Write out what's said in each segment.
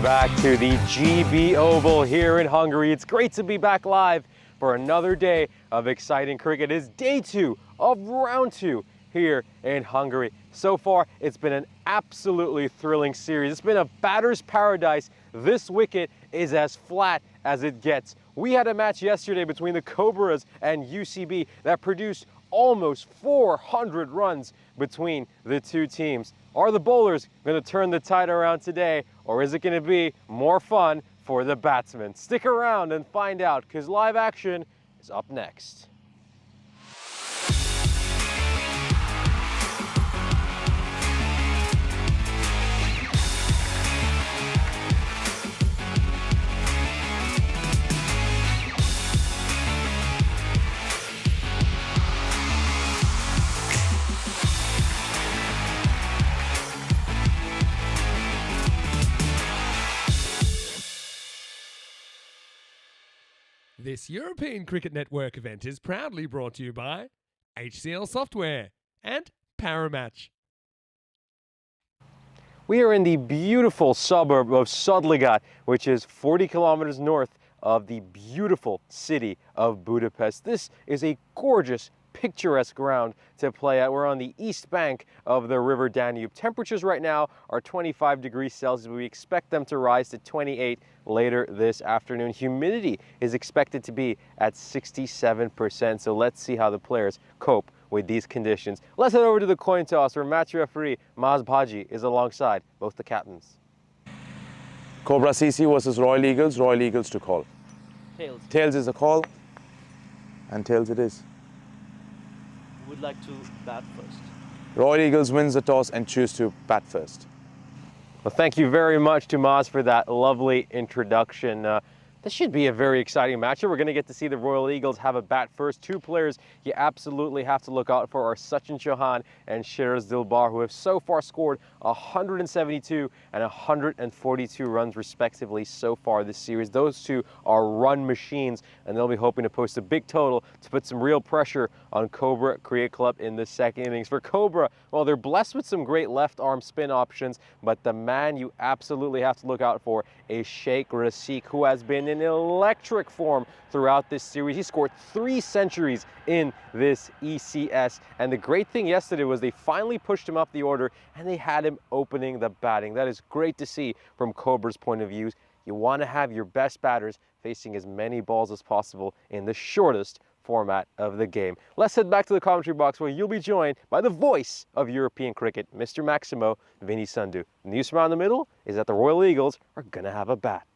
Welcome back to the GB Oval here in Hungary. It's great to be back live for another day of exciting cricket. It is day 2 of round 2 here in Hungary. So far, it's been an absolutely thrilling series. It's been a batter's paradise. This wicket is as flat as it gets. We had a match yesterday between the Cobras and UCB that produced almost 400 runs between the two teams. Are the bowlers going to turn the tide around today, or is it going to be more fun for the batsmen? Stick around and find out, because live action is up next. This European Cricket Network event is proudly brought to you by HCL Software and Paramatch. We are in the beautiful suburb of Sodligat, which is 40 kilometers north of the beautiful city of Budapest. This is a gorgeous, picturesque ground to play at. We're on the east bank of the River Danube. Temperatures right now are 25 degrees Celsius, but we expect them to rise to 28 later this afternoon. Humidity is expected to be at 67%, so let's see how the players cope with these conditions. Let's head over to the coin toss where match referee Maz Bhaji is alongside both the captains. Cobra CC versus Royal Eagles to call. Tails. Tails is a call, and tails it is. Would like to bat first. Royal Eagles wins the toss and choose to bat first. Well, thank you very much to Maz for that lovely introduction. This should be a very exciting matchup. We're going to get to see the Royal Eagles have a bat first. Two players you absolutely have to look out for are Sachin Chauhan and Shiraz Dilbar, who have so far scored 172 and 142 runs respectively so far this series. Those two are run machines, and they'll be hoping to post a big total to put some real pressure on Cobra Cricket Club in the second innings. For Cobra, well, they're blessed with some great left arm spin options, but the man you absolutely have to look out for is Sheikh Rasik, who has been in electric form throughout this series. He scored 3 centuries in this ECS, and the great thing yesterday was they finally pushed him up the order and they had him opening the batting. That is great to see from Cobra's point of view. You want to have your best batters facing as many balls as possible in the shortest format of the game. Let's head back to the commentary box where you'll be joined by the voice of European cricket, Mr. Maximo Vinny Sandhu. The news around the middle is that the Royal Eagles are going to have a bat.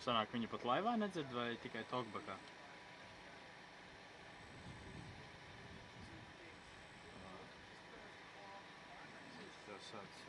Sanāk, viņi pat laivā nedzird vai tikai tokbakā? Tas sāc.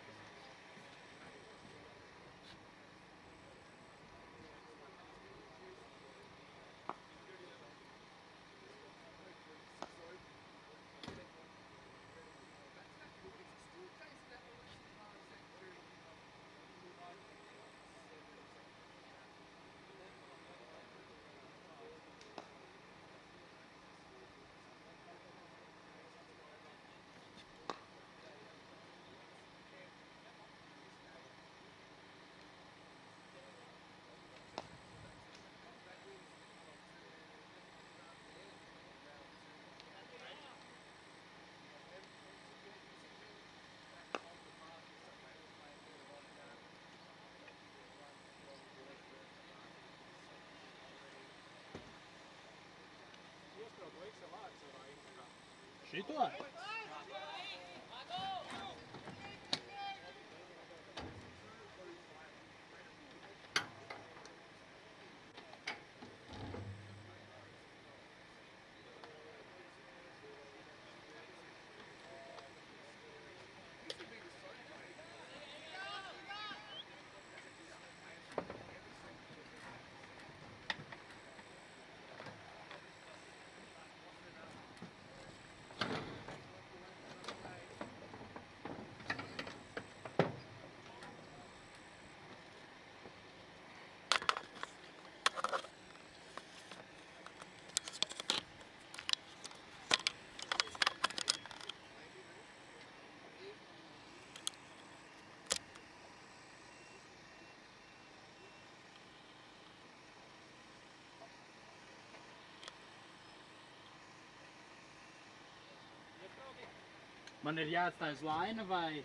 Šito? Man ir jāatstāj uz laina vai?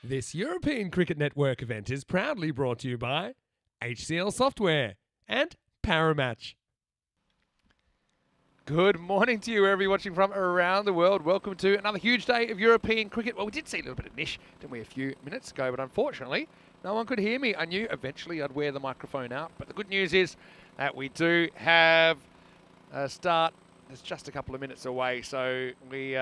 This European Cricket Network event is proudly brought to you by HCL Software and Paramatch. Good morning to you, wherever you're watching from around the world. Welcome to another huge day of European cricket. Well, we did see a little bit of nish, didn't we, a few minutes ago, but unfortunately, no one could hear me. I knew eventually I'd wear the microphone out, but the good news is that we do have a start. It's just a couple of minutes away, so we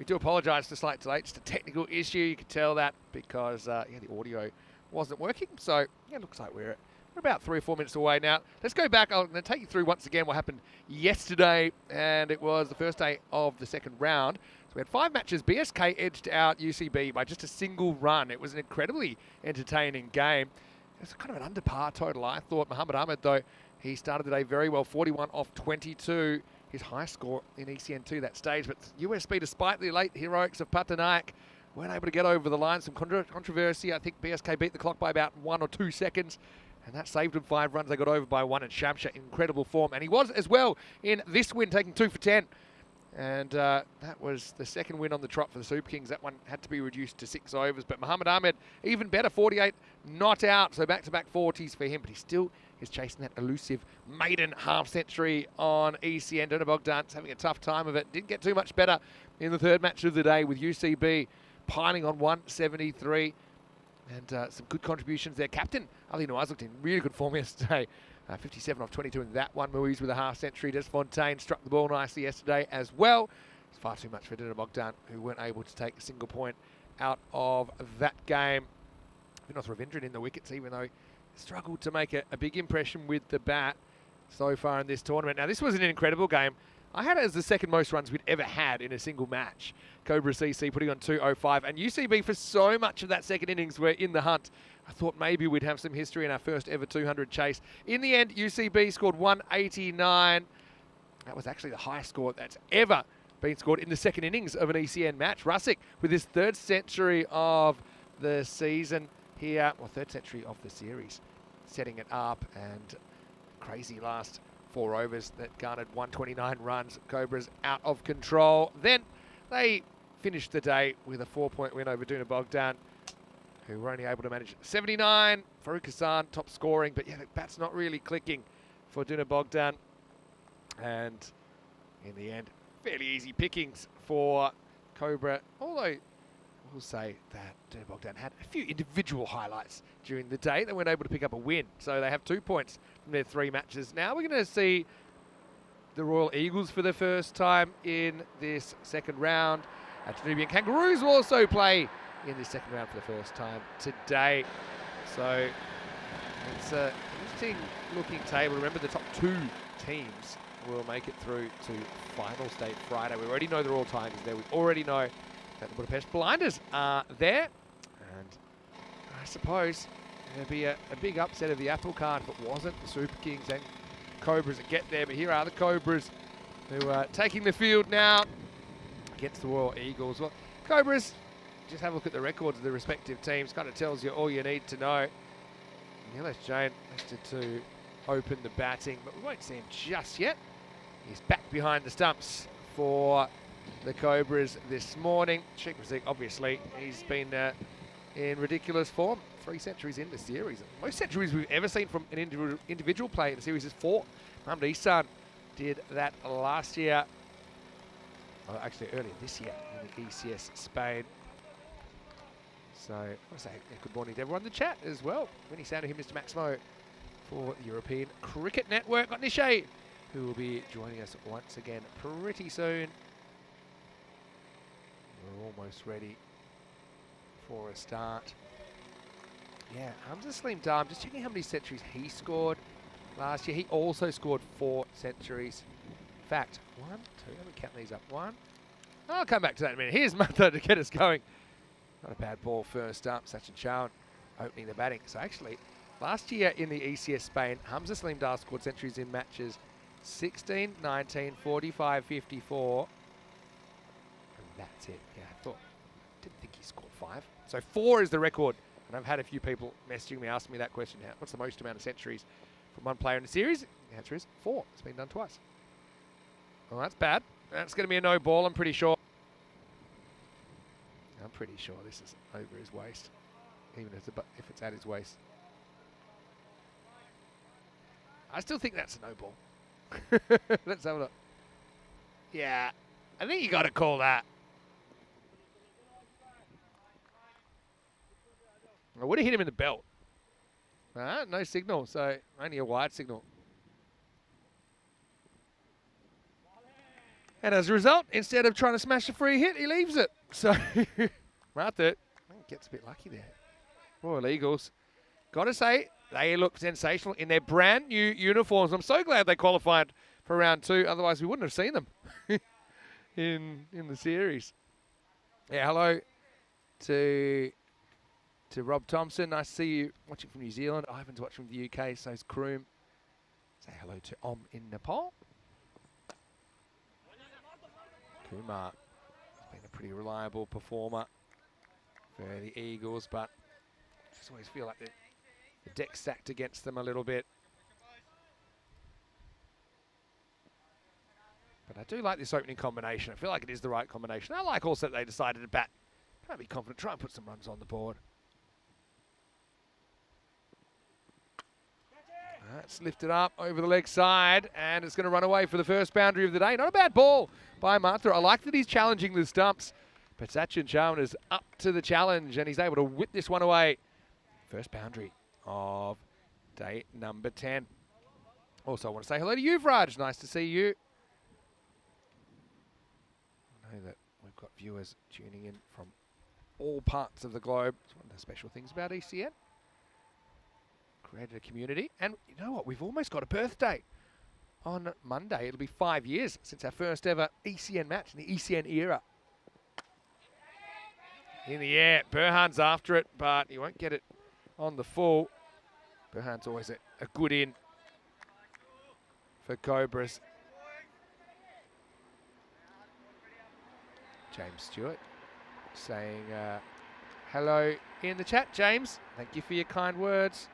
do apologise for the slight delay. Just a technical issue. You can tell that because the audio wasn't working. So yeah, it looks like we're about 3 or 4 minutes away now. Let's go back. I'm going to take you through once again what happened yesterday, and it was the first day of the second round. So we had 5 matches. BSK edged out UCB by just a single run. It was an incredibly entertaining game. It was kind of an under par total, I thought. Mohamed Ahmed, though, he started the day very well, 41 off 22. His high score in ECN2 that stage, but USB, despite the late heroics of Patanaik, weren't able to get over the line. Some controversy. I think BSK beat the clock by about 1 or 2 seconds, and that saved them 5 runs. They got over by 1, and Shamsha in incredible form. And he was as well in this win, taking 2 for 10. And that was the second win on the trot for the Super Kings. That one had to be reduced to 6 overs. But Mohamed Ahmed, even better, 48 not out. So back-to-back 40s for him, but he still is chasing that elusive maiden half-century on ECN. Dona Bogdan's having a tough time of it. Didn't get too much better in the third match of the day with UCB piling on 173. And some good contributions there. Captain Ali Nawaz looked in really good form yesterday. 57 off 22 in that one. Moise with a half-century. Desfontaine struck the ball nicely yesterday as well. It's far too much for Dona Bogdan, who weren't able to take a single point out of that game. Vinos Ravindran in the wickets, even though he struggled to make a big impression with the bat so far in this tournament. Now, this was an incredible game. I had it as the second most runs we'd ever had in a single match. Cobra CC putting on 205, and UCB for so much of that second innings were in the hunt. I thought maybe we'd have some history in our first ever 200 chase. In the end, UCB scored 189. That was actually the highest score that's ever been scored in the second innings of an ECN match. Rusick with his 3rd century of the season here, or 3rd century of the series, setting it up, and crazy last 4 overs that garnered 129 runs. Cobras out of control. Then they finished the day with a 4-point win over Dona Bogdan, who were only able to manage 79. Farouk Hassan top scoring, but yeah, the bat's not really clicking for Dona Bogdan. And in the end, fairly easy pickings for Cobra, although we'll say that Dona Bogdan had a few individual highlights during the day. They weren't able to pick up a win, so they have 2 points from their 3 matches. Now we're going to see the Royal Eagles for the first time in this second round. Danubian Kangaroos will also play in this second round for the first time today. So it's an interesting looking table. Remember, the top 2 teams will make it through to final state Friday. We already know the Royal Tigers there. We already know that the Budapest Blinders are there. And I suppose there'd be a big upset of the apple cart if it wasn't the Super Kings and Cobras that get there. But here are the Cobras who are taking the field now against the Royal Eagles. Well, Cobras, just have a look at the records of the respective teams. Kind of tells you all you need to know. Nilesh Jain listed to open the batting, but we won't see him just yet. He's back behind the stumps for the Cobras this morning. Sheikh Razik, obviously, he's been in ridiculous form. 3 centuries in the series. Most centuries we've ever seen from an individual player in the series is 4. Mohamed Isan did that last year. Oh, actually, earlier this year in the ECS Spain. So, I want to say good morning to everyone in the chat as well. Winnie sound of him, Mr. Maximo, for the European Cricket Network. Got Nishay, who will be joining us once again pretty soon. We're almost ready for a start. Yeah, Hamza Slim Dam, just checking how many centuries he scored last year. He also scored 4 centuries. In fact, 1, 2, let me count these up. 1. I'll come back to that in a minute. Here's Matha to get us going. Not a bad ball first up. Sachin Chauhan opening the batting. So actually, last year in the ECS Spain, Hamza Slim Dar scored centuries in matches 16, 19, 45, 54. And that's it. Yeah, didn't think he scored 5. So 4 is the record. And I've had a few people messaging me, asking me that question. What's the most amount of centuries from one player in a series? The answer is 4. It's been done twice. Well, that's bad. That's going to be a no ball, I'm pretty sure. I'm pretty sure this is over his waist. even if it's at his waist. I still think that's a no ball. Let's have a look. Yeah, I think you got to call that. I would have hit him in the belt. No signal, so only a wide signal. And as a result, instead of trying to smash a free hit, he leaves it. So, Martha gets a bit lucky there. Royal Eagles, got to say, they look sensational in their brand new uniforms. I'm so glad they qualified for round 2. Otherwise, we wouldn't have seen them in the series. Yeah, hello to Rob Thompson. Nice to see you watching from New Zealand. Ivan's watching from the UK. So is Kroom. Say hello to Om in Nepal. Kumar has been a pretty reliable performer for the Eagles, but I just always feel like the deck's stacked against them a little bit. But I do like this opening combination. I feel like it is the right combination. I like also that they decided to bat. Try and be confident, try and put some runs on the board. That's lifted up over the leg side, and it's going to run away for the first boundary of the day. Not a bad ball by Martha. I like that he's challenging the stumps, but Sachin Chavan is up to the challenge, and he's able to whip this one away. First boundary of day number 10. Also, I want to say hello to you, Vraj. Nice to see you. I know that we've got viewers tuning in from all parts of the globe. It's one of the special things about ECN. Created a community, and you know what? We've almost got a birthday. On Monday, it'll be 5 years since our first ever ECN match in the ECN era. In the air, Burhan's after it, but he won't get it on the full. Burhan's always a good in for Cobras. James Stewart saying hello in the chat. James, thank you for your kind words.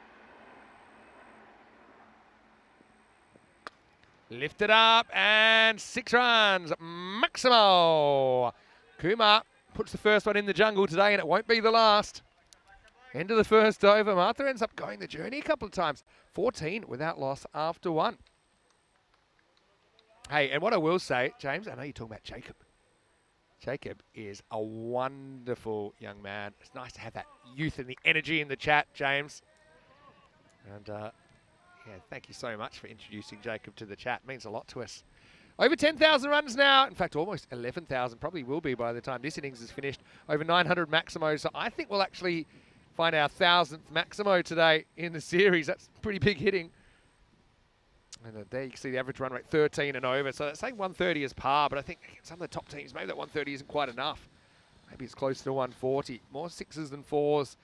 Lifted up and 6 runs, Maximo. Kumar puts the first one in the jungle today, and it won't be the last. End of the first over. Martha ends up going the journey a couple of times. 14 without loss after 1. Hey, and what I will say, James, I know you're talking about Jacob. Jacob is a wonderful young man. It's nice to have that youth and the energy in the chat, James. And yeah, thank you so much for introducing Jacob to the chat. It means a lot to us. Over 10,000 runs now. In fact, almost 11,000. Probably will be by the time this innings is finished. Over 900 Maximo. So I think we'll actually find our 1,000th Maximo today in the series. That's pretty big hitting. And there you can see the average run rate 13 and over. So that's saying 130 is par. But I think some of the top teams, maybe that 130 isn't quite enough. Maybe it's closer to 140. More 6s than 4s.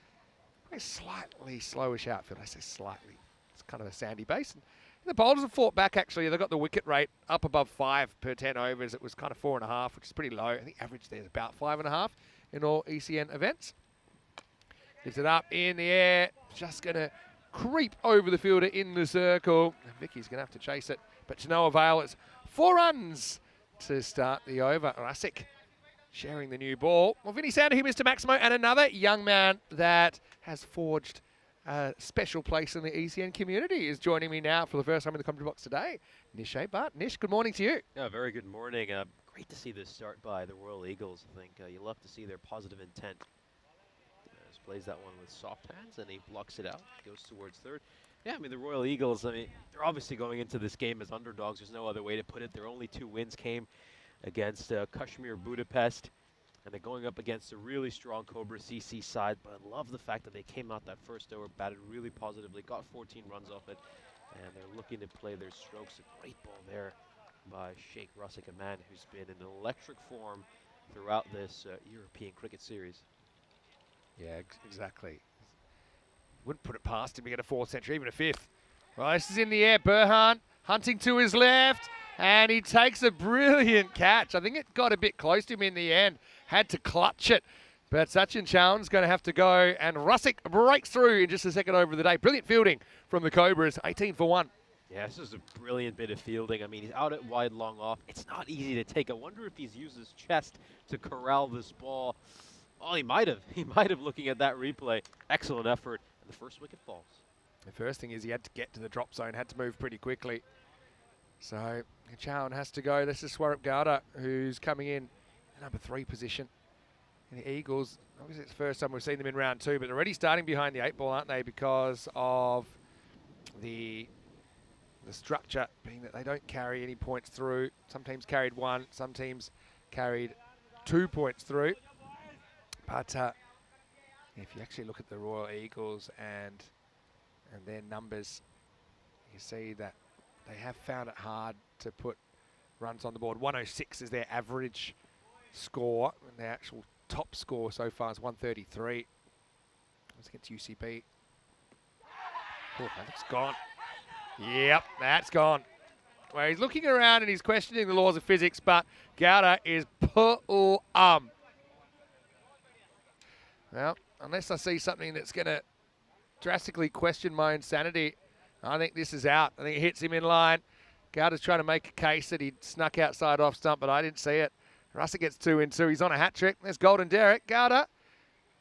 A slightly slowish outfield. I say slightly. It's kind of a sandy base. And the bowlers have fought back, actually. They've got the wicket rate up above 5 per 10 overs. It was kind of 4.5, which is pretty low. I think average there is about 5.5 in all ECN events. Lifts it up in the air. Just going to creep over the fielder in the circle. And Vicky's going to have to chase it, but to no avail. It's 4 runs to start the over. Rasic sharing the new ball. Well, Vinny Sander here, Mr. Maximo, and another young man that has forged a special place in the ECN community is joining me now for the first time in the commentary box today. Nish Bart. Nish, good morning to you. Yeah, very good morning. Great to see this start by the Royal Eagles. I think you love to see their positive intent. Plays that one with soft hands, and he blocks it out. Goes towards third. Yeah, I mean, the Royal Eagles, I mean, they're obviously going into this game as underdogs. There's no other way to put it. Their only 2 wins came against Kashmir Budapest, and they're going up against a really strong Cobra CC side. But I love the fact that they came out that first over, batted really positively, got 14 runs off it, and they're looking to play their strokes. A great ball there by Sheikh Rasic, a man who's been in electric form throughout this European cricket series. Yeah, exactly. Wouldn't put it past him to get a 4th century, even a 5th. Right, this is in the air. Burhan hunting to his left, and he takes a brilliant catch. I think it got a bit close to him in the end. Had to clutch it. But Sachin Chavan's going to have to go, and Rasic breaks through in just a second over the day. Brilliant fielding from the Cobras, 18 for 1. Yeah, this is a brilliant bit of fielding. I mean, he's out at wide, long off. It's not easy to take. I wonder if he's used his chest to corral this ball. Oh, he might have. He might have looking at that replay. Excellent effort. And the first wicket falls. The first thing is he had to get to the drop zone, had to move pretty quickly. So Chowan has to go. This is Swarup Gowda, who's coming in number 3 position. And the Eagles, obviously it's the first time we've seen them in round 2, but they're already starting behind the 8 ball, aren't they? Because of the structure being that they don't carry any points through. Some teams carried 1, some teams carried 2 points through. But if you actually look at the Royal Eagles and their numbers, you see that they have found it hard to put runs on the board. 106 is their average score, and their actual top score so far is 133. Let's get to UCB. Oh, that's gone. Yep, that's gone. Well, he's looking around and he's questioning the laws of physics, but Gowda is Well, unless I see something that's going to drastically question my insanity, I think this is out. I think it hits him in line. Gowda's trying to make a case that he snuck outside off stump, but I didn't see it. Russell gets 2 in 2. He's on a hat trick. There's Golden Derek. Gowda,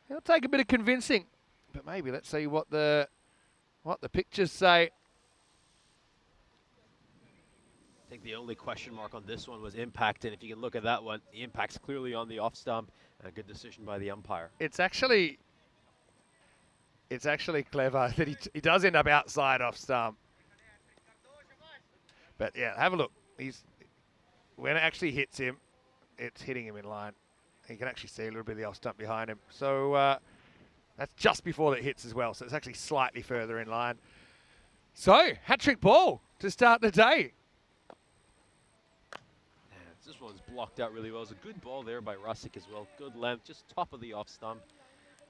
he'll take a bit of convincing, but maybe let's see what the pictures say. I think the only question mark on this one was impact, and if you can look at that one, the impact's clearly on the off stump, and a good decision by the umpire. It's actually clever that he does end up outside off stump. But yeah, have a look. When it actually hits him, it's hitting him in line. You can actually see a little bit of the off stump behind him. So that's just before it hits as well. So it's actually slightly further in line. So hat-trick ball to start the day. This one's blocked out really well. It was a good ball there by Russick as well. Good length, just top of the off stump.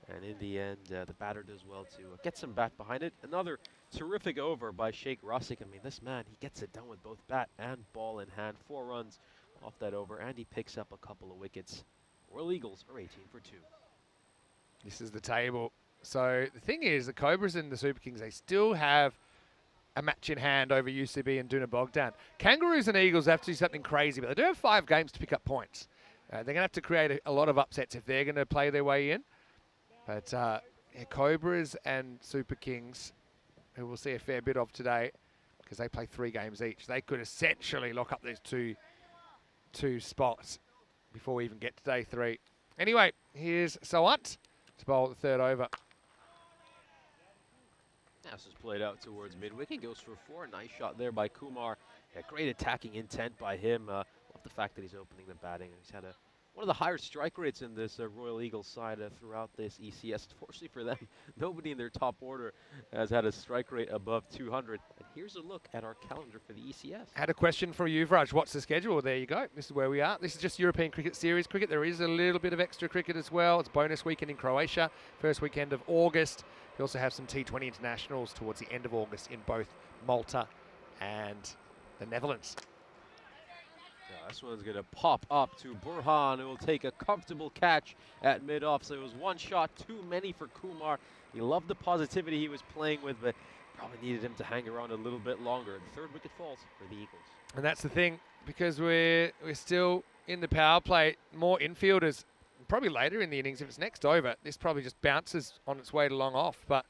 And in the end, the batter does well to get some bat behind it. Another terrific over by Sheikh Russick. I mean, this man, he gets it done with both bat and ball in hand. 4 runs off that over, and he picks up a couple of wickets. Royal Eagles are 18 for 2. This is the table. So the thing is, the Cobras and the Super Kings, they still have a match in hand over UCB and Duna Bogdan. Kangaroos and Eagles have to do something crazy, but they do have 5 games to pick up points. They're going to have to create a lot of upsets if they're going to play their way in. But yeah, Cobras and Super Kings, who we'll see a fair bit of today, because they play 3 games each, they could essentially lock up those two spots before we even get to day 3. Anyway, here's Sawant to bowl the 3rd over. This is played out towards mid-wicket, goes for 4. Nice shot there by Kumar. Yeah, great attacking intent by him. Love the fact that he's opening the batting. He's had one of the higher strike rates in this Royal Eagles side throughout this ECS. Fortunately for them, nobody in their top order has had a strike rate above 200. And here's a look at our calendar for the ECS. Had a question for you, Vraj. What's the schedule? There you go. This is where we are. This is just European Cricket Series cricket. There is a little bit of extra cricket as well. It's bonus weekend in Croatia, first weekend of August. We also have some T20 internationals towards the end of August in both Malta and the Netherlands. This one's going to pop up to Burhan, who will take a comfortable catch at mid-off. So it was 1 shot too many for Kumar. He loved the positivity he was playing with, but probably needed him to hang around a little bit longer. The 3rd wicket falls for the Eagles. And that's the thing, because we're still in the power play, more infielders, probably later in the innings. If it's next over, this probably just bounces on its way to long off. But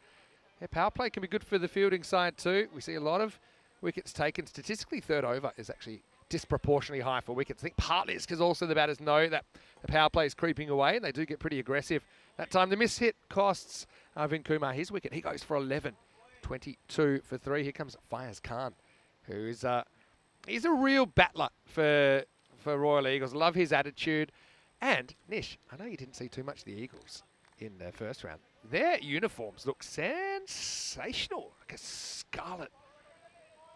yeah, power play can be good for the fielding side too. We see a lot of wickets taken. Statistically, 3rd over is actually disproportionately high for wickets. I think partly it's because also the batters know that the power play is creeping away and they do get pretty aggressive. That time the miss hit costs Arvind Kumar his wicket. He goes for 11, 22 for 3. Here comes Fayaz Khan, who's he's a real battler for Royal Eagles. Love his attitude. And Nish, I know you didn't see too much of the Eagles in the first round. Their uniforms look sensational, like a scarlet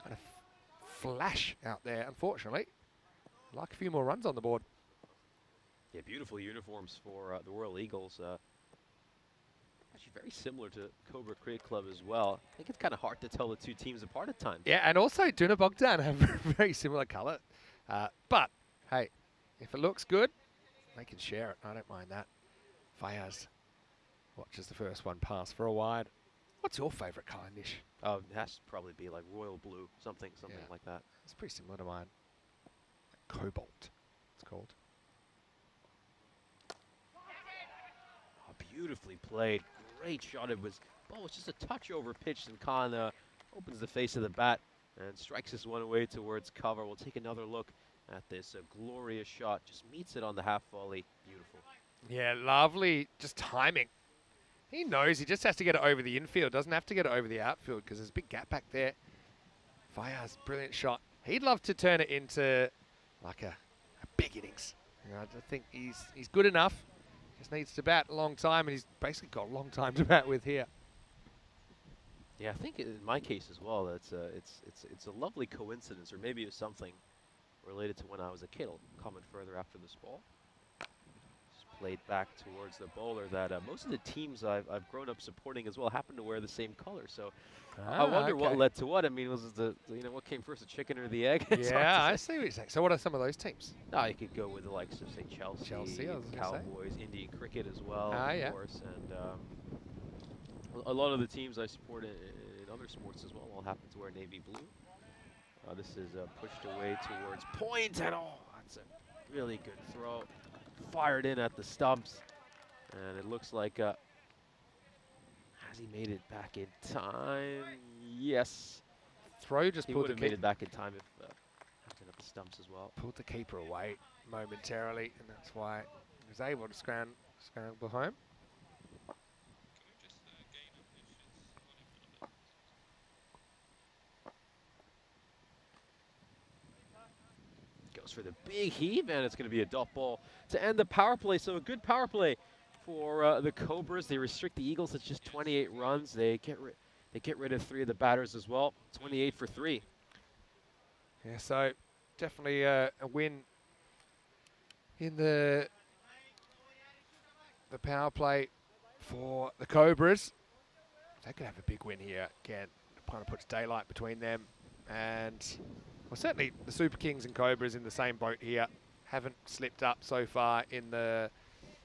kind of flash out there. Unfortunately, I'd like a few more runs on the board. Yeah, beautiful uniforms for the Royal Eagles. Actually very similar to Cobra Cricket Club as well. I think it's kind of hard to tell the 2 teams apart at times. Yeah, and also Duna Bogdan have very similar colour. But, hey, if it looks good, they can share it. I don't mind that. Fayaz watches the first one pass for a wide. What's your favourite colour, Nish? Oh, it has to probably be like royal blue, something like that. It's pretty similar to mine. Cobalt, it's called. beautifully played. Great shot. Ball was just a touch over pitched, and Khan opens the face of the bat and strikes this one away towards cover. We'll take another look at this glorious shot. Just meets it on the half volley. Beautiful. Yeah, lovely. Just timing. He knows he just has to get it over the infield. Doesn't have to get it over the outfield because there's a big gap back there. Fayaz, brilliant shot. He'd love to turn it into like a big innings. You know, I think he's good enough. Just needs to bat a long time, and he's basically got a long time to bat with here. Yeah, I think in my case as well, it's a lovely coincidence, or maybe it was something related to when I was a kid. I'll comment further after this ball. Just played back towards the bowler that most of the teams I've grown up supporting as well happen to wear the same color. So I wonder what led to what. I mean, was it what came first, the chicken or the egg? Yeah, I see what you're saying. So what are some of those teams? No, you could go with the likes of, say, Chelsea, Cowboys, Indian cricket as well, of course. And a lot of the teams I support in other sports as well all happen to wear navy blue. This is pushed away towards point, and that's a really good throw. Fired in at the stumps, and it looks like has he made it back in time? Yes. Throw just he pulled would have made it back in time if happened at the stumps as well. Pulled the keeper away momentarily, and that's why he was able to scramble home. For the big heave, and it's going to be a dot ball to end the power play. So a good power play for the Cobras. They restrict the Eagles at just 28 runs. They get rid of 3 of the batters as well. 28 for 3. Yeah, so definitely a win in the power play for the Cobras. They could have a big win here again. Kind of puts daylight between them, and well, certainly the Super Kings and Cobras in the same boat here. Haven't slipped up so far in the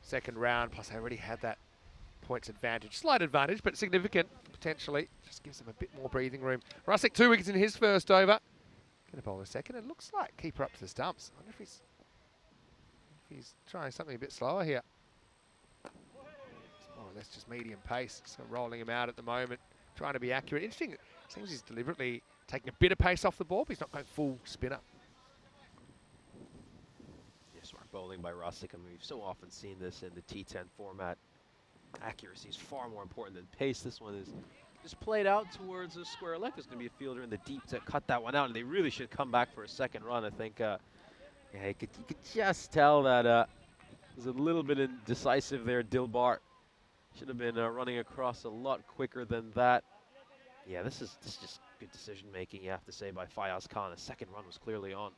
second round. Plus, they already had that points advantage. Slight advantage, but significant, potentially. Just gives them a bit more breathing room. Rusick, 2 wickets in his first over. Gonna bowl a second. It looks like keeper up to the stumps. I wonder if he's trying something a bit slower here. It's more or less just medium pace. So rolling him out at the moment. Trying to be accurate. Interesting. It seems he's deliberately taking a bit of pace off the ball, but he's not going full spinner. Yeah, smart bowling by Rusick. I mean, we've so often seen this in the T10 format. Accuracy is far more important than pace. This one is just played out towards a square leg. There's going to be a fielder in the deep to cut that one out, and they really should come back for a second run. I think yeah, you could just tell that there's a little bit indecisive there. Dilbar should have been running across a lot quicker than that. Yeah, this is just good decision making, you have to say, by Fayaz Khan. A second run was clearly on.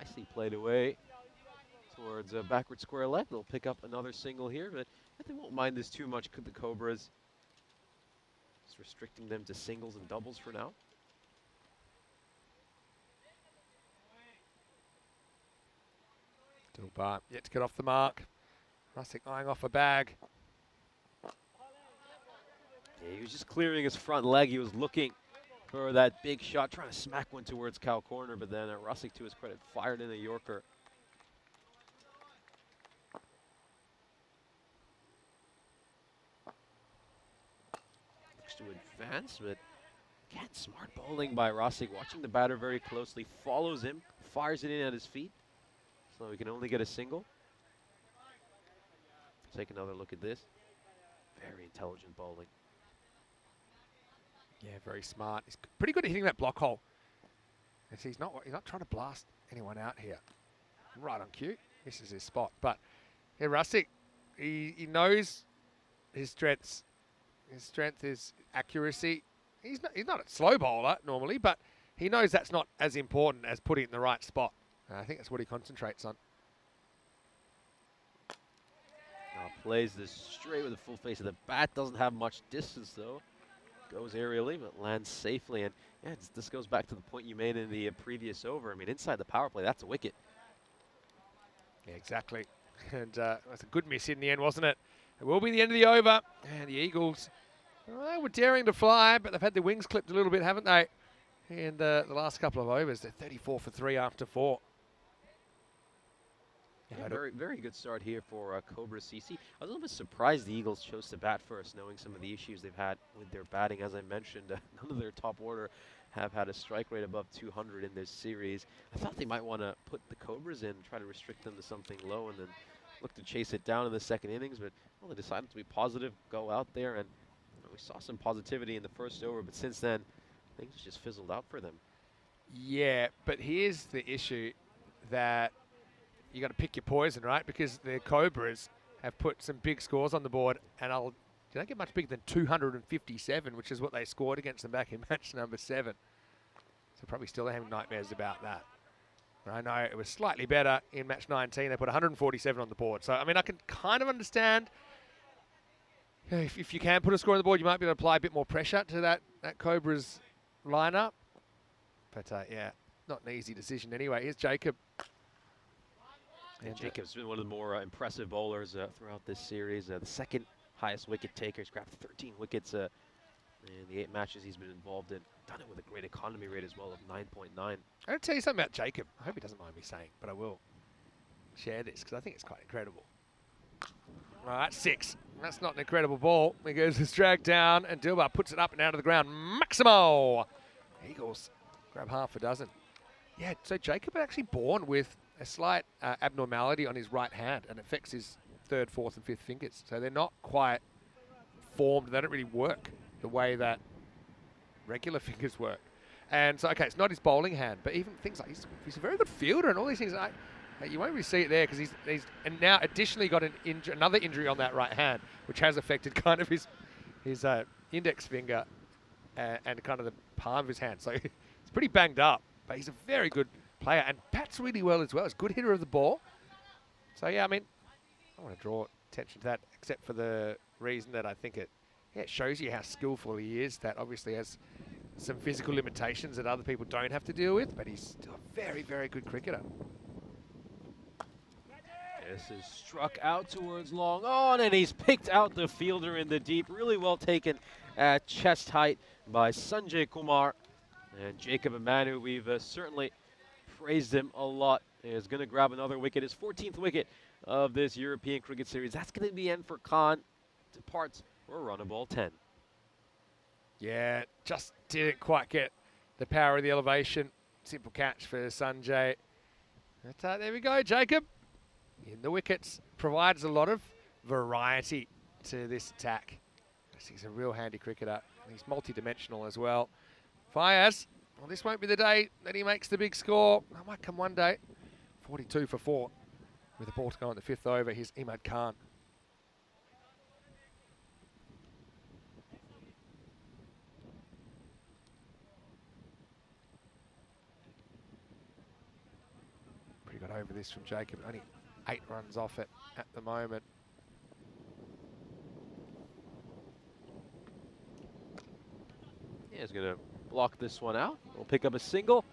Nicely played away towards a backward square leg. They'll pick up another single here, but they won't mind this too much. The Cobras just restricting them to singles and doubles for now. Dilbar yet to get off the mark. Rusick eyeing off a bag. Yeah, he was just clearing his front leg. He was looking for that big shot, trying to smack one towards cow corner, but then Rusick, to his credit, fired in a Yorker. Looks to advance, but again, smart bowling by Rusick, watching the batter very closely, follows him, fires it in at his feet, so he can only get a single. Take another look at this. Very intelligent bowling. Yeah, very smart. He's pretty good at hitting that block hole. He's not trying to blast anyone out here. Right on cue. This is his spot. But yeah, Rusick, he knows his strengths. His strength is accuracy. He's not a slow bowler normally, but he knows that's not as important as putting it in the right spot. And I think that's what he concentrates on. Now plays this straight with the full face of the bat. Doesn't have much distance though. Goes aerially, but lands safely. And yeah, this goes back to the point you made in the previous over. I mean, inside the power play, that's a wicket. Yeah, exactly. And that's a good miss in the end, wasn't it? It will be the end of the over. And the Eagles, well, they were daring to fly, but they've had their wings clipped a little bit, haven't they? And the last couple of overs, they're 34 for 3 after 4. Yeah, very good start here for Cobra CC. I was a little bit surprised the Eagles chose to bat first, knowing some of the issues they've had with their batting. As I mentioned, none of their top order have had a strike rate above 200 in this series. I thought they might want to put the Cobras in, try to restrict them to something low, and then look to chase it down in the second innings. But well, they decided to be positive, go out there, and we saw some positivity in the first over. But since then, things just fizzled out for them. Yeah, but here's the issue that you got to pick your poison, right? Because the Cobras have put some big scores on the board, and you don't get much bigger than 257, which is what they scored against them back in match number 7. So probably still having nightmares about that. I know it was slightly better in match 19. They put 147 on the board. So, I mean, I can kind of understand if you can put a score on the board, you might be able to apply a bit more pressure to that Cobras lineup. But, yeah, not an easy decision anyway. Here's Jacob. And Jacob's been one of the more impressive bowlers throughout this series. The second highest wicket taker. He's grabbed 13 wickets in the 8 matches he's been involved in. Done it with a great economy rate as well of 9.9. I'm going to tell you something about Jacob. I hope he doesn't mind me saying, but I will share this because I think it's quite incredible. All right, 6. That's not an incredible ball. He goes this drag down, and Dilbar puts it up and out of the ground. Maximo! Eagles grab half a dozen. Yeah, so Jacob actually born with a slight abnormality on his right hand, and affects his 3rd, 4th, and 5th fingers. So they're not quite formed. They don't really work the way that regular fingers work. And so, okay, it's not his bowling hand, but even things like he's a very good fielder and all these things. You won't really see it there because he's and now additionally got another injury on that right hand, which has affected kind of his index finger and kind of the palm of his hand. So he's pretty banged up, but he's a very good player and bats really well as well. He's a good hitter of the ball. So yeah, I mean, I want to draw attention to that, except for the reason that I think it shows you how skillful he is. That obviously has some physical limitations that other people don't have to deal with, but he's still a very, very good cricketer. This is struck out towards long on, and he's picked out the fielder in the deep. Really well taken at chest height by Sanjay Kumar. And Jacob Amanu, we've certainly praised him a lot. Is going to grab another wicket, his 14th wicket of this European Cricket Series. That's going to be the end for Khan. Departs for a run of ball 10. Yeah, just didn't quite get the power of the elevation. Simple catch for Sanjay. But, there we go, Jacob. In the wickets, provides a lot of variety to this attack. He's a real handy cricketer. He's multi-dimensional as well. Fires. Well, this won't be the day that he makes the big score. That might come one day. 42 for 4 with the ball to go in the 5th over. Here's Imad Khan. Pretty good over this from Jacob. Only 8 runs off it at the moment. Yeah, he's going to block this one out. We'll pick up a single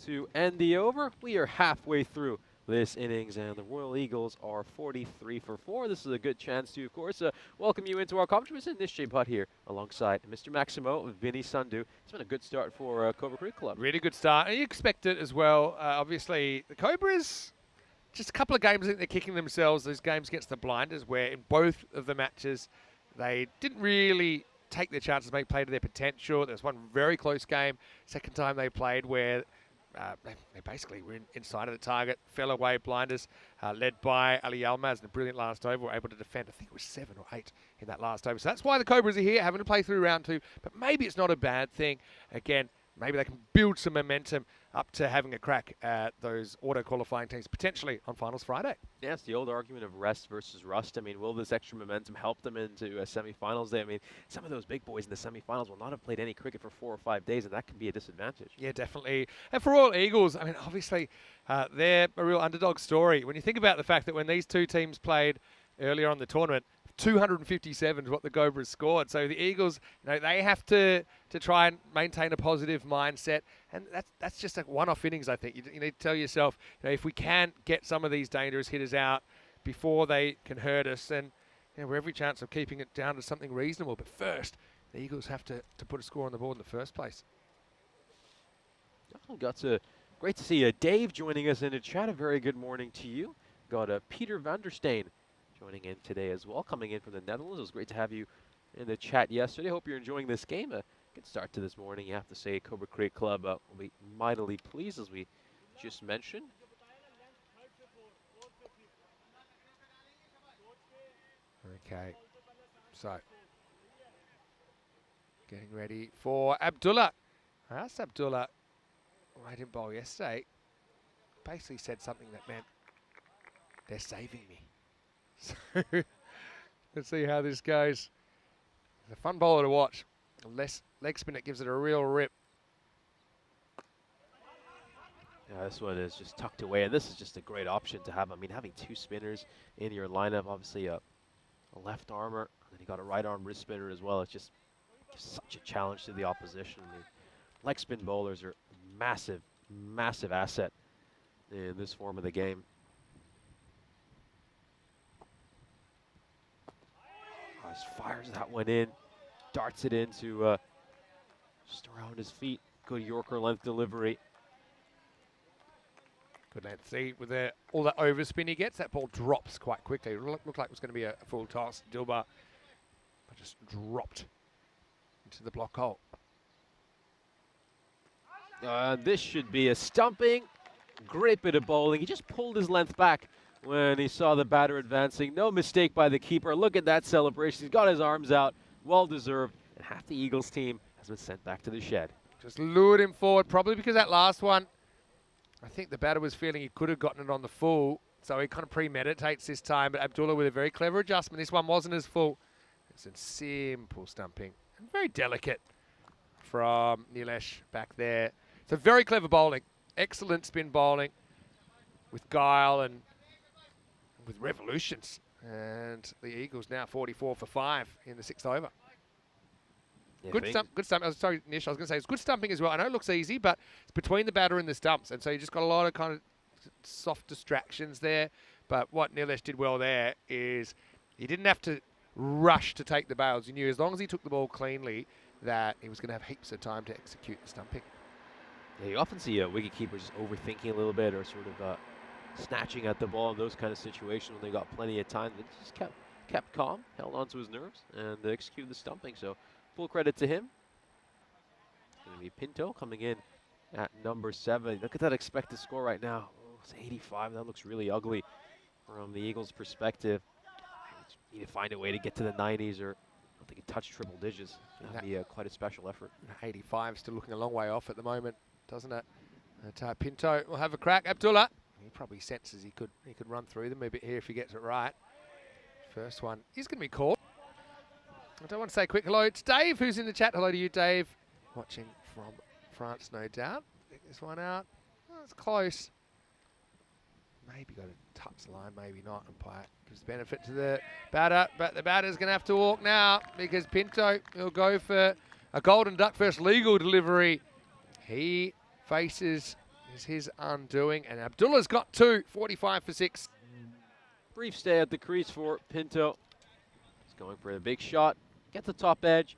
to end the over. We are halfway through this innings, and the Royal Eagles are 43 for 4. This is a good chance to, of course, welcome you into our coverage. In this Nish Butt here alongside Mr. Maximo, Vinny Sandhu. It's been a good start for Cobra Cricket Club. Really good start, and you expect it as well. Obviously, the Cobras, just a couple of games I think they're kicking themselves. Those games against the Blinders, where in both of the matches they didn't really take their chances to make play to their potential. There was one very close game, second time they played, where they basically were inside of the target, fell away. Blinders, led by Ali Yilmaz in a brilliant last over, were able to defend, I think it was 7 or 8 in that last over. So that's why the Cobras are here, having to play through round 2. But maybe it's not a bad thing. Again, maybe they can build some momentum up to having a crack at those auto-qualifying teams, potentially on Finals Friday. Yeah, it's the old argument of rest versus rust. I mean, will this extra momentum help them into semifinals day? I mean, some of those big boys in the semifinals will not have played any cricket for 4 or 5 days, and that can be a disadvantage. Yeah, definitely. And for Royal Eagles, I mean, obviously, they're a real underdog story. When you think about the fact that when these two teams played earlier on in the tournament, 257 is what the Cobras scored. So the Eagles, they have to try and maintain a positive mindset, and that's just a one-off innings. I think you need to tell yourself, if we can get some of these dangerous hitters out before they can hurt us, then we're every chance of keeping it down to something reasonable. But first, the Eagles have to put a score on the board in the first place. Great to see Dave joining us in the chat. A very good morning to you. got Peter van der Steen joining in today as well, coming in from the Netherlands. It was great to have you in the chat yesterday. Hope you're enjoying this game. Good start to this morning. You have to say Cobra Creek Club will be mightily pleased, as we just mentioned. Okay, so getting ready for Abdullah. I asked Abdullah why I didn't bowl yesterday. Basically said something that meant they're saving me. So let's see how this goes. It's a fun bowler to watch. Less leg spin, it gives it a real rip. Yeah, this one is just tucked away, and this is just a great option to have. I mean, having two spinners in your lineup, obviously a left armer, and then you got a right arm wrist spinner as well. It's just such a challenge to the opposition. I mean, leg spin bowlers are massive, massive asset in this form of the game. Just fires that one in, darts it into just around his feet. Good Yorker length delivery. Good length. See, with all that overspin he gets, that ball drops quite quickly. It looked like it was going to be a full toss. Dilbar just dropped into the block hole. This should be a stumping. Great bit of bowling. He just pulled his length back when he saw the batter advancing. No mistake by the keeper. Look at that celebration. He's got his arms out. Well deserved. And half the Eagles team has been sent back to the shed. Just lured him forward, probably because that last one, I think the batter was feeling he could have gotten it on the full, so he kind of premeditates this time, but Abdullah with a very clever adjustment. This one wasn't as full. It's a simple stumping and very delicate from Nilesh back there. So very clever bowling, excellent spin bowling with guile and with revolutions. And the Eagles now 44 for 5 in the 6th over. Yeah, Good stump. Sorry, Nish, I was going to say, it's good stumping as well. I know it looks easy, but it's between the batter and the stumps. And so you just got a lot of kind of soft distractions there. But what Nilesh did well there is he didn't have to rush to take the bails. He knew as long as he took the ball cleanly that he was going to have heaps of time to execute the stumping. Yeah, you often see wicketkeepers just overthinking a little bit or sort of snatching at the ball in those kind of situations when they got plenty of time. They just kept calm, held onto his nerves, and executed the stumping. So full credit to him. It's going to be Pinto coming in at number 7. Look at that expected score right now. Oh, it's 85. That looks really ugly from the Eagles' perspective. Need to find a way to get to the 90s, or I don't think he touched triple digits. That'd be quite a special effort. 85 still looking a long way off at the moment, doesn't it? Pinto will have a crack. Abdullah, he probably senses he could run through them a bit here if he gets it right. First one is going to be caught. I don't want to say a quick hello to Dave, who's in the chat. Hello to you, Dave. Watching from France, no doubt. Pick this one out. Oh, it's close. Maybe got to touch the line, maybe not. Umpire gives the benefit to the batter, but the batter's going to have to walk now because Pinto will go for a golden duck first legal delivery. He faces his undoing, and Abdullah's got 2, 45 for 6. Brief stay at the crease for Pinto. He's going for a big shot, gets the top edge,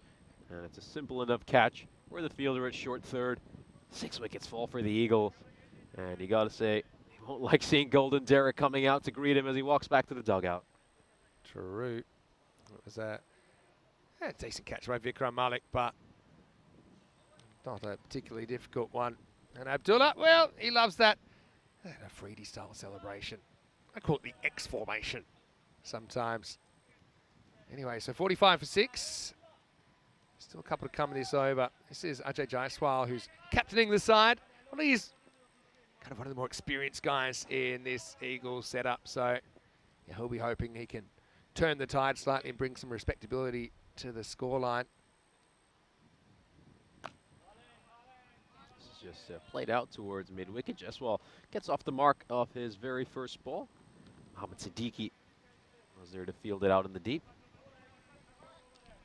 and it's a simple enough catch where the fielder at short third. 6 wickets fall for the Eagles, and you got to say, he won't like seeing Golden Derek coming out to greet him as he walks back to the dugout. True. What was that? Yeah, decent catch by Vikram Malik, but not a particularly difficult one. And Abdullah, well, he loves that. A Freedy style celebration. I call it the X formation sometimes. Anyway, so 45 for 6. Still a couple to come in this over. This is Ajay Jaiswal, who's captaining the side. Well, he's kind of one of the more experienced guys in this Eagles setup. So yeah, he'll be hoping he can turn the tide slightly and bring some respectability to the scoreline. This is just played out towards mid-wicket. Jaiswal gets off the mark of his very first ball. Mohammad Siddiqui was there to field it out in the deep.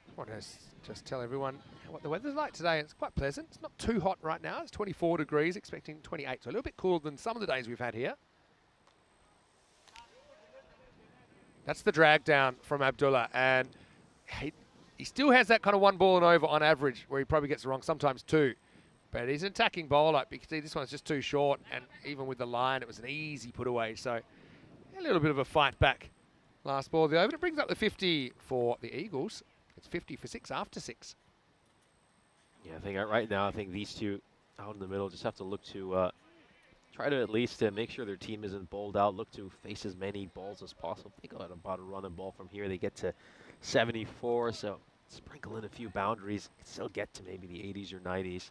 I want to just tell everyone what the weather's like today. It's quite pleasant. It's not too hot right now. It's 24 degrees, expecting 28, so a little bit cooler than some of the days we've had here. That's the drag down from Abdullah, and he still has that kind of 1 ball and over on average, where he probably gets it wrong, sometimes 2. But he's an attacking bowler, because this one's just too short, and even with the line, it was an easy put away. So A little bit of a fight back. Last ball of the over. It brings up the 50 for the Eagles. It's 50 for 6 after 6. Yeah, I think right now, I think these two out in the middle just have to look to try to at least make sure their team isn't bowled out, look to face as many balls as possible. They got about a run and ball from here. They get to 74, so sprinkle in a few boundaries, still get to maybe the 80s or 90s.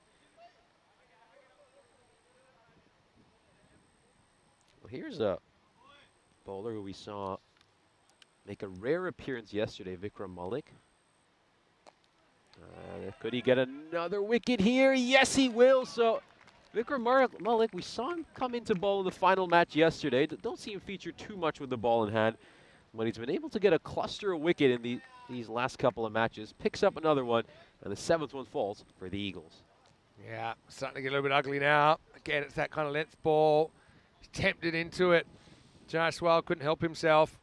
Well, here's a bowler who we saw make a rare appearance yesterday, Vikram Malik. Could he get another wicket here? Yes, he will. So Vikram Malik, we saw him come into bowl in the final match yesterday. Don't see him feature too much with the ball in hand. But he's been able to get a cluster of wicket in these last couple of matches. Picks up another one, and the 7th one falls for the Eagles. Yeah, starting to get a little bit ugly now. Again, it's that kind of length ball. He's tempted into it. Jaiswal couldn't help himself.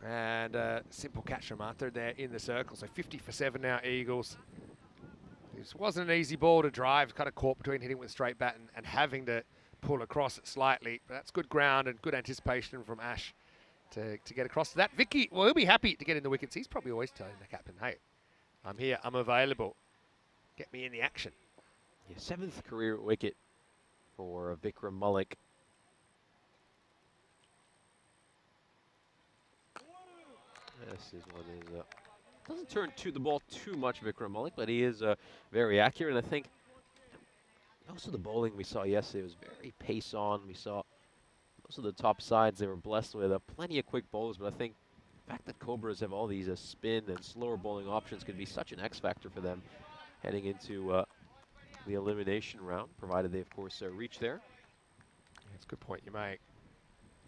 And simple catch from Arthur there in the circle. So 50 for 7 now, Eagles. This wasn't an easy ball to drive. Kind of caught between hitting with a straight bat and having to pull across it slightly. But that's good ground and good anticipation from Ash to get across to that. Vicky, well, he'll be happy to get in the wickets. He's probably always telling the captain, hey, I'm here, I'm available. Get me in the action. Yeah, 7th career wicket for Vikram Malik. This is one is doesn't turn to the ball too much, Vikram Malik, but he is very accurate. And I think most of the bowling we saw yesterday was very pace on. We saw most of the top sides they were blessed with plenty of quick bowlers, but I think the fact that Cobras have all these spin and slower bowling options could be such an X factor for them heading into the elimination round, provided they of course reach there. That's a good point you make.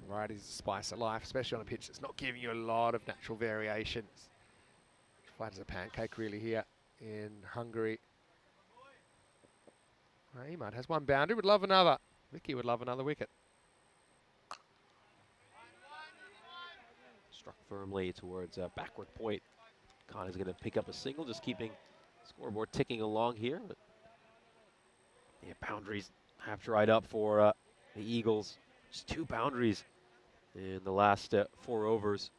Variety is the spice of life, especially on a pitch that's not giving you a lot of natural variations. Flat as a pancake really here in Hungary. Ahmad has one boundary, would love another. Vicky would love another wicket. Struck firmly towards backward point. Khan is going to pick up a single, just keeping scoreboard ticking along here. But yeah, boundaries have dried up for the Eagles. Just 2 boundaries in the last 4 overs.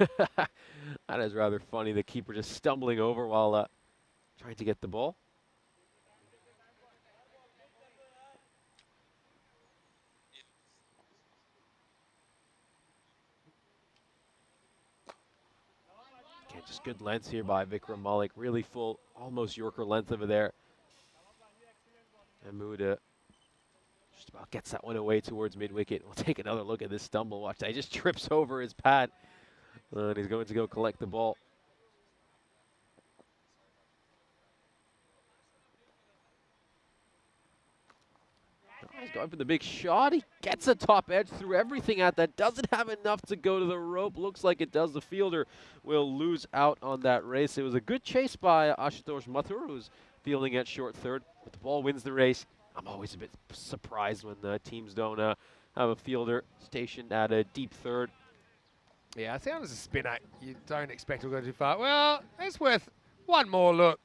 That is rather funny. The keeper just stumbling over while trying to get the ball. Again, just good length here by Vikram Malik. Really full, almost Yorker length over there. And Muda just about gets that one away towards mid-wicket. We'll take another look at this stumble. Watch that. He just trips over his pad. And he's going to go collect the ball. He's going for the big shot. He gets a top edge, threw everything at that. Doesn't have enough to go to the rope. Looks like it does. The fielder will lose out on that race. It was a good chase by Ashutosh Mathur, who's fielding at short third. But the ball wins the race. I'm always a bit surprised when the teams don't have a fielder stationed at a deep third. Yeah, I think as a spinner, you don't expect to go too far. Well, it's worth one more look.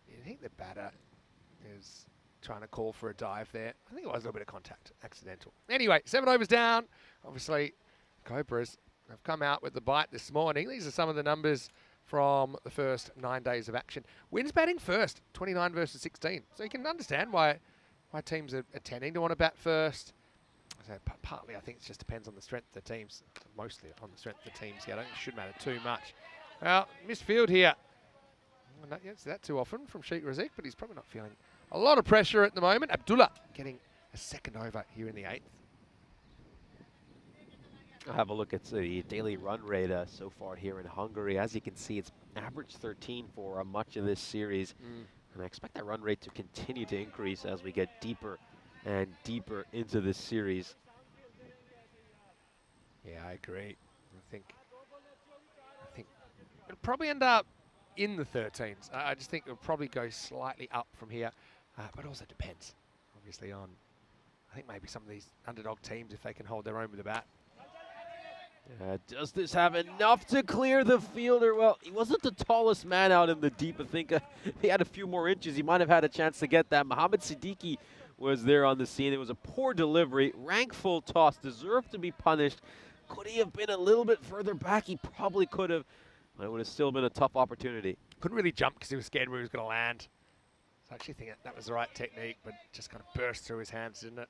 You think the batter is trying to call for a dive there. I think it was a little bit of contact, accidental. Anyway, 7 overs down. Obviously, Cobras have come out with the bite this morning. These are some of the numbers from the first 9 days of action. Wins batting first, 29 versus 16. So you can understand why teams are tending to want to bat first. So partly, I think it just depends on the strength of the teams. Mostly on the strength of the teams. Yeah, I don't think it should matter too much. Well, missed field here. Not yet see that too often from Sheikh Razik, but he's probably not feeling a lot of pressure at the moment. Abdullah getting a second over here in the 8th. I'll have a look at the daily run rate so far here in Hungary. As you can see, it's average 13 for much of this series. And I expect that run rate to continue to increase as we get deeper and deeper into this series. Yeah, I agree. I think it'll probably end up in the 13s. I just think it'll probably go slightly up from here, but also depends, obviously, on, I think maybe some of these underdog teams, if they can hold their own with the bat. Does this have enough to clear the fielder? Well, he wasn't the tallest man out in the deep. I think if he had a few more inches, he might have had a chance to get that. Mohamed Siddiqui was there on the scene. It was a poor delivery, rank full toss, deserved to be punished. Could he have been a little bit further back? He probably could have, but it would have still been a tough opportunity. Couldn't really jump because he was scared where he was going to land. So I actually think that was the right technique, but just kind of burst through his hands, didn't it?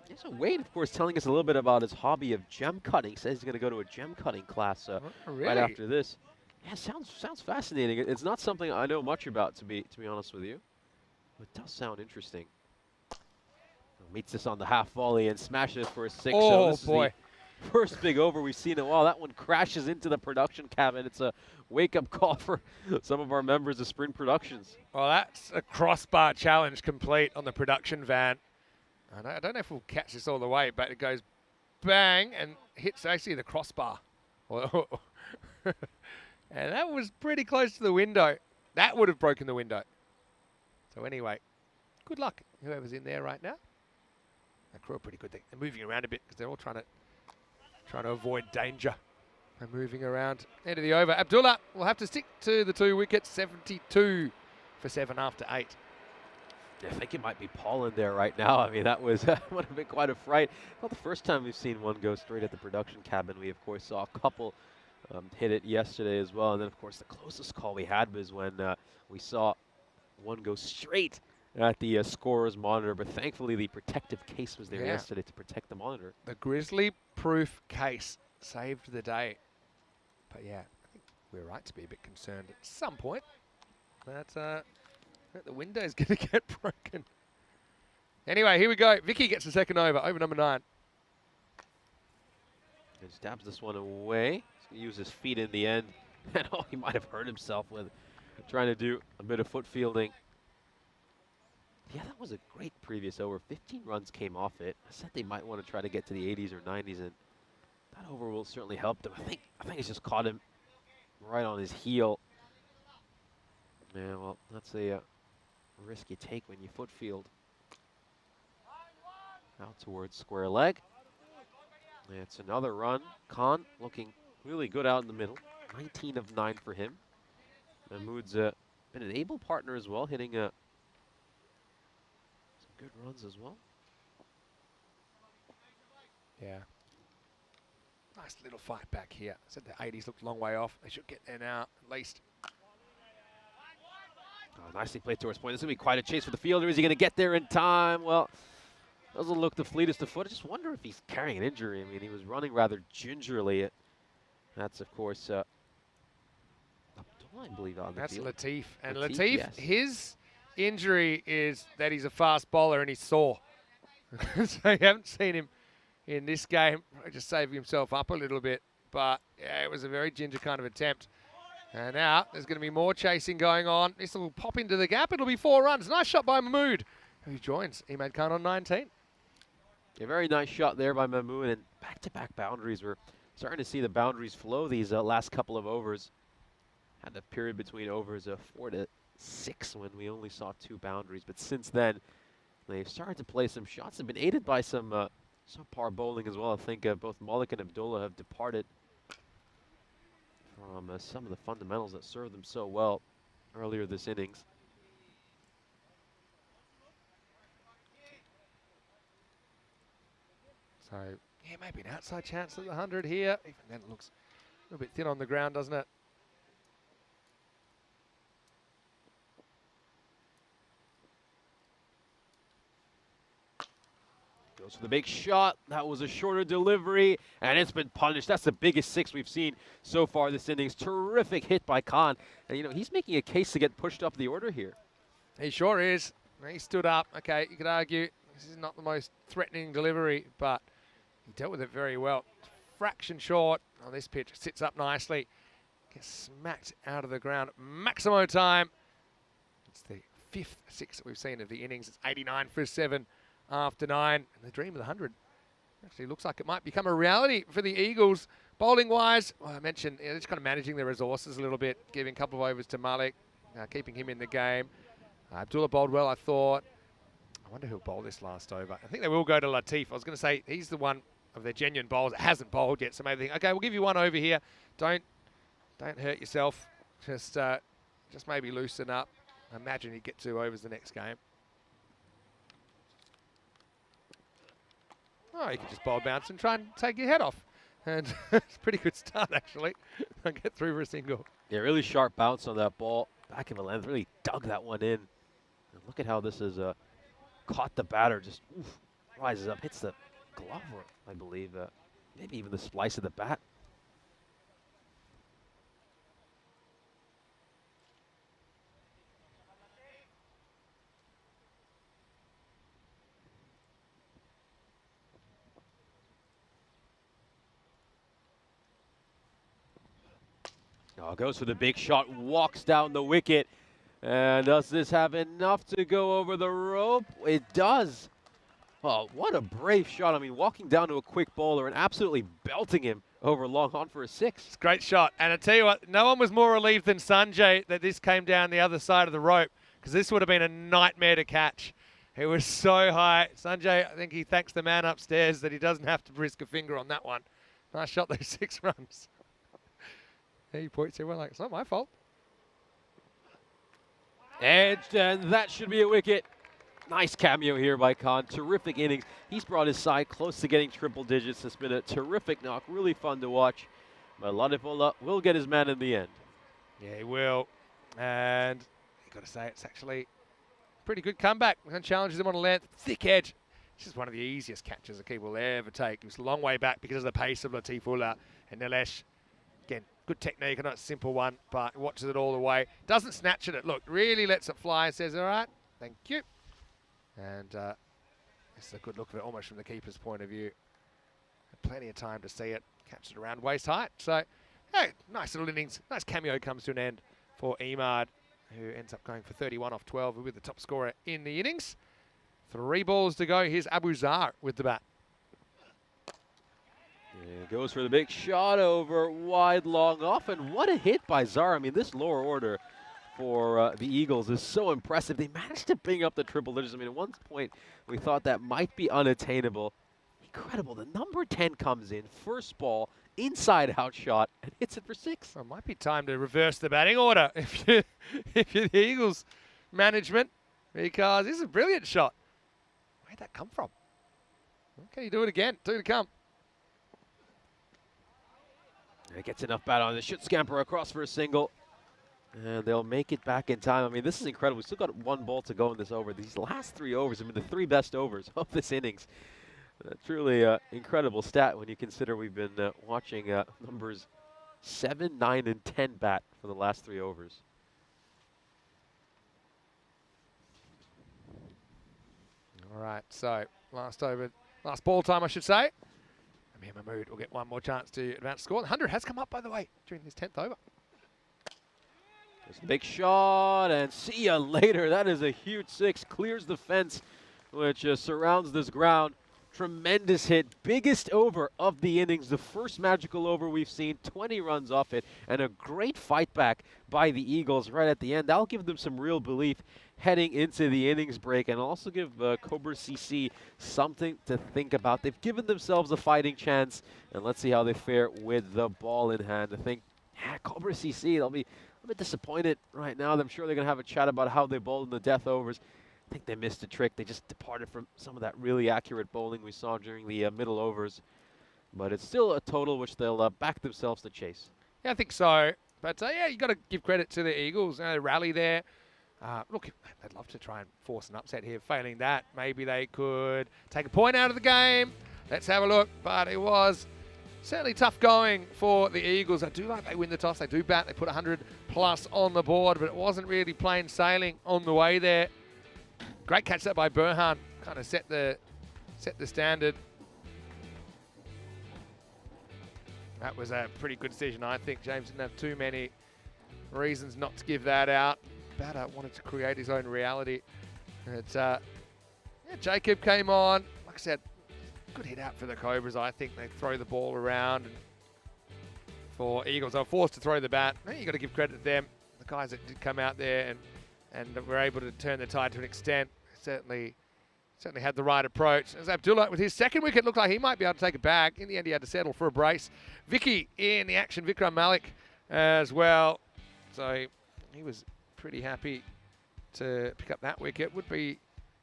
Yeah, so Wade, of course, telling us a little bit about his hobby of gem cutting. He says he's going to go to a gem cutting class Really? right after this. Yeah, sounds fascinating. It's not something I know much about, to be honest with you. But it does sound interesting. Meets this on the half volley and smashes it for a 6. Oh, so this boy. Is the first big over we've seen in a while. That one crashes into the production cabin. It's a wake-up call for some of our members of Sprint Productions. Well, that's a crossbar challenge complete on the production van. And I don't know if we'll catch this all the way, but it goes bang and hits actually the crossbar. And that was pretty close to the window. That would have broken the window. So anyway, good luck, whoever's in there right now. The crew are pretty good. They're moving around a bit because they're all trying to avoid danger. They're moving around. End of the over. Abdullah will have to stick to the 2 wickets. 72 for 7 after 8. I think it might be Paul in there right now. I mean, that would have been quite a fright. Not the first time we've seen one go straight at the production cabin. We, of course, saw a couple hit it yesterday as well. And then, of course, the closest call we had was when we saw one go straight at the scorer's monitor. But thankfully, the protective case was there yesterday to protect the monitor. The Grizzly-proof case saved the day. But, yeah, I think we're right to be a bit concerned at some point. But the window's going to get broken. Anyway, here we go. Vicky gets the second over number 9. And stabs this one away. He's going to use his feet in the end. And he might have hurt himself with trying to do a bit of foot fielding. Yeah, that was a great previous over. 15 runs came off it. I said they might want to try to get to the 80s or 90s, and that over will certainly help them. I think it's just caught him right on his heel. Yeah, well, that's a risk you take when you foot field. Out towards square leg. It's another run. Khan looking really good out in the middle. 19 of 9 for him. Mahmoud's been an able partner as well, hitting some good runs as well. Yeah. Nice little fight back here. I said the 80s looked a long way off. They should get there now, at least. Oh, nicely played towards point. This is going to be quite a chase for the fielder. Is he going to get there in time? Well, doesn't look the fleetest of foot. I just wonder if he's carrying an injury. I mean, he was running rather gingerly. That's, of course, Abdullah, I believe, on the That's field. Latif. And Latif, Latif, yes. his injury is that he's a fast bowler and he's sore. So you haven't seen him in this game. Just saving himself up a little bit. But, yeah, it was a very ginger kind of attempt. And now there's going to be more chasing going on. This will pop into the gap. It'll be 4 runs. Nice shot by Mahmoud, who joins Imad Khan on 19. A very nice shot there by Mahmoud, and back-to-back boundaries. We're starting to see the boundaries flow these last couple of overs. Had a period between overs of 4 to 6 when we only saw 2 boundaries, but since then they've started to play some shots. They've been aided by some subpar bowling as well. I think both Malik and Abdullah have departed from some of the fundamentals that served them so well earlier this innings. So, yeah, maybe an outside chance at the 100 here. Even then it looks a little bit thin on the ground, doesn't it? Goes for the big shot. That was a shorter delivery, and it's been punished. That's the biggest 6 we've seen so far this innings. Terrific hit by Khan. And, you know, he's making a case to get pushed up the order here. He sure is. He stood up. Okay, you could argue this is not the most threatening delivery, but he dealt with it very well. Fraction short on this pitch. Sits up nicely. Gets smacked out of the ground. Maximo time. It's the 5th 6 that we've seen of the innings. It's 89 for 7 after 9. And the dream of the 100 actually looks like it might become a reality for the Eagles. Bowling-wise, well, I mentioned they're just kind of managing their resources a little bit, giving a couple of overs to Malik, keeping him in the game. Abdullah bowled well, I thought. I wonder who'll bowl this last over. I think they will go to Latif. I was going to say he's the one of their genuine bowlers that hasn't bowled yet. So maybe think, okay, we'll give you one over here. Don't hurt yourself. Just maybe loosen up. I imagine he'd get 2 overs the next game. Oh, you could just bowl bounce and try and take your head off. And it's a pretty good start, actually. I'll get through for a single. Yeah, really sharp bounce on that ball. Back of the length, really dug that one in. And look at how this has caught the batter, just rises up, hits the glove, I believe, maybe even the splice of the bat. Oh, goes for the big shot, walks down the wicket. And does this have enough to go over the rope? It does. Oh, what a brave shot. I mean, walking down to a quick bowler and absolutely belting him over long on for a 6. It's a great shot. And I tell you what, no one was more relieved than Sanjay that this came down the other side of the rope, because this would have been a nightmare to catch. It was so high. Sanjay, I think he thanks the man upstairs that he doesn't have to risk a finger on that one. Nice shot, those 6 runs. He points everyone like, it's not my fault. Edged, and that should be a wicket. Nice cameo here by Khan. Terrific innings. He's brought his side close to getting triple digits. It's been a terrific knock. Really fun to watch. But Ladipola will get his man in the end. Yeah, he will. And you got to say, it's actually a pretty good comeback. And challenges him on a length. Thick edge. This is one of the easiest catches a keeper will ever take. He was a long way back because of the pace of Latifola and Nilesh. Again, good technique, not a simple one, but watches it all the way. Doesn't snatch at it. Look, really lets it fly and says, all right, thank you. And this is a good look of it, almost from the keeper's point of view. Plenty of time to see it. Catches it around waist height. So, hey, nice little innings. Nice cameo comes to an end for Emad, who ends up going for 31 off 12 with the top scorer in the innings. 3 balls to go. Here's Abu Zar with the bat. Yeah, goes for the big shot over wide, long off, and what a hit by Zar. I mean, this lower order for the Eagles is so impressive. They managed to bring up the triple digits. I mean, at one point, we thought that might be unattainable. Incredible. The number 10 comes in, first ball, inside-out shot, and hits it for 6. Well, it might be time to reverse the batting order if you're the Eagles management, because this is a brilliant shot. Where'd that come from? Can you do it again? 2 to come. It gets enough bat on it. Should scamper across for a single. And they'll make it back in time. I mean, this is incredible. We've still got 1 ball to go in this over. These last 3 overs have been the 3 best overs of this innings. Truly incredible stat when you consider we've been watching numbers 7, 9, and 10 bat for the last 3 overs. All right, so last ball time, I should say. Amir Mahmood will get 1 more chance to advance score. The 100 has come up, by the way, during his 10th over. There's a big shot, and see ya later. That is a huge 6. Clears the fence, which surrounds this ground. Tremendous hit. Biggest over of the innings. The first magical over we've seen. 20 runs off it, and a great fight back by the Eagles right at the end. That'll give them some real belief heading into the innings break, and also give Cobra CC something to think about. They've given themselves a fighting chance, and let's see how they fare with the ball in hand. I think Cobra CC, they'll be a bit disappointed right now. I'm sure they're going to have a chat about how they bowled in the death overs. I think they missed a trick. They just departed from some of that really accurate bowling we saw during the middle overs. But it's still a total which they'll back themselves to chase. Yeah, I think so. But, yeah, you've got to give credit to the Eagles. They rally there. Look, they'd love to try and force an upset here. Failing that, maybe they could take a point out of the game. Let's have a look. But it was certainly tough going for the Eagles. I do like they win the toss. They do bat. They put 100 plus on the board, but it wasn't really plain sailing on the way there. Great catch that by Burhan. Kind of set the standard. That was a pretty good decision, I think. James didn't have too many reasons not to give that out. Batter wanted to create his own reality. It's, yeah, Jacob came on. Like I said, good hit out for the Cobras. I think they throw the ball around. And for Eagles, they were forced to throw the bat. You've got to give credit to them. The guys that did come out there and were able to turn the tide to an extent. Certainly had the right approach. As Abdullah, with his 2nd wicket, looked like he might be able to take it back. In the end, he had to settle for a brace. Vicky in the action, Vikram Malik as well. So he was pretty happy to pick up that wicket. Would be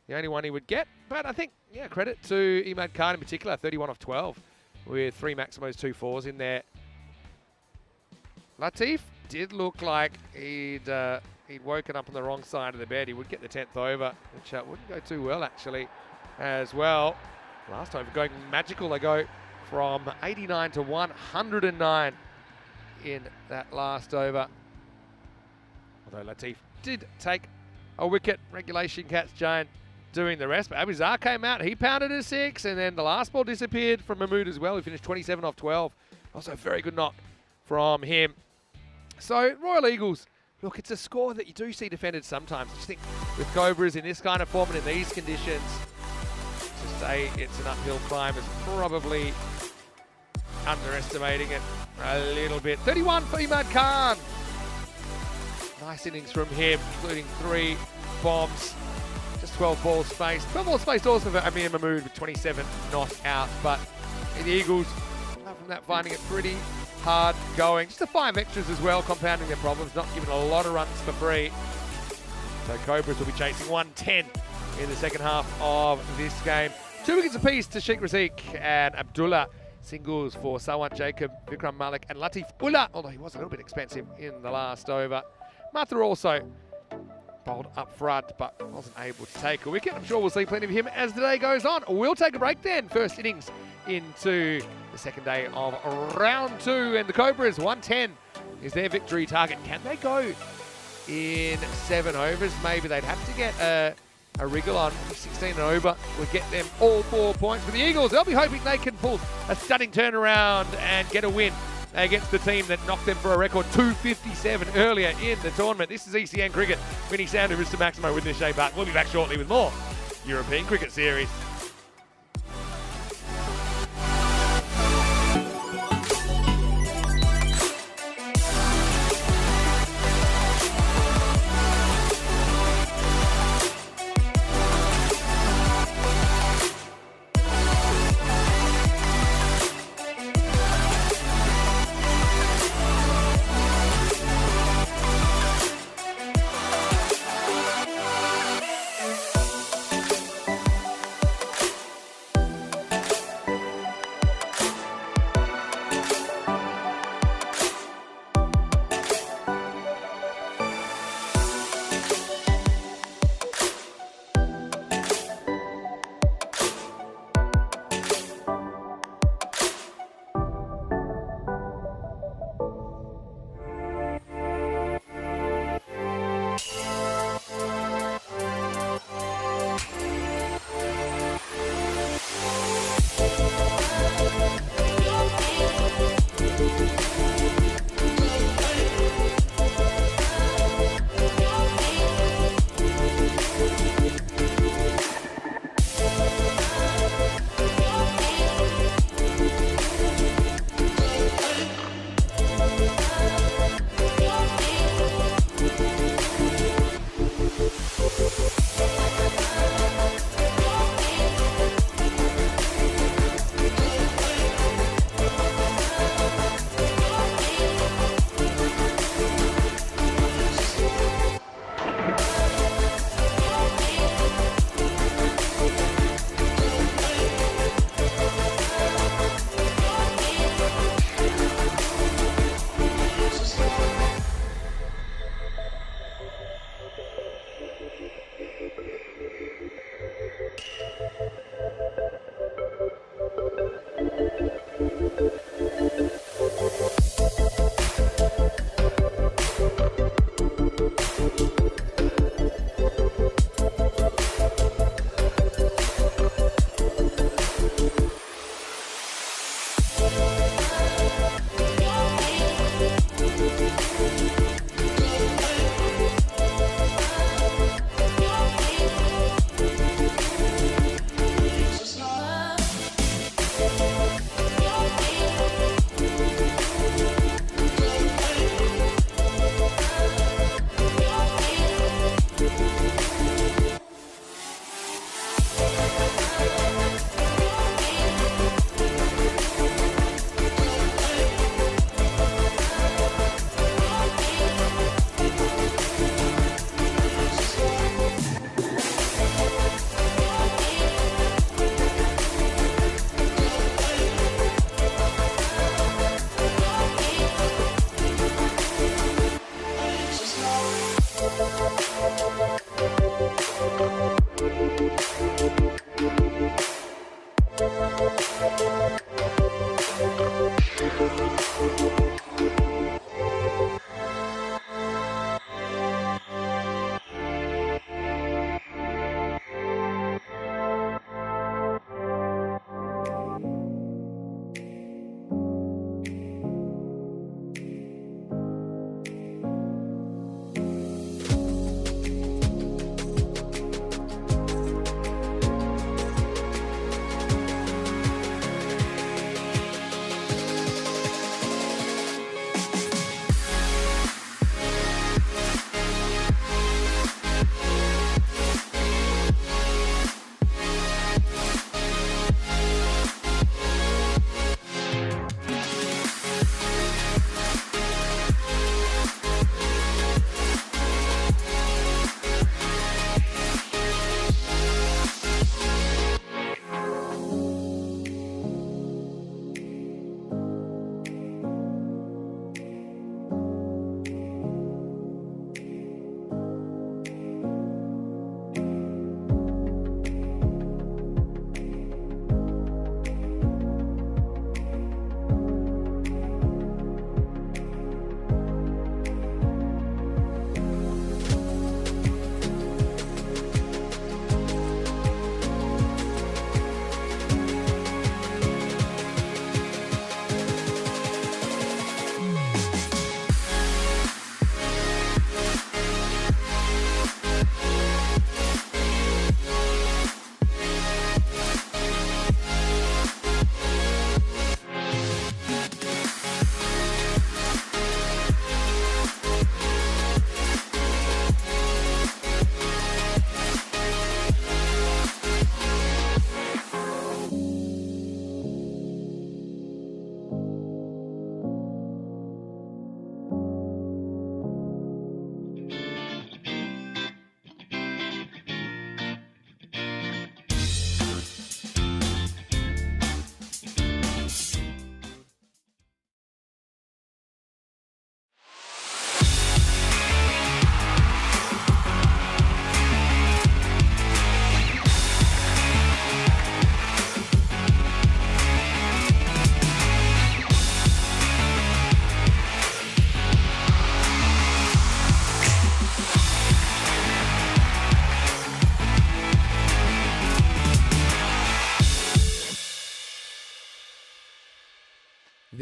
the only one he would get. But I think, yeah, credit to Imad Khan in particular, 31 off 12 with 3 Maximos, 2 4s in there. Latif did look like he'd woken up on the wrong side of the bed. He would get the 10th over, which wouldn't go too well actually as well. Last over going magical. They go from 89 to 109 in that last over. Although Latif did take a wicket, regulation catch giant doing the rest. But Abizar came out, he pounded a 6, and then the last ball disappeared from Mahmood as well. He finished 27 off 12. Also a very good knock from him. So Royal Eagles, look, it's a score that you do see defended sometimes. I just think with Cobras in this kind of form and in these conditions, to say it's an uphill climb is probably underestimating it a little bit. 31 for Imad Khan. Nice innings from him, including 3 bombs. Just 12 balls spaced. 12 balls spaced also for Amir Mahmood with 27 not out. But the Eagles, apart from that, finding it pretty hard going. Just the 5 extras as well, compounding their problems, not giving a lot of runs for free. So Cobras will be chasing 110 in the second half of this game. 2 wickets apiece to Sheikh Razik and Abdullah. Singles for Sawant Jacob, Vikram Malik and Latif Ullah, although he was a little bit expensive in the last over. Mathur also bowled up front, but wasn't able to take a wicket. I'm sure we'll see plenty of him as the day goes on. We'll take a break then. First innings into the second day of round 2, and the Cobras 110 is their victory target. Can they go in 7 overs? Maybe they'd have to get a wriggle on 16 and over would get them all 4 points. For the Eagles, they'll be hoping they can pull a stunning turnaround and get a win against the team that knocked them for a record 257 earlier in the tournament. This is ECN Cricket. Vinny Sounder, Mr. Maximo with this shape up. We'll be back shortly with more European Cricket Series.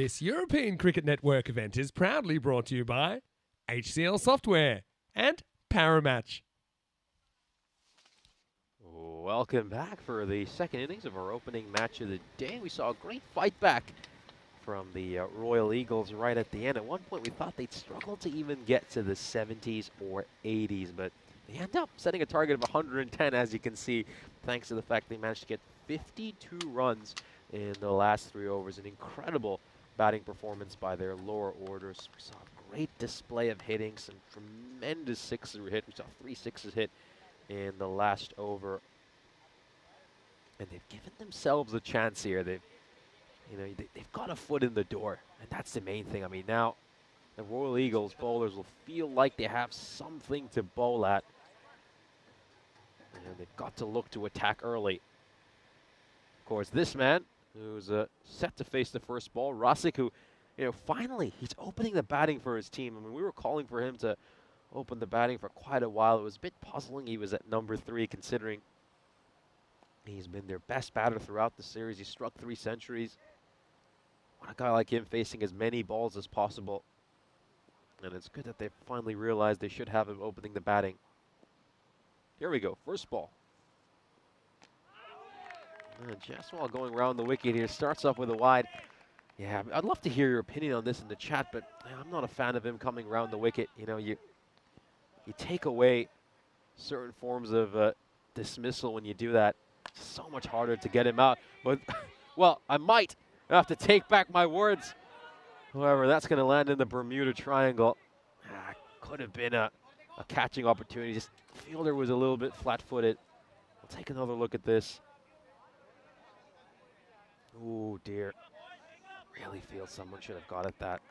This European Cricket Network event is proudly brought to you by HCL Software and Paramatch. Welcome back for the second innings of our opening match of the day. We saw a great fight back from the Royal Eagles right at the end. At one point we thought they'd struggle to even get to the 70s or 80s, but they end up setting a target of 110, as you can see, thanks to the fact they managed to get 52 runs in the last 3 overs. An incredible batting performance by their lower orders. We saw a great display of hitting, some tremendous sixes were hit. We saw 3 sixes hit in the last over. And they've given themselves a chance here. They've got a foot in the door, and that's the main thing. I mean, now the Royal Eagles bowlers will feel like they have something to bowl at. And they've got to look to attack early. Of course, this man, who's set to face the first ball, Rasic, who, finally, he's opening the batting for his team. I mean, we were calling for him to open the batting for quite a while. It was a bit puzzling. He was at number 3, considering he's been their best batter throughout the series. He struck 3 centuries. Want a guy like him facing as many balls as possible. And it's good that they finally realized they should have him opening the batting. Here we go, first ball. Jaswal going around the wicket here, starts off with a wide. Yeah, I'd love to hear your opinion on this in the chat, but I'm not a fan of him coming around the wicket. You take away certain forms of dismissal when you do that. It's so much harder to get him out. But, well, I might have to take back my words. However, that's going to land in the Bermuda Triangle. Could have been a catching opportunity. Just fielder was a little bit flat-footed. We'll take another look at this. Oh, dear. Really feel someone should have got at that.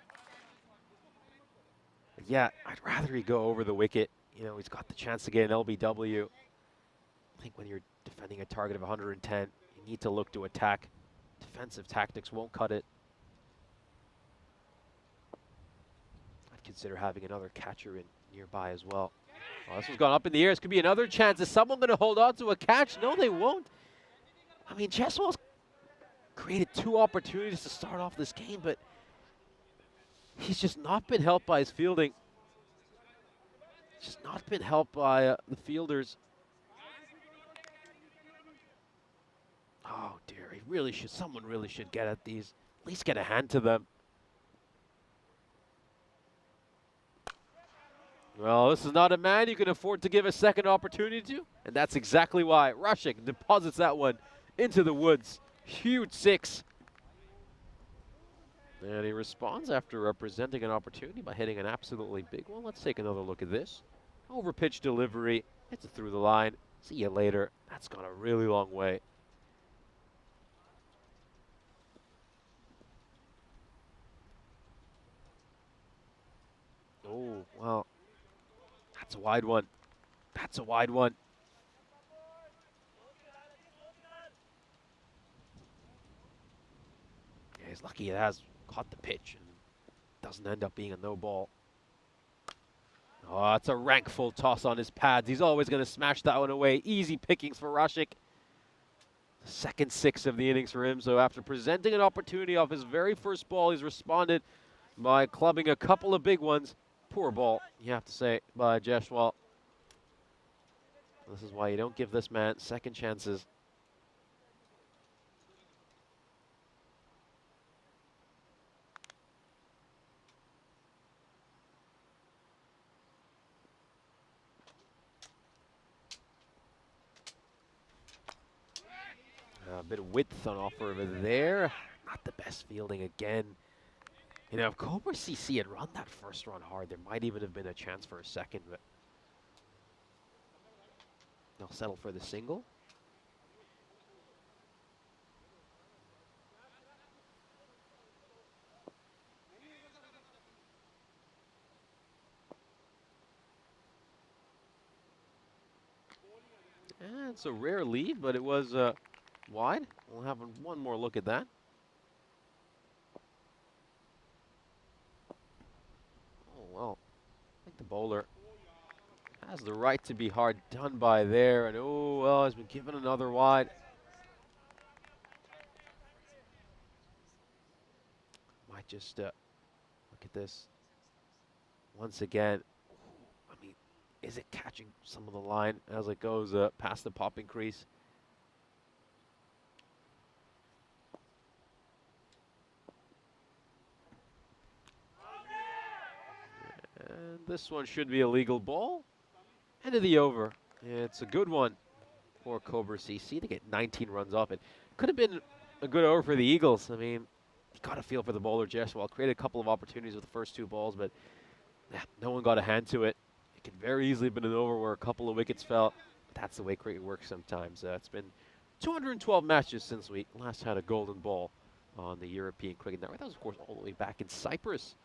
But yeah, I'd rather he go over the wicket. He's got the chance to get an LBW. I think when you're defending a target of 110, you need to look to attack. Defensive tactics won't cut it. I'd consider having another catcher in nearby as well. Oh, this one's gone up in the air. This could be another chance. Is someone going to hold on to a catch? No, they won't. I mean, Jaswal's created 2 opportunities to start off this game, but he's just not been helped by his fielding. Just not been helped by the fielders. Oh dear, someone really should get at these, at least get a hand to them. Well, this is not a man you can afford to give a second opportunity to, and that's exactly why Rasic deposits that one into the woods. Huge 6. And he responds after representing an opportunity by hitting an absolutely big one. Let's take another look at this. Over pitch delivery, hits it through the line. See you later. That's gone a really long way. Oh, well, that's a wide one. That's a wide one. Yeah, he's lucky it has caught the pitch and doesn't end up being a no ball. Oh, it's a rank full toss on his pads. He's always going to smash that one away. Easy pickings for Rasic. The second 6 of the innings for him. So after presenting an opportunity off his very first ball, he's responded by clubbing a couple of big ones. Poor ball, you have to say, by Jaswal. This is why you don't give this man second chances. A bit of width on offer over there. Not the best fielding again. If Cobra CC had run that first run hard, there might even have been a chance for a second, but they'll settle for the single. And it's a rare lead, but it was wide. We'll have one more look at that. Oh, well, I think the bowler has the right to be hard done by there. And oh, well, has been given another wide. Might just look at this. Once again, I mean, is it catching some of the line as it goes past the popping crease? And this one should be a legal ball. End of the over. It's a good one for Cobra CC to get 19 runs off it. Could have been a good over for the Eagles. I mean, you got to feel for the bowler, Jeswell. Created a couple of opportunities with the first 2 balls, but no one got a hand to it. It could very easily have been an over where a couple of wickets fell. But that's the way cricket works sometimes. It's been 212 matches since we last had a golden ball on the European Cricket Network. That was, of course, all the way back in Cyprus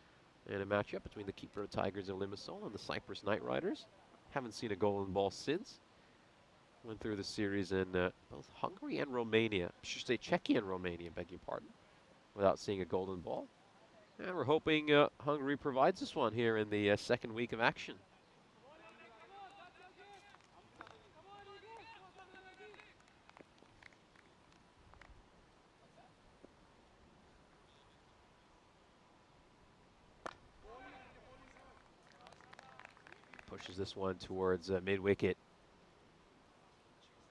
in a matchup between the Cape Verde Tigers of Limassol and the Cyprus Knight Riders. Haven't seen a golden ball since. Went through the series in both Hungary and Romania. I should say Czechia and Romania, beg your pardon, without seeing a golden ball. And we're hoping Hungary provides this one here in the second week of action. Pushes this one towards mid-wicket.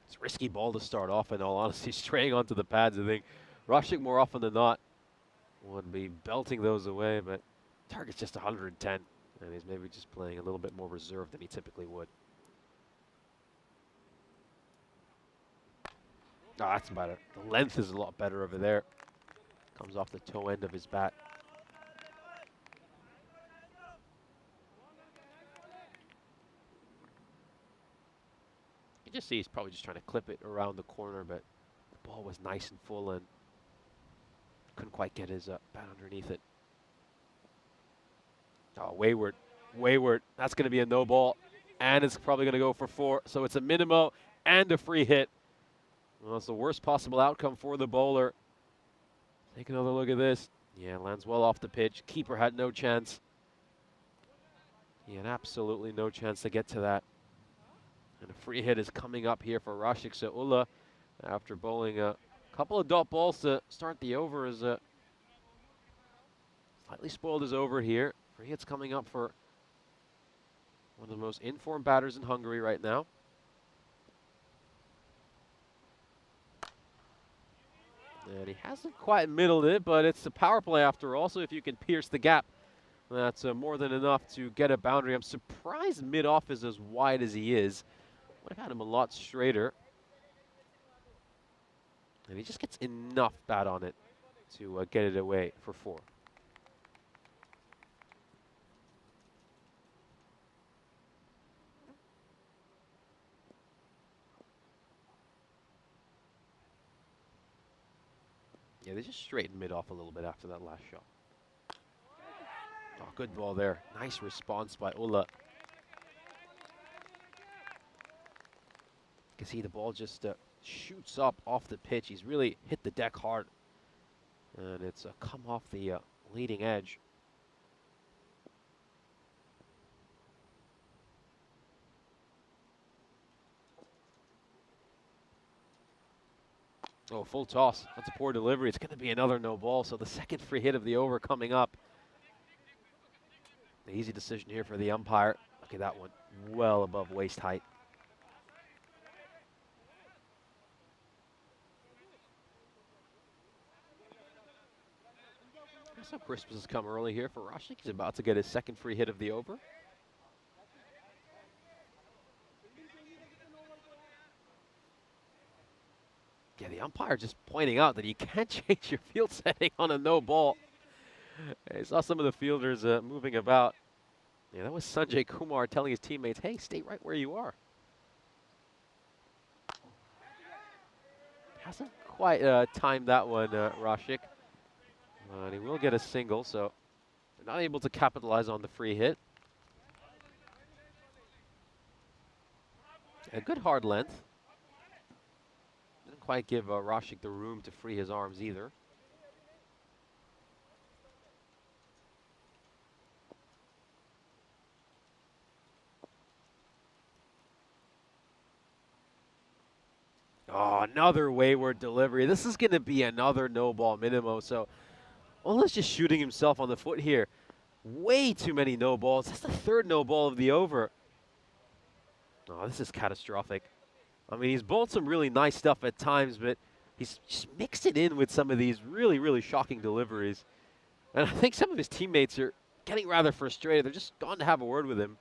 It's a risky ball to start off, in all honesty, straying onto the pads. I think Rashik, more often than not, would be belting those away, but target's just 110, and he's maybe just playing a little bit more reserved than he typically would. Oh, that's better. The length is a lot better over there. Comes off the toe end of his bat. You just see he's probably just trying to clip it around the corner, but the ball was nice and full and couldn't quite get his bat underneath it. Oh, wayward. That's going to be a no ball, and it's probably going to go for 4. So it's a minimo and a free hit. Well, it's the worst possible outcome for the bowler. Take another look at this. Yeah, lands well off the pitch. Keeper had no chance. He had absolutely no chance to get to that. And a free hit is coming up here for Rashik Saula after bowling a couple of dot balls to start the over. Is slightly spoiled his over here. Free hit's coming up for one of the most informed batters in Hungary right now. And he hasn't quite middled it, but it's a power play after all, so if you can pierce the gap, that's more than enough to get a boundary. I'm surprised mid-off is as wide as he is. Would have had him a lot straighter. And he just gets enough bat on it to get it away for 4. Yeah, they just straightened mid-off a little bit after that last shot. Oh, good ball there. Nice response by Ulla. You can see the ball just shoots up off the pitch. He's really hit the deck hard. And it's come off the leading edge. Oh, full toss. That's a poor delivery. It's going to be another no ball. So the second free hit of the over coming up. The easy decision here for the umpire. Look at that one. Well above waist height. So Christmas has come early here for Rashik. He's about to get his second free hit of the over. Yeah, the umpire just pointing out that you can't change your field setting on a no ball. I saw some of the fielders moving about. Yeah, that was Sanjay Kumar telling his teammates, hey, stay right where you are. Hasn't quite timed that one, Rashik. But he will get a single, so they're not able to capitalize on the free hit. A good hard length. Didn't quite give Rashik the room to free his arms either. Oh, another wayward delivery. This is going to be another no ball minimum. So Ola's just shooting himself on the foot here. Way too many no balls. That's the third no ball of the over. Oh, this is catastrophic. I mean, he's bowled some really nice stuff at times, but he's just mixed it in with some of these really, really shocking deliveries. And I think some of his teammates are getting rather frustrated. They're just gone to have a word with him.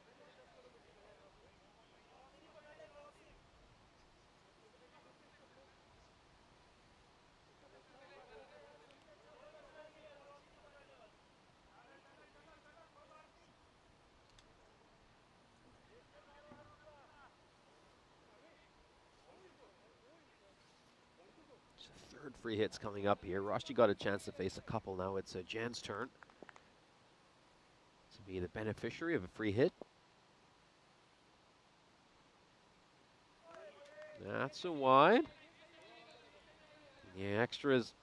Third free hits coming up here. Rushdie got a chance to face a couple now. It's Jan's turn to be the beneficiary of a free hit. That's a wide. Yeah, extras.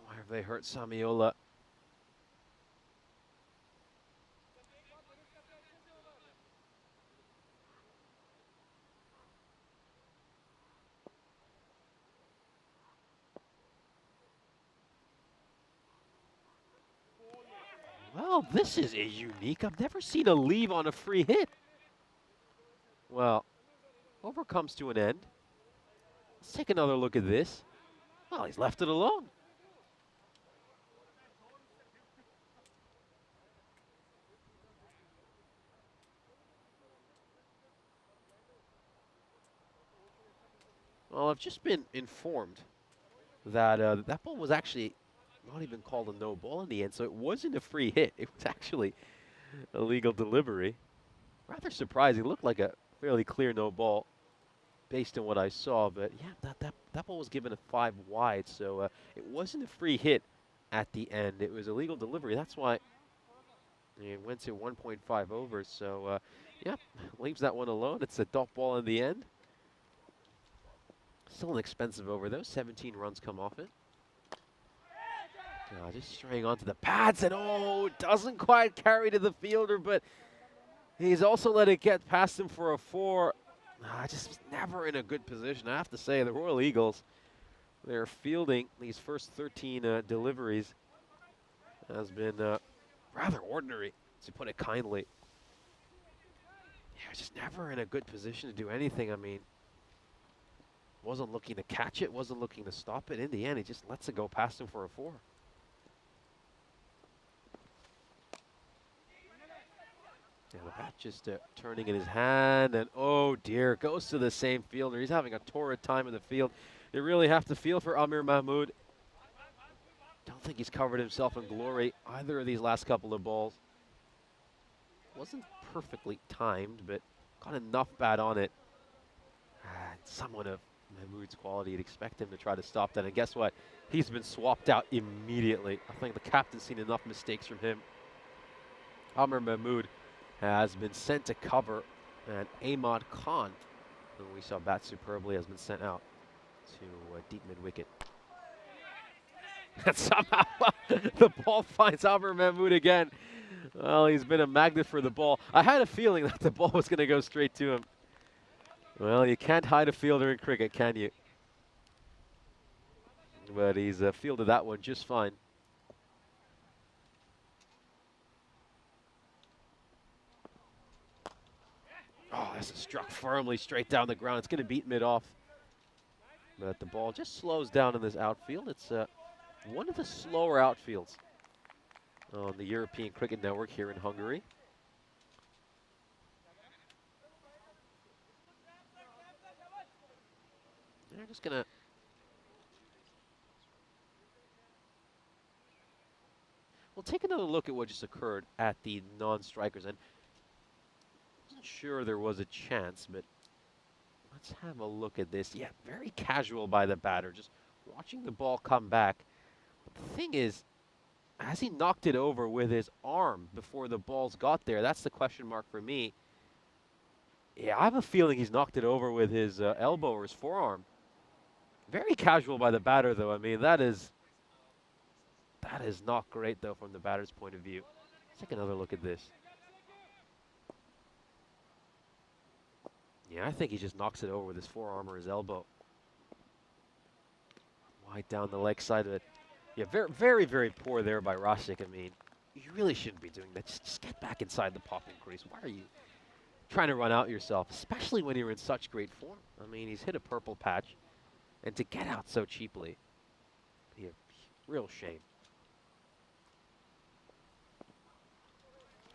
Why have they hurt Samiola? Well, this is a unique. I've never seen a leave on a free hit. Well, over comes to an end. Let's take another look at this. Well, he's left it alone. Well, I've just been informed that that ball was actually not even called a no ball in the end, so it wasn't a free hit. It was actually a legal delivery. Rather surprising. It looked like a fairly clear no ball based on what I saw, but yeah, that ball was given a 5 wide, so it wasn't a free hit at the end. It was a legal delivery. That's why it went to 1.5 overs, so yeah, leaves that one alone. It's a dot ball in the end. Still an expensive over, though. 17 runs come off it. Just straying onto the pads, and oh, doesn't quite carry to the fielder, but he's also let it get past him for a 4. Just never in a good position. I have to say, the Royal Eagles, they're fielding these first 13 deliveries has been rather ordinary, to put it kindly. Yeah, just never in a good position to do anything. I mean, wasn't looking to catch it, wasn't looking to stop it. In the end, he just lets it go past him for a 4. Yeah, the bat just turning in his hand, and oh dear, goes to the same fielder. He's having a torrid time in the field. You really have to feel for Amir Mahmood. Don't think he's covered himself in glory either of these last couple of balls. Wasn't perfectly timed, but got enough bat on it. Someone of Mahmood's quality, you'd expect him to try to stop that, and guess what? He's been swapped out immediately. I think the captain's seen enough mistakes from him. Amir Mahmood has been sent to cover, and Ahmad Khan, who we saw bat superbly, has been sent out to deep mid-wicket. And somehow the ball finds Amir Mahmood again. Well, he's been a magnet for the ball. I had a feeling that the ball was going to go straight to him. Well, you can't hide a fielder in cricket, can you? But he's fielded that one just fine. Oh, this is struck firmly straight down the ground. It's going to beat mid-off. But the ball just slows down in this outfield. It's one of the slower outfields on the European Cricket Network here in Hungary. They're just going to... We'll take another look at what just occurred at the non-strikers. And sure there was a chance, but let's have a look at this. Yeah, very casual by the batter, just watching the ball come back. But the thing is, has he knocked it over with his arm before the balls got there? That's the question mark for me. Yeah, I have a feeling he's knocked it over with his elbow or his forearm. Very casual by the batter, though. I mean, that is not great, though, from the batter's point of view. Let's take another look at this. Yeah, I think he just knocks it over with his forearm or his elbow. Wide down the leg side of it. Yeah, very, very poor there by Rasic. I mean, you really shouldn't be doing that. Just get back inside the popping crease. Why are you trying to run out yourself, especially when you're in such great form? I mean, he's hit a purple patch, and to get out so cheaply, be a real shame.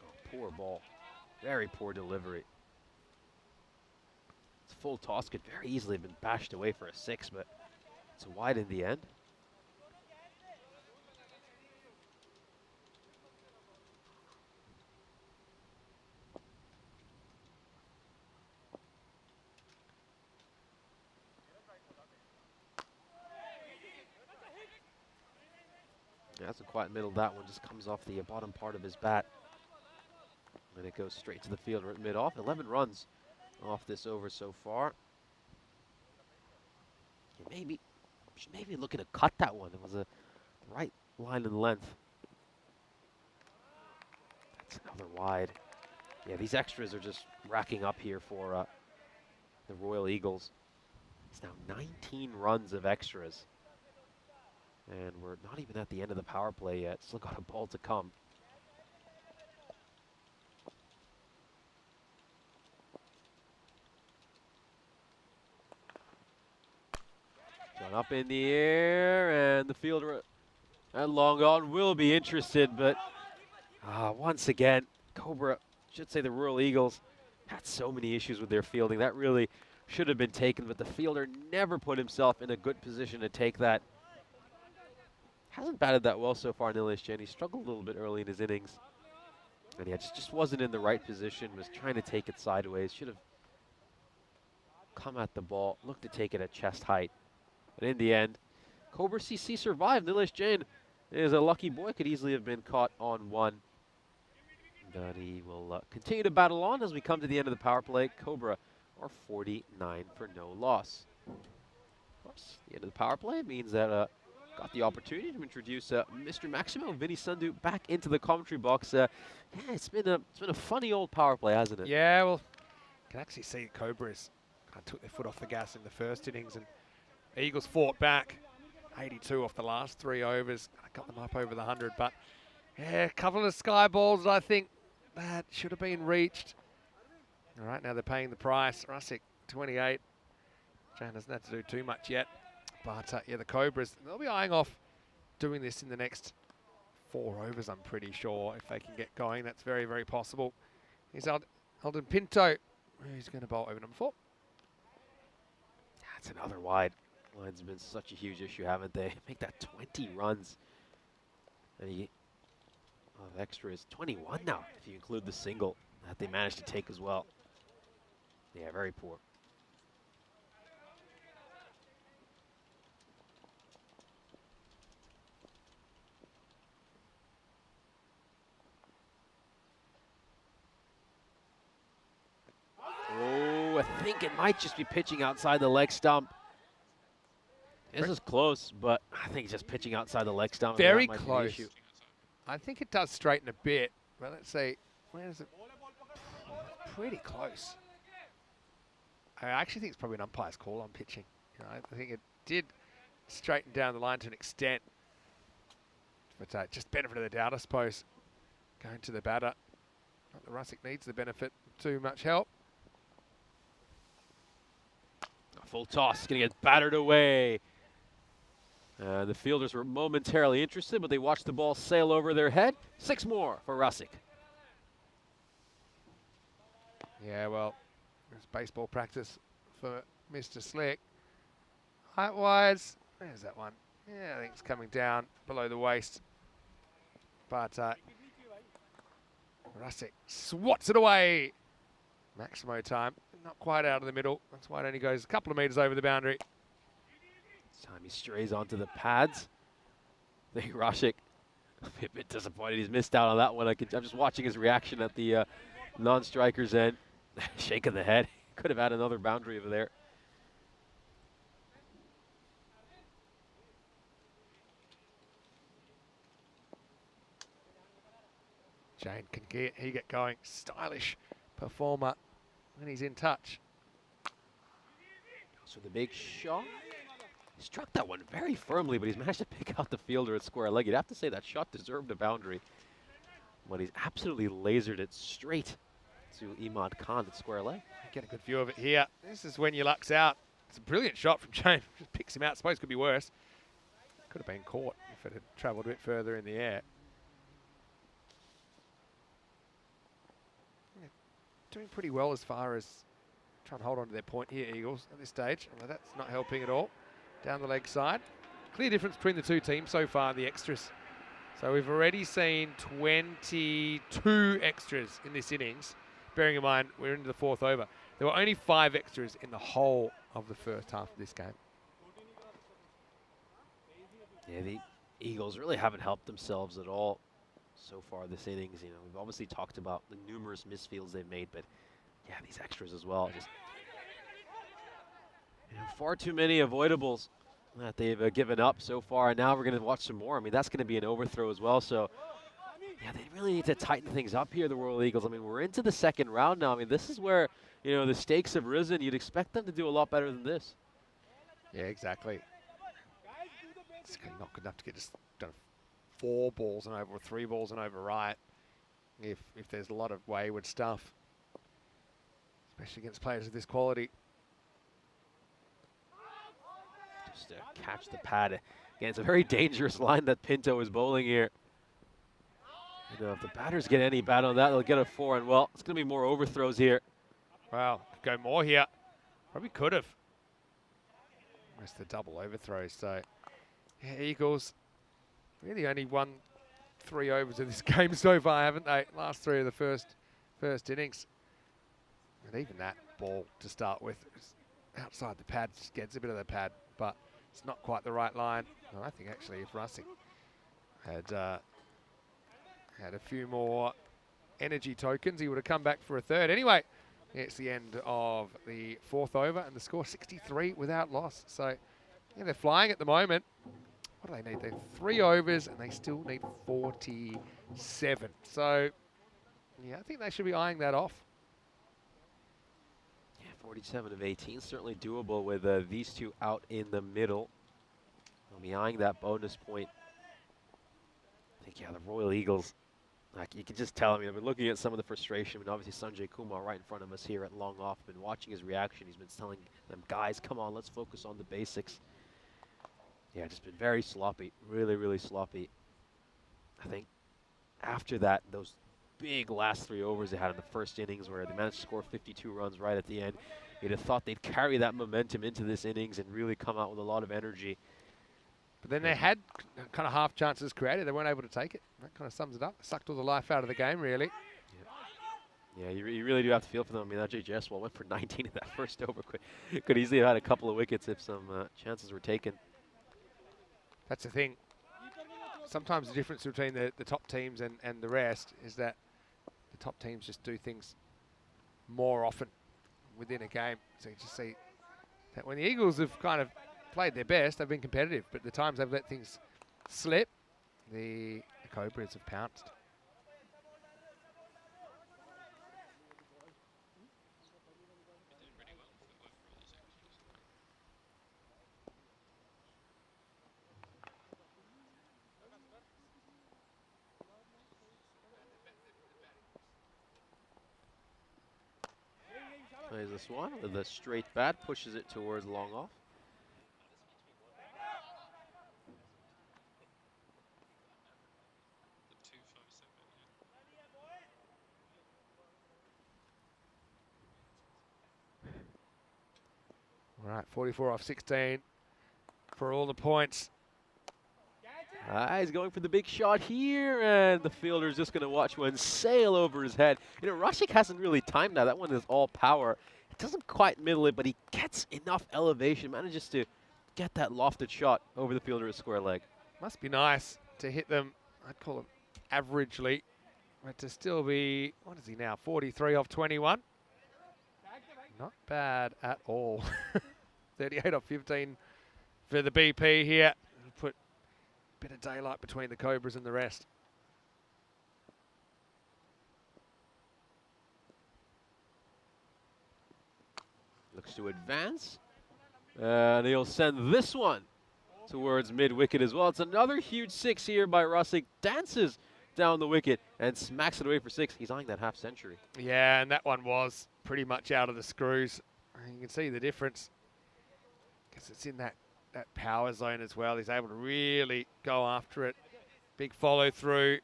Oh, poor ball. Very poor delivery. It's full toss could very easily have been bashed away for a 6, but it's wide in the end. Yeah, hasn't quite middled that one, just comes off the bottom part of his bat. And it goes straight to the fielder at mid-off. 11 runs off this over so far. You should maybe looking to cut that one. It was a right line and length. That's another wide. Yeah, these extras are just racking up here for the Royal Eagles. It's now 19 runs of extras. And we're not even at the end of the power play yet. Still got a ball to come. John up in the air, and the fielder at long on will be interested, but once again, Cobra, should say the Royal Eagles, had so many issues with their fielding. That really should have been taken, but the fielder never put himself in a good position to take that. Hasn't batted that well so far, Nilesh Jain. He struggled a little bit early in his innings. And yeah, just wasn't in the right position, was trying to take it sideways. Should have come at the ball, looked to take it at chest height. But in the end, Cobra CC survived. Nilesh Jain is a lucky boy, could easily have been caught on one. But he will continue to battle on as we come to the end of the power play. Cobra are 49 for no loss. Of course, the end of the power play means that got the opportunity to introduce Mr. Maximo, Vinny Sundu, back into the commentary box. Yeah, it's been a funny old power play, hasn't it? Yeah, well, you can actually see Cobras kind of took their foot off the gas in the first innings, and Eagles fought back. 82 off the last 3 overs. Got them up over the 100, but yeah, a couple of sky balls that I think that should have been reached. All right, now they're paying the price. Rasic, 28. Jan doesn't have to do too much yet. But yeah, the Cobras, they'll be eyeing off doing this in the next 4 overs, I'm pretty sure, if they can get going. That's very, very possible. Here's Alden Pinto, who's going to bowl over number 4. That's another wide. Lines have been such a huge issue, haven't they? Make that 20 runs. And he, the extra is 21 now, if you include the single that they managed to take as well. Yeah, very poor. Oh, I think it might just be pitching outside the leg stump. This is close, but I think it's just pitching outside the leg stump. Very close. I think it does straighten a bit, but let's see, where is it? Pretty close. I actually think it's probably an umpire's call on pitching. You know, I think it did straighten down the line to an extent, but just benefit of the doubt, I suppose. Going to the batter. Not that Rasic needs the benefit. Too much help. A full toss, going to get battered away. The fielders were momentarily interested, but they watched the ball sail over their head. 6 more for Rasic. Yeah, well, it's baseball practice for Mr. Slick. Height-wise, there's that one. Yeah, I think it's coming down below the waist. But Rasic swats it away. Maximo time, not quite out of the middle. That's why it only goes a couple of meters over the boundary. This time he strays onto the pads. I think Rasic, a bit disappointed he's missed out on that one. I'm just watching his reaction at the non-striker's end. Shaking the head. Could have had another boundary over there. Jain can get going. Stylish performer when he's in touch. So the big shot. He struck that one very firmly, but he's managed to pick out the fielder at square leg. You'd have to say that shot deserved a boundary. But he's absolutely lasered it straight to Imad Khan at square leg. Get a good view of it here. This is when your luck's out. It's a brilliant shot from James. Just picks him out. Suppose it could be worse. Could have been caught if it had travelled a bit further in the air. Yeah, doing pretty well as far as trying to hold on to their point here, Eagles, at this stage. Well, that's not helping at all. Down the leg side. Clear difference between the two teams so far, the extras. So we've already seen 22 extras in this innings. Bearing in mind, we're into the fourth over. There were only 5 extras in the whole of the first half of this game. Yeah, the Eagles really haven't helped themselves at all so far this innings. You know, we've obviously talked about the numerous misfields they've made, but yeah, these extras as well. Just far too many avoidables that they've given up so far, and now we're going to watch some more. I mean, that's going to be an overthrow as well. So yeah, they really need to tighten things up here, the Royal Eagles. I mean, we're into the second round now. I mean, this is where, you know, the stakes have risen. You'd expect them to do a lot better than this. Yeah, exactly. It's not good enough to get just 4 balls and over or 3 balls and over right if there's a lot of wayward stuff, especially against players of this quality. Just catch the pad. Again, it's a very dangerous line that Pinto is bowling here. You know, if the batters get any bat on that, they'll get a 4, and well, it's going to be more overthrows here. Wow, could go more here. Probably could have. That's the double overthrow. So, yeah, Eagles really only won 3 overs of this game so far, haven't they? Last 3 of the first innings. And even that ball to start with is outside the pad, just gets a bit of the pad, but it's not quite the right line. And I think actually if Russing had a few more energy tokens, he would have come back for a 3rd. Anyway, it's the end of the 4th over, and the score 63 without loss. So, yeah, they're flying at the moment. What do they need? They're 3 overs, and they still need 47. So, yeah, I think they should be eyeing that off. Yeah, 47 of 18, certainly doable with these two out in the middle. They'll be eyeing that bonus point. I think, yeah, the Royal Eagles, like you can just tell. I mean, I've been looking at some of the frustration. I mean, obviously Sanjay Kumar right in front of us here at long off. Been watching his reaction. He's been telling them, guys, come on, let's focus on the basics. Yeah, just been very sloppy, really, really sloppy. I think after that, those big last 3 overs they had in the first innings where they managed to score 52 runs right at the end, you'd have thought they'd carry that momentum into this innings and really come out with a lot of energy. But then they had kind of half chances created. They weren't able to take it. That kind of sums it up. Sucked all the life out of the game, really. Yeah, you really do have to feel for them. I mean, that Ajay Jaiswal went for 19 in that first over. Could easily have had a couple of wickets if some chances were taken. That's the thing. Sometimes the difference between the top teams and the rest is that the top teams just do things more often within a game. So you just see that when the Eagles have kind of played their best, they've been competitive, but the times they've let things slip, the Cobras have pounced. Plays this one with a straight bat, pushes it towards long off. All right, 44 off 16 for all the points. He's going for the big shot here, and the fielder's just going to watch one sail over his head. You know, Rashik hasn't really timed that. That one is all power. It doesn't quite middle it, but he gets enough elevation, manages to get that lofted shot over the fielder at square leg. Must be nice to hit them, I'd call them averagely, but to still be, what is he now, 43 off 21? Not bad at all. 38 off 15 for the BP here. Put a bit of daylight between the Cobras and the rest. Looks to advance. And he'll send this one towards mid-wicket as well. It's another huge 6 here by Rusick. Dances down the wicket and smacks it away for 6. He's eyeing that half century. Yeah, and that one was pretty much out of the screws. You can see the difference because it's in that power zone as well. He's able to really go after it. Big follow through.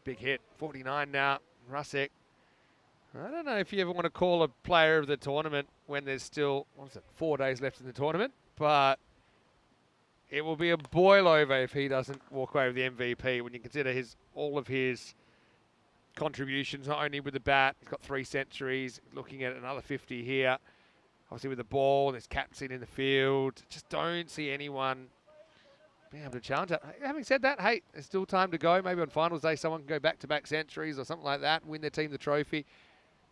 Big hit. 49 now. Rusick. I don't know if you ever want to call a player of the tournament when there's still, 4 days left in the tournament, but it will be a boil over if he doesn't walk away with the MVP when you consider all of his contributions, not only with the bat. He's got 3 centuries, looking at another 50 here. Obviously with the ball, there's captain in the field. Just don't see anyone being able to challenge that. Having said that, hey, there's still time to go. Maybe on finals day, someone can go back-to-back centuries or something like that, win their team the trophy.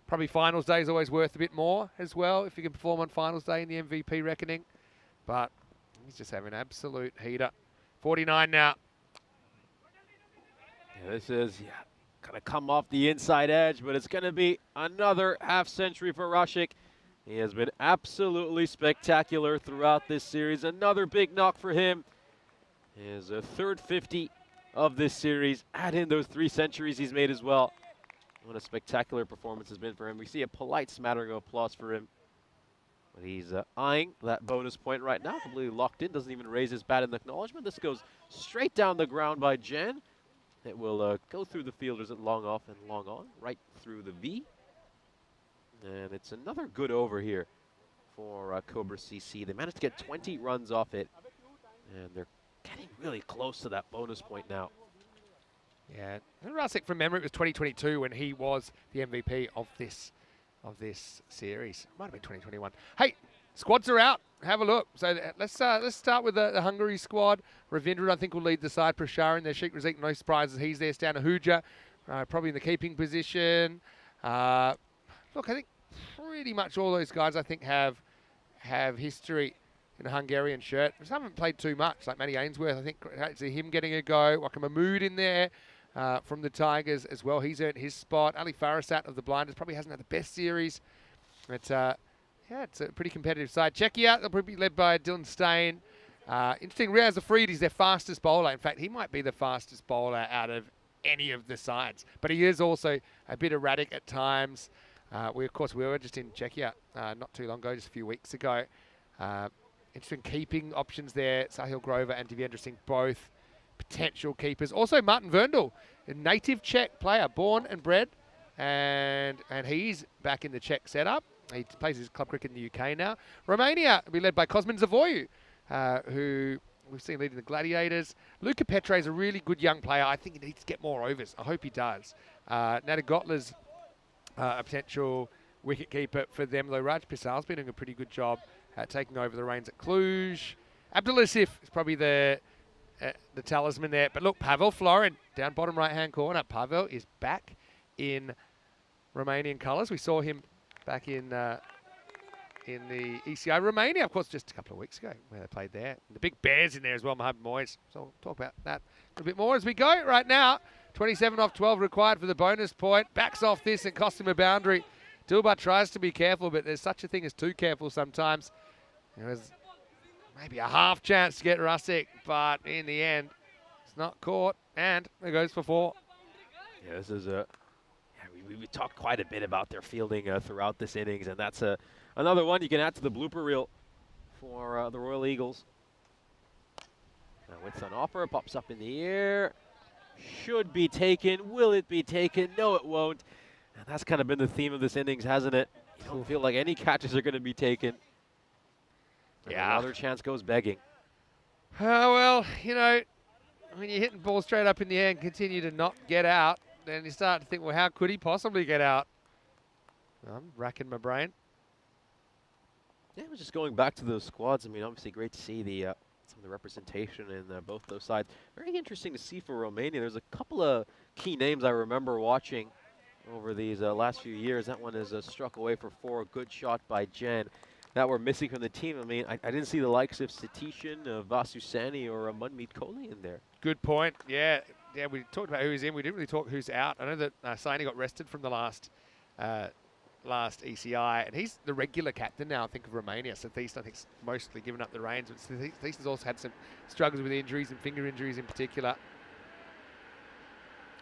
Probably finals day is always worth a bit more as well if you can perform on finals day in the MVP reckoning. But he's just having an absolute heater. 49 now. Yeah, this is going to come off the inside edge, but it's going to be another half century for Rusick. He has been absolutely spectacular throughout this series. Another big knock for him. His third 50 of this series. Add in those 3 centuries he's made as well. What a spectacular performance has been for him. We see a polite smattering of applause for him. But he's eyeing that bonus point right now. Completely locked in. Doesn't even raise his bat in acknowledgement. This goes straight down the ground by Jen. It will go through the fielders at long off and long on. Right through the V. And it's another good over here for Cobra CC. They managed to get 20 runs off it. And they're getting really close to that bonus point now. Yeah, and Rusick, from memory, it was 2022 when he was the MVP of this series. Might have been 2021. Hey, squads are out. Have a look. So let's start with the Hungary squad. Ravindra, I think, will lead the side. Prashar in there. Sheikh Razik, no surprises. He's there. Stan Ahuja, probably in the keeping position. Look, I think pretty much all those guys, I think, have history in a Hungarian shirt. Just haven't played too much. Like Matty Ainsworth, I think, see him getting a go. Waka Mahmood in there. From the Tigers as well. He's earned his spot. Ali Farasat of the Blinders probably hasn't had the best series. But, yeah, it's a pretty competitive side. Czechia, they'll probably be led by Dylan Stain. Interesting, Riaz Afridi is their fastest bowler. In fact, he might be the fastest bowler out of any of the sides. But he is also a bit erratic at times. We were just in Czechia not too long ago, just a few weeks ago. Interesting keeping options there. Sahil Grover and Devendra Singh both potential keepers. Also Martin Verndl, a native Czech player, born and bred, and he's back in the Czech setup. He plays his club cricket in the UK now. Romania will be led by Cosmin Zavoiu, who we've seen leading the Gladiators. Luca Petre is a really good young player. I think he needs to get more overs. I hope he does. Nada Gotler's a potential wicket-keeper for them, though Raj Pisal's been doing a pretty good job taking over the reins at Cluj. Abdulasif is probably the talisman there. But look, Pavel Florin, down bottom right-hand corner. Pavel is back in Romanian colours. We saw him back in the ECI Romania, of course, just a couple of weeks ago where they played there. And the big Bears in there as well, Mohamed Moyes. So we'll talk about that a bit more as we go. Right now, 27 off 12 required for the bonus point. Backs off this and cost him a boundary. Dilbar tries to be careful, but there's such a thing as too careful sometimes. There's maybe a half chance to get Rusick, but in the end, it's not caught, and it goes for 4. Yeah, this is we talked quite a bit about their fielding throughout this innings, and that's another one you can add to the blooper reel for the Royal Eagles. Now with an offer, pops up in the air, should be taken. Will it be taken? No, it won't. And that's kind of been the theme of this innings, hasn't it? You don't feel like any catches are going to be taken. Yeah. Another chance goes begging. Well, you know, when you're hitting balls straight up in the air and continue to not get out, then you start to think, well, how could he possibly get out? I'm racking my brain. Yeah, it was just going back to those squads. I mean, obviously great to see some of the representation in both those sides. Very interesting to see for Romania. There's a couple of key names I remember watching over these last few years. That one is struck away for 4. Good shot by Jen. That we're missing from the team. I mean, I didn't see the likes of Satishan, Vasu Sani, or Manmeet Kohli in there. Good point. Yeah, we talked about who's in. We didn't really talk who's out. I know that Sani got rested from the last last ECI, and he's the regular captain now, I think, of Romania. So Thiessen, I think, mostly given up the reins, but Thiessen's also had some struggles with injuries and finger injuries in particular.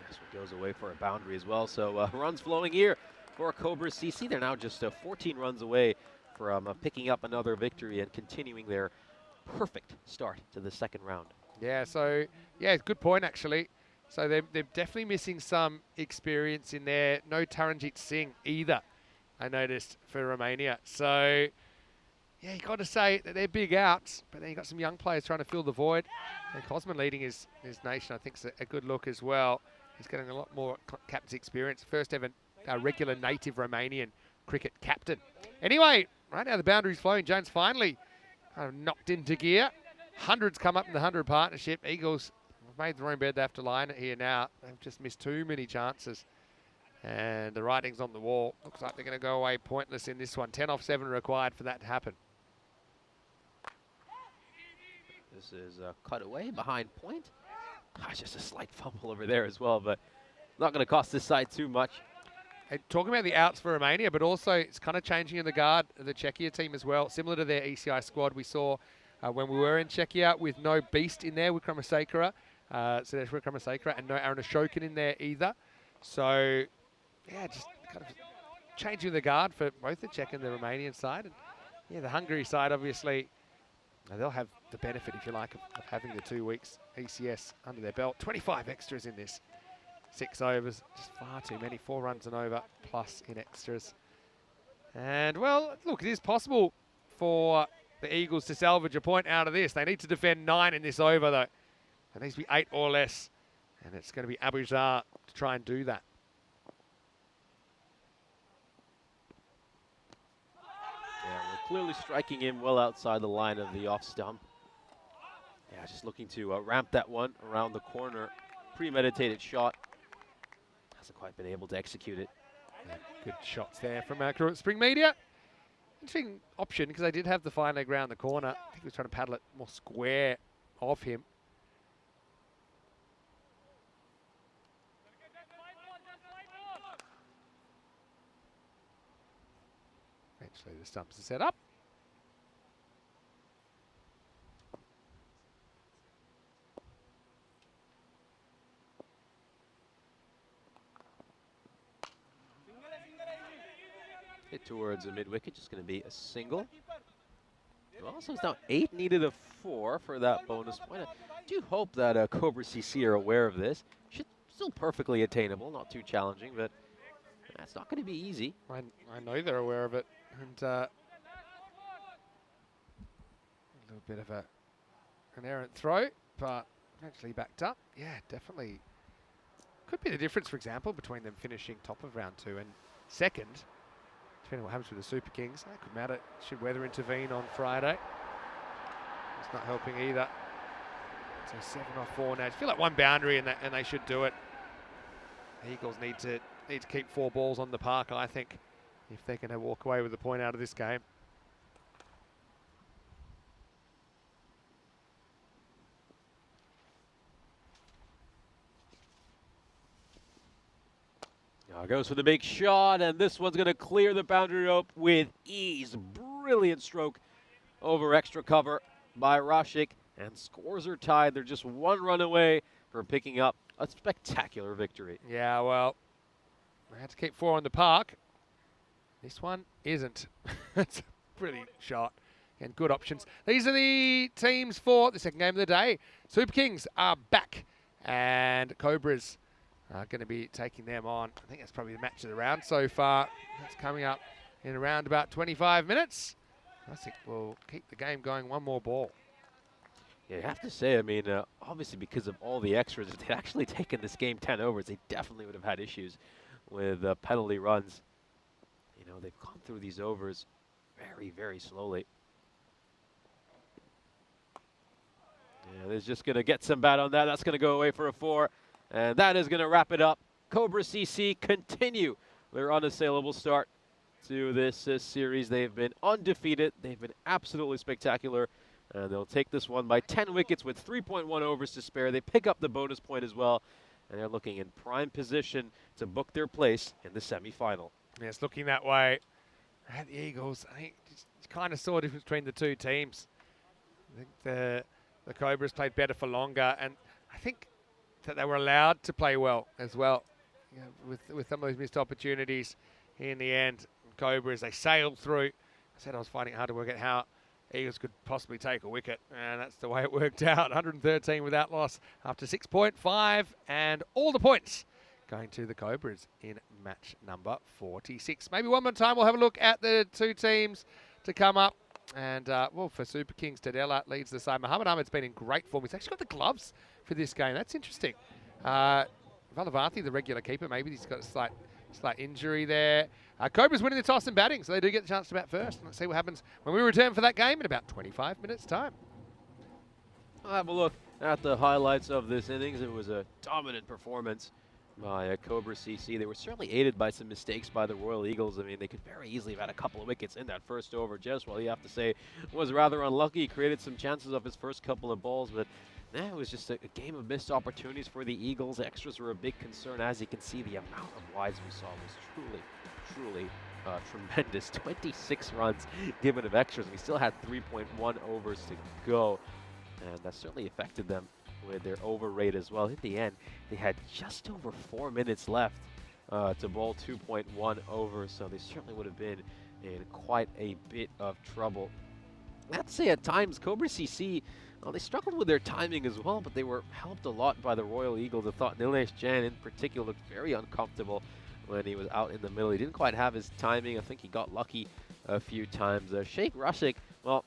This one goes away for a boundary as well. So runs flowing here for Cobra CC. They're now just 14 runs away from picking up another victory and continuing their perfect start to the second round. Yeah, so, yeah, good point, actually. So they're definitely missing some experience in there. No Taranjit Singh either, I noticed, for Romania. So, yeah, you got to say that they're big outs, but then you got some young players trying to fill the void. And Cosman leading his nation, I think, is a good look as well. He's getting a lot more captain's experience. First ever regular native Romanian cricket captain. Anyway, right now the boundary's flowing. Jones finally kind of knocked into gear. Hundreds come up in the 100 partnership. Eagles made their own bed. They have to line it here now. They've just missed too many chances. And the writing's on the wall. Looks like they're going to go away pointless in this one. 10 off 7 required for that to happen. This is cut away behind point. Just a slight fumble over there as well, but not going to cost this side too much. And talking about the outs for Romania, but also it's kind of changing in the guard of the Czechia team as well, similar to their ECI squad we saw when we were in Czechia, with no beast in there with Kramasekara, Sadeshwar Kramasekara, and no Aaron Ashokan in there either. So, yeah, just kind of changing the guard for both the Czech and the Romanian side. And yeah, the Hungary side, obviously, they'll have the benefit, if you like, of having the 2 weeks ECS under their belt. 25 extras in this. 6 overs, just far too many. 4 runs and over, plus in extras. And, well, look, it is possible for the Eagles to salvage a point out of this. They need to defend 9 in this over, though. It needs to be 8 or less. And it's going to be Abuzar to try and do that. Yeah, we're clearly striking him well outside the line of the off stump. Yeah, just looking to ramp that one around the corner. Premeditated shot. Hasn't quite been able to execute it. Yeah, good shots there from our crew at Spring Media. Interesting option, because they did have the fine leg round the corner. I think he was trying to paddle it more square of him. Eventually the stumps are set up. Hit towards the mid-wicket, just going to be a single. Well, so it's now 8, needed a 4 for that bonus point. I do hope that Cobra CC are aware of this. Should still perfectly attainable, not too challenging, but that's not going to be easy. I know they're aware of it. And a little bit of an errant throw, but actually backed up. Yeah, definitely could be the difference, for example, between them finishing top of round 2 and second. Depending on what happens with the Super Kings. That could matter. Should weather intervene on Friday. It's not helping either. So 7 off 4 now. I feel like one boundary and they should do it. The Eagles need to keep 4 balls on the park, I think, if they're going to walk away with a point out of this game. Now goes for the big shot, and this one's going to clear the boundary rope with ease. Brilliant stroke over extra cover by Rashik, and scores are tied. They're just 1 run away from picking up a spectacular victory. Yeah, well, they had to keep 4 on the park. This one isn't. It's a pretty shot and good options. These are the teams for the second game of the day. Super Kings are back, and Cobras are going to be taking them on. I think that's probably the match of the round so far. That's coming up in around about 25 minutes. I think we'll keep the game going. 1 more ball. Yeah, you have to say, I mean, obviously because of all the extras, if they'd actually taken this game 10 overs, they definitely would have had issues with penalty runs. You know, they've gone through these overs very, very slowly. Yeah, they're just going to get some bat on that. That's going to go away for a 4. And that is going to wrap it up. Cobra CC continue their unassailable start to this series. They've been undefeated. They've been absolutely spectacular. And they'll take this one by 10 wickets with 3.1 overs to spare. They pick up the bonus point as well. And they're looking in prime position to book their place in the semifinal. Yeah, it's looking that way. At the Eagles, I think it's kind of saw the difference between the two teams. I think the Cobras played better for longer, and I think that they were allowed to play well as well. You know, with some of those missed opportunities in the end, Cobras, they sailed through. I said I was finding it hard to work out how Eagles could possibly take a wicket, and that's the way it worked out. 113 without loss after 6.5, and all the points going to the Cobras in match number 46. Maybe one more time we'll have a look at the two teams to come up. And, well, for Super Kings, Tadella leads the side. Muhammad Ahmed's been in great form. He's actually got the gloves for this game. That's interesting. Valavarthi, the regular keeper, maybe he's got a slight injury there. Cobras winning the toss and batting, so they do get the chance to bat first. Let's see what happens when we return for that game in about 25 minutes' time. We'll have a look at the highlights of this innings. It was a dominant performance by Cobra CC. They were certainly aided by some mistakes by the Royal Eagles. I mean, they could very easily have had a couple of wickets in that first over. Jeswell, you have to say, was rather unlucky. He created some chances off his first couple of balls, but it was just a game of missed opportunities for the Eagles. Extras were a big concern. As you can see, the amount of wides we saw was truly tremendous. 26 runs given of extras. We still had 3.1 overs to go, and that certainly affected them with their over rate as well. In the end, they had just over 4 minutes left to bowl 2.1 overs, so they certainly would have been in quite a bit of trouble. I have to say, at times, Cobra CC, they struggled with their timing as well, but they were helped a lot by the Royal Eagles. I thought Nilesh Jain in particular looked very uncomfortable when he was out in the middle. He didn't quite have his timing. I think he got lucky a few times. Sheikh Rashik, well,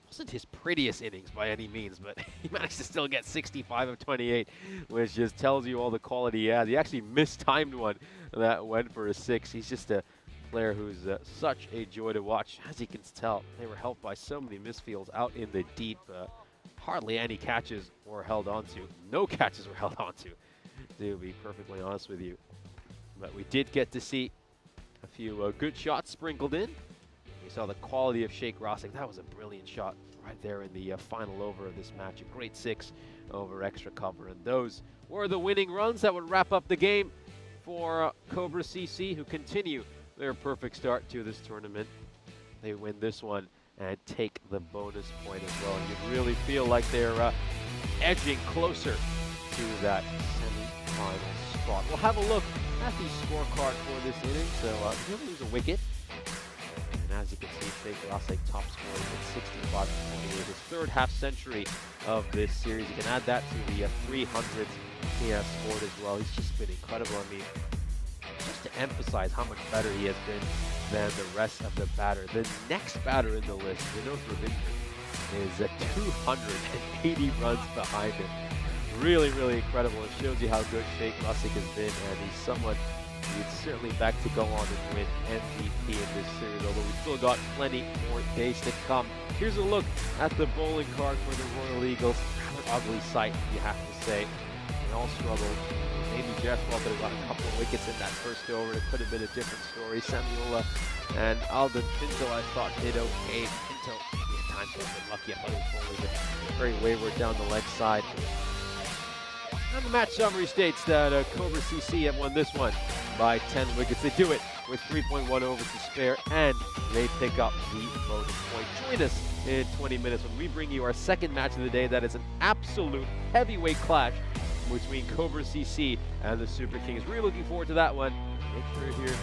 wasn't his prettiest innings by any means, but he managed to still get 65 of 28, which just tells you all the quality he has. He actually mistimed one that went for a 6. He's just a player who's such a joy to watch. As you can tell, they were helped by so many misfields out in the deep. Hardly any catches were held onto. No catches were held onto, to be perfectly honest with you. But we did get to see a few good shots sprinkled in. We saw the quality of Sheikh Rosik. That was a brilliant shot right there in the final over of this match. A great 6 over extra cover. And those were the winning runs that would wrap up the game for Cobra CC, who continue their perfect start to this tournament. They win this one and take the bonus point as well. And you really feel like they're edging closer to that semi-final spot. We'll have a look at the scorecard for this inning. So really was a wicket. And as you can see, Sheikh Rosik top scorer with 65 28, his third half century of this series. You can add that to the 300s he has scored as well. He's just been incredible. I mean, just to emphasize how much better he has been than the rest of the batter. The next batter in the list, Vinod Ravindran, is 280 runs behind him. Really, really incredible. It shows you how good Sheikh Rosik has been, and he's someone who's certainly back to go on and win MVP in this series, although we've still got plenty more days to come. Here's a look at the bowling card for the Royal Eagles. Rather ugly sight, you have to say. They all struggled. Maybe Jeswell could have got a couple of wickets in that first over. It could have been a different story. Samuela and Alden Pinto, I thought, did okay. Pinto, at times, would have been lucky. I thought he was bowling very wayward down the leg side. And the match summary states that Cobra CC have won this one by 10 wickets. They do it with 3.1 overs to spare, and they pick up the bonus point. Join us in 20 minutes when we bring you our second match of the day. That is an absolute heavyweight clash between Cobra CC and the Super Kings. Really looking forward to that one. Make sure you're here.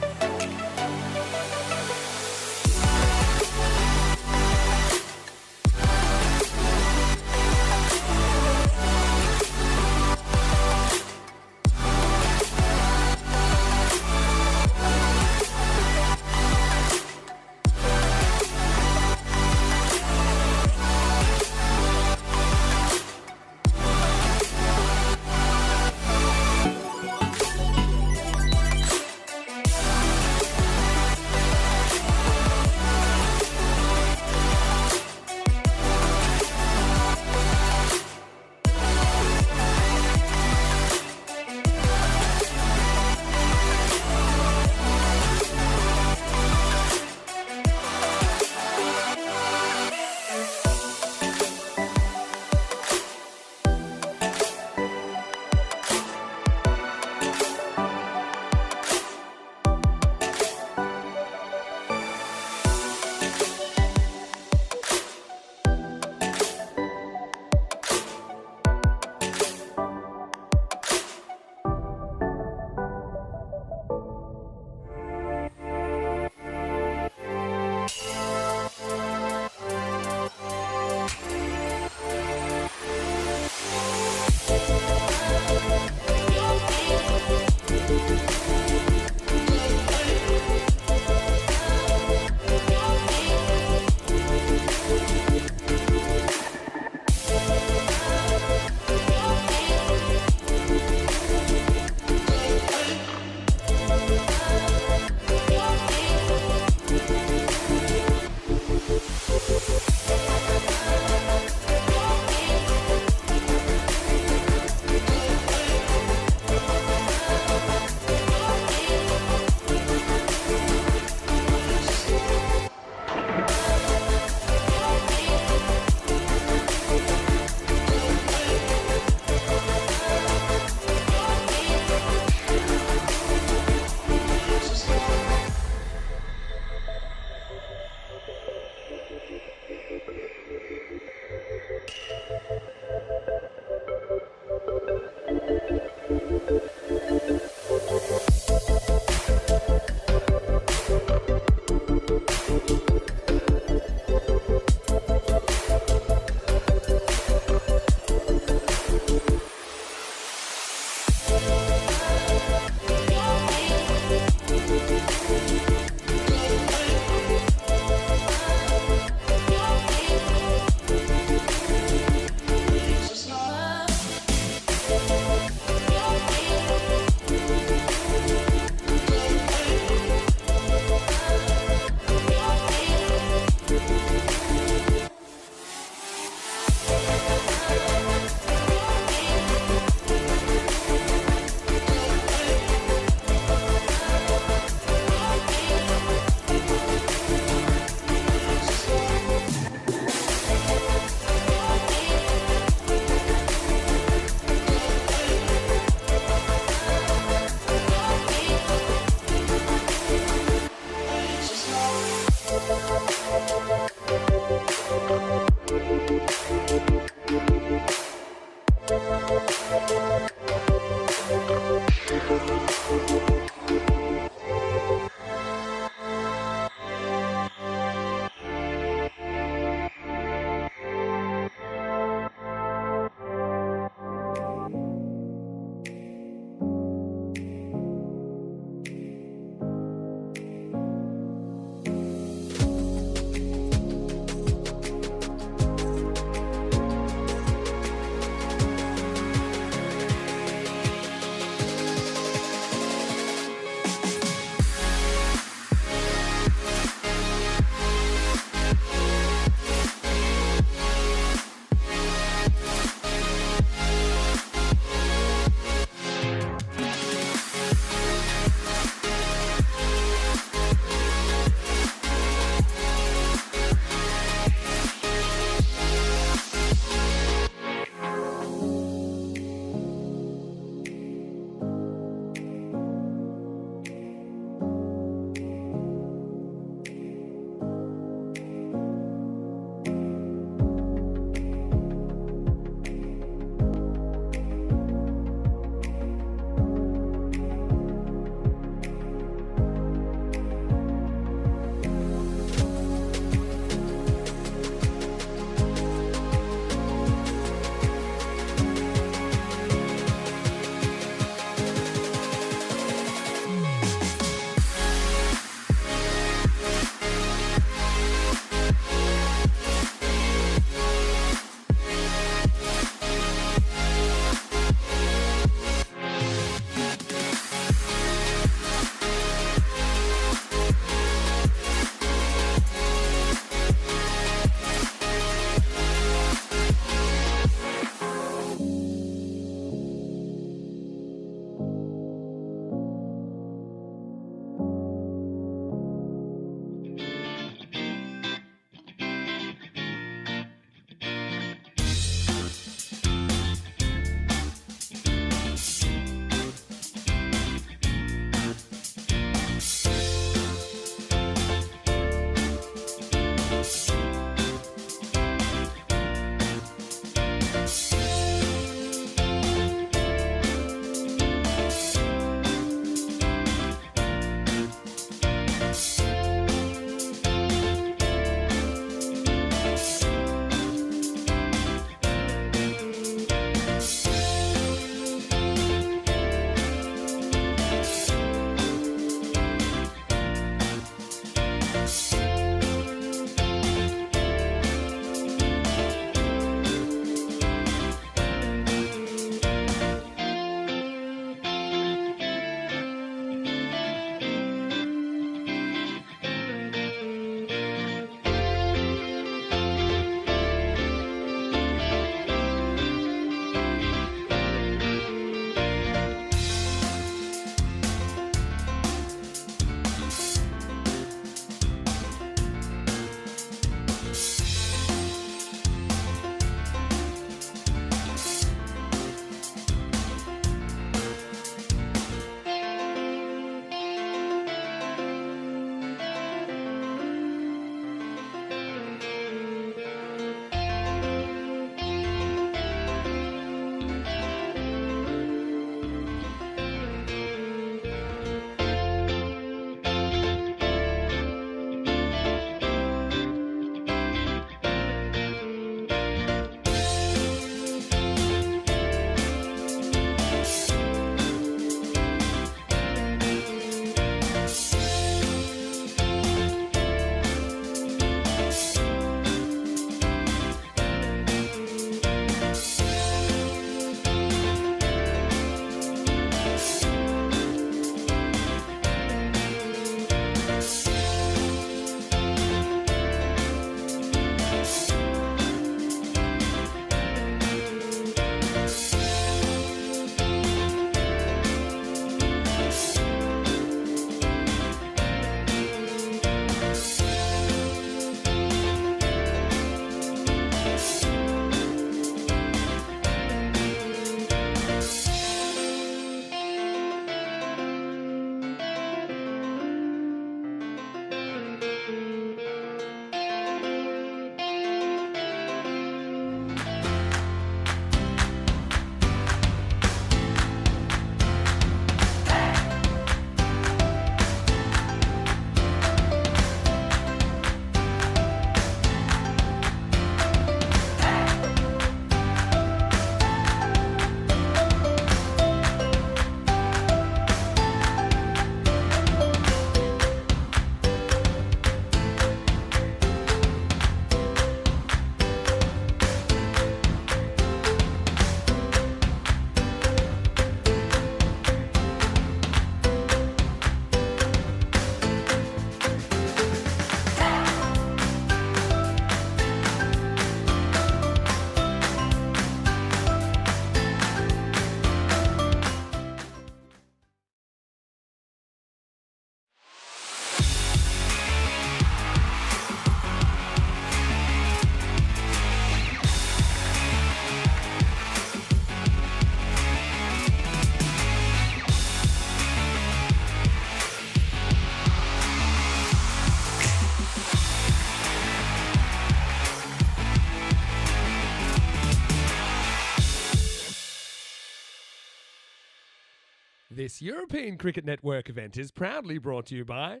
This European Cricket Network event is proudly brought to you by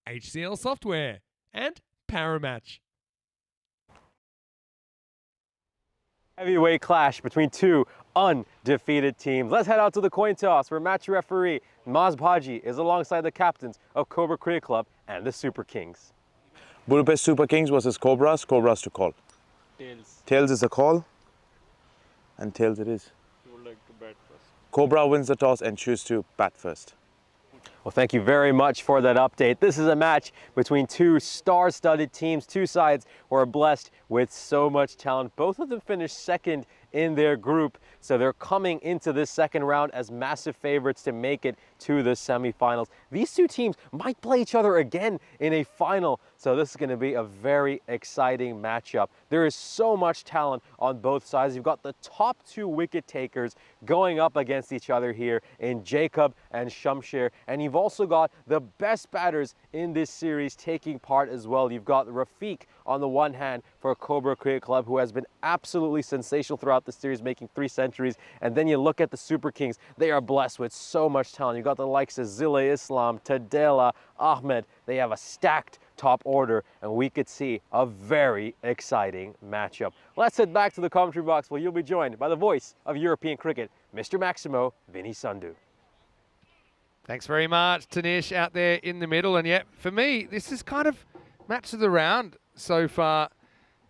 HCL Software and Paramatch. Heavyweight clash between two undefeated teams. Let's head out to the coin toss where match referee Maz Bhaji is alongside the captains of Cobra Cricket Club and the Super Kings. Budapest Super Kings versus Cobras. Cobras to call. Tails. Tails is a call. And tails it is. You would like to bat first. Cobra wins the toss and choose to bat first. Well, thank you very much for that update. This is a match between two star-studded teams, two sides who are blessed with so much talent. Both of them finished second in their group, so they're coming into this second round as massive favorites to make it to the semifinals. These two teams might play each other again in a final, so this is going to be a very exciting matchup. There is so much talent on both sides. You've got the top two wicket takers going up against each other here in Jacob and Shamsher, and you've also got the best batters in this series taking part as well. You've got Rafiq on the one hand for Cobra Cricket Club, who has been absolutely sensational throughout the series, making 3 centuries. And then you look at the Super Kings, they are blessed with so much talent. You've got the likes of Zile Islam, Tadela, Ahmed. They have a stacked top order, and we could see a very exciting matchup. Let's head back to the commentary box where you'll be joined by the voice of European cricket, Mr. Maximo Vinny Sandhu. Thanks very much, Tanish, out there in the middle. And yet, for me, this is kind of match of the round so far,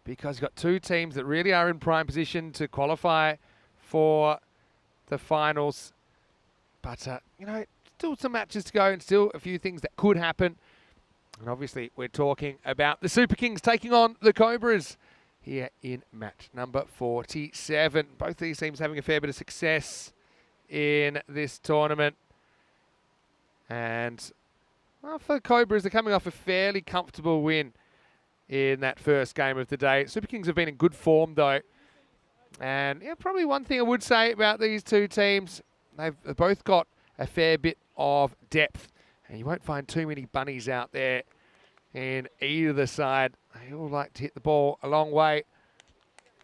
because you've got two teams that really are in prime position to qualify for the finals. But, you know, still some matches to go and still a few things that could happen. And obviously, we're talking about the Super Kings taking on the Cobras here in match number 47. Both these teams having a fair bit of success in this tournament. And well, for the Cobras, they're coming off a fairly comfortable win in that first game of the day. Super Kings have been in good form, though. And yeah, probably one thing I would say about these two teams, they've both got a fair bit of depth. And you won't find too many bunnies out there in either side. They all like to hit the ball a long way.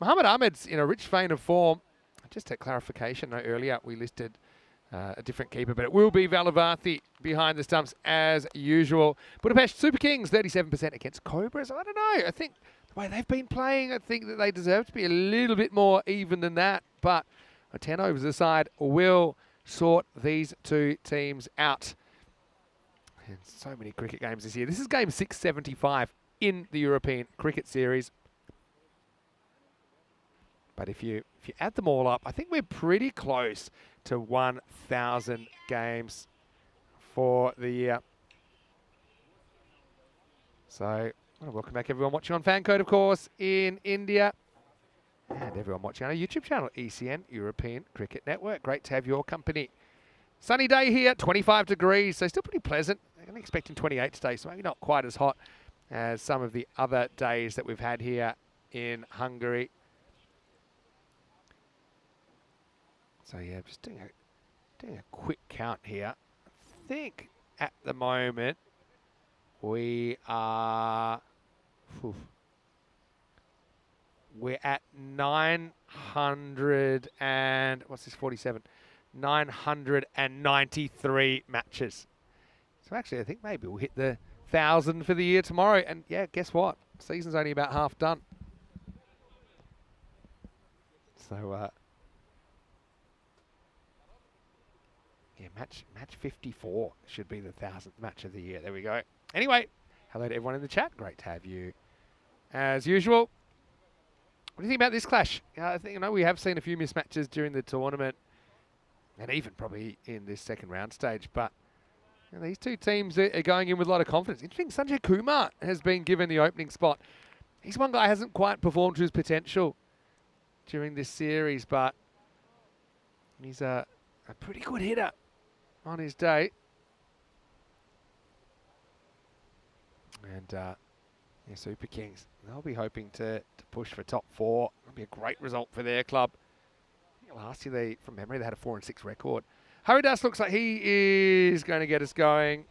Mohamed Ahmed's in a rich vein of form. Just a clarification note earlier, we listed a different keeper, but it will be Valavarthi behind the stumps as usual. Budapest Super Kings, 37% against Cobras. I don't know. I think the way they've been playing, I think that they deserve to be a little bit more even than that. But a 10 overs aside will sort these two teams out. And so many cricket games this year. This is game 675 in the European Cricket Series. But if you add them all up, I think we're pretty close to 1,000 games for the year. So, I want to welcome back everyone watching on Fancode, of course, in India. And everyone watching on our YouTube channel, ECN, European Cricket Network. Great to have your company. Sunny day here, 25 degrees, so still pretty pleasant. I'm expecting 28 today, so maybe not quite as hot as some of the other days that we've had here in Hungary. So yeah, just doing a quick count here. I think at the moment we are we're at 900 and what's this 47? 993 matches. So actually, I think maybe we'll hit the 1,000 for the year tomorrow. And yeah, guess what? Season's only about half done. So yeah, match 54 should be the 1,000th match of the year. There we go. Anyway, hello to everyone in the chat. Great to have you as usual. What do you think about this clash? I think we have seen a few mismatches during the tournament, and even probably in this second round stage. But these two teams are going in with a lot of confidence. Interesting, Sanjay Kumar has been given the opening spot. He's one guy who hasn't quite performed to his potential during this series, but he's a pretty good hitter on his day. And yeah, Super Kings, they'll be hoping to push for top 4. That'll be a great result for their club. I think last year, from memory, they had a 4-6 record. Haridas looks like he is going to get us going.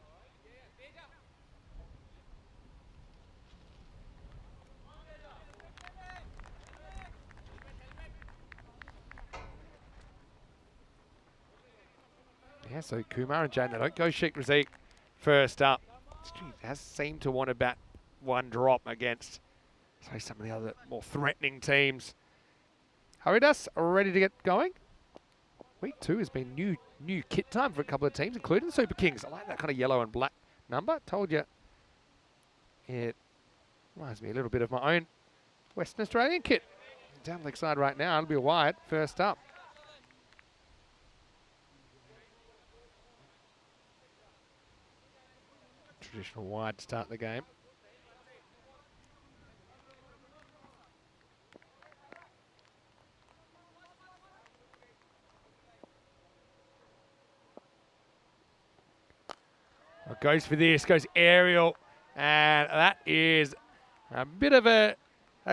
Yeah, so Kumar and Jane, they don't go Sheikh Razik first up. Has seemed to want to bat one drop against, say, some of the other more threatening teams. Haridas ready to get going. Week 2 has been new kit time for a couple of teams, including the Super Kings. I like that kind of yellow and black number. Told you. It reminds me a little bit of my own Western Australian kit. Down leg side right now. It'll be a wide first up. Traditional wide to start the game. Goes for this, goes aerial, and that is a bit of a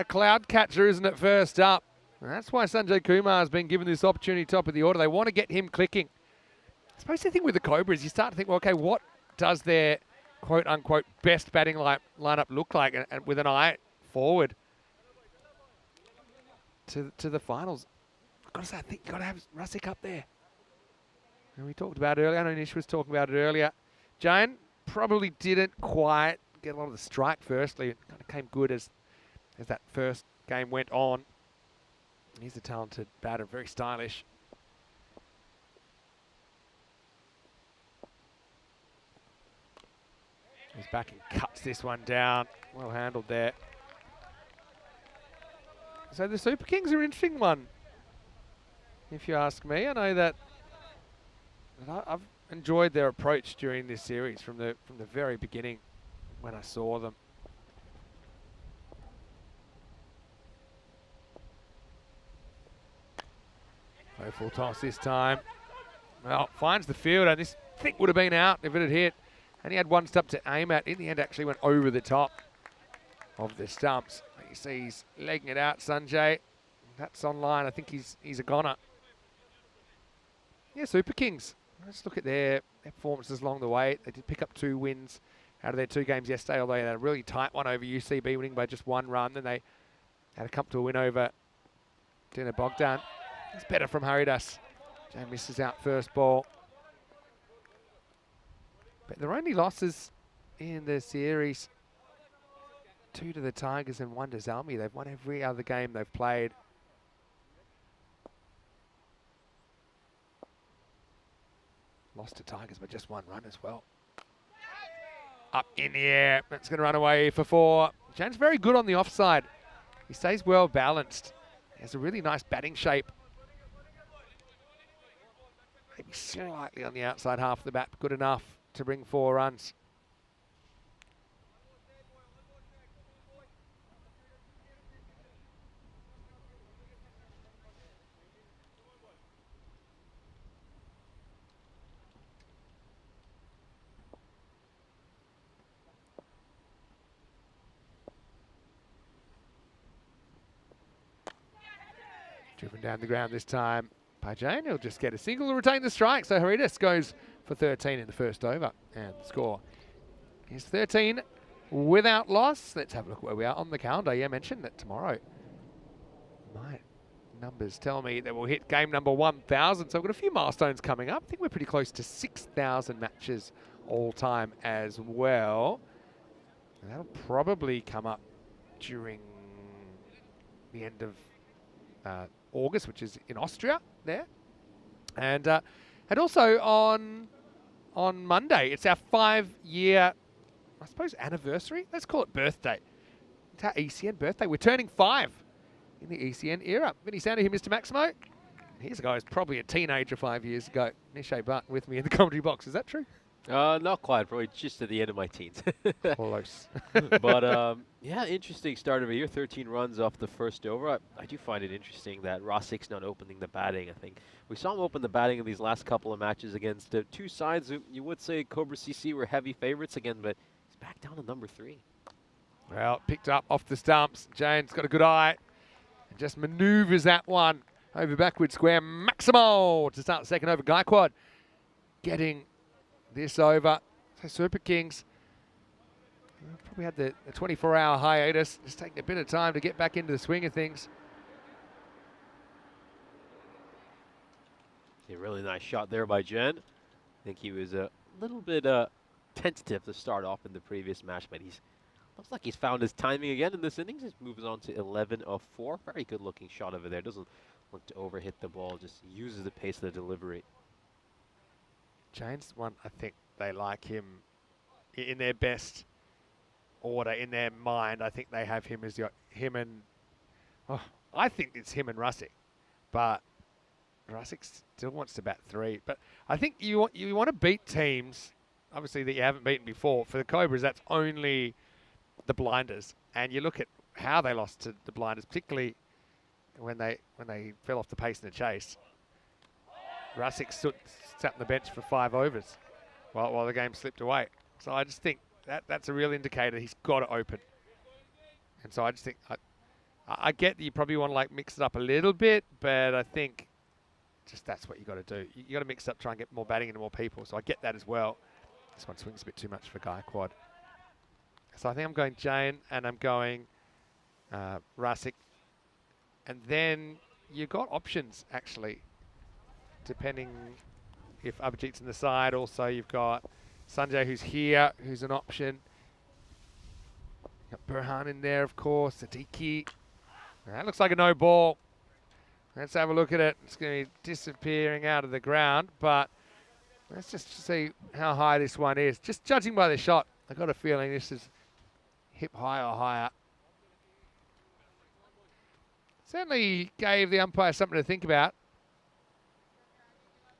cloud catcher, isn't it, first up? And that's why Sanjay Kumar has been given this opportunity top of the order. They want to get him clicking. I suppose the thing with the Cobras, you start to think, well, okay, what does their quote-unquote best batting lineup look like, and with an eye forward to the finals. I've got to say, I think you've got to have Rusik up there. And we talked about it earlier, I know Nish was talking about it earlier. Jane probably didn't quite get a lot of the strike firstly. It kind of came good as that first game went on. He's a talented batter, very stylish. He's back and cuts this one down. Well handled there. So the Super Kings are an interesting one, if you ask me. I know that I've enjoyed their approach during this series from the very beginning when I saw them. Low full toss this time. Well, finds the fielder. This thick would have been out if it had hit. And he had one stump to aim at. In the end, actually went over the top of the stumps. You see he's legging it out, Sanjay. That's online. I think he's a goner. Yeah, Super Kings. Let's look at their performances along the way. They did pick up 2 wins out of their 2 games yesterday, although they had a really tight one over UCB, winning by just 1 run. Then they had to come to a win over Dina Bogdan. It's better from Haridas. Jay misses out first ball. But their only losses in the series, 2 to the Tigers and 1 to Zalmi. They've won every other game they've played. Lost to Tigers by just 1 run as well. Up in the air. That's going to run away for 4. Jan's very good on the offside. He stays well balanced. He has a really nice batting shape. Maybe slightly on the outside half of the bat, but good enough to bring 4 runs. Driven down the ground this time by Jane. He'll just get a single to retain the strike. So Haridas goes for 13 in the first over. And the score is 13 without loss. Let's have a look at where we are on the calendar. Yeah, I mentioned that tomorrow. My numbers tell me that we'll hit game number 1,000. So we've got a few milestones coming up. I think we're pretty close to 6,000 matches all time as well. And that'll probably come up during the end of August, which is in Austria there, and also on Monday it's our 5-year, I suppose, anniversary. Let's call it birthday. It's our ECN birthday. We're turning 5 in the ECN era. Vinny Sander here, Mr. Maximo. Here's a guy who's probably a teenager 5 years ago. Nishay Butt with me in the commentary box. Is that true? Not quite, probably just at the end of my teens. Close. But yeah, interesting start of a year. 13 runs off the first over. I do find it interesting that Rosik's not opening the batting. I think we saw him open the batting in these last couple of matches against 2 sides who you would say Cobra CC were heavy favorites again, but he's back down to number 3. Well, picked up off the stumps. Jane's got a good eye and just manoeuvres that one over backward square. Maximo to start the second over. Gaikwad getting this over. So Super Kings probably had the 24-hour hiatus, just taking a bit of time to get back into the swing of things. A really nice shot there by Jen. think he was a little bit tentative to start off in the previous match, but looks like he's found his timing again in this innings. He moves on to 11 of 4. Very good looking shot over there. Doesn't look to overhit the ball, just uses the pace of the delivery. Jane's one, I think they like him in their best order, in their mind. I think they have him as I think it's him and Rusick, but Rusick still wants to bat 3. But I think you want to beat teams, obviously, that you haven't beaten before. For the Cobras, that's only the Blinders, and you look at how they lost to the Blinders, particularly when they fell off the pace in the chase. Rusick sat on the bench for 5 overs while the game slipped away. So I just think that's a real indicator he's got to open. And so I just think I get that you probably want to like mix it up a little bit, but I think just that's what you got to do. You got to mix it up, try and get more batting into more people. So I get that as well. This one swings a bit too much for Gaikwad. So I think I'm going Jane and I'm going Rusick. And then you've got options, actually, depending if Abhijit's in the side. Also, you've got Sanjay, who's here, who's an option. You've got Burhan in there, of course, Siddiqui. That looks like a no ball. Let's have a look at it. It's going to be disappearing out of the ground, but let's just see how high this one is. Just judging by the shot, I got a feeling this is hip high or higher. Certainly gave the umpire something to think about.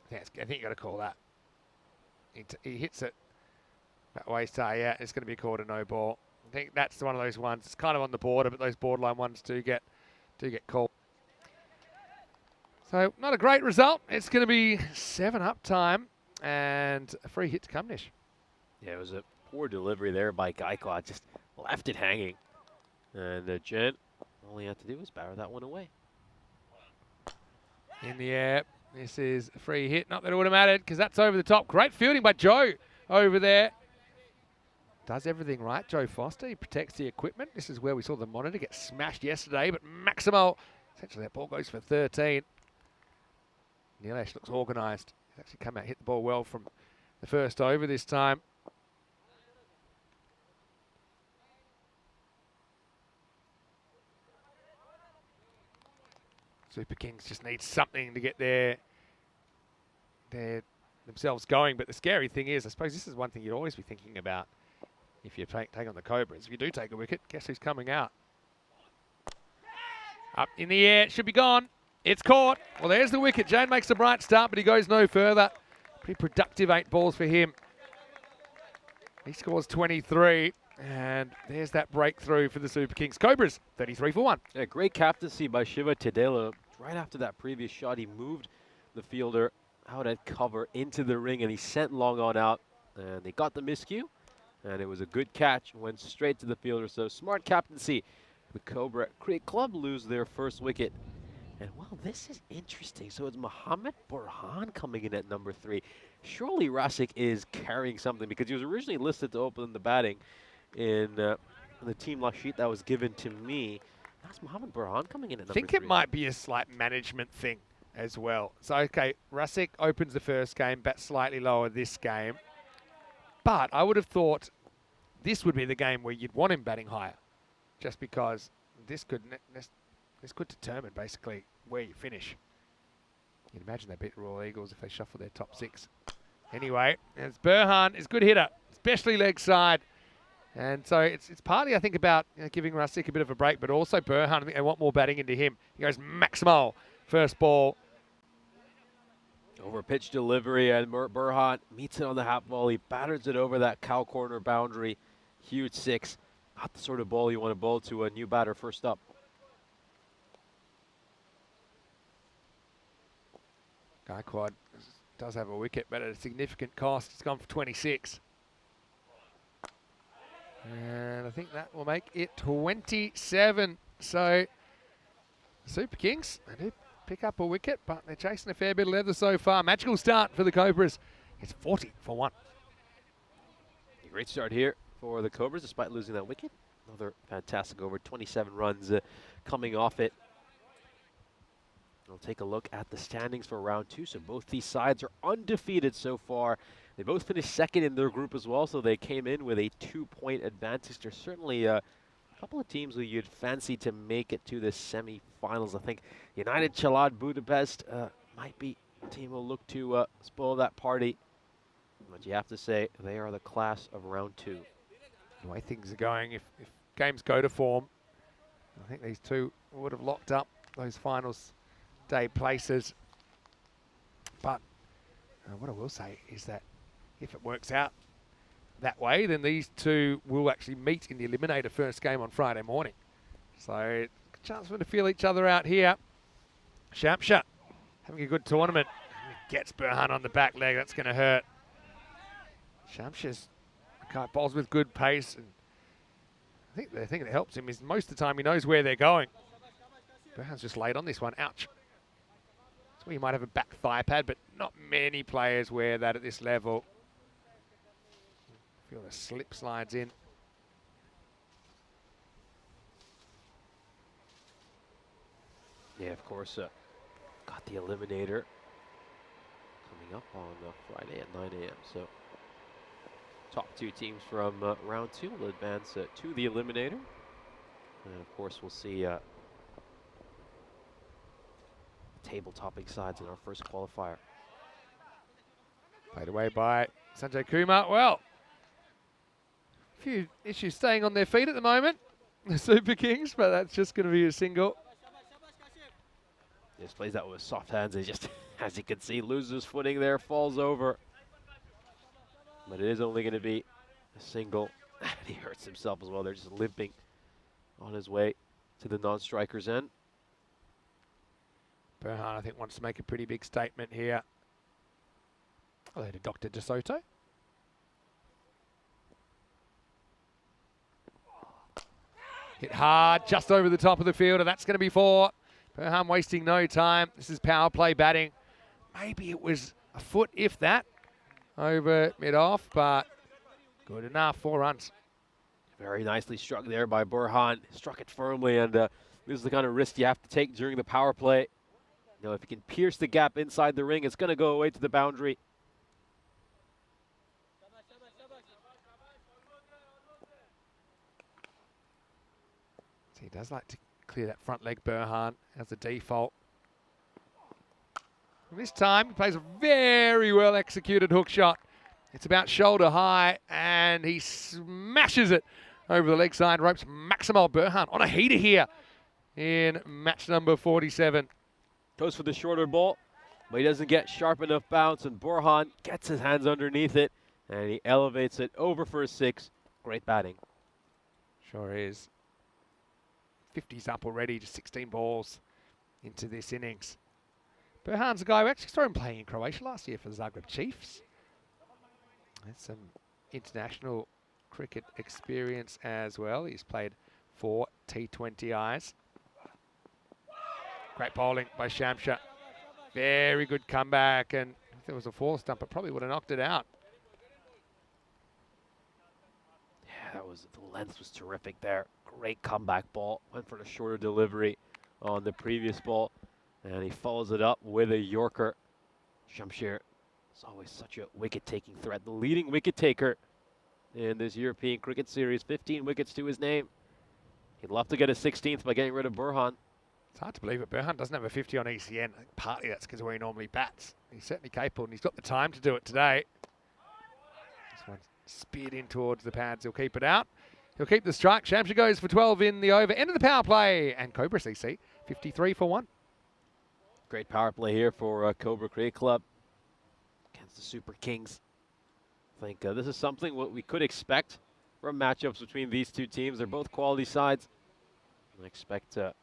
I think you got to call that. He hits it that waist high. Yeah, it's going to be called a no ball. I think that's one of those ones. It's kind of on the border, but those borderline ones do get called. So not a great result. It's going to be 7 up time and a free hit to Cumnish. Yeah, it was a poor delivery there by Gaikwad. Just left it hanging. And Jen, all he had to do was barrel that one away. In the air. This is a free hit. Not that it would have mattered because that's over the top. Great fielding by Joe over there. Does everything right, Joe Foster. He protects the equipment. This is where we saw the monitor get smashed yesterday, but Maximo, essentially that ball goes for 13. Nilesh looks organised. He's actually come out, hit the ball well from the first over this time. Super Kings just need something to get themselves going. But the scary thing is, I suppose this is one thing you'd always be thinking about if you take on the Cobras. If you do take a wicket, guess who's coming out? Up in the air, should be gone. It's caught. Well, there's the wicket. Jane makes a bright start, but he goes no further. Pretty productive 8 balls for him. He scores 23. And there's that breakthrough for the Super Kings. Cobras, 33 for 1. Yeah, great captaincy by Shiva Tedela. Right after that previous shot, he moved the fielder out at cover into the ring, and he sent long on out. And they got the miscue, and it was a good catch. Went straight to the fielder, so smart captaincy. The Cobra Cricket Club lose their first wicket. And, well, this is interesting. So it's Mohammad Burhan coming in at number 3. Surely Rusick is carrying something because he was originally listed to open the batting in the team lock sheet that was given to me. That's Mohammad Burhan coming in at number 3. I think it might be a slight management thing as well. So, okay, Rusick opens the first game, bats slightly lower this game. But I would have thought this would be the game where you'd want him batting higher, just because this could determine basically where you finish. You'd imagine they beat the Royal Eagles if they shuffle their top 6. Anyway, it's Burhan is a good hitter, especially leg side. And so it's partly, I think, about giving Rusick a bit of a break, but also Burhan, I think they want more batting into him. He goes Maximal, first ball. Over pitch delivery, and Burhan meets it on the half volley, batters it over that cow corner boundary. Huge 6. Not the sort of ball you want to bowl to a new batter first up. Gaikwad does have a wicket, but at a significant cost. It's gone for 26. And I think that will make it 27. So, Super Kings, they do pick up a wicket, but they're chasing a fair bit of leather so far. Magical start for the Cobras. It's 40 for 1. A great start here for the Cobras, despite losing that wicket. Another fantastic over, 27 runs coming off it. We'll take a look at the standings for round 2. So both these sides are undefeated so far. They both finished second in their group as well, so they came in with a 2-point advantage. There's certainly a couple of teams who you'd fancy to make it to the semi-finals. I think United Chalad Budapest might be a team who'll look to spoil that party. But you have to say, they are the class of round 2. The way things are going, if games go to form, I think these two would have locked up those finals day places. But what I will say is that if it works out that way, then these two will actually meet in the eliminator first game on Friday morning. So, a chance for them to feel each other out here. Shamsha having a good tournament. Gets Burhan on the back leg. That's going to hurt. Shamsha's bowls with good pace. And I think the thing that helps him is most of the time he knows where they're going. Burhan's just laid on this one. Ouch. That's where you might have a back thigh pad, but not many players wear that at this level. Feel the slip slides in. Yeah, of course, got the eliminator coming up on Friday at 9 a.m. So top 2 teams from round 2 will advance to the eliminator. And of course, we'll see table-topping sides in our first qualifier. Played away by Sanjay Kumar. Well, a few issues staying on their feet at the moment, the Super Kings, but that's just going to be a single. Just plays that with soft hands. He just, as you can see, loses footing there, falls over. But it is only going to be a single. He hurts himself as well. They're just limping on his way to the non-striker's end. Burhan, I think, wants to make a pretty big statement here. Hello to Dr. De Soto. Hit hard, just over the top of the field, and that's going to be 4. Burhan wasting no time. This is power play batting. Maybe it was a foot, if that, over mid-off, but good enough. 4 runs. Very nicely struck there by Burhan. Struck it firmly, and this is the kind of risk you have to take during the power play. You know, if you can pierce the gap inside the ring, it's going to go away to the boundary. So he does like to clear that front leg, Burhan, as a default. And this time, he plays a very well executed hook shot. It's about shoulder high, and he smashes it over the leg side ropes. Maximal Burhan on a heater here in match number 47. Goes for the shorter ball, but he doesn't get sharp enough bounce, and Burhan gets his hands underneath it, and he elevates it over for a 6. Great batting. Sure is. 50's up already, just 16 balls into this innings. Burhan's a guy who actually saw him playing in Croatia last year for the Zagreb Chiefs. That's some international cricket experience as well. He's played 4 T20Is. Great bowling by Shamsha. Very good comeback, and if there was a 4 stump, it probably would have knocked it out. Yeah, the length was terrific there. Great comeback ball. Went for the shorter delivery on the previous ball, and he follows it up with a Yorker. Shamsher is always such a wicket-taking threat. The leading wicket-taker in this European Cricket Series. 15 wickets to his name. He'd love to get a 16th by getting rid of Burhan. It's hard to believe it. Burhan doesn't have a 50 on ECN. I think partly that's because where he normally bats. He's certainly capable, and he's got the time to do it today. This one speared in towards the pads. He'll keep it out. He'll keep the strike. Shamsha goes for 12 in the over. End of the power play. And Cobra CC, 53 for 1. Great power play here for Cobra Cricket Club against the Super Kings. I think this is something what we could expect from matchups between these two teams. They're both quality sides. I expect they're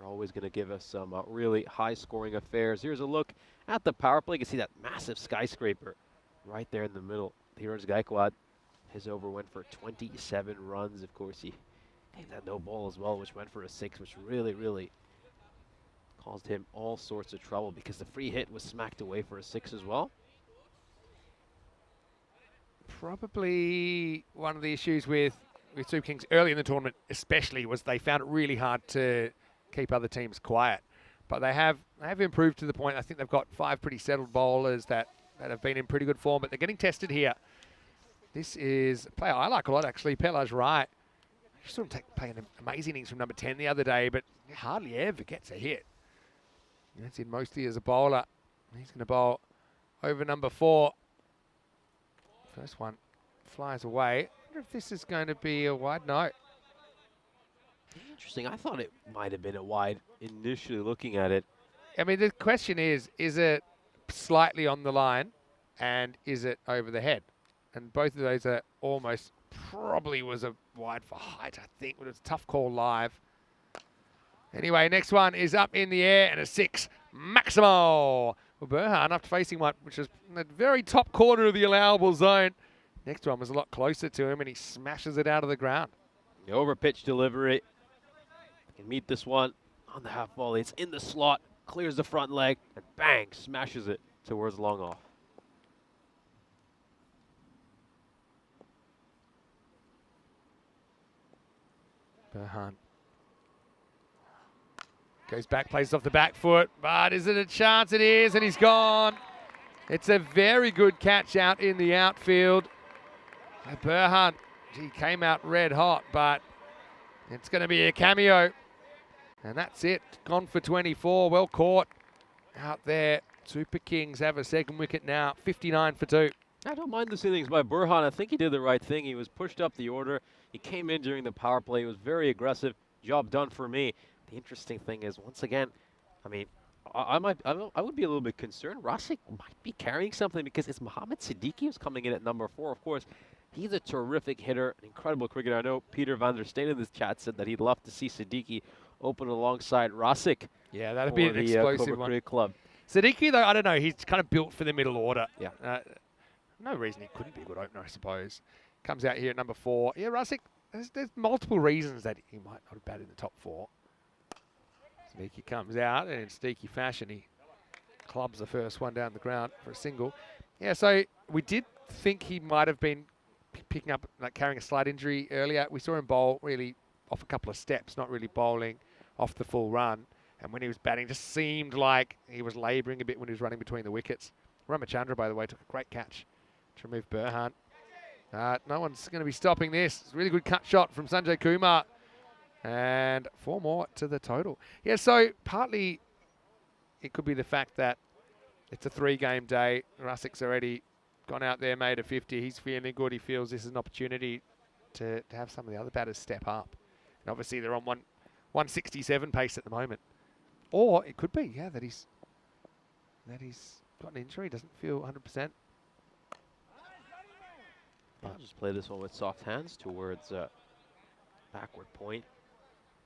always going to give us some really high-scoring affairs. Here's a look at the power play. You can see that massive skyscraper right there in the middle. Here's Gaikwad. His over went for 27 runs. Of course, he gave that no ball as well, which went for a 6, which really, really caused him all sorts of trouble because the free hit was smacked away for a 6 as well. Probably one of the issues with Super Kings early in the tournament especially was they found it really hard to keep other teams quiet. But they have improved to the point. I think they've got 5 pretty settled bowlers that have been in pretty good form, but they're getting tested here. This is a player I like a lot, actually. Pelaj Wright. I saw him playing an amazing innings from number 10 the other day, but he hardly ever gets a hit. That's in mostly as a bowler. He's going to bowl over number 4. First one flies away. I wonder if this is going to be a wide. No. Interesting. I thought it might have been a wide initially looking at it. I mean, the question is it slightly on the line and is it over the head? And both of those are almost, probably was a wide for height, I think, but it's a tough call live. Anyway, next one is up in the air and a 6, Maximal. Well, Burhan, after facing one, which is in the very top corner of the allowable zone. Next one was a lot closer to him and he smashes it out of the ground. The over pitch delivery. Can meet this one on the half volley. It's in the slot, clears the front leg, and bang, smashes it towards long off. Burhan goes back, plays off the back foot, but is it a chance? It is, and he's gone. It's a very good catch out in the outfield. Burhan, he came out red hot, but it's going to be a cameo. And that's it. Gone for 24. Well caught out there. Super Kings have a second wicket now. 59 for 2. I don't mind this innings by Burhan. I think he did the right thing. He was pushed up the order. He came in during the power play. He was very aggressive. Job done for me. The interesting thing is, once again, I mean, I would be a little bit concerned. Rasik might be carrying something because it's Mohamed Siddiqui who's coming in at number 4. Of course, he's a terrific hitter, an incredible cricketer. I know Peter van der Steen in this chat said that he'd love to see Siddiqui open alongside Rasik. Yeah, that'd be an explosive one. Club. Siddiqui, though, I don't know. He's kind of built for the middle order. Yeah. No reason he couldn't be a good opener, I suppose. Comes out here at number 4. Yeah, Rasik, there's multiple reasons that he might not have batted in the top 4. Siddiqui comes out, and in Siddiqui fashion, he clubs the first one down the ground for a single. Yeah, so we did think he might have been picking up, like carrying a slight injury earlier. We saw him bowl really off a couple of steps, not really bowling off the full run. And when he was batting, just seemed like he was labouring a bit when he was running between the wickets. Ramachandra, by the way, took a great catch to remove Burhan. No one's going to be stopping this. It's a really good cut shot from Sanjay Kumar. And 4 more to the total. Yeah, so partly it could be the fact that it's a 3-game day. Rasik's already gone out there, made a 50. He's feeling good. He feels this is an opportunity to have some of the other batters step up. And obviously they're on 167 pace at the moment. Or it could be, yeah, that he's got an injury, doesn't feel 100%. I'll just play this one with soft hands towards backward point.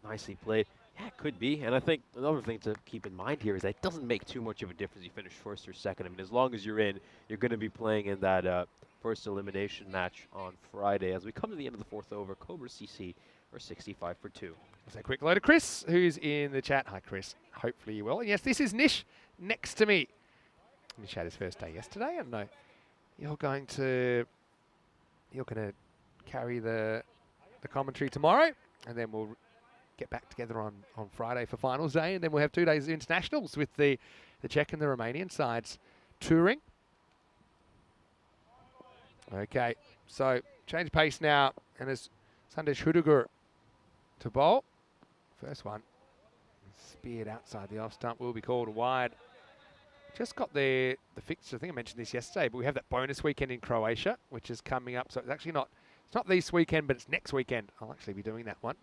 Nicely played. Yeah, it could be. And I think another thing to keep in mind here is that it doesn't make too much of a difference you finish first or second. I mean, as long as you're in, you're going to be playing in that first elimination match on Friday. As we come to the end of the 4th over, Cobra CC are 65 for 2. Let's say a quick hello to Chris, who's in the chat. Hi, Chris. Hopefully you're well. And yes, this is Nish next to me. Nish had his first day yesterday. I don't know. You're going to carry the commentary tomorrow, and then we'll get back together on Friday for finals day, and then we'll have 2 days of internationals with the Czech and the Romanian sides touring. Okay, so change pace now, and it's Sandesh Hudugur to bowl. First one, speared outside the off stump, will be called wide. Just got the fixture. I think I mentioned this yesterday, but we have that bonus weekend in Croatia, which is coming up. So it's actually not this weekend, but it's next weekend. I'll actually be doing that one.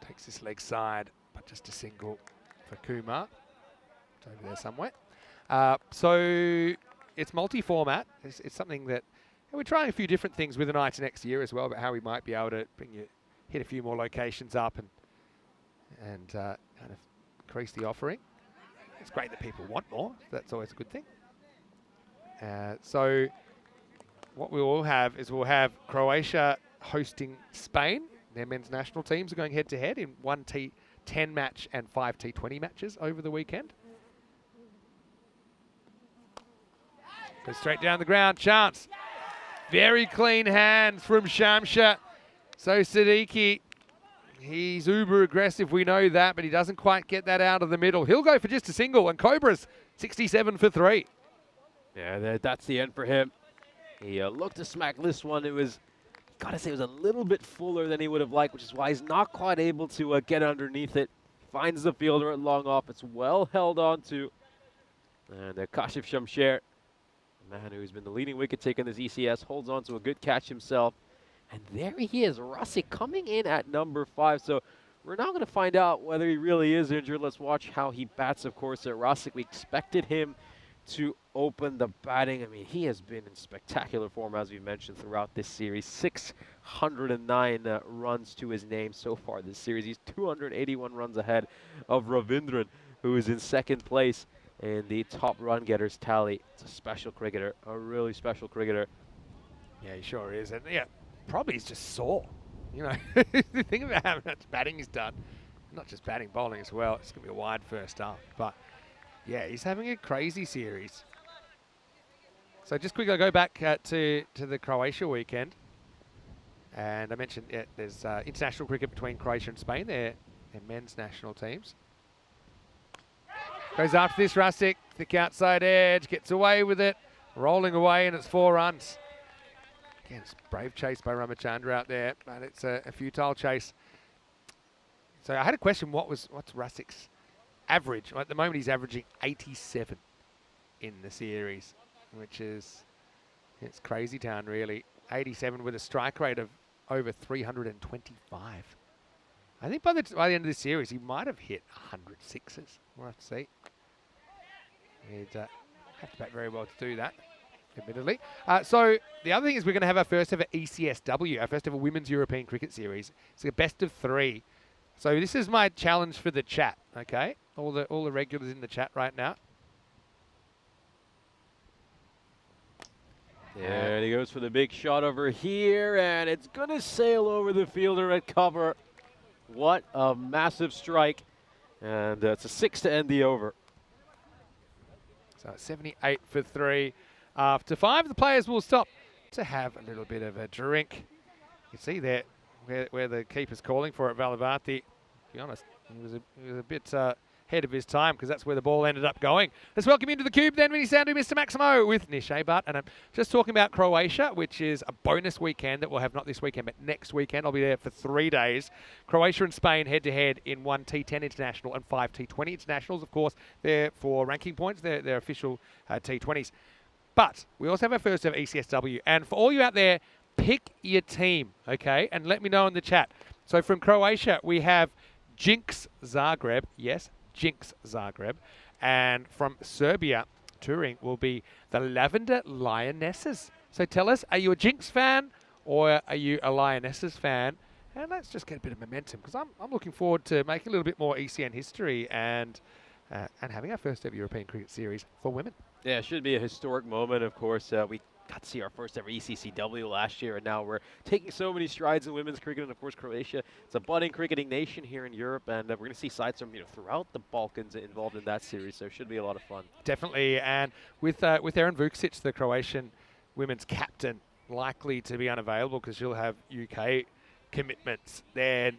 Takes this leg side, but just a single for Kumar. It's over there somewhere. So it's multi-format. It's something that we're trying a few different things with an eye to next year as well, about how we might be able to hit a few more locations up and kind of increase the offering. It's great that people want more. That's always a good thing. So what we will have is we'll have Croatia hosting Spain. Their men's national teams are going head-to-head in 1 T10 match and 5 T20 matches over the weekend. Goes straight down the ground. Chance. Very clean hands from Shamsha. So Siddiqui He's uber aggressive, we know that, but he doesn't quite get that out of the middle. He'll go for just a single, and Cobra's 67 for 3. Yeah, that's the end for him. He looked to smack this one. It was, gotta say, it was a little bit fuller than he would have liked, which is why he's not quite able to get underneath it. Finds the fielder at long off. It's well held on to. And Kashif Shamsher, the man who's been the leading wicket taker in this ECS, holds on to a good catch himself. And there he is, Rossi coming in at number 5. So we're now going to find out whether he really is injured. Let's watch how he bats, of course, at Rossi. We expected him to open the batting. I mean, he has been in spectacular form, as we mentioned, throughout this series. 609 runs to his name so far this series. He's 281 runs ahead of Ravindran, who is in second place in the top run getters tally. It's a special cricketer, a really special cricketer. Yeah, he sure is. And yeah, probably he's just sore. You know, the thing about how much batting he's done, not just batting, bowling as well. It's going to be a wide first half, but yeah, he's having a crazy series. So just quickly, I'll go back to the Croatia weekend. And I mentioned there's international cricket between Croatia and Spain. They're men's national teams. Goes after this, Rasic, thick outside edge, gets away with it, rolling away, and it's 4 runs. Again, it's a brave chase by Ramachandra out there, but it's a futile chase. So I had a question, what's Rasic's average? Well, at the moment, he's averaging 87 in the series, which is, it's crazy town, really. 87 with a strike rate of over 325. I think by the end of the series, he might have hit 100 sixes. We'll have to see. He'd have to bat very well to do that, admittedly. So the other thing is we're going to have our first ever ECSW, our first ever Women's European Cricket Series. It's a best of 3. So this is my challenge for the chat, okay? All the regulars in the chat right now. There he goes for the big shot over here, and it's going to sail over the fielder at cover. What a massive strike. And it's a 6 to end the over. So 78 for 3. After 5, the players will stop to have a little bit of a drink. You see there where the keeper's calling for it, Valavati. To be honest, he was a bit ahead of his time because that's where the ball ended up going. Let's welcome into the cube then, Vinny Sandu, Mr. Maximo with Nishay Bhatt. And I'm just talking about Croatia, which is a bonus weekend that we'll have not this weekend, but next weekend. I'll be there for 3 days. Croatia and Spain head-to-head in 1 T10 international and 5 T20 internationals. Of course, they're for ranking points. They're official T20s. But we also have our first ever ECSW. And for all you out there, pick your team, okay? And let me know in the chat. So from Croatia, we have Jinx Zagreb. Yes, Jinx Zagreb. And from Serbia, touring will be the Lavender Lionesses. So tell us, are you a Jinx fan or are you a Lionesses fan? And let's just get a bit of momentum because I'm looking forward to making a little bit more ECN history and having our first ever European Cricket Series for women. Yeah, it should be a historic moment, of course. We got to see our first ever ECCW last year, and now we're taking so many strides in women's cricket. And of course, Croatia, it's a budding cricketing nation here in Europe, and we're going to see sides from throughout the Balkans involved in that series. So it should be a lot of fun. Definitely, and with Erin Vuksic, the Croatian women's captain, likely to be unavailable because she'll have UK commitments. Then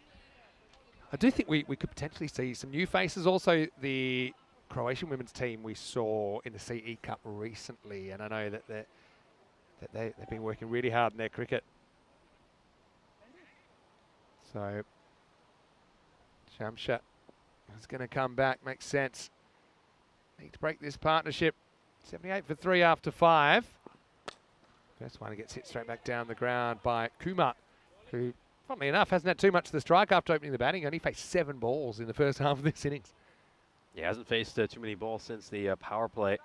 I do think we could potentially see some new faces. Also, the Croatian women's team we saw in the CE Cup recently, and I know that they've been working really hard in their cricket. So Shamsha is going to come back, makes sense. Need to break this partnership. 78 for 3 after 5. First one gets hit straight back down the ground by Kumar, who, funnily enough, hasn't had too much of the strike after opening the batting. Only faced 7 balls in the first half of this innings. Yeah, hasn't faced too many balls since the power play.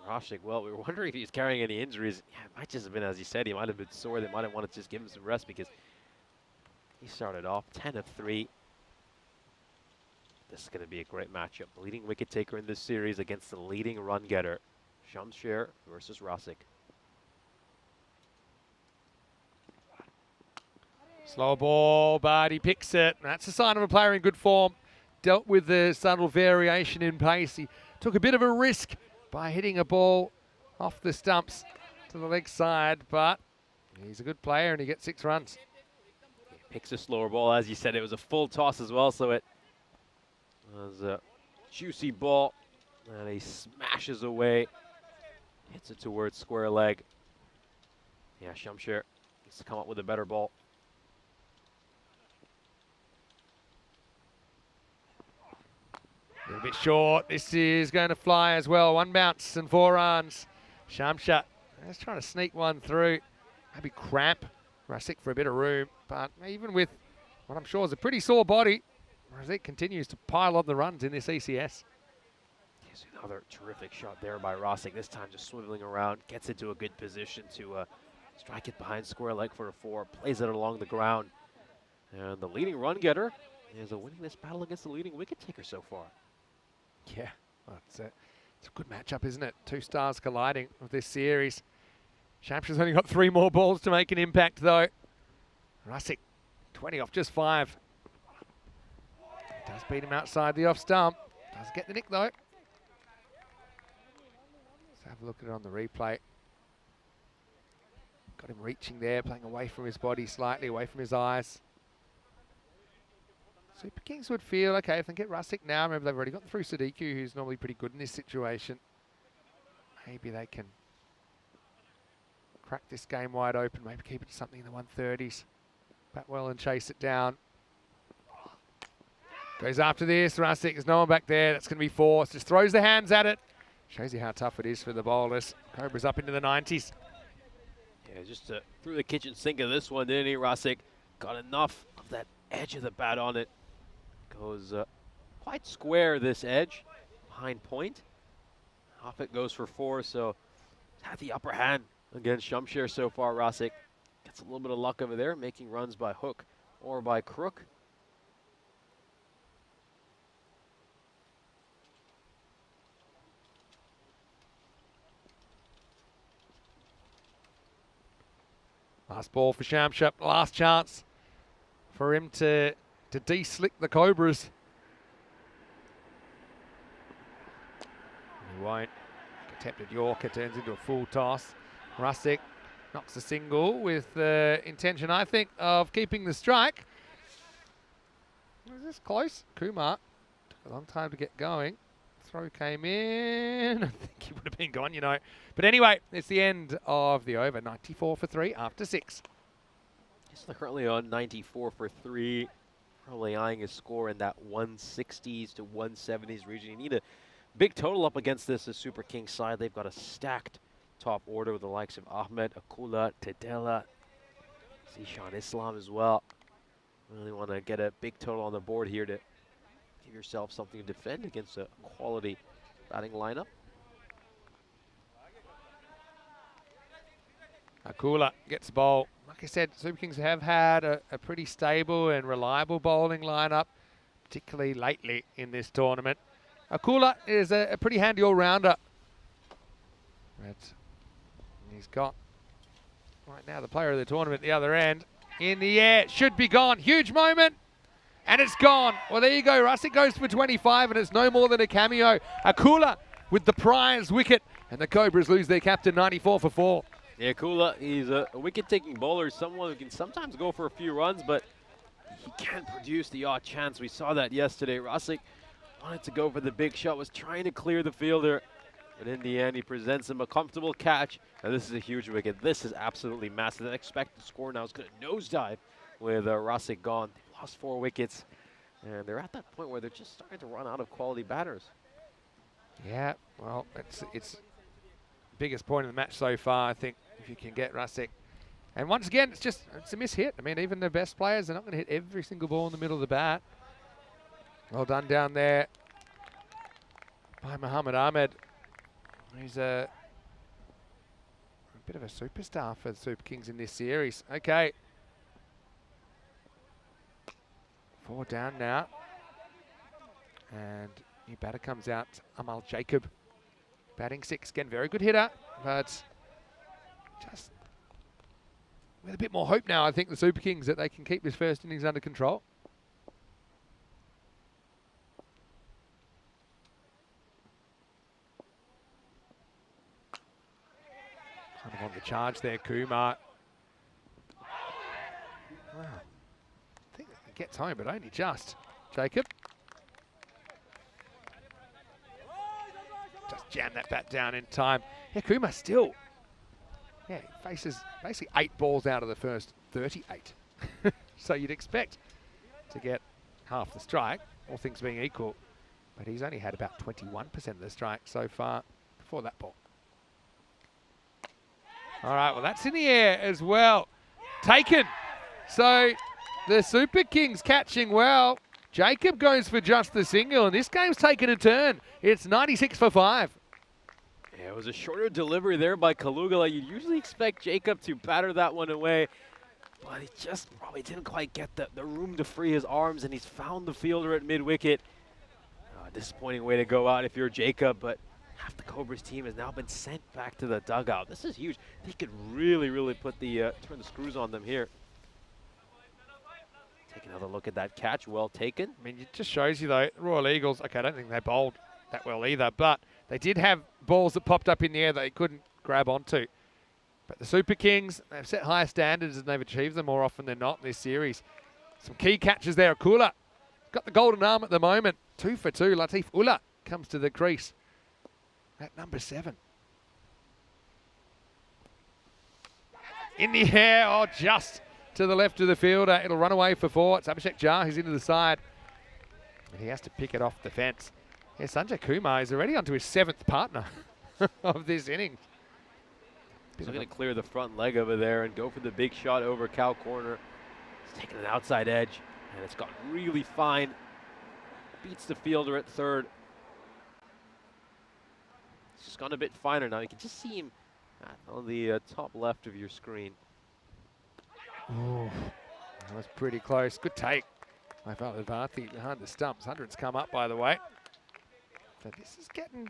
Rashik, well, we were wondering if he's carrying any injuries. Yeah, it might just have been, as you said, he might have been sore. They might have wanted to just give him some rest because he started off 10 of 3. This is going to be a great matchup. The leading wicket taker in this series against the leading run getter, Shamsher versus Rasic. Slow ball, but he picks it. That's a sign of a player in good form. Dealt with the subtle variation in pace. He took a bit of a risk by hitting a ball off the stumps to the leg side, but he's a good player and he gets 6 runs. Picks a slower ball. As you said, it was a full toss as well, so it was a juicy ball. And he smashes away. Hits it towards square leg. Yeah, Shamsher needs to come up with a better ball. A little bit short. This is going to fly as well. One bounce and 4 runs. Shamsher just trying to sneak one through. Maybe cramp Rasik for a bit of room. But even with what I'm sure is a pretty sore body, Rasik continues to pile on the runs in this ECS. Here's another terrific shot there by Rosick. This time just swiveling around. Gets into a good position to strike it behind square leg for a 4. Plays it along the ground. And the leading run getter is winning this battle against the leading wicket taker so far. Yeah, well, it's a good matchup, isn't it? 2 stars colliding with this series. Shamsher's only got 3 more balls to make an impact, though. Rasik, 20 off just 5. Does beat him outside the off stump. Does get the nick, though. Let's have a look at it on the replay. Got him reaching there, playing away from his body slightly, away from his eyes. Super Kings would feel, okay, if they get Rasik now, remember they've already got through Sadiku, who's normally pretty good in this situation. Maybe they can crack this game wide open, maybe keep it to something in the 130s. Bat well and chase it down. Goes after this, Rasik, there's no one back there, that's going to be 4. Just throws the hands at it. Shows you how tough it is for the bowlers. Cobra's up into the 90s. Yeah, just threw the kitchen sink of this one, didn't he, Rasik? Got enough of that edge of the bat on it. Goes quite square, this edge, behind point. Off it goes for 4, so had the upper hand against Shamsher so far. Rasik gets a little bit of luck over there, making runs by hook or by crook. Last ball for Shamsher, last chance for him to de-slick the Cobras. He won't. Attempted Yorker turns into a full toss. Rasik knocks a single with the intention, I think, of keeping the strike. Was this close? Kumar took a long time to get going. Throw came in. I think he would have been gone, you know. But anyway, it's the end of the over. 94 for 3 after 6. He's currently on 94 for 3. Probably eyeing his score in that 160s to 170s region. You need a big total up against this Super Kings side. They've got a stacked top order with the likes of Ahmed, Akula, Tedela, Zishan Islam as well. Really want to get a big total on the board here to give yourself something to defend against a quality batting lineup. Akula gets the ball. Like I said, Super Kings have had a pretty stable and reliable bowling lineup, particularly lately in this tournament. Akula is a pretty handy all-rounder. He's got, right now, the player of the tournament at the other end. In the air, should be gone. Huge moment, and it's gone. Well, there you go. Rasik goes for 25, and it's no more than a cameo. Akula with the prize wicket, and the Cobras lose their captain 94 for 4. Yeah, Kula, he's a wicket-taking bowler, someone who can sometimes go for a few runs, but he can't produce the odd chance. We saw that yesterday. Rasik wanted to go for the big shot, was trying to clear the fielder, but in the end, he presents him a comfortable catch, and this is a huge wicket. This is absolutely massive. The expected score now is going to nosedive with Rasik gone. They've lost 4 wickets, and they're at that point where they're just starting to run out of quality batters. Yeah, well, it's biggest point of the match so far, I think, if you can get Rasik. And once again, it's a miss hit. I mean, even the best players are not going to hit every single ball in the middle of the bat. Well done down there by Muhammad Ahmed. He's a bit of a superstar for the Super Kings in this series. Okay. 4 down now. And new batter comes out, Amal Jacob. Batting 6, again, very good hitter, but just with a bit more hope now, I think, the Super Kings, that they can keep this first innings under control. Kind of on the charge there, Kumar. Wow. gets home, but only just. Jacob. Just jam that bat down in time. Yeah, Kuma still. Yeah, he faces basically 8 balls out of the first 38. So you'd expect to get half the strike, all things being equal. But he's only had about 21% of the strike so far before that ball. All right, well, that's in the air as well. Taken. So the Super Kings catching well. Jacob goes for just the single, and this game's taken a turn. It's 96 for 5. Yeah, it was a shorter delivery there by Kalugala. You'd usually expect Jacob to batter that one away, but he just probably didn't quite get the room to free his arms, and he's found the fielder at mid-wicket. Disappointing way to go out if you're Jacob, but half the Cobras team has now been sent back to the dugout. This is huge. They could really put the turn the screws on them here. Take another look at that catch. Well taken. I mean, it just shows you, though, Royal Eagles, okay, I don't think they bowled that well either, but they did have balls that popped up in the air that they couldn't grab onto. But the Super Kings, they've set higher standards and they've achieved them more often than not in this series. Some key catches there. Akula got the golden arm at the moment. 2 for 2. Latif Ullah comes to the crease at number 7. In the air, oh, just to the left of the fielder. It'll run away for 4. It's Abhishek Jha who's into the side. And he has to pick it off the fence. Yeah, Sanjay Kumar is already onto his 7th partner of this inning. He's going to clear the front leg over there and go for the big shot over cow corner. He's taking an outside edge, and it's got really fine. Beats the fielder at 3rd. It's just gone a bit finer now. You can just see him on the top left of your screen. Oh, that was pretty close. Good take by Valavarthi behind the stumps. 100's come up, by the way. But this is getting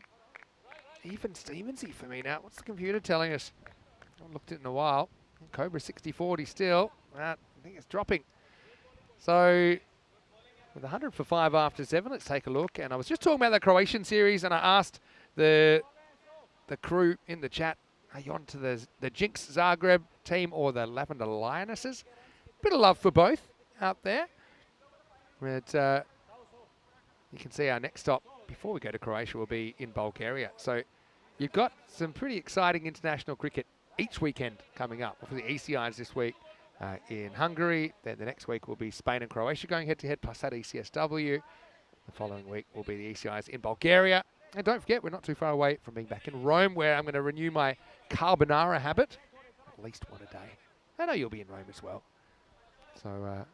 even Stevensy for me now. What's the computer telling us? I haven't looked at it in a while. Cobra 60-40 still. I think it's dropping. So with 100 for 5 after 7, let's take a look. And I was just talking about the Croatian series, and I asked the crew in the chat, are you on to the Jinx Zagreb team or the Lavender Lionesses? Bit of love for both out there. But you can see our next stop before we go to Croatia will be in Bulgaria. So you've got some pretty exciting international cricket each weekend coming up. For the ECIs this week in Hungary. Then the next week will be Spain and Croatia going head-to-head, plus that ECSW. The following week will be the ECIs in Bulgaria. And don't forget, we're not too far away from being back in Rome, where I'm going to renew my carbonara habit. At least one a day. I know you'll be in Rome as well. So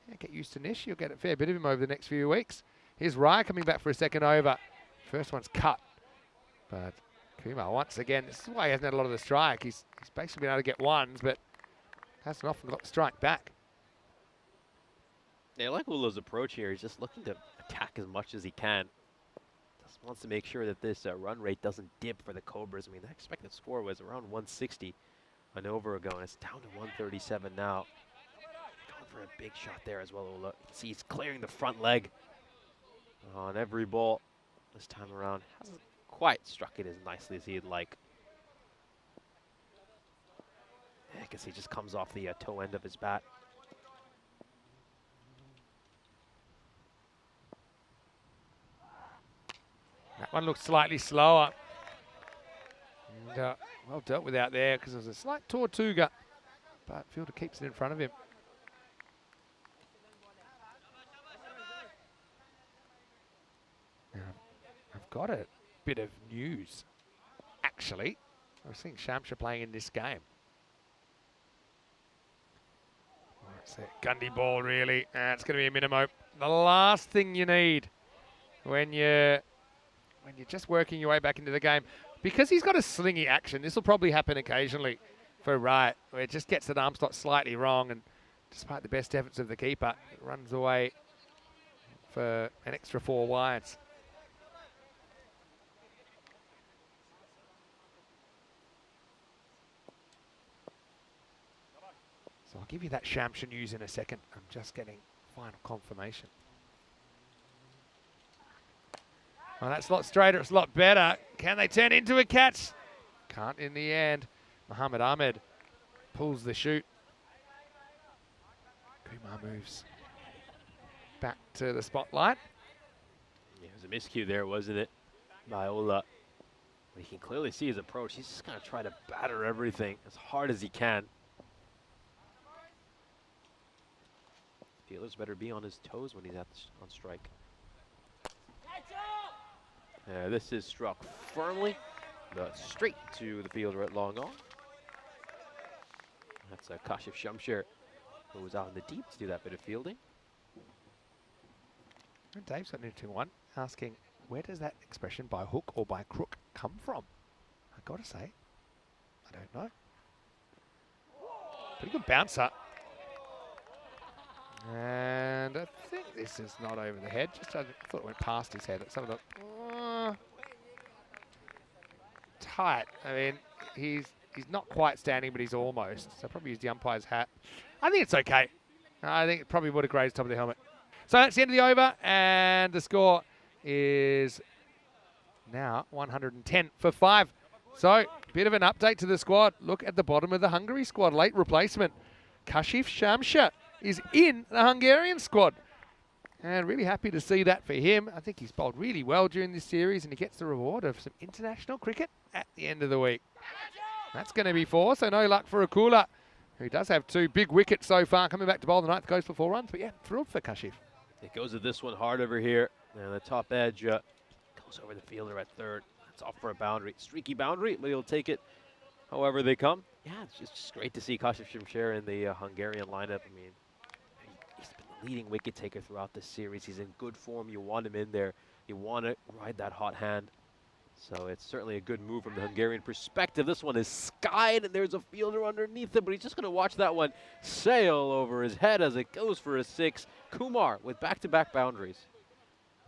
yeah, get used to Nish. You'll get a fair bit of him over the next few weeks. Here's Rye coming back for a second over. First one's cut. But Kumar, once again, this is why he hasn't had a lot of the strike. He's basically been able to get ones, but hasn't often got the strike back. Yeah, I like Ulo's approach here. He's just looking to attack as much as he can. Just wants to make sure that this run rate doesn't dip for the Cobras. I mean, the expected score was around 160 an over ago, and it's down to 137 now. Going for a big shot there as well, Ulo. You can see he's clearing the front leg on every ball this time around. Hasn't quite struck it as nicely as he'd like. Yeah, I can see he just comes off the toe end of his bat. That one looks slightly slower. And, well dealt with out there because there's a slight Tortuga, but fielder keeps it in front of him. Now, I've got a bit of news, actually. I was seeing Shamsha playing in this game. It's a Gundy ball, really. It's going to be a minimo. The last thing you need when you're just working your way back into the game. Because he's got a slingy action, this will probably happen occasionally for Wright, where it just gets the arm slot slightly wrong, and despite the best efforts of the keeper, it runs away for an extra 4 wides. So I'll give you that Shamsha news in a second. I'm just getting final confirmation. Well, that's a lot straighter, it's a lot better. Can they turn into a catch? Can't in the end. Muhammad Ahmed pulls the shoot. Kumar moves back to the spotlight. Yeah, it was a miscue there, wasn't it, by Ola? But you can clearly see his approach. He's just going to try to batter everything as hard as he can. Fielders better be on his toes when he's on strike. This is struck firmly, but straight to the fielder at long on. That's Kashif Shamsher, who was out in the deep to do that bit of fielding. And Dave's got an interesting one, asking, where does that expression by hook or by crook come from? I've got to say, I don't know. Pretty good bouncer. And I think this is not over the head. Just I thought it went past his head. It's some of the tight. I mean, he's not quite standing, but he's almost. So probably used the umpire's hat. I think it's okay. I think it probably would have grazed top of the helmet. So that's the end of the over, and the score is now 110 for 5. So, bit of an update to the squad. Look at the bottom of the Hungary squad. Late replacement. Kashif Shamsher is in the Hungarian squad. And really happy to see that for him. I think he's bowled really well during this series, and he gets the reward of some international cricket at the end of the week. That's going to be 4, so no luck for Akula, who does have 2 big wickets so far. Coming back to bowl the 9th, goes for 4 runs. But yeah, thrilled for Kashif. It goes with this one hard over here. And the top edge goes over the fielder at third. It's off for a boundary. Streaky boundary, but he'll take it however they come. Yeah, it's just great to see Kashif Shamsher in the Hungarian lineup. I mean, he's been the leading wicket taker throughout this series. He's in good form. You want him in there. You want to ride that hot hand. So it's certainly a good move from the Hungarian perspective. This one is skied, and there's a fielder underneath it, but he's just going to watch that one sail over his head as it goes for a 6. Kumar with back-to-back boundaries.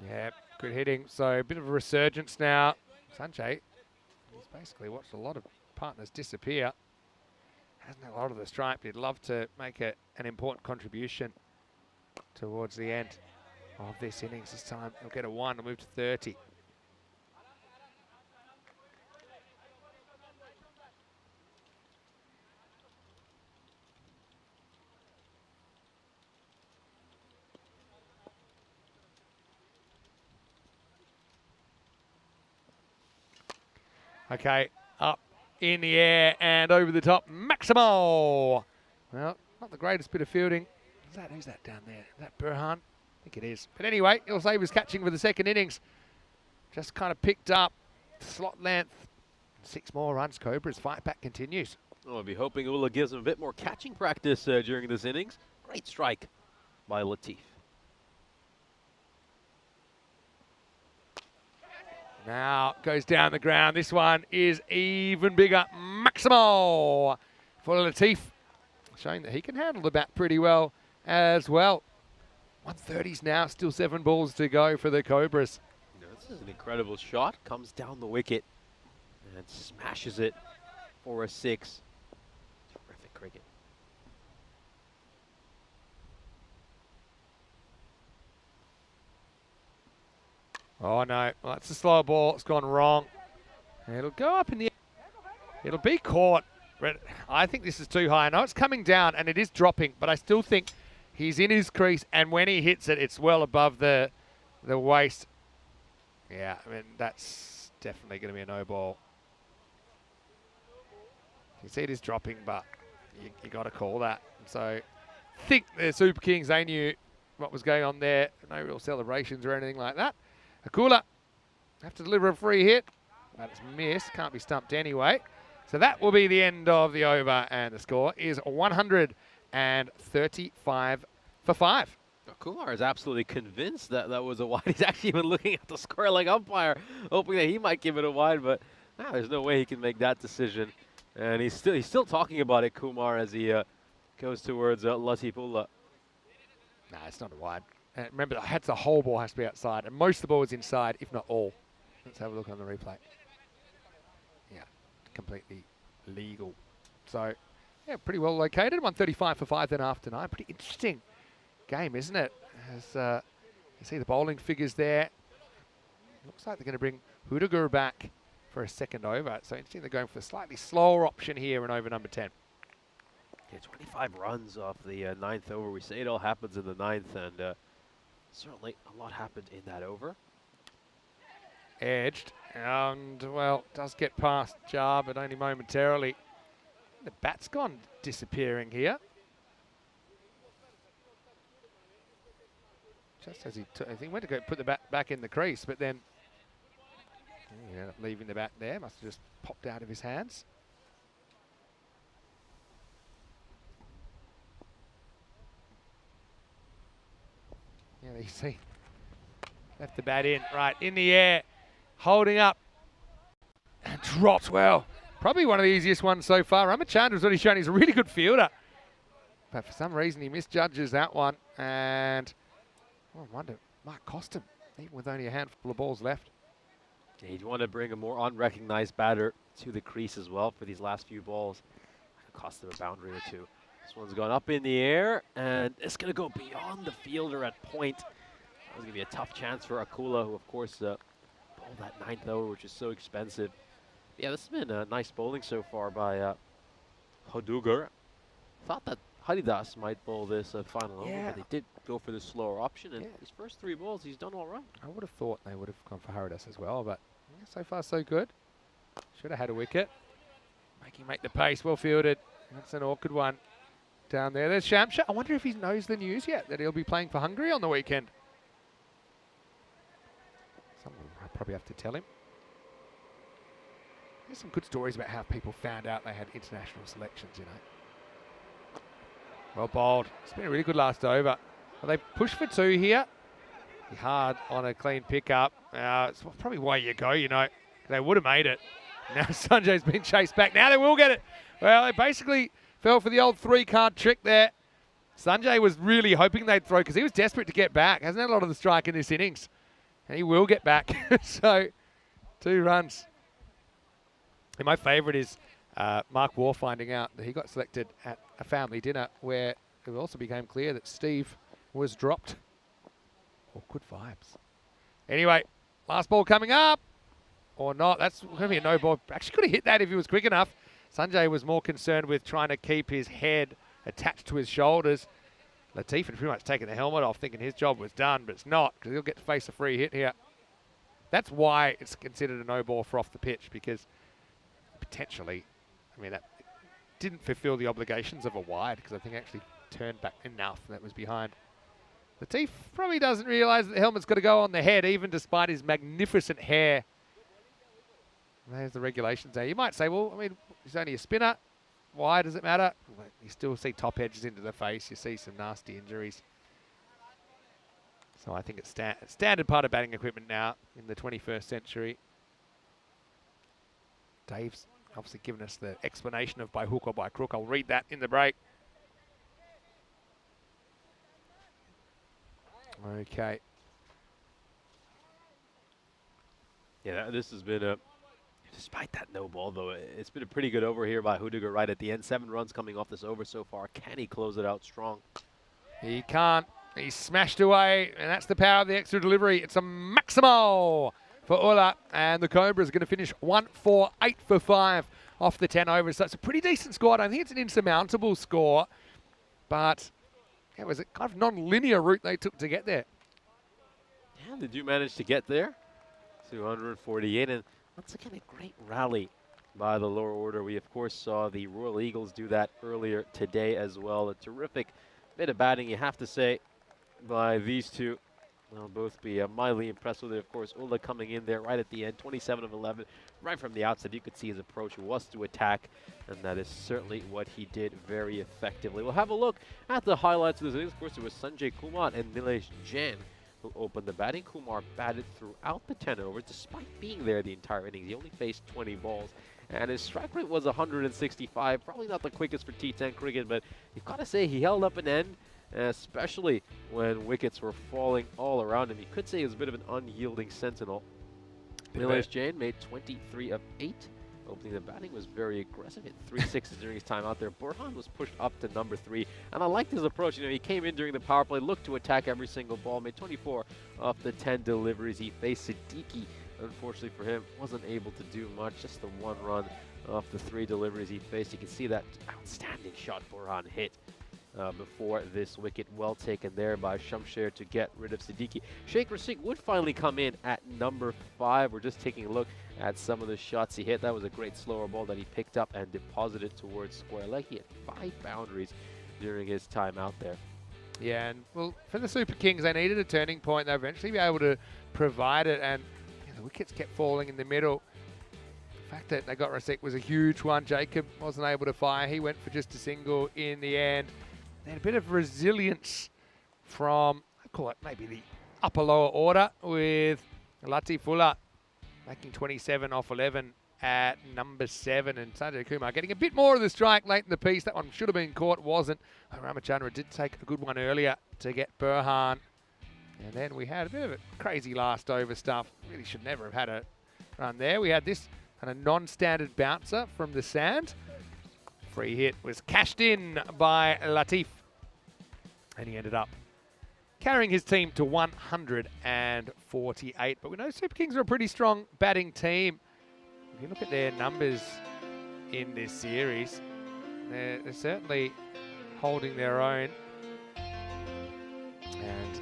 Yeah, good hitting. So a bit of a resurgence now. Sanjay, he's basically watched a lot of partners disappear. Hasn't had a lot of the stripe. He'd love to make an important contribution towards the end of this innings. This time he'll get a 1 and move to 30. Okay, up in the air and over the top, Maximo. Well, not the greatest bit of fielding. Who's that down there? Is that Burhan? I think it is. But anyway, he'll save his catching for the second innings. Just kind of picked up slot length. 6 more runs. Cobra's fight back continues. Well, I'll be hoping Ula gives him a bit more catching practice during this innings. Great strike by Latif. Now goes down the ground. This one is even bigger. Maximo for Latif, showing that he can handle the bat pretty well as well. 130s now, still 7 balls to go for the Cobras. This is an incredible shot. Comes down the wicket and smashes it for a 6. Terrific cricket. Oh no, well, that's a slow ball. It's gone wrong. It'll go up in the air. It'll be caught. But I think this is too high. I know it's coming down and it is dropping, but I still think he's in his crease, and when he hits it, it's well above the waist. Yeah, I mean, that's definitely going to be a no ball. You see it is dropping, but you got to call that. And so I think the Super Kings, they knew what was going on there. No real celebrations or anything like that. Akula have to deliver a free hit, but it's missed. Can't be stumped anyway. So that will be the end of the over, and the score is 135 for 5. Kumar is absolutely convinced that that was a wide. He's actually even looking at the score like umpire, hoping that he might give it a wide, but there's no way he can make that decision. And he's still talking about it, Kumar, as he goes towards Latifullah. Nah, it's not a wide. Remember, the whole ball has to be outside, and most of the ball is inside, if not all. Let's have a look on the replay. Yeah, completely legal. So, yeah, pretty well located. 135 for 5 then after 9. Pretty interesting game, isn't it? As you see the bowling figures there. Looks like they're going to bring Hudagur back for a second over. So interesting, they're going for a slightly slower option here in over number 10. Yeah, 25 runs off the 9th over. We say it all happens in the 9th, and certainly a lot happened in that over. Edged, and, well, does get past Jar, but only momentarily. The bat's gone disappearing here. Just as I think he went to go put the bat back in the crease, but then he ended up leaving the bat there. Must have just popped out of his hands. Yeah, you see, left the bat in, right, in the air, holding up, and dropped well. Probably one of the easiest ones so far. Ramachandra's already shown he's a really good fielder, but for some reason he misjudges that one, and I wonder, might cost him, even with only a handful of balls left. Yeah, you'd want to bring a more unrecognized batter to the crease as well for these last few balls. Might cost him a boundary or two. This one's gone up in the air, and it's going to go beyond the fielder at point. That was going to be a tough chance for Akula, who, of course, bowled that 9th over, which is so expensive. Yeah, this has been a nice bowling so far by Hodugar. Thought that Haridas might bowl this final over, but they did go for the slower option, and his first 3 balls, he's done all right. I would have thought they would have gone for Haridas as well, but so far so good. Should have had a wicket. Make the pace, well fielded. That's an awkward one. Down there, there's Shamsha. I wonder if he knows the news yet, that he'll be playing for Hungary on the weekend. Something I'll probably have to tell him. There's some good stories about how people found out they had international selections, you know. Well bowled. It's been a really good last over. Well, they push for 2 here. Be hard on a clean pickup. It's probably why you go, you know. They would have made it. Now Sanjay's been chased back. Now they will get it. Well, they basically fell for the old 3-card trick there. Sanjay was really hoping they'd throw because he was desperate to get back. Hasn't had a lot of the strike in this innings. And he will get back. So, 2 runs. And my favourite is Mark Waugh finding out that he got selected at a family dinner where it also became clear that Steve was dropped. Awkward vibes. Anyway, last ball coming up. Or not. That's going to be a no ball. Actually could have hit that if he was quick enough. Sanjay was more concerned with trying to keep his head attached to his shoulders. Latif had pretty much taken the helmet off thinking his job was done, but it's not because he'll get to face a free hit here. That's why it's considered a no ball for off the pitch, because potentially, I mean, that didn't fulfill the obligations of a wide because I think it actually turned back enough that was behind. Latif probably doesn't realise that the helmet's got to go on the head even despite his magnificent hair. There's the regulations there. You might say, well, I mean, he's only a spinner. Why does it matter? Well, you still see top edges into the face. You see some nasty injuries. So I think it's standard part of batting equipment now in the 21st century. Dave's obviously given us the explanation of by hook or by crook. I'll read that in the break. Okay. Yeah, this has been a... Despite that no ball, though, it's been a pretty good over here by Hodugar right at the end. 7 runs coming off this over so far. Can he close it out strong? He can't. He's smashed away, and that's the power of the extra delivery. It's a maximo for Ulla, and the Cobras are going to finish 1 for 8 for 5 off the 10 overs. So it's a pretty decent score. I don't think it's an insurmountable score, but it was a kind of non-linear route they took to get there. Yeah, they do manage to get there. 248, and once again, a great rally by the lower order. We, of course, saw the Royal Eagles do that earlier today as well. A terrific bit of batting, you have to say, by these two. They'll both be mildly impressed with it. Of course, Ulla coming in there right at the end, 27 of 11. Right from the outset, you could see his approach was to attack, and that is certainly what he did very effectively. We'll have a look at the highlights of this innings. Of course, it was Sanjay Kumar and Nilesh Jain who opened the batting. Kumar batted throughout the 10 overs, despite being there the entire innings. He only faced 20 balls, and his strike rate was 165. Probably not the quickest for T10 cricket, but you've got to say he held up an end, especially when wickets were falling all around him. You could say he was a bit of an unyielding sentinel. Nilesh Jain made 23 of 8. Opening the batting was very aggressive. Hit 3 sixes during his time out there. Burhan was pushed up to number 3, and I liked his approach. You know, he came in during the power play, looked to attack every single ball, made 24 of the 10 deliveries. He faced Siddiqui. Unfortunately for him, wasn't able to do much. Just the 1 run off the 3 deliveries he faced. You can see that outstanding shot Burhan hit. before this wicket. Well taken there by Shamsher to get rid of Siddiqui. Sheikh Rashid would finally come in at number 5. We're just taking a look at some of the shots he hit. That was a great slower ball that he picked up and deposited towards square leg. He had 5 boundaries during his time out there. Yeah, and well, for the Super Kings, they needed a turning point. They'll eventually be able to provide it, and the wickets kept falling in the middle. The fact that they got Rasik was a huge one. Jacob wasn't able to fire. He went for just a single in the end. They had a bit of resilience from, I call it maybe the upper lower order, with Latifullah making 27 off 11 at number 7, and Sanjay Kumar getting a bit more of the strike late in the piece. That one should have been caught, wasn't. Ramachandra did take a good one earlier to get Burhan. And then we had a bit of a crazy last over stuff. Really should never have had a run there. We had this kind of non-standard bouncer from the sand. Free hit was cashed in by Latif. And he ended up carrying his team to 148. But we know Super Kings are a pretty strong batting team. If you look at their numbers in this series, they're certainly holding their own. And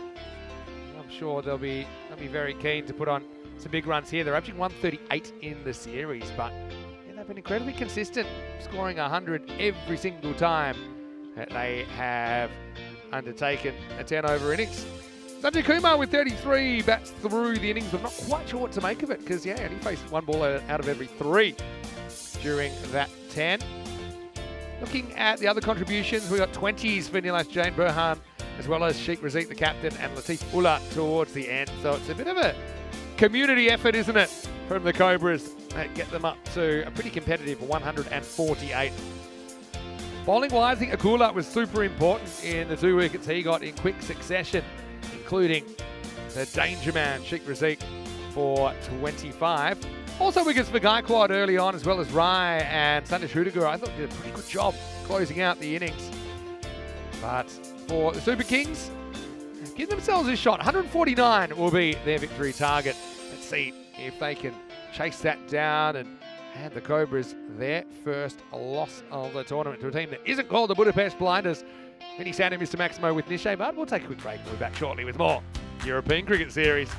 I'm sure they'll be very keen to put on some big runs here. They're averaging 138 in the series, but yeah, they've been incredibly consistent, scoring 100 every single time that they have undertaken a 10-over innings. Sanjay Kumar with 33 bats through the innings. I'm not quite sure what to make of it because, yeah, he faced 1 ball out of every 3 during that 10. Looking at the other contributions, we got 20s for Nilesh Jain, Burhan, as well as Sheikh Razik, the captain, and Latifullah towards the end. So it's a bit of a community effort, isn't it, from the Cobras that get them up to a pretty competitive 148. Bowling-wise, I think Akula was super important in the 2 wickets he got in quick succession, including the danger man, Sheikh Razik, for 25. Also wickets for Gaikwad early on, as well as Rai and Sandesh Hudagur. I thought did a pretty good job closing out the innings. But for the Super Kings, give themselves a shot. 149 will be their victory target. Let's see if they can chase that down and hand the Cobras their first loss of the tournament to a team that isn't called the Budapest Blinders. Vinny Sandy, Mr. Maximo with Nishay, but we'll take a quick break and we'll be back shortly with more European Cricket Series.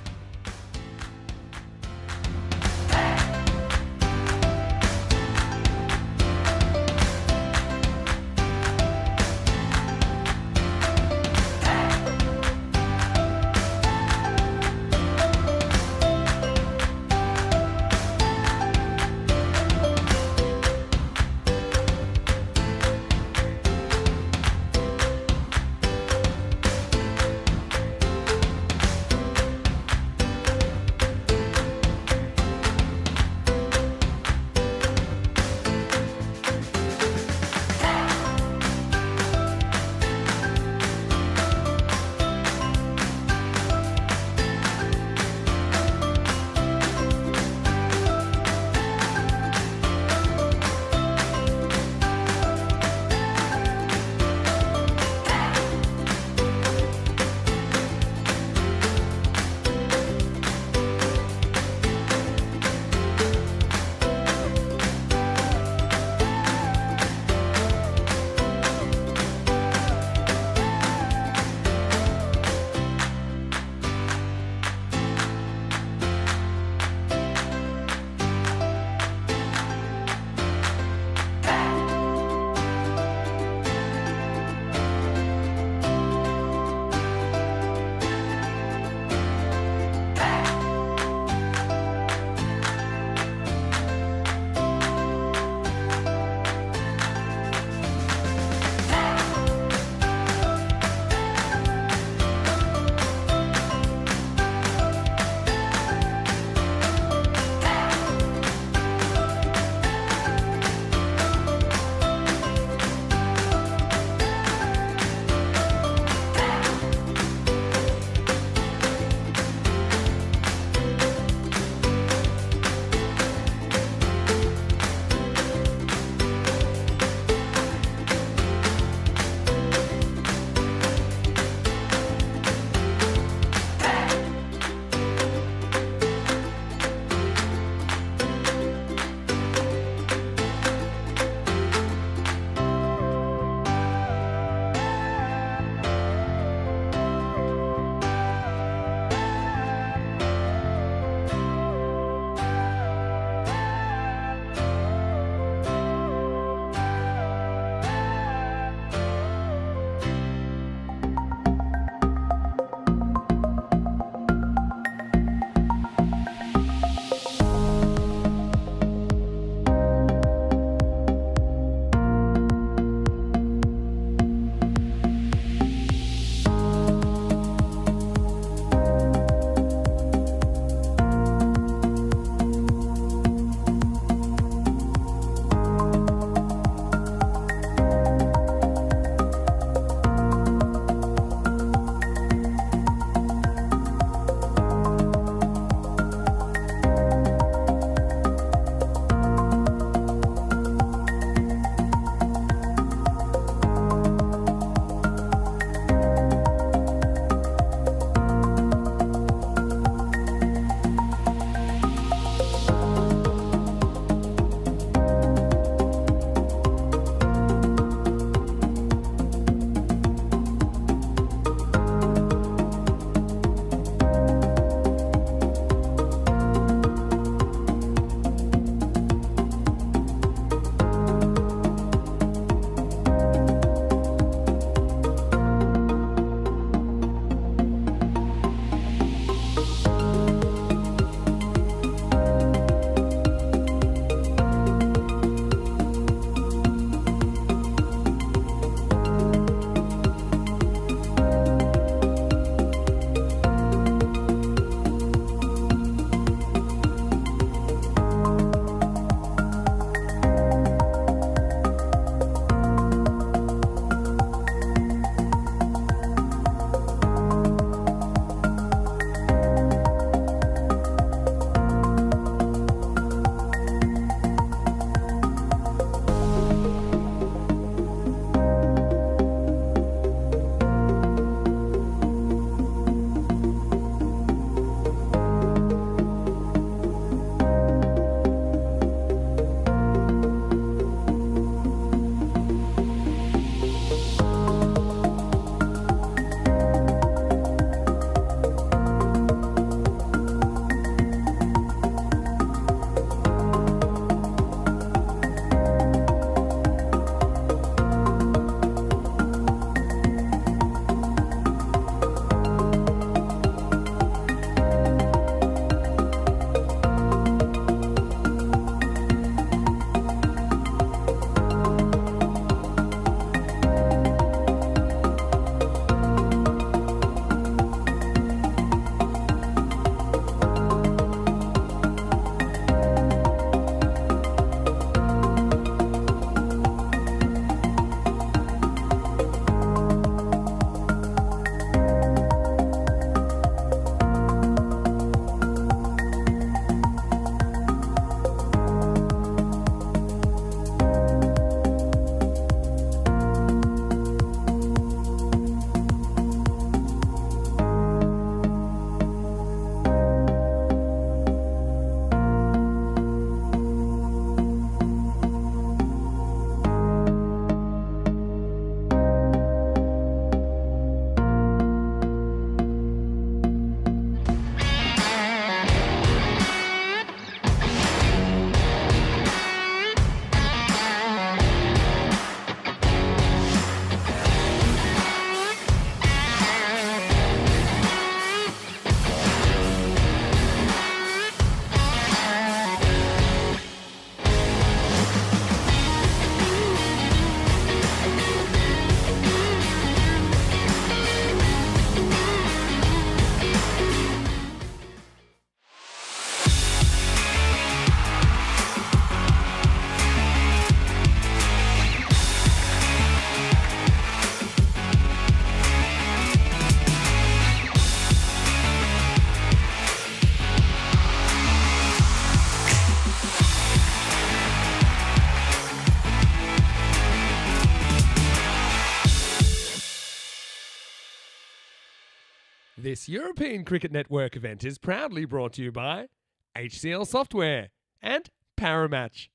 This European Cricket Network event is proudly brought to you by HCL Software and Paramatch.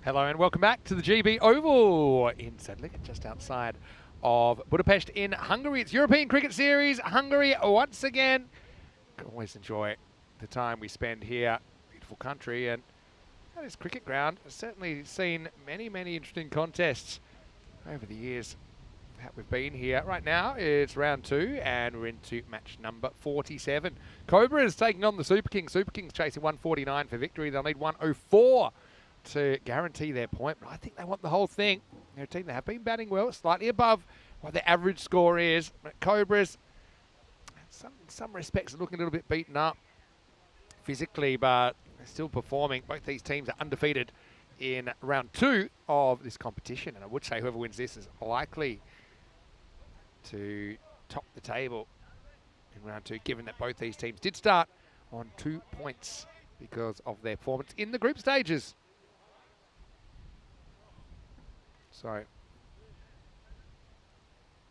Hello and welcome back to the GB Oval in Sedlik, just outside of Budapest in Hungary. It's European Cricket Series, Hungary once again. Always enjoy the time we spend here. Beautiful country, and this cricket ground has certainly seen many, many interesting contests over the years that we've been here. Right now it's round 2 and we're into match number 47. Cobras taking on the Super Kings. Super Kings chasing 149 for victory. They'll need 104 to guarantee their point, but I think they want the whole thing. They're a team that have been batting well, slightly above what their average score is. But Cobras, in some respects, are looking a little bit beaten up physically, but they're still performing. Both these teams are undefeated in round 2 of this competition, and I would say whoever wins this is likely to top the table in round 2, given that both these teams did start on 2 points because of their performance in the group stages. So,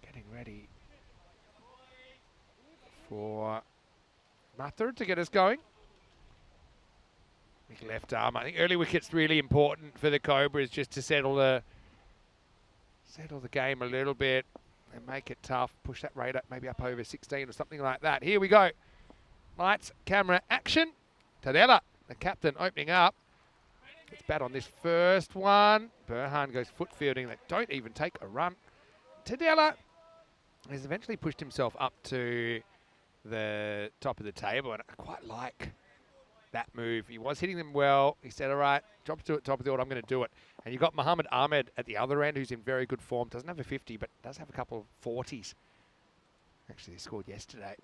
getting ready for Mathur to get us going. Big left arm. I think early wicket's really important for the Cobras, just to settle the game a little bit and make it tough. Push that rate up, maybe up over 16 or something like that. Here we go. Lights, camera, action. Tadela, the captain, opening up. Let's bat on this first one. Burhan goes foot fielding. They don't even take a run. Tadela has eventually pushed himself up to the top of the table, and I quite like that move. He was hitting them well. He said, all right, drop to it, top of the order, I'm going to do it. And you've got Muhammad Ahmed at the other end, who's in very good form. Doesn't have a 50, but does have a couple of 40s. Actually, he scored yesterday.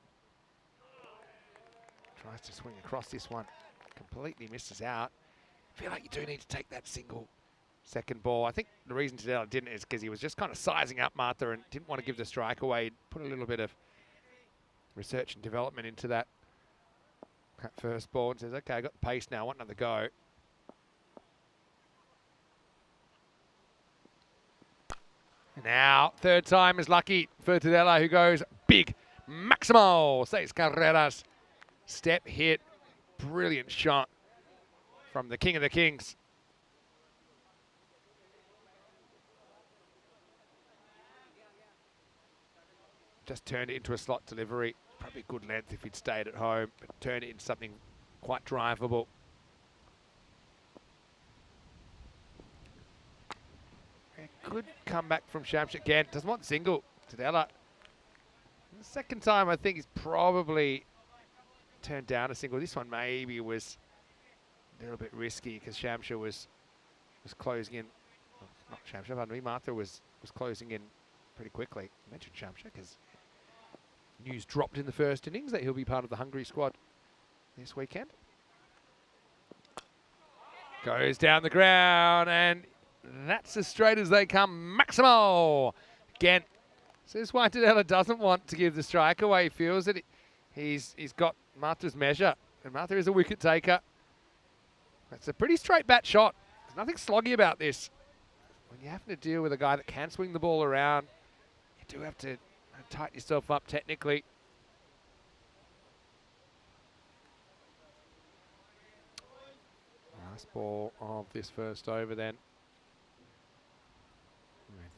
Tries to swing across this one. Completely misses out. I feel like you do need to take that single second ball. I think the reason Tadela didn't is because he was just kind of sizing up Martha and didn't want to give the strike away. Put a little bit of research and development into that first ball and says, okay, I got the pace now, I want another go. Now, third time is lucky for Tadela, who goes big. Maximo, 6 carreras. Step hit. Brilliant shot from the king of the kings. Just turned it into a slot delivery. Probably good length if he'd stayed at home, but turned it into something quite drivable. A good comeback from Shamsh again. Doesn't want single. Tadela. The second time, I think he's probably turned down a single. This one maybe was a little bit risky because Shamsha was closing in. Oh, not Shamsha, pardon me. Martha was closing in pretty quickly. I mentioned Shamsha because news dropped in the first innings that he'll be part of the Hungary squad this weekend. Goes down the ground, and that's as straight as they come. Maximo again. So this is why Tadela doesn't want to give the strike away. He feels that he's got Martha's measure, and Martha is a wicket taker. It's a pretty straight bat shot. There's nothing sloggy about this. When you're having to deal with a guy that can swing the ball around, you do have to tighten yourself up technically. Last ball of this first over then.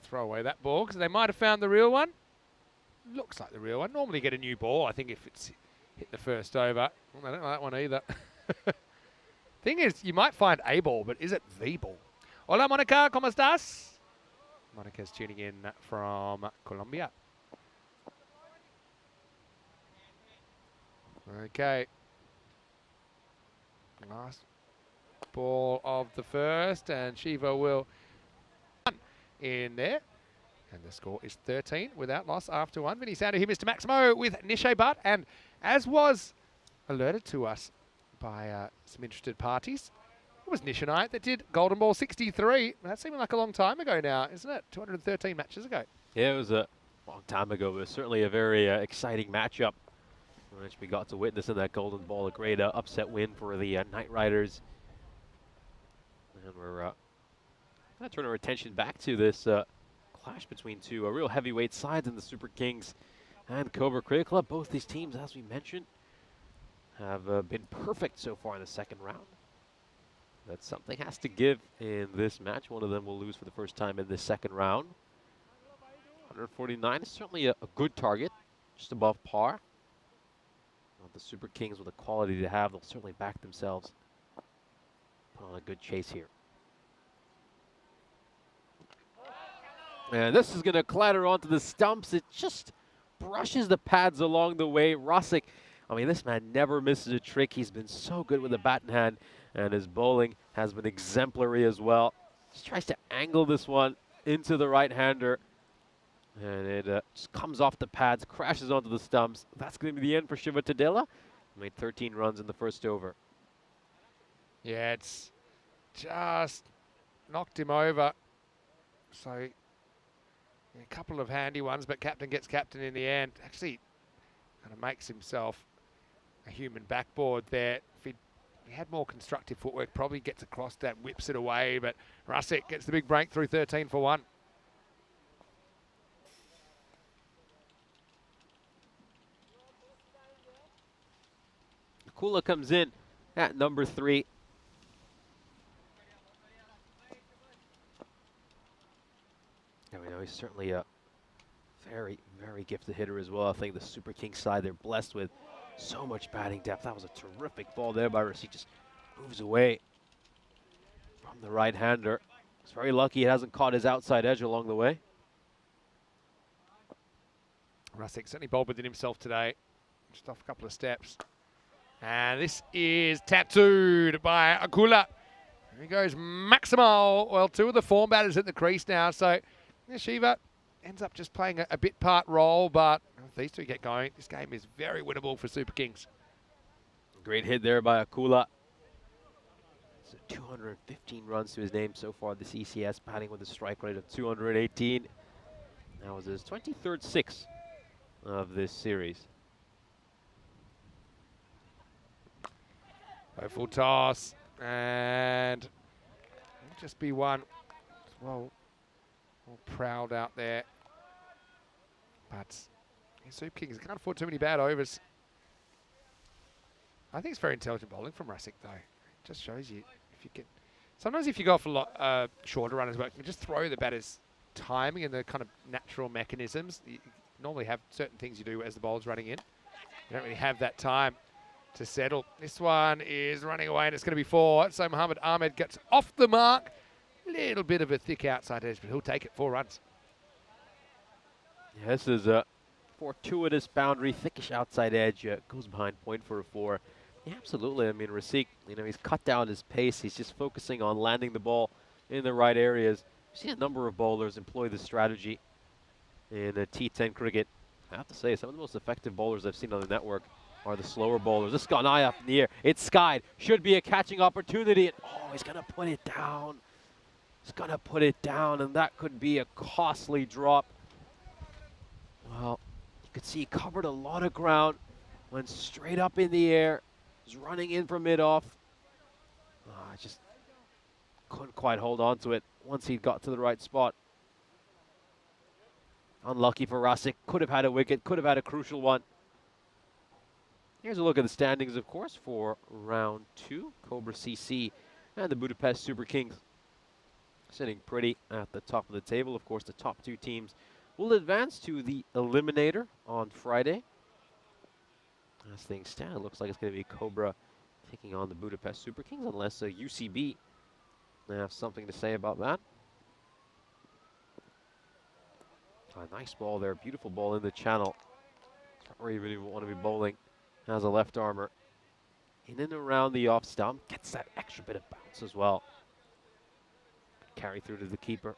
Throw away that ball because they might have found the real one. Looks like the real one. Normally get a new ball, I think, if it's hit the first over. Well, I don't like that one either. Thing is, you might find a ball, but is it the ball? Hola, Monica, ¿cómo estás? Monica's tuning in from Colombia. Okay. Last ball of the first, and Shiva will in there. And the score is 13 without loss after one. Vinny Sandu here, Mr. Maximo with Nishay Butt. And as was alerted to us by some interested parties, it was Nish and I that did Golden Ball 63. That seemed like a long time ago now, isn't it? 213 matches ago. Yeah, it was a long time ago, but it was certainly a very exciting matchup, which we got to witness in that Golden Ball. A great upset win for the Knight Riders. And we're going to turn our attention back to this clash between two real heavyweight sides in the Super Kings and Cobra Cricket Club. Both these teams, as we mentioned, have been perfect so far in the second round. But something has to give in this match. One of them will lose for the first time in the second round. 149 is certainly a good target, just above par. Well, the Super Kings with the quality to have, they'll certainly back themselves. Put on a good chase here. And this is going to clatter onto the stumps. It just brushes the pads along the way. Rosick, I mean, this man never misses a trick. He's been so good with the bat in hand, and his bowling has been exemplary as well. Just tries to angle this one into the right-hander, and it just comes off the pads, crashes onto the stumps. That's going to be the end for Shiva Tadela. Made 13 runs in the first over. Yeah, it's just knocked him over. So a couple of handy ones, but captain gets captain in the end. Actually, kind of makes himself a human backboard there. If he had more constructive footwork, probably gets across that, whips it away, but Rasic gets the big breakthrough, 13 for 1. Kula comes in at number 3. And we know he's certainly a very, very gifted hitter as well. I think the Super Kings side, they're blessed with so much batting depth. That was a terrific ball there by Rasic. Just moves away from the right-hander. He's very lucky he hasn't caught his outside edge along the way. Rasic certainly bowled within himself today. Just off a couple of steps. And this is tattooed by Akula. Here he goes, Maximal. Well, 2 of the form batters at the crease now. So Shiva ends up just playing a bit part role, but if these two get going, this game is very winnable for Super Kings. Great hit there by Akula. So 215 runs to his name so far this ECS, batting with a strike rate of 218. That was his 23rd six of this series. Full toss, and it'll just be one. Well, all proud out there. But Super Kings can't afford too many bad overs. I think it's very intelligent bowling from Rasic, though. It just shows you if you can. Sometimes if you go for a lot shorter runners, but you can just throw the batter's timing and the kind of natural mechanisms. You normally have certain things you do as the bowler's running in. You don't really have that time to settle. This one is running away, and it's going to be 4. So Mohammed Ahmed gets off the mark. Little bit of a thick outside edge, but he'll take it. 4 runs. Yeah, this is a fortuitous boundary, thickish outside edge. Goes behind point for a 4. Yeah, absolutely. I mean, Rasic, you know, he's cut down his pace. He's just focusing on landing the ball in the right areas. We've seen a number of bowlers employ this strategy in T10 cricket. I have to say, some of the most effective bowlers I've seen on the network are the slower bowlers. This has gone high up in the air. It's skied. Should be a catching opportunity. And, oh, he's going to put it down. He's going to put it down, and that could be a costly drop. Well, you could see he covered a lot of ground, went straight up in the air, was running in from mid-off. I just couldn't quite hold on to it once he got to the right spot. Unlucky for Rasic. Could have had a wicket, could have had a crucial one. Here's a look at the standings, of course, for round 2. Cobra CC and the Budapest Super Kings sitting pretty at the top of the table. Of course, the top 2 teams will advance to the Eliminator on Friday. As things stand, it looks like it's going to be Cobra taking on the Budapest Super Kings, unless UCB have something to say about that. A nice ball there, beautiful ball in the channel. Or even want to be bowling as a left armer. In and around the off stump, gets that extra bit of bounce as well. Carry through to the keeper.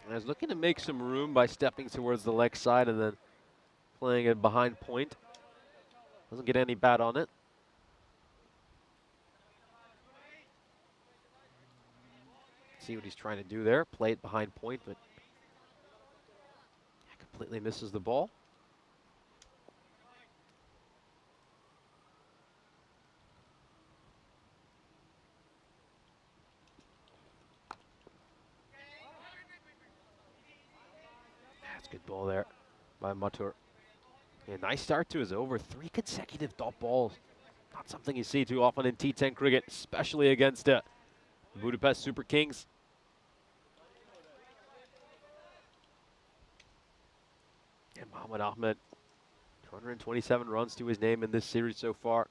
And I was looking to make some room by stepping towards the leg side and then playing it behind point. Doesn't get any bat on it. See what he's trying to do there. Play it behind point, but completely misses the ball. Good ball there by Matur. Yeah, nice start to his over. 3 consecutive dot balls. Not something you see too often in T10 cricket, especially against the Budapest Super Kings. And Mohamed Ahmed, 227 runs to his name in this series so far.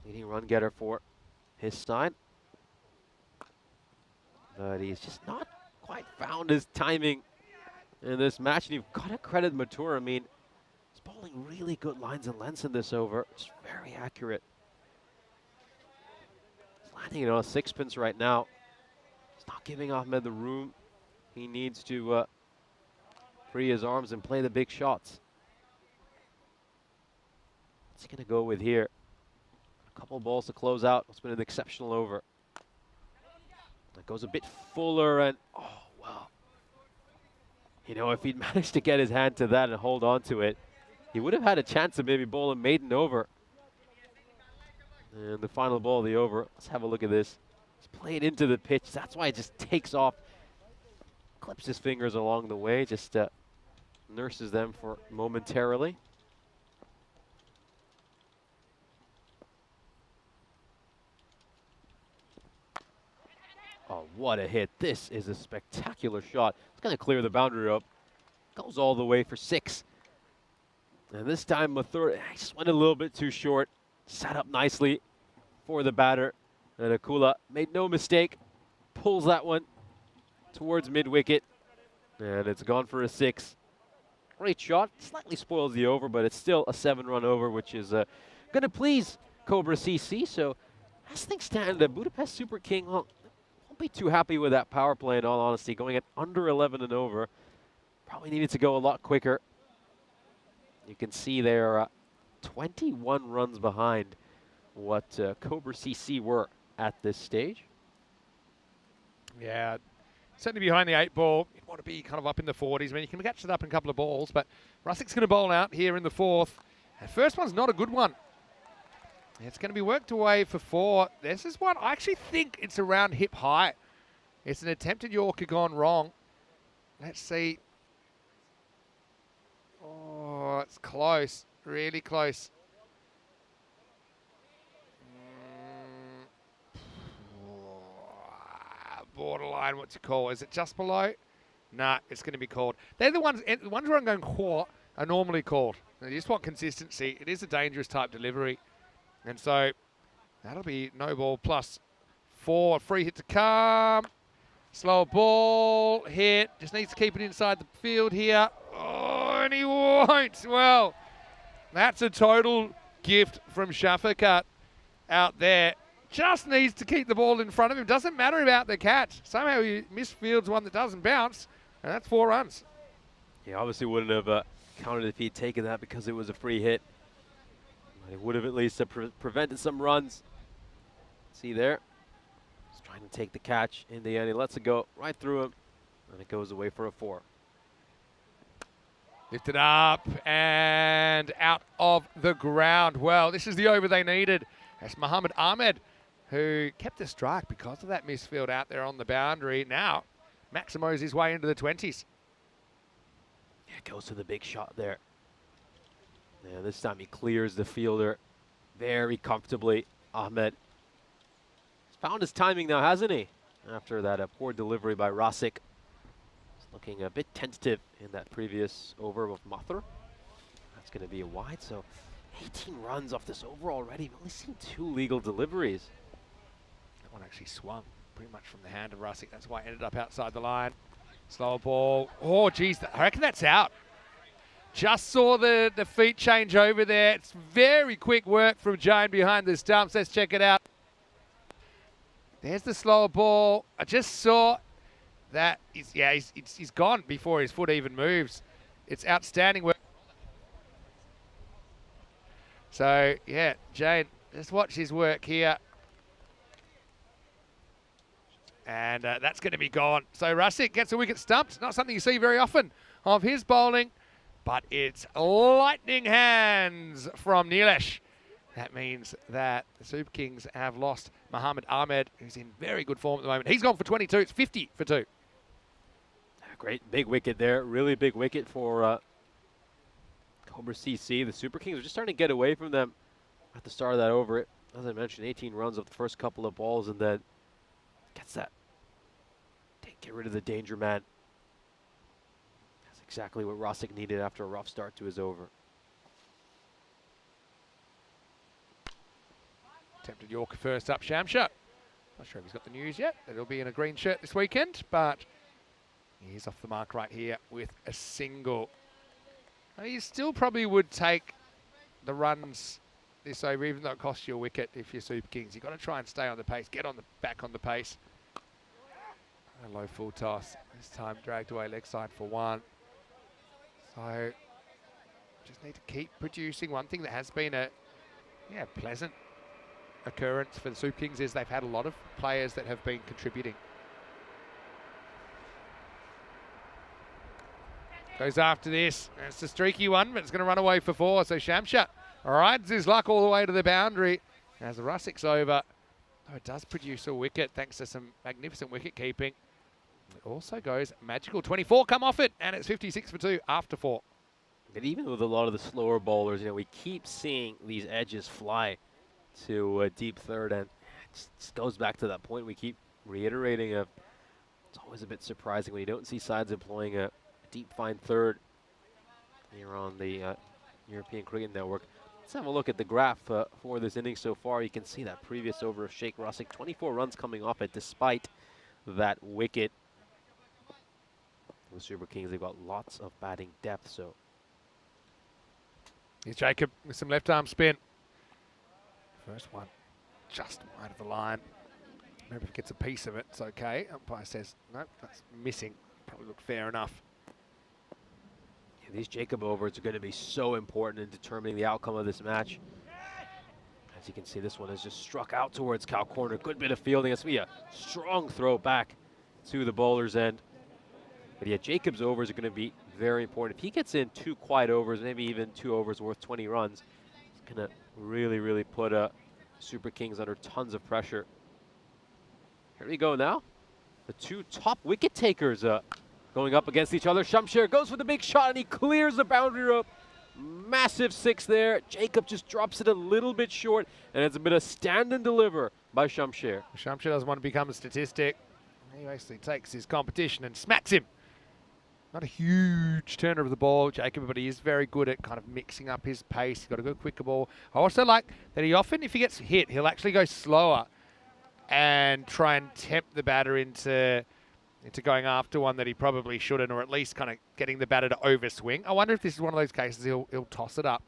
Leading run getter for his side. But he's just not quite found his timing in this match. And you've got to credit Matur. I mean, he's bowling really good lines and lengths in this over. It's very accurate. He's landing on a sixpence right now. He's not giving Ahmed the room he needs to free his arms and play the big shots. What's he going to go with here? A couple balls to close out. It's been an exceptional over. That goes a bit fuller and, oh, well. You know, if he'd managed to get his hand to that and hold on to it, he would have had a chance to maybe bowl a maiden over. And the final ball of the over, let's have a look at this. It's played into the pitch. That's why it just takes off. Clips his fingers along the way, just nurses them for momentarily. Oh, what a hit. This is a spectacular shot. It's going to clear the boundary up. Goes all the way for 6. And this time, Mathur just went a little bit too short. Set up nicely for the batter. And Akula made no mistake. Pulls that one towards mid-wicket. And it's gone for a 6. Great shot. Slightly spoils the over, but it's still a 7-run over, which is going to please Cobra CC. So as things stand, the Budapest Super King won't be too happy with that power play, in all honesty. Going at under 11 and over. Probably needed to go a lot quicker. You can see they're 21 runs behind what Cobra CC were at this stage. Yeah, certainly behind the 8 ball. You want to be kind of up in the 40s. I mean, you can catch it up in a couple of balls, but Russik's going to bowl out here in the 4th. And first one's not a good one. It's going to be worked away for 4. This is one, I actually think it's around hip high. It's an attempted Yorker gone wrong. Let's see. Oh, it's close. Really close. Borderline, what's it called? Is it just below? Nah, it's going to be called. They're the ones where I'm going whoa are normally called. They just want consistency. It is a dangerous type delivery. And so that'll be no ball plus 4. Free hit to come. Slow ball, hit. Just needs to keep it inside the field here. Oh, and he won't. Well, that's a total gift from Shafakat out there. Just needs to keep the ball in front of him. Doesn't matter about the catch. Somehow he misfields one that doesn't bounce, and that's 4 runs. He obviously wouldn't have counted if he'd taken that because it was a free hit. But it would have at least prevented some runs. See there? He's trying to take the catch. In the end, he lets it go right through him, and it goes away for a 4. Lifted up and out of the ground. Well, this is the over they needed. That's Mohamed Ahmed, who kept the strike because of that misfield out there on the boundary. Now, Maximo's his way into the 20s. Yeah, goes to the big shot there. Yeah, this time he clears the fielder very comfortably. Ahmed has found his timing now, hasn't he? After that poor delivery by Rasik. He's looking a bit tentative in that previous over with Mathur. That's going to be a wide, so 18 runs off this over already. We've only seen 2 legal deliveries. That one actually swung pretty much from the hand of Rasik. That's why it ended up outside the line. Slow ball. Oh, geez, I reckon that's out. Just saw the feet change over there. It's very quick work from Jane behind the stumps. Let's check it out. There's the slower ball. I just saw that. He's gone before his foot even moves. It's outstanding work. So, yeah, Jane, just watch his work here. And that's going to be gone. So Rasik gets a wicket stumped. Not something you see very often of his bowling. But it's lightning hands from Nilesh. That means that the Super Kings have lost Mohamed Ahmed, who's in very good form at the moment. He's gone for 22. It's 50 for 2. Great big wicket there. Really big wicket for Cobra CC. The Super Kings are just starting to get away from them at the start of that over. As I mentioned, 18 runs off the first couple of balls, and then gets that. Didn't get rid of the danger man. That's exactly what Rosick needed after a rough start to his over. Attempted Yorker first up, Shamsha. Not sure if he's got the news yet. That he'll be in a green shirt this weekend, but he's off the mark right here with a single. He still probably would take the runs this over, even though it costs you a wicket if you're Super Kings. You've got to try and stay on the pace, get on the back on the pace. A low full toss. This time dragged away leg side for one. So just need to keep producing. One thing that has been a pleasant occurrence for the Super Kings is they've had a lot of players that have been contributing. Goes after this. It's a streaky one, but it's going to run away for four. So Shamsha rides his luck all the way to the boundary as the Russick's over. Though it does produce a wicket thanks to some magnificent wicket keeping. It also goes magical. 24 come off it, and it's 56 for 2 after 4. But even with a lot of the slower bowlers, we keep seeing these edges fly to a deep third, and it just goes back to that point we keep reiterating of it's always a bit surprising when you don't see sides employing a deep fine third here on the European Cricket Network. Let's have a look at the graph for this inning so far. You can see that previous over of Sheikh Rosick, 24 runs coming off it despite that wicket. The Super Kings, they've got lots of batting depth, so. Here's Jacob with some left arm spin. First one just wide of the line. Maybe if it gets a piece of it, it's okay. Umpire says, nope, that's missing. Probably looked fair enough. Yeah, these Jacob overs are going to be so important in determining the outcome of this match. As you can see, this one has just struck out towards cow corner. Good bit of fielding. It's going to be a strong throw back to the bowler's end. But yeah, Jacob's overs are going to be very important. If he gets in 2 quiet overs, maybe even 2 overs worth 20 runs, it's going to really, really put Super Kings under tons of pressure. Here we go now. The 2 top wicket takers going up against each other. Shamsher goes for the big shot, and he clears the boundary rope. Massive 6 there. Jacob just drops it a little bit short, and it's a bit of stand and deliver by Shamsher. Shamsher doesn't want to become a statistic. He basically takes his competition and smacks him. Not a huge turner of the ball, Jacob, but he is very good at kind of mixing up his pace. He's got a good quicker ball. I also like that he often, if he gets hit, he'll actually go slower and try and tempt the batter into going after one that he probably shouldn't, or at least kind of getting the batter to overswing. I wonder if this is one of those cases he'll toss it up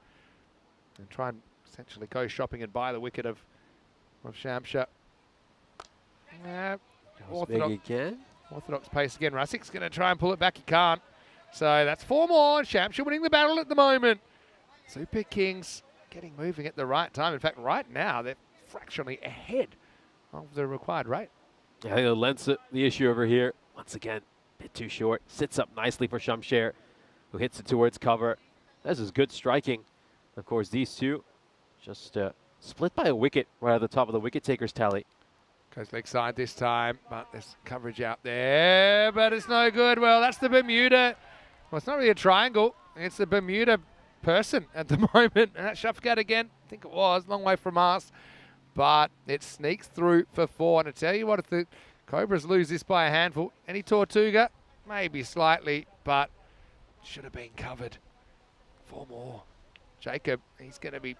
and try and essentially go shopping and buy the wicket of Shamsha. Big again. Orthodox pace again. Russick's going to try and pull it back. He can't. So that's 4 more. Shamsha winning the battle at the moment. Super Kings getting moving at the right time. In fact, right now, they're fractionally ahead of the required rate. I think the length's the issue over here. Once again, a bit too short. Sits up nicely for Shamsher, who hits it towards cover. This is good striking. Of course, these two just split by a wicket right at the top of the wicket takers tally. Goes leg side this time, but there's coverage out there, but it's no good. Well, that's the Bermuda. Well, it's not really a triangle. It's the Bermuda person at the moment. And that's Shafkat again. I think it was. Long way from us. But it sneaks through for 4. And I tell you what, if the Cobras lose this by a handful, any Tortuga? Maybe slightly, but should have been covered. 4 more. Jacob, he's going to be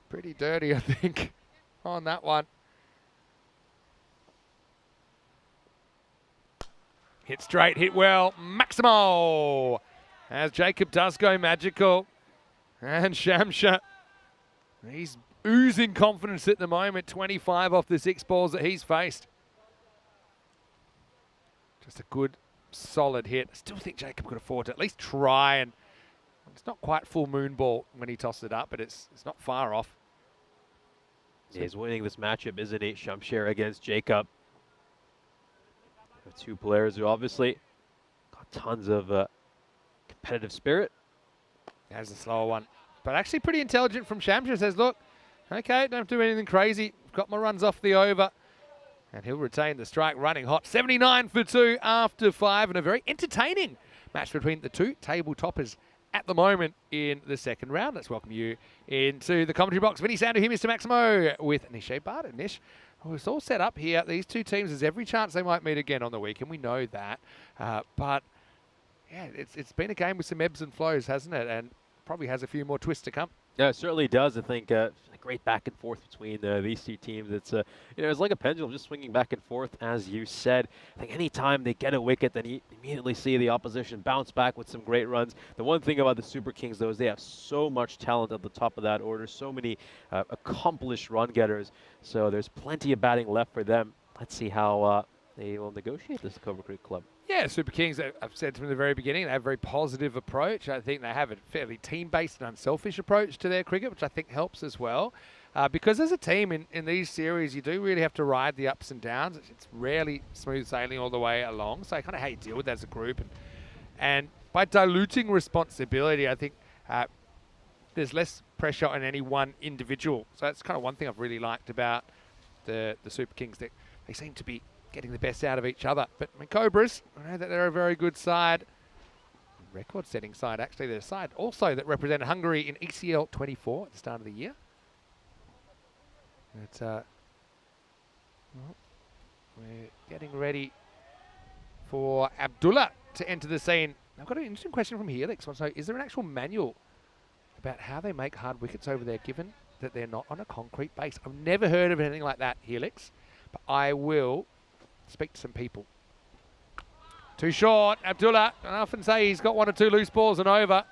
pretty dirty, I think, on that one. Hit straight, hit well, Maximo! As Jacob does go magical. And Shamsha, he's oozing confidence at the moment. 25 off the 6 balls that he's faced. Just a good, solid hit. I still think Jacob could afford to at least try, and it's not quite full moon ball when he tosses it up, but it's not far off. Yeah, he's winning this matchup, isn't he? Shamsher against Jacob. 2 players who obviously got tons of competitive spirit. There's a slower one, but actually pretty intelligent from Shamsha. Says, look, okay, don't do anything crazy. Got my runs off the over. And he'll retain the strike running hot. 79 for 2 after 5, and a very entertaining match between the two table toppers at the moment in the second round. Let's welcome you into the commentary box. Vinny Sandu here, Mr. Maximo, with Nish Barta. Nish, it's all set up here. These two teams, there's every chance they might meet again on the weekend. We know that. But, yeah, it's been a game with some ebbs and flows, hasn't it? And probably has a few more twists to come. Yeah, it certainly does. I think a great back and forth between these two teams. It's it's like a pendulum, just swinging back and forth, as you said. I think anytime they get a wicket, then you immediately see the opposition bounce back with some great runs. The one thing about the Super Kings, though, is they have so much talent at the top of that order, so many accomplished run getters. So there's plenty of batting left for them. Let's see how they will negotiate this Cobra Creek club. Yeah, Super Kings, I've said from the very beginning, they have a very positive approach. I think they have a fairly team-based and unselfish approach to their cricket, which I think helps as well. Because as a team in these series, you do really have to ride the ups and downs. It's rarely smooth sailing all the way along. So kind of how you deal with that as a group. And by diluting responsibility, I think there's less pressure on any one individual. So that's kind of one thing I've really liked about the Super Kings. They seem to be getting the best out of each other. But I mean, Cobras, I know that they're a very good side. Record-setting side, actually. They're a side also that represented Hungary in ECL 24 at the start of the year. But, well, we're getting ready for Abdullah to enter the scene. I've got an interesting question from Helix. So is there an actual manual about how they make hard wickets over there, given that they're not on a concrete base? I've never heard of anything like that, Helix. But I will speak to some people. Too short, Abdullah. I often say he's got 1 or 2 loose balls and over.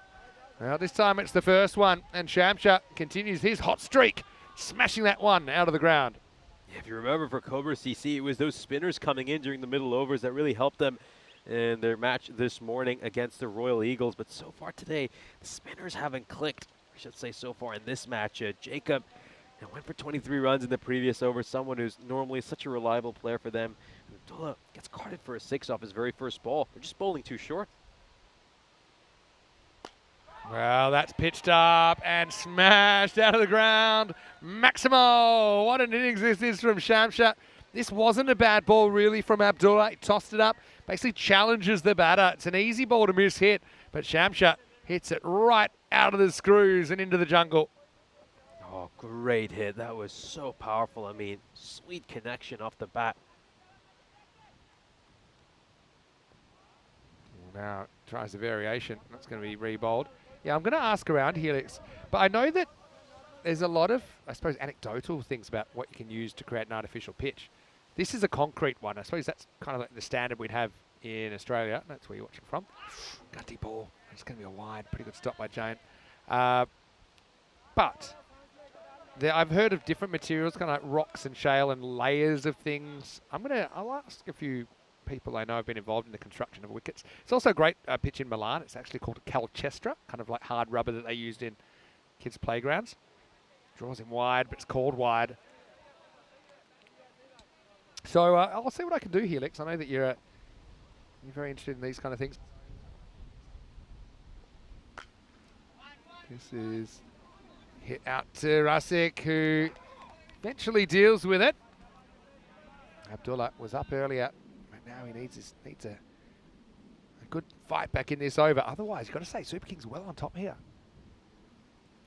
Well, this time it's the first one, and Shamsha continues his hot streak, smashing that one out of the ground. Yeah, if you remember for Cobra CC, it was those spinners coming in during the middle overs that really helped them in their match this morning against the Royal Eagles. But so far today, the spinners haven't clicked, I should say, so far in this match. Jacob went for 23 runs in the previous over, someone who's normally such a reliable player for them. Abdullah gets carded for a 6 off his very first ball. They're just bowling too short. Well, that's pitched up and smashed out of the ground. Maximo, what an innings this is from Shamsha. This wasn't a bad ball really from Abdullah. He tossed it up, basically challenges the batter. It's an easy ball to miss hit, but Shamsha hits it right out of the screws and into the jungle. Oh, great hit. That was so powerful. I mean, sweet connection off the bat. Now tries a variation. That's going to be re-bowled. Yeah, I'm going to ask around, Helix. But I know that there's a lot of, I suppose, anecdotal things about what you can use to create an artificial pitch. This is a concrete one. I suppose that's kind of like the standard we'd have in Australia. That's where you're watching from. Gunty ball. It's going to be a wide. Pretty good stop by Jane. But I've heard of different materials, kind of like rocks and shale and layers of things. I'll ask a few people I know have been involved in the construction of wickets. It's also a great pitch in Milan. It's actually called Calcestra, kind of like hard rubber that they used in kids' playgrounds. Draws him wide, but it's called wide. So I'll see what I can do, Helix. I know that you're very interested in these kind of things. This is hit out to Rasik, who eventually deals with it. Abdullah was up earlier, but now he needs a good fight back in this over. Otherwise, you've got to say Super Kings well on top here.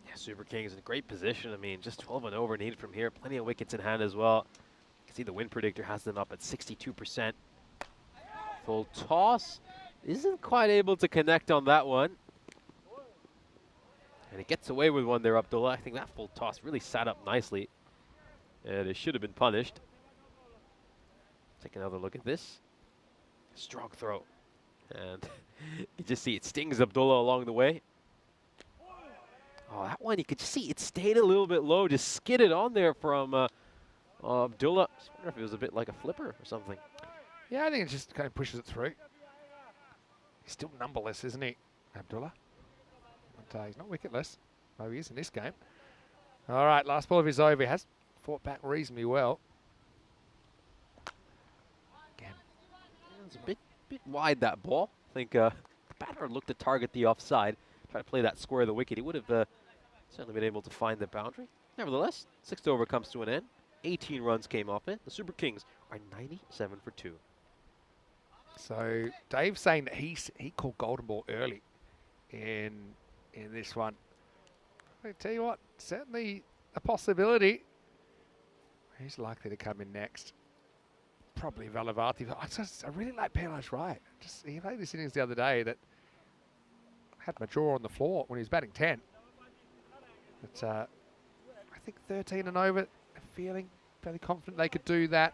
Yeah, Super Kings in great position. I mean, just 12 and over needed from here. Plenty of wickets in hand as well. You can see the win predictor has them up at 62%. Full toss. Isn't quite able to connect on that one. And it gets away with one there, Abdullah. I think that full toss really sat up nicely. And it should have been punished. Take another look at this. Strong throw. And you just see it stings Abdullah along the way. Oh, that one, you could just see it stayed a little bit low, just skidded on there from Abdullah. I just wonder if it was a bit like a flipper or something. Yeah, I think it just kind of pushes it through. He's still numberless, isn't he, Abdullah? But he's not wicketless. Oh, he is in this game. All right, last ball of his over. He has fought back reasonably well. Again. It's a bit wide, that ball. I think the batter looked to target the offside, try to play that square of the wicket. He would have certainly been able to find the boundary. Nevertheless, 6th over comes to an end. 18 runs came off it. The Super Kings are 97 for 2. So Dave's saying that he called golden ball early in this one. I tell you what, certainly a possibility. Who's likely to come in next? Probably Valavati. I really like Pelage Wright. He played this innings the other day that had my jaw on the floor when he was batting 10. But I think 13 and over, feeling fairly confident they could do that.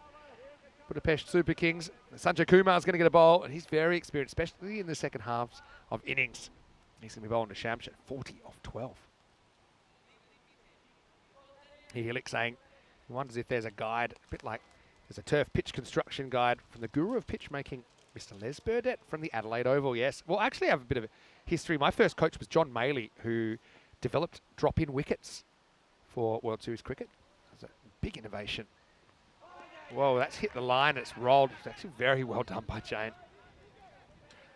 Budapest Super Kings. Sanjay Kumar is going to get a bowl, and he's very experienced, especially in the second halves of innings. He's going to be bowling to Shamsher, 40 off 12. Helix saying he wonders if there's a guide, a bit like there's a turf pitch construction guide from the guru of pitch making, Mr. Les Burdett from the Adelaide Oval, yes. Well, actually I have a bit of a history. My first coach was John Maley, who developed drop-in wickets for World Series cricket. That's a big innovation. Whoa, that's hit the line, it's rolled. It's actually very well done by Jane.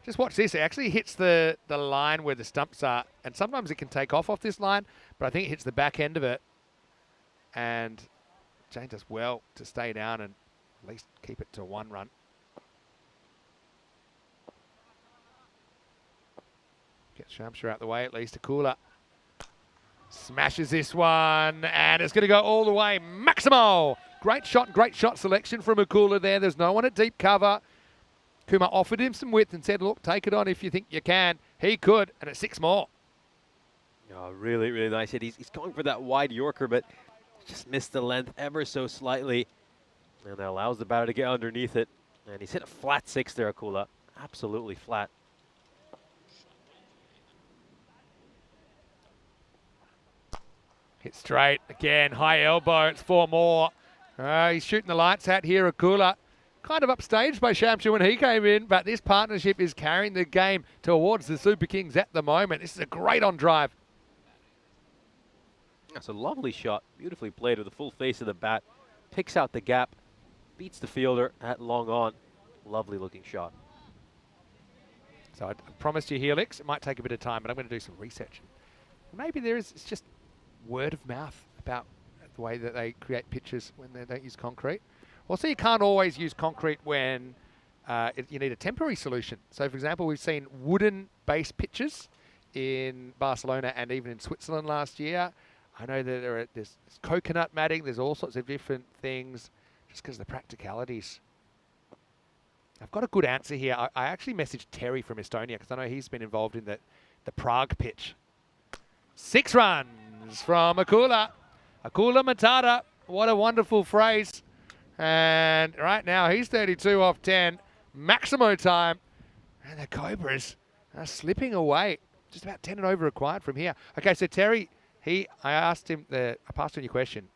Just watch this, it actually hits the line where the stumps are, and sometimes it can take off this line, but I think it hits the back end of it. And Jane does well to stay down and at least keep it to 1 run. Gets Shamsher out the way, at least a cooler. Smashes this one, and it's going to go all the way. Maximo! Great shot selection from Akula there. There's no one at deep cover. Kumar offered him some width and said, look, take it on if you think you can. He could, and it's 6 more. Oh, really, really nice hit. He's going for that wide Yorker, but just missed the length ever so slightly. And that allows the batter to get underneath it. And he's hit a flat 6 there, Akula. Absolutely flat. Hit straight again, high elbow, it's 4 more. He's shooting the lights out here, Akula. Kind of upstaged by Shamsher when he came in, but this partnership is carrying the game towards the Super Kings at the moment. This is a great on drive. That's a lovely shot, beautifully played with the full face of the bat. Picks out the gap, beats the fielder at long on. Lovely looking shot. So I promised you Helix, it might take a bit of time, but I'm going to do some research. Maybe it's just word of mouth about the way that they create pitches when they don't use concrete. Also, you can't always use concrete when you need a temporary solution. So, for example, we've seen wooden-based pitches in Barcelona and even in Switzerland last year. I know that there's coconut matting, there's all sorts of different things, just because of the practicalities. I've got a good answer here. I actually messaged Terry from Estonia, because I know he's been involved in the Prague pitch. 6 runs from Akula. Akula Matata. What a wonderful phrase. And right now, he's 32 off 10. Maximo time. And the Cobras are slipping away. Just about 10 and over required from here. Okay, so Terry, I asked him, I passed on your question.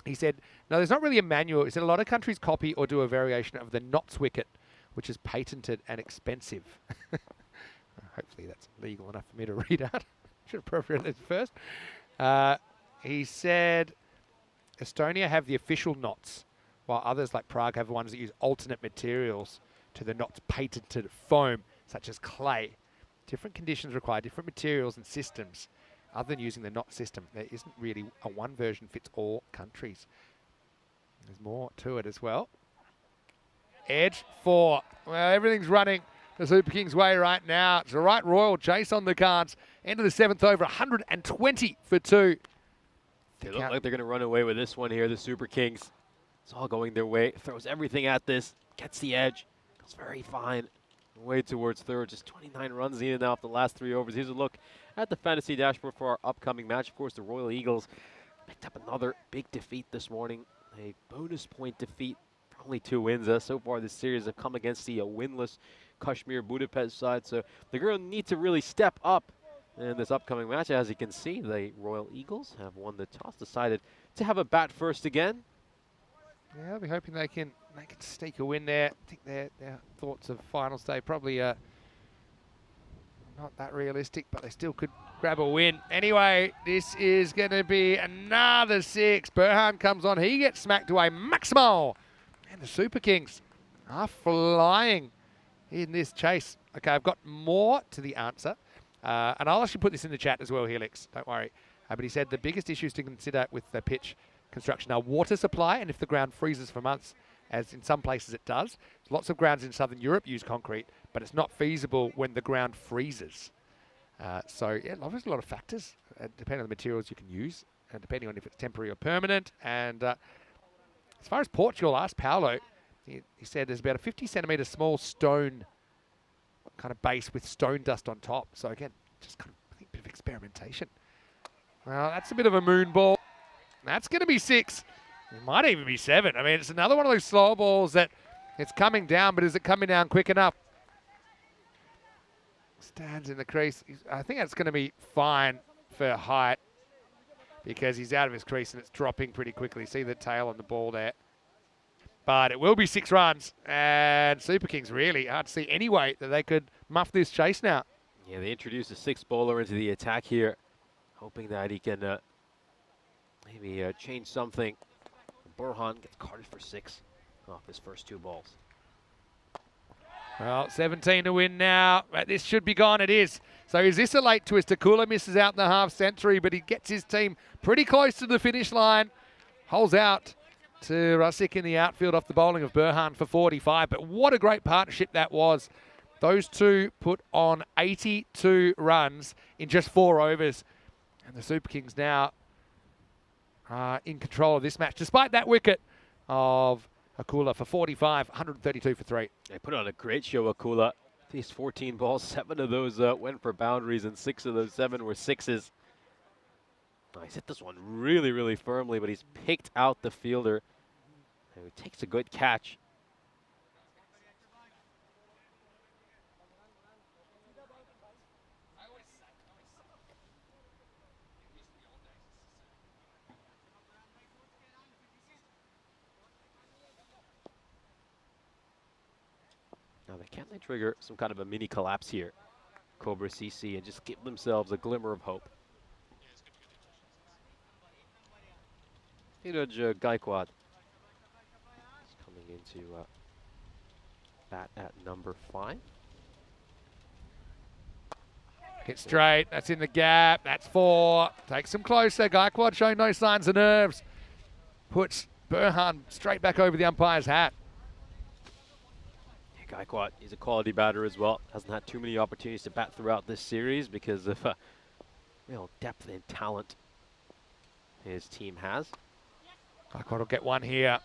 He said, no, there's not really a manual. He said a lot of countries copy or do a variation of the knots wicket, which is patented and expensive. Hopefully that's legal enough for me to read out. Should appropriate this first. He said Estonia have the official knots, while others like Prague have ones that use alternate materials to the knots patented foam, such as clay. Different conditions require different materials and systems. Other than using the knot system, there isn't really a one version fits all countries. There's more to it as well. Edge 4. Well, everything's running the Super Kings way right now. It's a right royal chase on the cards. End of the 7th over, 120 for 2. They look like they're going to run away with this one here, the Super Kings. It's all going their way. Throws everything at this. Gets the edge. Goes very fine. Way towards third. Just 29 runs needed now off the last 3 overs. Here's a look at the fantasy dashboard for our upcoming match. Of course, the Royal Eagles picked up another big defeat this morning. A bonus point defeat for only 2 wins. So far this series have come against the winless Kashmir Budapest side. So they're going to need to really step up in this upcoming match. As you can see, the Royal Eagles have won the toss, decided to have a bat first again. Yeah, I'll be hoping they can sneak a win there. I think their thoughts of finals day probably not that realistic, but they still could grab a win. Anyway, this is going to be another 6. Burhan comes on. He gets smacked away. Maximo! And the Super Kings are flying in this chase. Okay, I've got more to the answer. And I'll actually put this in the chat as well, Helix. Don't worry. But he said the biggest issues to consider with the pitch construction are water supply, and if the ground freezes for months, as in some places it does, lots of grounds in southern Europe use concrete, but it's not feasible when the ground freezes. So yeah, there's a lot of factors, depending on the materials you can use, and depending on if it's temporary or permanent. And as far as Portugal, asked Paolo, he said there's about a 50 centimetre small stone kind of base with stone dust on top. So again, just kind of I think a bit of experimentation. Well, that's a bit of a moon ball. That's going to be 6. It might even be 7. I mean, it's another one of those slow balls that it's coming down, but is it coming down quick enough? Stands in the crease. I think that's going to be fine for height because he's out of his crease and it's dropping pretty quickly. See the tail on the ball there. But it will be 6 runs, and Super Kings really hard to see any way that they could muff this chase now. Yeah, they introduced a 6 bowler into the attack here, hoping that he can maybe change something. Burhan gets carded for 6 off his first 2 balls. Well, 17 to win now. This should be gone. It is. So is this a late twister? Kula misses out in the half century, but he gets his team pretty close to the finish line. Holes out to Rasic in the outfield off the bowling of Burhan for 45. But what a great partnership that was. Those two put on 82 runs in just 4 overs. And the Super Kings now are in control of this match, despite that wicket of Akula for 45, 132 for 3. They put on a great show, Akula. These 14 balls, 7 of those went for boundaries, and 6 of those 7 were 6s. Oh, he's hit this one really, really firmly, but he's picked out the fielder. And he takes a good catch. Now, can they trigger some kind of a mini collapse here, Cobra CC, and just give themselves a glimmer of hope? Neeraj Gaikwad is coming into bat at number 5. Hit straight. That's in the gap. That's 4. Takes him closer. Gaikwad showing no signs of nerves. Puts Burhan straight back over the umpire's hat. Gaikwad, he's a quality batter as well. Hasn't had too many opportunities to bat throughout this series because of real depth and talent his team has. Gaikwad will get one here,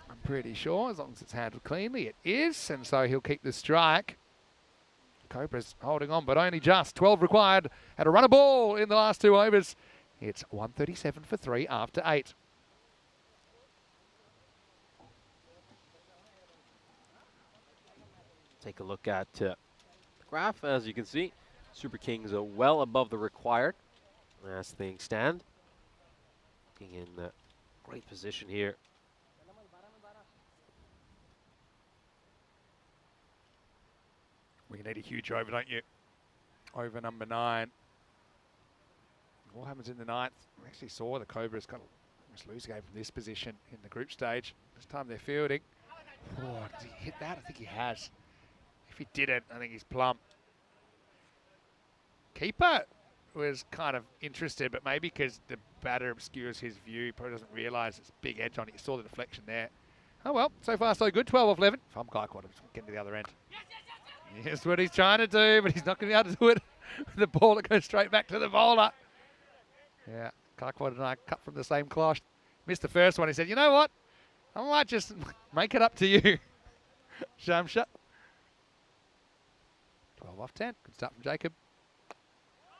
I'm pretty sure, as long as it's handled cleanly. It is, and so he'll keep the strike. Cobra's holding on, but only just. 12 required. Had a run a ball in the last 2 overs. It's 137 for 3 after 8. Take a look at the graph. As you can see, Super Kings are well above the required as things stand. Looking in great position here. We need a huge over, don't you? Over number 9. What happens in the 9th? We actually saw the Cobras kind of almost lose a game from this position in the group stage. This time they're fielding. Oh, did he hit that? I think he has. If he didn't, I think he's plump. Keeper was kind of interested, but maybe because the batter obscures his view, he probably doesn't realise it's a big edge on it. You saw the deflection there. Oh well, so far so good. 12 off 11. If I'm Gaikwad, I'm just getting to the other end. Here's what he's trying to do, but he's not going to be able to do it with the ball that goes straight back to the bowler. Yeah, Gaikwad and I cut from the same cloth. Missed the first one. He said, you know what? I might just make it up to you. Shamsha. 12 off 10. Good start from Jacob.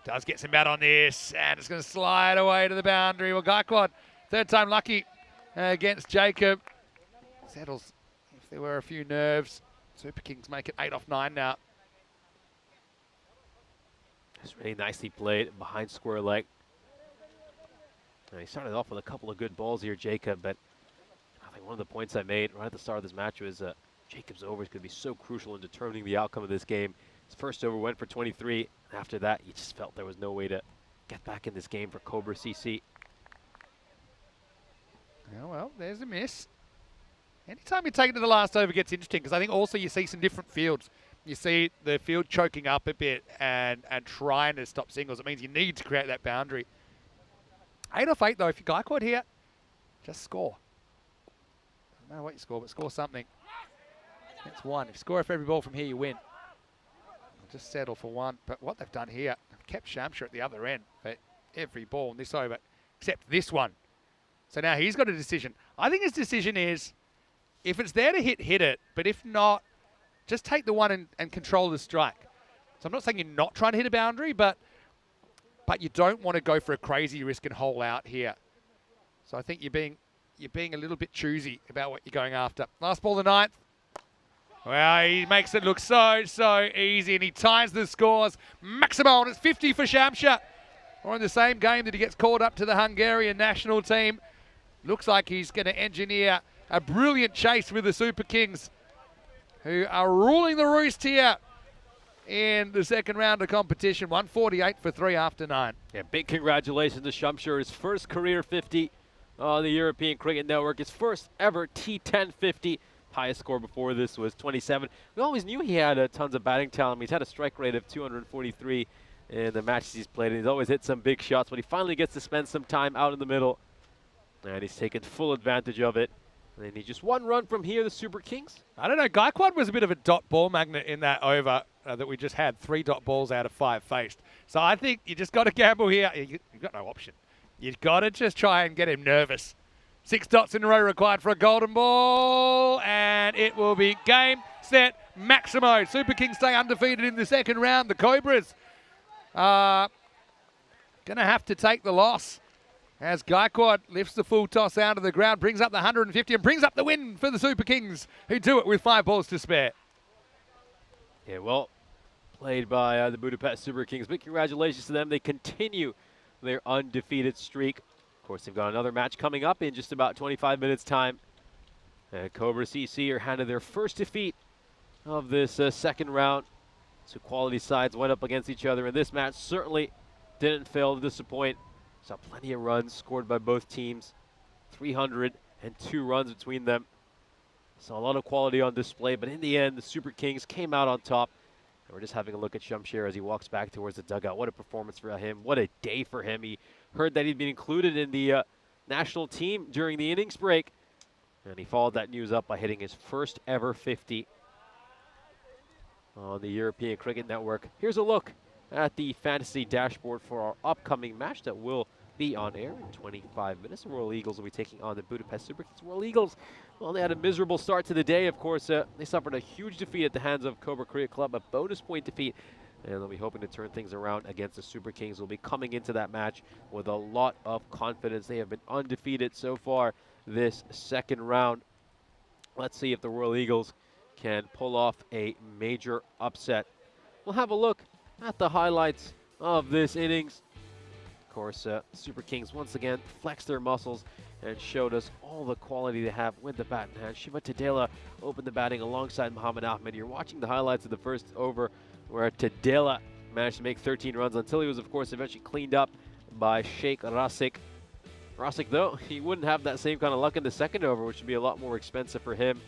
Does get some bat on this, and it's going to slide away to the boundary. Well, Gaikwad, third time lucky against Jacob. Settles if there were a few nerves. Super Kings make it 8 off 9 now. It's really nicely played behind square leg. Now, he started off with a couple of good balls here, Jacob, but I think one of the points I made right at the start of this match was Jacob's overs could be so crucial in determining the outcome of this game. His first over went for 23. After that, you just felt there was no way to get back in this game for Cobra CC. Oh, well, there's a miss. Anytime you take it to the last over gets interesting, because I think also you see some different fields. You see the field choking up a bit and trying to stop singles. It means you need to create that boundary. 8 off 8, though, if you're Gaikwad here, Just score. Doesn't matter what you score, but score something. That's one. If you score for every ball from here, you win. Just settle for one. But what they've done here, they've kept Shamshire at the other end for every ball in this over, except this one. So now he's got a decision. I think his decision is, if it's there to hit, hit it. But if not, just take the one and control the strike. So I'm not saying you're not trying to hit a boundary, but you don't want to go for a crazy risk and hole out here. So I think you're being a little bit choosy about what you're going after. Last ball of the ninth. Well, he makes it look so easy, and he ties the scores. Maximo, and it's 50 for Shamshire. Or in the same game that he gets called up to the Hungarian national team. Looks like he's going to engineer a brilliant chase with the Super Kings, who are ruling the roost here in the second round of competition. 148 for 3 after 9. Yeah, big congratulations to Shamshire. His first career 50 on the European Cricket Network. His first ever T10 50. Highest score before this was 27. We always knew he had tons of batting talent. He's had a strike rate of 243 in the matches he's played. He's always hit some big shots, but he finally gets to spend some time out in the middle. And he's taken full advantage of it. And he just one run from here, the Super Kings. I don't know, Gaikwad was a bit of a dot ball magnet in that over that we just had. 3 dot balls out of 5 faced. So I think you just got to gamble here. You've got no option. You've got to just try and get him nervous. 6 dots in a row required for a golden ball, and it will be game, set, Maximo. Super Kings stay undefeated in the second round. The Cobras are going to have to take the loss as Gaikwad lifts the full toss out of the ground, brings up the 150 and brings up the win for the Super Kings, who do it with 5 balls to spare. Yeah, well played by the Budapest Super Kings. Big congratulations to them. They continue their undefeated streak. Of course, they've got another match coming up in just about 25 minutes' time. Cobra CC are handed their first defeat of this second round. So quality sides went up against each other, and this match certainly didn't fail to disappoint. Saw plenty of runs scored by both teams. 302 runs between them. Saw a lot of quality on display, but in the end, the Super Kings came out on top. And we're just having a look at Shamshir as he walks back towards the dugout. What a performance for him. What a day for him. He heard that he'd been included in the national team during the innings break. And he followed that news up by hitting his first ever 50 on the European Cricket Network. Here's a look at the fantasy dashboard for our upcoming match that will be on air in 25 minutes. The Royal Eagles will be taking on the Budapest Super Kings. Royal Eagles, well, they had a miserable start to the day. Of course, they suffered a huge defeat at the hands of Cobra Cricket Club, a bonus point defeat. And they'll be hoping to turn things around against the Super Kings. Will be coming into that match with a lot of confidence. They have been undefeated so far this second round. Let's see if the Royal Eagles can pull off a major upset. We'll have a look at the highlights of this innings. Of course, Super Kings once again flexed their muscles and showed us all the quality they have with the bat in hand. Shiva Tadela opened the batting alongside Muhammad Ahmed. You're watching the highlights of the first over where Tadela managed to make 13 runs until he was, of course, eventually cleaned up by Sheikh Rasik. Rasik, though, he wouldn't have that same kind of luck in the second over, which would be a lot more expensive for him.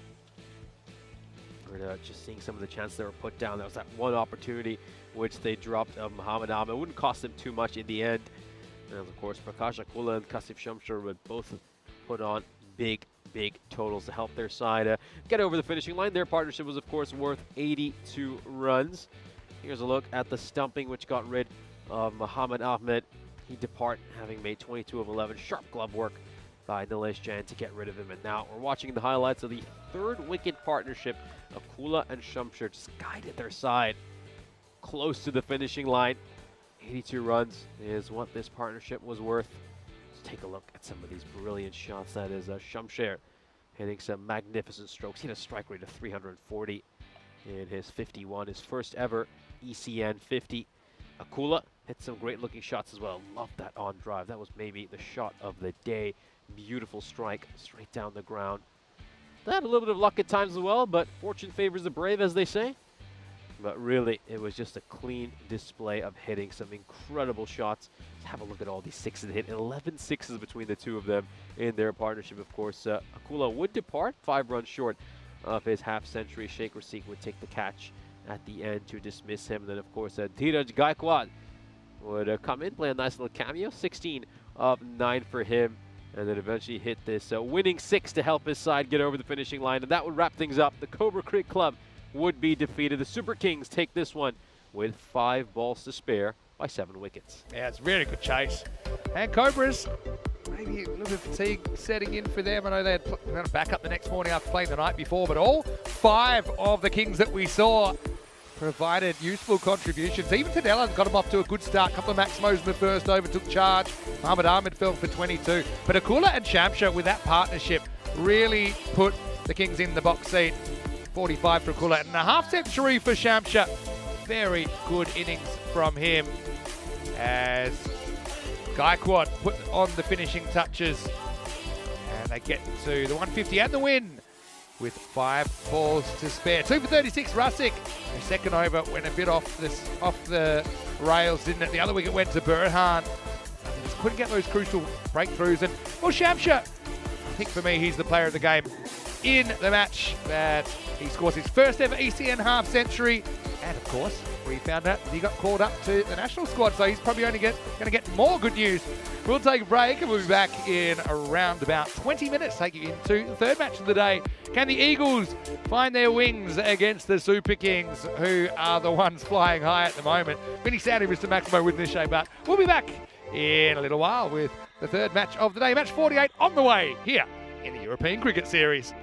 We're just seeing some of the chances that were put down. That was that one opportunity which they dropped of Muhammad Ahmed. It wouldn't cost them too much in the end. And of course, Prakash Akula and Kasif Shamshir would both put on big totals to help their side get over the finishing line. Their partnership was, of course, worth 82 runs. Here's a look at the stumping, which got rid of Muhammad Ahmed. He depart, having made 22 of 11. Sharp glove work by Nilesh Jain to get rid of him. And now we're watching the highlights of the third wicket partnership of Kula and Shamshir. Just guided their side close to the finishing line. 82 runs is what this partnership was worth. Let's take a look at some of these brilliant shots. That is Shamshir hitting some magnificent strokes. He had a strike rate of 340 in his 51, his first ever ECN 50. Akula hit some great looking shots as well. Love that on drive. That was maybe the shot of the day. Beautiful strike straight down the ground. They had a little bit of luck at times as well, but fortune favors the brave, as they say. But really, it was just a clean display of hitting some incredible shots. Have a look at all these sixes hit. 11 sixes between the two of them in their partnership. Of course, Akula would depart 5 runs short of his half-century. Sheikh Rasik would take the catch at the end to dismiss him. And then, of course, Dheeraj Gaikwad would come in, play a nice little cameo. 16 of 9 for him. and then eventually hit this winning 6 to help his side get over the finishing line, and that would wrap things up. The Cobra Cricket Club would be defeated. The Super Kings take this one with 5 balls to spare by 7 wickets. Yeah, it's a very good chase. And Cobras, maybe a little bit of fatigue setting in for them. I know they had going to back up the next morning after playing the night before, but all 5 of the Kings that we saw provided useful contributions. Even Tadella got him off to a good start. A couple of Maximos in the first over took charge. Mohamed Ahmed fell for 22. But Akula and Shamsha with that partnership really put the Kings in the box seat. 45 for Akula and a half century for Shamsha. Very good innings from him as Gaikwad put on the finishing touches. And they get to the 150 and the win with 5 balls to spare. 2 for 36, Rusick. The second over went a bit off the rails, didn't it? The other wicket went to Burhan. He just couldn't get those crucial breakthroughs. And, well, Shamsha, I think for me, he's the player of the game in the match. That he scores his first ever ECN half century. And, of course, we found out that he got called up to the national squad, so he's probably only going to get more good news. We'll take a break and we'll be back in around about 20 minutes, take you into the third match of the day. Can the Eagles find their wings against the Super Kings, who are the ones flying high at the moment? Vinny Sandy, Mr. Maximo with Nishay, but we'll be back in a little while with the third match of the day. Match 48 on the way here in the European Cricket Series.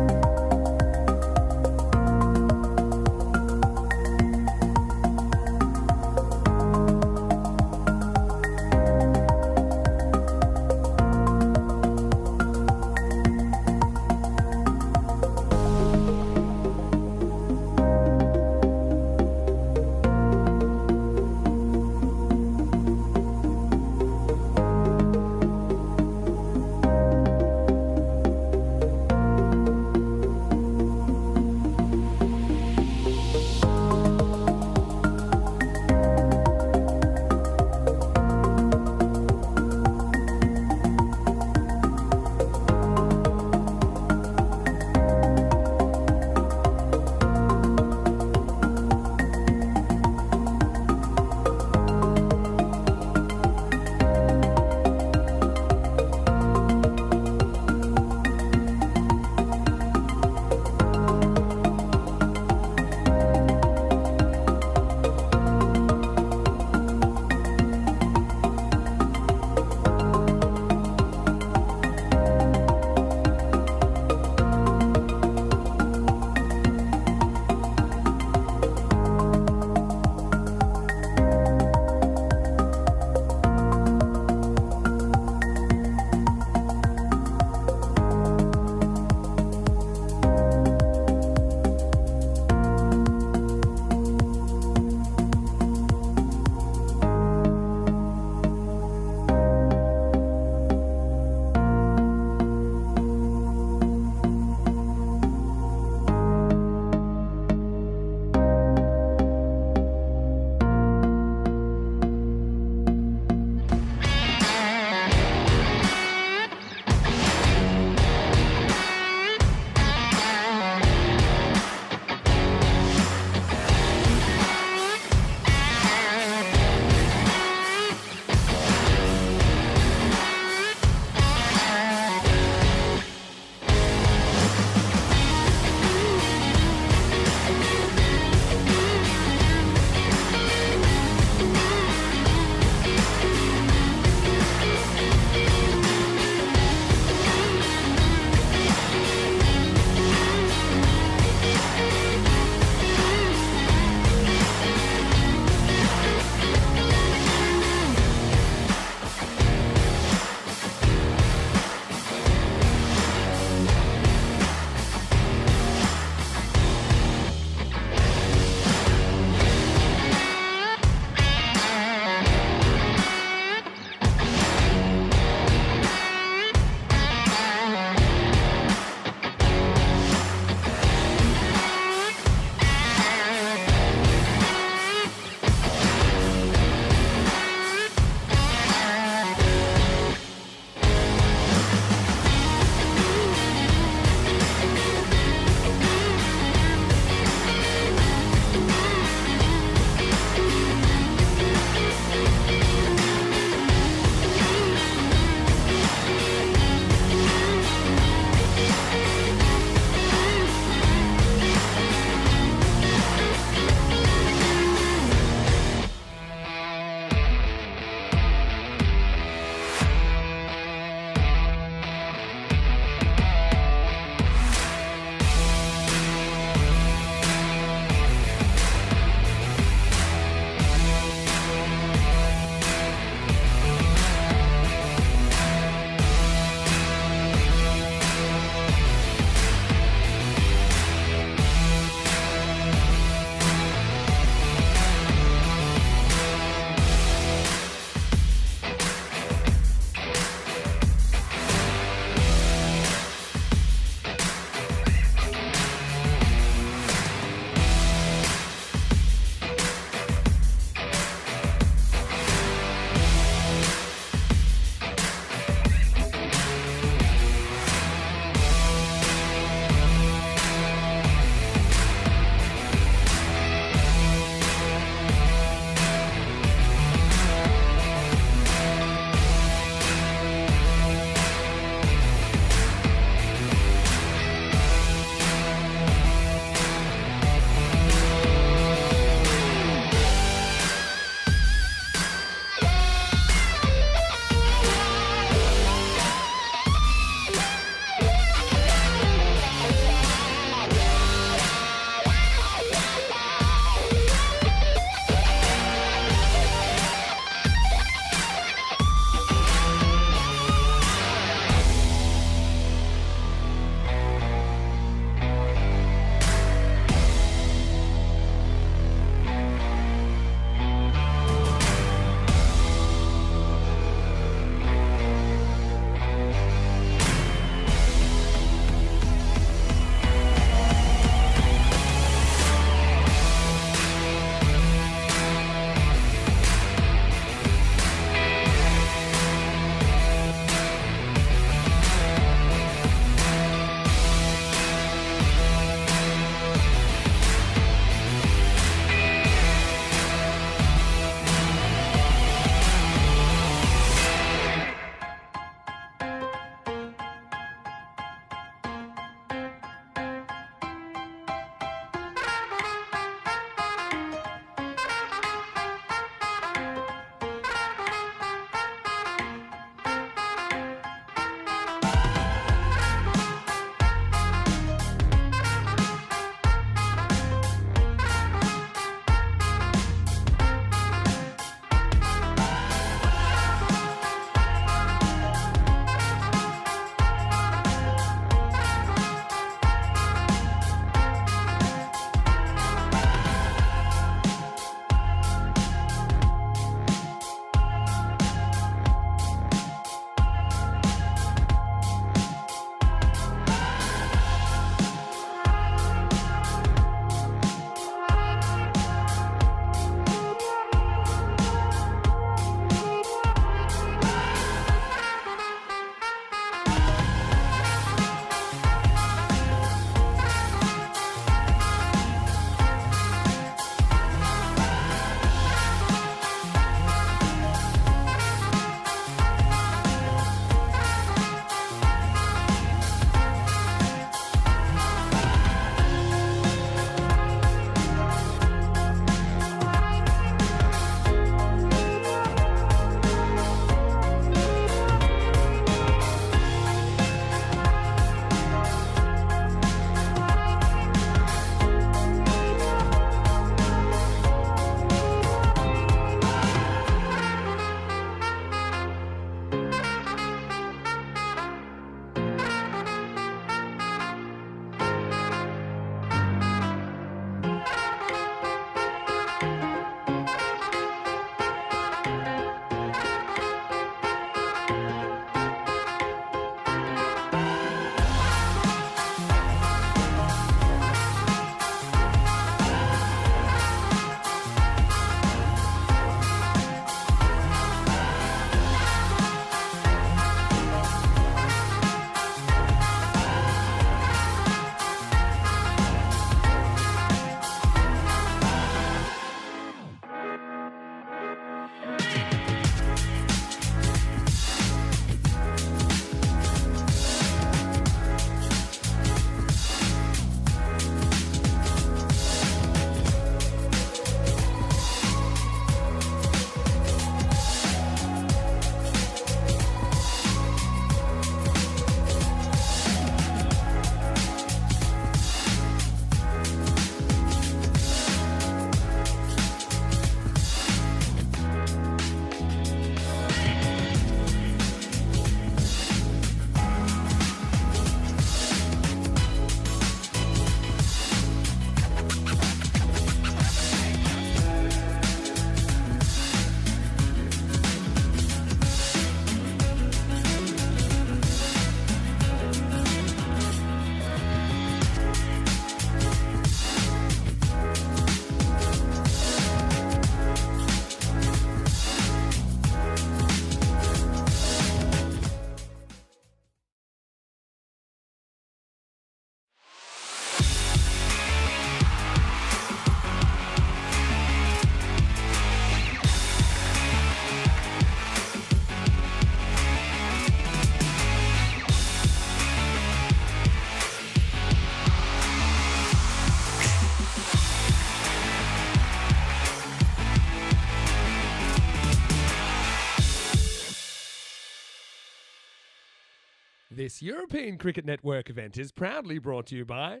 This European Cricket Network event is proudly brought to you by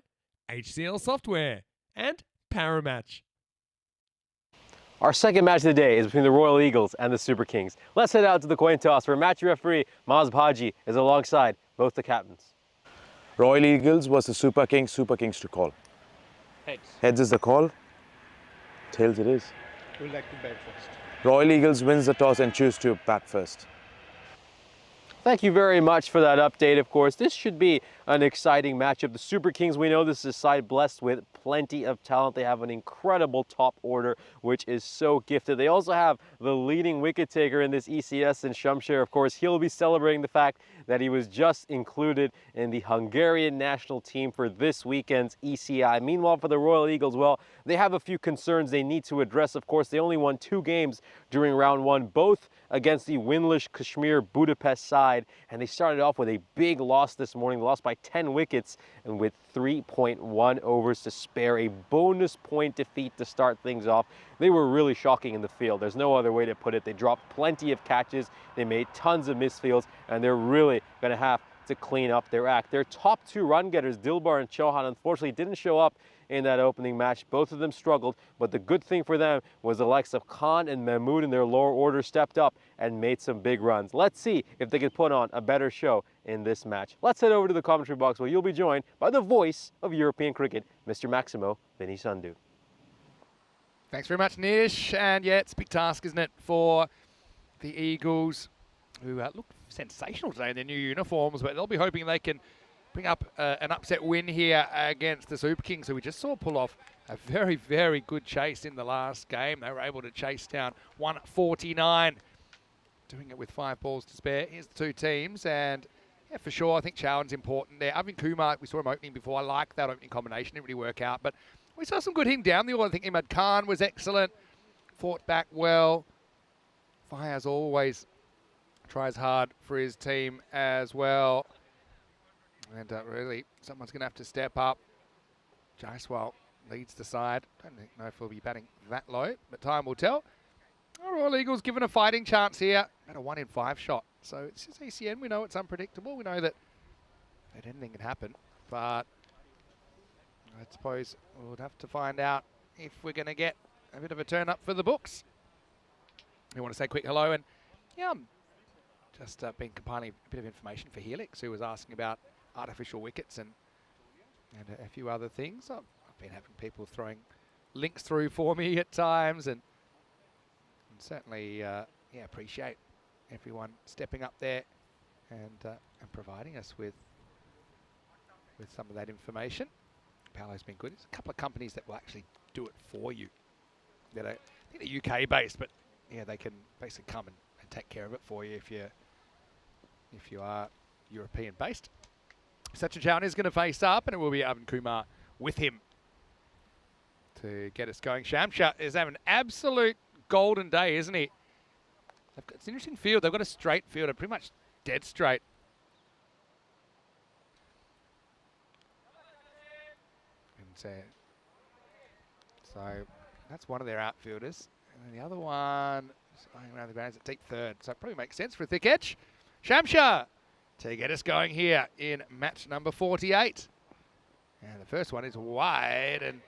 HCL Software and Paramatch. Our second match of the day is between the Royal Eagles and the Super Kings. Let's head out to the coin toss where match referee Maz Bhaji is alongside both the captains. Royal Eagles versus Super Kings. Super Kings to call. Heads. Heads is the call. Tails it is. Who would like to bat first? Royal Eagles wins the toss and choose to bat first. Thank you very much for that update. Of course, this should be an exciting matchup. The Super Kings, we know this is a side blessed with plenty of talent. They have an incredible top order, which is so gifted. They also have the leading wicket taker in this ECS in Shamsher. Of course, he'll be celebrating the fact that he was just included in the Hungarian national team for this weekend's ECI. Meanwhile, for the Royal Eagles, well, they have a few concerns they need to address. Of course, they only won 2 games during round 1, both against the winless Kashmir Budapest side, and they started off with a big loss this morning. They lost by 10 wickets and with 3.1 overs to spare, a bonus point defeat to start things off. They were really shocking in the field. There's no other way to put it. They dropped plenty of catches, they made tons of misfields, and they're really going to have to clean up their act. Their top 2 run getters, Dilbar and Chauhan, unfortunately didn't show up in that opening match. Both of them struggled, but the good thing for them was the likes of Khan and Mahmood in their lower order stepped up and made some big runs. Let's see if they can put on a better show in this match. Let's head over to the commentary box where you'll be joined by the voice of European cricket, Mr. Maximo Vinisandu. Thanks very much, Nish. And yeah, it's a big task, isn't it, for the Eagles, who look sensational today in their new uniforms, but they'll be hoping they can bring up an upset win here against the Super Kings, who we just saw pull off a very, very good chase in the last game. They were able to chase down 149, doing it with 5 balls to spare. Here's the 2 teams, and yeah, for sure, I think Chauhan's important there. Arvind Kumar, we saw him opening before. I like that opening combination. Didn't really work out, but we saw some good hitting down the order. I think Imad Khan was excellent, fought back well. Fayaz always tries hard for his team as well. And really, someone's going to have to step up. Jaiswal leads the side. Don't know if he'll be batting that low, but time will tell. Royal Eagles given a fighting chance here. At a 1 in 5 shot. So it's just ECN. We know it's unpredictable. We know that anything can happen. But I suppose we'll have to find out if we're going to get a bit of a turn up for the books. We want to say a quick hello. And yeah, just been compiling a bit of information for Helix, who was asking about artificial wickets and a few other things. I've been having people throwing links through for me at times, and certainly yeah, appreciate everyone stepping up there and providing us with some of that information. Paolo's been good. There's a couple of companies that will actually do it for you that are, I think they're UK based, but yeah, they can basically come and take care of it for you if you are European based. Sachin Chauhan is going to face up, and it will be Arvind Kumar with him to get us going. Shamsha is having an absolute golden day, isn't he? It's an interesting field. They've got a straight field, pretty much dead straight. And so that's one of their outfielders. And then the other one is going around the grounds at deep third. So it probably makes sense for a thick edge. Shamsha to get us going here in match number 48. And the first one is wide and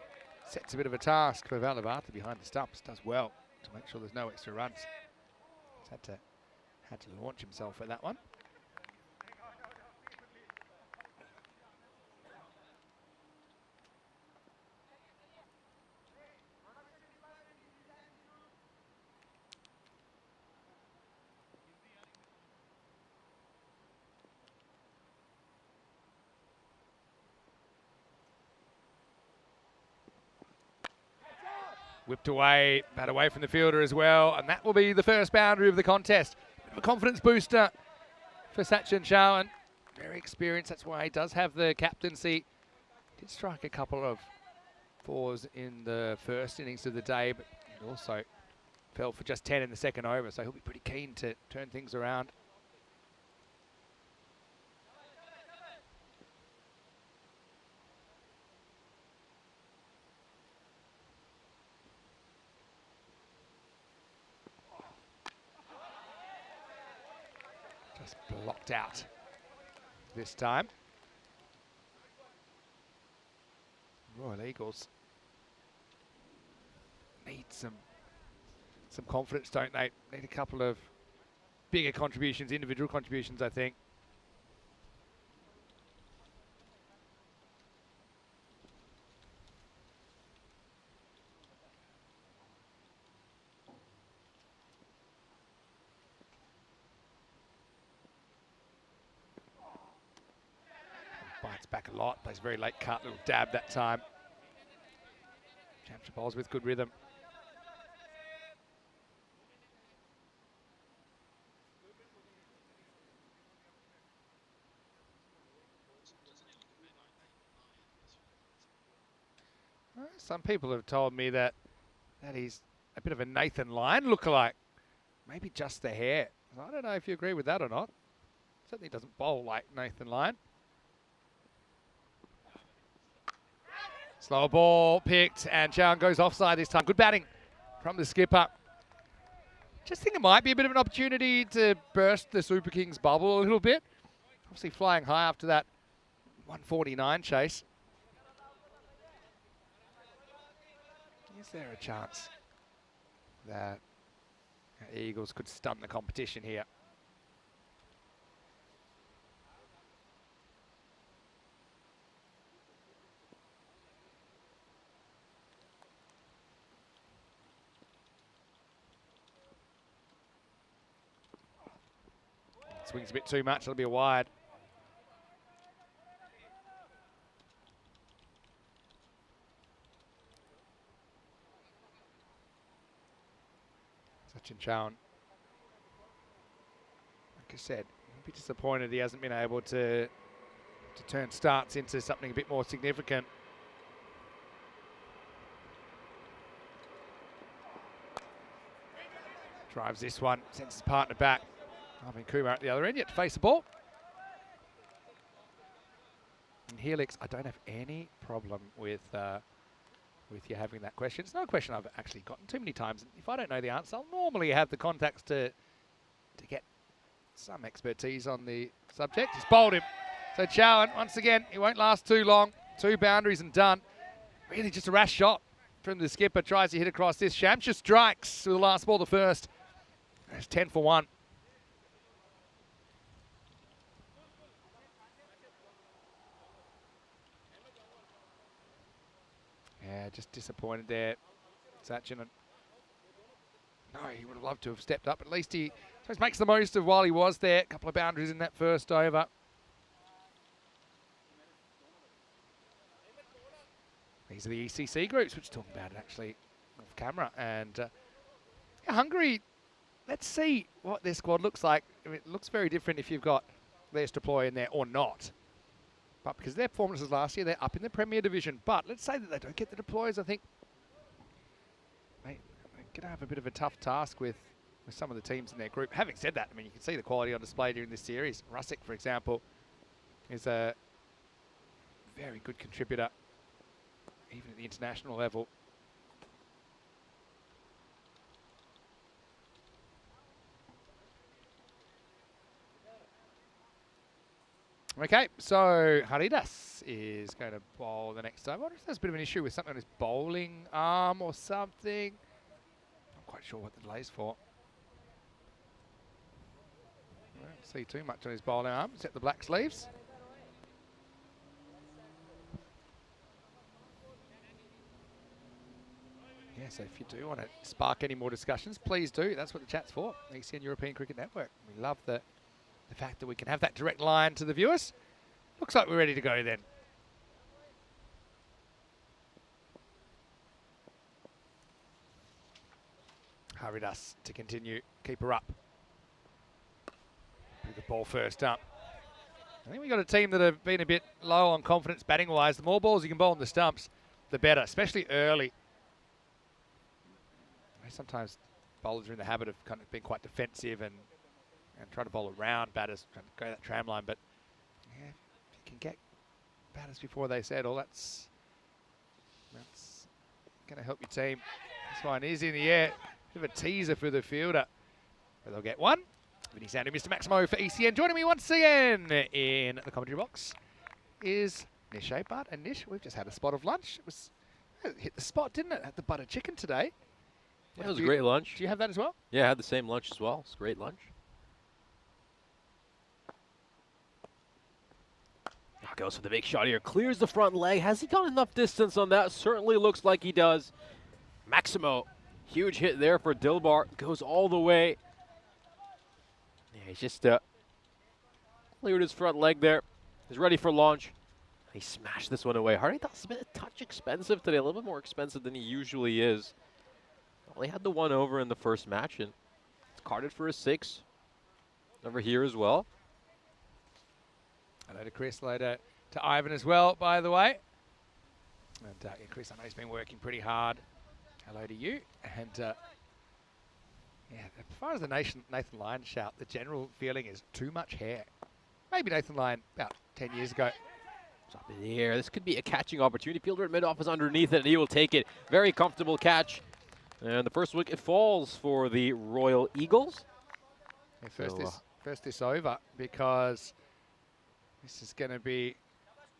sets a bit of a task for Valavata behind the stumps. Does well to make sure there's no extra runs. He's had to launch himself at that one. Whipped away, bat away from the fielder as well, and that will be the first boundary of the contest. Bit of a confidence booster for Sachin Chauhan. Very experienced, that's why he does have the captaincy. Did strike a couple of 4s in the first innings of the day, but also fell for just 10 in the second over, so he'll be pretty keen to turn things around. Blocked out this time. Royal Eagles need some confidence, don't they? Need a couple of bigger contributions, individual contributions, I think. Bites back a lot, plays a very late cut, little dab that time. Championship bowls with good rhythm. Some people have told me that he's a bit of a Nathan Lyon lookalike. Maybe just the hair. I don't know if you agree with that or not. Certainly doesn't bowl like Nathan Lyon. Slow ball picked, and Chowan goes offside this time. Good batting from the skipper. Just think it might be a bit of an opportunity to burst the Super Kings bubble a little bit. Obviously flying high after that 149 chase. Is there a chance that Eagles could stun the competition here? Swings a bit too much, it'll be a wide. Chowan, like I said, I'd be disappointed he hasn't been able to turn starts into something a bit more significant. Drives this one, sends his partner back. Arvind Kumar at the other end, yet to face the ball. And Helix, I don't have any problem with you having that question. It's not a question I've actually gotten too many times. If I don't know the answer, I'll normally have the contacts to get some expertise on the subject. He's bowled him. So Chowan, once again, he won't last too long. 2 boundaries and done. Really just a rash shot from the skipper. Tries to hit across this. Shamsha strikes with the last ball, the first. That's 10 for 1. Yeah, just disappointed there, Sachin. No, he would have loved to have stepped up. At least he makes the most of while he was there. A couple of boundaries in that first over. These are the ECC groups, which we're talking about it actually off camera. And yeah, Hungary, let's see what their squad looks like. I mean, it looks very different if you've got Les Deploy in there or not. But because of their performances last year, they're up in the Premier Division. But let's say that they don't get the deploys, I think they're going to have a bit of a tough task with some of the teams in their group. Having said that, I mean, you can see the quality on display during this series. Rusick, for example, is a very good contributor, even at the international level. Okay, so Haridas is going to bowl the next time. I wonder if there's a bit of an issue with something on his bowling arm or something. Not quite sure what the delay's for. I don't see too much on his bowling arm, except the black sleeves. Yeah, so if you do want to spark any more discussions, please do. That's what the chat's for. ECN European Cricket Network. We love the fact that we can have that direct line to the viewers. Looks like we're ready to go then. Haridas to continue. Keeper up. Put the ball first up. I think we've got a team that have been a bit low on confidence batting-wise. The more balls you can bowl in the stumps, the better, especially early. Sometimes bowlers are in the habit of kind of being quite defensive and try to bowl around batters, trying to go that tram line. But yeah, if you can get batters before they settle, that's going to help your team. This one is in the air. Bit of a teaser for the fielder. But they'll get one. Vinny Sandy, Mr. Maximo for ECN. Joining me once again in the commentary box is Nish Apart. And Nish, we've just had a spot of lunch. It hit the spot, didn't it? Had the butter chicken today. Yeah, it was a great lunch. Do you have that as well? Yeah, I had the same lunch as well. It's a great lunch. Now goes for the big shot here. Clears the front leg. Has he got enough distance on that? Certainly looks like he does. Maximo, huge hit there for Dilbar. Goes all the way. Yeah, he's just cleared his front leg there. He's ready for launch. He smashed this one away. Haridas a bit a touch expensive today. A little bit more expensive than he usually is. Only had the one over in the first match, and it's carded for a 6 over here as well. Hello to Chris, hello to Ivan as well, by the way. And yeah, Chris, I know he's been working pretty hard. Hello to you. And yeah, as far as the Nathan Lyon shout, the general feeling is too much hair. Maybe Nathan Lyon about 10 years ago. It's up in the air. This could be a catching opportunity. Fielder at mid-off is underneath it, and he will take it. Very comfortable catch. And the first wicket falls for the Royal Eagles. Yeah, first this over, because this is going to be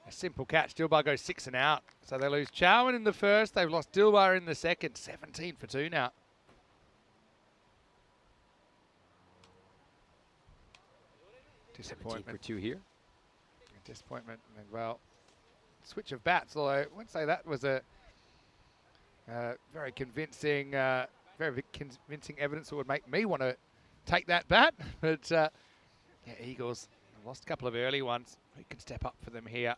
a simple catch. Dilbar goes 6 and out. So they lose Chowan in the first. They've lost Dilbar in the second. 17 for 2 now. Disappointment. 17 for 2 here. Disappointment. And well, switch of bats. Although I wouldn't say that was a very convincing evidence that would make me want to take that bat. But yeah, Eagles lost a couple of early ones. Who can step up for them here?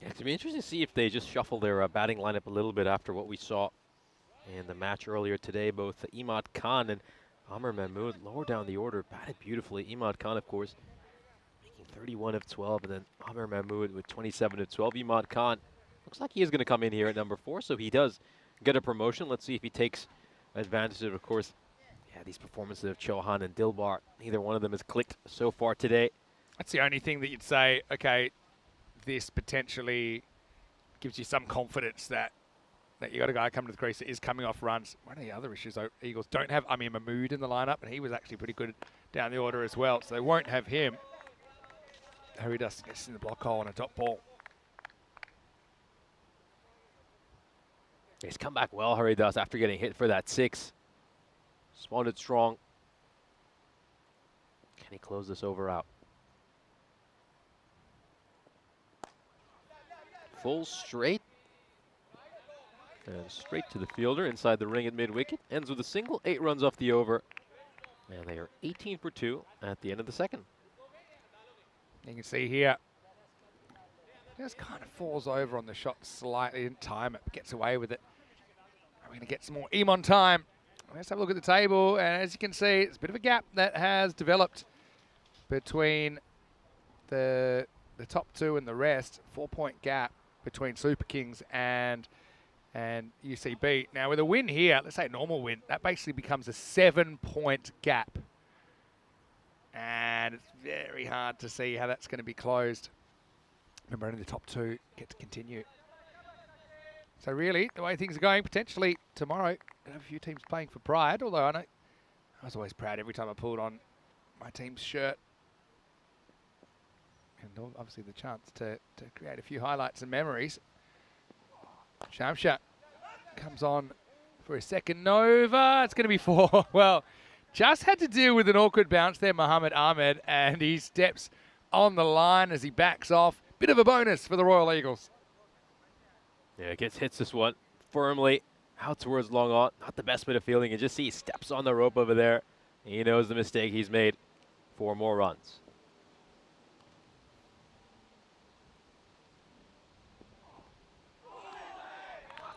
Yeah, it's going to be interesting to see if they just shuffle their batting lineup a little bit after what we saw in the match earlier today. Both Imad Khan and Amr Mahmood lower down the order, batted beautifully. Imad Khan, of course, making 31 of 12, and then Amr Mahmood with 27 of 12. Imad Khan looks like he is going to come in here at number 4, so he does get a promotion. Let's see if he takes advantage of course, yeah, these performances of Chauhan and Dilbar. Neither one of them has clicked so far today. That's the only thing that you'd say, okay, this potentially gives you some confidence that you got a guy coming to the crease that is coming off runs. One of the other issues, though, Eagles don't have Amir Mahmood in the lineup, and he was actually pretty good down the order as well, so they won't have him. Harry Dust gets in the block hole on a top ball. He's come back well, Harry does, after getting hit for that 6. Responded strong. Can he close this over out? Full straight. And straight to the fielder inside the ring at mid-wicket. Ends with a single, 8 runs off the over. And they are 18 for 2 at the end of the second. You can see here, just kind of falls over on the shot slightly, didn't time it, gets away with it. We're going to get some more Emon time. Let's have a look at the table, and as you can see, it's a bit of a gap that has developed between the top 2 and the rest. 4-point gap between Super Kings and UCB. Now with a win here, let's say a normal win, that basically becomes a 7-point gap. And it's very hard to see how that's going to be closed. Remember, only the top 2 get to continue. So really, the way things are going, potentially tomorrow, we'll have a few teams playing for pride, although I was always proud every time I pulled on my team's shirt. And obviously the chance to create a few highlights and memories. Shamsha comes on for a second Nova. It's going to be 4. Well, just had to deal with an awkward bounce there, Muhammad Ahmed, and he steps on the line as he backs off. Bit of a bonus for the Royal Eagles. Yeah, hits this one firmly out towards long on. Not the best bit of fielding. You just see he steps on the rope over there. He knows the mistake he's made. 4 more runs.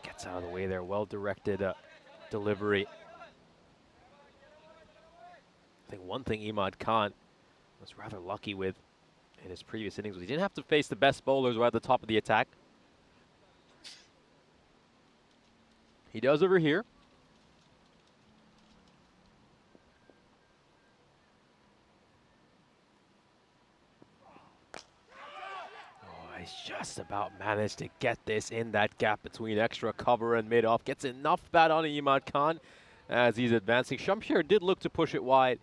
Gets out of the way there. Well-directed delivery. I think one thing Imad Khan was rather lucky with in his previous innings was he didn't have to face the best bowlers right at the top of the attack. He does over here. He's just about managed to get this in that gap between extra cover and mid-off. Gets enough bat on Imad Khan as he's advancing. Shamshir did look to push it wide,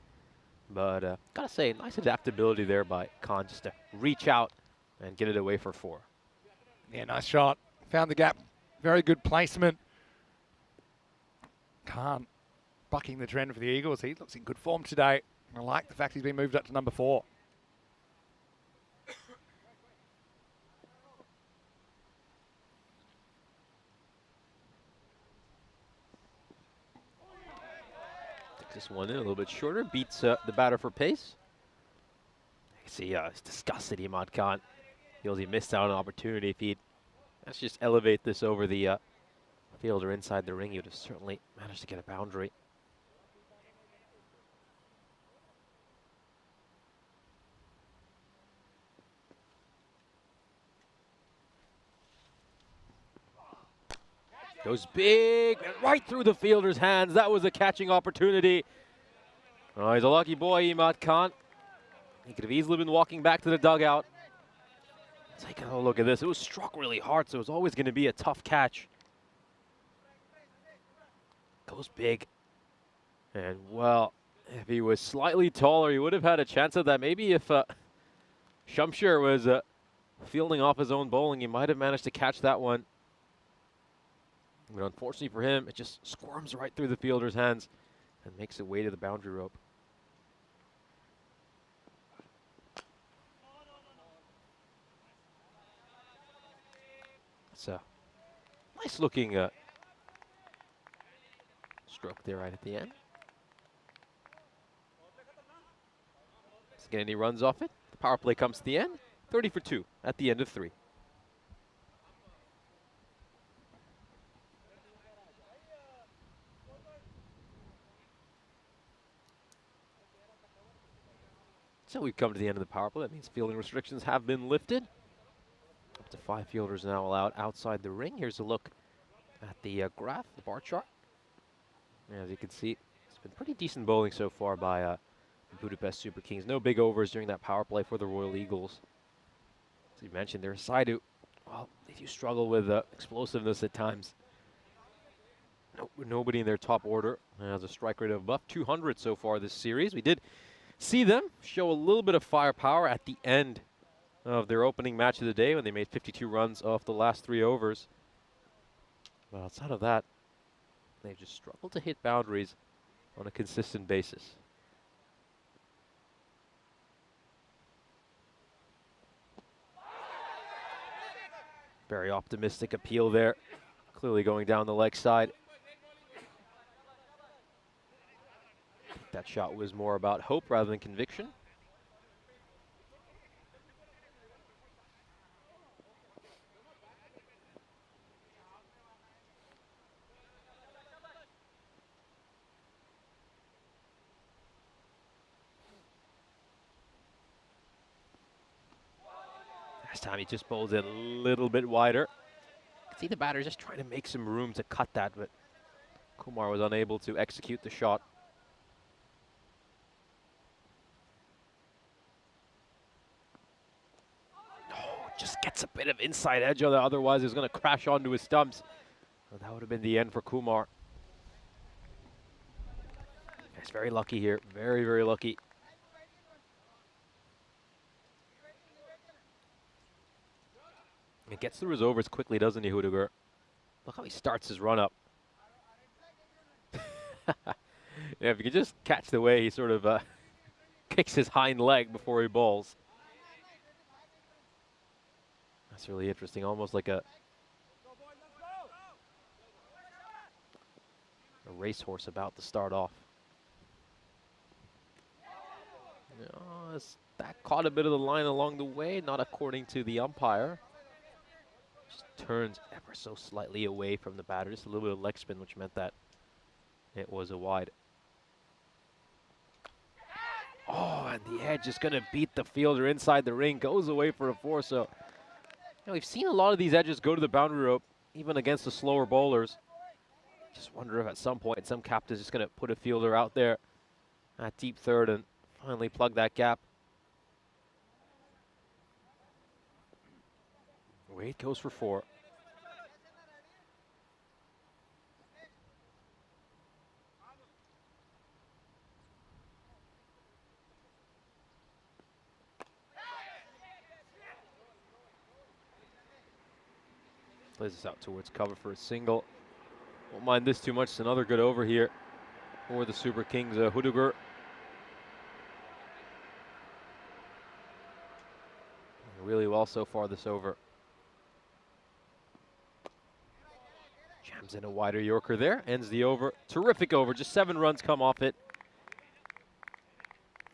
but gotta say, nice adaptability there by Khan just to reach out and get it away for 4. Yeah, nice shot. Found the gap. Very good placement. Khan bucking the trend for the Eagles. He looks in good form today. I like the fact he's been moved up to number 4. Takes this one in a little bit shorter, beats the batter for pace. You see, he's disgusted, Imad Khan. Feels he missed out on an opportunity. If he'd let's just elevate this over the fielder inside the ring, he would have certainly managed to get a boundary. Goes big, and right through the fielder's hands. That was a catching opportunity. Oh, he's a lucky boy, Imad Khan. He could have easily been walking back to the dugout. Taking a look at this. It was struck really hard, so it was always going to be a tough catch. Goes big. And, well, if he was slightly taller, he would have had a chance of that. Maybe if Shamshir was fielding off his own bowling, he might have managed to catch that one. But unfortunately for him, it just squirms right through the fielder's hands and makes it way to the boundary rope. It's a nice looking stroke there right at the end. Doesn't get any runs off it. The power play comes to the end. 30 for 2 at the end of 3. So we've come to the end of the power play. That means fielding restrictions have been lifted. Up to 5 fielders now allowed outside the ring. Here's a look at the graph, the bar chart. As you can see, it's been pretty decent bowling so far by the Budapest Super Kings. No big overs during that power play for the Royal Eagles. As you mentioned, they're a side who, well, they do struggle with explosiveness at times. Nobody in their top order has a strike rate of above 200 so far this series. We did see them show a little bit of firepower at the end of their opening match of the day when they made 52 runs off the last 3 overs. But outside of that, they've just struggled to hit boundaries on a consistent basis. Very optimistic appeal there, clearly going down the leg side. That shot was more about hope rather than conviction. This time he just bowls it a little bit wider. You can see the batter just trying to make some room to cut that, but Kumar was unable to execute the shot. Just gets a bit of inside edge on it, otherwise he's going to crash onto his stumps. Well, that would have been the end for Kumar. He's very lucky here, very, very lucky. He gets through his overs quickly, doesn't he, Hudiger? Look how he starts his run up. Yeah, if you could just catch the way he sort of kicks his hind leg before he bowls. That's really interesting, almost like a racehorse about to start off. That caught a bit of the line along the way, not according to the umpire. Just turns ever so slightly away from the batter, just a little bit of leg spin, which meant that it was a wide. Oh, and the edge is going to beat the fielder inside the ring, goes away for a 4, so we've seen a lot of these edges go to the boundary rope, even against the slower bowlers. Just wonder if at some point some captain's just going to put a fielder out there at deep third and finally plug that gap. Wade goes for 4. Plays this out towards cover for a single. Won't mind this too much. It's another good over here for the Super Kings. Huduger. Really well so far this over. Jams in a wider Yorker there. Ends the over. Terrific over. Just 7 runs come off it.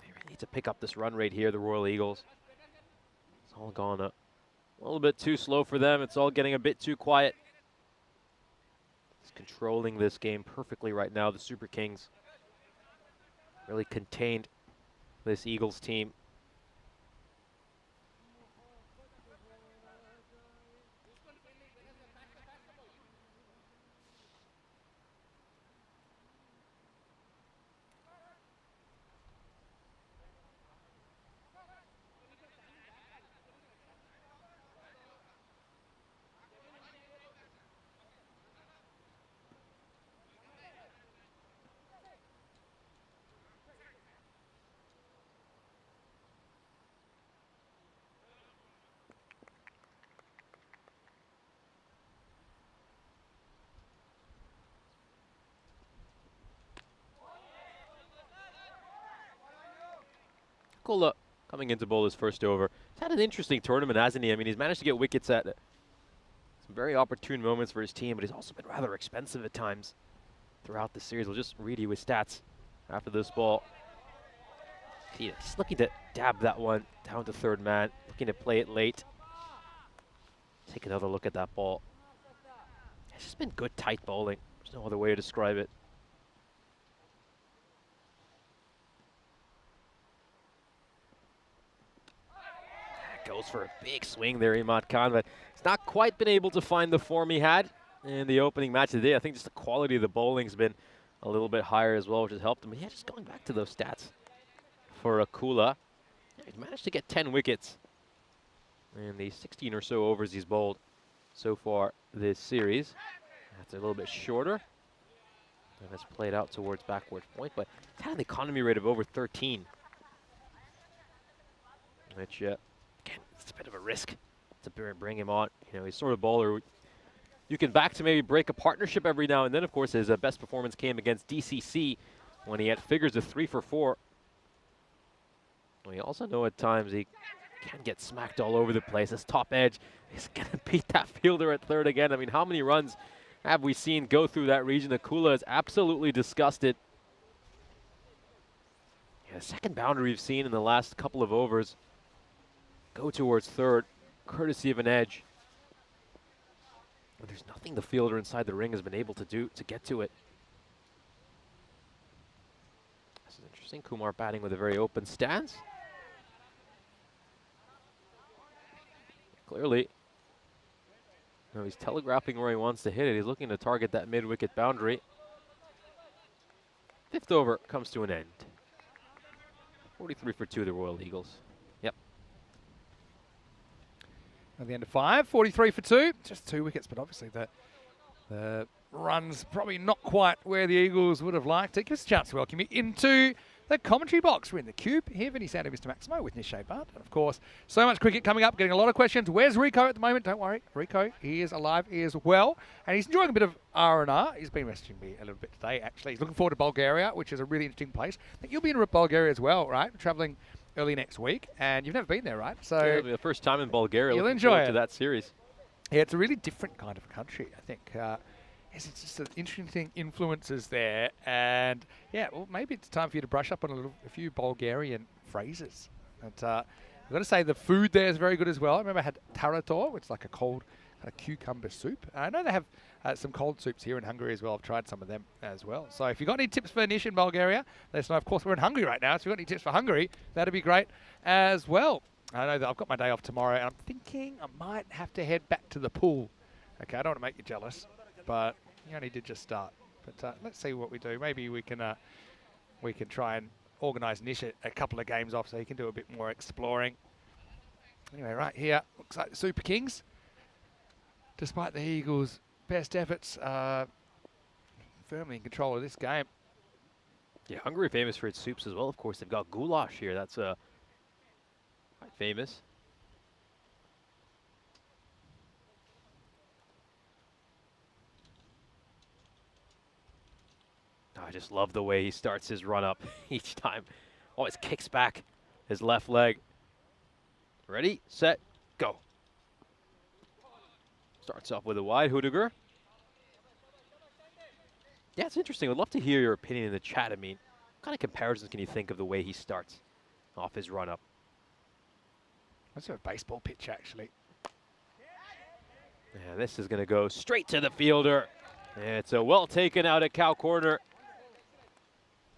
They really need to pick up this run rate here, the Royal Eagles. It's all gone a little bit too slow for them. It's all getting a bit too quiet. It's controlling this game perfectly right now. The Super Kings really contained this Eagles team. Kula coming into bowl his first over. He's had an interesting tournament, hasn't he? I mean, he's managed to get wickets at some very opportune moments for his team, but he's also been rather expensive at times throughout the series. We'll just read you his stats after this ball. He's looking to dab that one down to third man, looking to play it late. Take another look at that ball. It's just been good, tight bowling. There's no other way to describe it. Goes for a big swing there, Imad Khan, but he's not quite been able to find the form he had in the opening match of the day. I think just the quality of the bowling's been a little bit higher as well, which has helped him. But yeah, just going back to those stats for Akula, he's managed to get 10 wickets in the 16 or so overs he's bowled so far this series. That's a little bit shorter, and it's played out towards backward point, but he's had an economy rate of over 13, which again, it's a bit of a risk to bring him on. You know, he's sort of bowler you can back to maybe break a partnership every now and then. Of course, his best performance came against DCC when he had figures of 3 for 4. We also know at times he can get smacked all over the place. His top edge is going to beat that fielder at third again. I mean, how many runs have we seen go through that region? Akula is absolutely disgusted. Yeah, the second boundary we've seen in the last couple of overs go towards third, courtesy of an edge. But there's nothing the fielder inside the ring has been able to do to get to it. This is interesting. Kumar batting with a very open stance. Clearly, you know, he's telegraphing where he wants to hit it. He's looking to target that mid-wicket boundary. 5th over comes to an end. 43 for 2, the Royal Eagles. Yep. At the end of 5, 43 for 2. Just 2 wickets, but obviously the runs probably not quite where the Eagles would have liked it. Gives us a chance to welcome you into the commentary box. We're in the Cube here, Vinny Sander, Mr. Maximo with Nishay Bart. And of course, so much cricket coming up, getting a lot of questions. Where's Rico at the moment? Don't worry, Rico, he is alive, he is well. And he's enjoying a bit of R&R. He's been messaging me a little bit today, actually. He's looking forward to Bulgaria, which is a really interesting place. I think you'll be in Bulgaria as well, right? Traveling early next week. And you've never been there, right? So yeah, it'll be the first time in Bulgaria. You'll Looking enjoy forward it. to that series. Yeah, it's a really different kind of country, I think. It's just interesting influences there, and yeah, well, maybe it's time for you to brush up on a few Bulgarian phrases. And I've got to say, the food there is very good as well. I remember I had tarator, which is like a cold kind of cucumber soup. I know they have some cold soups here in Hungary as well. I've tried some of them as well. So if you've got any tips for Nish in Bulgaria, let us know. Of course, we're in Hungary right now, so if you've got any tips for Hungary, that'd be great as well. I know that I've got my day off tomorrow, and I'm thinking I might have to head back to the pool. Okay, I don't want to make you jealous, but you only did just start. But let's see what we do. Maybe we can try and organise Nish a couple of games off so he can do a bit more exploring. Anyway, right here, looks like the Super Kings, despite the Eagles' best efforts, firmly in control of this game. Yeah, Hungary famous for its soups as well. Of course, they've got goulash here. That's quite famous. I just love the way he starts his run up each time. Always kicks back his left leg. Ready, set, go. Starts off with a wide Hudiger. Yeah, it's interesting. I'd love to hear your opinion in the chat. I mean, what kind of comparisons can you think of the way he starts off his run up? That's a baseball pitch, actually. Yeah, this is going to go straight to the fielder. And it's a well taken out at cow corner.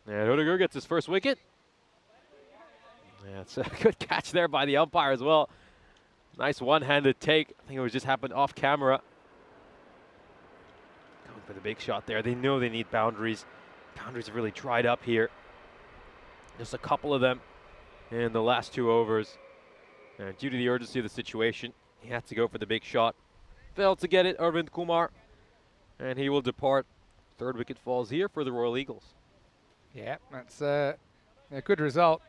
And Hudiger gets his first wicket. Yeah, it's a good catch there by the umpire as well. Nice one-handed take. I think it was just happened off camera. Going for the big shot there. They know they need boundaries. Boundaries have really dried up here. Just a couple of them in the last 2 overs. And due to the urgency of the situation, he had to go for the big shot. Failed to get it, Arvind Kumar. And he will depart. 3rd wicket falls here for the Royal Eagles. Yeah, that's a good result.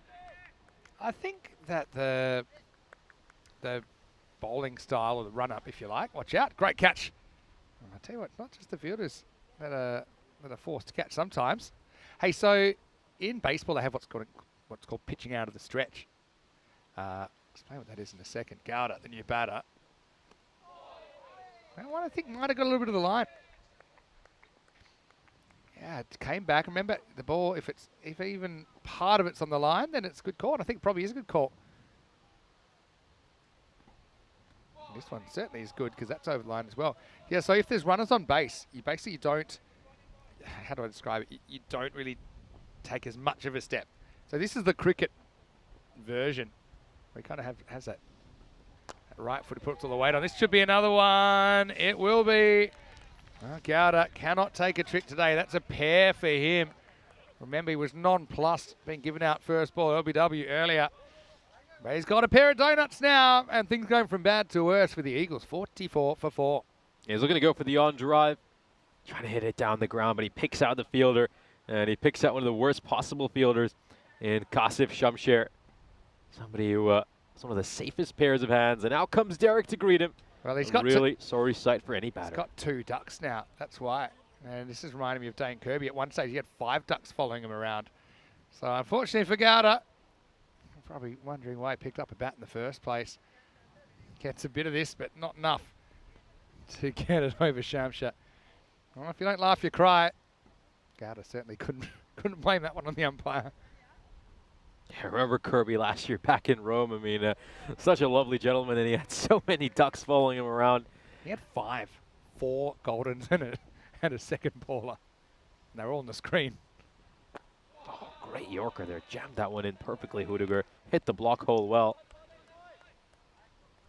I think that the bowling style or the run-up, if you like, watch out, great catch. I tell you what, not just the fielders that are forced to catch sometimes. Hey, so in baseball they have what's called pitching out of the stretch. Explain what that is in a second. Gowda, the new batter. That one I think might have got a little bit of the line. Yeah, it came back. Remember, the ball, if even part of it's on the line, then it's a good call. And I think it probably is a good call. And this one certainly is good because that's over the line as well. Yeah, so if there's runners on base, you basically don't, how do I describe it? You don't really take as much of a step. So this is the cricket version. We kind of has that right foot puts all the weight on. This should be another one. It will be. Well, Gowda cannot take a trick today. That's a pair for him. Remember, he was nonplussed, being given out first ball LBW earlier. But he's got a pair of donuts now, and things going from bad to worse for the Eagles. 44 for 4. He's looking to go for the on drive. Trying to hit it down the ground, but he picks out the fielder, and he picks out one of the worst possible fielders in Kasif Shamsher. Somebody who, one of the safest pairs of hands, and out comes Derek to greet him. Well, he's a got really sorry sight for any batter. He's got 2 ducks now, that's why. And this is reminding me of Dane Kirby. At one stage, he had 5 ducks following him around. So unfortunately for Gowda, probably wondering why he picked up a bat in the first place. Gets a bit of this, but not enough to get it over Shamsher. Well, if you don't laugh, you cry. Gowda certainly couldn't blame that one on the umpire. I remember Kirby last year back in Rome. I mean, such a lovely gentleman, and he had so many ducks following him around. He had 4 Goldens in it, and a second baller. And they're all on the screen. Oh, great Yorker there. Jammed that one in perfectly, Hudiger. Hit the block hole well.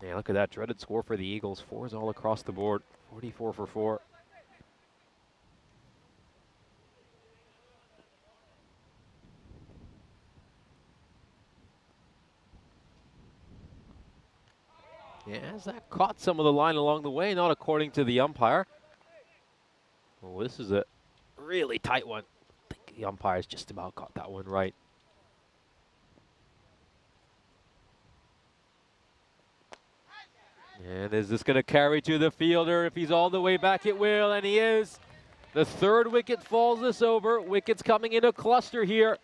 Yeah, look at that dreaded score for the Eagles. 4s all across the board. 44 for 4. Yeah, has that caught some of the line along the way? Not according to the umpire. Well, this is a really tight one. I think the umpire's just about got that one right. And is this going to carry to the fielder? If he's all the way back, it will, and he is. The 3rd wicket falls this over. Wickets coming in a cluster here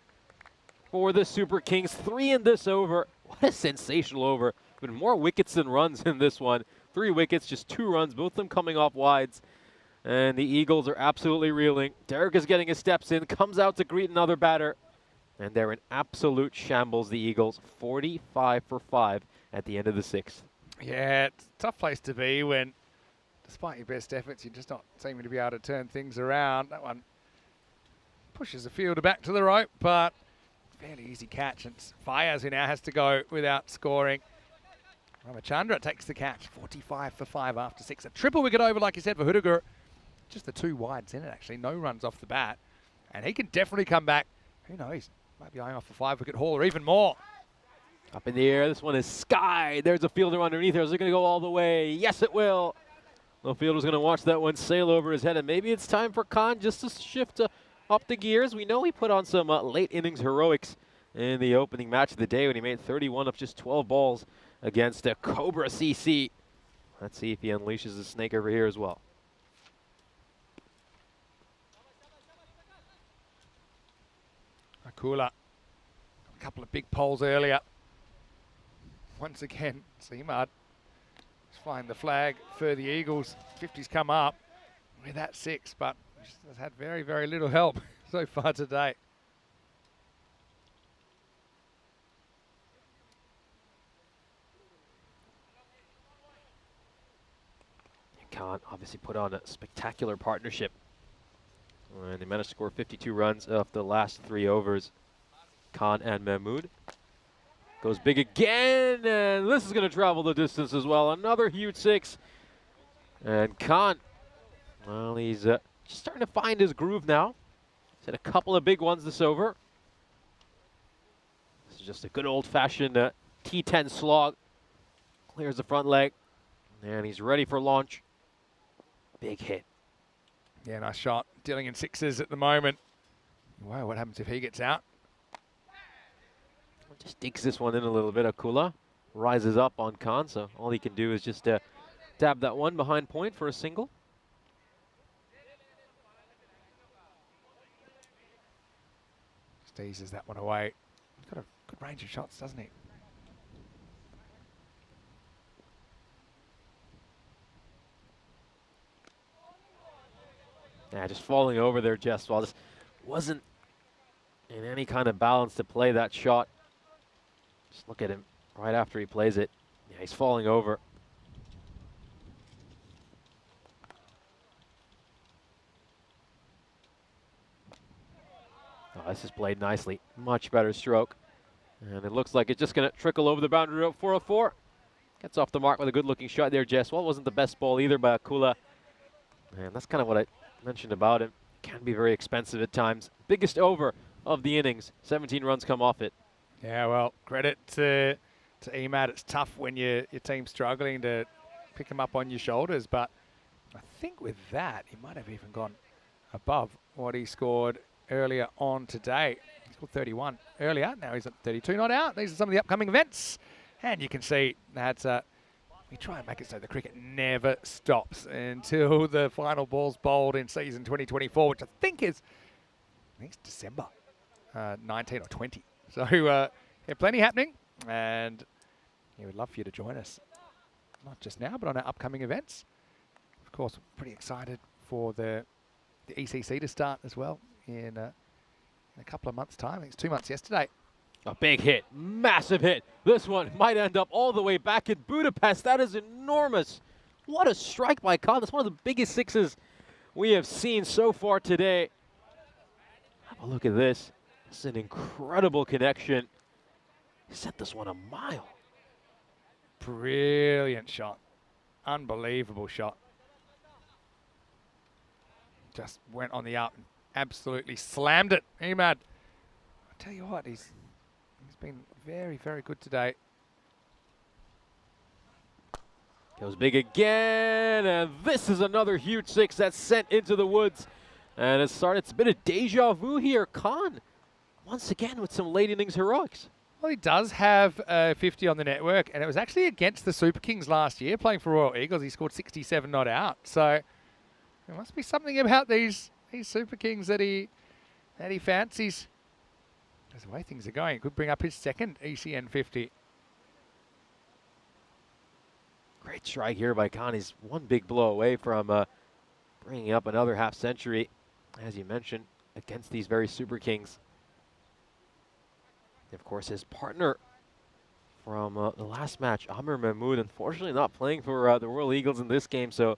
for the Super Kings. 3 in this over. What a sensational over. Been more wickets than runs in this one. 3 wickets, just 2 runs, both of them coming off wides. And the Eagles are absolutely reeling. Derek is getting his steps in, comes out to greet another batter. And they're in absolute shambles, the Eagles. 45 for 5 at the end of the 6th. Yeah, it's a tough place to be when, despite your best efforts, you're just not seeming to be able to turn things around. That one pushes the fielder back to the rope, but fairly easy catch. And it's Fayaz who now has to go without scoring. Ramachandra takes the catch. 45 for 5 after 6. A triple wicket over, like you said, for Hudiger. Just the 2 wides in it, actually. No runs off the bat. And he can definitely come back. Who knows? Might be eyeing off a 5-wicket haul or even more. Up in the air, this one is sky. There's a fielder underneath there. Is it going to go all the way? Yes, it will. The fielder's going to watch that one sail over his head, and maybe it's time for Khan just to shift up the gears. We know he put on some late innings heroics in the opening match of the day when he made 31 of just 12 balls against Cobra CC. Let's see if he unleashes the snake over here as well. Akula, a couple of big poles earlier. Once again, Seamard is flying the flag for the Eagles. 50's come up with that 6, but has had very, very little help so far today. Khan obviously put on a spectacular partnership. And they managed to score 52 runs off the last 3 overs. Khan and Mahmood. Goes big again, and this is going to travel the distance as well. Another huge 6. And Khan, well, he's just starting to find his groove now. He's had a couple of big ones this over. This is just a good old-fashioned T10 slog. Clears the front leg, and he's ready for launch. Big hit. Yeah, nice shot. Dealing in 6s at the moment. Wow, what happens if he gets out? Just digs this one in a little bit. Akula rises up on Khan, so all he can do is just dab that one behind point for a single. Just eases that one away. He's got a good range of shots, doesn't he? Yeah, just falling over there, Jesswell. Just wasn't in any kind of balance to play that shot. Just look at him right after he plays it. Yeah, he's falling over. Oh, this is played nicely. Much better stroke. And it looks like it's just going to trickle over the boundary rope. 404. Gets off the mark with a good-looking shot there, Jesswell. Wasn't the best ball either by Akula. And that's kind of what I mentioned about him. Can be very expensive at times. Biggest over of the innings. 17 runs come off it. Yeah, well, credit to Emad. It's tough when your team's struggling to pick him up on your shoulders, but I think with that, he might have even gone above what he scored earlier on today. He scored 31 earlier. Now he's at 32, not out. These are some of the upcoming events. And you can see that we try and make it so the cricket never stops until the final ball's bowled in season 2024, which I think it's December 19 or 20. So, yeah, plenty happening, and yeah, we'd love for you to join us, not just now, but on our upcoming events. Of course, we're pretty excited for the ECC to start as well in a couple of months' time. I think it's 2 months yesterday. A big hit, massive hit. This one might end up all the way back in Budapest. That is enormous. What a strike by Khan. That's one of the biggest 6s we have seen so far today. Have a look at this. This is an incredible connection. He sent this one a mile. Brilliant shot. Unbelievable shot. Just went on the up and absolutely slammed it. Emad, I tell you what, he's been very, very good today. Goes big again, and this is another huge 6 that's sent into the woods. And it's a bit of deja vu here. Khan, once again with some late innings heroics. Well, he does have 50 on the network, and it was actually against the Super Kings last year, playing for Royal Eagles. He scored 67 not out. So there must be something about these Super Kings that he fancies. That's the way things are going. Could bring up his second ECN 50. Great strike here by Khan. He's one big blow away from bringing up another half century, as you mentioned, against these very Super Kings. Of course, his partner from the last match, Amir Mahmood, unfortunately not playing for the Royal Eagles in this game, so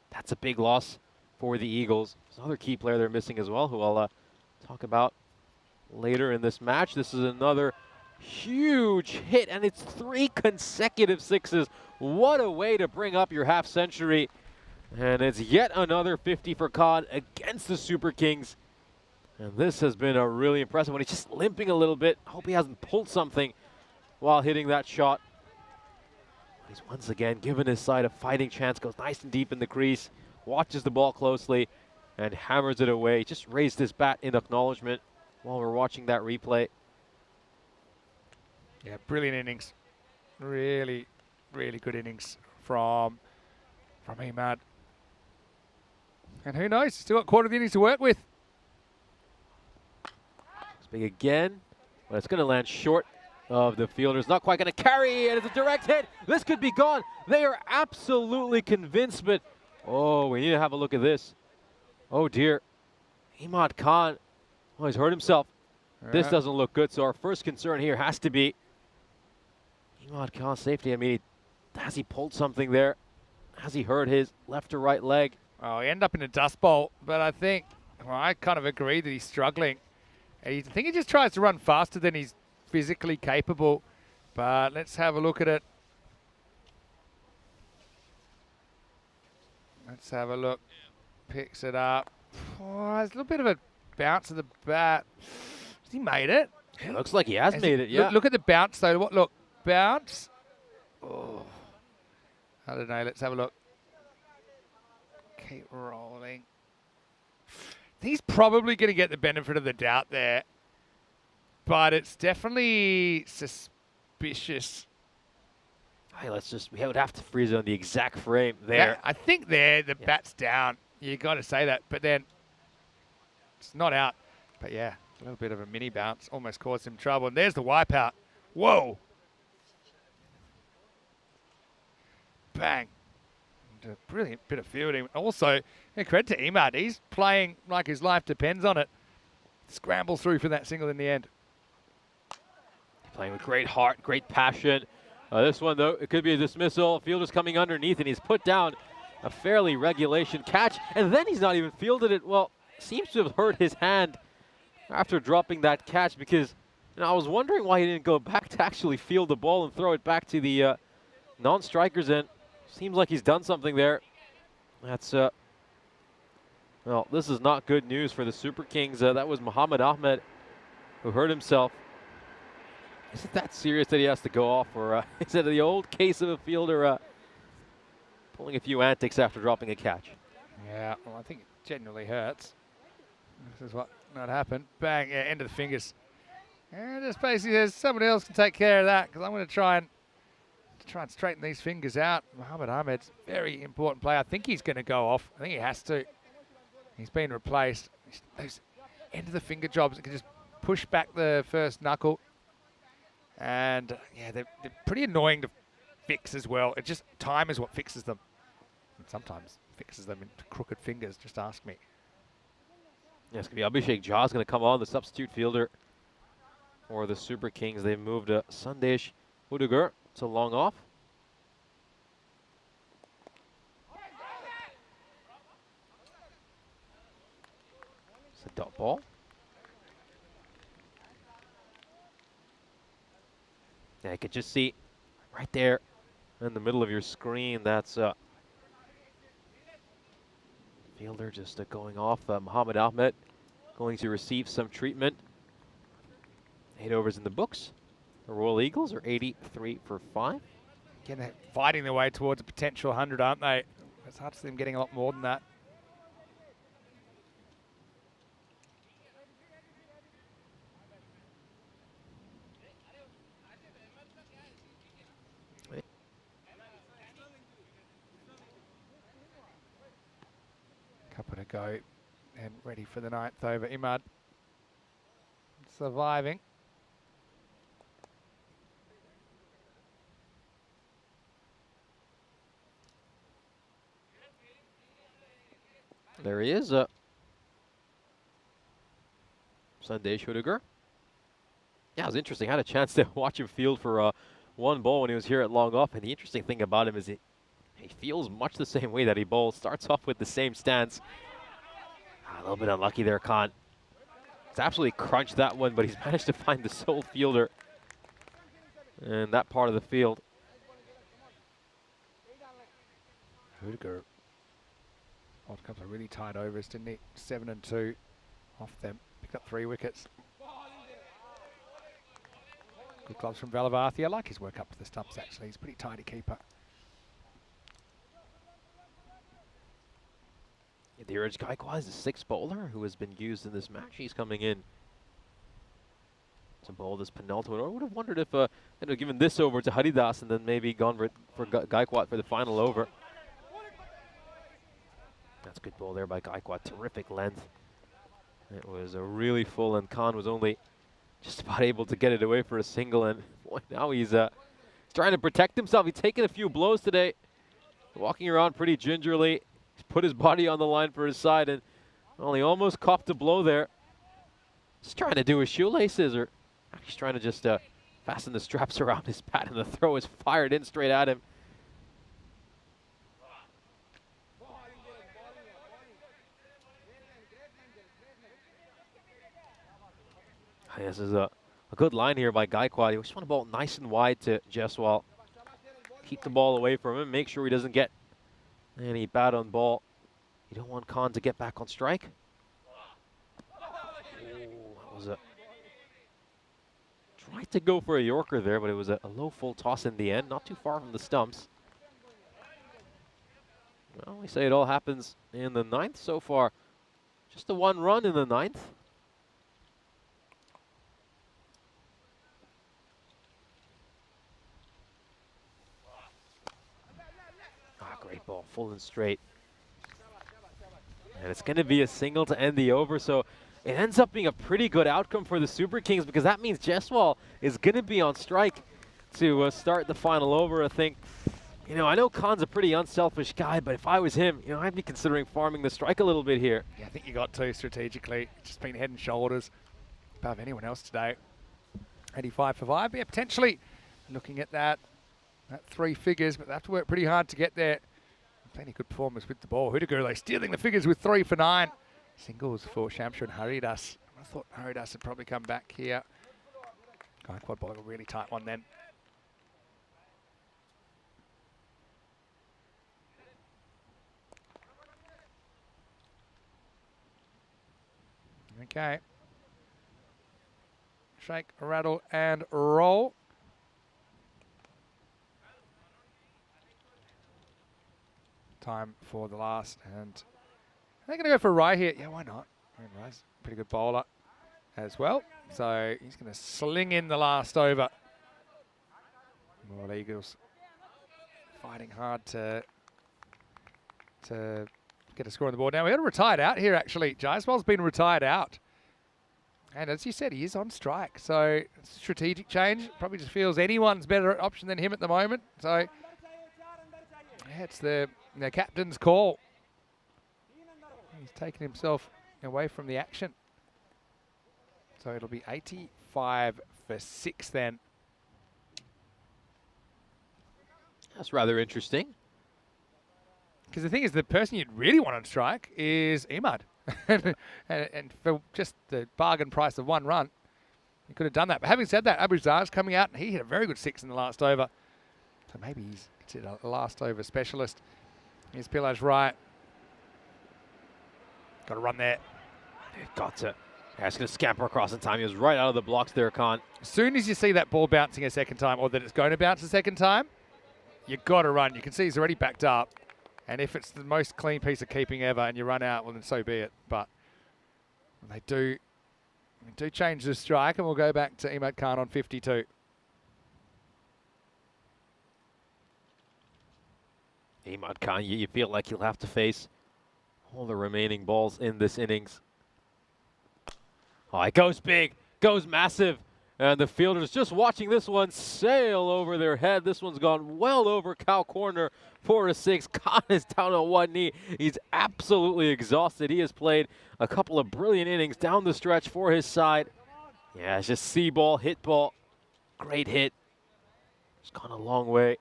that's a big loss for the Eagles. There's another key player they're missing as well, who I'll talk about later in this match. This is another huge hit, and it's 3 consecutive 6s. What a way to bring up your half century. And it's yet another 50 for Khan against the Super Kings. And this has been a really impressive one. He's just limping a little bit. I hope he hasn't pulled something while hitting that shot. He's once again given his side a fighting chance. Goes nice and deep in the crease. Watches the ball closely and hammers it away. Just raised his bat in acknowledgement while we're watching that replay. Yeah, brilliant innings. Really, really good innings from Emad. And who knows? Still got quarter of the innings to work with. Big again, but it's going to land short of the fielders. Not quite going to carry, and it's a direct hit. This could be gone. They are absolutely convinced, but oh, we need to have a look at this. Oh dear. Imad Khan, oh, he's hurt himself. This doesn't look good, so our first concern here has to be Imad Khan's safety. I mean, has he pulled something there? Has he hurt his left or right leg? Oh, he ended up in a dust bowl, but I think, well, I kind of agree that he's struggling. And I think he just tries to run faster than he's physically capable. But let's have a look at it. Let's have a look. Picks it up. Oh, there's a little bit of a bounce of the bat. Has he made it? It looks like he has made it, yeah. Look at the bounce, though. Look, bounce. Oh, I don't know. Let's have a look. Keep rolling. He's probably going to get the benefit of the doubt there, but it's definitely suspicious. Hey, we would have to freeze it on the exact frame there. Yeah, I think there the bat's down. You got to say that, but then it's not out. But yeah, a little bit of a mini bounce almost caused him trouble. And there's the wipeout. Whoa! Bang! And a brilliant bit of fielding. Also, credit to Imad. He's playing like his life depends on it. Scrambles through for that single in the end. Playing with great heart, great passion. This one, though, it could be a dismissal. Fielder's coming underneath, and he's put down a fairly regulation catch. And then he's not even fielded it. Well, seems to have hurt his hand after dropping that catch, because I was wondering why he didn't go back to actually field the ball and throw it back to the non-strikers. And seems like he's done something there. That's, well, this is not good news for the Super Kings. That was Muhammad Ahmed who hurt himself. Is it that serious that he has to go off, or is it the old case of a fielder pulling a few antics after dropping a catch? Yeah, well, I think it genuinely hurts. This is what not happened. Bang, yeah, end of the fingers. And just basically says somebody else can take care of that, because I'm going to try and straighten these fingers out. Muhammad Ahmed's a very important player. I think he's going to go off. I think he has to. He's been replaced. Those end of the finger jobs that can just push back the first knuckle. And yeah, they're pretty annoying to fix as well. It just, time is what fixes them. And sometimes fixes them into crooked fingers, just ask me. Yeah, it's going to be Abhishek Jha's going to come on, the substitute fielder for the Super Kings. They've moved Sandesh Udugar to long off. It's a dot ball. Yeah, you could just see right there in the middle of your screen, that's fielder just going off. Muhammad Ahmed going to receive some treatment. 8 overs in the books. The Royal Eagles are 83 for 5. Again, they're fighting their way towards a potential 100, aren't they? It's hard to see them getting a lot more than that. Couple to go and ready for the 9th over. Imad surviving. There he is. Sandesh Udugar. Yeah, it was interesting. I had a chance to watch him field for one ball when he was here at long off. And the interesting thing about him is he feels much the same way that he bowls. Starts off with the same stance. A little bit unlucky there, Khan. He's absolutely crunched that one, but he's managed to find the sole fielder in that part of the field. Udugar. Odd couple of really tight overs, didn't he? 7 and 2 off them. Picked up 3 wickets. Good gloves from Valavarthi. I like his work up to the stumps, actually. He's a pretty tidy keeper. Dheeraj Gaikwad is the 6th bowler who has been used in this match. He's coming in to bowl this penultimate. I would have wondered if they'd have given this over to Haridas and then maybe gone for Gaikwad for the final over. That's a good bowl there by Gaikwad. Terrific length. It was a really full, and Khan was only just about able to get it away for a single, and boy, now he's trying to protect himself. He's taken a few blows today, walking around pretty gingerly. He's put his body on the line for his side, and well, he almost copped a blow there. Just trying to do his shoelaces, or he's trying to just fasten the straps around his bat, and the throw is fired in straight at him. This is a good line here by Gaikwad. He just want to ball nice and wide to Jeswal. Keep the ball away from him. Make sure he doesn't get any bat on ball. You don't want Khan to get back on strike. That was a... Tried to go for a Yorker there, but it was a low full toss in the end. Not too far from the stumps. Well, we say it all happens in the 9th so far. Just the 1 run in the 9th. Great ball, full and straight. And it's going to be a single to end the over, so it ends up being a pretty good outcome for the Super Kings, because that means Jeswal is going to be on strike to start the final over. I think, you know, I know Khan's a pretty unselfish guy, but if I was him, you know, I'd be considering farming the strike a little bit here. Yeah, I think you got to strategically. Just been head and shoulders above anyone else today. 85 for 5. Yeah, potentially looking at that 3 figures, but they have to work pretty hard to get there. Plenty good performance with the ball. Hudagurle stealing the figures with 3 for 9. Singles for Shamsha and Haridas. I thought Haridas would probably come back here. Gaikwad bowling a really tight one then. Okay. Shake, rattle, and roll. Time for the last, and they're going to go for Rai here. Yeah, why not? Rai's a pretty good bowler as well. So he's going to sling in the last over. Royal Eagles fighting hard to get a score on the board. Now, we got a retired out here, actually. Jaiswal's been retired out. And as you said, he is on strike. So it's a strategic change. Probably just feels anyone's better option than him at the moment. So yeah, it's the captain's call. He's taken himself away from the action. So it'll be 85 for 6 then. That's rather interesting. Because the thing is, the person you'd really want on strike is Imad. and for just the bargain price of 1 run, he could have done that. But having said that, Abuzar's coming out, and he hit a very good 6 in the last over. So maybe he's considered a last over specialist. Here's Pilaj right. Got to run there. Got to. Yeah, it's going to scamper across in time. He was right out of the blocks there, Khan. As soon as you see that ball bouncing a second time, or that it's going to bounce a second time, you got to run. You can see he's already backed up. And if it's the most clean piece of keeping ever and you run out, well, then so be it. But they do change the strike, and we'll go back to Imad Khan on 52. Imad Khan, you feel like he'll have to face all the remaining balls in this innings. Oh, it goes big, goes massive. And the fielders just watching this one sail over their head. This one's gone well over cow corner for a 6. Khan is down on 1 knee. He's absolutely exhausted. He has played a couple of brilliant innings down the stretch for his side. Yeah, it's just see ball, hit ball. Great hit. It's gone a long way.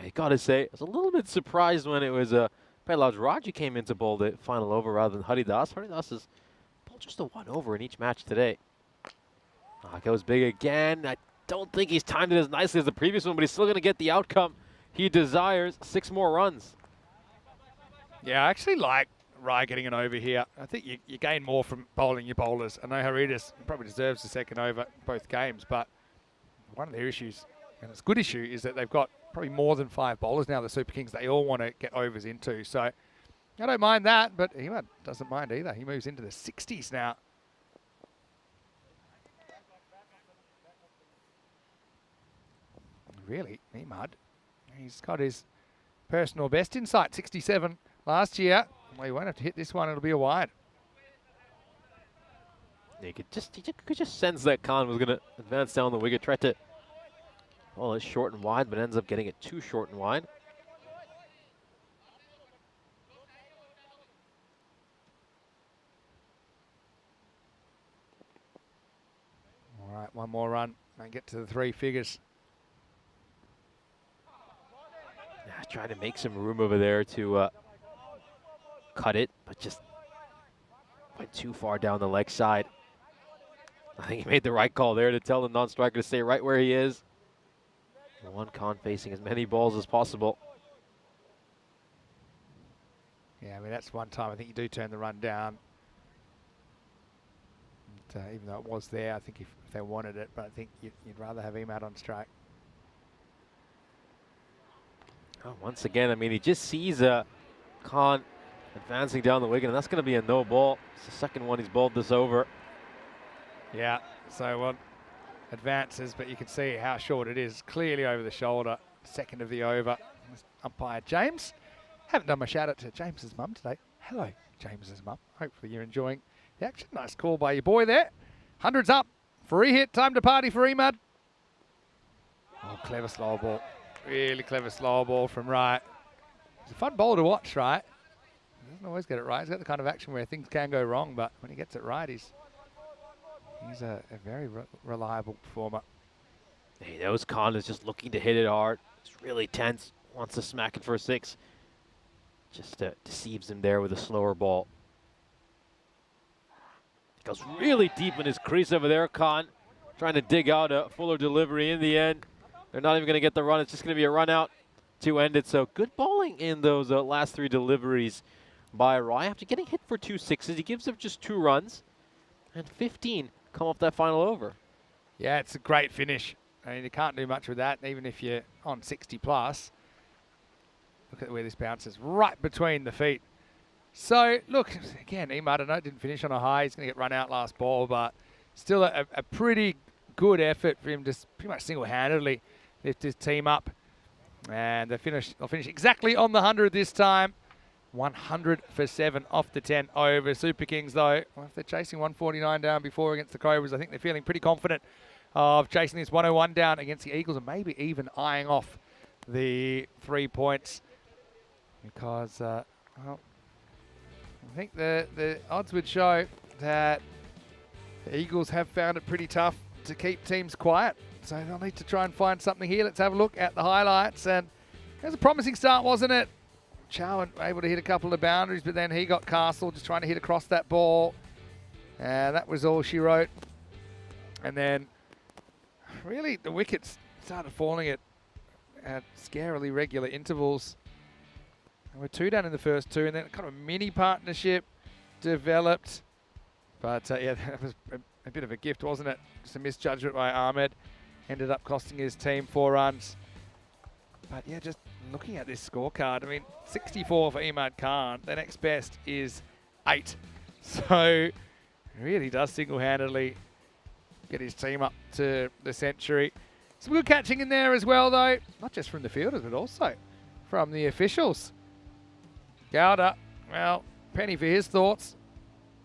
I gotta say, I was a little bit surprised when it was Pelaj Raj who came in to bowl the final over rather than Haridas. Haridas has bowled just a 1 over in each match today. It goes big again. I don't think he's timed it as nicely as the previous one, but he's still going to get the outcome he desires. 6 more runs. Yeah, I actually like Rai getting an over here. I think you gain more from bowling your bowlers. I know Haridas probably deserves the second over both games, but one of their issues, and it's a good issue, is that they've got probably more than 5 bowlers now, the Super Kings, they all want to get overs into. So I don't mind that, but Imad doesn't mind either. He moves into the 60s now. Really, Imad, he's got his personal best in sight, 67 last year. Well, he won't have to hit this one, it'll be a wide. You could just sense that Khan was going to advance down the wicket, tried to bowl it short and wide, but ends up getting it too short and wide. All right, one more run and get to the 3 figures. Yeah, trying to make some room over there to cut it, but just went too far down the leg side. I think he made the right call there to tell the non-striker to stay right where he is. One Khan facing as many balls as possible. Yeah, I mean, that's one time I think you do turn the run down. And, even though it was there, I think if they wanted it, but I think you'd rather have Emad on strike. Oh, once again, I mean, he just sees Khan advancing down the wicket, and that's going to be a no ball. It's the second one he's bowled this over. Yeah, so one advances, but you can see how short it is. Clearly over the shoulder. Second of the over. Umpire James. Haven't done my shout out to James's mum today. Hello, James's mum. Hopefully you're enjoying the action. Nice call by your boy there. 100's up. Free hit. Time to party for Emad. Oh, clever slow ball. Really clever slow ball from Wright. He's a fun bowler to watch, right? He doesn't always get it right. He's got the kind of action where things can go wrong, but when he gets it right, he's a very reliable performer. He knows Khan is just looking to hit it hard. It's really tense. Wants to smack it for a 6. Just deceives him there with a slower ball. Goes really deep in his crease over there, Khan. Trying to dig out a fuller delivery in the end. They're not even going to get the run. It's just going to be a run out to end it. So good bowling in those last 3 deliveries by Rai. After getting hit for 2 sixes, he gives up just 2 runs. And 15 come off that final over. Yeah, it's a great finish. I mean, you can't do much with that, even if you're on 60 plus. Look at where this bounces, right between the feet. So, look, again, Emad, I know didn't finish on a high. He's going to get run out last ball, but still a pretty good effort for him to pretty much single-handedly lift his team up. And they'll finish exactly on the 100 this time. 100 for 7 off the 10 over. Super Kings, though, well, if they're chasing 149 down before against the Cobras, I think they're feeling pretty confident of chasing this 101 down against the Eagles and maybe even eyeing off the 3 points. Because, well, I think the odds would show that the Eagles have found it pretty tough to keep teams quiet. So they'll need to try and find something here. Let's have a look at the highlights. And it was a promising start, wasn't it? Chow able to hit a couple of boundaries, but then he got Castle just trying to hit across that ball. And that was all she wrote. And then really the wickets started falling at scarily regular intervals. And we're 2 down in the first 2, and then kind of a mini partnership developed. But yeah, that was a bit of a gift, wasn't it? Just a misjudgment by Ahmed. Ended up costing his team 4 runs. But yeah, just looking at this scorecard, I mean, 64 for Emad Khan. The next best is 8. So really does single-handedly get his team up to the century. Some good catching in there as well, though. Not just from the fielders, but also from the officials. Gowda, well, penny for his thoughts.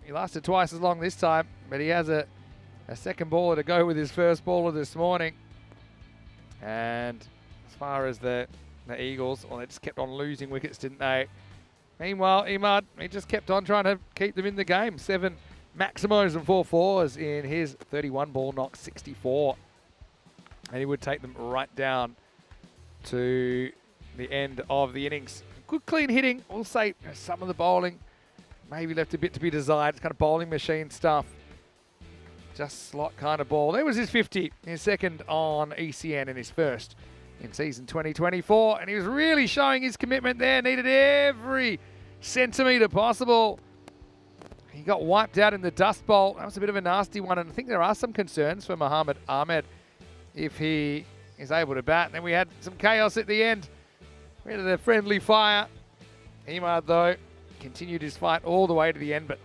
He lasted twice as long this time, but he has a second baller to go with his first baller this morning. And as far as the Eagles, well, they just kept on losing wickets, didn't they? Meanwhile, Emad, he just kept on trying to keep them in the game. 7 maximos and 4 fours in his 31 ball knock, 64. And he would take them right down to the end of the innings. Good clean hitting. We'll say some of the bowling maybe left a bit to be desired. It's kind of bowling machine stuff. Just slot kind of ball. There was his 50, his second on ECN and his first in season 2024. And he was really showing his commitment there. Needed every centimetre possible. He got wiped out in the dust bowl. That was a bit of a nasty one. And I think there are some concerns for Mohamed Ahmed if he is able to bat. And then we had some chaos at the end. We had a friendly fire. Emad, though, continued his fight all the way to the end. But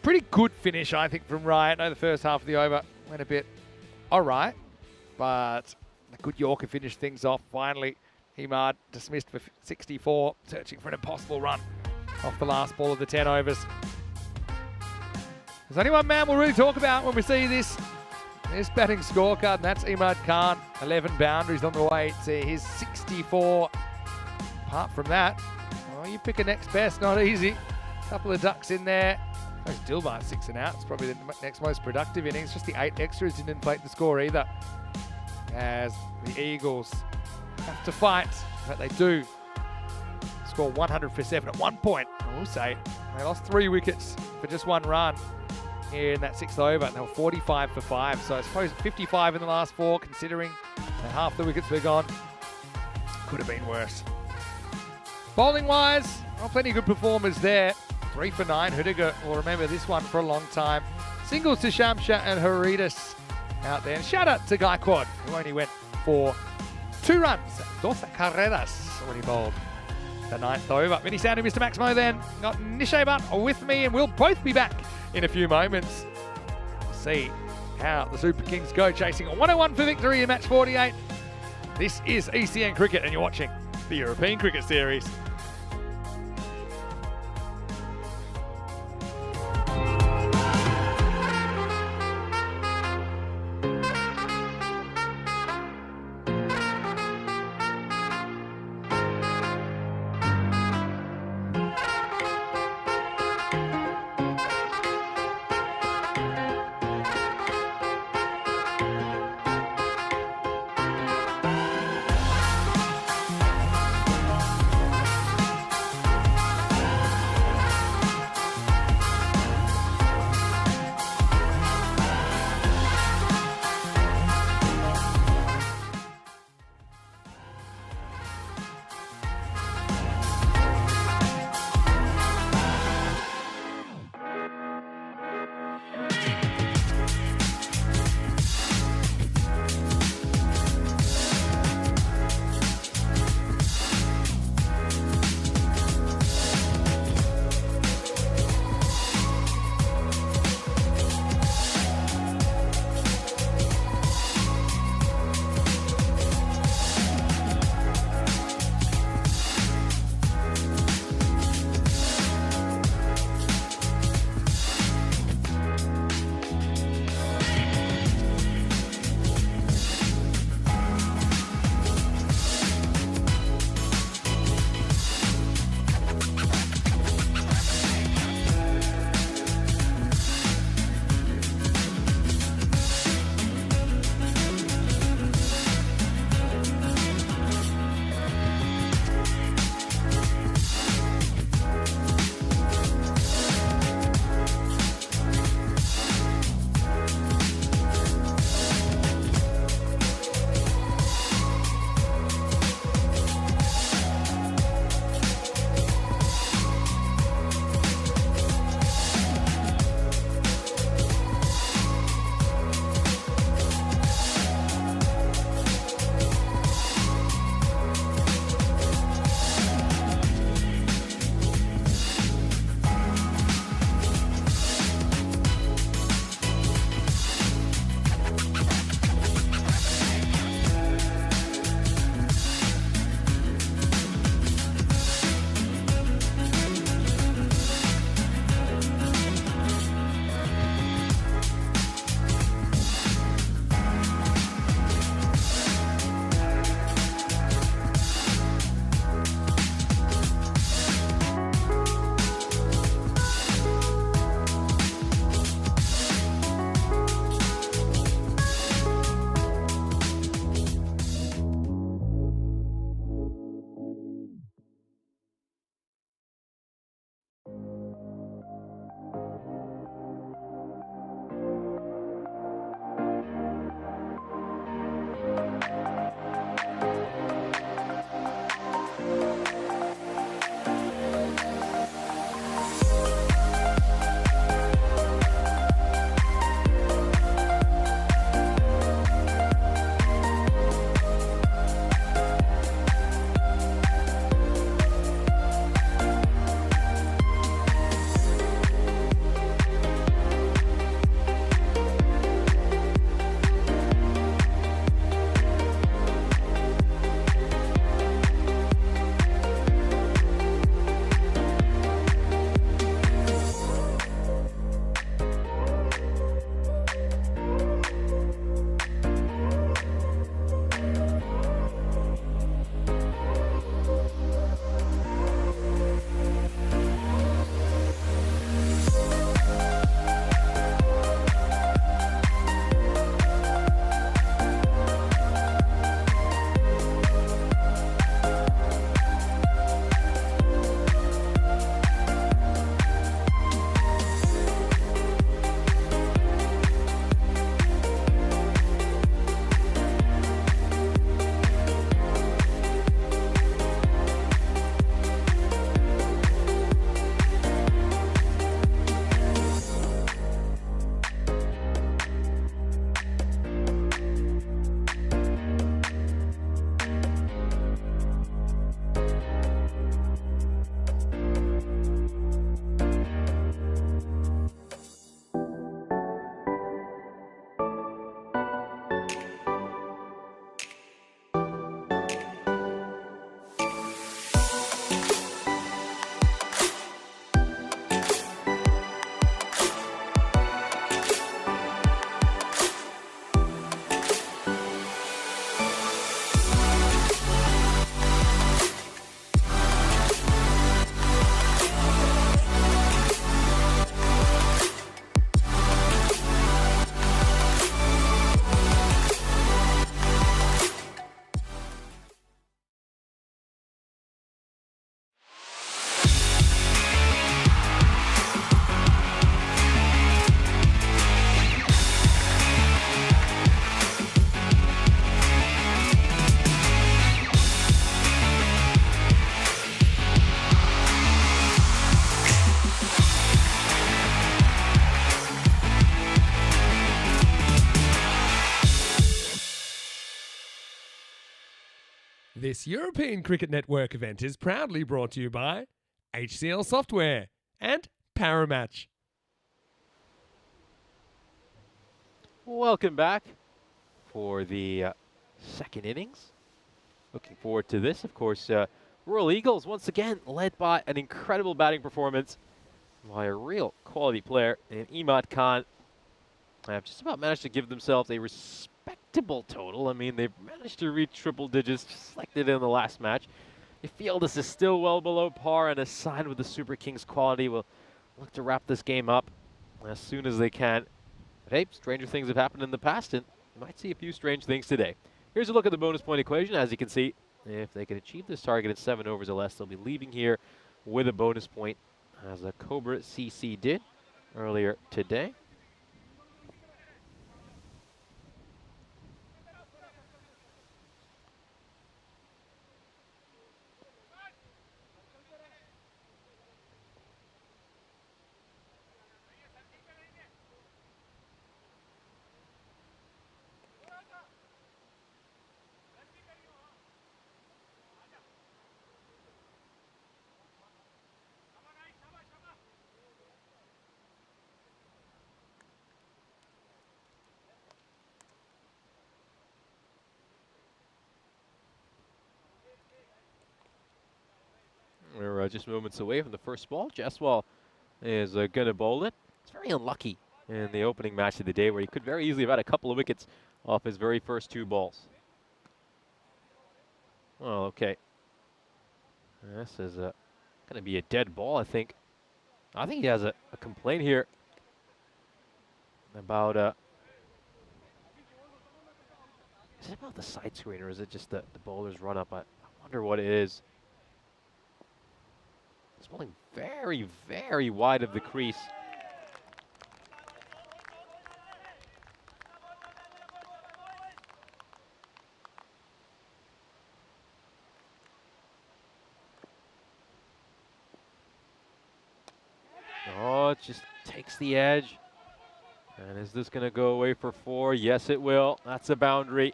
pretty good finish, I think, from Riot. I know the first half of the over went a bit all right. But a good Yorker finished things off. Finally, Emad dismissed for 64, searching for an impossible run off the last ball of the 10 overs. There's only one man we'll really talk about when we see this batting scorecard, and that's Imad Khan. 11 boundaries on the way to his 64. Apart from that, well, you pick a next best, not easy. Couple of ducks in there. Dilbar 6 and out. It's probably the next most productive innings. Just the 8 extras didn't inflate the score either. As the Eagles have to fight, but they do score 100 for 7 at one point. I will say they lost 3 wickets for just 1 run in that 6th over. They were 45 for 5. So I suppose 55 in the last 4, considering that half the wickets were gone. Could have been worse. Bowling wise, well, plenty of good performers there. 3 for 9. Hudiger will remember this one for a long time. Singles to Shamsha and Haridas out there. And shout out to Gaikwad, who only went for 2 runs. Dos carreras when he bowled the 9th over. Mini sounding Mr. Maximo then. Got Nishabat with me, and we'll both be back in a few moments. See how the Super Kings go, chasing a 101 for victory in match 48. This is ECN Cricket, and you're watching the European Cricket Series. This European Cricket Network event is proudly brought to you by HCL Software and Paramatch. Welcome back for the second innings. Looking forward to this. Of course, Royal Eagles once again led by an incredible batting performance by a real quality player named Imad Khan. Have just about managed to give themselves a respectable total. I mean, they've managed to reach triple digits just like they did in the last match. You feel this is still well below par, and a side with the Super Kings quality will look to wrap this game up as soon as they can. But hey, stranger things have happened in the past, and you might see a few strange things today. Here's a look at the bonus point equation. As you can see, if they can achieve this target in 7 overs or less, they'll be leaving here with a bonus point, as a Cobra CC did earlier today. We're just moments away from the first ball. Jaiswal is going to bowl it. It's very unlucky in the opening match of the day, where he could very easily have had a couple of wickets off his very first 2 balls. Well, okay. This is going to be a dead ball, I think. I think he has a complaint here about... is it about the side screen, or is it just the bowler's run up? I wonder what it is. It's bowling very, very wide of the crease. Oh, it just takes the edge. And is this going to go away for 4? Yes, it will. That's a boundary.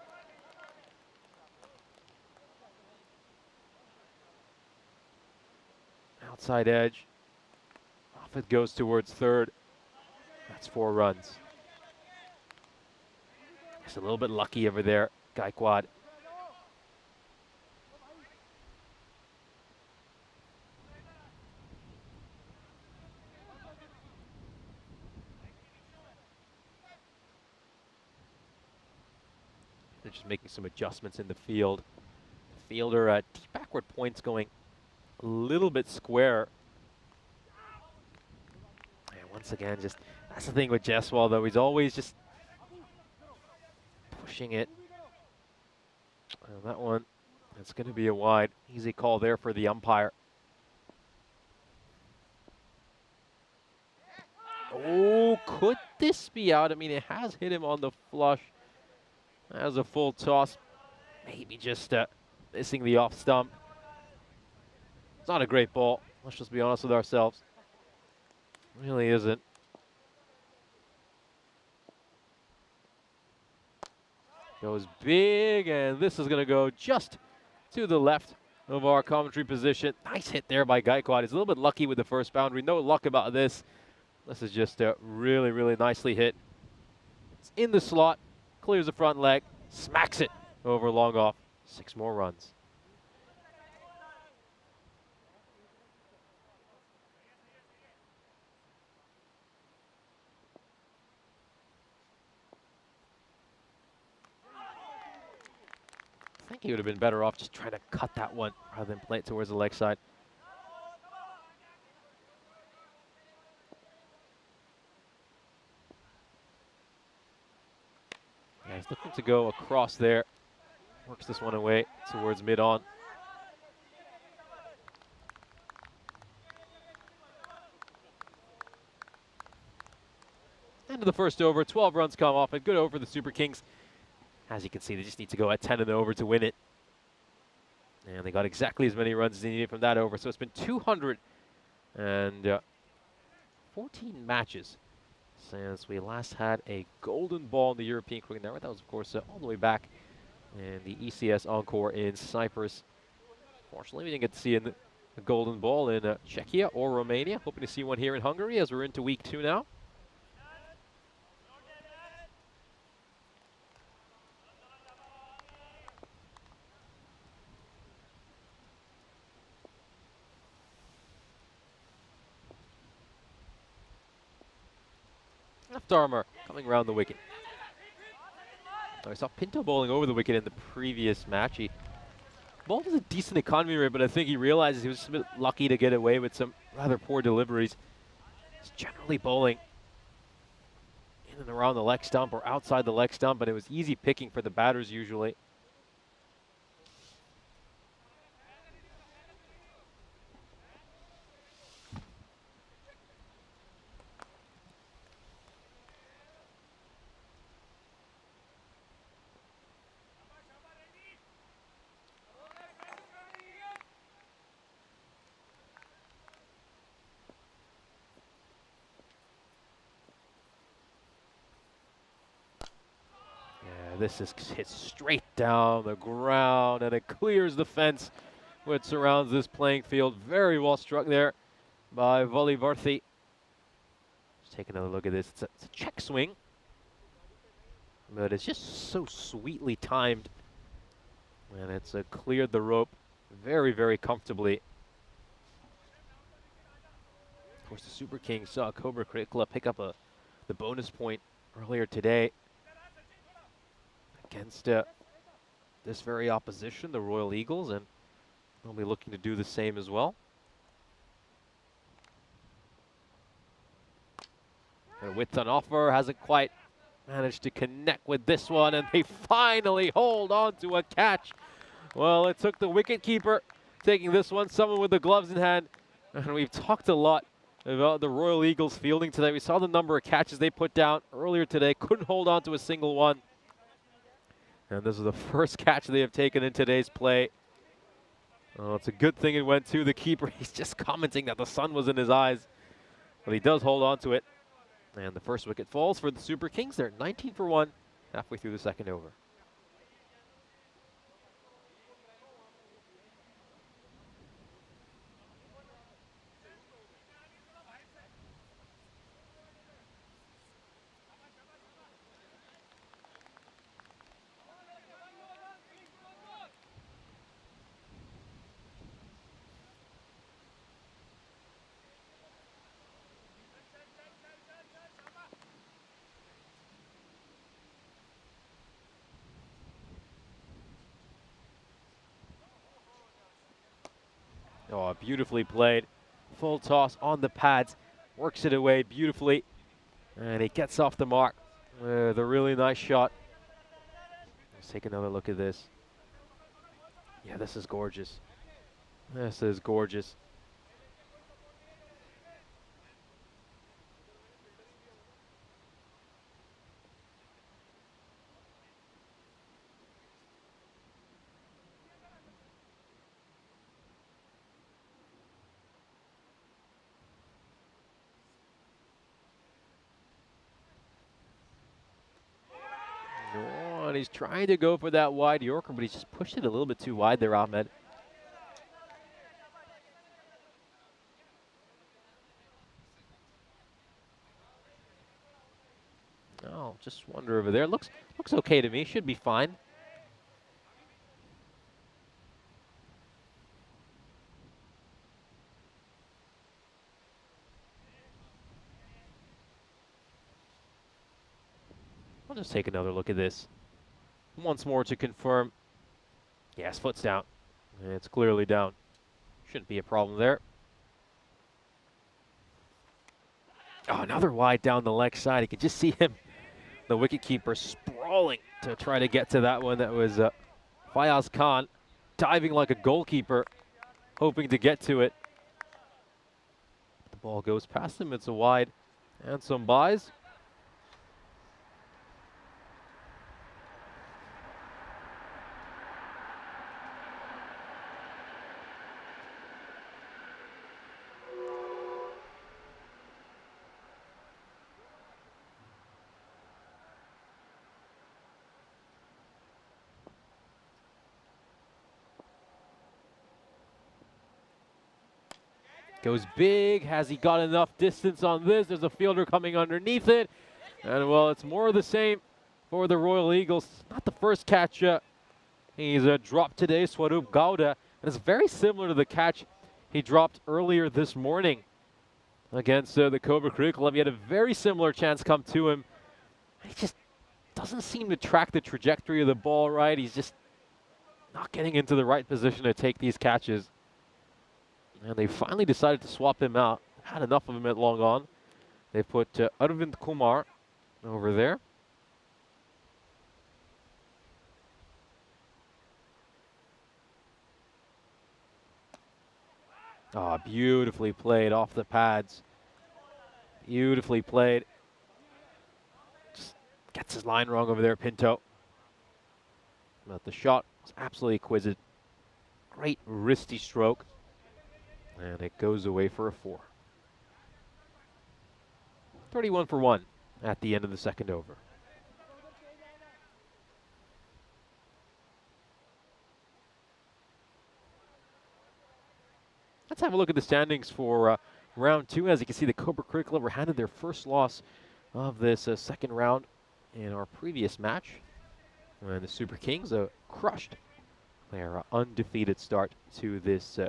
Outside edge. Off it goes towards third. That's 4 runs. Just a little bit lucky over there, Gaikwad. They're just making some adjustments in the field. The fielder backward points going a little bit square. And once again, just that's the thing with Jaiswal, though. He's always just pushing it. And that one, it's going to be a wide. Easy call there for the umpire. Oh, could this be out? I mean, it has hit him on the flush. As a full toss. Maybe just missing the off stump. It's not a great ball. Let's just be honest with ourselves. Really isn't. Goes big, and this is going to go just to the left of our commentary position. Nice hit there by Gaikwad. He's a little bit lucky with the first boundary. No luck about this. This is just really, really nicely hit. It's in the slot. Clears the front leg. Smacks it over long off. 6 more runs. I think he would have been better off just trying to cut that one rather than play it towards the leg side. Yeah, he's looking to go across there. Works this one away towards mid-on. End of the first over. 12 runs come off. A good over for the Super Kings. As you can see, they just need to go at 10 in the over to win it. And they got exactly as many runs as they needed from that over. So it's been 214 matches since we last had a golden ball in the European Cricket Network. That was, of course, all the way back and the ECS Encore in Cyprus. Fortunately, we didn't get to see a golden ball in Czechia or Romania. Hoping to see one here in Hungary as we're into week 2 now. Left armor coming around the wicket. I saw Pinto bowling over the wicket in the previous match. He bowled with a decent economy rate, but I think he realizes he was just a bit lucky to get away with some rather poor deliveries. He's generally bowling in and around the leg stump or outside the leg stump, but it was easy picking for the batters usually. This is hit straight down the ground, and it clears the fence which surrounds this playing field. Very well struck there by Volivarthi. Let's take another look at this. It's a check swing, but it's just so sweetly timed, and it's cleared the rope very, very comfortably. Of course, the Super Kings saw Cobra Cricket Club pick up the bonus point earlier today against this very opposition, the Royal Eagles, and they'll be looking to do the same as well. And width on offer, hasn't quite managed to connect with this one, and they finally hold on to a catch. Well, it took the wicketkeeper taking this one, someone with the gloves in hand, and we've talked a lot about the Royal Eagles fielding today. We saw the number of catches they put down earlier today, couldn't hold on to a single one. And this is the first catch they have taken in today's play. Oh, it's a good thing it went to the keeper. He's just commenting that the sun was in his eyes. But he does hold on to it. And the first wicket falls for the Super Kings. They're 19 for 1 halfway through the second over. Oh, beautifully played. Full toss on the pads. Works it away beautifully. And he gets off the mark with a really nice shot. Let's take another look at this. Yeah, this is gorgeous. This is gorgeous. Oh, and he's trying to go for that wide Yorker, but he's just pushed it a little bit too wide there, Ahmed. Oh, just wonder over there. Looks okay to me. Should be fine. I'll just take another look at this once more to confirm. Yes, foot's down. It's clearly down. Shouldn't be a problem there. Oh, another wide down the leg side. You can just see him, the wicketkeeper, sprawling to try to get to that one. That was Fayaz Khan diving like a goalkeeper, hoping to get to it. The ball goes past him. It's a wide and some byes. Goes big. Has he got enough distance on this? There's a fielder coming underneath it. And, well, it's more of the same for the Royal Eagles. Not the first catch he's dropped today, Swarup Gowda. And it's very similar to the catch he dropped earlier this morning against the Cobra Creek Club. He had a very similar chance come to him. He just doesn't seem to track the trajectory of the ball right. He's just not getting into the right position to take these catches. And they finally decided to swap him out. Had enough of him at long on. They put Arvind Kumar over there. Oh, beautifully played off the pads. Beautifully played. Just gets his line wrong over there, Pinto. But the shot was absolutely exquisite. Great wristy stroke. And it goes away for a 4. 31 for 1 at the end of the second over. Let's have a look at the standings for round 2. As you can see, the Cobra Creek Club were handed their first loss of this second round in our previous match. And the Super Kings crushed their undefeated start to this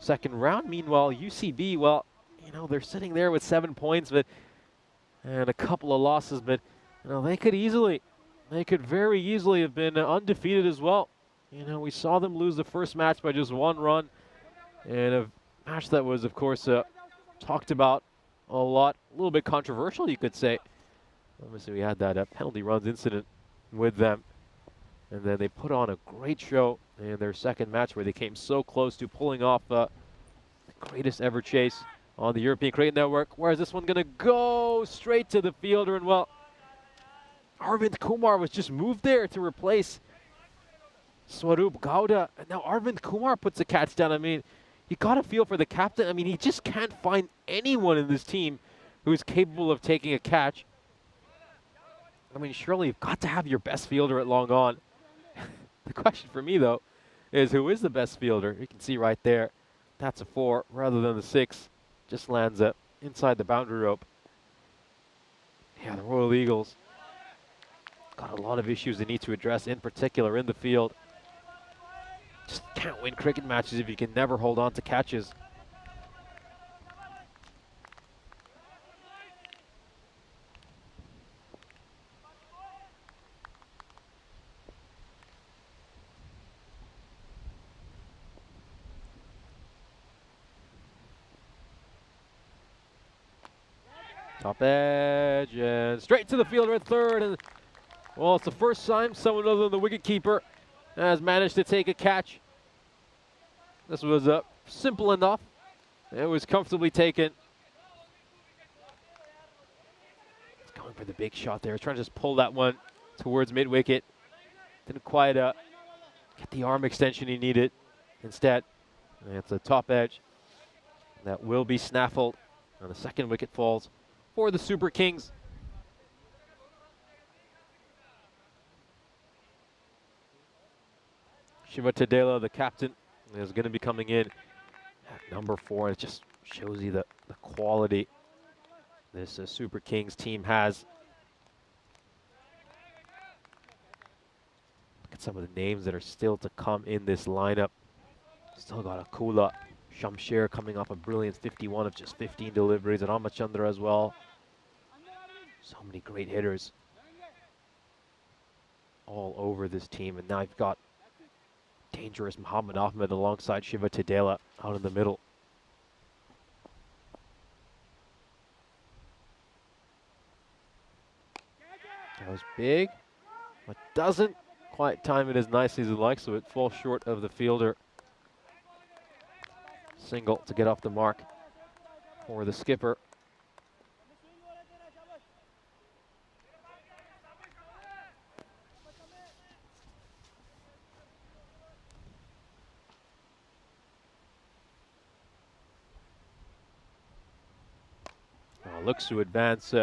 second round. Meanwhile, UCB, well, you know, they're sitting there with 7 points, and a couple of losses, but you know, they could very easily have been undefeated as well. You know, we saw them lose the first match by just 1 run, and a match that was, of course, talked about a lot, a little bit controversial, you could say. Obviously, we had that penalty runs incident with them, and then they put on a great show in their second match where they came so close to pulling off the greatest ever chase on the European Cricket Network. Where is this one going to go? Straight to the fielder, and well, Arvind Kumar was just moved there to replace Swarup Gowda, and now Arvind Kumar puts a catch down. I mean, you got to feel for the captain. I mean, he just can't find anyone in this team who is capable of taking a catch. I mean, surely you've got to have your best fielder at long on. The question for me, though, is who is the best fielder? You can see right there, that's a 4 rather than the 6. Just lands up inside the boundary rope. Yeah, the Royal Eagles got a lot of issues they need to address, in particular in the field. Just can't win cricket matches if you can never hold on to catches. Top edge and straight to the fielder at third. And well, it's the first time someone other than the wicketkeeper has managed to take a catch. This was simple enough. It was comfortably taken. He's going for the big shot there. Trying to just pull that one towards mid-wicket. Didn't quite get the arm extension he needed. Instead, it's a top edge that will be snaffled. And the second wicket falls for the Super Kings. Shiva Tadela, the captain, is going to be coming in at number 4. It just shows you the quality this Super Kings team has. Look at some of the names that are still to come in this lineup. Still got Akula Shamsher coming off a brilliant 51 of just 15 deliveries, and Amachandra as well. So many great hitters all over this team, and now you've got dangerous Muhammad Ahmed alongside Shiva Tadela out in the middle. That was big, but doesn't quite time it as nicely as he'd like, so it falls short of the fielder. Single to get off the mark for the skipper. Looks to advance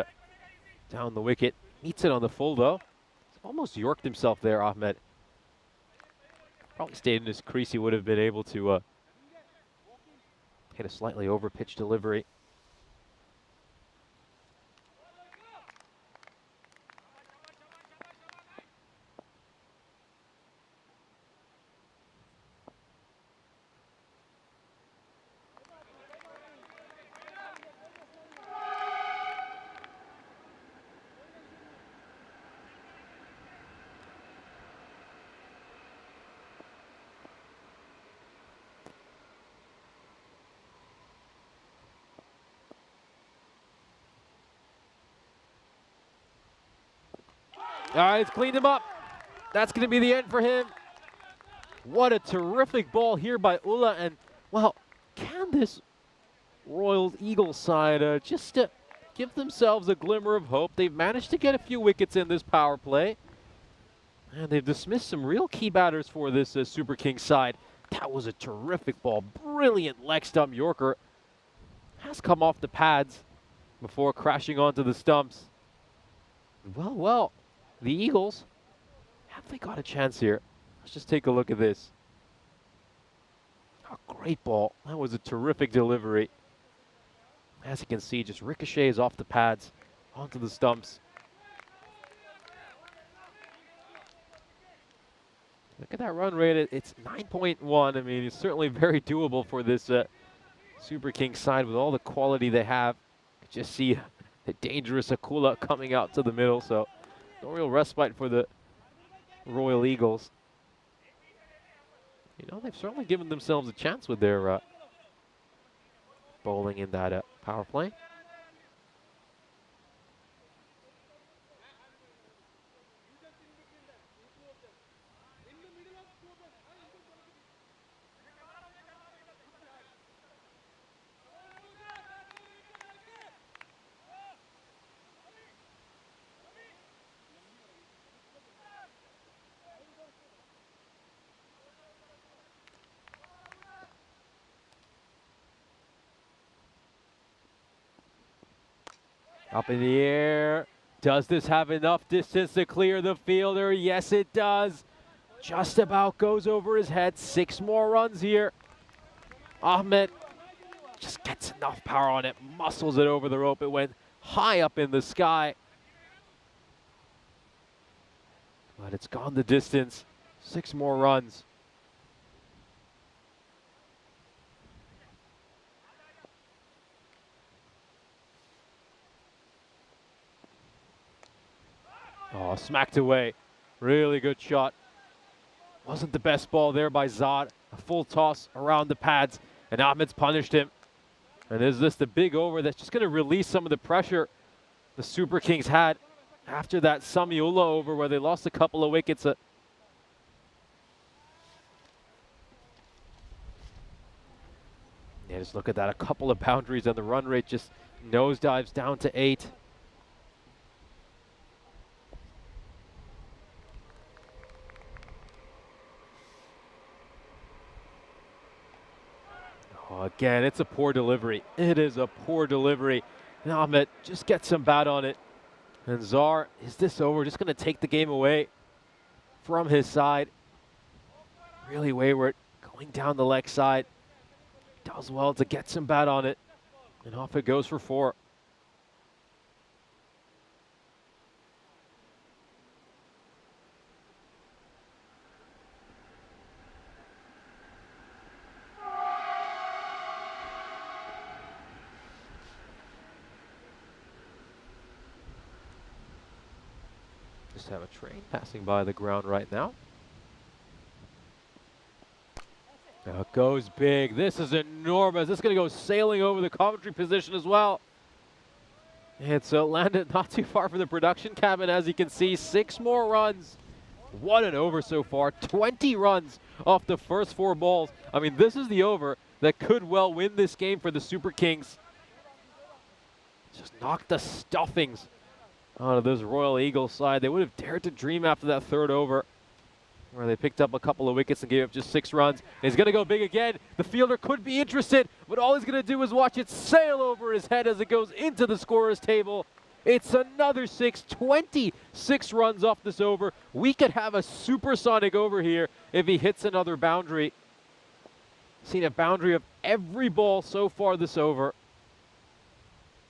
down the wicket. Meets it on the full, though. He's almost yorked himself there, Ahmed. Probably stayed in his crease. He would have been able to Hit a slightly over pitch delivery. All right, it's cleaned him up. That's going to be the end for him. What a terrific ball here by Ulla. And, well, can this Royal Eagles side just give themselves a glimmer of hope? They've managed to get a few wickets in this power play. And they've dismissed some real key batters for this Super Kings side. That was a terrific ball. Brilliant leg stump Yorker. Has come off the pads before crashing onto the stumps. Well. The Eagles, have they got a chance here? Let's just take a look at this. A great ball. That was a terrific delivery. As you can see, just ricochets off the pads onto the stumps. Look at that run rate. It's 9.1. I mean, it's certainly very doable for this Super Kings side with all the quality they have. You just see the dangerous Akula coming out to the middle. So no real respite for the Royal Eagles. You know, they've certainly given themselves a chance with their bowling in that power play. Up in the air. Does this have enough distance to clear the fielder? Yes, it does. Just about goes over his head. 6 more runs here. Ahmed just gets enough power on it. Muscles it over the rope. It went high up in the sky. But it's gone the distance. 6 more runs. Oh, smacked away. Really good shot. Wasn't the best ball there by Zad. A full toss around the pads, and Ahmed's punished him. And is this the big over that's just going to release some of the pressure the Super Kings had after that Samiula over where they lost a couple of wickets? Yeah, just look at that. A couple of boundaries, and the run rate just nosedives down to 8. Oh, again, it's a poor delivery. It is a poor delivery. And Ahmed just gets some bat on it. And Zar, is this over? Just going to take the game away from his side. Really wayward, going down the leg side. Does well to get some bat on it. And off it goes for 4. Just have a train passing by the ground right now. Now it goes big. This is enormous. This is going to go sailing over the commentary position as well. And so it landed not too far from the production cabin, as you can see. 6 more runs. What an over so far. 20 runs off the first 4 balls. I mean, this is the over that could well win this game for the Super Kings. Just knocked the stuffings out of this Royal Eagles side. They would have dared to dream after that 3rd over, where they picked up a couple of wickets and gave up just 6 runs. And he's going to go big again. The fielder could be interested, but all he's going to do is watch it sail over his head as it goes into the scorer's table. It's another 6, 26 runs off this over. We could have a supersonic over here if he hits another boundary. Seen a boundary of every ball so far this over.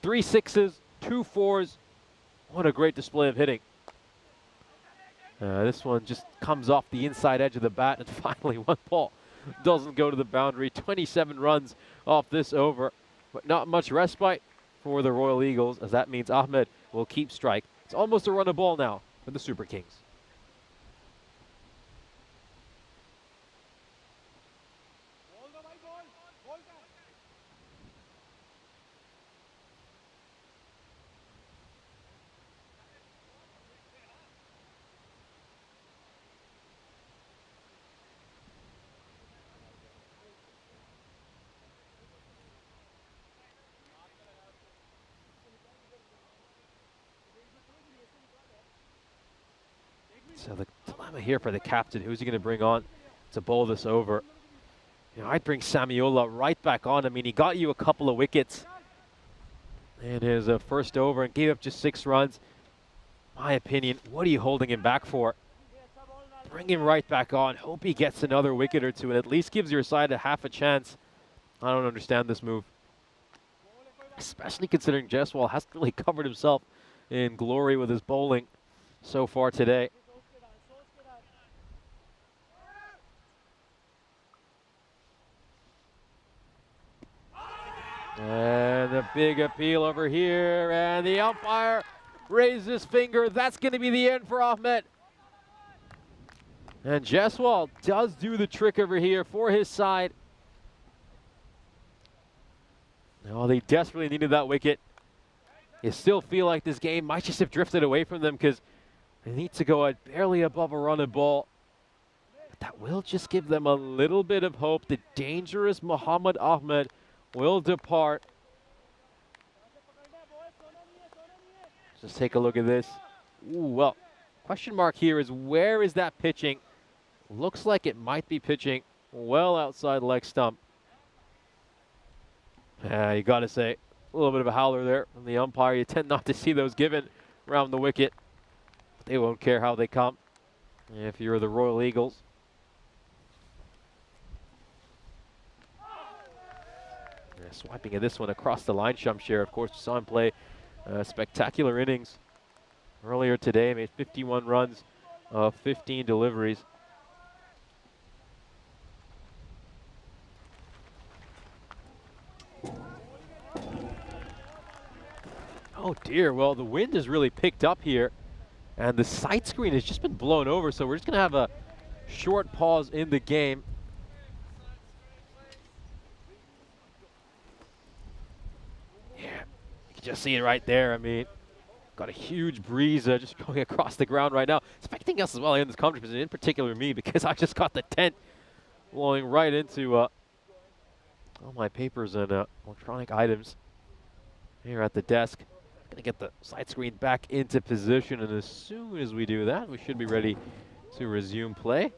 3 sixes, 2 fours. What a great display of hitting. This one just comes off the inside edge of the bat, and finally one ball doesn't go to the boundary. 27 runs off this over, but not much respite for the Royal Eagles, as that means Ahmed will keep strike. It's almost a run a ball now for the Super Kings. So the dilemma here for the captain, who's he going to bring on to bowl this over? You know, I'd bring Samiola right back on. I mean, he got you a couple of wickets in his first over and gave up just 6 runs. My opinion, what are you holding him back for? Bring him right back on. Hope he gets another wicket or two and at least gives your side a half a chance. I don't understand this move, especially considering Jaiswal hasn't really covered himself in glory with his bowling so far today. And a big appeal over here, and the umpire raises his finger. That's going to be the end for Ahmed. And Jaiswal does do the trick over here for his side. Oh, they desperately needed that wicket. You still feel like this game might just have drifted away from them because they need to go at barely above a run a ball. But that will just give them a little bit of hope. The dangerous Muhammad Ahmed will depart. Just take a look at this. Ooh, well, question mark here is where is that pitching? Looks like it might be pitching well outside leg stump. You got to say, a little bit of a howler there from the umpire. You tend not to see those given around the wicket. They won't care how they come if you're the Royal Eagles. Swiping at this one across the line, Shamsher. Of course, we saw him play spectacular innings earlier today. Made 51 runs, 15 deliveries. Oh dear, well the wind has really picked up here and the sight screen has just been blown over, so we're just gonna have a short pause in the game. Just see it right there. I mean, got a huge breeze just going across the ground right now. It's affecting us as well in this commentary position, in particular me, because I just got the tent blowing right into all my papers and electronic items here at the desk. Gonna get the side screen back into position, and as soon as we do that, we should be ready to resume play.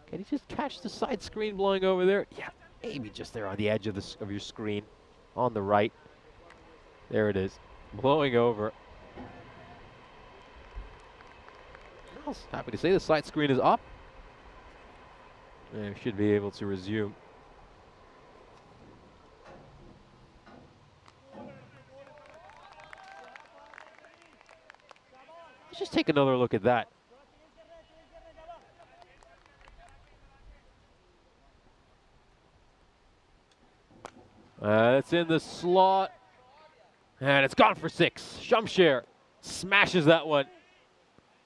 Can you just catch the side screen blowing over there? Yeah, maybe just there on the edge of your screen on the right. There it is, blowing over. I was happy to say the side screen is up. And we should be able to resume. Let's just take another look at that. It's in the slot. And it's gone for 6. Shamsher smashes that one.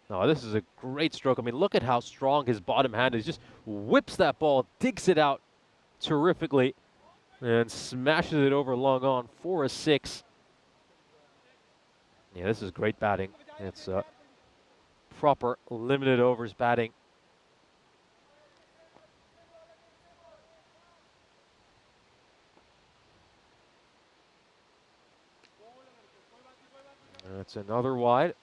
Oh, this is a great stroke. I mean, look at how strong his bottom hand is. Just whips that ball, digs it out terrifically, and smashes it over long on for a 6. Yeah, this is great batting. It's proper limited overs batting. That's another wide.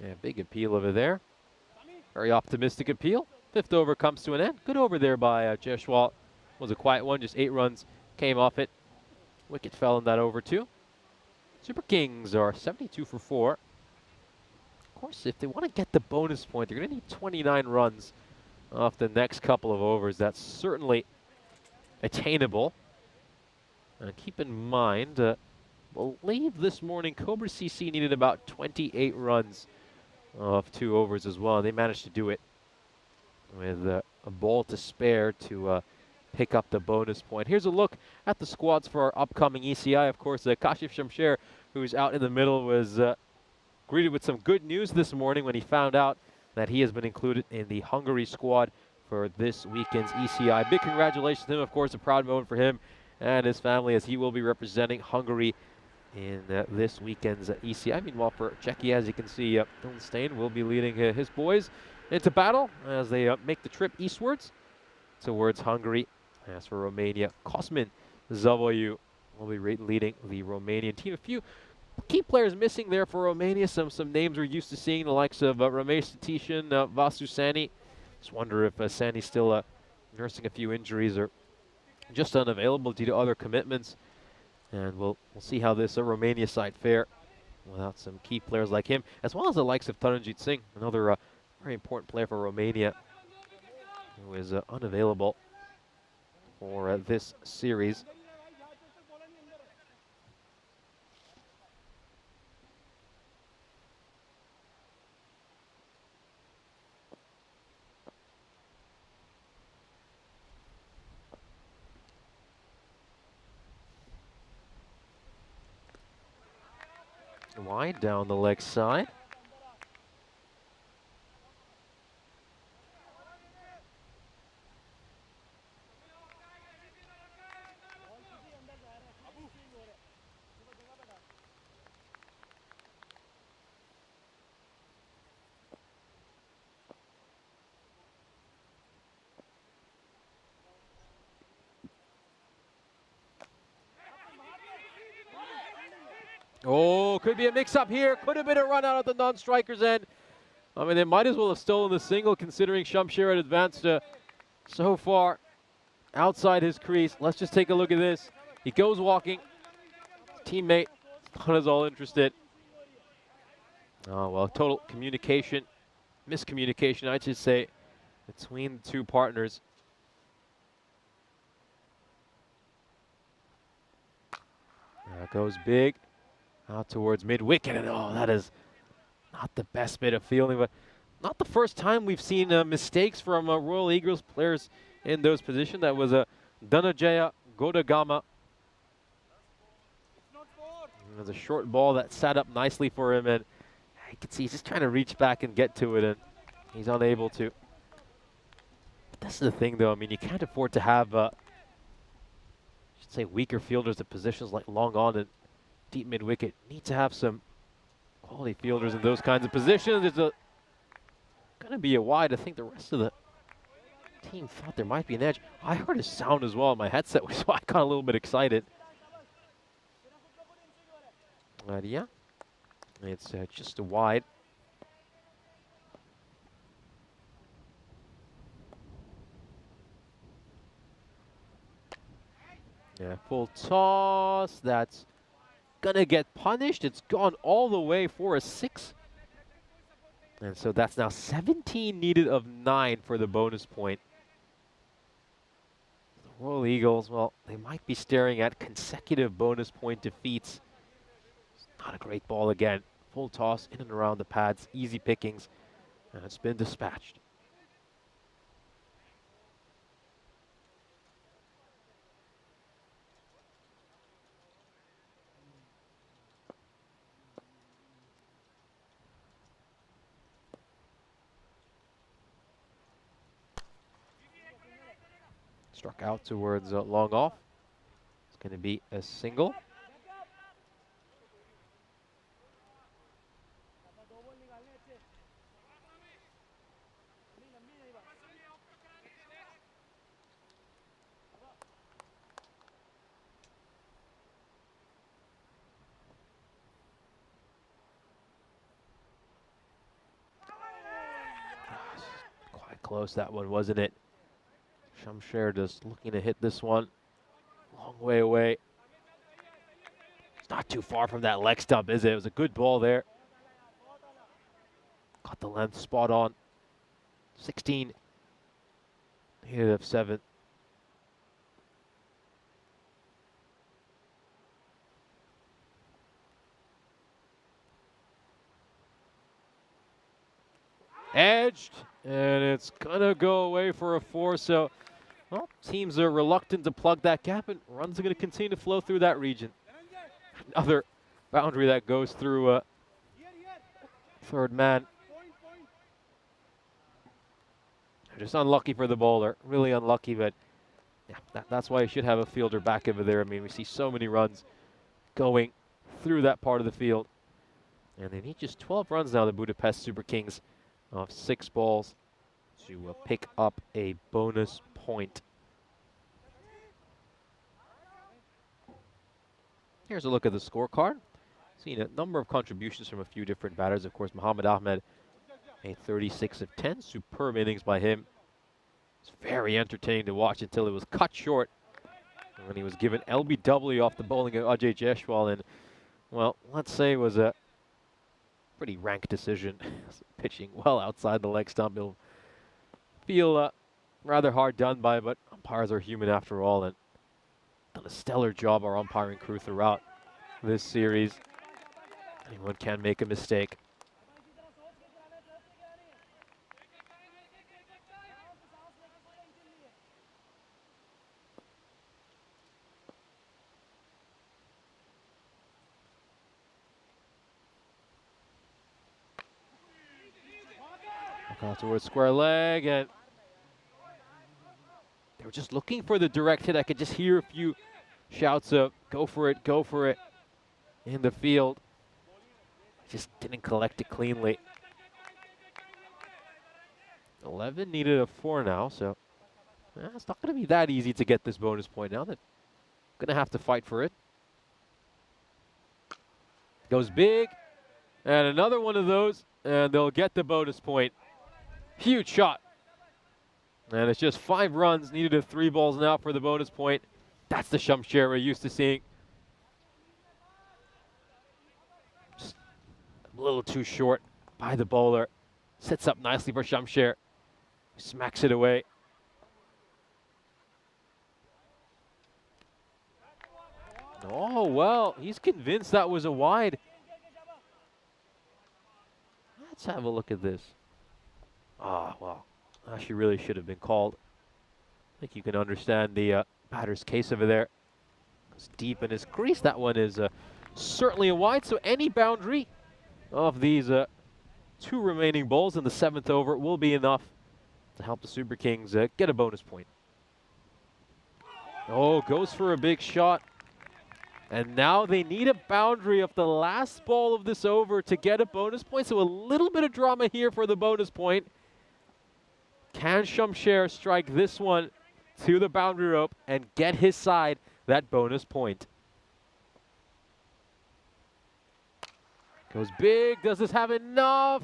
Yeah, big appeal over there. Very optimistic appeal. 5th over comes to an end. Good over there by Jaiswal. Was a quiet one, just 8 runs came off it. Wicket fell in that over too. Super Kings are 72 for 4. Of course, if they want to get the bonus point, they're going to need 29 runs off the next couple of overs. That's certainly attainable. Keep in mind, I believe this morning Cobra CC needed about 28 runs off 2 overs as well. They managed to do it with a ball to spare to pick up the bonus point. Here's a look at the squads for our upcoming ECI. Of course, Kashif Shamsher, who's out in the middle, was greeted with some good news this morning when he found out that he has been included in the Hungary squad for this weekend's ECI. Big congratulations to him, of course, a proud moment for him and his family as he will be representing Hungary in this weekend's ECI. Meanwhile, for Czechia, as you can see, Dylan Stain will be leading his boys into battle as they make the trip eastwards towards Hungary. As for Romania, Cosmin Zavoiu will be leading the Romanian team. A few key players missing there for Romania. Some names we're used to seeing, the likes of Ramesh Satishan, Vasu Sani. Just wonder if Sani's still nursing a few injuries or just unavailable due to other commitments. And we'll see how this Romania side fare without some key players like him, as well as the likes of Taranjit Singh, another very important player for Romania, who is unavailable for this series. Wide down the leg side. Oh, could be a mix-up here. Could have been a run out at the non-striker's end. I mean, they might as well have stolen the single considering Shamsher had advanced so far outside his crease. Let's just take a look at this. He goes walking. Teammate not as all interested. Oh, well, total communication, miscommunication, I should say, between the two partners. Goes big. Out towards mid-wicket, and oh, that is not the best bit of fielding, but not the first time we've seen mistakes from Royal Eagles players in those positions. That was Dhananjaya Godagama. It was a short ball that sat up nicely for him, and you can see he's just trying to reach back and get to it, and he's unable to. But this is the thing, though. I mean, you can't afford to have, I should say, weaker fielders at positions like long on and deep mid-wicket. Need to have some quality fielders in those kinds of positions. It's going to be a wide. I think the rest of the team thought there might be an edge. I heard a sound as well in my headset, so I got a little bit excited. Yeah, it's just a wide. Yeah, full toss. That's gonna get punished. It's gone all the way for a 6. And so that's now 17 needed of 9 for the bonus point. The Royal Eagles, well, they might be staring at consecutive bonus point defeats. It's not a great ball again. Full toss in and around the pads, easy pickings, and it's been dispatched. Struck out towards long off. It's going to be a single. Quite close, that one, wasn't it? Shamsher just looking to hit this one. Long way away. Not too far from that leg stump, is it? It was a good ball there. Got the length spot on. 16. Hit of 7. Edged, and it's gonna go away for a 4. So, well, teams are reluctant to plug that gap, and runs are gonna continue to flow through that region. Another boundary that goes through third man. Just unlucky for the bowler, really unlucky, but yeah, that's why you should have a fielder back over there. I mean, we see so many runs going through that part of the field. And they need just 12 runs now, the Budapest Super Kings, off 6 balls to pick up a bonus point. Here's a look at the scorecard. Seen a number of contributions from a few different batters. Of course, Mohamed Ahmed, a 36 of 10. Superb innings by him. It's very entertaining to watch until it was cut short. And when he was given LBW off the bowling of Ajay Jaiswal. And, well, let's say it was a pretty rank decision. Pitching well outside the leg stump. He'll feel rather hard done by, but umpires are human after all. And done a stellar job, our umpiring crew, throughout this series. Anyone can make a mistake. Out towards square leg, and they were just looking for the direct hit. I could just hear a few shouts of go for it in the field. Just didn't collect it cleanly. 11 needed a 4 now, so it's not going to be that easy to get this bonus point now. They're going to have to fight for it. Goes big, and another one of those, and they'll get the bonus point. Huge shot. And it's just 5 runs, needed of 3 balls now for the bonus point. That's the Shamsher we're used to seeing. Just a little too short by the bowler. Sets up nicely for Shamsher. Smacks it away. Oh, well, he's convinced that was a wide. Let's have a look at this. Ah, well, actually really should have been called. I think you can understand the batter's case over there. It's deep in his crease. That one is certainly a wide, so any boundary of these 2 remaining balls in the 7th over will be enough to help the Super Kings get a bonus point. Oh, goes for a big shot. And now they need a boundary of the last ball of this over to get a bonus point, so a little bit of drama here for the bonus point. Can Shamsher strike this one to the boundary rope and get his side that bonus point? Goes big. Does this have enough?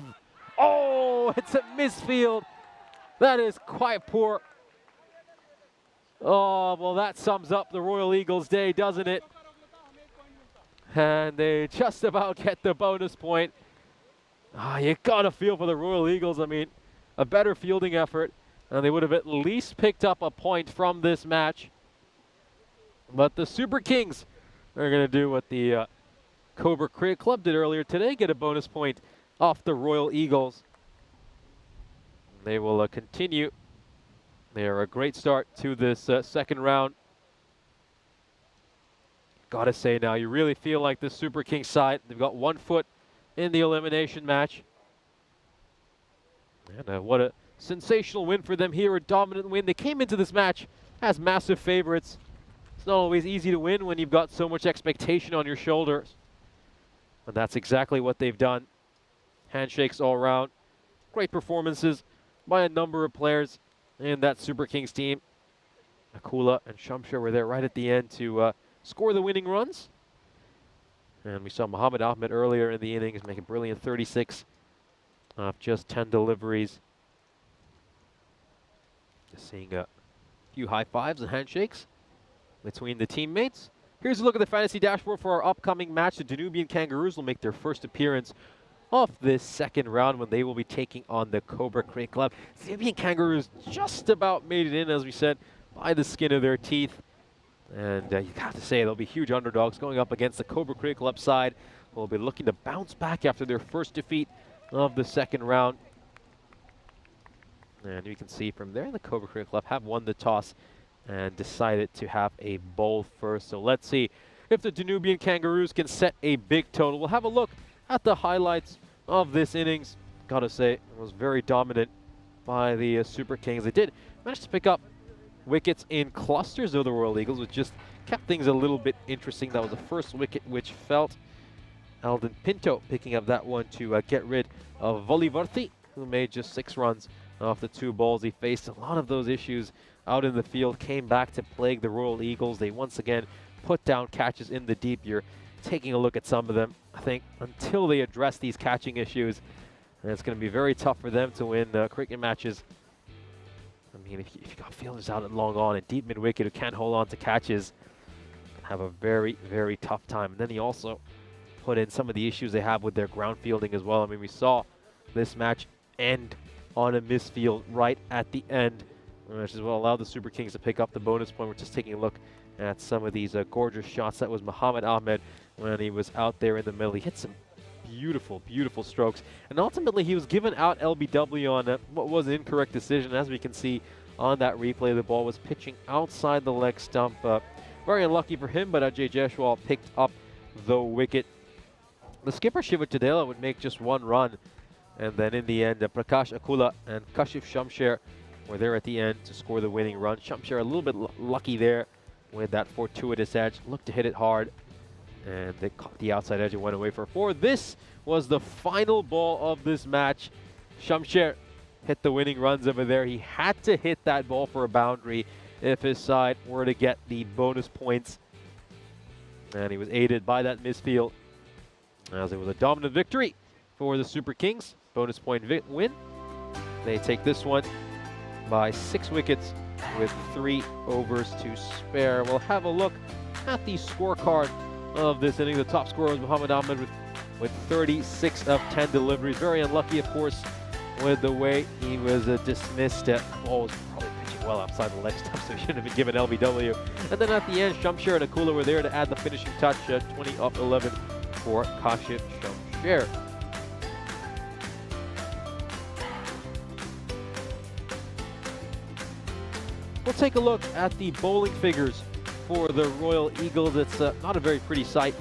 Oh, it's a misfield. That is quite poor. Oh, well, that sums up the Royal Eagles' day, doesn't it? And they just about get the bonus point. You got to feel for the Royal Eagles. I mean, a better fielding effort, and they would have at least picked up a point from this match. But the Super Kings are going to do what the Cobra Cricket Club did earlier today, get a bonus point off the Royal Eagles. They will continue. They are a great start to this second round. Gotta say now, you really feel like the Super Kings side, they've got 1 foot in the elimination match. And what a sensational win for them here, a dominant win. They came into this match as massive favorites. It's not always easy to win when you've got so much expectation on your shoulders. And that's exactly what they've done. Handshakes all around. Great performances by a number of players in that Super Kings team. Akula and Shamsher were there right at the end to score the winning runs. And we saw Mohamed Ahmed earlier in the innings make a brilliant 36 off just 10 deliveries. Just seeing a few high fives and handshakes between the teammates. Here's a look at the fantasy dashboard for our upcoming match. The Danubian Kangaroos will make their first appearance of this second round when they will be taking on the Cobra Cricket Club. The Danubian Kangaroos just about made it in, as we said, by the skin of their teeth. And you have to say they'll be huge underdogs going up against the Cobra Cricket Club side. Will be looking to bounce back after their first defeat of the second round. And you can see from there, the Cobra Cricket Club have won the toss and decided to have a bowl first. So let's see if the Danubian Kangaroos can set a big total. We'll have a look at the highlights of this innings. Gotta say, it was very dominant by the Super Kings. They did manage to pick up wickets in clusters, though, the Royal Eagles, which just kept things a little bit interesting. That was the first wicket which felt. Alden Pinto picking up that one to get rid of Volivarti, who made just 6 runs off the 2 balls he faced. A lot of those issues out in the field came back to plague the Royal Eagles. They once again put down catches in the deep. You're taking a look at some of them. I think until they address these catching issues, and it's going to be very tough for them to win cricket matches. I mean, if you got fielders out and long on and deep mid-wicket who can't hold on to catches, have a very, very tough time. And then he also put in some of the issues they have with their ground fielding as well. I mean, we saw this match end on a misfield right at the end, which is what allowed the Super Kings to pick up the bonus point. We're just taking a look at some of these gorgeous shots. That was Muhammad Ahmed when he was out there in the middle. He hit some beautiful, beautiful strokes. And ultimately, he was given out LBW on what was an incorrect decision. As we can see on that replay, the ball was pitching outside the leg stump. Very unlucky for him, but Ajay Jaiswal picked up the wicket. The skipper, Shiva Chadela, would make just 1 run. And then in the end, Prakash Akula and Kashif Shamsher were there at the end to score the winning run. Shamsher a little bit lucky there with that fortuitous edge. Looked to hit it hard, and they caught the outside edge and went away for 4. This was the final ball of this match. Shamsher hit the winning runs over there. He had to hit that ball for a boundary if his side were to get the bonus points. And he was aided by that misfield, as it was a dominant victory for the Super Kings. Bonus point win. They take this one by 6 wickets with 3 overs to spare. We'll have a look at the scorecard of this inning. The top scorer was Muhammad Ahmed with 36 of 10 deliveries. Very unlucky, of course, with the way he was dismissed. Ball was probably pitching well outside the leg stump, so he shouldn't have been given LBW. And then at the end, Shamsher and Akula were there to add the finishing touch. 20 of 11 for Kashif Shamsher. We'll take a look at the bowling figures for the Royal Eagles. It's not a very pretty sight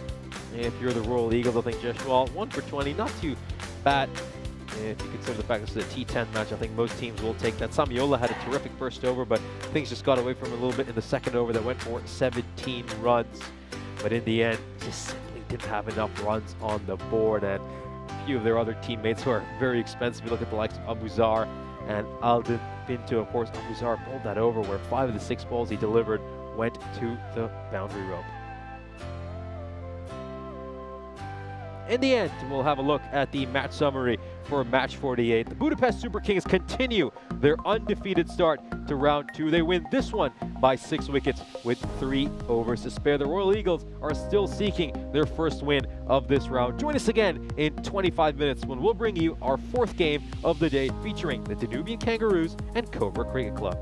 if you're the Royal Eagles. I think Jaiswal 1 for 20, not too bad if you consider the fact this is a T10 match. I think most teams will take that. Samiola had a terrific first over, but things just got away from him a little bit in the second over that went for 17 runs. But in the end, just simply didn't have enough runs on the board, and a few of their other teammates who are very expensive. You look at the likes of Abuzar and Alden Pinto. Of course, Abuzar pulled that over where 5 of the 6 balls he delivered went to the boundary rope. In the end, we'll have a look at the match summary for match 48. The Budapest Super Kings continue their undefeated start to round 2. They win this one by 6 wickets with 3 overs to spare. The Royal Eagles are still seeking their first win of this round. Join us again in 25 minutes when we'll bring you our 4th game of the day featuring the Danubian Kangaroos and Cobra Cricket Club.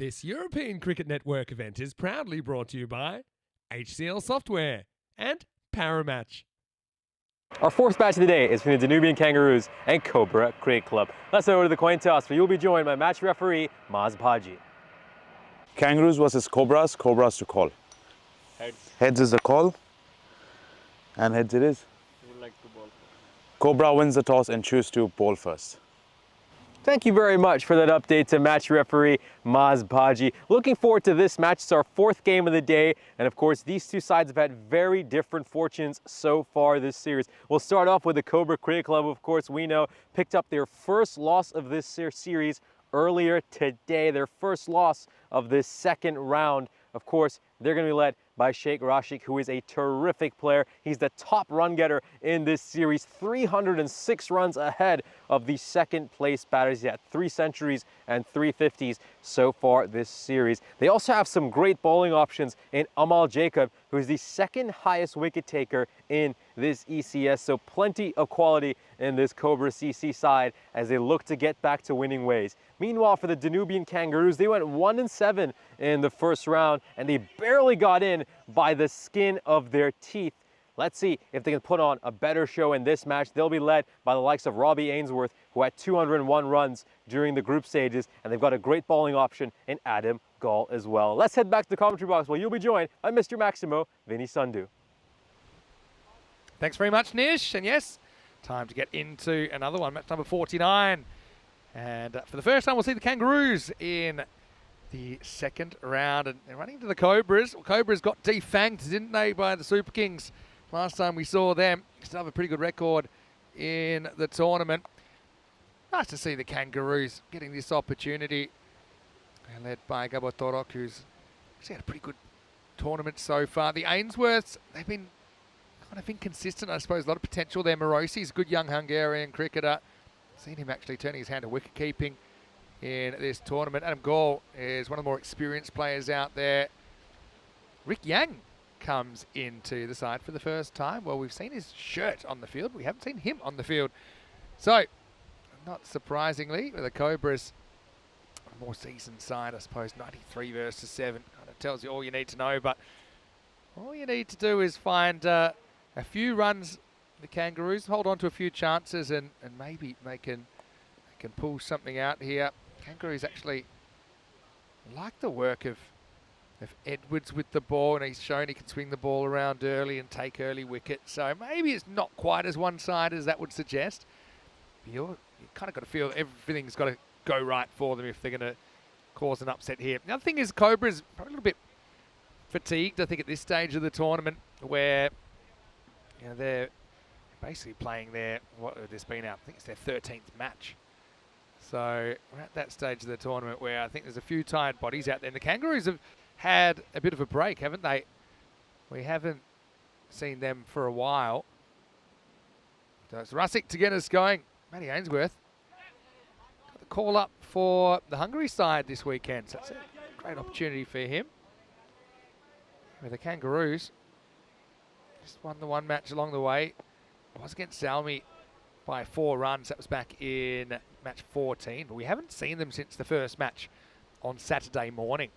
This European Cricket Network event is proudly brought to you by HCL Software and Paramatch. Our fourth match of the day is between the Danubian Kangaroos and Cobra Cricket Club. Let's go to the coin toss, where you'll be joined by match referee Maz Bhaji. Kangaroos versus Cobras. Cobras to call. Heads. Heads is the call. And heads it is. Would like to bowl. Cobra wins the toss and choose to bowl first. Thank you very much for that update to match referee Maz Bhaji. Looking forward to this match. It's our fourth game of the day. And of course, these two sides have had very different fortunes so far this series. We'll start off with the Cobra Cricket Club, of course, we know, picked up their first loss of this series earlier today. Their first loss of this second round. Of course, they're going to be led by Sheikh Rashid, who is a terrific player. He's the top run getter in this series, 306 runs ahead of the second place batters. He had 3 centuries and 3 50s so far this series. They also have some great bowling options in Amal Jacob, who is the second highest wicket taker in this ECS. So plenty of quality in this Cobra CC side as they look to get back to winning ways. Meanwhile, for the Danubian Kangaroos, they went 1-7 in the first round, and they barely got in by the skin of their teeth. Let's see if they can put on a better show in this match. They'll be led by the likes of Robbie Ainsworth, who had 201 runs during the group stages, and they've got a great bowling option in Adam Gall as well. Let's head back to the commentary box where you'll be joined by Mr. Maximo Vinny Sandhu. Thanks very much, Nish. And yes, time to get into another one, match number 49. And for the first time, we'll see the Kangaroos in the second round. And they're running into the Cobras. Well, Cobras got defanged, didn't they, by the Super Kings last time we saw them. Still have a pretty good record in the tournament. Nice to see the Kangaroos getting this opportunity. They're led by Gabor Torok, who's actually had a pretty good tournament so far. The Ainsworths, they've been kind of inconsistent, I suppose. A lot of potential there. Morosi's a good young Hungarian cricketer. Seen him actually turning his hand to wicket keeping in this tournament. Adam Gall is one of the more experienced players out there. Rick Yang comes into the side for the first time. Well, we've seen his shirt on the field. We haven't seen him on the field. So, not surprisingly, the Cobras, a more seasoned side, I suppose, 93 versus 7. Kind of tells you all you need to know, but all you need to do is find a few runs. The Kangaroos hold on to a few chances, and maybe they can pull something out here. Kangaroos actually like the work of Edwards with the ball, and he's shown he can swing the ball around early and take early wickets. So maybe it's not quite as one-sided as that would suggest. But you kind of got to feel everything's got to go right for them if they're going to cause an upset here. The other thing is Cobras probably a little bit fatigued, I think, at this stage of the tournament, where they're basically playing what have this been out? I think it's their 13th match. So we're at that stage of the tournament where I think there's a few tired bodies out there. And the Kangaroos have had a bit of a break, haven't they? We haven't seen them for a while. So it's Rusick to get us going. Matty Ainsworth got the call up for the Hungary side this weekend. So it's a great opportunity for him. With the Kangaroos, just won the one match along the way. It was against Salmi by 4 runs. That was back in match 14. But we haven't seen them since the first match on Saturday morning.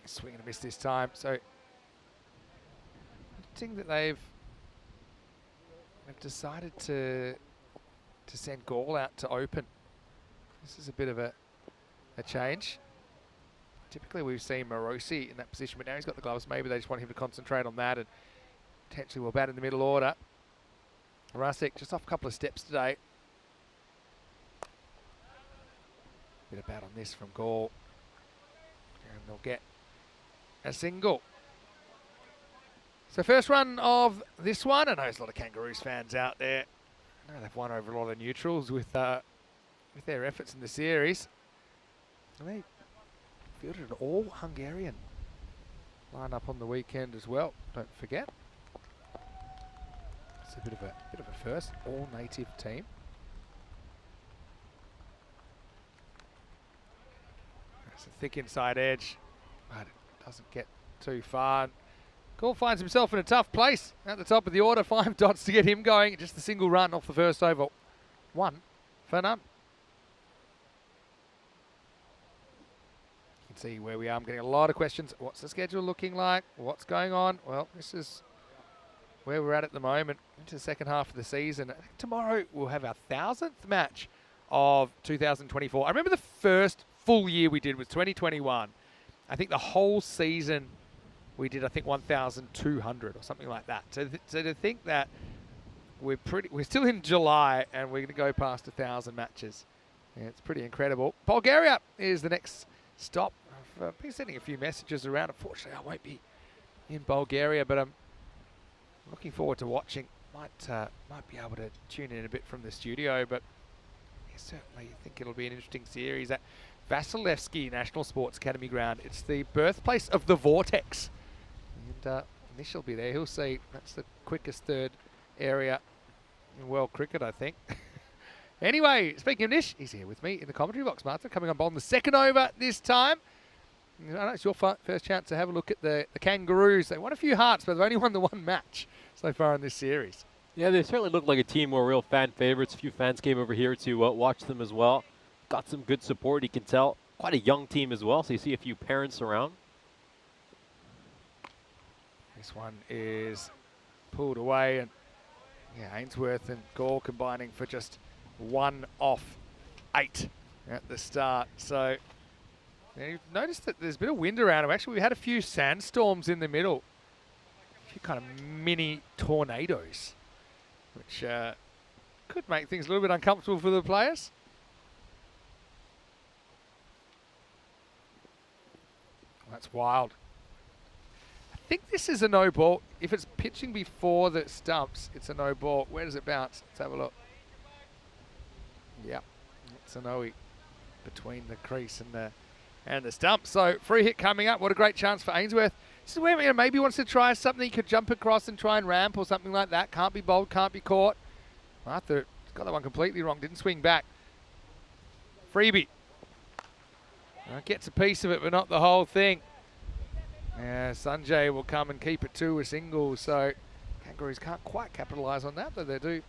Swing and a miss this time. So I think that they've decided to send Gall out to open. This is a bit of a change. Typically we've seen Morosi in that position, but now he's got the gloves. Maybe they just want him to concentrate on that, and potentially we'll bat in the middle order. Rusick just off a couple of steps today. Bit of bat on this from Gall. And they'll get a single. So first run of this one. I know there's a lot of Kangaroos fans out there. I know they've won over a lot of neutrals with their efforts in the series. And they fielded an all Hungarian lineup on the weekend as well. Don't forget. It's a bit of a first, all native team. It's a thick inside edge, but it doesn't get too far. Gall finds himself in a tough place at the top of the order. 5 dots to get him going. Just a single run off the first over. 1 for none. and see where we are. I'm getting a lot of questions. What's the schedule looking like? What's going on? Well, this is where we're at the moment into the second half of the season. I think tomorrow we'll have our 1000th match of 2024. I remember the first full year we did was 2021. I think the whole season we did, I think, 1,200 or something like that. So to think that we're still in July and we're going to go past 1,000 matches. Yeah, it's pretty incredible. Bulgaria is the next stop. I've been sending a few messages around. Unfortunately, I won't be in Bulgaria, but I'm looking forward to watching. Might be able to tune in a bit from the studio, but yeah, certainly think it'll be an interesting series at Vasilevsky National Sports Academy ground. It's the birthplace of the Vortex. And Nish will be there. He'll see that's the quickest third area in world cricket, I think. Anyway, speaking of Nish, he's here with me in the commentary box. Martha coming on board in the second over this time. I know it's your first chance to have a look at the Kangaroos. They won a few hearts, but they've only won the one match so far in this series. Yeah, they certainly look like a team who are real fan favorites. A few fans came over here to watch them as well. Got some good support, you can tell. Quite a young team as well, so you see a few parents around. This one is pulled away, and yeah, Ainsworth and Gall combining for just 1 off 8 at the start. So you've noticed that there's a bit of wind around them. Actually, we had a few sandstorms in the middle. A few kind of mini tornadoes, which could make things a little bit uncomfortable for the players. That's wild. I think this is a no ball. If it's pitching before the stumps, it's a no ball. Where does it bounce? Let's have a look. Yep, it's a no between the crease and the stump. So free hit coming up. What a great chance for Ainsworth. This is where maybe wants to try something. He could jump across and try and ramp or something like that. Can't be bowled, can't be caught. Arthur got that one completely wrong. Didn't swing back. Freebie. Gets a piece of it, but not the whole thing. Sanjay will come and keep it to a single. So Kangaroos can't quite capitalise on that, though they do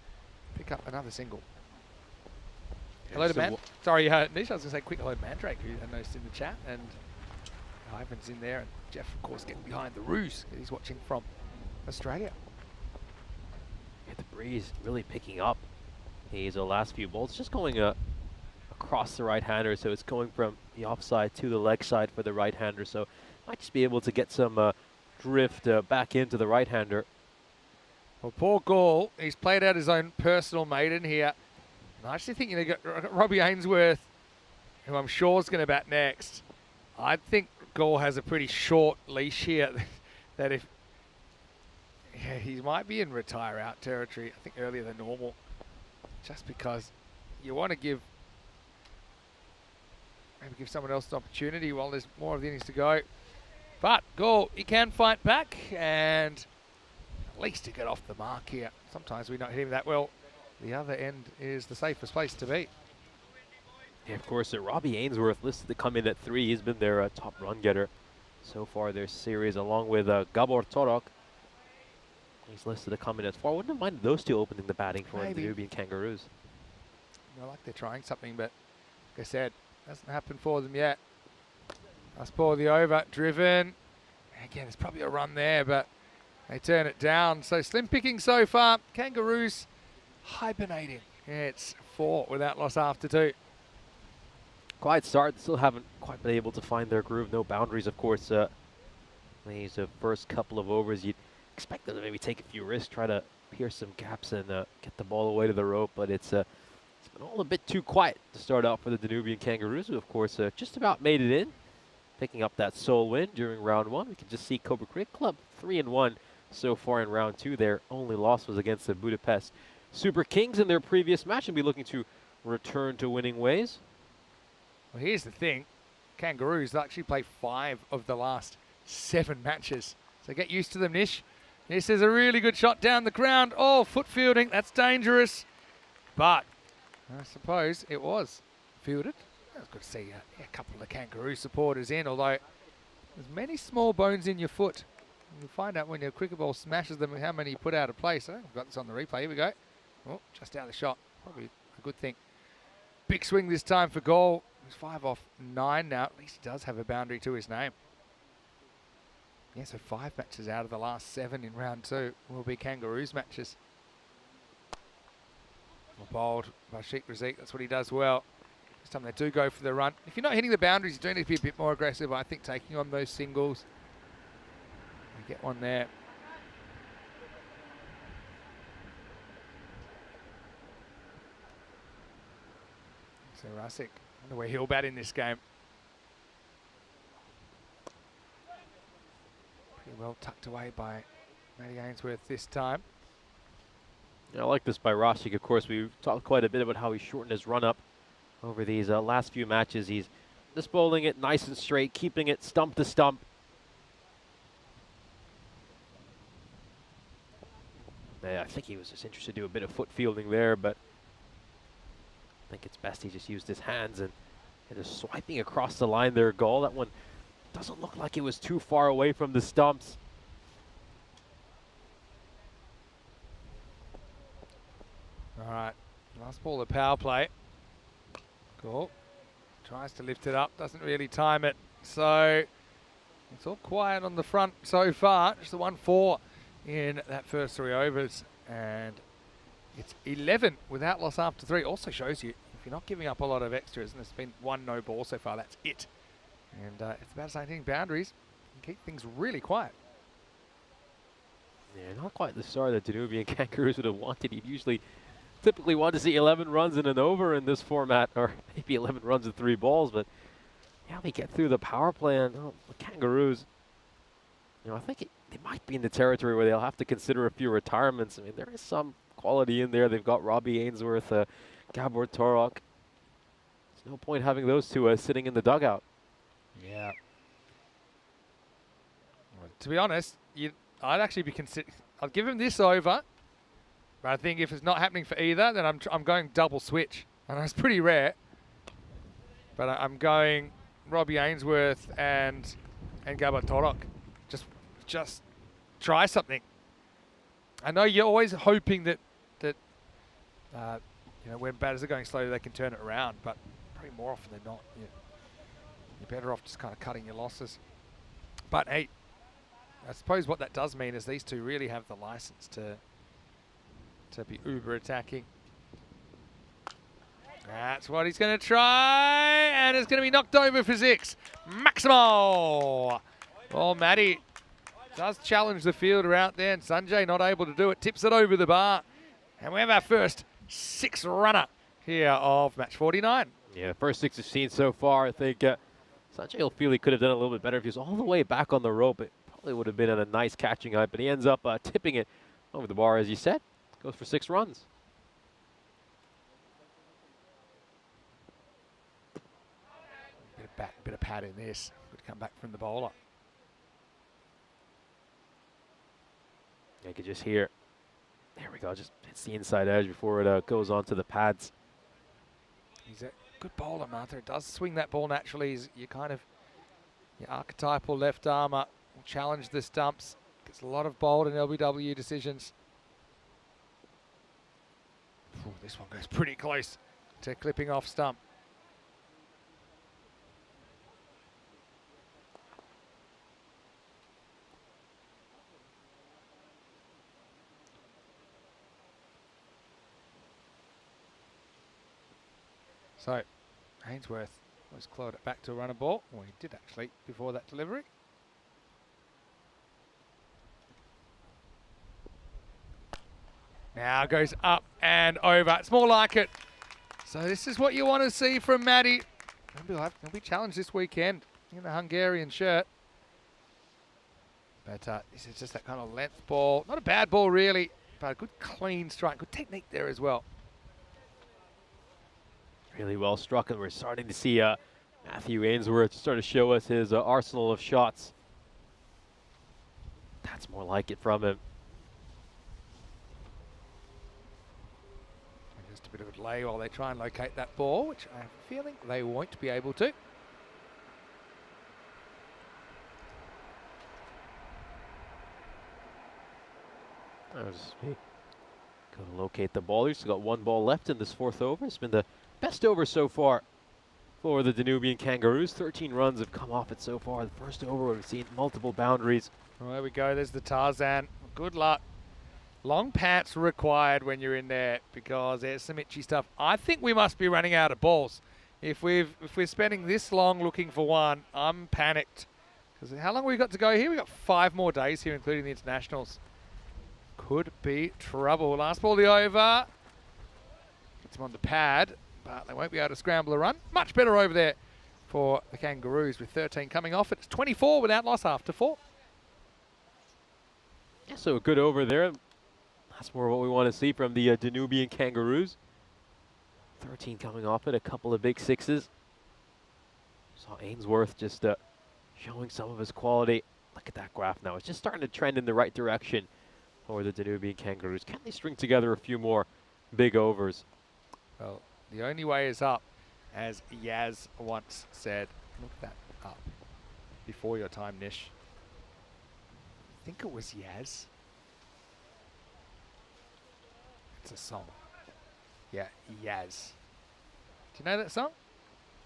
pick up another single. Hello to Matt. Sorry, Nish, I was going to say quick hello to Mandrake, who I noticed in the chat, and Ivan's in there, and Jeff, of course, getting behind the ruse. He's watching from Australia. Yeah, the breeze really picking up. These last few balls just going across the right-hander, so it's going from the offside to the leg side for the right-hander, so might just be able to get some drift back into the right-hander. Well, poor Gall, he's played out his own personal maiden here. And I actually think you got Robbie Ainsworth, who I'm sure is going to bat next. I think Gall has a pretty short leash here. That if he might be in retire out territory, I think earlier than normal, just because you want to maybe give someone else an opportunity while there's more of the innings to go. But Gall, he can fight back, and at least to get off the mark here. Sometimes we don't hit him that well. The other end is the safest place to be. Yeah, of course, Robbie Ainsworth listed to come in at 3. He's been their top run getter so far this series, along with Gabor Torok. He's listed to come in at 4. I wouldn't have minded those two opening the batting for the Danubian Kangaroos. I like they're trying something, but like I said, hasn't happened for them yet. Let's ball the over, driven. Again, there's probably a run there, but they turn it down. So slim picking so far. Kangaroos hibernating. Yeah, it's 4 without loss after 2. Quiet start. Still haven't quite been able to find their groove. No boundaries, of course. These first couple of overs, you'd expect them to maybe take a few risks, try to pierce some gaps and get the ball away to the rope, but it's been all a bit too quiet to start out for the Danubian Kangaroos, who, of course, just about made it in, picking up that sole win during round 1. We can just see Cobra Cricket Club 3-1 so far in round 2. Their only loss was against the Budapest Super Kings in their previous match, and be looking to return to winning ways. Well, here's the thing. Kangaroos actually play 5 of the last 7 matches. So get used to them, Nish. This is a really good shot down the ground. Oh, foot fielding. That's dangerous. But I suppose it was fielded. It was good to see a couple of Kangaroo supporters in, although there's many small bones in your foot. You'll find out when your cricket ball smashes them how many you put out of place. I think I've got this on the replay. Here we go. Oh, just out of the shot. Probably a good thing. Big swing this time for Gall. He's 5 off 9 now. At least he does have a boundary to his name. Yeah, so 5 matches out of the last 7 in round 2 will be Kangaroos matches. Well bowled by Sheikh Razik. That's what he does well. This time they do go for the run. If you're not hitting the boundaries, you do need to be a bit more aggressive. I think taking on those singles. You get one there. So Razik, I wonder where he'll bat in this game. Pretty well tucked away by Matty Ainsworth this time. Yeah, I like this by Rashik. Of course, we've talked quite a bit about how he shortened his run-up over these last few matches. He's just bowling it nice and straight, keeping it stump to stump. Yeah, I think he was just interested to do a bit of foot fielding there, but I think it's best he just used his hands and just swiping across the line there, goal. That one doesn't look like it was too far away from the stumps. All right, last ball of power play. Cool. Tries to lift it up, doesn't really time it. So it's all quiet on the front so far. Just the 1-4 in that first 3 overs. And it's 11 without loss after 3. Also shows you, if you're not giving up a lot of extras, and there's been 1 no ball so far, that's it. And it's about hitting boundaries and keep things really quiet. Yeah, not quite the start that Danubian Kangaroos would have wanted. He'd typically want to see 11 runs in an over in this format, or maybe 11 runs in 3 balls, but yeah, we get through the power play, and the Kangaroos, I think they might be in the territory where they'll have to consider a few retirements. I mean, there is some quality in there. They've got Robbie Ainsworth, Gabor Torok. There's no point having those two sitting in the dugout. Yeah. Well, to be honest, I'd actually be I'd give him this over. But I think if it's not happening for either, then I'm going double switch. And that's pretty rare. But I'm going Robbie Ainsworth and Gabor Torok. Just try something. I know you're always hoping that when batters are going slowly, they can turn it around. But probably more often than not, you're better off just kind of cutting your losses. But hey, I suppose what that does mean is these two really have the license to be uber attacking. That's what he's going to try, and it's going to be knocked over for 6. Maximo! Well, Matty does challenge the fielder out there, and Sanjay not able to do it. Tips it over the bar, and we have our first 6 runner here of match 49. Yeah, first 6 we've seen so far. I think Sanjay will feel he could have done a little bit better if he was all the way back on the rope. It probably would have been a nice catching height, but he ends up tipping it over the bar, as you said. Goes for 6 runs. Bit of pad in this. Good come back from the bowler. You could just hear. There we go. Just hits the inside edge before it goes onto the pads. He's a good bowler, Martha. It does swing that ball naturally. Your archetypal left armer will challenge the stumps. Gets a lot of bold and LBW decisions. Ooh, this one goes pretty close to clipping off stump. So, Ainsworth was clawed it back to a runner ball. Well, he did actually before that delivery. Now goes up and over. It's more like it. So this is what you want to see from Matty. He'll be challenged this weekend in the Hungarian shirt. But this is just that kind of length ball. Not a bad ball really, but a good clean strike. Good technique there as well. Really well struck, and we're starting to see Matthew Ainsworth start to show us his arsenal of shots. That's more like it from him. Just a bit of a delay while they try and locate that ball, which I have a feeling they won't be able to. There's me. Going to locate the ball. He's got 1 ball left in this 4th over. It's been the best over so far for the Danubian Kangaroos. 13 runs have come off it so far. The first over, we've seen multiple boundaries. Well, there we go. There's the Tarzan. Good luck. Long pants required when you're in there because there's some itchy stuff. I think we must be running out of balls. If we're spending this long looking for one, I'm panicked. Because how long have we got to go here? We've got 5 more days here, including the internationals. Could be trouble. Last ball, the over. Gets them on the pad, but they won't be able to scramble a run. Much better over there for the Kangaroos with 13 coming off. It's 24 without loss after 4. Yeah, so a good over there. That's more what we want to see from the Danubian Kangaroos. 13 coming off it, a couple of big sixes. Saw Ainsworth just showing some of his quality. Look at that graph now. It's just starting to trend in the right direction for the Danubian Kangaroos. Can they string together a few more big overs? Well, the only way is up, as Yaz once said. Look that up before your time, Nish. I think it was Yaz. It's a song. Yeah, Yaz. Do you know that song?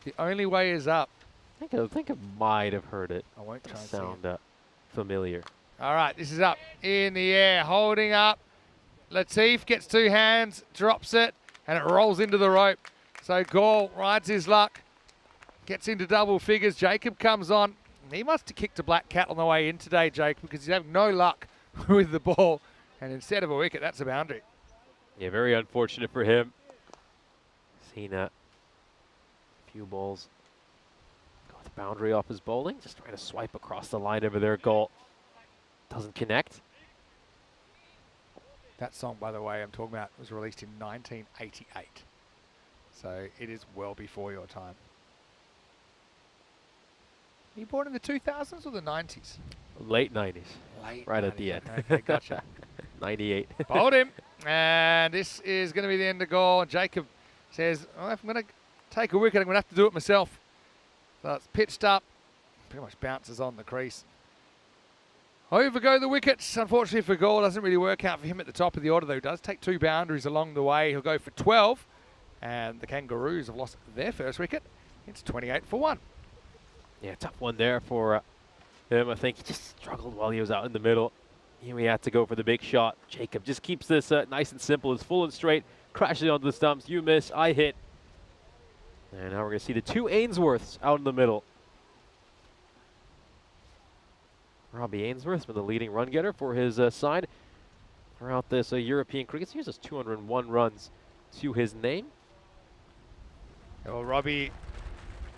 The only way is up. I think I might have heard it. I won't try and Sound familiar. All right, this is up in the air, holding up. Latif gets 2 hands, drops it, and it rolls into the rope. So Gall rides his luck, gets into double figures. Jacob comes on. He must have kicked a black cat on the way in today, Jacob, because he's having no luck with the ball. And instead of a wicket, that's a boundary. Yeah, very unfortunate for him. Seen a few balls go with the boundary off his bowling. Just trying to swipe across the line over there. Goal doesn't connect. That song, by the way, I'm talking about was released in 1988. So it is well before your time. Were you born in the 2000s or the 90s? Late 90s. Late Right 90s. at the end. Okay, gotcha. 98. Bowled him. And this is going to be the end of goal. And Jacob says, oh, if I'm going to take a wicket, I'm going to have to do it myself. So it's pitched up. Pretty much bounces on the crease. Over go the wickets. Unfortunately for Gall, doesn't really work out for him at the top of the order, though. He does take 2 boundaries along the way. He'll go for 12. And the Kangaroos have lost their first wicket. It's 28 for 1. Yeah, tough one there for him. I think he just struggled while he was out in the middle. Here we had to go for the big shot. Jacob just keeps this nice and simple. It's full and straight. Crashes onto the stumps. You miss. I hit. And now we're going to see the 2 Ainsworths out in the middle. Robbie Ainsworth been the leading run getter for his side throughout this European cricket series. Has 201 runs to his name. Well, Robbie,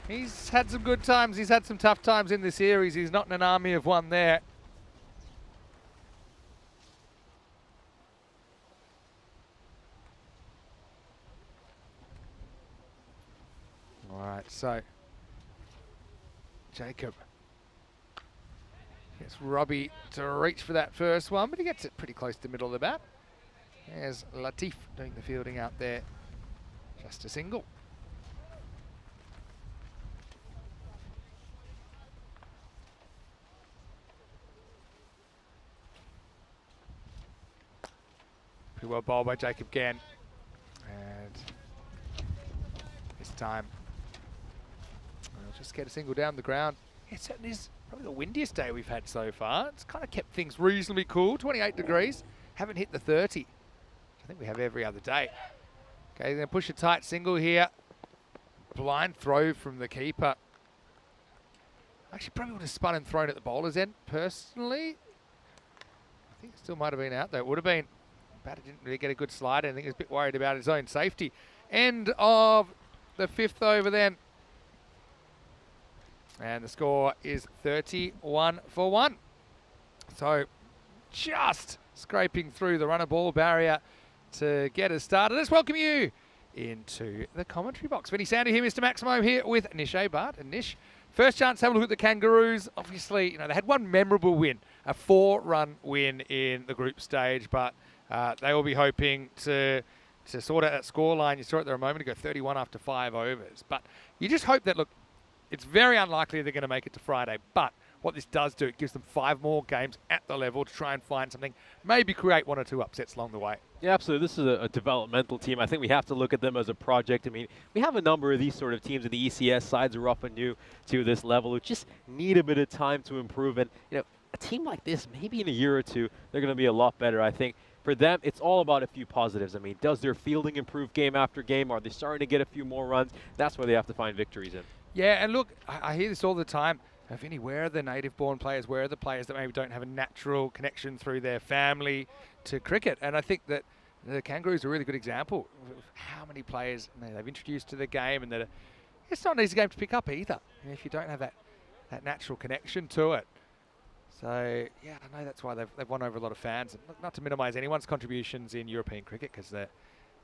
he's had some good times. He's had some tough times in the series. He's not in an army of one there. All right, so Jacob gets Robbie to reach for that first one, but he gets it pretty close to the middle of the bat. There's Latif doing the fielding out there. Just a single. Pretty well bowled by Jacob Gann. And this time, we'll just get a single down the ground. It certainly is probably the windiest day we've had so far. It's kind of kept things reasonably cool, 28 degrees. Haven't hit the 30, which I think we have every other day. Okay, they're going to push a tight single here. Blind throw from the keeper. Actually, probably would have spun and thrown at the bowler's end, personally. I think it still might have been out, though. It would have been. Batter didn't really get a good slide. I think he was a bit worried about his own safety. End of the 5th over then. And the score is 31 for 1. So just scraping through the runner ball barrier to get us started. Let's welcome you into the commentary box. Vinny Sandy here, Mr. Maximo here with Nish Abart. And Nish, first chance to have a look at the Kangaroos. Obviously, you know, they had one memorable win, a 4-run win in the group stage, but they will be hoping to sort out that scoreline. You saw it there a moment ago, 31 after 5 overs. But you just hope that, look, it's very unlikely they're going to make it to Friday, but what this does do, it gives them 5 more games at the level to try and find something, maybe create 1 or 2 upsets along the way. Yeah, absolutely. This is a developmental team. I think we have to look at them as a project. I mean, we have a number of these sort of teams in the ECS. Sides are up and new to this level who just need a bit of time to improve. And, you know, a team like this, maybe in a year or 2, they're going to be a lot better, I think. For them, it's all about a few positives. I mean, does their fielding improve game after game? Are they starting to get a few more runs? That's where they have to find victories in. Yeah, and look, I hear this all the time. Vinny, where are the native-born players? Where are the players that maybe don't have a natural connection through their family to cricket? And I think that the Kangaroos are a really good example of how many players they've introduced to the game, and that it's not an easy game to pick up either if you don't have that natural connection to it. So, yeah, I know that's why they've won over a lot of fans. And not to minimise anyone's contributions in European cricket, because the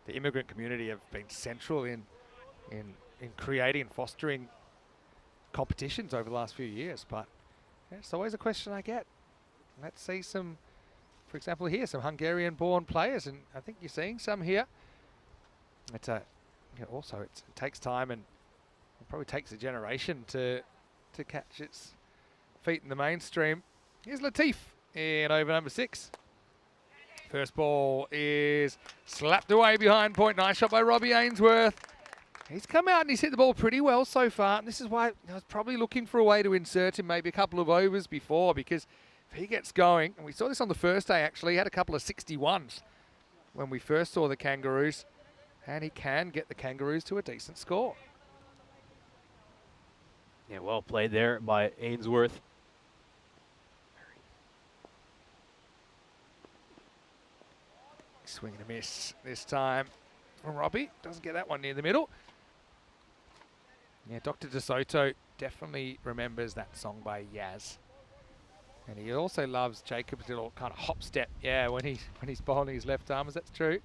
immigrant community have been central in creating and fostering competitions over the last few years. But yeah, it's always a question I get. Let's see some, for example here, some Hungarian-born players, and I think you're seeing some here. It's also it takes time, and it probably takes a generation to catch its feet in the mainstream. Here's Latif in over number 6. First ball is slapped away behind point. Nice shot by Robbie Ainsworth. He's come out and he's hit the ball pretty well so far. And this is why I was probably looking for a way to insert him maybe a couple of overs before, because if he gets going, and we saw this on the first day actually, he had a couple of 61s when we first saw the Kangaroos, and he can get the Kangaroos to a decent score. Yeah, well played there by Ainsworth. Swing and a miss this time from Robbie. Doesn't get that one near the middle. Yeah, Dr. DeSoto definitely remembers that song by Yaz. And he also loves Jacob's little kind of hop step, yeah, when he's bowling his left armers, that's true.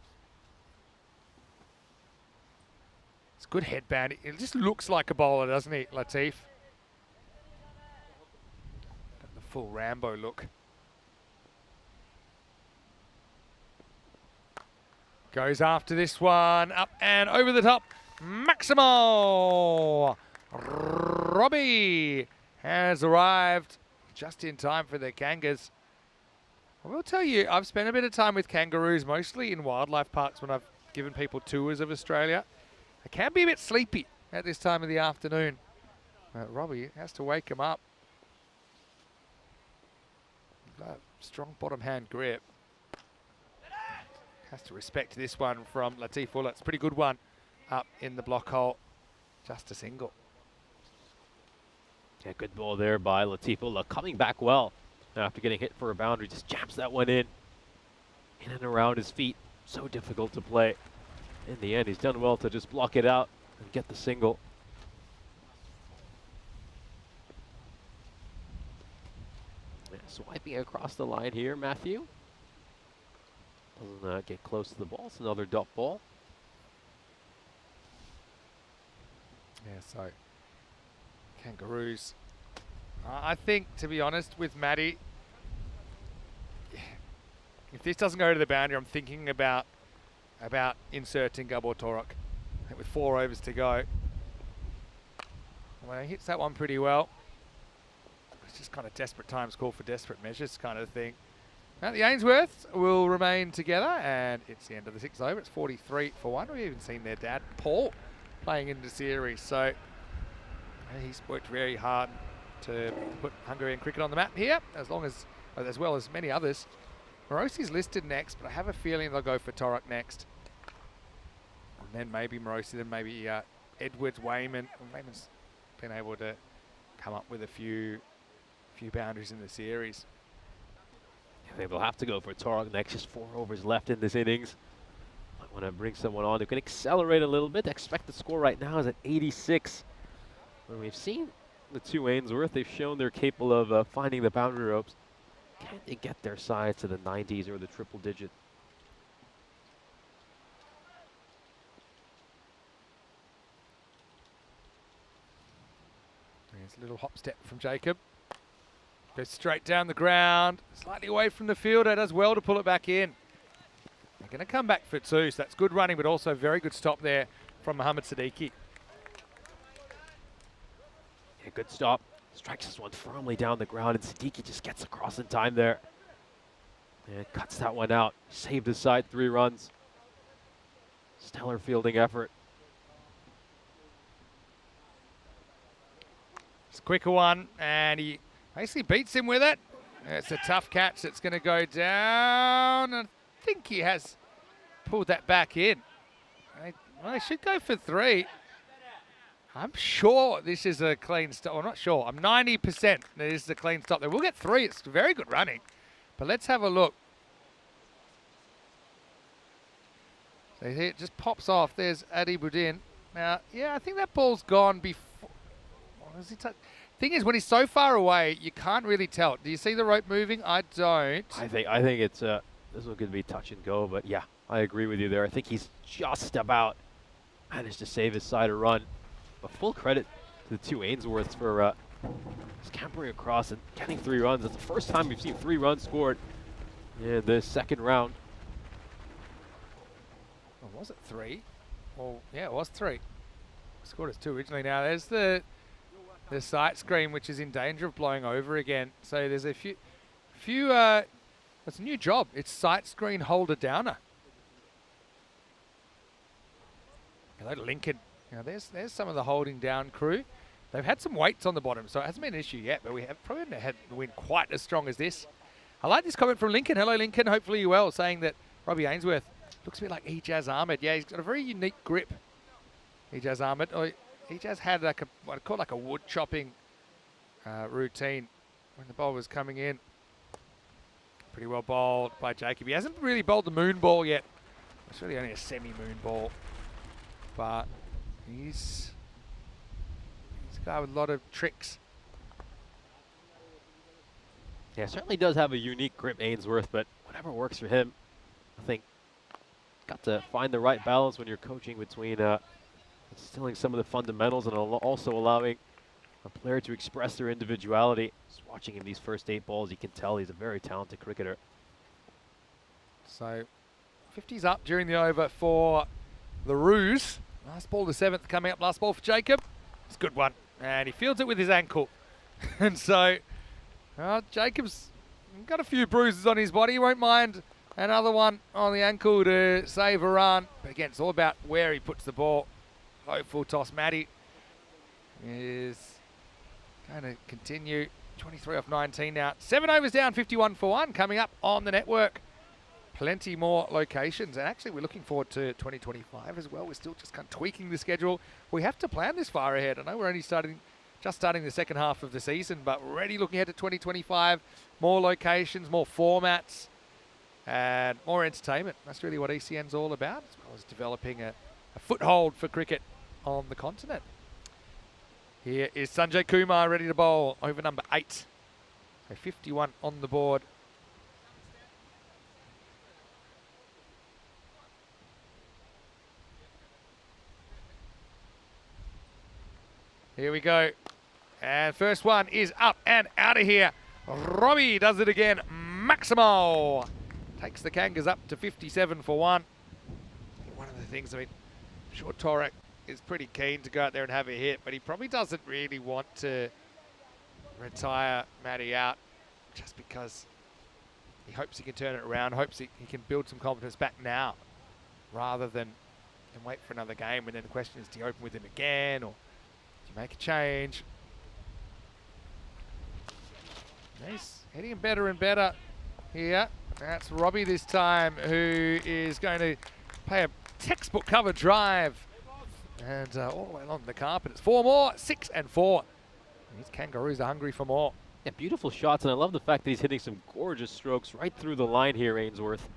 It's a good headband. It just looks like a bowler, doesn't he, Latif? Got the full Rambo look. Goes after this one, up and over the top. Maximo Robbie has arrived just in time for the Kangas. I will tell you, I've spent a bit of time with kangaroos, mostly in wildlife parks when I've given people tours of Australia. They can be a bit sleepy at this time of the afternoon. Robbie has to wake him up. Strong bottom hand grip. Has to respect this one from Latif Ullah. It's a pretty good one up in the block hole. Just a single. Yeah, good ball there by Latif Ullah. Coming back well after getting hit for a boundary. Just jabs that one in and around his feet. So difficult to play. In the end, he's done well to just block it out and get the single. Yeah, swiping across the line here, Matthew. Doesn't get close to the ball. It's another dot ball. Yeah, so Kangaroos. I think, to be honest, with Matty, if this doesn't go to the boundary, I'm thinking about inserting Gabor Torok with 4 overs to go. Well, he hits that one pretty well. It's just kind of desperate times call for desperate measures kind of thing. Now the Ainsworths will remain together, and it's the end of the 6th over. It's 43 for 1. We've even seen their dad, Paul, playing in the series. So he's worked very hard to put Hungarian cricket on the map here, as well as many others. Morosi's listed next, but I have a feeling they'll go for Torok next. And then maybe Morosi, then maybe Edwards, Wayman. Wayman's been able to come up with a few boundaries in the series. I think they'll have to go for Torok next. Just 4 overs left in this innings. Might want to bring someone on who can accelerate a little bit. The expected score right now is at 86. When we've seen the 2 Ainsworth, they've shown they're capable of finding the boundary ropes. Can they get their side to the 90s or the triple digit? There's a little hop step from Jacob. Goes straight down the ground, slightly away from the fielder, does well to pull it back in. They're going to come back for 2, so that's good running, but also very good stop there from Mohammad Siddiqui. Yeah, good stop Strikes this one firmly down the ground, and Siddiqui just gets across in time there. And cuts that one out. Saved his side 3 runs. Stellar fielding effort. It's a quicker one, and he basically beats him with it. It's a tough catch that's going to go down. I think he has pulled that back in. Well, they should go for 3. I'm sure this is a clean stop. I'm not sure. I'm 90% that this is a clean stop. They will get 3. It's very good running. But let's have a look. So here it just pops off. There's Adi Budin. Now, yeah, I think that ball's gone before. Thing is, when he's so far away, you can't really tell. Do you see the rope moving? I don't. I think it's this one's going to be touch and go, but yeah, I agree with you there. I think he's just about managed to save his side a run. But full credit to the 2 Ainsworths for scampering across and getting 3 runs. It's the first time we've seen 3 runs scored in the second round. Oh, was it 3? Well, yeah, it was 3. Scored as 2 originally. Now there's the sight screen, which is in danger of blowing over again. So there's a few. It's a new job. It's sight screen holder downer. Hello, Lincoln. Now there's some of the holding down crew. They've had some weights on the bottom, so it hasn't been an issue yet. But we have probably not had the wind quite as strong as this. I like this comment from Lincoln. Hello, Lincoln. Hopefully you're well. Saying that Robbie Ainsworth looks a bit like Ejaz Ahmed. Yeah, he's got a very unique grip. Ejaz Ahmed. Ejaz had like what I call like a wood chopping routine when the ball was coming in. Pretty well bowled by Jacob. He hasn't really bowled the moon ball yet. It's really only a semi-moon ball, but he's a guy with a lot of tricks. Yeah, certainly does have a unique grip, Ainsworth, but whatever works for him. I think got to find the right balance when you're coaching between instilling some of the fundamentals and also allowing a player to express their individuality. Just watching him these first 8 balls, you can tell he's a very talented cricketer. So 50's up during the over for the Roos. Last ball, the 7th coming up. Last ball for Jacob. It's a good one. And he fields it with his ankle. And so Jacob's got a few bruises on his body. He won't mind another one on the ankle to save a run. But again, it's all about where he puts the ball. Low full toss. Matty is going to continue. 23 off 19 now. 7 overs down, 51 for 1 coming up on the network. Plenty more locations. And actually, we're looking forward to 2025 as well. We're still just kind of tweaking the schedule. We have to plan this far ahead. I know we're only just starting the second half of the season, but we're already looking ahead to 2025. More locations, more formats, and more entertainment. That's really what ECN's all about, as well as developing a foothold for cricket on the continent. Here is Sanjay Kumar ready to bowl over number 8. So 51 on the board. Here we go. And first one is up and out of here. Robbie does it again. Maximo takes the Kangas up to 57 for 1. One of the things, I mean, sure Torek is pretty keen to go out there and have a hit, but he probably doesn't really want to retire Matty out just because he hopes he can turn it around, hopes he can build some confidence back now rather than wait for another game. And then the question is, do you open with him again or do you make a change? He's hitting better and better here. That's Robbie this time, who is going to play a textbook cover drive. And all the way along the carpet. It's 4 more, 6 and 4. These Kangaroos are hungry for more. Yeah, beautiful shots, and I love the fact that he's hitting some gorgeous strokes right through the line here, Ainsworth.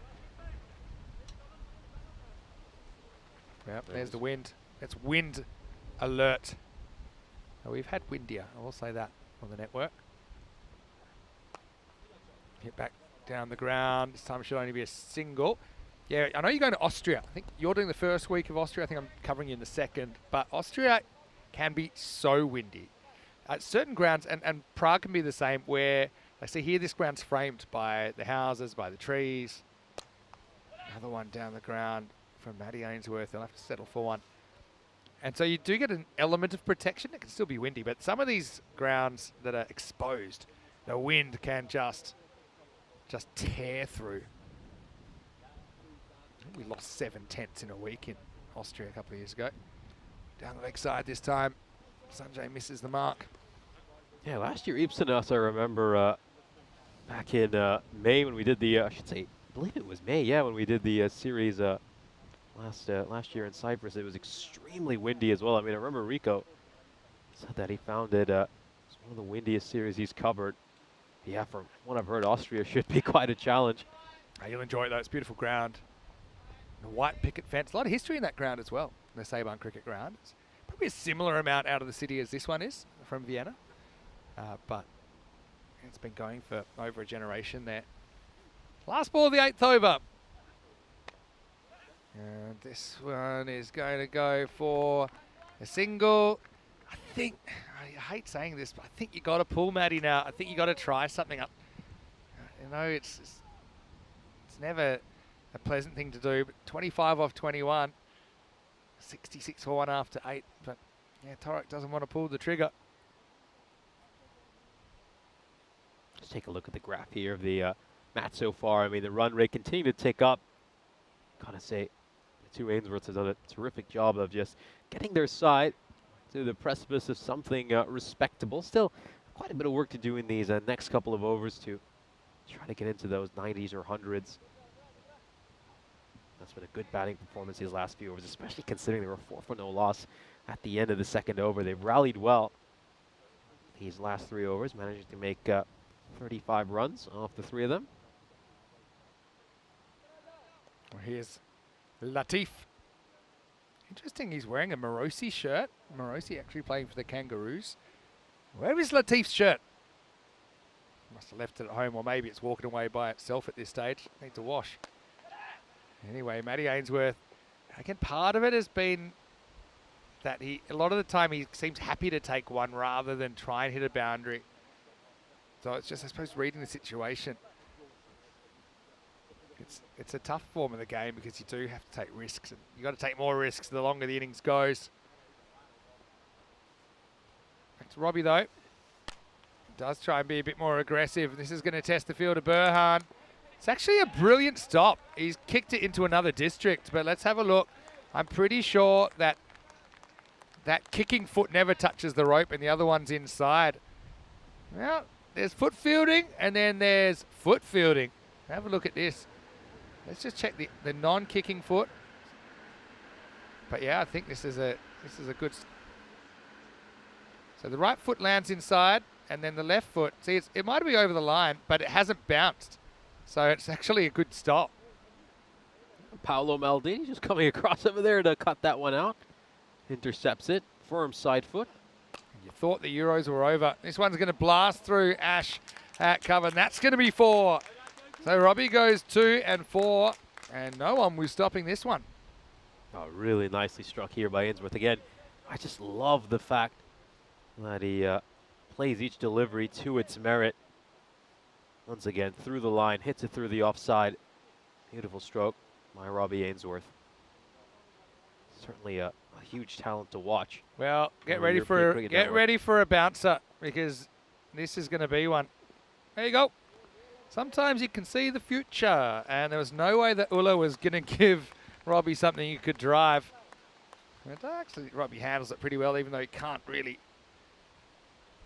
Yep, there's the wind. It's wind alert. Now, we've had windier, I will say that, on the network. Hit back down the ground. This time it should only be a single. Yeah, I know you're going to Austria. I think you're doing the first week of Austria. I think I'm covering you in the second. But Austria can be so windy. Certain grounds, and Prague can be the same, where I see here this ground's framed by the houses, by the trees. Another one down the ground from Matty Ainsworth. They'll have to settle for one. And so you do get an element of protection. It can still be windy, but some of these grounds that are exposed, the wind can just tear through. We lost 7/10 in a week in Austria a couple of years ago. Down the leg side this time. Sanjay misses the mark. Yeah, last year Ipsenos, I remember back in May when we did the, I believe it was May, yeah, when we did the series last year in Cyprus. It was extremely windy as well. I mean, I remember Rico said that he found it was one of the windiest series he's covered. Yeah, from what I've heard, Austria should be quite a challenge. You'll enjoy it though. It's beautiful ground. The white picket fence. A lot of history in that ground as well. The Saban cricket ground. It's probably a similar amount out of the city as this one is from Vienna. But it's been going for over a generation there. Last ball of the 8th over. And this one is going to go for a single. I hate saying this, but I think you got to pull Matty now. I think you got to try something up. You know, it's never a pleasant thing to do, but 25 off 21. 66 for 1 after 8. But yeah, Torek doesn't want to pull the trigger. Let's take a look at the graph here of the match so far. I mean, the run rate continued to tick up. Gotta say, the two Ainsworths have done a terrific job of just getting their side to the precipice of something respectable. Still, quite a bit of work to do in these next couple of overs to try to get into those 90s or 100s. That's been a good batting performance these last few overs, especially considering they were 4 for no loss at the end of the second over. They've rallied well these last 3 overs, managing to make 35 runs off the 3 of them. Well, here's Latif. Interesting, he's wearing a Morosi shirt. Morosi actually playing for the Kangaroos. Where is Latif's shirt? Must have left it at home, or maybe it's walking away by itself at this stage. Need to wash. Anyway, Matty Ainsworth, again, part of it has been that a lot of the time he seems happy to take one rather than try and hit a boundary. So it's just, I suppose, reading the situation. It's a tough form of the game because you do have to take risks, and you got to take more risks the longer the innings goes. Back to Robbie though. Does try and be a bit more aggressive. This is going to test the field of Burhan. It's actually a brilliant stop. He's kicked it into another district, but let's have a look. I'm pretty sure that that kicking foot never touches the rope and the other one's inside. Well, there's foot fielding and then there's foot fielding. Have a look at this. Let's just check the non-kicking foot. But yeah, I think this is a good. So the right foot lands inside, and then the left foot. See, it might be over the line, but it hasn't bounced. So it's actually a good stop. Paolo Maldini just coming across over there to cut that one out. Intercepts it. Firm side foot. You thought the Euros were over. This one's going to blast through Ash at cover, and that's going to be 4. So Robbie goes 2 and 4, and no one was stopping this one. Oh, really nicely struck here by Ainsworth. Again, I just love the fact that he plays each delivery to its merit. Once again, through the line, hits it through the offside. Beautiful stroke by Robbie Ainsworth. Certainly a huge talent to watch. Well, get ready for a bouncer, because this is going to be one. There you go. Sometimes you can see the future, and there was no way that Ulla was going to give Robbie something he could drive. But actually, Robbie handles it pretty well, even though he can't really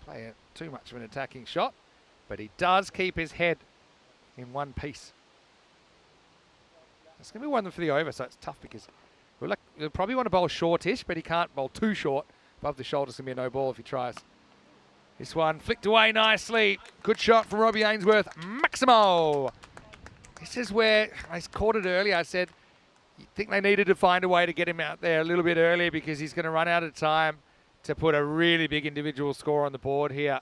play too much of an attacking shot. But he does keep his head in one piece. It's going to be one for the over, so it's tough because he'll probably want to bowl shortish, but he can't bowl too short. Above the shoulder's going to be a no ball if he tries. This one flicked away nicely. Good shot from Robbie Ainsworth. Maximo. This is where I caught it earlier. I said, you think they needed to find a way to get him out there a little bit earlier because he's going to run out of time to put a really big individual score on the board here.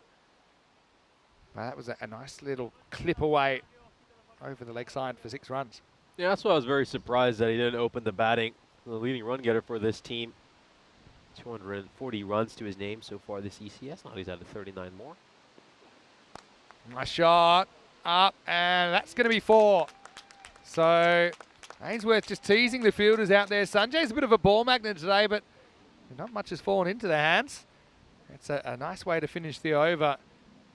Well, that was a nice little clip away over the leg side for 6 runs. Yeah, that's why I was very surprised that he didn't open the batting. The leading run getter for this team. 240 runs to his name so far this ECS. Now he's added 39 more. Nice shot. Up, and that's going to be 4. So Ainsworth just teasing the fielders out there. Sanjay's a bit of a ball magnet today, but Not much has fallen into their hands. It's a nice way to finish the over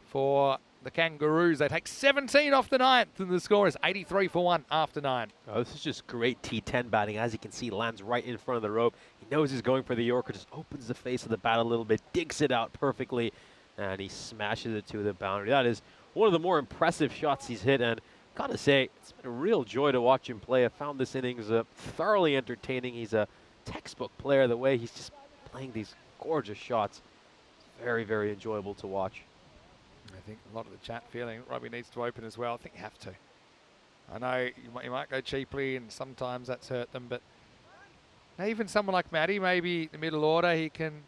for the Kangaroos. They take 17 off the ninth, and the score is 83 for 1 after 9. Oh, this is just great T10 batting. As you can see, lands right in front of the rope. He knows he's going for the Yorker, just opens the face of the bat a little bit, digs it out perfectly, and he smashes it to the boundary. That is one of the more impressive shots he's hit, and gotta say, it's been a real joy to watch him play. I found this innings thoroughly entertaining. He's a textbook player, the way he's just playing these gorgeous shots. It's very, very enjoyable to watch. I think a lot of the chat feeling Robbie needs to open as well. I think you have to. I know you might go cheaply, and sometimes that's hurt them, but even someone like Matty, maybe the middle order, he can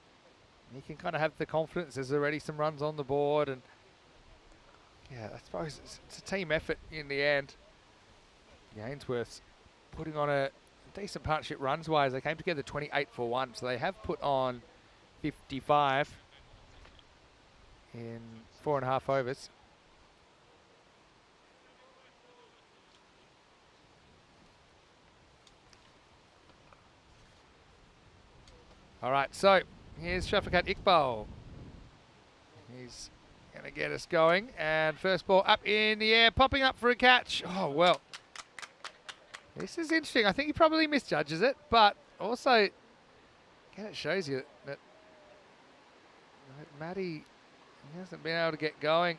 kind of have the confidence. There's already some runs on the board, and yeah, I suppose it's a team effort in the end. Ainsworth's putting on a decent partnership runs-wise. They came together 28 for 1, so they have put on 55 in 4.5 overs. All right, so here's Shafakat Iqbal. He's going to get us going. And first ball up in the air, popping up for a catch. Oh, well. This is interesting. I think he probably misjudges it, but also, again, it shows you that Matty hasn't been able to get going.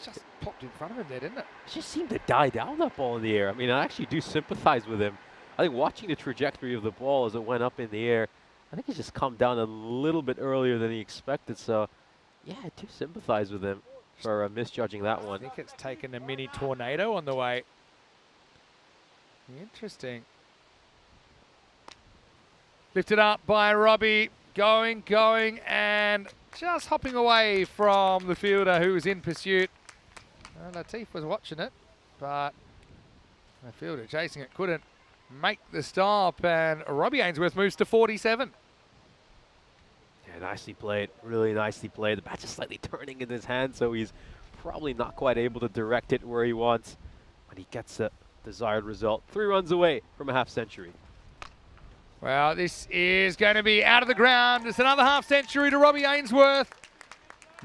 Just popped in front of him there, didn't it? It just seemed to die down, that ball in the air. I mean, I actually do sympathize with him. I think watching the trajectory of the ball as it went up in the air, I think it's just come down a little bit earlier than he expected. So, yeah, I do sympathize with him for misjudging that one. I think it's taken a mini tornado on the way. Interesting. Lifted up by Robbie. Going, and just hopping away from the fielder who was in pursuit. Latif was watching it, but the fielder chasing it couldn't make the stop, and Robbie Ainsworth moves to 47. Yeah, nicely played. Really nicely played. The bat just slightly turning in his hand, so he's probably not quite able to direct it where he wants, but he gets the desired result. 3 runs away from a half century. Well, this is going to be out of the ground. It's another half century to Robbie Ainsworth.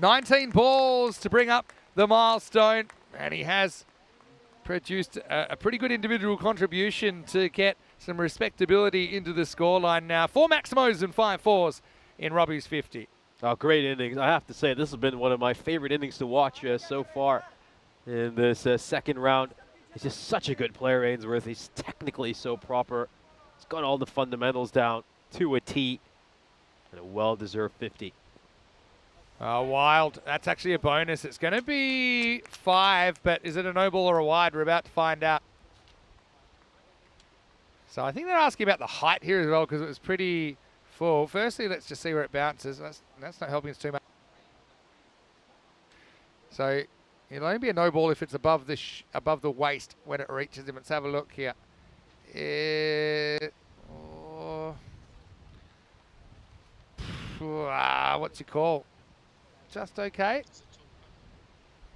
19 balls to bring up the milestone, and he has produced a pretty good individual contribution to get some respectability into the scoreline now. 4 Maximos and 5 fours in Robbie's 50. Oh, great innings. I have to say, this has been one of my favorite innings to watch so far in this second round. He's just such a good player, Ainsworth. He's technically so proper. He's got all the fundamentals down to a T, and a well-deserved 50. Wild. That's actually a bonus. It's going to be 5, but is it a no ball or a wide? We're about to find out. So I think they're asking about the height here as well, because it was pretty full. Firstly, let's just see where it bounces. That's not helping us too much. So it'll only be a no ball if it's above the waist when it reaches him. Let's have a look here. What's your call? Just okay.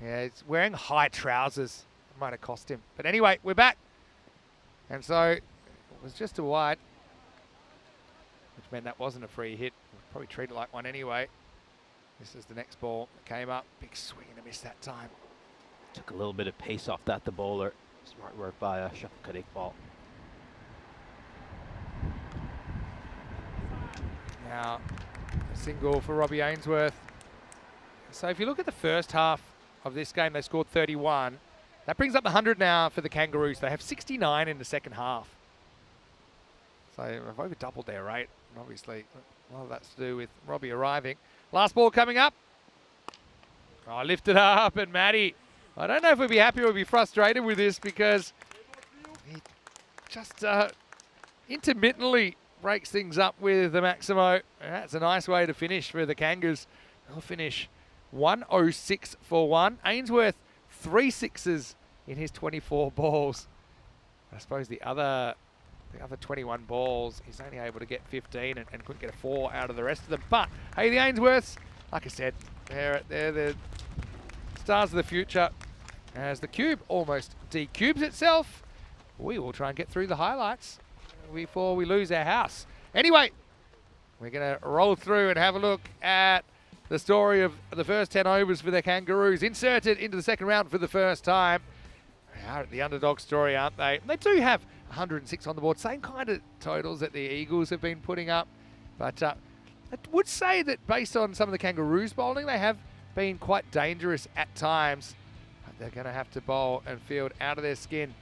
Yeah, he's wearing high trousers. It might have cost him. But anyway, we're back. And so it was just a wide, which meant that wasn't a free hit. We'll probably treat it like one anyway. This is the next ball that came up. Big swing and a miss that time. Took a little bit of pace off that, the bowler. Smart work by Shafakat Iqbal. Now, a single for Robbie Ainsworth. So if you look at the first half of this game, they scored 31. That brings up the 100 now for the Kangaroos. They have 69 in the second half. So they've over doubled their rate. And obviously, a lot of that's to do with Robbie arriving. Last ball coming up. Oh, lifted up, and Matty. I don't know if we'd be happy or we'd be frustrated with this, because he just intermittently breaks things up with the Maximo. That's a nice way to finish for the Kangas. They'll finish 106 for 1. Ainsworth 3 sixes in his 24 balls. I suppose the other 21 balls, he's only able to get 15 and couldn't get a 4 out of the rest of them. But hey, the Ainsworths, like I said, they're the stars of the future. As the cube almost decubes itself, we will try and get through the highlights before we lose our house. Anyway, We're going to roll through and have a look at the story of the first 10 overs for the Kangaroos. Inserted into the second round for the first time. They are the underdog story, aren't they? They do have 106 on the board. Same kind of totals that the Eagles have been putting up. But I would say that based on some of the Kangaroos bowling, they have been quite dangerous at times. But they're going to have to bowl and field out of their skin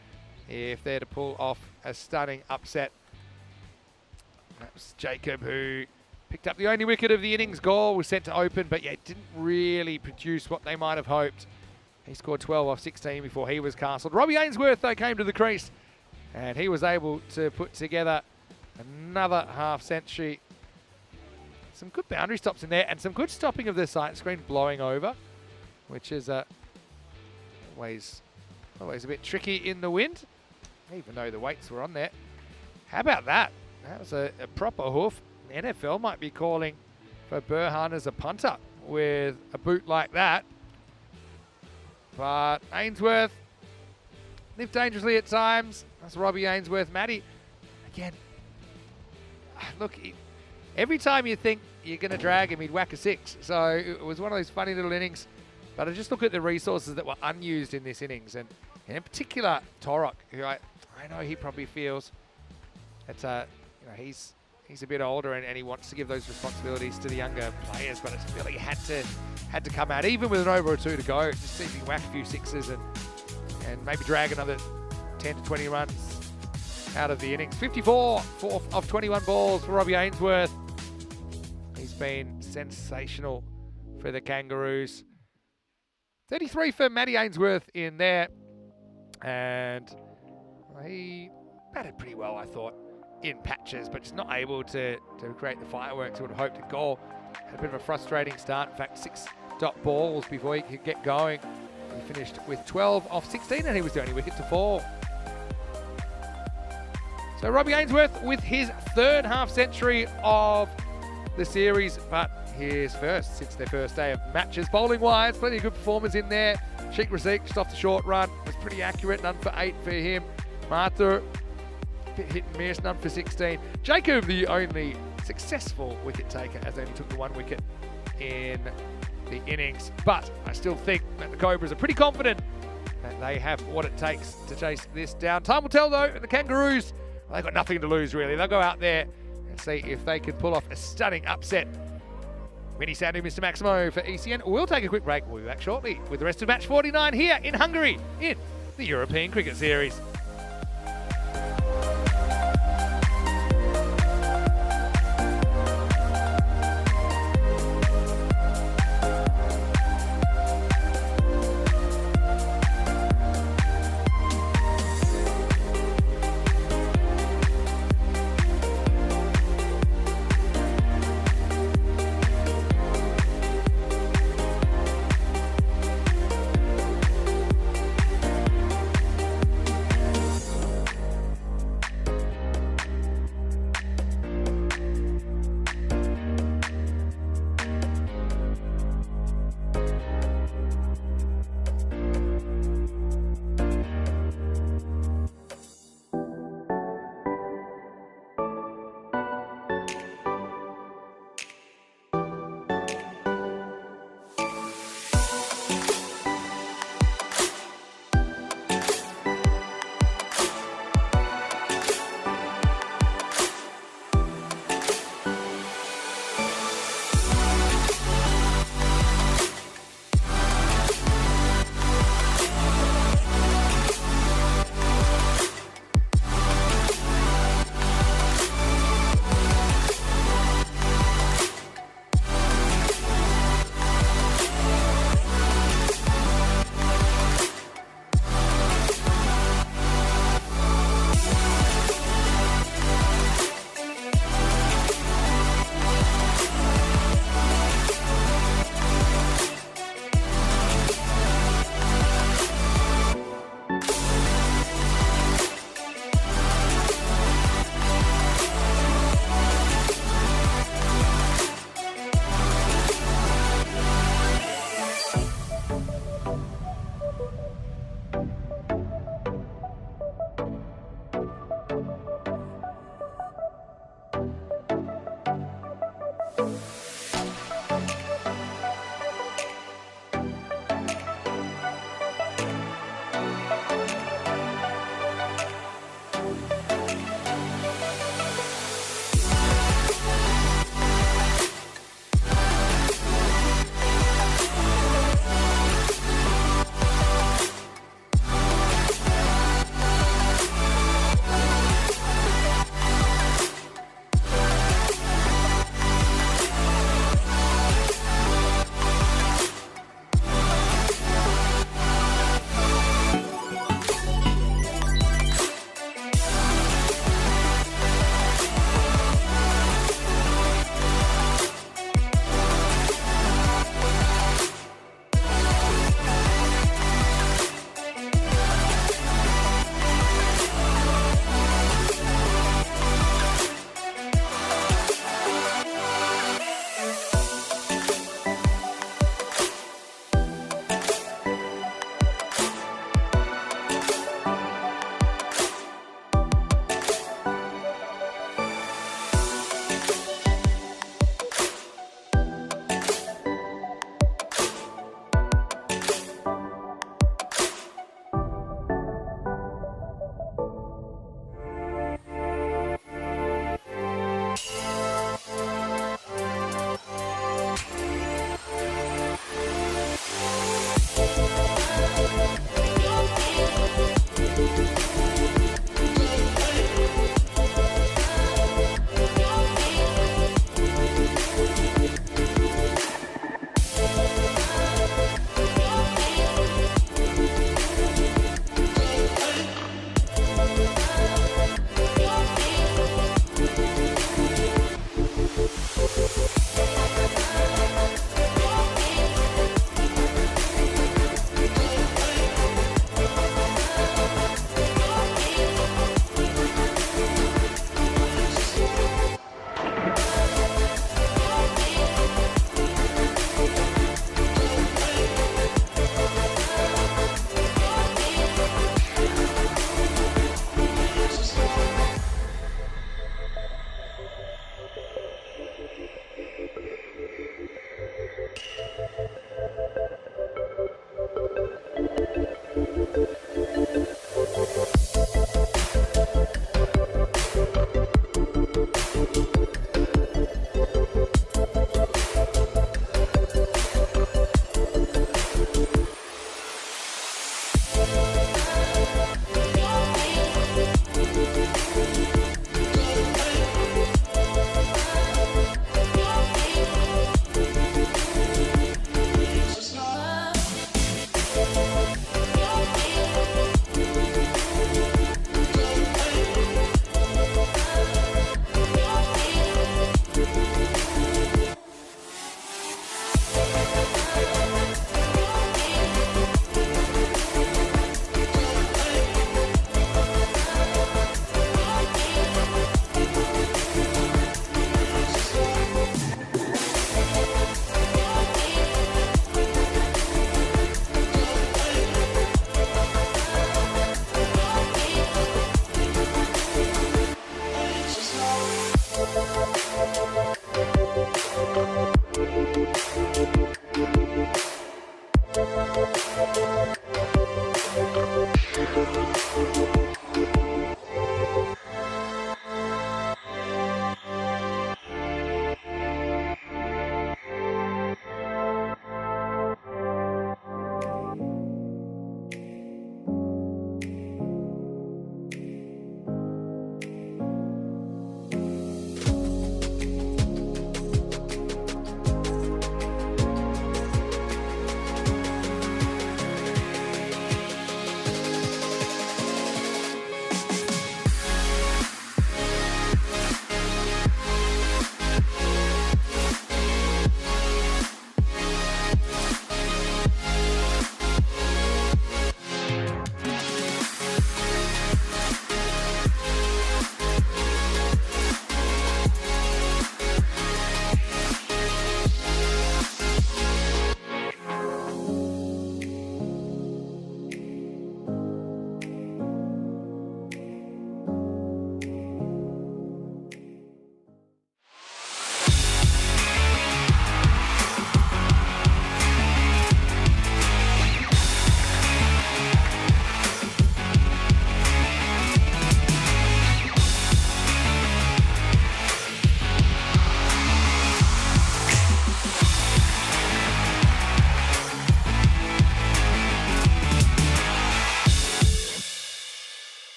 if they're to pull off a stunning upset. That was Jacob, who picked up the only wicket of the innings. Gore was sent to open, but yeah, didn't really produce what they might have hoped. He scored 12 off 16 before he was castled. Robbie Ainsworth, though, came to the crease, and he was able to put together another half century. Some good boundary stops in there, and some good stopping of the sight screen blowing over, which is always a bit tricky in the wind, even though the weights were on there. How about that? That was a proper hoof. The NFL might be calling for Burhan as a punter with a boot like that. But Ainsworth lived dangerously at times. That's Robbie Ainsworth. Matty, again, look, every time you think you're going to drag him, he'd whack a 6. So it was one of those funny little innings. But I just look at the resources that were unused in this innings. And in particular, Torok, who I know he probably feels that he's a bit older and he wants to give those responsibilities to the younger players, but it's really had to come out, even with an over or 2 to go, just see if he whack a few 6s and maybe drag another 10 to 20 runs out of the innings. 54 of 21 balls for Robbie Ainsworth. He's been sensational for the Kangaroos. 33 for Matty Ainsworth in there, and he batted pretty well, I thought, in patches, but just not able to create the fireworks he would have hoped. The goal had a bit of a frustrating start. In fact, 6 dot balls before he could get going. He finished with 12 off 16, and he was the only wicket to fall. So Robbie Ainsworth with his 3rd half century of the series, but his first since their first day of matches. Bowling wise, plenty of good performers in there. Sheikh Razik just off the short run was pretty accurate, none for 8 for him. Martha, hit and miss, none for 16. Jacob, the only successful wicket taker, as they only took the 1 wicket in the innings. But I still think that the Cobras are pretty confident that they have what it takes to chase this down. Time will tell, though, and the Kangaroos, well, they've got nothing to lose, really. They'll go out there and see if they can pull off a stunning upset. Mini Sandu, Mr. Maximo for ECN. We'll take a quick break. We'll be back shortly with the rest of match 49 here in Hungary in the European Cricket Series.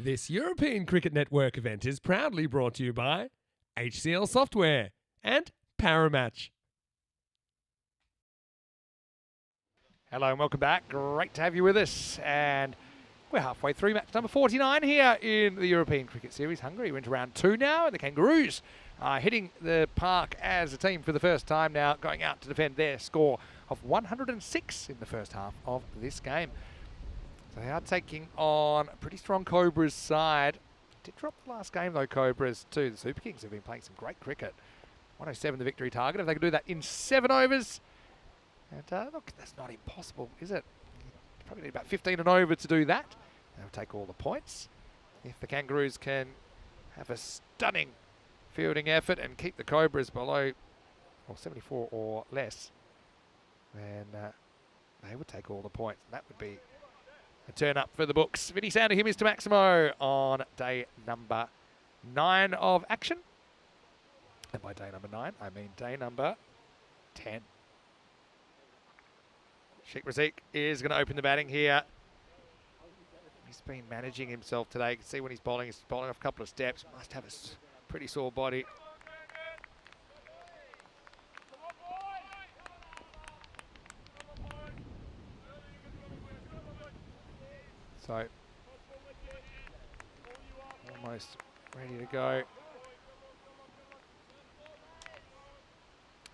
This European Cricket Network event is proudly brought to you by HCL Software and Paramatch. Hello and welcome back. Great to have you with us. And we're halfway through match number 49 here in the European Cricket Series. Hungary went to round 2 now, and the Kangaroos are hitting the park as a team for the first time now, going out to defend their score of 106 in the first half of this game. So they are taking on a pretty strong Cobras side. Did drop the last game though, Cobras, too. The Super Kings have been playing some great cricket. 107 the victory target. If they could do that in 7 overs, and look, that's not impossible, is it? You probably need about 15 and over to do that. They'll take all the points. If the Kangaroos can have a stunning fielding effort and keep the Cobras below 74 or less, then they would take all the points. And that would be a turn up for the books. Vinny Sander here, Mr. Maximo, on day number 9 of action. And by day number 9, I mean day number 10. Sheikh Razik is going to open the batting here. He's been managing himself today. You can see when he's bowling off a couple of steps. Must have a pretty sore body. So, almost ready to go.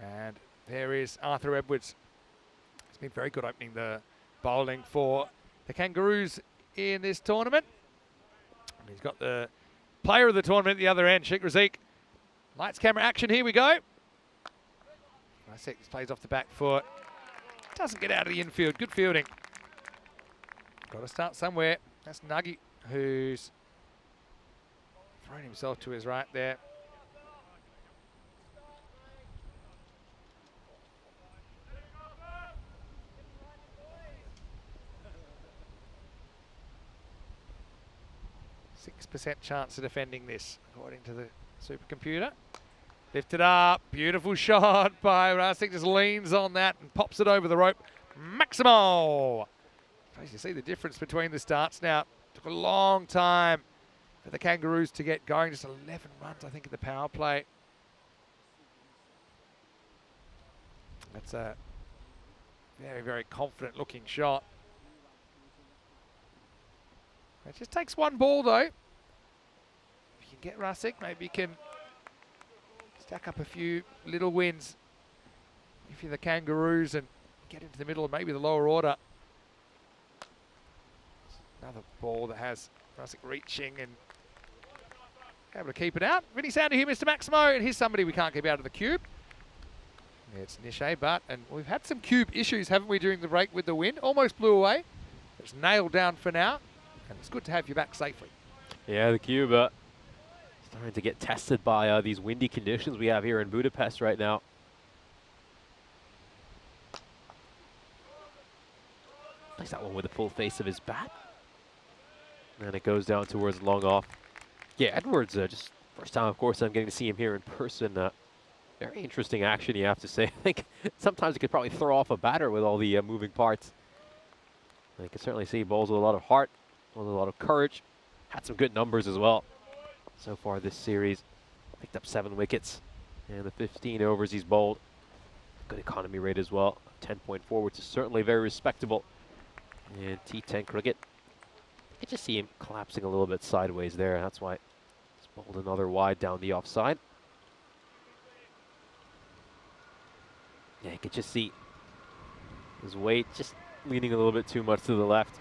And there is Arthur Edwards. He's been very good opening the bowling for the Kangaroos in this tournament. And he's got the player of the tournament at the other end, Sheikh Razik. Lights, camera, action, here we go. Razik plays off the back foot. Doesn't get out of the infield, good fielding. Got to start somewhere. That's Nuggy, who's thrown himself to his right there. % chance of defending this, according to the supercomputer. Lifted up, beautiful shot by Razik, just leans on that and pops it over the rope. Maximo! As you see the difference between the starts now. Took a long time for the Kangaroos to get going, just 11 runs I think in the power play. That's a very, very confident looking shot. It just takes one ball though. If you can get Razik, maybe you can stack up a few little wins if you're the Kangaroos and get into the middle of maybe the lower order. Another ball that has Razik reaching and able to keep it out. Vinny Sander here, Mr. Maximo, and here's somebody we can't keep out of the cube. It's Nishay Butt, and we've had some cube issues, haven't we, during the break with the wind? Almost blew away. It's nailed down for now, and it's good to have you back safely. Yeah, the cube starting to get tested by these windy conditions we have here in Budapest right now. Plays that one with the full face of his bat. And it goes down towards long off. Yeah, Edwards, just first time, of course, I'm getting to see him here in person. Very interesting action, you have to say. I think sometimes you could probably throw off a batter with all the moving parts. I can certainly see bowls with a lot of heart, with a lot of courage. Had some good numbers as well. So far this series, picked up 7 wickets. And the 15 overs he's bowled. Good economy rate as well, 10.4, which is certainly very respectable in T10 cricket. You just see him collapsing a little bit sideways there. That's why he's bowled another wide down the offside. Yeah, you could just see his weight just leaning a little bit too much to the left.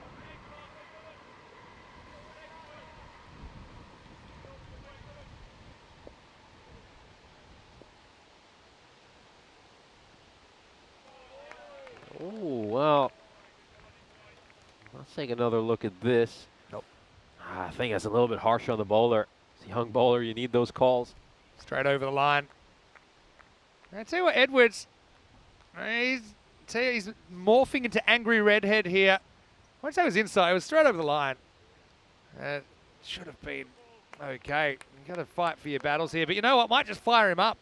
Oh, well. Let's take another look at this. Nope. I think that's a little bit harsh on the bowler. As a young bowler, you need those calls. Straight over the line. I tell you what, Edwards, he's morphing into angry redhead here. I won't say it was inside, it was straight over the line. Should have been okay. You've got to fight for your battles here, but you know what, might just fire him up.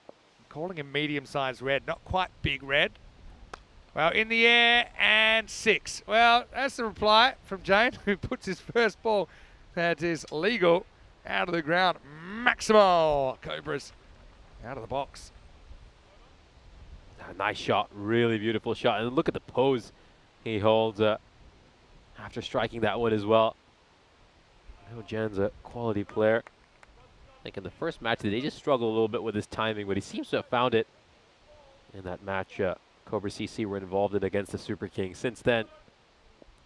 I'm calling him medium-sized red, not quite big red. Well, in the air and 6. Well, that's the reply from Jane, who puts his first ball that is legal out of the ground. Maximal Cobras out of the box. A nice shot, really beautiful shot. And look at the pose he holds after striking that one as well. I know Jan's a quality player. I think in the first match they just struggled a little bit with his timing, but he seems to have found it in that match Cobra CC were involved in against the Super Kings. Since then,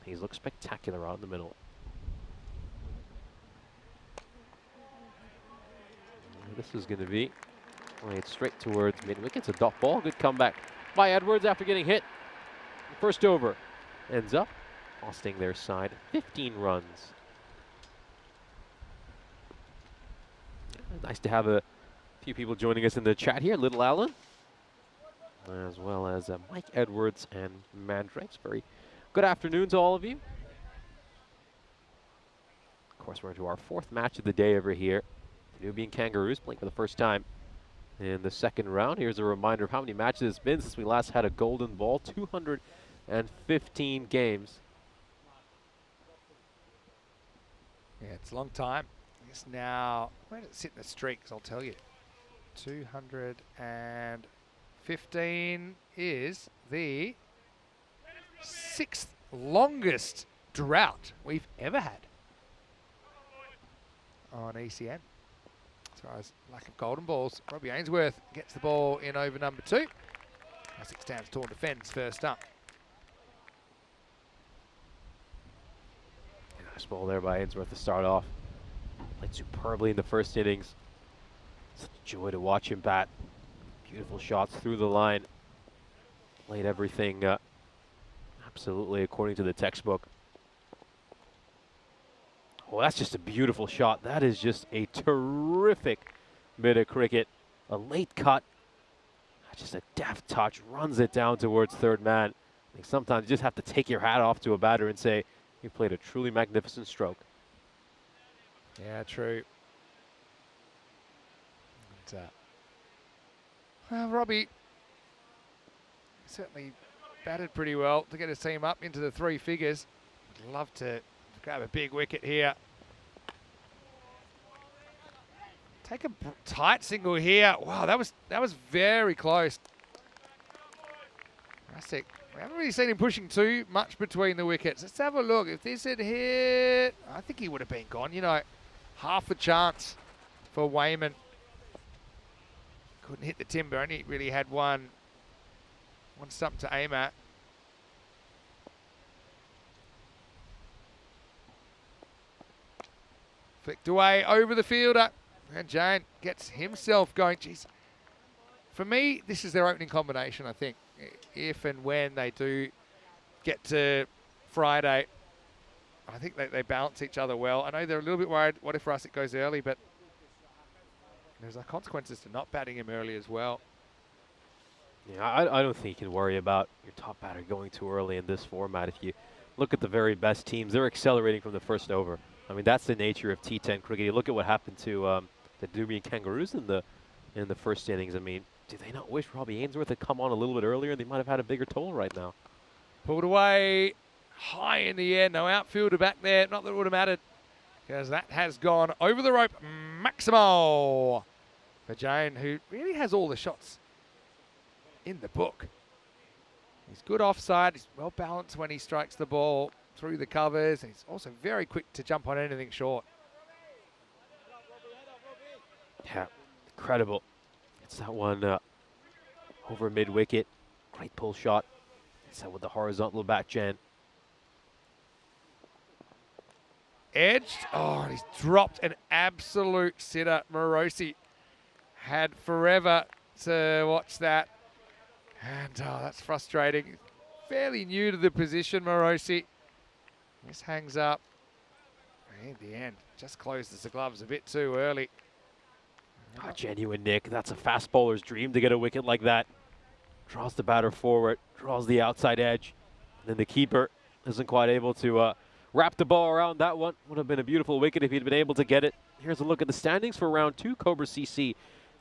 he's looked spectacular out in the middle. And this is going to be played straight towards mid-wicket. It's a dot ball. Good comeback by Edwards after getting hit. First over ends up costing their side 15 runs. Nice to have a few people joining us in the chat here. Little Allen, as well as Mike Edwards and Mandrakes. Very good afternoon to all of you. Of course, we're into our 4th match of the day over here. The Nubian Kangaroos playing for the first time in the second round. Here's a reminder of how many matches it's been since we last had a golden ball. 215 games. Yeah, it's a long time. It's now, where does it sit in the streaks, I'll tell you. 215 is the 6th longest drought we've ever had on ECN. As far as lack of golden balls, Robbie Ainsworth gets the ball in over number 2. Classic stands tall defends first up. Nice ball there by Ainsworth to start off. Played superbly in the first innings. Such a joy to watch him bat. Beautiful shots through the line. Played everything absolutely according to the textbook. Oh, that's just a beautiful shot. That is just a terrific bit of cricket. A late cut. Just a deft touch. Runs it down towards third man. I think sometimes you just have to take your hat off to a batter and say, you played a truly magnificent stroke. Yeah, true. And, well, Robbie certainly batted pretty well to get his team up into the 3 figures. Would love to grab a big wicket here. Take a tight single here. Wow, that was very close. Classic. We haven't really seen him pushing too much between the wickets. Let's have a look. If this had hit, I think he would have been gone. You know, half a chance for Wayman. Couldn't hit the timber. Only really had one something to aim at. Flicked away over the fielder. And Jane gets himself going. Jeez. For me, this is their opening combination, I think. If and when they do get to Friday, I think they balance each other well. I know they're a little bit worried, what if Russett goes early, but there's consequences to not batting him early as well. Yeah, I don't think you can worry about your top batter going too early in this format. If you look at the very best teams, they're accelerating from the first over. I mean, that's the nature of T10 cricket. You look at what happened to the Nubian Kangaroos in the first innings. I mean, do they not wish Robbie Ainsworth had come on a little bit earlier? They might have had a bigger total right now. Pulled away high in the air. No outfielder back there. Not that it would have mattered, because that has gone over the rope. Maximal for Jane, who really has all the shots in the book. He's good offside. He's well balanced when he strikes the ball through the covers. And he's also very quick to jump on anything short. Yeah, incredible. It's that one over mid-wicket. Great pull shot. It's that with the horizontal bat, Jan. Edged. Oh, and he's dropped an absolute sitter. Morosi had forever to watch that. And that's frustrating. Fairly new to the position, Morosi. This hangs up. In the end, just closes the gloves a bit too early. Oh, genuine nick. That's a fast bowler's dream to get a wicket like that. Draws the batter forward, draws the outside edge. And then the keeper isn't quite able to wrap the ball around that one. Would have been a beautiful wicket if he'd been able to get it. Here's a look at the standings for round 2. Cobra CC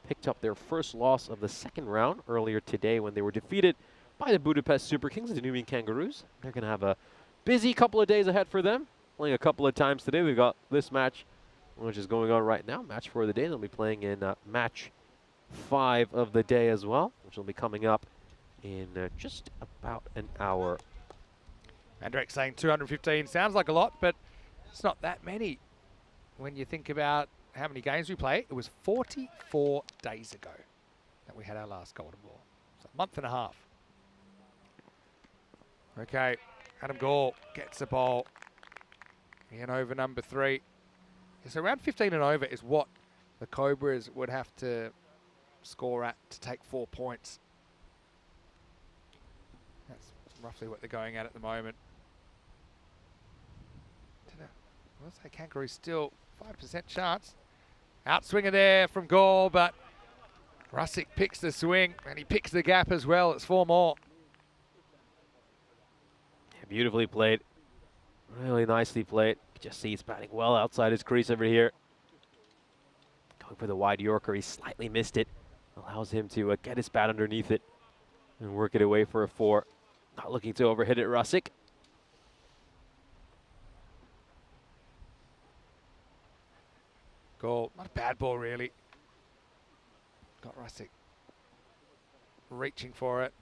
picked up their first loss of the second round earlier today when they were defeated by the Budapest Super Kings, the Nubian Kangaroos. They're going to have a busy couple of days ahead for them. Playing a couple of times today. We've got this match, which is going on right now. Match 4 of the day. They'll be playing in match 5 of the day as well, which will be coming up in just about an hour. Andrek saying 215 sounds like a lot, but it's not that many. When you think about how many games we play, it was 44 days ago that we had our last Golden Ball. So a month and a half. Okay, Adam Gall gets the ball. In over number 3. So around 15 and over is what the Cobras would have to score at to take 4 points. That's roughly what they're going at the moment. I'll say Kangaroos still 5% chance. Outswinger there from Gall, but Rusick picks the swing and he picks the gap as well. It's 4 more. Yeah, beautifully played. Really nicely played. You just see he's batting well outside his crease over here. Going for the wide Yorker. He slightly missed it. Allows him to get his bat underneath it and work it away for a 4. Not looking to overhit it, Rusick. Goal. Not a bad ball, really. Got Rusick reaching for it.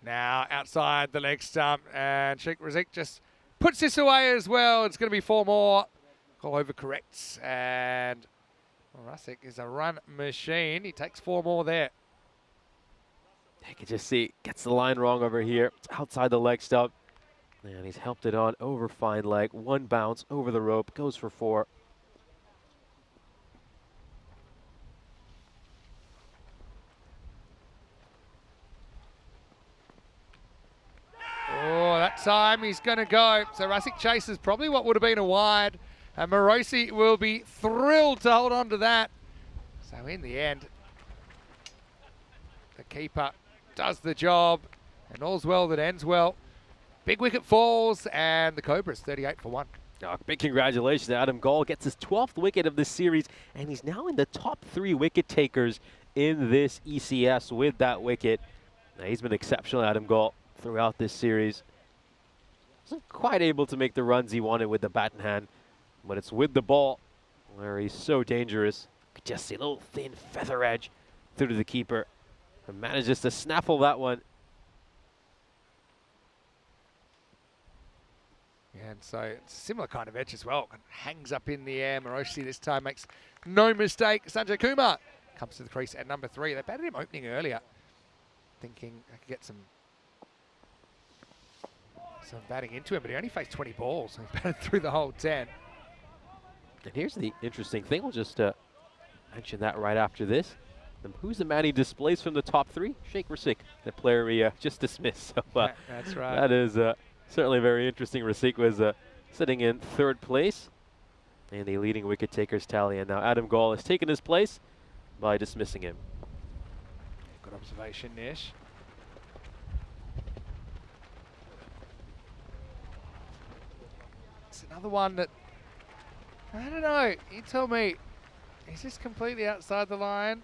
Now outside the leg stump, and Sheikh Razik just puts this away as well. It's going to be 4 more. Goal overcorrects, and Rusick is a run machine. He takes 4 more there. You can just see, gets the line wrong over here. It's outside the leg stump. And he's helped it on over fine leg. 1 bounce over the rope, goes for 4. Oh, that time he's going to go. So Rusick chases probably what would have been a wide. And Morosi will be thrilled to hold on to that. So in the end, the keeper does the job. And all's well that ends well. Big wicket falls, and the Cobras 38 for 1. Oh, big congratulations to Adam Gall. Gets his 12th wicket of this series, and he's now in the top 3 wicket takers in this ECS with that wicket. Now, he's been exceptional, Adam Gall, throughout this series. Wasn't quite able to make the runs he wanted with the bat in hand, but it's with the ball where he's so dangerous. You could just see a little thin feather edge through to the keeper, and manages to snaffle that one. And so it's a similar kind of edge as well. Hangs up in the air. Morosi this time makes no mistake. Sanjay Kumar comes to the crease at number 3. They batted him opening earlier, thinking I could get some batting into him, but he only faced 20 balls. So he batted through the whole 10. And here's the interesting thing. We'll just mention that right after this. Who's the man he displays from the top 3? Sheikh Razik, the player we just dismissed. So that's right. That is certainly very interesting. Razik was sitting in 3rd place in the leading wicket takers tally, and now Adam Gall has taken his place by dismissing him. Good observation, Nish. It's another one that, I don't know, you tell me, is this completely outside the line?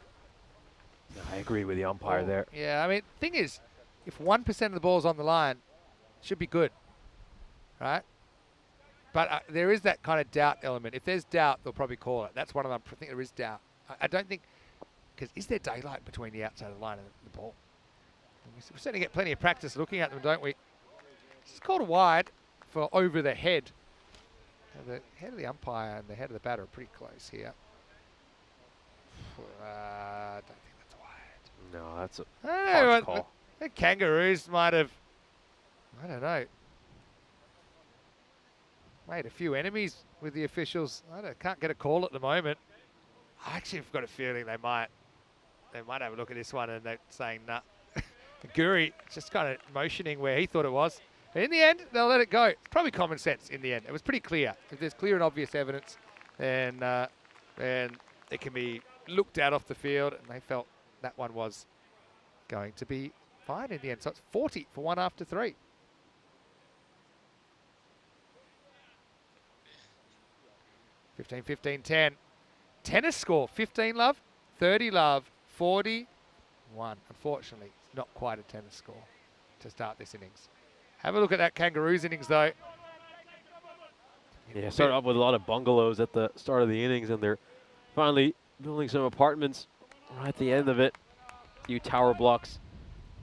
No, I agree with the umpire there. Yeah, I mean, thing is, if 1% of the ball's on the line, should be good, right? But there is that kind of doubt element. If there's doubt, they'll probably call it. That's one of them. I think there is doubt. I don't think, because is there daylight between the outside of the line and the ball? We certainly get plenty of practice looking at them, don't we? This is called a wide for over the head. Now the head of the umpire and the head of the batter are pretty close here. I don't think that's a wide. No, that's a harsh call. The Kangaroos might have, I don't know, made a few enemies with the officials. I can't get a call at the moment. I actually have got a feeling they might have a look at this one and they're saying, nah. Guri just kind of motioning where he thought it was. But in the end, they'll let it go. It's probably common sense in the end. It was pretty clear. If there's clear and obvious evidence, then it can be looked at off the field, and they felt that one was going to be fine in the end. So it's 40 for 1 after 3. (15-15-10). Tennis score, 15 love, 30 love, 41. Unfortunately, it's not quite a tennis score to start this innings. Have a look at that Kangaroos innings, though. Yeah, started off with a lot of bungalows at the start of the innings, and they're finally building some apartments right at the end of it. A few tower blocks.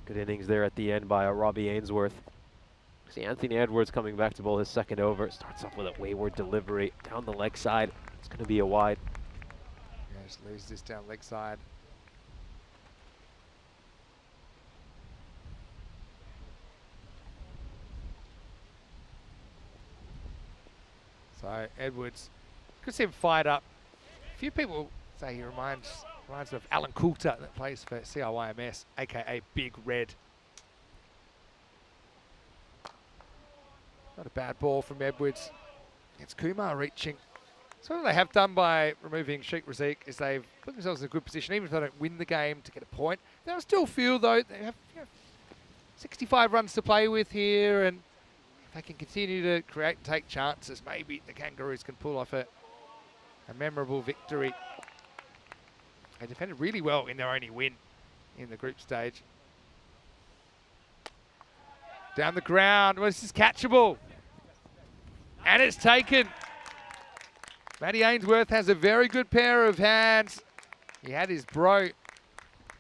Good innings there at the end by Robbie Ainsworth. See Anthony Edwards coming back to bowl his second over. Starts off with a wayward delivery down the leg side. It's going to be a wide. Yeah, just lose this down leg side. So Edwards, could see him fired up. A few people say he reminds me of Alan Coulter that plays for CIYMS, aka Big Red. Not a bad ball from Edwards. It's Kumar reaching. So what they have done by removing Sheikh Razik is they've put themselves in a good position, even if they don't win the game, to get a point. They'll still feel, though, they have 65 runs to play with here, and if they can continue to create and take chances, maybe the Kangaroos can pull off a memorable victory. They defended really well in their only win in the group stage. Down the ground, well, this is catchable. And it's taken. Matty Ainsworth has a very good pair of hands. He had his bro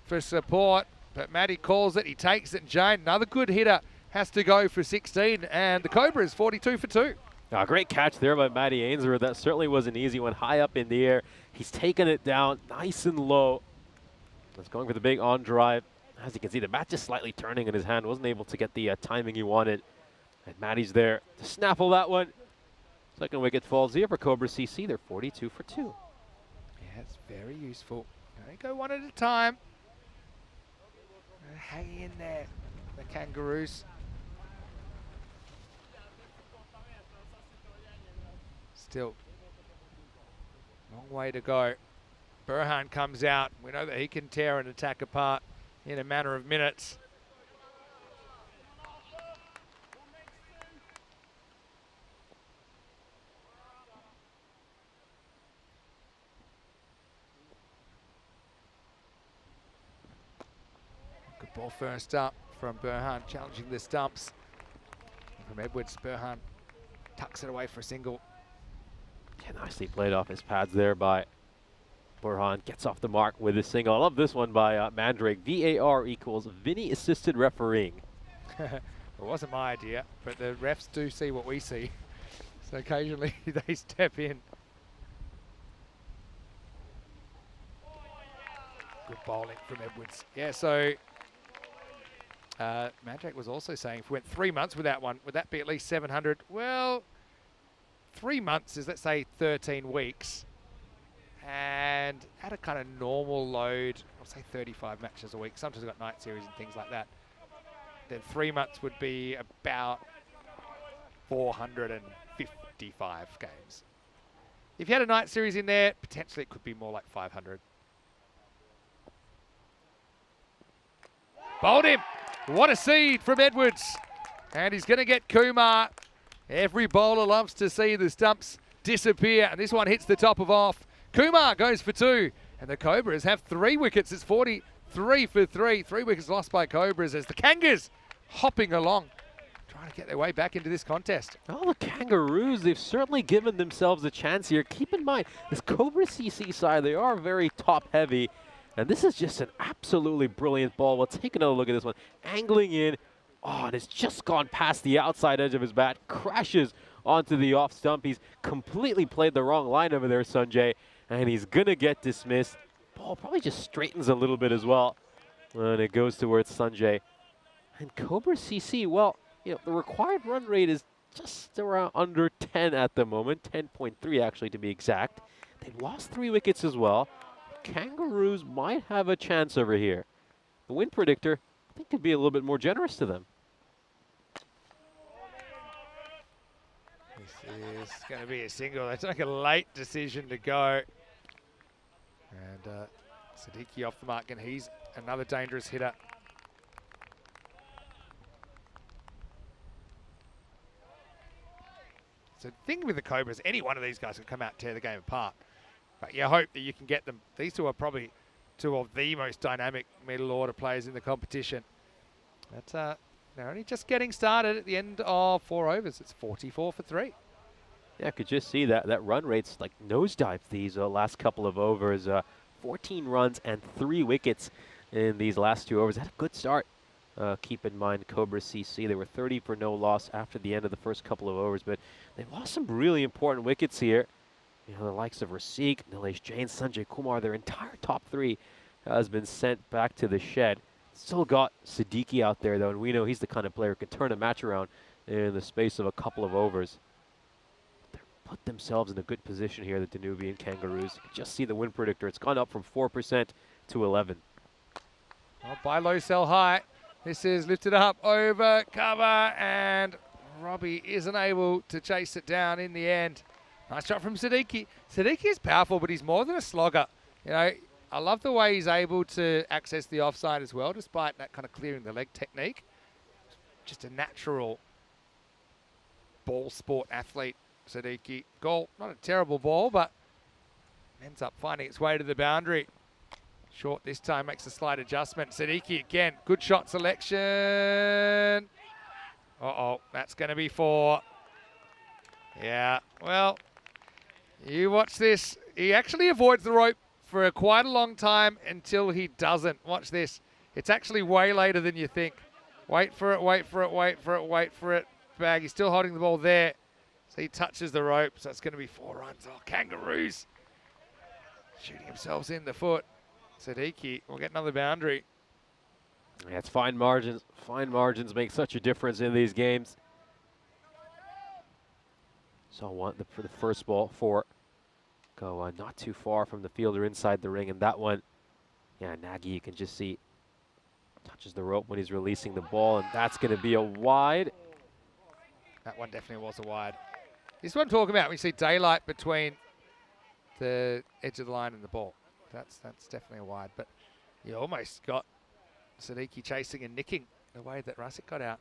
for support, but Matty calls it, he takes it, and Jane, another good hitter, has to go for 16, and the Cobra is 42 for 2. Oh, great catch there by Matty Ainsworth. That certainly was an easy one, high up in the air. He's taken it down nice and low. That's going for the big on drive. As you can see, the bat just slightly turning in his hand. Wasn't able to get the timing he wanted. And Matty's there to snaffle that one. Second wicket falls here for Cobra CC. They're 42 for 2. Yeah, it's very useful. Only go one at a time. Hang in there, the Kangaroos. Still, long way to go. Burhan comes out. We know that he can tear an attack apart in a matter of minutes. Good ball first up from Burhan, challenging the stumps. And from Edwards, Burhan tucks it away for a single. Yeah, nicely played off his pads there by Burhan. Gets off the mark with a single. I love this one by Mandrake. VAR equals Vinny assisted refereeing. It wasn't my idea, but the refs do see what we see. So occasionally they step in. Good bowling from Edwards. Yeah, so Mandrake was also saying if we went 3 months without one, would that be at least 700? Well, 3 months is, let's say, 13 weeks. And at a kind of normal load, I'll say 35 matches a week. Sometimes we've got night series and things like that. Then 3 months would be about 455 games. If you had a night series in there, potentially it could be more like 500. Bowled him. What a seed from Edwards. And he's going to get Kumar. Every bowler loves to see the stumps disappear. And this one hits the top of off. Kumar goes for 2. And the Cobras have 3 wickets. It's 43 for 3. 3 wickets lost by Cobras as the Kangas hopping along, trying to get their way back into this contest. Oh, the Kangaroos, they've certainly given themselves a chance here. Keep in mind, this Cobra CC side, they are very top-heavy. And this is just an absolutely brilliant ball. We'll take another look at this one. Angling in. Oh, and it's just gone past the outside edge of his bat. Crashes onto the off stump. He's completely played the wrong line over there, Sanjay. And he's going to get dismissed. Ball probably just straightens a little bit as well. And it goes towards Sanjay. And Cobra CC, well, you know, the required run rate is just around under 10 at the moment. 10.3 actually to be exact. They've lost 3 wickets as well. Kangaroos might have a chance over here. The win predictor, I think, could be a little bit more generous to them. This is going to be a single. They took a late decision to go. And Siddiqui off the mark, and he's another dangerous hitter. So the thing with the Cobras, any one of these guys can come out and tear the game apart. But you hope that you can get them. These two are probably two of the most dynamic middle order players in the competition. But they're only just getting started at the end of 4 overs. It's 44 for 3. Yeah, I could just see that run rate's like nosedive these last couple of overs. 14 runs and 3 wickets in these last 2 overs. Had a good start. Keep in mind, Cobra CC, they were 30 for no loss after the end of the first couple of overs, but they've lost some really important wickets here. You know, the likes of Rasik, Nilesh Jain, Sanjay Kumar, their entire top 3 has been sent back to the shed. Still got Siddiqui out there, though, and we know he's the kind of player who can turn a match around in the space of a couple of overs. They've put themselves in a good position here, the Danubian Kangaroos. You can just see the win predictor. It's gone up from 4% to 11. Well, buy low, sell high. This is lifted up over cover, and Robbie isn't able to chase it down in the end. Nice shot from Siddiqui. Siddiqui is powerful, but he's more than a slogger. You know, I love the way he's able to access the offside as well, despite that kind of clearing the leg technique. Just a natural ball sport athlete, Siddiqui. Goal, not a terrible ball, but ends up finding its way to the boundary. Short this time, makes a slight adjustment. Siddiqui again, good shot selection. Uh-oh, that's going to be 4. Yeah, well, you watch this. He actually avoids the rope for quite a long time until he doesn't. Watch this. It's actually way later than you think. Wait for it, wait for it, wait for it, wait for it. Bag, he's still holding the ball there. So he touches the rope, so it's going to be 4 runs. Oh, Kangaroos shooting themselves in the foot. Siddiqui will get another boundary. Yeah, it's fine margins. Fine margins make such a difference in these games. So for the first ball, 4. Go not too far from the fielder inside the ring, and that one, yeah, Nagy, you can just see, touches the rope when he's releasing the ball, and that's going to be a wide. That one definitely was a wide. This is what I'm talking about. We see daylight between the edge of the line and the ball. That's definitely a wide, but you almost got Siddiqui chasing and nicking the way that Rasik got out.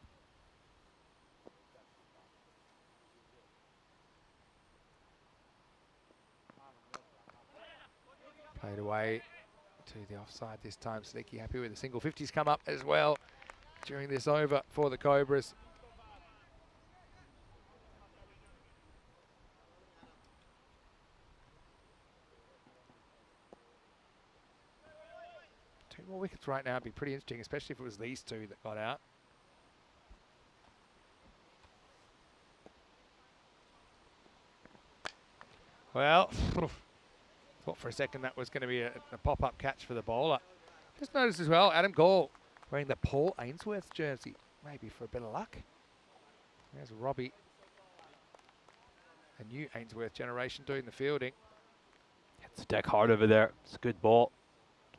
Played away to the offside this time. Siddiqui happy with the single. 50's come up as well during this over for the Cobras. Two more wickets right now would be pretty interesting, especially if it was these 2 that got out. Well, thought for a second that was going to be a pop-up catch for the bowler. Just noticed as well, Adam Gall wearing the Paul Ainsworth jersey, maybe for a bit of luck. There's Robbie, a new Ainsworth generation doing the fielding. It's a deck hard over there. It's a good ball.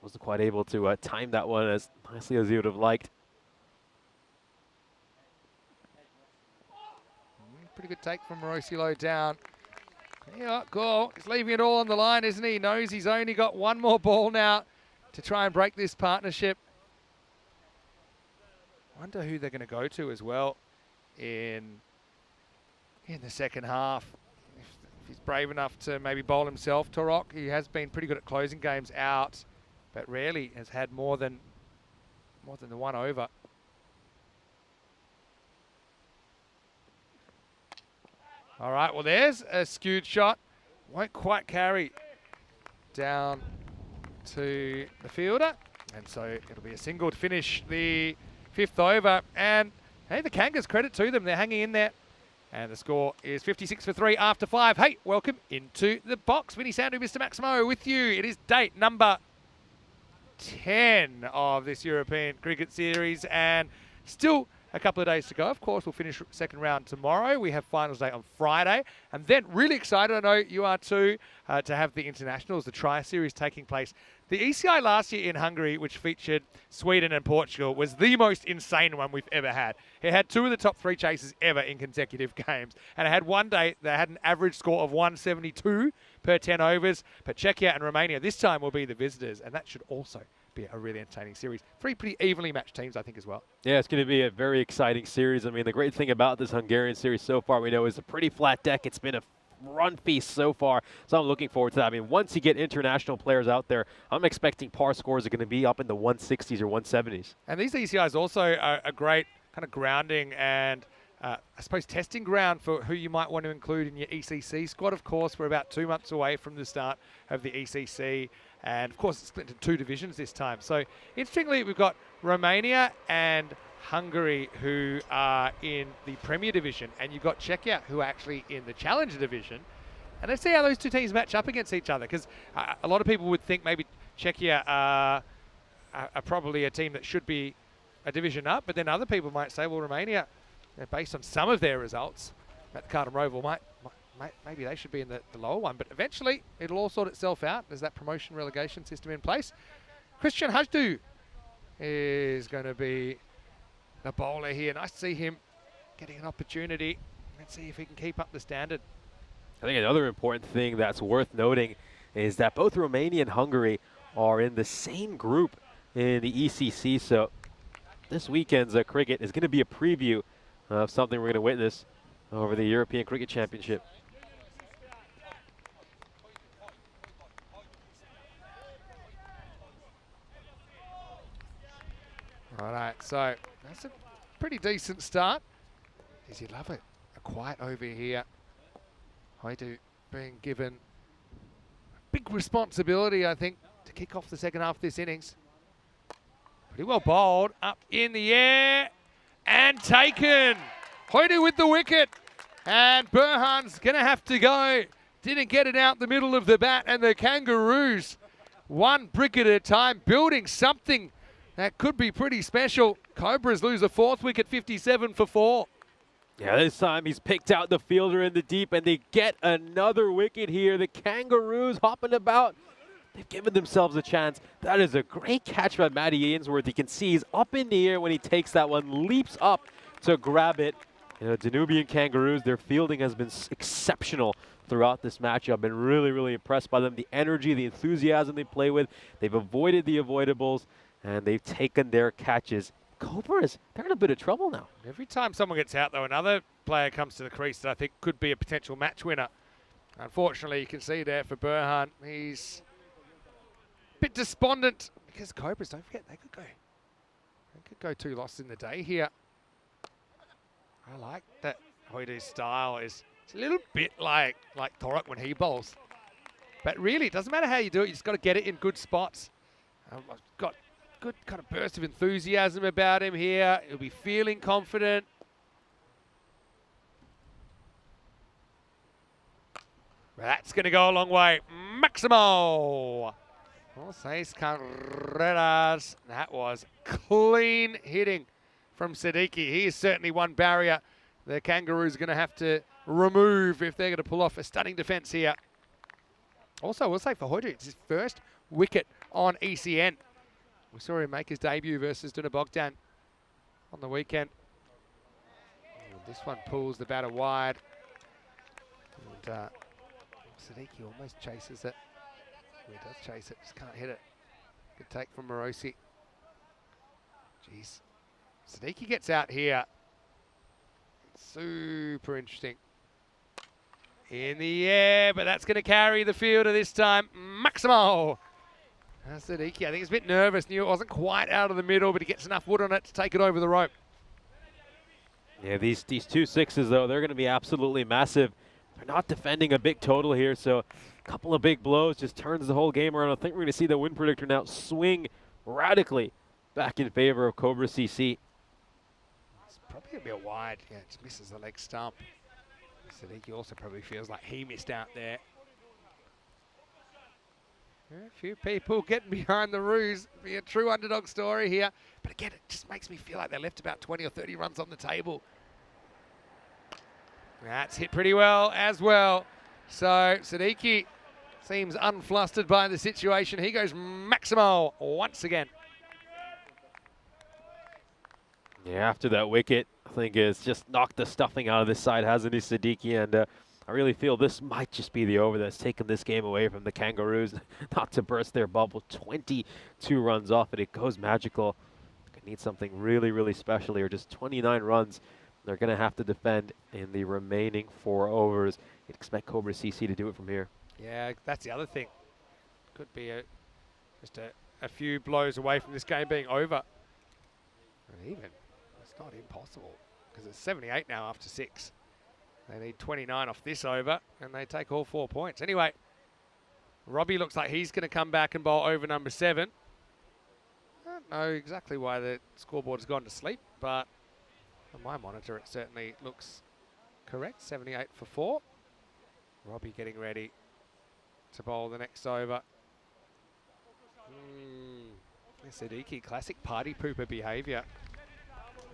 Wasn't quite able to time that one as nicely as he would have liked. Pretty good take from Morosilo down. Yeah, Gall is leaving it all on the line, isn't he? He knows he's only got 1 more ball now to try and break this partnership. Wonder who they're going to go to as well in the second half. If he's brave enough to maybe bowl himself, Torok. He has been pretty good at closing games out, but rarely has had more than the 1 over. All right, well, there's a skewed shot. Won't quite carry down to the fielder. And so it'll be a single to finish the 5th over. And, hey, the Kangas, credit to them. They're hanging in there. And the score is 56 for 3 after 5. Hey, welcome into the box. Vinny Sandu, Mr. Maximo with you. It is date number 10 of this European Cricket Series. And still a couple of days to go. Of course, we'll finish second round tomorrow. We have finals day on Friday. And then really excited, I know you are too, to have the internationals, the Tri-Series taking place. The ECI last year in Hungary, which featured Sweden and Portugal, was the most insane one we've ever had. It had 2 of the top 3 chases ever in consecutive games. And it had one day that had an average score of 172 per 10 overs. But Czechia and Romania this time will be the visitors. And that should also be a really entertaining series. 3 pretty evenly matched teams, I think, as well. Yeah, it's going to be a very exciting series. I mean, the great thing about this Hungarian series so far, we know, is a pretty flat deck. It's been a run feast so far. So I'm looking forward to that. I mean, once you get international players out there, I'm expecting par scores are going to be up in the 160s or 170s. And these ECIs also are a great kind of grounding and I suppose testing ground for who you might want to include in your ECC squad. Of course, we're about 2 months away from the start of the ECC, and of course it's split into 2 divisions this time. So interestingly, we've got Romania and Hungary who are in the Premier Division, and you've got Czechia who are actually in the Challenger Division. And let's see how those 2 teams match up against each other, because a lot of people would think maybe Czechia are probably a team that should be a division up, but then other people might say, well, Romania, based on some of their results at the Carlton Roval, maybe they should be in the lower one. But eventually, it'll all sort itself out. There's that promotion relegation system in place. Christian Hajdu is going to be the bowler here. Nice to see him getting an opportunity. Let's see if he can keep up the standard. I think another important thing that's worth noting is that both Romania and Hungary are in the same group in the ECC. So this weekend's cricket is going to be a preview of something we're going to witness over the European Cricket Championship. All right, so that's a pretty decent start. As you love it, a quiet over here. Haidu being given big responsibility, I think, to kick off the second half of this innings. Pretty well bowled, up in the air, and taken. Haidu with the wicket, and Burhan's going to have to go. Didn't get it out the middle of the bat, and the Kangaroos, 1 brick at a time, building something that could be pretty special. Cobras lose a 4th wicket, 57 for 4. Yeah, this time he's picked out the fielder in the deep, and they get another wicket here. The Kangaroos hopping about. They've given themselves a chance. That is a great catch by Matty Ainsworth. You can see he's up in the air when he takes that one, leaps up to grab it. You know, Danubian Kangaroos, their fielding has been exceptional throughout this match. I've been really, really impressed by them. The energy, the enthusiasm they play with. They've avoided the avoidables, and they've taken their catches. Cobras, they're in a bit of trouble now. Every time someone gets out, though, another player comes to the crease that I think could be a potential match winner. Unfortunately, you can see there for Burhan, he's a bit despondent because Cobras, don't forget, they could go 2 losses in the day here. I like that Haidu's style. It's a little bit like Thorak when he bowls. But really, it doesn't matter how you do it, you just got to get it in good spots. I've got good kind of burst of enthusiasm about him here. He'll be feeling confident. Well, that's going to go a long way. Maximo! Seis carreras. That was clean hitting from Siddiqui. He is certainly one barrier the Kangaroos are going to have to remove if they're going to pull off a stunning defence here. Also, we'll say for Haidu, it's his first wicket on ECN. We saw him make his debut versus Duna Bogdan on the weekend. And this one pulls the batter wide. And Siddiqui almost chases it. He does chase it, just can't hit it. Good take from Morosi. Jeez. Siddiqui gets out here. Super interesting. In the air, but that's going to carry the fielder this time. Maximo! Siddiqui, I think he's a bit nervous. Knew it wasn't quite out of the middle, but he gets enough wood on it to take it over the rope. Yeah, these 2 sixes, though, they're going to be absolutely massive. They're not defending a big total here, so a couple of big blows just turns the whole game around. I think we're going to see the win predictor now swing radically back in favor of Cobra CC. It's probably going to be a wide. Yeah, it just misses the leg stump. Siddiqui also probably feels like he missed out there. A few people getting behind the ruse. Be a true underdog story here. But again, it just makes me feel like they left about 20 or 30 runs on the table. That's hit pretty well as well. So Siddiqui seems unflustered by the situation. He goes Maximo once again. Yeah, after that wicket, I think it's just knocked the stuffing out of this side, hasn't he, Siddiqui? And I really feel this might just be the over that's taken this game away from the Kangaroos. Not to burst their bubble, 22 runs off, and it goes magical. Could need something really, really special here. Just 29 runs They're going to have to defend in the remaining 4 overs. You'd expect Cobra CC to do it from here. Yeah, that's the other thing. Could be just a few blows away from this game being over. And even, it's not impossible, because it's 78 now after 6. They need 29 off this over, and they take all 4 points. Anyway, Robbie looks like he's going to come back and bowl over number 7. I don't know exactly why the scoreboard has gone to sleep, but on my monitor it certainly looks correct. 78 for 4. Robbie getting ready to bowl the next over. Siddiqui, classic party pooper behaviour.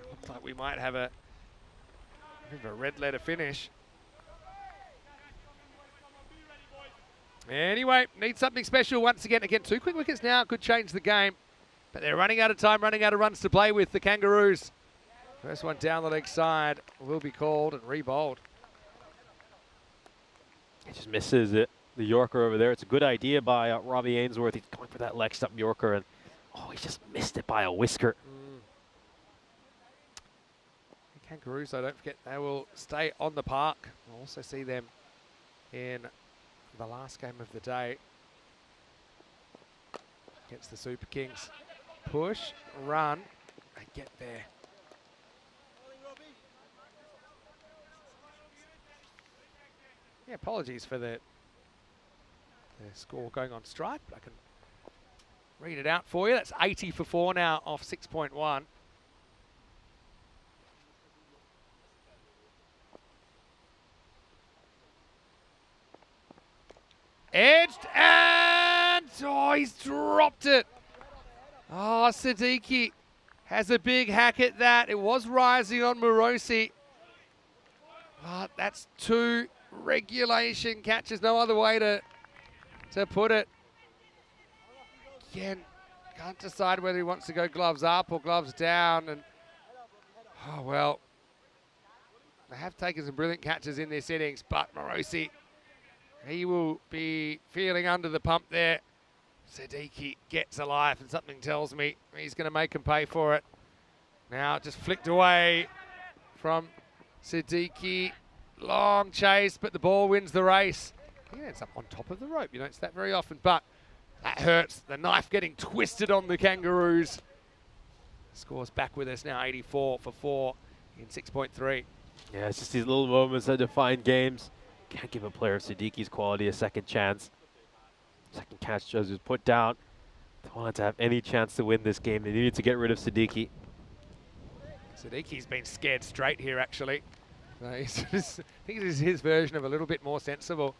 Looks like we might have a bit of a red letter finish. Anyway, need something special once again. Again, 2 quick wickets now could change the game. But they're running out of time, running out of runs to play with, the Kangaroos. First one down the leg side will be called and re-bowled. He just misses it. The Yorker over there. It's a good idea by Robbie Ainsworth. He's going for that leg stump Yorker, and oh, he just missed it by a whisker. The Kangaroos, though, don't forget, they will stay on the park. We'll also see them in the last game of the day against the Super Kings. Push, run, and get there. Yeah, apologies for the score going on strike, but I can read it out for you. That's 80 for 4 now off 6.1. Edged, and oh, he's dropped it. Oh, Siddiqui has a big hack at that. It was rising on Morosi. But that's 2 regulation catches. No other way to put it. Again, can't decide whether he wants to go gloves up or gloves down. And oh, well, they have taken some brilliant catches in this innings, but Morosi, he will be feeling under the pump there. Siddiqui gets a life, and something tells me he's going to make him pay for it. Now just flicked away from Siddiqui. Long chase, but the ball wins the race. He ends up on top of the rope. You don't see that very often, but that hurts. The knife getting twisted on the Kangaroos. Score's back with us now, 84 for 4 in 6.3. Yeah, it's just these little moments that define games. Can't give a player of Siddiqui's quality a second chance. Second catch just was put down. They wanted to have any chance to win this game. They needed to get rid of Siddiqui. Siddiqui's been scared straight here, actually. I think this is his version of a little bit more sensible.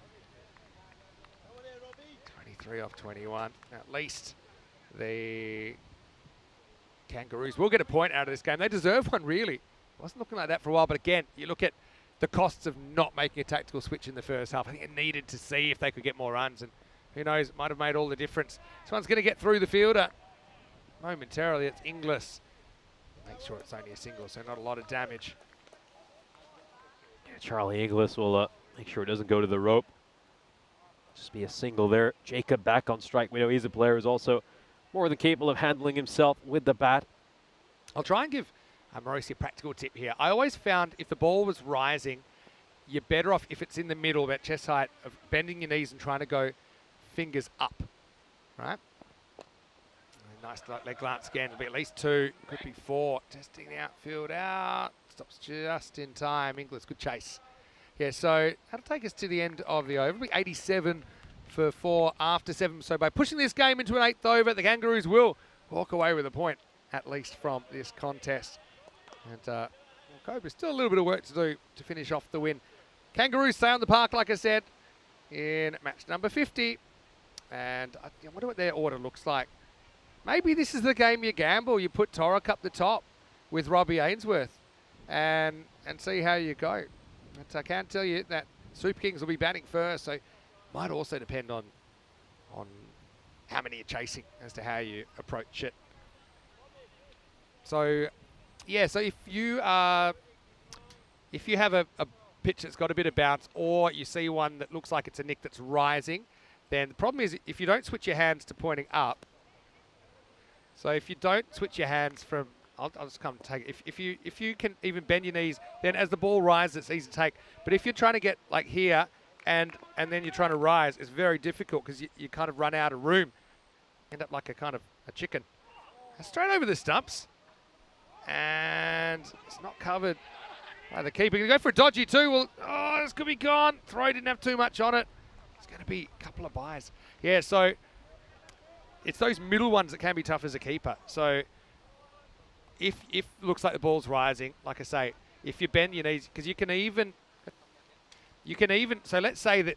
23 off 21. At least the Kangaroos will get a point out of this game. They deserve one, really. Wasn't looking like that for a while, but again, you look at the costs of not making a tactical switch in the first half. I think it needed to see if they could get more runs, and who knows, it might have made all the difference. This one's going to get through the fielder momentarily. It's Inglis. Make sure it's only a single, so not a lot of damage. Yeah, Charlie Inglis will make sure it doesn't go to the rope. Just be a single there. Jacob back on strike. We know he's a player who's also more than capable of handling himself with the bat. I'll try and give Morosi a practical tip here. I always found if the ball was rising, you're better off if it's in the middle, about chest height, of bending your knees and trying to go fingers up, right? Nice leg glance again. It'll be at least 2, could be 4. Testing the outfield out. Stops just in time. Inglis, good chase. Yeah, so that'll take us to the end of the over. It'll be 87 for 4 after 7. So by pushing this game into an 8th over, the Kangaroos will walk away with a point, at least from this contest. And Cobra's still a little bit of work to do to finish off the win. Kangaroos stay on the park, like I said, in match number 50. And I wonder what their order looks like. Maybe this is the game you gamble. You put Torok up the top with Robbie Ainsworth and see how you go. But I can tell you that Super Kings will be batting first, so might also depend on how many you're chasing as to how you approach it. So, yeah, so if you have a pitch that's got a bit of bounce, or you see one that looks like it's a nick that's rising, then the problem is if you don't switch your hands to pointing up. So if you don't switch your hands from I'll just come take it. If you can even bend your knees, then as the ball rises, it's easy to take. But if you're trying to get like here and then you're trying to rise, it's very difficult because you kind of run out of room. End up like a kind of a chicken. Straight over the stumps. And it's not covered by the keeper. Going to go for a dodgy too. Well, oh, this could be gone. Throw didn't have too much on it. It's going to be a couple of buys. Yeah, so it's those middle ones that can be tough as a keeper. So if looks like the ball's rising, like I say, if you bend your knees, because you can even, so let's say that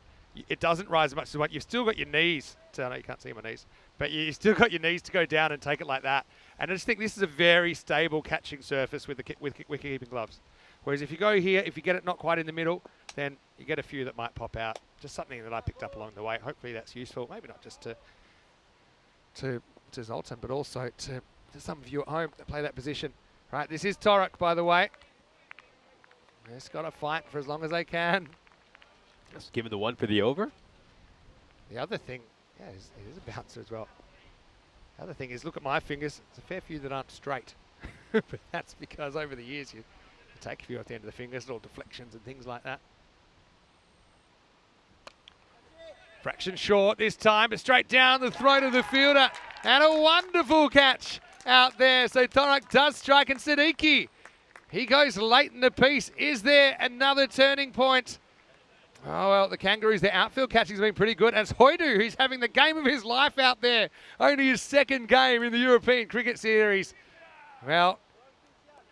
it doesn't rise as much as you want, you've still got your knees, I know you can't see my knees, but you still got your knees to go down and take it like that. And I just think this is a very stable catching surface with wicket-keeping gloves. Whereas if you go here, if you get it not quite in the middle, then you get a few that might pop out. Just something that I picked up along the way. Hopefully that's useful, maybe not just to Zoltan, but also to some of you at home that play that position. Right, this is Torok, by the way. Just got to fight for as long as they can. Just giving the one for the over. The other thing, yeah, it is a bouncer as well. The other thing is, look at my fingers. There's a fair few that aren't straight. But that's because over the years you take a few off the end of the fingers, little deflections and things like that. Fraction short this time, but straight down the throat of the fielder. And a wonderful catch out there. So Torok does strike, and Siddiqui, he goes late in the piece. Is there another turning point? Oh, well, the Kangaroos, their outfield catching has been pretty good. And it's Hoidu, who's having the game of his life out there. Only his second game in the European Cricket Series. Well,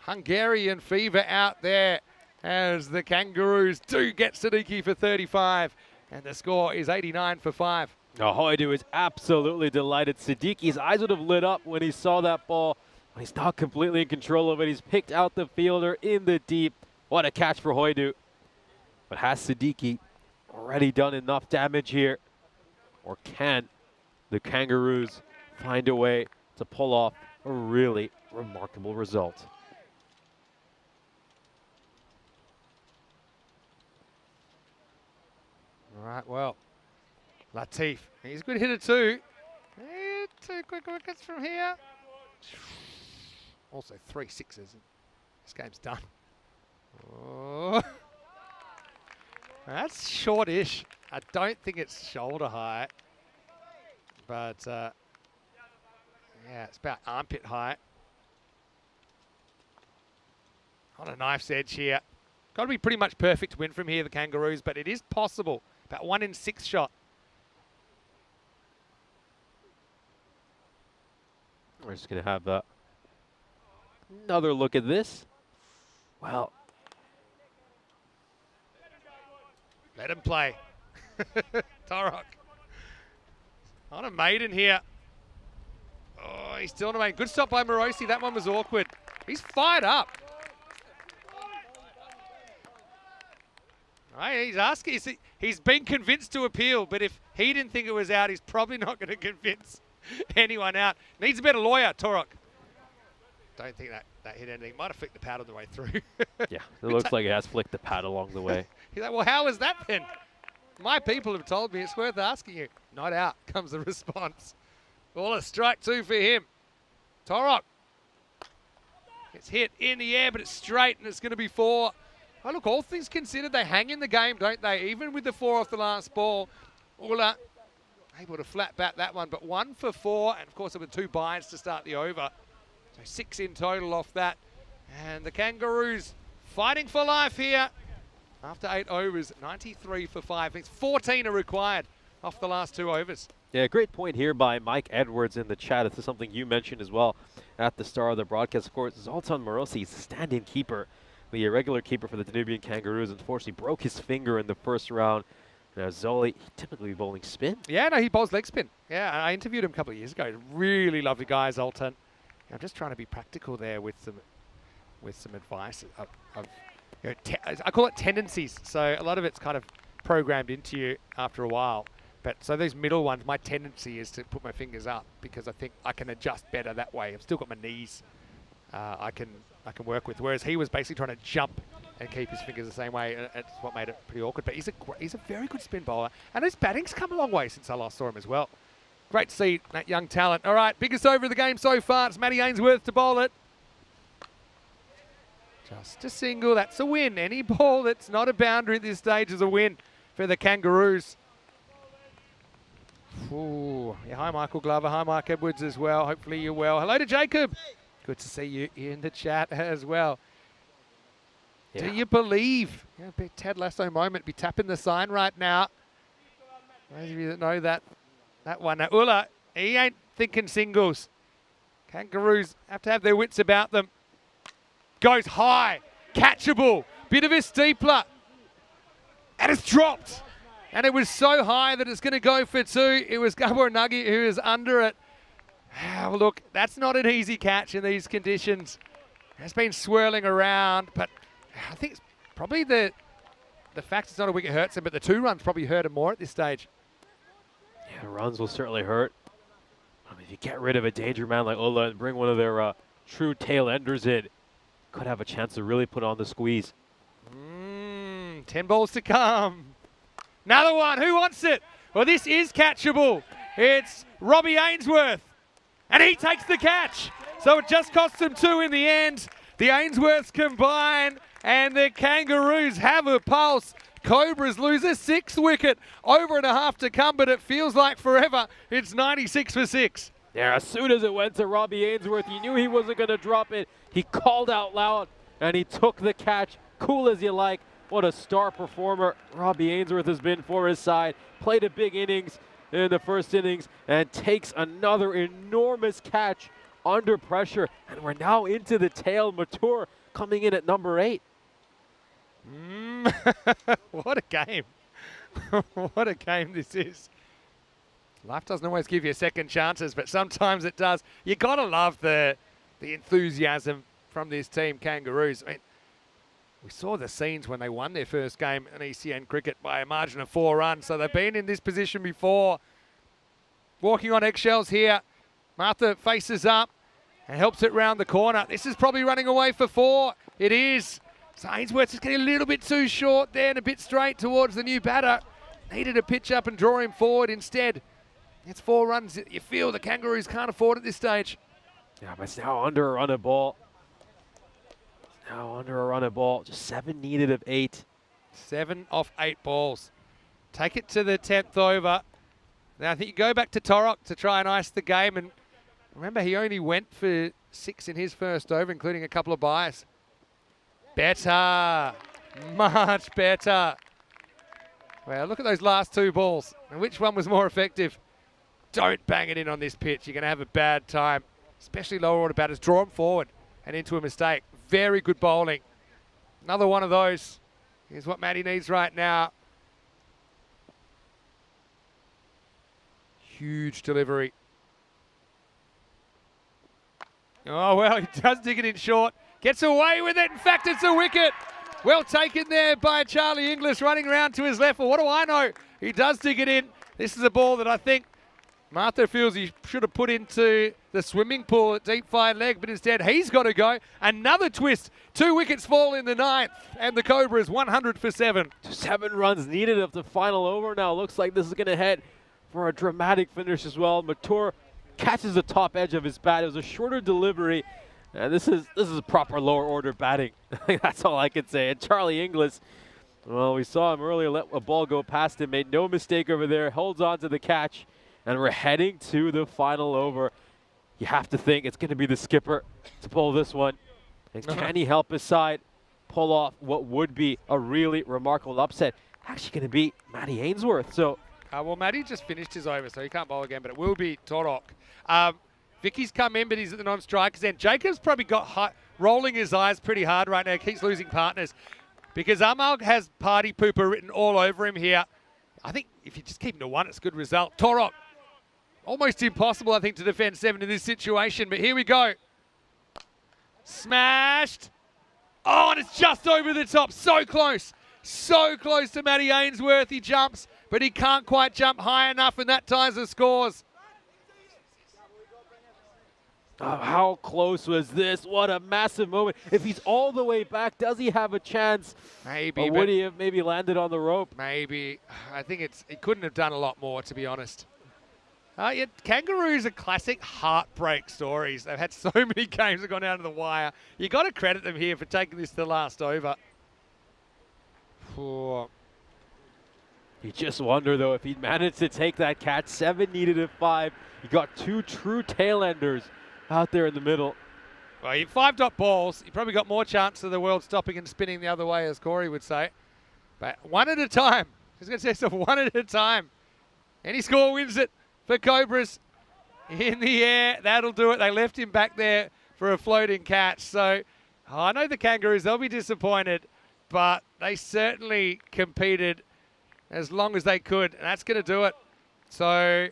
Hungarian fever out there as the Kangaroos do get Siddiqui for 35. And the score is 89 for 5. Now, Hoidu is absolutely delighted. Siddiqui's eyes would have lit up when he saw that ball. But he's not completely in control of it. He's picked out the fielder in the deep. What a catch for Hoidu. But has Siddiqui already done enough damage here? Or can the Kangaroos find a way to pull off a really remarkable result? All right, well, Latif, he's a good hitter too. Two quick wickets from here. Also 3 sixes. This game's done. Oh. That's shortish. I don't think it's shoulder high. But, yeah, it's about armpit height. On a knife's edge here. Got to be pretty much perfect to win from here, the Kangaroos, but it is possible. About 1 in 6 shot. We're just going to have another look at this. Well, let him play. Torok. On a maiden here. Oh, he's still on a maiden. Good stop by Morosi. That one was awkward. He's fired up. Right, he's asking. He's been convinced to appeal, but if he didn't think it was out, he's probably not going to convince anyone out. Needs a better lawyer, Torok. Don't think that hit anything. Might have flicked the pad on the way through. yeah, it looks like it has flicked the pad along the way. He's like, well, how was that then? My people have told me it's worth asking you. Not out comes the response. Well, a strike 2 for him. Torok. It's hit in the air, but it's straight, and it's going to be 4. Oh, look, all things considered, they hang in the game, don't they? Even with the 4 off the last ball. Ula able to flat bat that one, but 1 for 4, and of course there were 2 byes to start the over. So 6 in total off that. And the Kangaroos fighting for life here. After 8 overs, 93 for 5. It's 14 are required off the last 2 overs. Yeah, great point here by Mike Edwards in the chat. This is something you mentioned as well at the start of the broadcast. Of course, Zoltan Morosi, stand-in keeper, the irregular keeper for the Danubian Kangaroos, unfortunately broke his finger in the first round. Now, Zoli, he typically bowling spin. Yeah, no, he bowls leg spin. Yeah, I interviewed him a couple of years ago. Really lovely guy, Zoltan. I'm just trying to be practical there with some advice of you know, I call it tendencies. So a lot of it's kind of programmed into you after a while. But so those middle ones, my tendency is to put my fingers up because I think I can adjust better that way. I've still got my knees. I can work with. Whereas he was basically trying to jump and keep his fingers the same way. And it's what made it pretty awkward. But he's a very good spin bowler, and his batting's come a long way since I last saw him as well. Great to see that young talent. All right, biggest over of the game so far. It's Matty Ainsworth to bowl it. Just a single, that's a win. Any ball that's not a boundary at this stage is a win for the Kangaroos. Ooh, yeah, hi Michael Glover, hi Mark Edwards as well. Hopefully you're well. Hello to Jacob. Good to see you in the chat as well. Yeah. Do you believe? Yeah, big Ted Lasso moment. Be tapping the sign right now. Those of you that know that one. Now, Ulla, he ain't thinking singles. Kangaroos have to have their wits about them. Goes high, catchable, bit of a steepler. And it's dropped. And it was so high that it's going to go for two. It was Gabor Nugget who was under it. Oh, look, that's not an easy catch in these conditions. It's been swirling around, but I think it's probably the fact it's not a wicket hurts him, but the 2 runs probably hurt him more at this stage. Yeah, runs will certainly hurt. I mean, if you get rid of a danger man like Ulla and bring one of their true tail enders in, could have a chance to really put on the squeeze. 10 balls to come. Another one. Who wants it? Well, this is catchable. It's Robbie Ainsworth. And he takes the catch. So it just costs him 2 in the end. The Ainsworths combine and the Kangaroos have a pulse. Cobras lose a 6th wicket. Over and a half to come, but it feels like forever. It's 96 for 6. Yeah, as soon as it went to Robbie Ainsworth, he knew he wasn't going to drop it. He called out loud, and he took the catch. Cool as you like. What a star performer Robbie Ainsworth has been for his side. Played a big innings in the first innings and takes another enormous catch under pressure. And we're now into the tail. Matur coming in at number 8. What a game. What a game this is. Life doesn't always give you second chances, but sometimes it does. You got to love the enthusiasm from this team, Kangaroos. I mean, we saw the scenes when they won their first game in ECN cricket by a margin of 4 runs. So they've been in this position before. Walking on eggshells here. Martha faces up and helps it round the corner. This is probably running away for 4. It is. So Ainsworth's just getting a little bit too short there and a bit straight towards the new batter. Needed to pitch up and draw him forward instead. It's 4 runs that you feel the Kangaroos can't afford at this stage. Yeah, but it's now under a run of ball. Now under a run of ball. Just 7 needed of 8. 7 off 8 balls. Take it to the 10th over. Now I think you go back to Torok to try and ice the game. And remember, he only went for 6 in his first over, including a couple of byes. Better. Much better. Well, look at those last 2 balls. And which one was more effective? Don't bang it in on this pitch. You're going to have a bad time, especially lower order batters. Draw them forward and into a mistake. Very good bowling. Another one of those is what Matty needs right now. Huge delivery. Oh, well, he does dig it in short. Gets away with it. In fact, it's a wicket. Well taken there by Charlie Inglis, running around to his left. Well, what do I know? He does dig it in. This is a ball that I think Martha feels he should have put into the swimming pool at deep fine leg, but instead he's got to go. Another twist. 2 wickets fall in the 9th, and the Cobras 100 for 7. 7 runs needed of the final over now. Looks like this is going to head for a dramatic finish as well. Matur catches the top edge of his bat. It was a shorter delivery. And this is proper lower order batting. That's all I can say. And Charlie Inglis, well, we saw him earlier let a ball go past him, made no mistake over there, holds on to the catch, and we're heading to the final over. You have to think it's going to be the skipper to pull this one. And can he help his side pull off what would be a really remarkable upset? Actually going to be Matty Ainsworth. So, well, Matty just finished his over, so he can't bowl again, but it will be Torok. Vicky's come in, but he's at the non-strikers end. Jacob's probably got rolling his eyes pretty hard right now. Keeps losing partners because Amal has party pooper written all over him here. I think if you just keep him to 1, it's a good result. Torok, almost impossible, I think, to defend 7 in this situation, but here we go. Smashed. Oh, and it's just over the top. So close to Matty Ainsworth. He jumps, but he can't quite jump high enough, and that ties the scores. how close was this? What a massive moment. If he's all the way back, does he have a chance? Maybe. Or would he have maybe landed on the rope? Maybe. I think he couldn't have done a lot more, to be honest. Yeah, Kangaroos are classic heartbreak stories. They've had so many games that have gone down to the wire. You got to credit them here for taking this to the last over. Poor. You just wonder, though, if he'd managed to take that catch. 7 needed at 5. You got 2 true tail enders out there in the middle. Well, you 5-dot balls. You probably got more chance of the world stopping and spinning the other way, as Corey would say. But one at a time. He's going to say stuff one at a time. Any score wins it for Cobras. In the air, that'll do it. They left him back there for a floating catch. So I know the Kangaroos, they'll be disappointed, but they certainly competed as long as they could, and that's going to do it. So,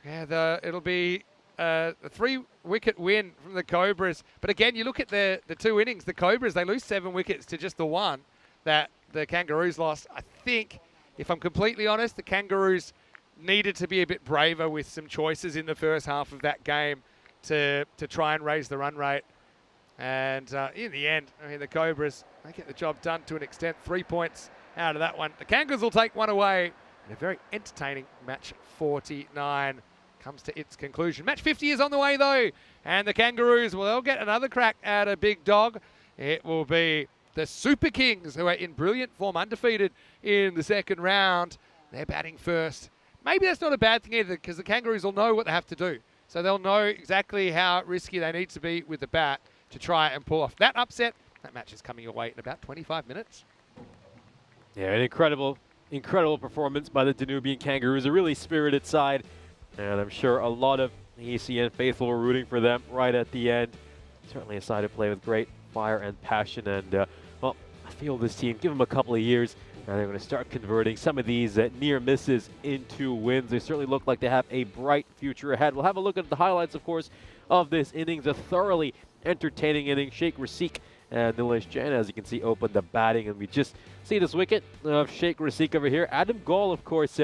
yeah, it'll be a 3-wicket win from the Cobras. But again, you look at the 2 innings, the Cobras, they lose 7 wickets to just the 1 that the Kangaroos lost. I think, if I'm completely honest, the Kangaroos needed to be a bit braver with some choices in the first half of that game to try and raise the run rate. And in the end, I mean, the Cobras, they get the job done to an extent. 3 points out of that one. The Kangaroos will take one away. And a very entertaining match 49 comes to its conclusion. Match 50 is on the way, though. And the Kangaroos, well, they'll get another crack at a big dog. It will be the Super Kings, who are in brilliant form, undefeated in the second round. They're batting first. Maybe that's not a bad thing either, because the Kangaroos will know what they have to do. So they'll know exactly how risky they need to be with the bat to try and pull off that upset. That match is coming your way in about 25 minutes. Yeah, an incredible performance by the Danubian Kangaroos. A really spirited side. And I'm sure a lot of the ECN faithful were rooting for them right at the end. Certainly a side to play with great fire and passion. And, well, I feel this team, give them a couple of years, and they're going to start converting some of these near misses into wins. They certainly look like they have a bright future ahead. We'll have a look at the highlights, of course, of this innings. A thoroughly entertaining inning. Sheikh Rasik and Nilesh Jain, as you can see, opened the batting. And we just see this wicket of Sheikh Rasik over here. Adam Gaul, of course,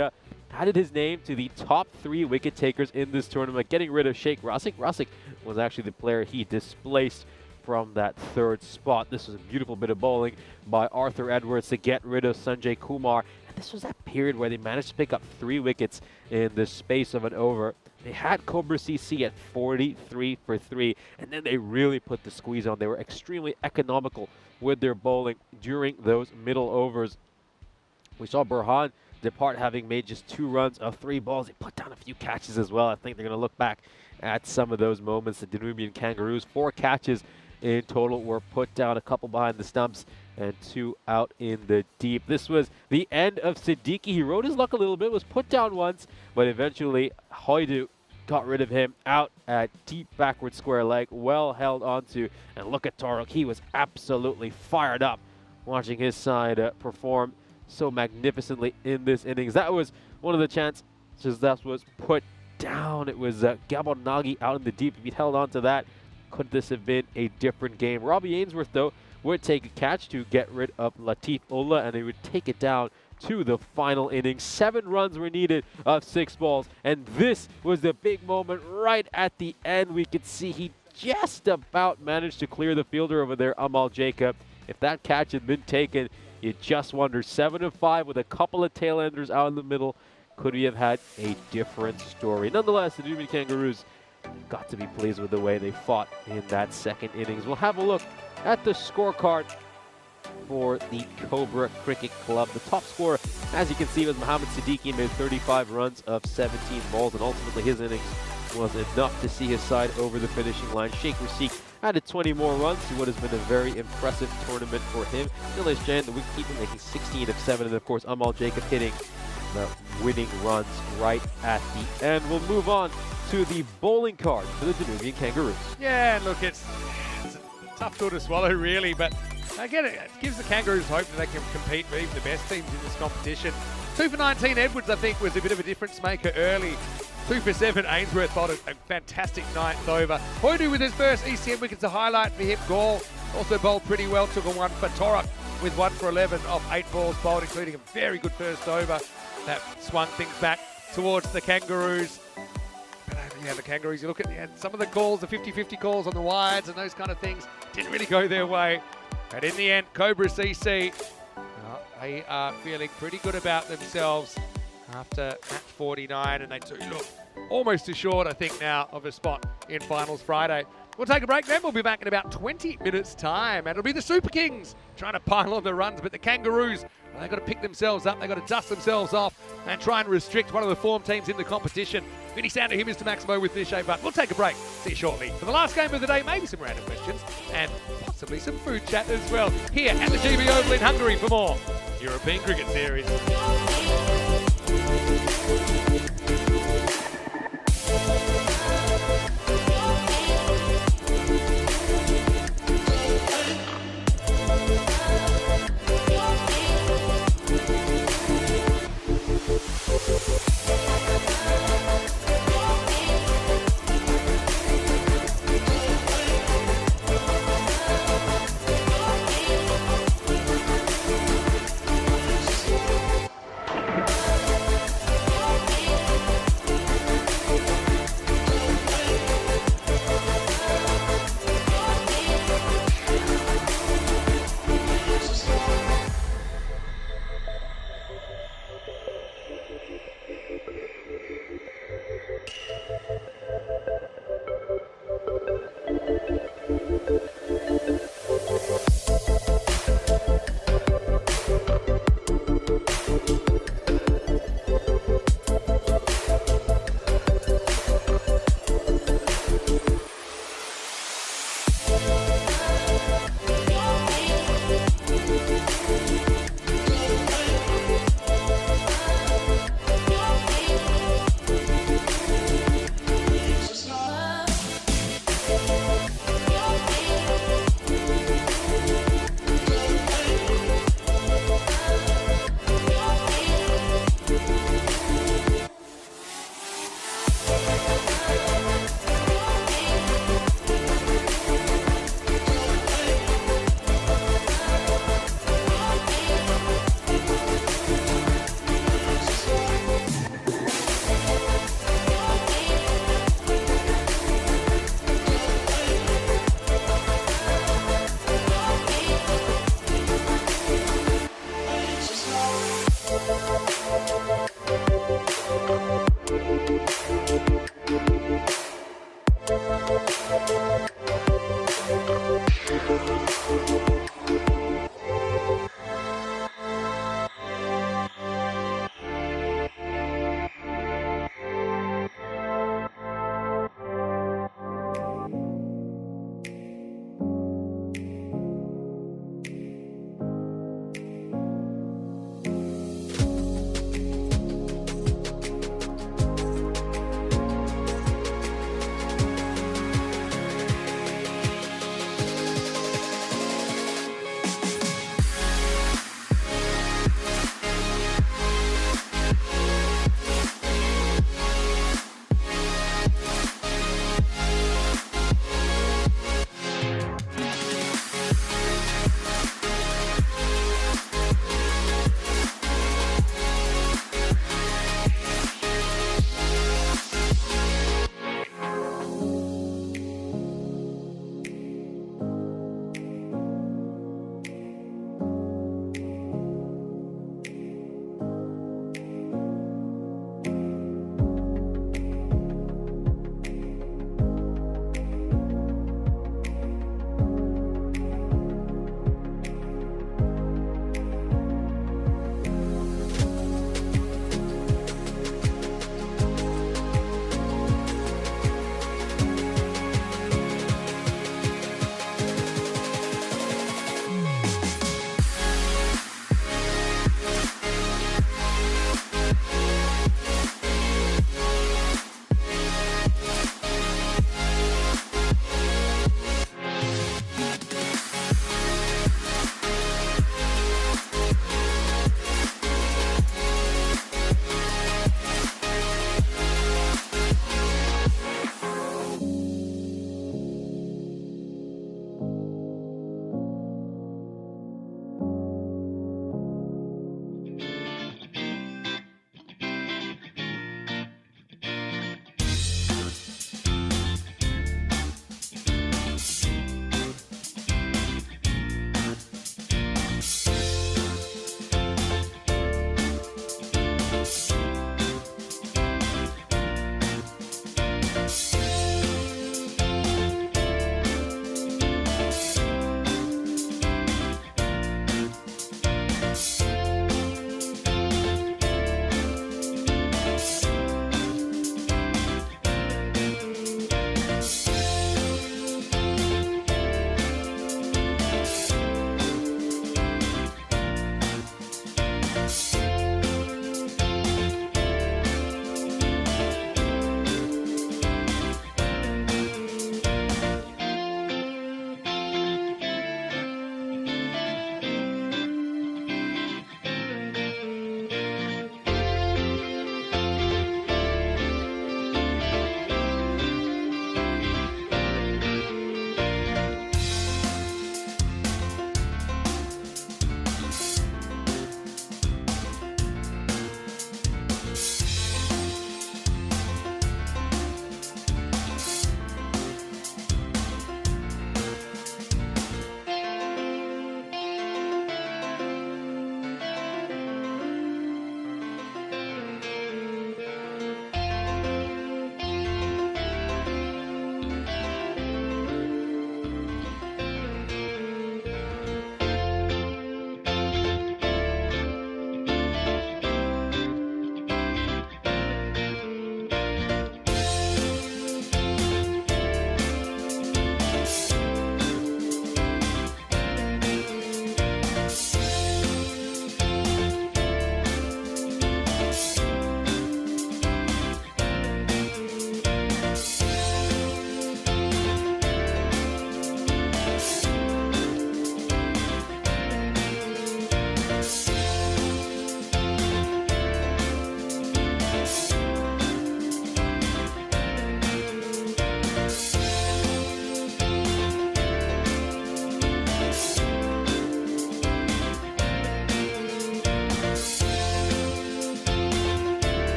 added his name to the top 3 wicket takers in this tournament, getting rid of Sheikh Rasik. Rasik was actually the player he displaced from that 3rd spot. This was a beautiful bit of bowling by Arthur Edwards to get rid of Sanjay Kumar. And this was that period where they managed to pick up 3 wickets in the space of an over. They had Cobra CC at 43 for 3, and then they really put the squeeze on. They were extremely economical with their bowling during those middle overs. We saw Burhan depart having made just 2 runs of 3 balls. He put down a few catches as well. I think they're going to look back at some of those moments. The Danubian Kangaroos, 4 catches in total were put down, a couple behind the stumps and 2 out in the deep. This was the end of Siddiqui. He rode his luck a little bit, was put down once, but eventually Hoidu got rid of him out at deep backward square leg, well held onto. And look at Torok. He was absolutely fired up watching his side perform so magnificently in this innings. That was one of the chances that was put down. It was Gabon Nagy out in the deep. If he'd held on to that, could this have been a different game? Robbie Ainsworth, though, would take a catch to get rid of Latif Ullah, and he would take it down to the final inning. 7 runs were needed of 6 balls, and this was the big moment right at the end. We could see he just about managed to clear the fielder over there, Amal Jacob. If that catch had been taken, you just wonder. 7 of 5 with a couple of tail-enders out in the middle. Could we have had a different story? Nonetheless, the Danubian Kangaroos got to be pleased with the way they fought in that second innings. We'll have a look at the scorecard for the Cobra Cricket Club. The top scorer, as you can see, was Mohamed Siddiqui, made 35 runs of 17 balls, and ultimately his innings was enough to see his side over the finishing line. Sheikh Rasik added 20 more runs to what has been a very impressive tournament for him. Nilesh Jain, the wicketkeeper, making 16 of 7, and of course Amal Jacob hitting the winning runs right at the end. We'll move on to the bowling card for the Danubian Kangaroos. Yeah, look, it's a tough pill to swallow, really, but I get it. It gives the Kangaroos hope that they can compete with even the best teams in this competition. 2 for 19, Edwards, I think, was a bit of a difference maker early. 2 for 7, Ainsworth bowled a fantastic 9th over. Hoidu with his first ECM wicket's a highlight for him. Gaul also bowled pretty well, took a 1 for Torok with 1 for 11 off 8 balls bowled, including a very good first over. That swung things back towards the Kangaroos. But yeah, the Kangaroos, you look at the end, some of the calls, the 50-50 calls on the wides and those kind of things didn't really go their way. But in the end, Cobra CC, they are feeling pretty good about themselves after match 49, and they do look almost assured, I think, now of a spot in finals Friday. We'll take a break then. We'll be back in about 20 minutes' time. And it'll be the Super Kings trying to pile on the runs. But the Kangaroos, well, they've got to pick themselves up. They've got to dust themselves off and try and restrict one of the form teams in the competition. Mini sound to him, Mr. Maximo with Niche, but we'll take a break. See you shortly. For the last game of the day, maybe some random questions and possibly some food chat as well. Here at the GB Oval in Hungary for more European Cricket Series.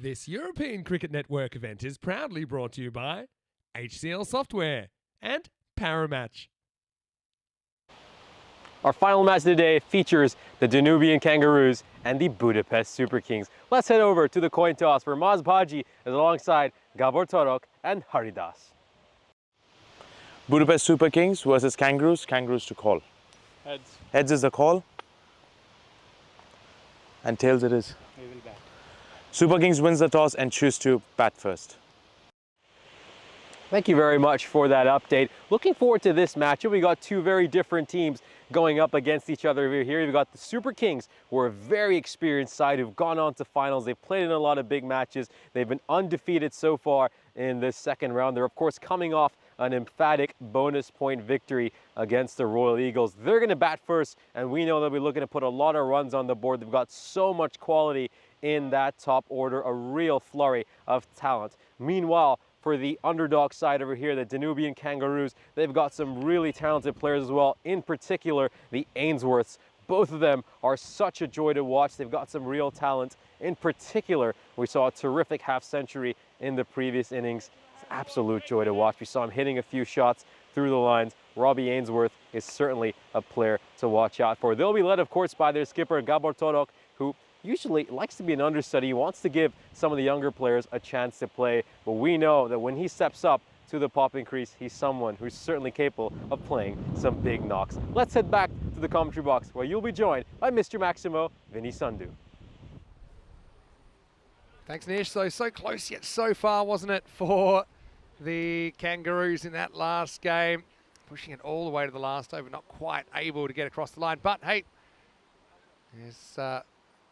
This European Cricket Network event is proudly brought to you by HCL Software and Paramatch. Our final match of the day features the Danubian Kangaroos and the Budapest Super Kings. Let's head over to the coin toss where Maz Bhaji is alongside Gabor Torok and Haridas. Budapest Super Kings versus Kangaroos. Kangaroos to call. Heads. Heads is the call. And tails it is. We will bat. Super Kings wins the toss and choose to bat first. Thank you very much for that update. Looking forward to this matchup. We got two very different teams going up against each other over here. We've got the Super Kings, who are a very experienced side who've gone on to finals. They've played in a lot of big matches. They've been undefeated so far in this second round. They're of course coming off an emphatic bonus point victory against the Royal Eagles. They're going to bat first, and we know they'll be looking to put a lot of runs on the board. They've got so much quality in that top order, a real flurry of talent. Meanwhile, for the underdog side over here, the Danubian Kangaroos, they've got some really talented players as well, in particular the Ainsworths. Both of them are such a joy to watch. They've got some real talent. In particular, we saw a terrific half century in the previous innings. It's an absolute joy to watch. We saw him hitting a few shots through the lines. Robbie Ainsworth is certainly a player to watch out for. They'll be led, of course, by their skipper, Gabor Torok, who usually likes to be an understudy. He wants to give some of the younger players a chance to play, but we know that when he steps up to the popping crease, he's someone who's certainly capable of playing some big knocks. Let's head back to the commentary box where you'll be joined by Mr. Maximo Vinny Sandhu. Thanks, Nish. So close yet so far, wasn't it, for the Kangaroos in that last game? Pushing it all the way to the last over, not quite able to get across the line. But hey, this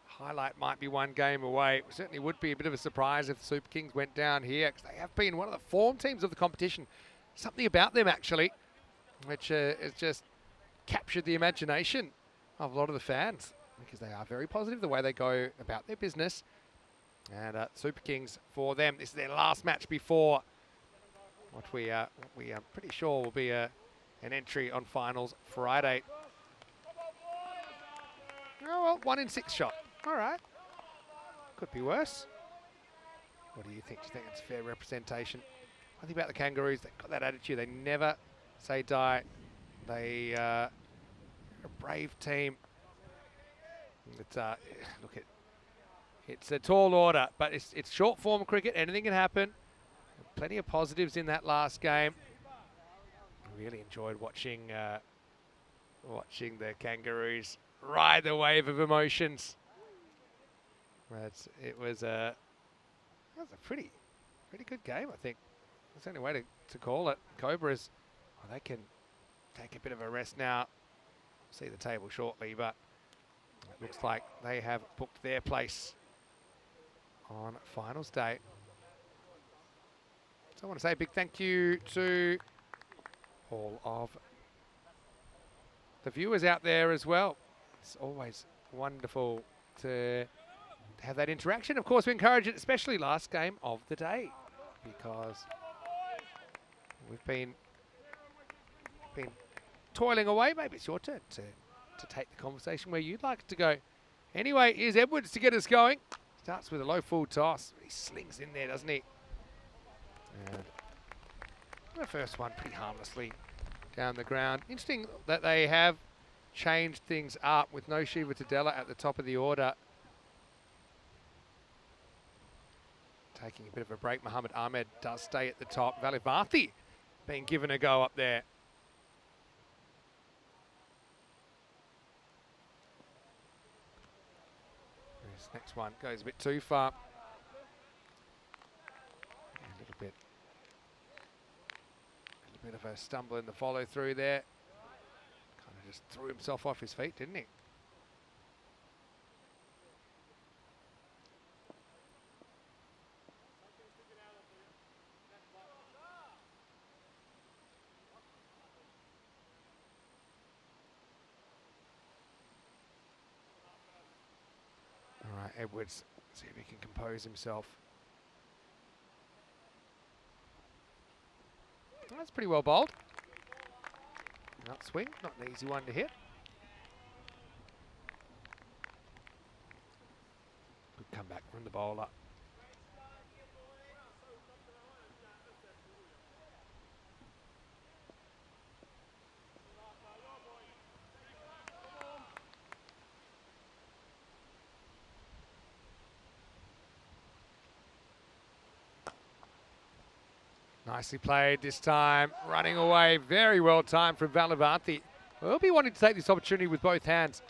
highlight might be one game away. It certainly would be a bit of a surprise if the Super Kings went down here, because they have been one of the form teams of the competition. Something about them, actually, which has just captured the imagination of a lot of the fans, because they are very positive the way they go about their business. And Super Kings, for them, this is their last match before what we are pretty sure will be an entry on finals Friday. Oh, well, 1 in 6 shot. All right. Could be worse. What do you think? Do you think it's fair representation? I think about the Kangaroos, they've got that attitude. They never say die. They are a brave team. It's a tall order, but it's short form cricket. Anything can happen. Plenty of positives in that last game. I really enjoyed watching the Kangaroos ride the wave of emotions. It was a pretty good game, I think. That's the only way to call it. Cobras, well, they can take a bit of a rest now. See the table shortly, but it looks like they have booked their place on finals day. So I want to say a big thank you to all of the viewers out there as well. It's always wonderful to have that interaction. Of course, we encourage it, especially last game of the day, because we've been toiling away. Maybe it's your turn to take the conversation where you'd like to go. Anyway, here's Edwards to get us going. Starts with a low full toss. He slings in there, doesn't he? And the first one pretty harmlessly down the ground. Interesting that they have changed things up with no Shiva Tadella at the top of the order. Taking a bit of a break, Muhammad Ahmed does stay at the top. Valivarthi being given a go up there. This next one goes a bit too far. A little bit of a stumble in the follow through there. Kind of just threw himself off his feet, didn't he? All right, Edwards, see if he can compose himself. That's pretty well bowled. Outswing, not an easy one to hit. Good comeback from the bowler. Nicely played this time. Running away. Very well timed from Valavanti. Will be wanting to take this opportunity with both hands.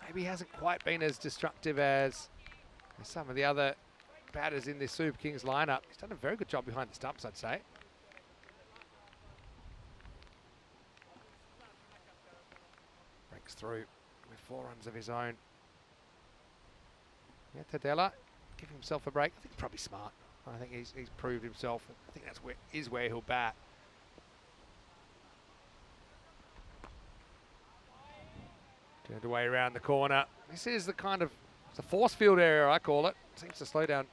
Maybe he hasn't quite been as destructive as some of the other batters in this Super Kings lineup. He's done a very good job behind the stumps, I'd say. Breaks through with 4 runs of his own. Yeah, Tadella giving himself a break. I think probably smart. I think he's proved himself. I think that's where he'll bat. Turned away around the corner. This is the kind of, it's a force field area, I call it. Seems to slow down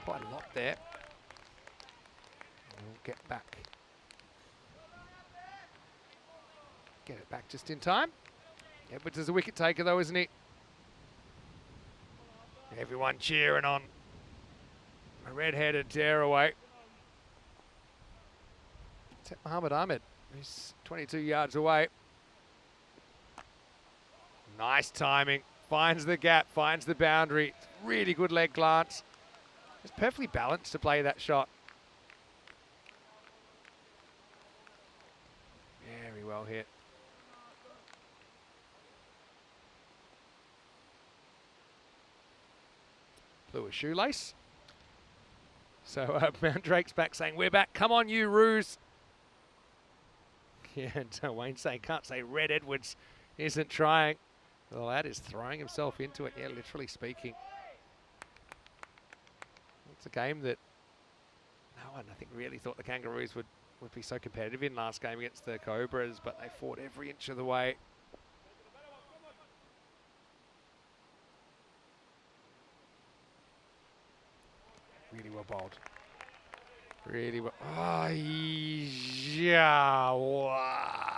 quite a lot there. We'll get back. Get it back just in time. Edwards is a wicket taker though, isn't he? Everyone cheering on a red-headed tearaway. Except Muhammad Ahmed, who's 22 yards away. Nice timing. Finds the gap, finds the boundary. Really good leg glance. It's perfectly balanced to play that shot. Very well hit. Blew a shoelace. So Drake's back saying, we're back. Come on, you ruse. Yeah, and Wayne saying, can't say Red Edwards isn't trying. The lad is throwing himself into it, yeah, literally speaking. It's a game that no one, I think, really thought the Kangaroos would be so competitive in last game against the Cobras, but they fought every inch of the way. Really well bowled. Really well. Oh, yeah. Wow.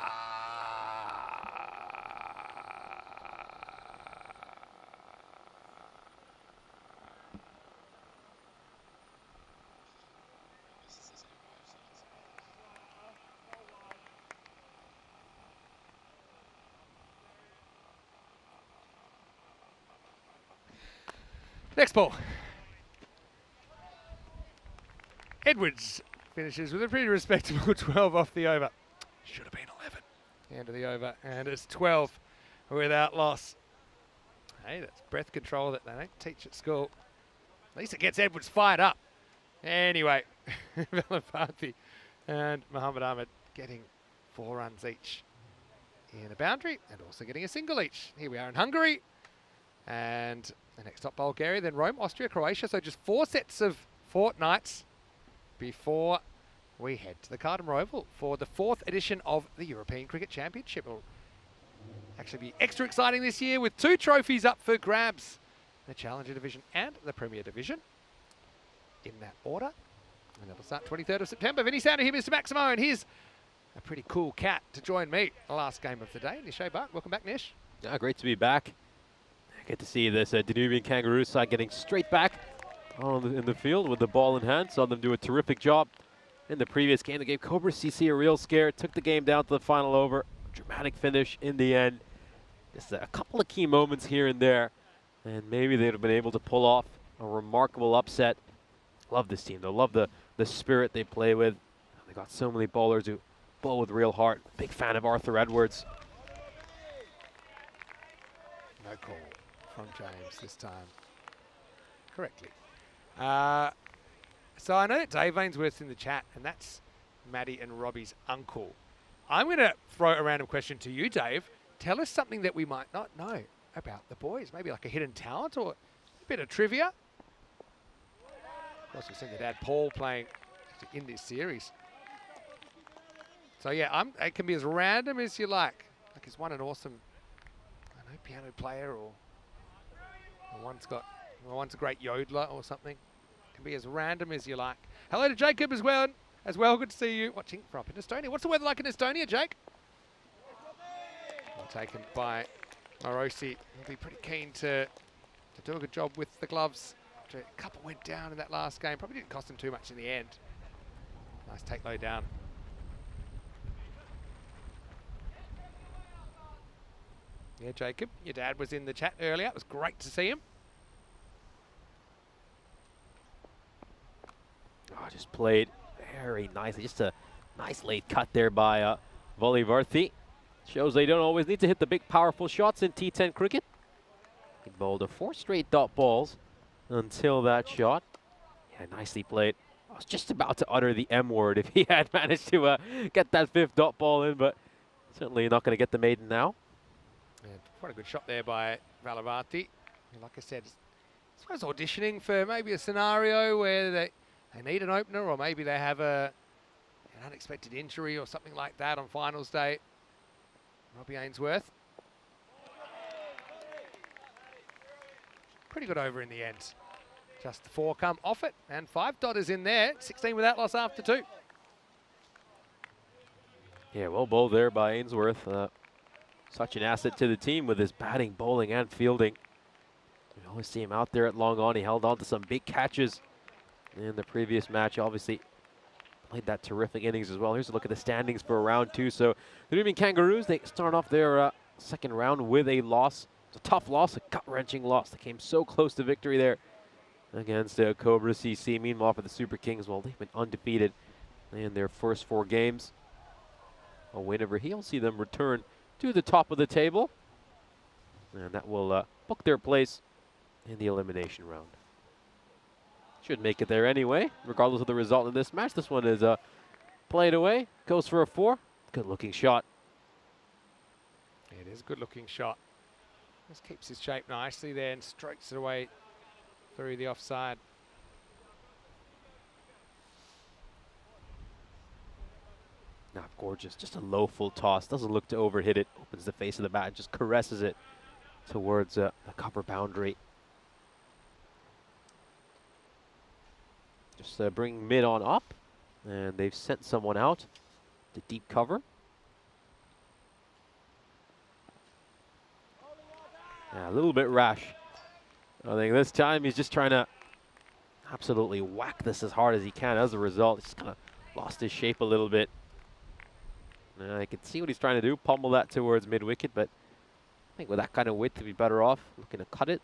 Next ball. Edwards finishes with a pretty respectable 12 off the over. Should have been 11. End of the over, and it's 12 without loss. Hey, that's breath control that they don't teach at school. At least it gets Edwards fired up. Anyway, Valavanti and Muhammad Ahmed getting 4 runs each in a boundary and also getting a single each. Here we are in Hungary, and the next stop Bulgaria, then Rome, Austria, Croatia. So just 4 sets of fortnights before we head to the Cardamore Oval for the 4th edition of the European Cricket Championship. It'll actually be extra exciting this year with 2 trophies up for grabs, the Challenger Division and the Premier Division, in that order. And it'll start 23rd of September. Vinny Sounder here, Mr. Maximo, and here's a pretty cool cat to join me the last game of the day. Nish Bart, welcome back, Nish. Yeah, great to be back. Get to see this Danubian Kangaroos side getting straight back in the field with the ball in hand. Saw them do a terrific job in the previous game. They gave Cobra CC a real scare, took the game down to the final over. Dramatic finish in the end. Just a couple of key moments here and there, and maybe they'd have been able to pull off a remarkable upset. Love this team, though. Love the spirit they play with. They got so many bowlers who bowl with real heart. Big fan of Arthur Edwards. No call from James this time. Correctly. So I know that Dave Ainsworth's in the chat, and that's Maddie and Robbie's uncle. I'm going to throw a random question to you, Dave. Tell us something that we might not know about the boys. Maybe like a hidden talent or a bit of trivia. Of course, we've seen the dad Paul playing in this series. So yeah, it can be as random as you like. Like he's one an awesome, I don't know, piano player, or one's a great yodeler or something. It can be as random as you like. Hello to Jacob as well. Good to see you watching from up in Estonia. What's the weather like in Estonia, Jake? Well taken by Morosi. He'll be pretty keen to do a good job with the gloves. After a couple went down in that last game. Probably didn't cost him too much in the end. Nice take low down. Yeah, Jacob, your dad was in the chat earlier. It was great to see him. Oh, just played very nicely. Just a nice late cut there by Volivarthi. Shows they don't always need to hit the big, powerful shots in T10 cricket. He bowled 4 straight dot balls until that shot. Yeah, nicely played. I was just about to utter the M word if he had managed to get that 5th dot ball in, but certainly not going to get the maiden now. Yeah, quite a good shot there by Volivarthi. Like I said, I suppose auditioning for maybe a scenario where they need an opener, or maybe they have an unexpected injury or something like that on finals day. Robbie Ainsworth. Pretty good over in the end. Just the 4 come off it, and 5 dotters in there. 16 without loss after 2. Yeah, well bowled there by Ainsworth. Such an asset to the team with his batting, bowling, and fielding. We always see him out there at long on. He held on to some big catches in the previous match. Obviously played that terrific innings as well. Here's a look at the standings for round 2. So the Newman Kangaroos, they start off their second round with a loss. It's a tough loss, a gut-wrenching loss. They came so close to victory there against Cobra CC. Meanwhile, for the Super Kings, well, they've been undefeated in their first 4 games. A win over here will see them return to the top of the table, and that will book their place in the elimination round. Should make it there anyway, regardless of the result of this match. This one is played away, goes for a 4. Good looking shot. It is a good looking shot. Just keeps his shape nicely there and strokes it away through the offside. Now, gorgeous, just a low full toss. Doesn't look to overhit it. Opens the face of the bat and just caresses it towards the cover boundary. Just bring mid on up, and they've sent someone out to deep cover. Yeah, a little bit rash. I think this time he's just trying to absolutely whack this as hard as he can. As a result, he's kind of lost his shape a little bit. I can see what he's trying to do, pummel that towards mid-wicket, but I think with that kind of width, he'd be better off looking to cut it.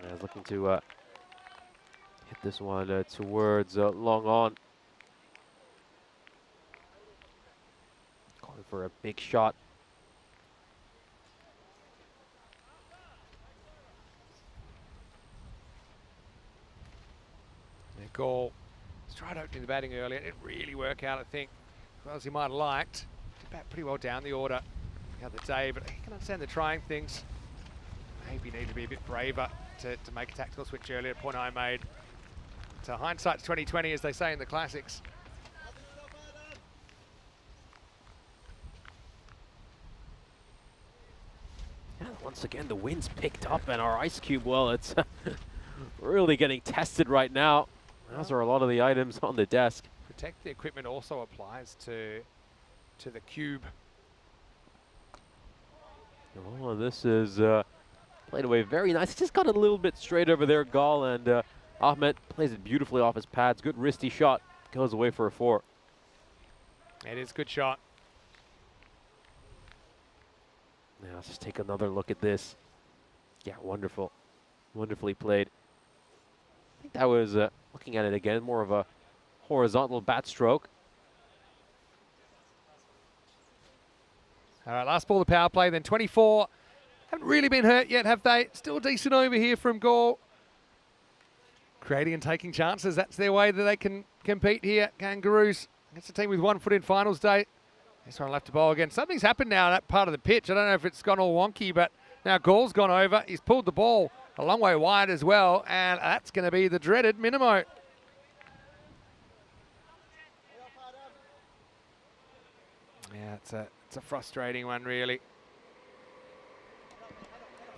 And he's looking to hit this one towards long on. Calling for a big shot. Goal. He's tried opening the batting earlier. It didn't really work out, I think, as well as he might have liked. Did bat pretty well down the order the other day, but he can understand the trying things. Maybe need to be a bit braver to make a tactical switch earlier, point I made. So hindsight's 20/20, as they say in the classics. Yeah, once again, the wind's picked up, and our ice cube, well, it's really getting tested right now. Those are a lot of the items on the desk. Protect the equipment also applies to the cube. Oh, this is played away very nice. Just got a little bit straight over there, Gall, and Ahmed plays it beautifully off his pads. Good wristy shot. Goes away for a 4. It is a good shot. Now let's just take another look at this. Yeah, wonderful. Wonderfully played. I think that was, looking at it again, more of a horizontal bat stroke. All right, last ball of the power play, then 24. Haven't really been hurt yet, have they? Still decent over here from Gaul. Creating and taking chances. That's their way that they can compete here. Kangaroos against a team with 1 foot in finals day. This one will have to bowl again. Something's happened now in that part of the pitch. I don't know if it's gone all wonky, but now Gaul's gone over. He's pulled the ball a long way wide as well, and that's going to be the dreaded Minimo. Yeah, it's a frustrating one, really.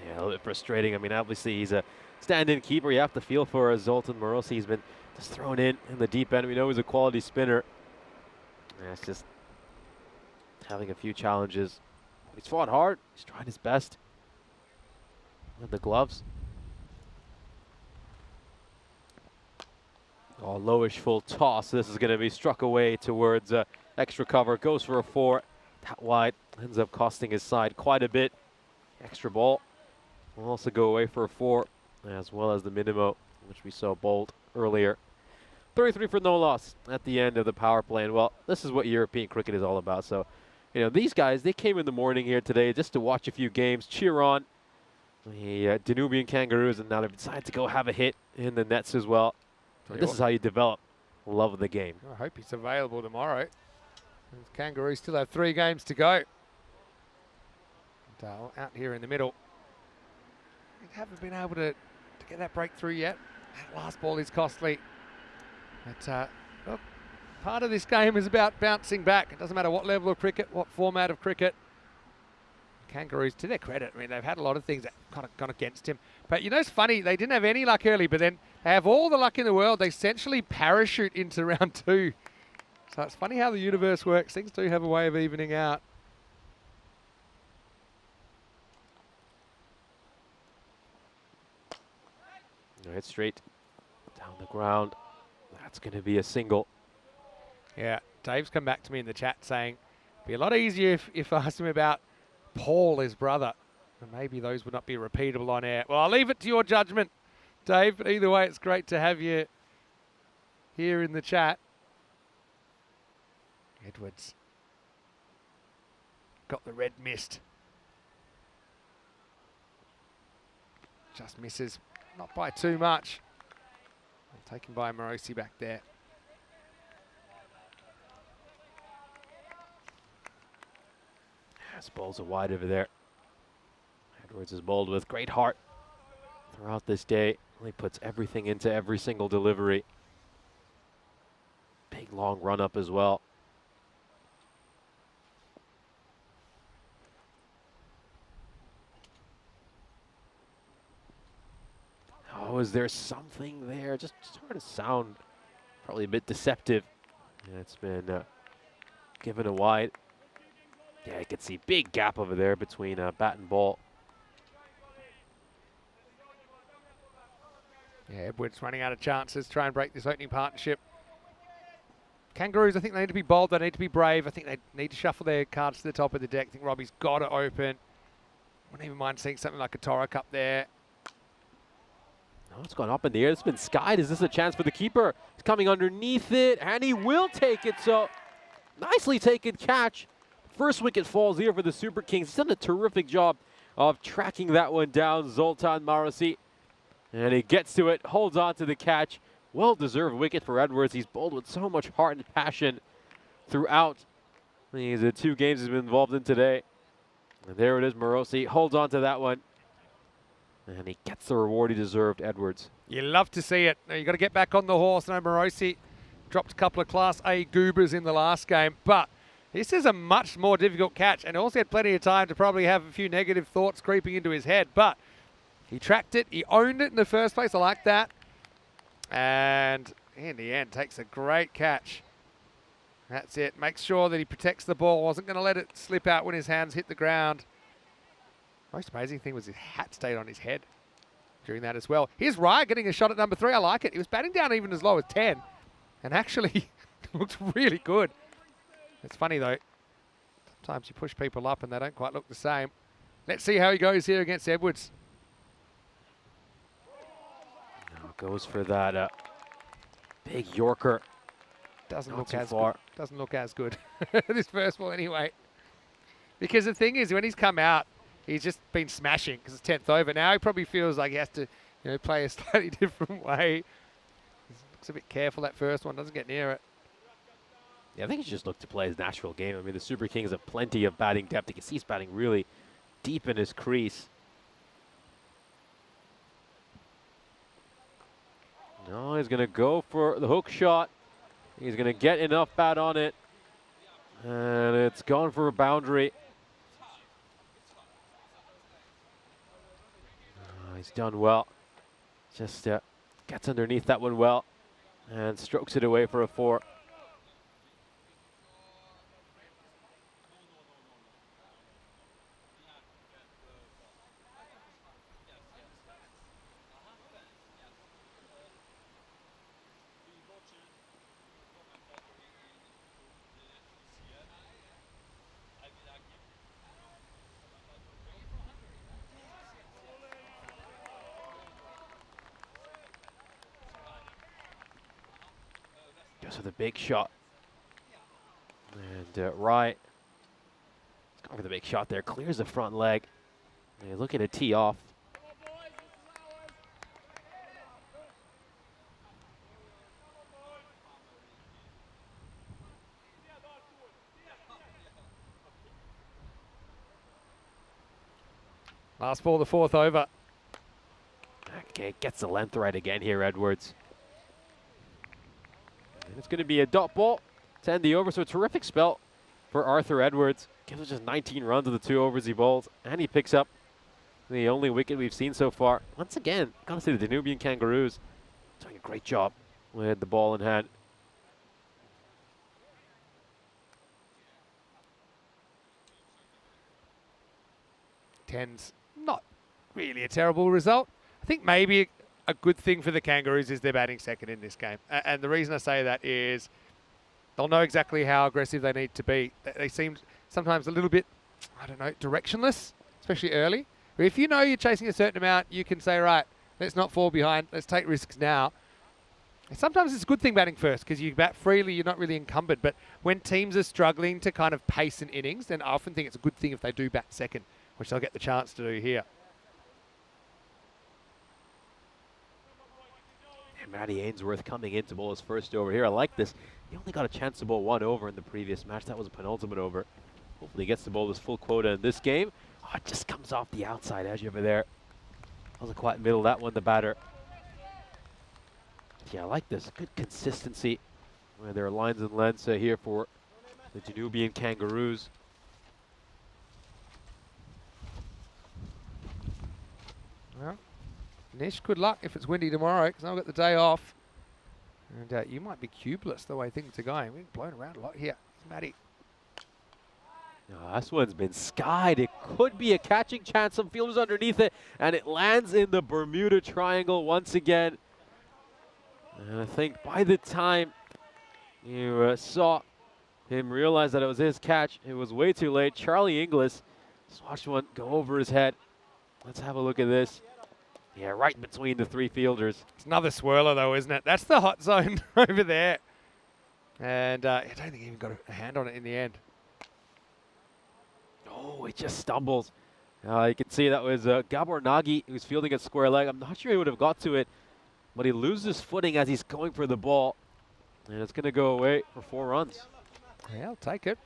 Yeah, a little bit frustrating. I mean, obviously he's a stand-in keeper. You have to feel for Zoltan Morosi. He's been just thrown in the deep end. We know he's a quality spinner. Yeah, it's just having a few challenges. He's fought hard. He's tried his best with the gloves. Oh, lowish full toss. This is going to be struck away towards extra cover. Goes for a 4. That wide ends up costing his side quite a bit. Extra ball will also go away for a 4, as well as the minimo, which we saw bowled earlier. 33 for no loss at the end of the power play. And well, this is what European cricket is all about. So, you know, these guys, they came in the morning here today just to watch a few games, cheer on the Danubian Kangaroos, and now they've decided to go have a hit in the nets as well. And this is how you develop love of the game. I hope he's available tomorrow. The Kangaroos still have 3 games to go. And, out here in the middle. We haven't been able to get that breakthrough yet. That last ball is costly. But look, part of this game is about bouncing back. It doesn't matter what level of cricket, what format of cricket. Kangaroos, to their credit, I mean, they've had a lot of things that kind of gone against him. But you know, it's funny, they didn't have any luck early, but then they have all the luck in the world. They essentially parachute into round 2. So it's funny how the universe works. Things do have a way of evening out. Right, straight down the ground. That's going to be a single. Yeah, Dave's come back to me in the chat saying it'd be a lot easier if I asked him about Paul, his brother. And maybe those would not be repeatable on air. Well, I'll leave it to your judgment, Dave. But either way, it's great to have you here in the chat. Edwards got the red mist. Just misses, not by too much. Taken by Morosi back there. This balls are wide over there. Edwards is bowled with great heart throughout this day. He puts everything into every single delivery. Big long run up as well. Oh, is there something there? Just sort of sound probably a bit deceptive. And it's been given a wide. Yeah, you can see big gap over there between bat and ball. Yeah, Edwards running out of chances, try and break this opening partnership. Kangaroos, I think they need to be bold, they need to be brave. I think they need to shuffle their cards to the top of the deck. I think Robbie's got to open. Wouldn't even mind seeing something like a Torok up there. Oh, it's gone up in the air. It's been skied. Is this a chance for the keeper? He's coming underneath it, and he will take it. So, nicely taken catch. First wicket falls here for the Super Kings. He's done a terrific job of tracking that one down, Zoltan Morosi. And he gets to it, holds on to the catch. Well-deserved wicket for Edwards. He's bowled with so much heart and passion throughout these 2 games he's been involved in today. And there it is, Morosi holds on to that one. And he gets the reward he deserved, Edwards. You love to see it. Now you've got to get back on the horse. No, Morosi dropped a couple of Class A goobers in the last game, but this is a much more difficult catch, and also had plenty of time to probably have a few negative thoughts creeping into his head, but he tracked it. He owned it in the first place. I like that. And in the end, takes a great catch. That's it. Makes sure that he protects the ball. Wasn't going to let it slip out when his hands hit the ground. Most amazing thing was his hat stayed on his head during that as well. Here's Ryan getting a shot at number 3. I like it. He was batting down even as low as 10. And actually looked really good. It's funny though. Sometimes you push people up and they don't quite look the same. Let's see how he goes here against Edwards. Now goes for that big Yorker. Doesn't Not look too as far. good. Doesn't look as good. This first ball anyway. Because the thing is, when he's come out, he's just been smashing because it's 10th over. Now he probably feels like he has to, you know, play a slightly different way. He looks a bit careful that first one, doesn't get near it. Yeah, I think he just looked to play his natural game. I mean, the Super Kings have plenty of batting depth. You can see he's batting really deep in his crease. No, he's going to go for the hook shot. He's going to get enough bat on it. And it's gone for a boundary. He's done well. Just gets underneath that one well and strokes it away for a 4. Goes with a big shot. And Rye, he's going for the big shot there. Clears the front leg. And he's looking to tee off. Last ball, the 4th over. Okay, gets the length right again here, Edwards. And it's going to be a dot ball to end the over. So a terrific spell for Arthur Edwards. Gives us just 19 runs of the 2 overs he bowls. And he picks up the only wicket we've seen so far. Once again, gotta say the Danubian Kangaroos doing a great job with the ball in hand. Ten's not really a terrible result. I think maybe a good thing for the Kangaroos is they're batting second in this game. And the reason I say that is they'll know exactly how aggressive they need to be. They seem sometimes a little bit, I don't know, directionless, especially early. But if you know you're chasing a certain amount, you can say, right, let's not fall behind. Let's take risks now. And sometimes it's a good thing batting first because you bat freely, you're not really encumbered. But when teams are struggling to kind of pace an innings, then I often think it's a good thing if they do bat second, which they'll get the chance to do here. And Matty Ainsworth coming in to bowl his first over here. I like this. He only got a chance to bowl 1 over in the previous match. That was a penultimate over. Hopefully he gets to bowl his full quota in this game. Oh, it just comes off the outside edge over there. That was a quiet middle, that one, the batter. Yeah, I like this. Good consistency. Where there are lines and lengths here for the Danubian Kangaroos. Well, Nish, good luck if it's windy tomorrow, because I've got the day off. And you might be cubeless the way things are going. We've blown around a lot here. It's Matty. Oh, this one's been skied. It could be a catching chance. Some fielders underneath it, and it lands in the Bermuda Triangle once again. And I think by the time you saw him realize that it was his catch, it was way too late. Charlie Inglis just watched one go over his head. Let's have a look at this. Yeah, right between the 3 fielders. It's another swirler, though, isn't it? That's the hot zone over there. And I don't think he even got a hand on it in the end. Oh, it just stumbles. You can see that was Gabor Nagy who was fielding at square leg. I'm not sure he would have got to it, but he loses footing as he's going for the ball. And it's going to go away for 4 runs. Yeah, I'll take it.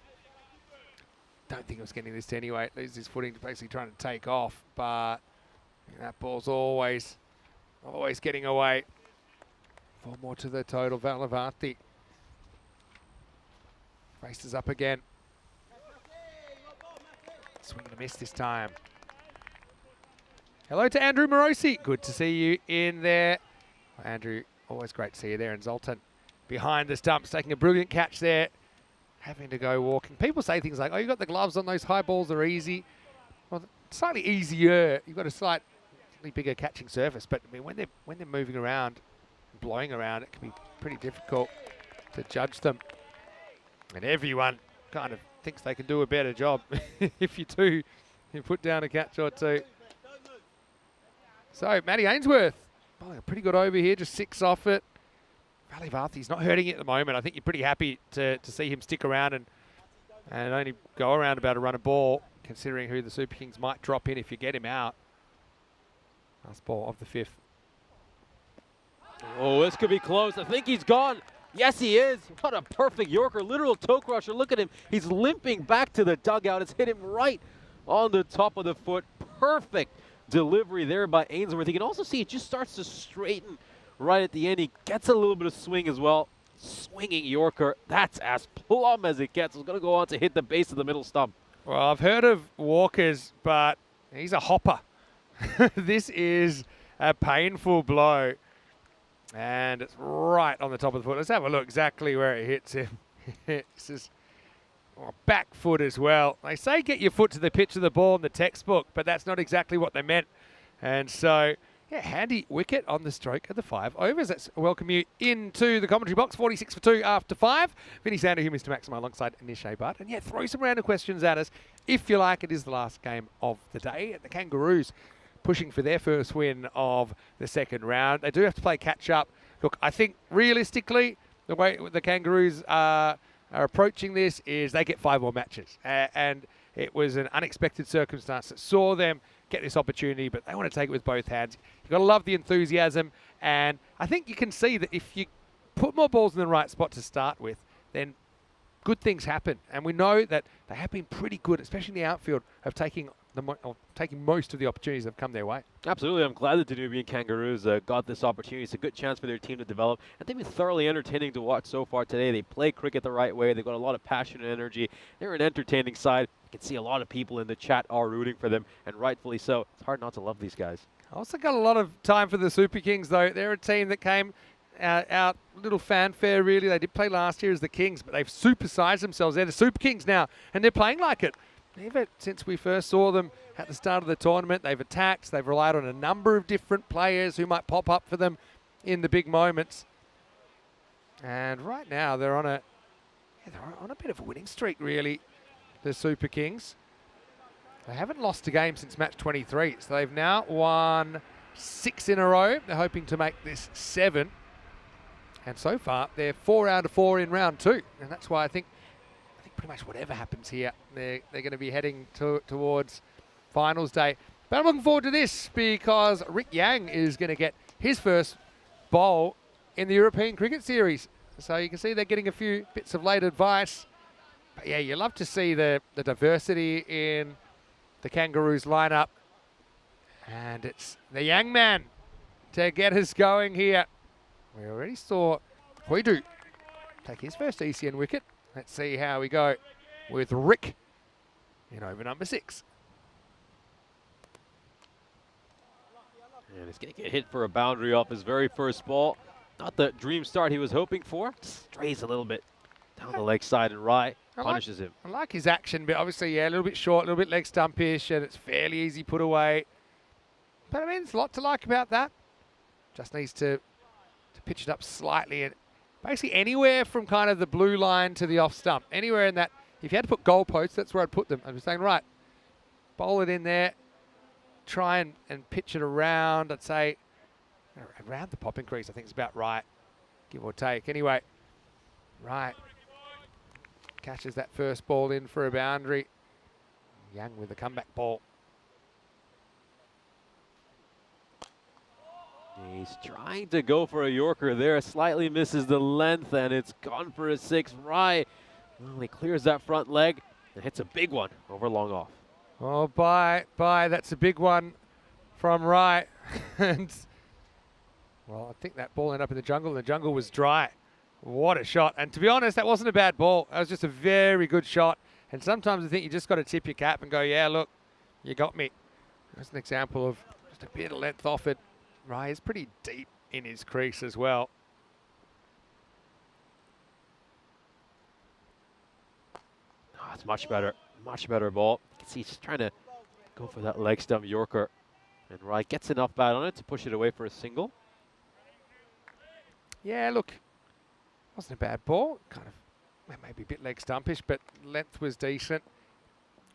Don't think I was getting this to anyway. It loses his footing to basically trying to take off, but that ball's always getting away. 4 more to the total. Valavarthi faces up again. Swing and a miss this time. Hello to Andrew Morosi. Good to see you in there. Andrew, always great to see you there. And Zoltan behind the stumps, taking a brilliant catch there. Having to go walking. People say things like, oh, you got the gloves on, those high balls are easy. Well, slightly easier. You've got a slightly bigger catching surface. But I mean, when they're moving around, blowing around, it can be pretty difficult to judge them. And everyone kind of thinks they can do a better job. If you do, you put down a catch or 2. So, Matty Ainsworth, bowling a pretty good over here, just 6 off it. Valavarthi's not hurting it at the moment. I think you're pretty happy to see him stick around and only go around about a run of ball, considering who the Super Kings might drop in if you get him out. Last ball of the 5th. Oh, this could be close. I think he's gone. Yes, he is. What a perfect Yorker. Literal toe crusher. Look at him. He's limping back to the dugout. It's hit him right on the top of the foot. Perfect delivery there by Ainsworth. You can also see it just starts to straighten right at the end. He gets a little bit of swing as well. Swinging Yorker. That's as plumb as it gets. It's going to go on to hit the base of the middle stump. Well, I've heard of Walkers, but he's a hopper. This is a painful blow. And it's right on the top of the foot. Let's have a look exactly where it hits him. This is back foot as well. They say get your foot to the pitch of the ball in the textbook, but that's not exactly what they meant. And so, yeah, handy wicket on the stroke of the 5 overs. Let's welcome you into the commentary box. 46 for 2 after 5. Vinny Sander here, Mr. Maximo, alongside Nishay Butt. And yeah, throw some random questions at us if you like. It is the last game of the day. And the Kangaroos pushing for their first win of the second round. They do have to play catch up. Look, I think realistically, the way the Kangaroos are approaching this is they get 5 more matches. And it was an unexpected circumstance that saw them get this opportunity, but they want to take it with both hands. You've got to love the enthusiasm, and I think you can see that if you put more balls in the right spot to start with, then good things happen. And we know that they have been pretty good, especially in the outfield, of taking most of the opportunities that have come their way. Absolutely. I'm glad that the Danubian Kangaroos got this opportunity. It's a good chance for their team to develop. And they've been thoroughly entertaining to watch so far today. They play cricket the right way. They've got a lot of passion and energy. They're an entertaining side. You can see a lot of people in the chat are rooting for them, and rightfully so. It's hard not to love these guys. I also got a lot of time for the Super Kings, though. They're a team that came out little fanfare, really. They did play last year as the Kings, but they've supersized themselves. They're the Super Kings now, and they're playing like it. Since we first saw them at the start of the tournament, they've attacked. They've relied on a number of different players who might pop up for them in the big moments. And right now they're on a bit of a winning streak, really, the Super Kings. They haven't lost a game since match 23, so they've now won 6 in a row. They're hoping to make this 7. And so far, they're 4 out of 4 in round 2. And that's why I think pretty much whatever happens here, they're going to be heading towards finals day. But I'm looking forward to this because Rick Yang is going to get his first bowl in the European Cricket Series. So you can see they're getting a few bits of late advice. But yeah, you love to see the diversity in the Kangaroos lineup. And it's the Yang man to get us going here. We already saw Hoidu take his first ECN wicket. Let's see how we go with Rick in over number 6. And he's going to get hit for a boundary off his very first ball. Not the dream start he was hoping for. Strays a little bit down the leg side, and Rai punishes him. I like his action, but obviously, yeah, a little bit short, a little bit leg stumpish, and it's fairly easy put away. But I mean, there's a lot to like about that. Just needs to pitch it up slightly, and basically anywhere from kind of the blue line to the off stump. Anywhere in that. If you had to put goalposts, that's where I'd put them. I'm just saying, right, bowl it in there. Try and pitch it around. I'd say around the popping crease, I think is about right, give or take. Anyway, right. Catches that first ball in for a boundary. Young with a comeback ball. He's trying to go for a Yorker there, slightly misses the length, and it's gone for a 6. Rai, well, he clears that front leg and hits a big one over long off. Oh, bye. That's a big one from Rai. And, well, I think that ball ended up in the jungle, and the jungle was dry. What a shot. And to be honest, that wasn't a bad ball. That was just a very good shot. And sometimes I think you just got to tip your cap and go, yeah, look, you got me. That's an example of just a bit of length off it. Rai is pretty deep in his crease as well. Oh, it's much better ball. You can see he's trying to go for that leg stump Yorker. And Rai gets enough bat on it to push it away for a single. Yeah, look, wasn't a bad ball. Kind of maybe a bit leg stumpish, but length was decent.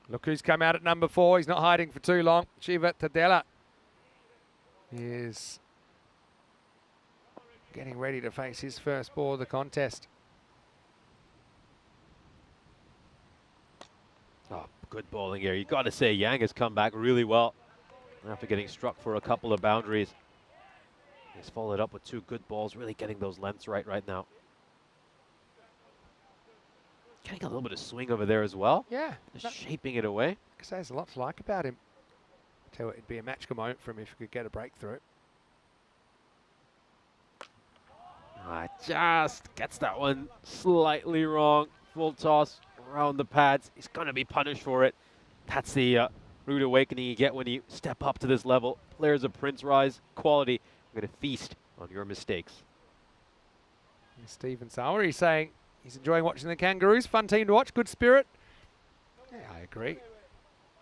Look who's come out at number 4. He's not hiding for too long. Shiva Tadela is getting ready to face his first ball of the contest. Oh, good bowling here. You got to say Yang has come back really well after getting struck for a couple of boundaries. He's followed up with 2 good balls, really getting those lengths right now. Getting a little bit of swing over there as well. Yeah. Just shaping it away. Because there's a lot to like about him. Tell you what, it'd be a match moment for him if he could get a breakthrough. Just gets that one slightly wrong. Full toss around the pads. He's going to be punished for it. That's the rude awakening you get when you step up to this level. Players of Prince Rise quality are going to feast on your mistakes. And Stephen Sauer, he's saying he's enjoying watching the Kangaroos. Fun team to watch, good spirit. Yeah, I agree.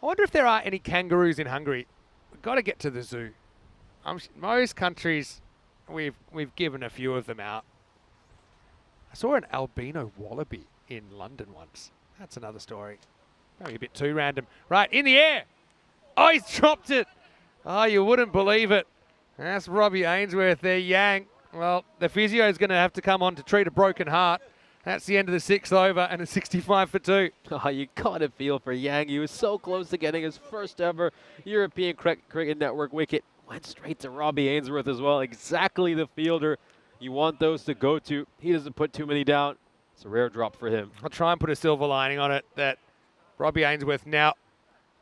I wonder if there are any kangaroos in Hungary. We've got to get to the zoo. Most countries, we've given a few of them out. I saw an albino wallaby in London once. That's another story. Maybe a bit too random. Right, in the air. Oh, he's dropped it. Oh, you wouldn't believe it. That's Robbie Ainsworth there. Yang Well, the physio is going to have to come on to treat a broken heart. That's the end of the 6th over and a 65 for 2. Oh, you gotta feel for Yang. He was so close to getting his first ever European Cricket Network wicket. Went straight to Robbie Ainsworth as well. Exactly the fielder you want those to go to. He doesn't put too many down. It's a rare drop for him. I'll try and put a silver lining on it that Robbie Ainsworth now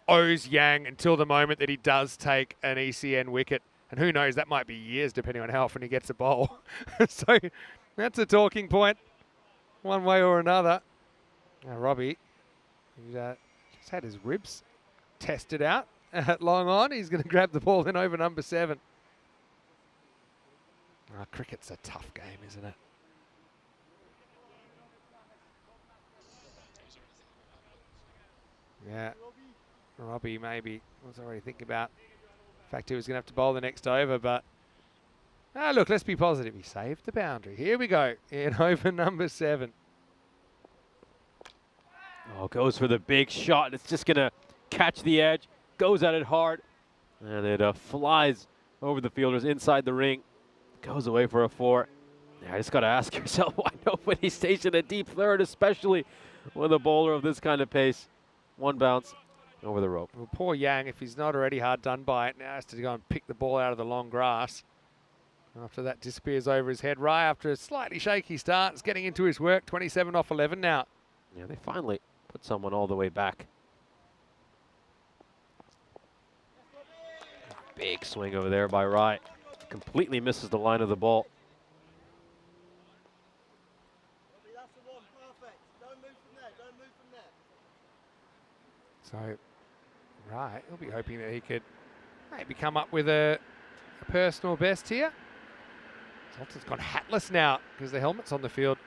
owes Yang until the moment that he does take an ECN wicket. And who knows, that might be years depending on how often he gets a bowl. So that's a talking point, one way or another. Now Robbie, he's just had his ribs tested out at long on. He's going to grab the ball in over number 7. Oh, cricket's a tough game, isn't it? Yeah, Robbie maybe was already thinking about the fact he was going to have to bowl the next over, but look, let's be positive. He saved the boundary. Here we go in over number 7. Oh, goes for the big shot. It's just going to catch the edge. Goes at it hard. And it flies over the fielders inside the ring. Goes away for a 4. Yeah, I just got to ask yourself why nobody stays in a deep third, especially with a bowler of this kind of pace. One bounce over the rope. Well, poor Yang, if he's not already hard done by it, now has to go and pick the ball out of the long grass. After that disappears over his head. Right after a slightly shaky start, it's getting into his work. 27 off 11 now. Yeah, they finally put someone all the way back. Big swing over there by Rai. Completely misses the line of the ball. So, right, he'll be hoping that he could maybe come up with a personal best here. Zoltan's gone hatless now because the helmet's on the field.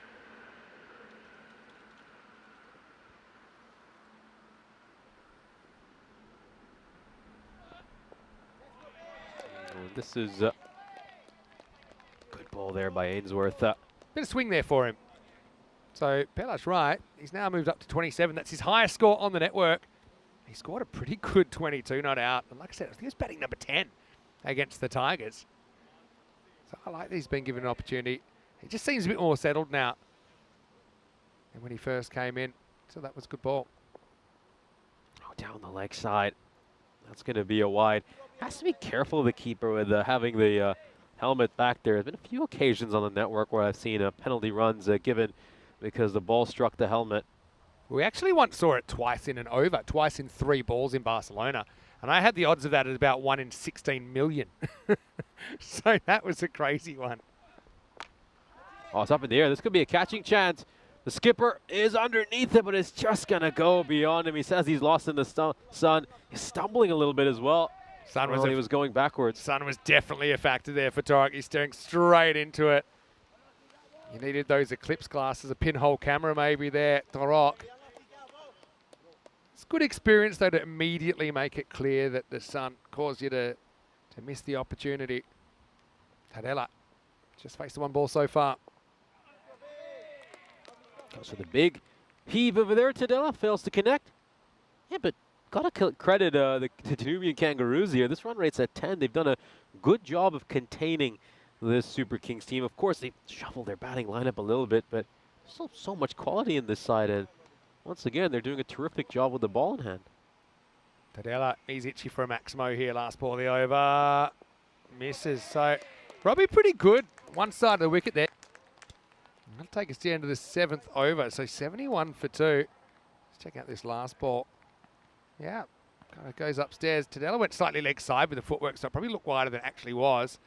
This is a good ball there by Ainsworth. Bit of swing there for him. So, Pelash right, he's now moved up to 27. That's his highest score on the network. He scored a pretty good 22, not out. And like I said, I think he was batting number 10 against the Tigers. So I like that he's been given an opportunity. He just seems a bit more settled now than when he first came in. So that was a good ball. Oh, down the leg side. That's going to be a wide. Has to be careful, the keeper, with having the helmet back there. There's been a few occasions on the network where I've seen penalty runs given because the ball struck the helmet. We actually once saw it twice in an over, twice in 3 balls in Barcelona. And I had the odds of that at about 1 in 16 million. So that was a crazy one. Oh, it's up in the air. This could be a catching chance. The skipper is underneath it, but it's just going to go beyond him. He says he's lost in the sun. He's stumbling a little bit as well. Sun was going backwards. Sun was definitely a factor there for Torek. He's staring straight into it. You needed those eclipse glasses, a pinhole camera maybe there, Torek. It's good experience, though, to immediately make it clear that the sun caused you to miss the opportunity. Tadela just faced the 1 ball so far. Goes for the big heave over there. Tadela fails to connect. Yeah, but got to credit the Danubian Kangaroos here. This run rate's at 10. They've done a good job of containing this Super Kings team. Of course, they shuffled their batting lineup a little bit, but there's so much quality in this side. And once again, they're doing a terrific job with the ball in hand. Tadela, he's itchy for a Maximo here. Last ball of the over. Misses. So, Robbie pretty good. One side of the wicket there. That'll take us to the end of the 7th over. So, 71 for 2. Let's check out this last ball. Yeah, kind of goes upstairs. Tadela went slightly leg side with the footwork, so it probably looked wider than it actually was.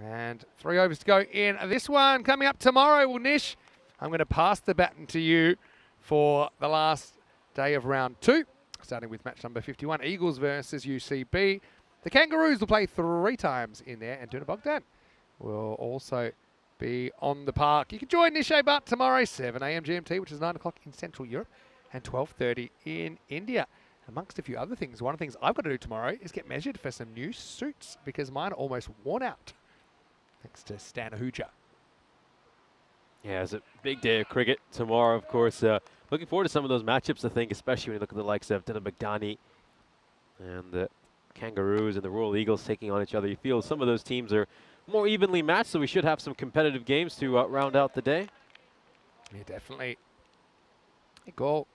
And 3 overs to go in this one. Coming up tomorrow, well, Nish, I'm going to pass the baton to you for the last day of round 2, starting with match number 51, Eagles versus UCB. The Kangaroos will play 3 times in there, and Duna Bogdan will also be on the park. You can join Nish Butt tomorrow, 7 a.m. GMT, which is 9 o'clock in Central Europe, and 12:30 in India. Amongst a few other things, one of the things I've got to do tomorrow is get measured for some new suits because mine are almost worn out. Thanks to Stan Ahuja. Yeah, it's a big day of cricket tomorrow, of course. Looking forward to some of those matchups, I think, especially when you look at the likes of Dina Baghdadi and the Kangaroos and the Royal Eagles taking on each other. You feel some of those teams are more evenly matched, so we should have some competitive games to round out the day. Yeah, definitely. A goal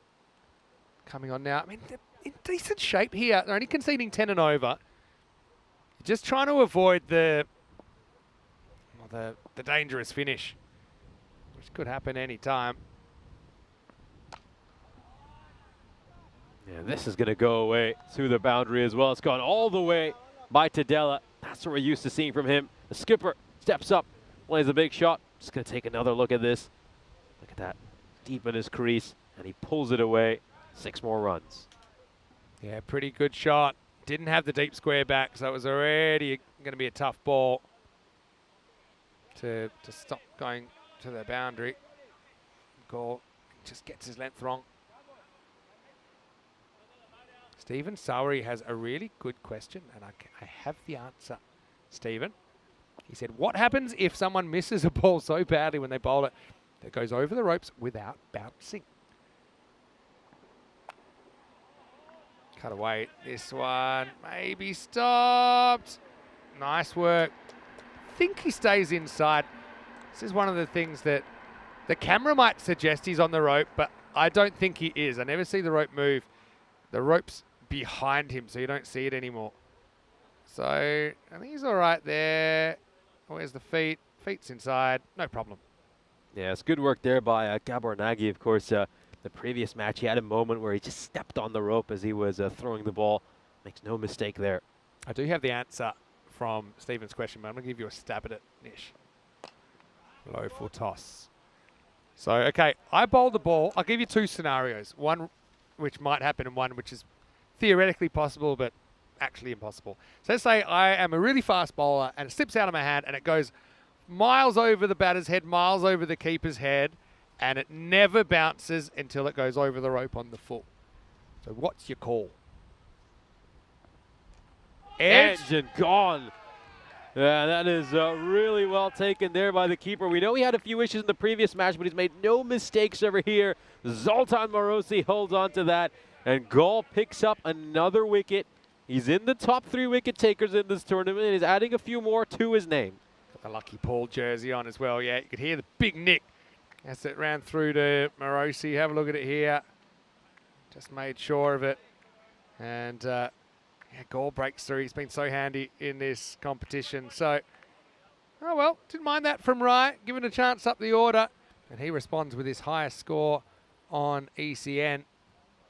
coming on now. I mean, they're in decent shape here. They're only conceding 10 and over. Just trying to avoid the dangerous finish, which could happen any time. Yeah, this is going to go away to the boundary as well. It's gone all the way by Tadella. That's what we're used to seeing from him. The skipper steps up, plays a big shot. Just going to take another look at this. Look at that. Deep in his crease, and he pulls it away. 6 more runs. Yeah, pretty good shot. Didn't have the deep square back, so it was already going to be a tough ball to stop going to the boundary. Goal just gets his length wrong. Stephen Sowery has a really good question, and I have the answer. Stephen, he said, what happens if someone misses a ball so badly when they bowl it that goes over the ropes without bouncing? Cut away. This one maybe stopped. Nice work. I think he stays inside. This is one of the things that the camera might suggest he's on the rope, but I don't think he is. I never see the rope move. The rope's behind him, so you don't see it anymore. So I think he's all right there. Where's the feet? Feet's inside. No problem. Yeah, it's good work there by Gabor Nagy. Of course, the previous match, he had a moment where he just stepped on the rope as he was throwing the ball. Makes no mistake there. I do have the answer from Stephen's question, but I'm going to give you a stab at it, Nish. Low full toss. So, okay, I bowl the ball. I'll give you 2 scenarios. One which might happen and one which is theoretically possible but actually impossible. So let's say I am a really fast bowler and it slips out of my hand and it goes miles over the batter's head, miles over the keeper's head, and it never bounces until it goes over the rope on the full. So what's your call? Edge and gone. Yeah, that is really well taken there by the keeper. We know he had a few issues in the previous match, but he's made no mistakes over here. Zoltan Marosi holds on to that, and Gall picks up another wicket. He's in the top 3 wicket takers in this tournament, and he's adding a few more to his name. Got the Lucky Paul jersey on as well. Yeah, you could hear the big nick as it ran through to Marosi. Have a look at it here. Just made sure of it. And yeah, Gall breaks through. He's been so handy in this competition. So, oh well, didn't mind that from Wright. Given a chance up the order. And he responds with his highest score on ECN.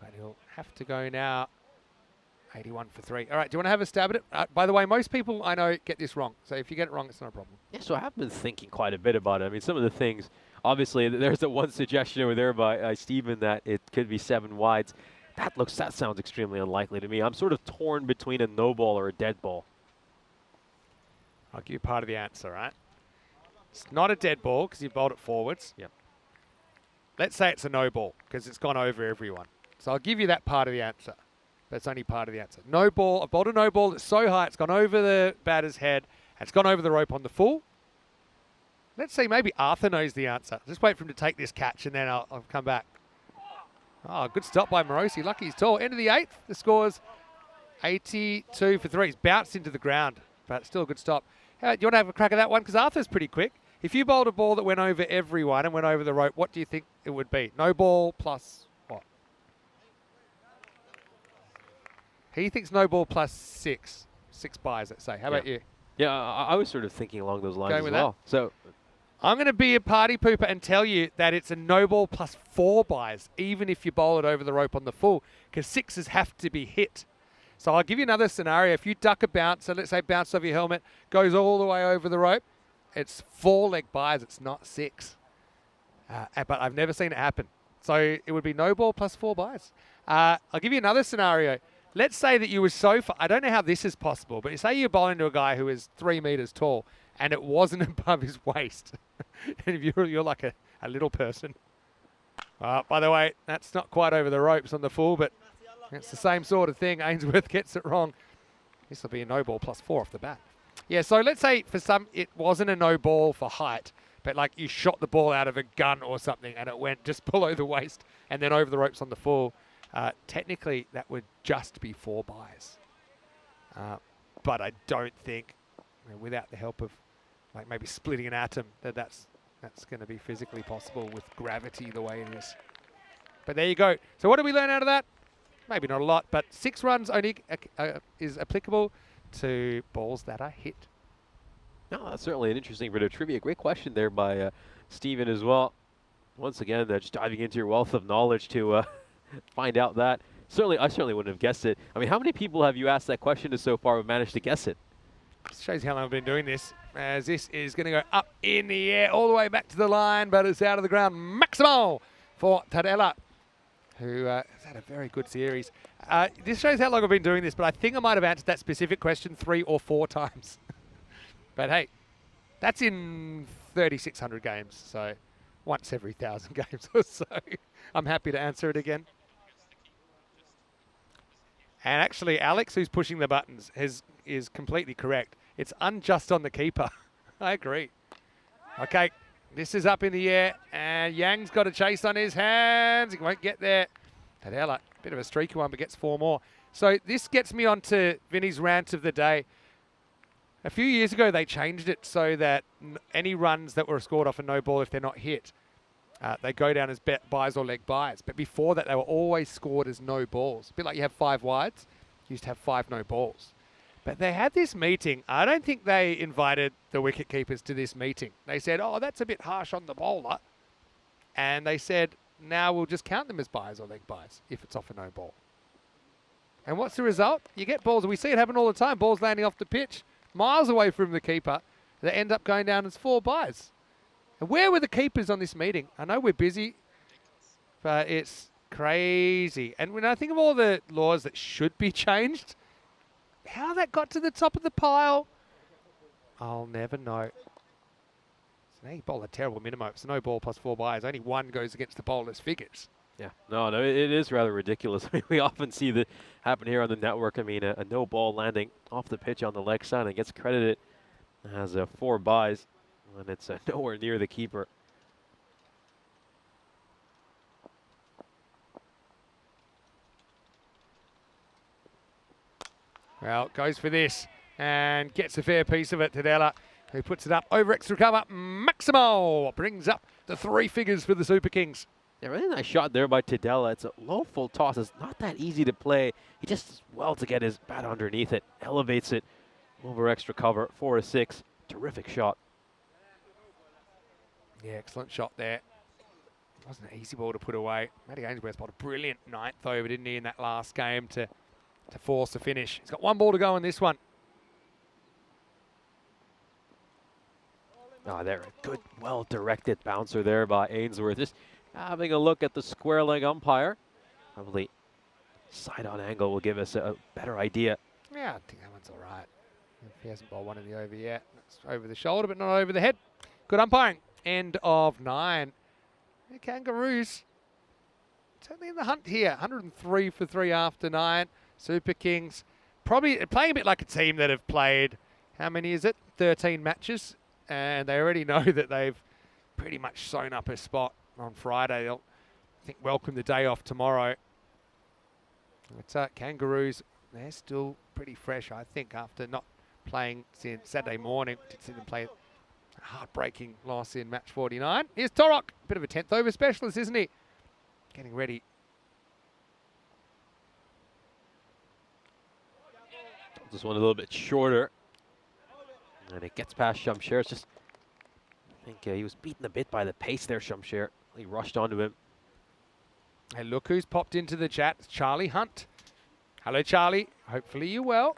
But he'll have to go now. 81 for 3. All right, do you want to have a stab at it? By the way, most people I know get this wrong. So if you get it wrong, it's not a problem. Yeah, so I have been thinking quite a bit about it. I mean, some of the things, obviously, there's the one suggestion over there by Stephen that it could be 7 wides. That sounds extremely unlikely to me. I'm sort of torn between a no ball or a dead ball. I'll give you part of the answer, right? It's not a dead ball because you bowled it forwards. Yep. Let's say it's a no ball because it's gone over everyone. So I'll give you that part of the answer. That's only part of the answer. No ball. I've bowled a no ball that's so high it's gone over the batter's head. And it's gone over the rope on the full. Let's see, maybe Arthur knows the answer. Just wait for him to take this catch and then I'll come back. Oh, good stop by Marosi. Lucky he's tall. End of the 8th. The score's 82 for 3. He's bounced into the ground, but still a good stop. Do you want to have a crack at that one? Because Arthur's pretty quick. If you bowled a ball that went over everyone and went over the rope, what do you think it would be? No ball plus what? He thinks no ball plus 6. 6 buys, let's say. How about you? Yeah, I was sort of thinking along those lines Going as with well. So I'm going to be a party pooper and tell you that it's a no ball plus 4 buys, even if you bowl it over the rope on the full, because 6s have to be hit. So I'll give you another scenario. If you duck a bouncer, let's say bounce off your helmet, goes all the way over the rope, it's 4 leg buys, it's not 6. But I've never seen it happen. So it would be no ball plus 4 buys. I'll give you another scenario. Let's say that you were so far, I don't know how this is possible, but say you're bowling to a guy who is 3 meters tall and it wasn't above his waist. And if you're like a little person. By the way, that's not quite over the ropes on the full, but it's the same sort of thing. Ainsworth gets it wrong. This will be a no ball plus 4 off the bat. Yeah, so let's say for some it wasn't a no ball for height, but like you shot the ball out of a gun or something and it went just below the waist and then over the ropes on the full. Technically, that would just be 4 buys. But I don't think, without the help of like maybe splitting an atom, that's going to be physically possible with gravity the way it is. But there you go. So what did we learn out of that? Maybe not a lot, but 6 runs only is applicable to balls that are hit. No, that's certainly an interesting bit of trivia. Great question there by Stephen as well. Once again, just diving into your wealth of knowledge to find out that. I certainly wouldn't have guessed it. I mean, how many people have you asked that question to so far who managed to guess it? This shows you how long I've been doing this, as this is going to go up in the air all the way back to the line, but it's out of the ground. Maximal for Tadella, who has had a very good series. This shows how long I've been doing this, but I think I might have answered that specific question 3 or 4 times. But hey, that's in 3,600 games, so once every 1,000 games or so. I'm happy to answer it again. And actually, Alex, who's pushing the buttons, is completely correct. It's unjust on the keeper. I agree. Okay, this is up in the air, and Yang's got a chase on his hands. He won't get there. Tadella, bit of a streaky one, but gets 4 more. So this gets me on to Vinny's rant of the day. A few years ago, they changed it so that any runs that were scored off a no ball, if they're not hit, they go down as buys or leg buys. But before that, they were always scored as no balls. A bit like you have 5 wides, you used to have 5 no balls. But they had this meeting. I don't think they invited the wicket keepers to this meeting. They said, oh, that's a bit harsh on the bowler. And they said, now we'll just count them as buys or leg buys if it's off a no ball. And what's the result? You get balls. We see it happen all the time. Balls landing off the pitch, miles away from the keeper, that end up going down as 4 buys. And where were the keepers on this meeting? I know we're busy, but it's crazy. And when I think of all the laws that should be changed, how that got to the top of the pile, I'll never know. So now you bowl a terrible minimum. It's no ball plus 4 buys. Only 1 goes against the bowler's figures. Yeah, no, it is rather ridiculous. I mean, we often see that happen here on the network. I mean, a no ball landing off the pitch on the leg side and gets credited as 4 buys, and it's nowhere near the keeper. Well, goes for this and gets a fair piece of it. Tadella, who puts it up over extra cover. Maximal brings up the 3 figures for the Super Kings. Yeah, really nice shot there by Tadella. It's a low full toss. It's not that easy to play. He just does well to get his bat underneath it, elevates it over extra cover, 4-6. Terrific shot. Yeah, excellent shot there. Wasn't an easy ball to put away. Matty Ainsworth bowled a brilliant 9th over, didn't he, in that last game to force a finish. He's got 1 ball to go in this one. Oh, there, a good, well-directed bouncer there by Ainsworth. Just having a look at the square leg umpire. Probably side-on angle will give us a better idea. Yeah, I think that one's all right. If he hasn't bowled one in the over yet. That's over the shoulder, but not over the head. Good umpiring. End of 9. The Kangaroos certainly in the hunt here. 103 for 3 after 9. Super Kings probably playing a bit like a team that have played, how many is it? 13 matches. And they already know that they've pretty much sewn up a spot on Friday. They'll, I think, welcome the day off tomorrow. It's Kangaroos, they're still pretty fresh, I think, after not playing since Saturday morning. Did see them play a heartbreaking loss in match 49. Here's Torok, bit of a 10th over specialist, isn't he? Getting ready. This one a little bit shorter. And it gets past Shamsher. It's just, I think he was beaten a bit by the pace there, Shamsher. He rushed onto him. Hey, look who's popped into the chat. It's Charlie Hunt. Hello, Charlie. Hopefully you're well.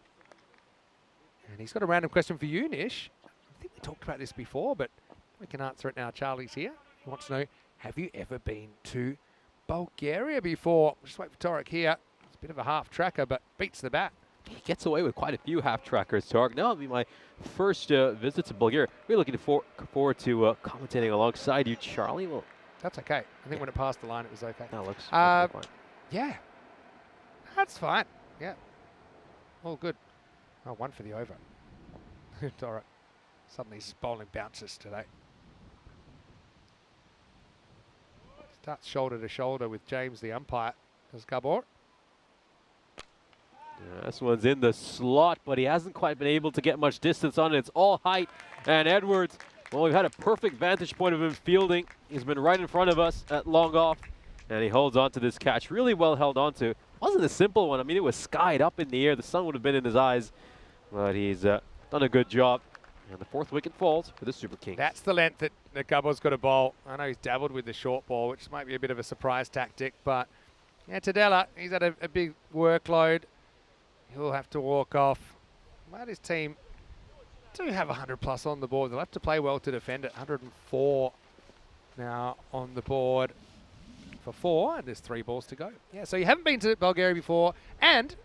And he's got a random question for you, Nish. I think we talked about this before, but we can answer it now. Charlie's here. He wants to know, have you ever been to Bulgaria before? Just wait for Torok here. It's a bit of a half tracker, but beats the bat. He gets away with quite a few half-trackers, Tark. Now it'll be my first visit to Bulgaria. We're looking forward to commentating alongside you, Charlie. Well, that's okay. I think when it passed the line, it was okay. that looks fine. fine. Yeah, that's fine. Yeah, all good. Oh, 1 for the over. All right. Suddenly he's bowling bounces today. Starts shoulder to shoulder with James, the umpire. Does Gabor. This one's in the slot, but he hasn't quite been able to get much distance on it. It's all height, and Edwards, well, we've had a perfect vantage point of him fielding. He's been right in front of us at long off, and he holds on to this catch. Really well held on to. Wasn't a simple one. I mean, it was skied up in the air. The sun would have been in his eyes, but he's done a good job. And the 4th wicket falls for the Super Kings. That's the length that Gubbo's got to bowl. I know he's dabbled with the short ball, which might be a bit of a surprise tactic, but yeah, Tadella, he's had a big workload. He'll have to walk off. But his team do have 100 plus on the board. They'll have to play well to defend it. 104 now on the board for 4, and there's 3 balls to go. Yeah, so you haven't been to Bulgaria before, and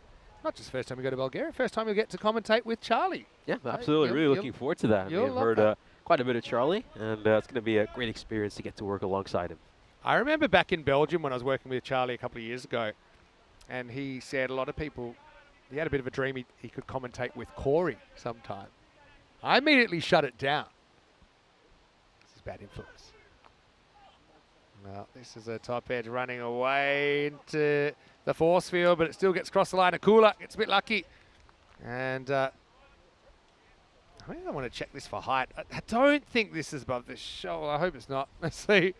not just first time you go to Bulgaria, first time you'll get to commentate with Charlie. Yeah, absolutely. Really looking forward to that. I mean, I've heard quite a bit of Charlie, and it's going to be a great experience to get to work alongside him. I remember back in Belgium when I was working with Charlie a couple of years ago, and he said a lot of people, he had a bit of a dream he could commentate with Corey sometime. I immediately shut it down. This is bad influence. Well, this is a top edge running away into the force field, but it still gets across the line. Akula gets a bit lucky. And I think I want to check this for height. I don't think this is above the shoulder. I hope it's not. Let's see.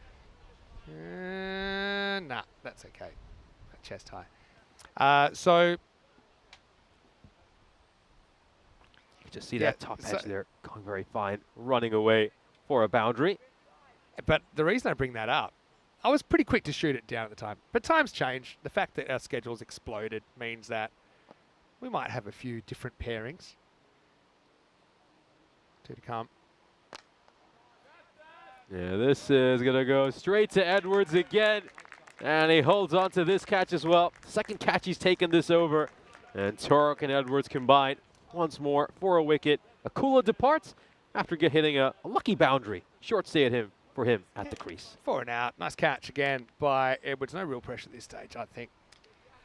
Nah, that's okay. Chest high. So you can just see that top edge there going very fine, running away for a boundary. But the reason I bring that up, I was pretty quick to shoot it down at the time. But times change. The fact that our schedule's exploded means that we might have a few different pairings. 2 to come. Yeah, this is going to go straight to Edwards again. And he holds on to this catch as well. Second catch he's taken this over. And Torok and Edwards combine once more for a wicket. Akula departs after hitting a lucky boundary. Short stay for him at the crease. 4 and out. Nice catch again by Edwards. No real pressure at this stage, I think.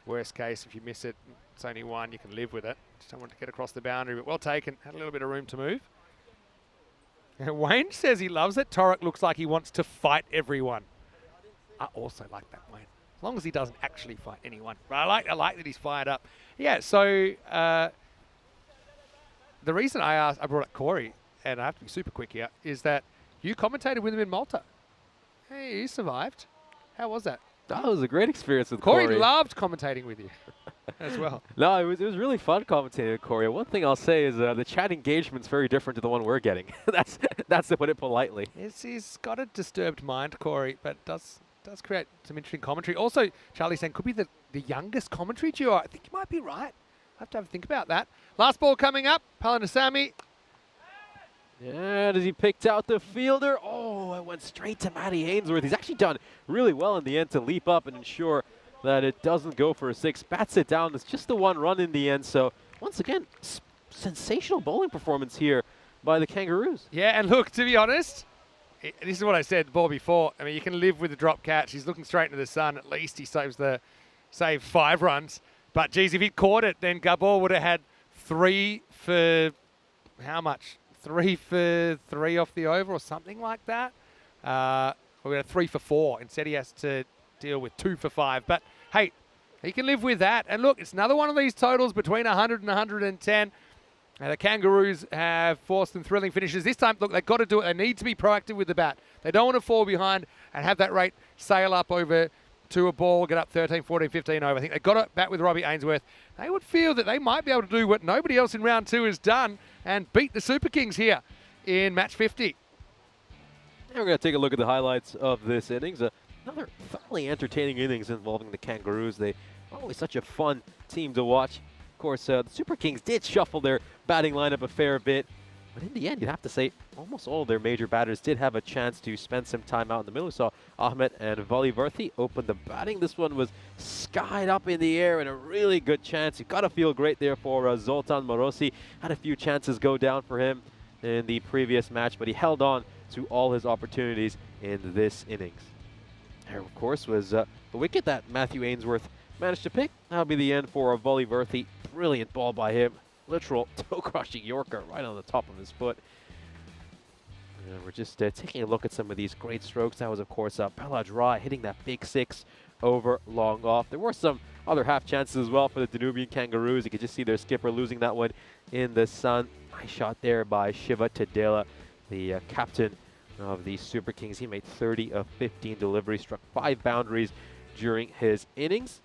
Worst case, if you miss it, it's only 1. You can live with it. Just don't want to get across the boundary, but well taken. Had a little bit of room to move. And Wayne says he loves it. Torok looks like he wants to fight everyone. I also like that, Wayne. As long as he doesn't actually fight anyone. But I like that he's fired up. Yeah, so the reason I brought up Corey, and I have to be super quick here, is that you commentated with him in Malta. Hey, you survived. How was that? That was a great experience with Corey. Corey loved commentating with you as well. No, it was really fun commentating with Corey. One thing I'll say is the chat engagement's very different to the one we're getting. that's to put it politely. He's got a disturbed mind, Corey, but does create some interesting commentary. Also, Charlie saying could be the youngest commentary duo. I think you might be right. I have to have a think about that. Last ball coming up. Palanasamy. Yeah, as he picked out the fielder. Oh, it went straight to Matty Ainsworth. He's actually done really well in the end to leap up and ensure that it doesn't go for a 6. Bats it down. It's just the 1 run in the end. So, once again, sensational bowling performance here by the Kangaroos. Yeah, and look, to be honest, this is what I said the ball before. I mean, you can live with the drop catch. He's looking straight into the sun. At least he saved 5 runs. But, geez, if he'd caught it, then Gabor would have had 3 for how much? 3 for 3 off the over or something like that. We had 3 for 4. Instead, he has to deal with 2 for 5. But, hey, he can live with that. And, look, it's another one of these totals between 100 and 110. And the Kangaroos have forced some thrilling finishes. This time, look, they've got to do it. They need to be proactive with the bat. They don't want to fall behind and have that rate sail up over to a ball, get up 13, 14, 15 over. I think they've got to bat with Robbie Ainsworth. They would feel that they might be able to do what nobody else in round 2 has done and beat the Super Kings here in match 50. Now we're going to take a look at the highlights of this innings. Another thoroughly entertaining innings involving the Kangaroos. They are always such a fun team to watch. Of course, the Super Kings did shuffle their batting lineup a fair bit. But in the end, you'd have to say almost all their major batters did have a chance to spend some time out in the middle. We saw Ahmed and Valivarthi open the batting. This one was skied up in the air and a really good chance. You've got to feel great there for Zoltan Morosi. Had a few chances go down for him in the previous match, but he held on to all his opportunities in this innings. There, of course, was the wicket that Matthew Ainsworth managed to pick. That'll be the end for Valivarthi. Brilliant ball by him. Literal toe-crushing Yorker right on the top of his foot. And we're just taking a look at some of these great strokes. That was, of course, Palaj Rai hitting that big 6 over long off. There were some other half chances as well for the Danubian Kangaroos. You could just see their skipper losing that one in the sun. Nice shot there by Shiva Tadela, the captain of the Super Kings. He made 30 of 15 deliveries, struck 5 boundaries during his innings.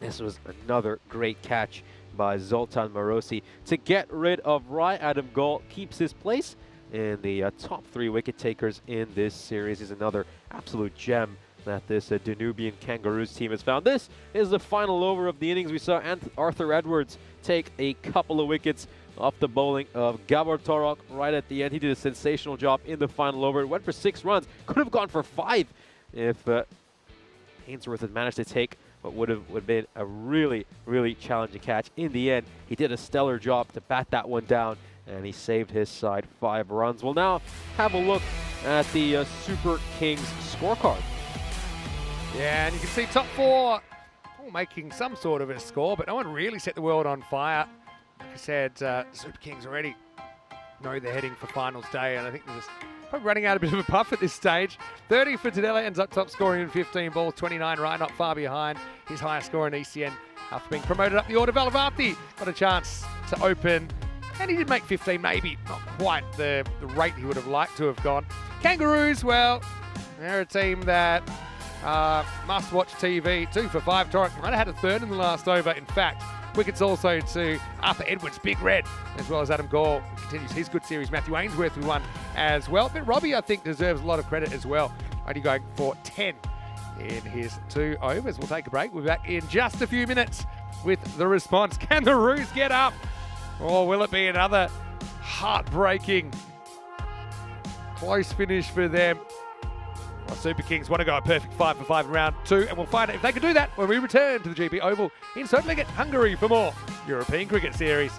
This was another great catch by Zoltan Marosi to get rid of Rai. Adam Gol keeps his place in the top 3 wicket takers in this series. He's another absolute gem that this Danubian Kangaroos team has found. This is the final over of the innings. We saw Arthur Edwards take a couple of wickets off the bowling of Gabor Torok right at the end. He did a sensational job in the final over. It went for 6 runs. Could have gone for 5 if Ainsworth had managed to take what would have been a really, really challenging catch. In the end, he did a stellar job to bat that one down, and he saved his side 5 runs. We'll now have a look at the Super Kings scorecard. Yeah, and you can see top 4 all making some sort of a score, but no one really set the world on fire. Like I said, Super Kings already know they're heading for finals day, and I think they're just probably running out a bit of a puff at this stage. 30 for Tadela, ends up top scoring in 15 balls, 29 right, not far behind his highest score in ECN after being promoted up the order. Valavarthi got a chance to open, and he did make 15, maybe not quite the rate he would have liked to have gone. Kangaroos, well, they're a team that must watch TV. 2 for 5. Torok might have had a third in the last over. In fact, wickets also to Arthur Edwards, Big Red, as well as Adam Gore continues his good series. Matthew Ainsworth with one as well. But Robbie, I think, deserves a lot of credit as well. Only going for 10 in his 2 overs. We'll take a break. We'll be back in just a few minutes with the response. Can the Roos get up? Or will it be another heartbreaking close finish for them? Well, Super Kings want to go a perfect 5 for 5 in round 2, and we'll find out if they can do that when we return to the GP Oval in Södertälje, Hungary, for more European Cricket Series.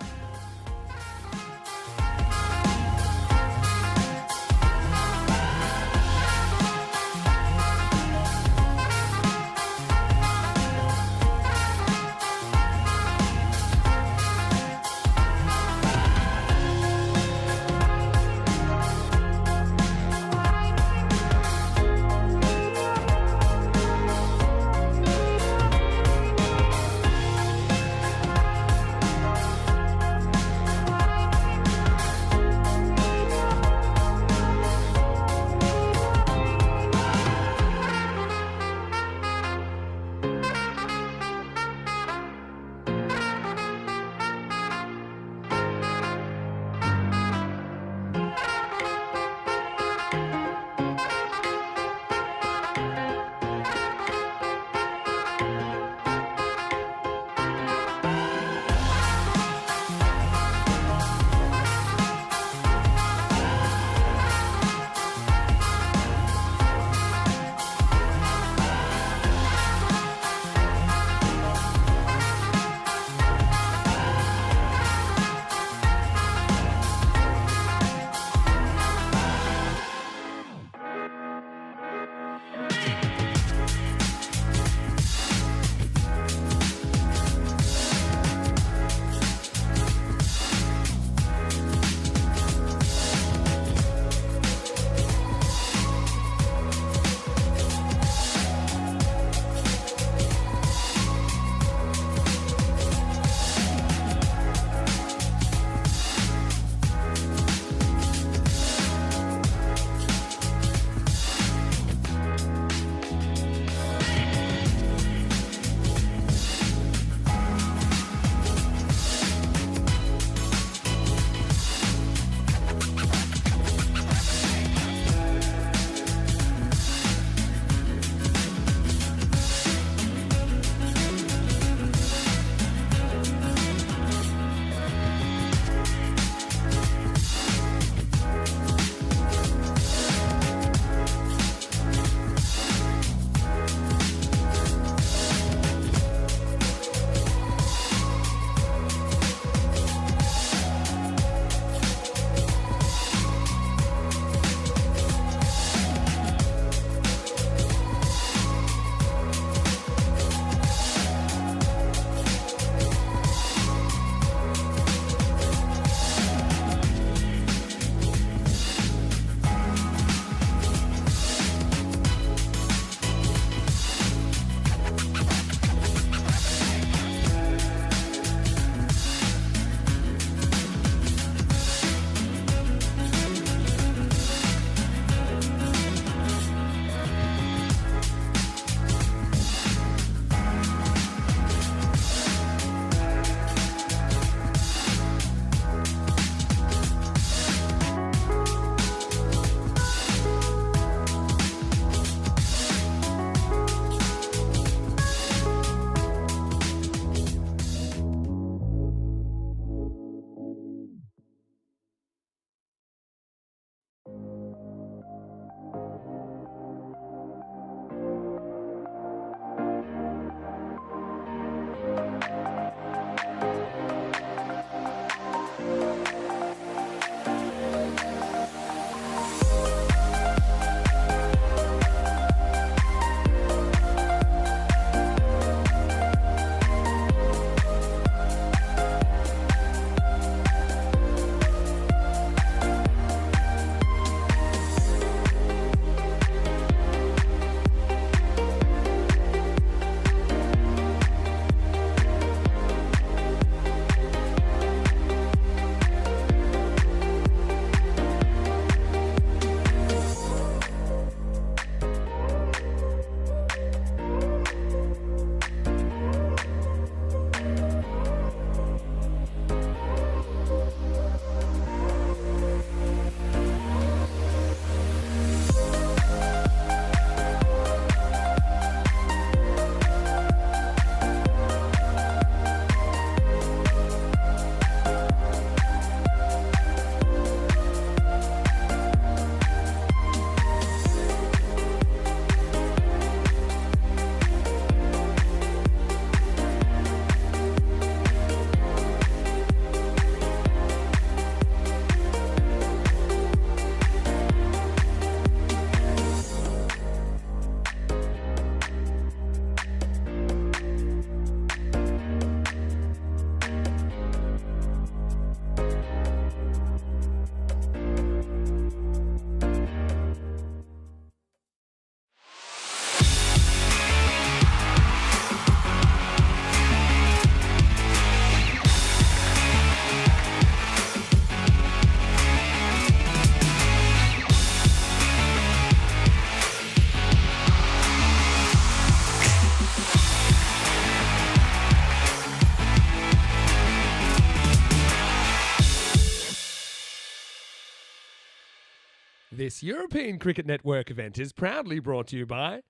This European Cricket Network event is proudly brought to you by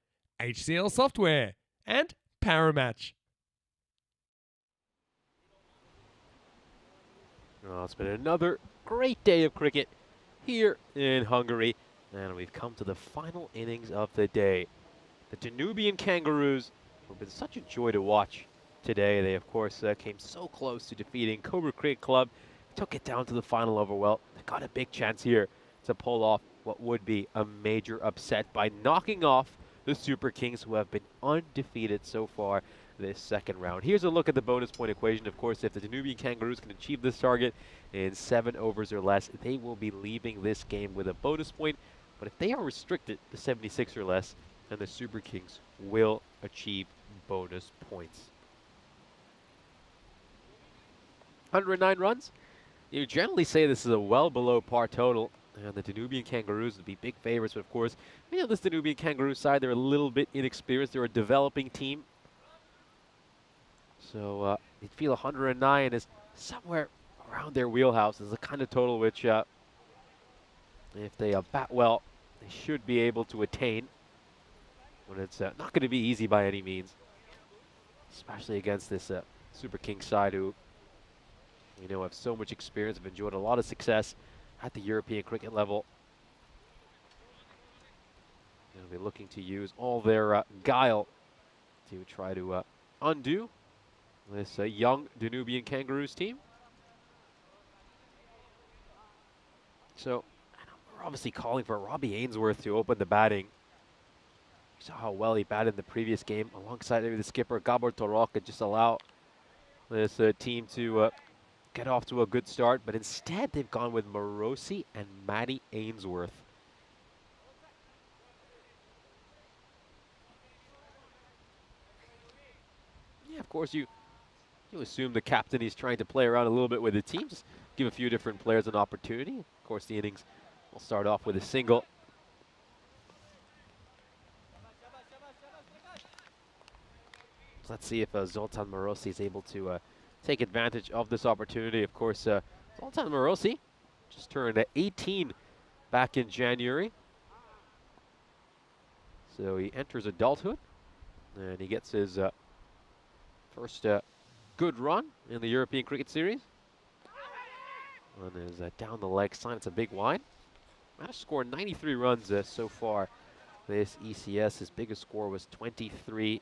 HCL Software and Paramatch. Well, it's been another great day of cricket here in Hungary, and we've come to the final innings of the day. The Danubian Kangaroos have been such a joy to watch today. They, of course, came so close to defeating Cobra Cricket Club, took it down to the final over. Well, they got a big chance here to pull off what would be a major upset by knocking off the Super Kings, who have been undefeated so far this second round. Here's a look at the bonus point equation. Of course, if the Danubian Kangaroos can achieve this target in 7 overs or less, they will be leaving this game with a bonus point. But if they are restricted to 76 or less, then the Super Kings will achieve bonus points. 109 runs. You generally say this is a well below par total, and the Danubian Kangaroos would be big favorites. But of course, you know, this Danubian Kangaroo side, they're a little bit inexperienced. They're a developing team. So you'd feel 109 is somewhere around their wheelhouse. Is the kind of total which, if they bat well, they should be able to attain. When it's not going to be easy by any means, especially against this Super King side, who have so much experience, have enjoyed a lot of success at the European cricket level. They'll be looking to use all their guile to try to undo this young Danubian Kangaroos team. So we're obviously calling for Robbie Ainsworth to open the batting. You saw how well he batted in the previous game alongside maybe the skipper Gabor Torok, and just allow this team to get off to a good start. But instead, they've gone with Morosi and Matty Ainsworth. Yeah, of course, you assume the captain is trying to play around a little bit with the team, just give a few different players an opportunity. Of course, the innings will start off with a single. So let's see if Zoltan Morosi is able to take advantage of this opportunity. Of course, Zoltan Morosi just turned 18 back in January. So he enters adulthood, and he gets his first good run in the European Cricket Series. On his down the leg sign, it's a big wide. Managed to score 93 runs so far this ECS. His biggest score was 23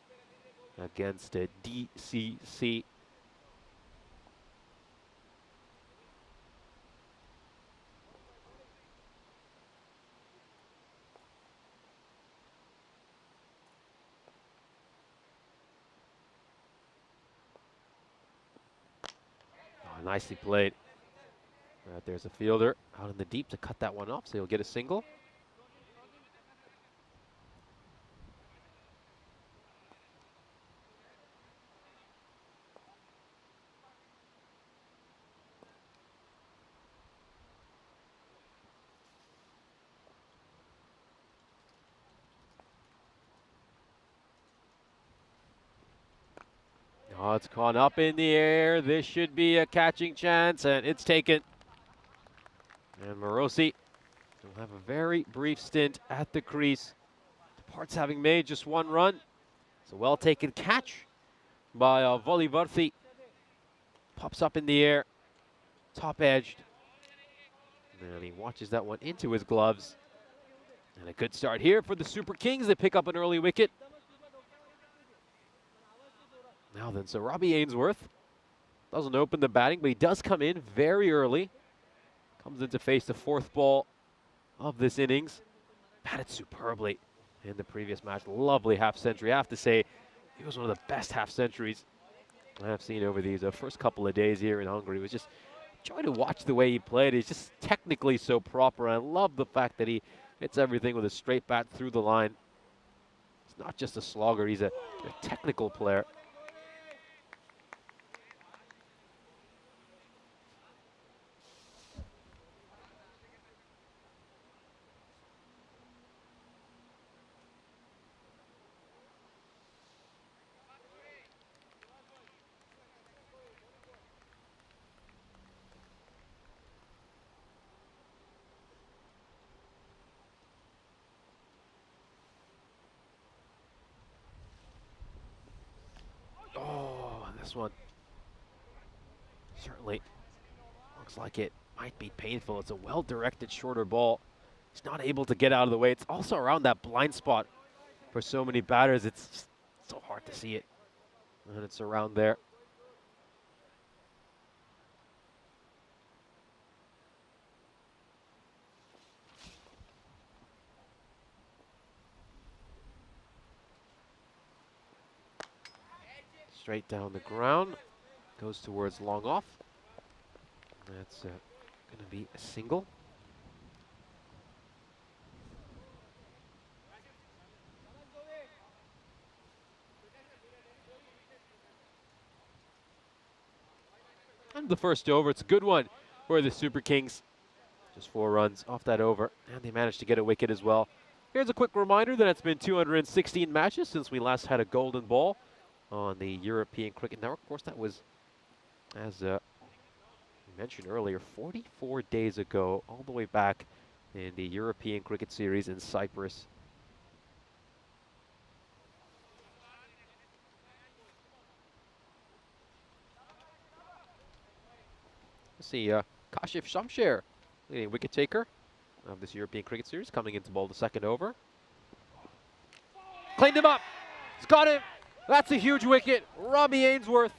against DCC. Oh, nicely played. There's a fielder out in the deep to cut that one off, so he'll get a single. Oh, it's gone up in the air. This should be a catching chance, and it's taken. And Morosi will have a very brief stint at the crease. Departs having made just one run. It's a well-taken catch by Volivarthi. Pops up in the air, top-edged. And he watches that one into his gloves. And a good start here for the Super Kings. They pick up an early wicket. Now then, so Robbie Ainsworth doesn't open the batting, but he does come in very early. Comes in to face the fourth ball of this innings. Batted superbly in the previous match. Lovely half-century. I have to say, he was one of the best half-centuries I have seen over these first couple of days here in Hungary. It was just joy to watch the way he played. He's just technically so proper. I love the fact that he hits everything with a straight bat through the line. He's not just a slogger, he's a technical player. one. Certainly looks like it might be painful. It's a well-directed shorter ball. He's not able to get out of the way. It's also around that blind spot for so many batters. It's just so hard to see it. And it's around there. Straight down the ground, goes towards long off. That's going to be a single. And the first over, it's a good one for the Super Kings. Just 4 runs off that over, and they managed to get a wicket as well. Here's a quick reminder that it's been 216 matches since we last had a golden ball on the European Cricket Network. Of course, that was, as we mentioned earlier, 44 days ago, all the way back in the European Cricket Series in Cyprus. Let's see, Kashif Shamsher, leading wicket taker of this European Cricket Series, coming into bowl the second over. Cleaned him up. He's got him. That's a huge wicket. Robbie Ainsworth,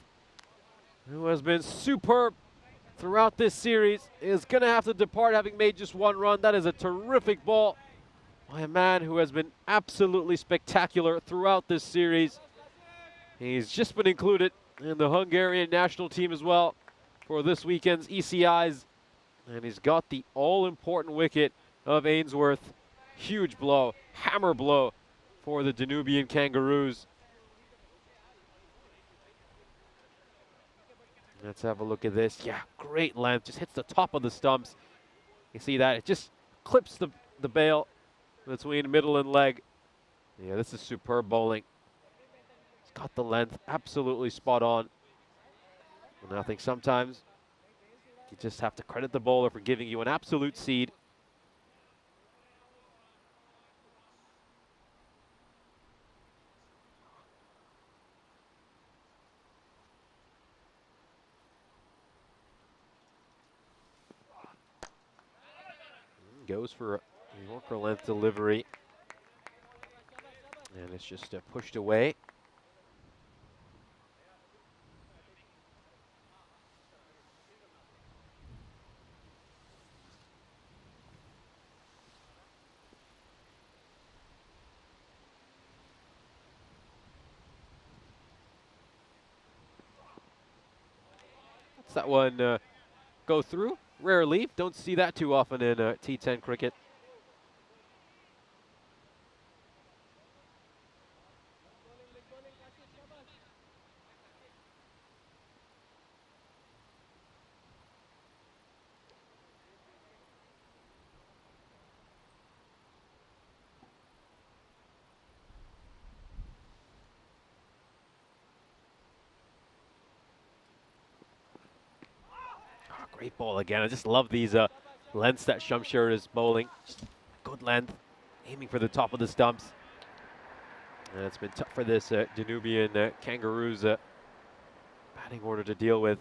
who has been superb throughout this series, is going to have to depart having made just 1 run. That is a terrific ball by a man who has been absolutely spectacular throughout this series. He's just been included in the Hungarian national team as well for this weekend's ECIs. And he's got the all-important wicket of Ainsworth. Huge blow, hammer blow for the Danubian Kangaroos. Let's have a look at this. Yeah, great length. Just hits the top of the stumps. You see that? It just clips the bail between middle and leg. Yeah, this is superb bowling. It's got the length absolutely spot on. And I think sometimes you just have to credit the bowler for giving you an absolute seed. Goes for a Yorker length delivery. And it's just pushed away. That's that one go through. Rare leaf. Don't see that too often in T10 cricket. Great ball again. I just love these lengths that Shamsher is bowling. Just good length, aiming for the top of the stumps. And it's been tough for this Danubian Kangaroos batting order to deal with.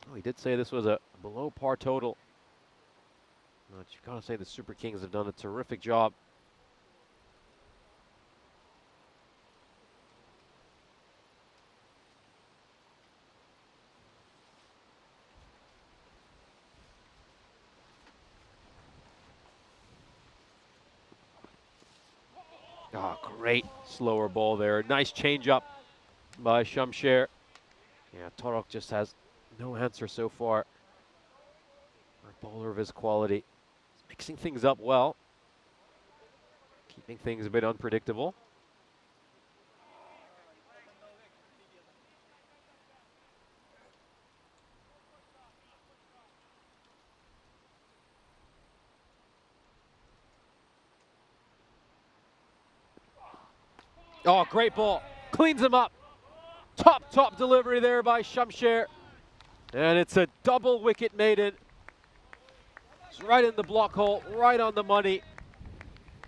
Oh, he did say this was a below par total. But you gotta say the Super Kings have done a terrific job. Oh, great slower ball there. Nice change-up by Shamsher. Yeah, Torok just has no answer so far. A bowler of his quality. He's mixing things up well. Keeping things a bit unpredictable. Oh, great ball. Cleans him up. Top delivery there by Shamsher. And it's a double wicket maiden. It's right in the block hole, right on the money.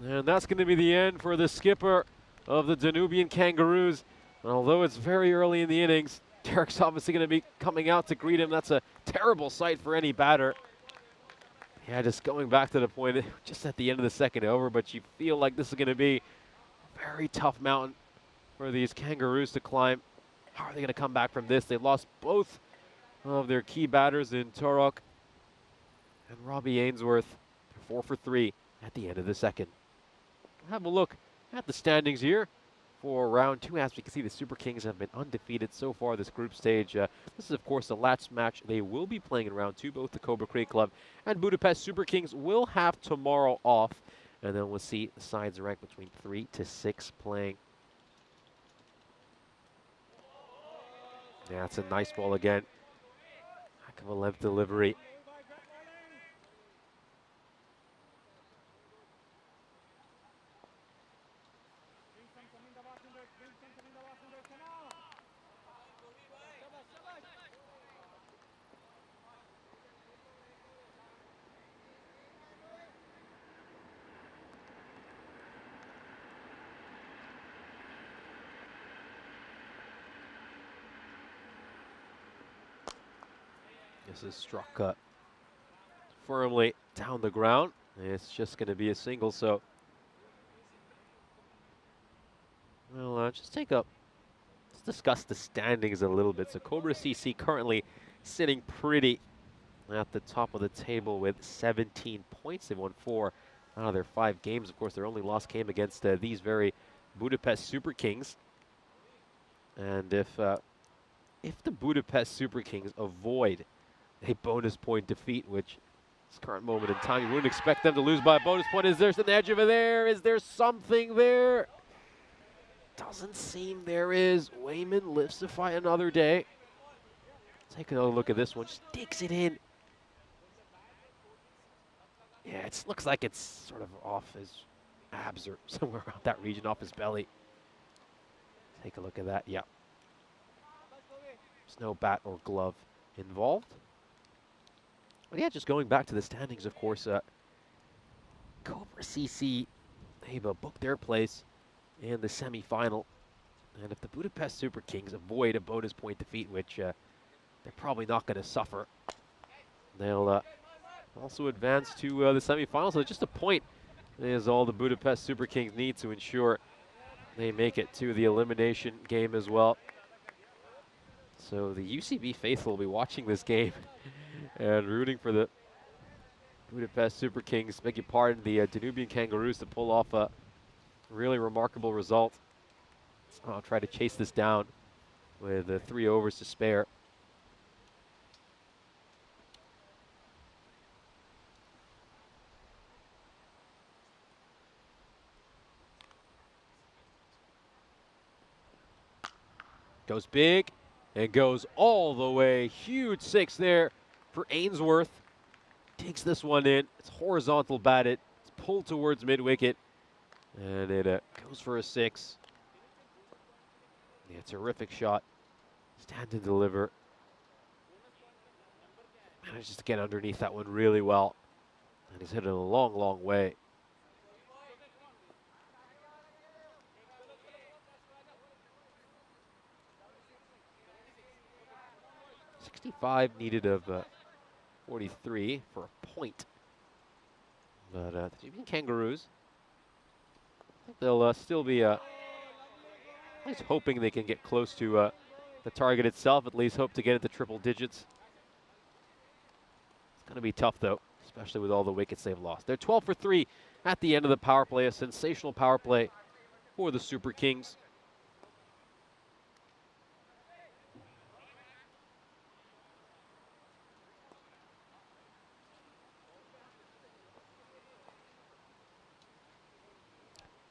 And that's going to be the end for the skipper of the Danubian Kangaroos. And although it's very early in the innings, Derek's obviously going to be coming out to greet him. That's a terrible sight for any batter. Yeah, just going back to the point, just at the end of the second over, but you feel like this is going to be a very tough mountain for these Kangaroos to climb. How are they going to come back from this? They lost both of their key batters in Torok and Robbie Ainsworth. They're 4 for 3 at the end of the second. Have a look at the standings here for round 2. As we can see, the Super Kings have been undefeated so far this group stage. This is, of course, the last match they will be playing in round 2. Both the Cobra Creek Club and Budapest Super Kings will have tomorrow off. And then we'll see the sides ranked between 3 to 6 playing. Yeah, it's a nice ball again. Heck of a length delivery. This is struck firmly down the ground. It's just going to be a single, so we'll let's discuss the standings a little bit. So Cobra CC currently sitting pretty at the top of the table with 17 points. They've won 4 out of their 5 games. Of course, their only loss came against these very Budapest Super Kings. And if the Budapest Super Kings avoid a bonus point defeat, which this current moment in time, you wouldn't expect them to lose by a bonus point. Is there an edge over there? Is there something there? Doesn't seem there is. Wayman lives to fight another day. Take another look at this one. Just digs it in. Yeah, it looks like it's sort of off his abs or somewhere around that region, off his belly. Take a look at that. Yeah. There's no bat or glove involved. But yeah, just going back to the standings, of course, Cobra CC, they've booked their place in the semifinal. And if the Budapest Super Kings avoid a bonus point defeat, which they're probably not going to suffer, they'll also advance to the semifinals. So just a point is all the Budapest Super Kings need to ensure they make it to the elimination game as well. So the UCB faithful will be watching this game and rooting for the Budapest Super Kings, beg your pardon, the Danubian Kangaroos, to pull off a really remarkable result. So I'll try to chase this down with 3 overs to spare. Goes big and goes all the way. Huge 6 there for Ainsworth. Takes this one in. It's horizontal batted. It's pulled towards mid-wicket. And it goes for a 6. Yeah, terrific shot. Stand and deliver. Manages to get underneath that one really well. And he's hit it a long, long way. .65 needed of 43 for a point. But the Danubian Kangaroos, I think they'll still be at least hoping they can get close to the target itself, at least hope to get into triple digits. It's going to be tough, though, especially with all the wickets they've lost. They're 12 for 3 at the end of the power play, a sensational power play for the Super Kings.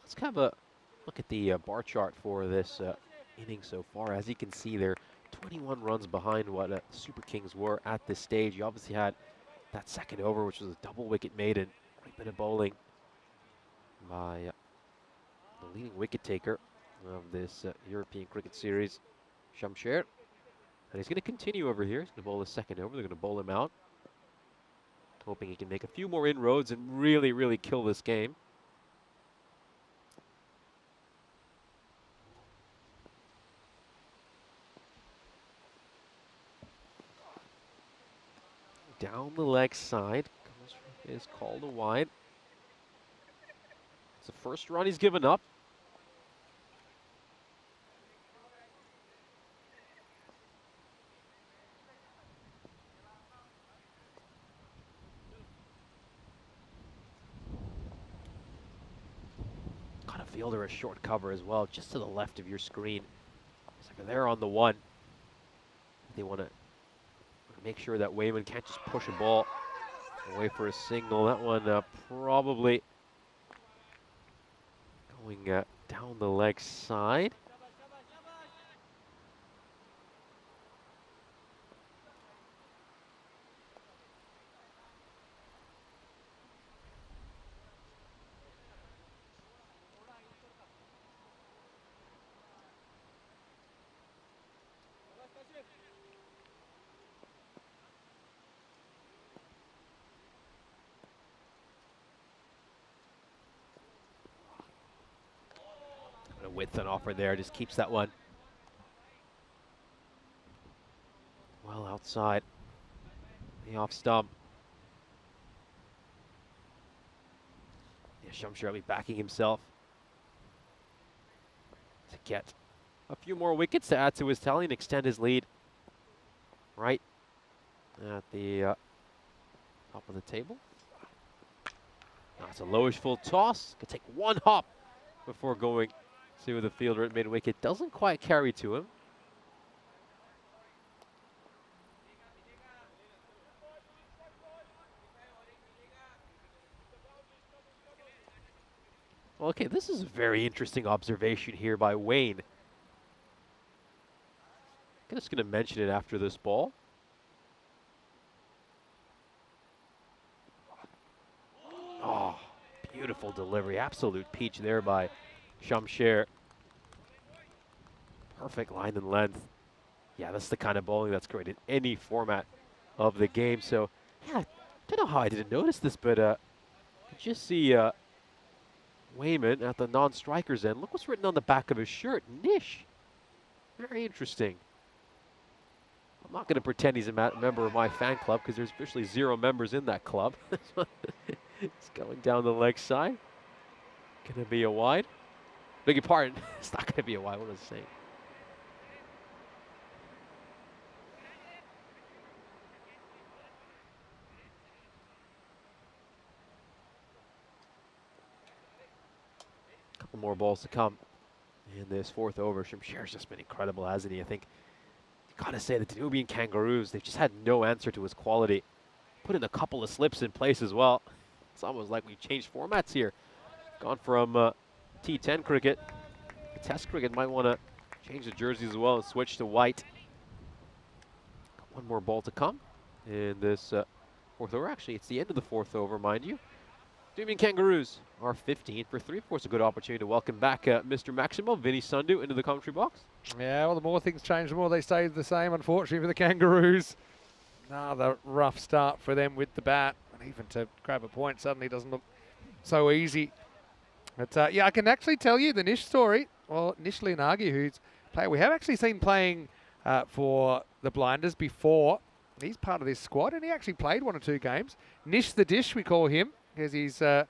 Let's have a look at the bar chart for this inning so far. As you can see, they're 21 runs behind what Super Kings were at this stage. You obviously had that second over, which was a double wicket maiden. Great bit of bowling by the leading wicket taker of this European Cricket Series, Shamsher. And he's going to continue over here. He's going to bowl the second over. They're going to bowl him out, hoping he can make a few more inroads and really, really kill this game. the leg side. Is called a wide. It's the first run he's given up. Got a fielder a short cover as well, just to the left of your screen. It's like they're on the one. They want to make sure that Wayman can't just push a ball away for a single. That one probably going down the leg side. A width on offer there, just keeps that one well outside the off stump. Yeah, Shamshir will be backing himself to get a few more wickets to add to his tally and extend his lead right at the top of the table. Now it's a lowish full toss. Could take one hop before going to the fielder at mid-wicket. Doesn't quite carry to him. Well, okay, this is a very interesting observation here by Wayne. I'm just going to mention it after this ball. Oh, beautiful delivery. Absolute peach there by Shamshir. Perfect line and length. Yeah, that's the kind of bowling that's great in any format of the game. So, yeah, I don't know how I didn't notice this, but you just see Wayman at the non-striker's end. Look what's written on the back of his shirt. Nish. Very interesting. I'm not going to pretend he's a member of my fan club because there's officially 0 members in that club. It's going down the leg side. Going to be a wide. Beg your pardon. It's not going to be a wide. What was I saying? Couple more balls to come in this 4th over. Shamshir's just been incredible, hasn't he? I think you got to say the Danubian Kangaroos, they've just had no answer to his quality. Put in a couple of slips in place as well. It's almost like we've changed formats here. Gone from T10 cricket. Test cricket might want to change the jerseys as well and switch to white. Got one more ball to come in this 4th over. Actually, it's the end of the 4th over, mind you. Danubian Kangaroos are 15 for 3. Of course, a good opportunity to welcome back Mr. Maximo, Vinny Sundu, into the commentary box. Yeah, well, the more things change, the more they stay the same, unfortunately, for the Kangaroos. Another rough start for them with the bat. And even to grab a point suddenly doesn't look so easy. But, yeah, I can actually tell you the Nish story. Well, Nish Lianagi, who's player we have actually seen playing for the Blinders before. He's part of this squad, and he actually played 1 or 2 games. Nish the Dish, we call him, because he's, just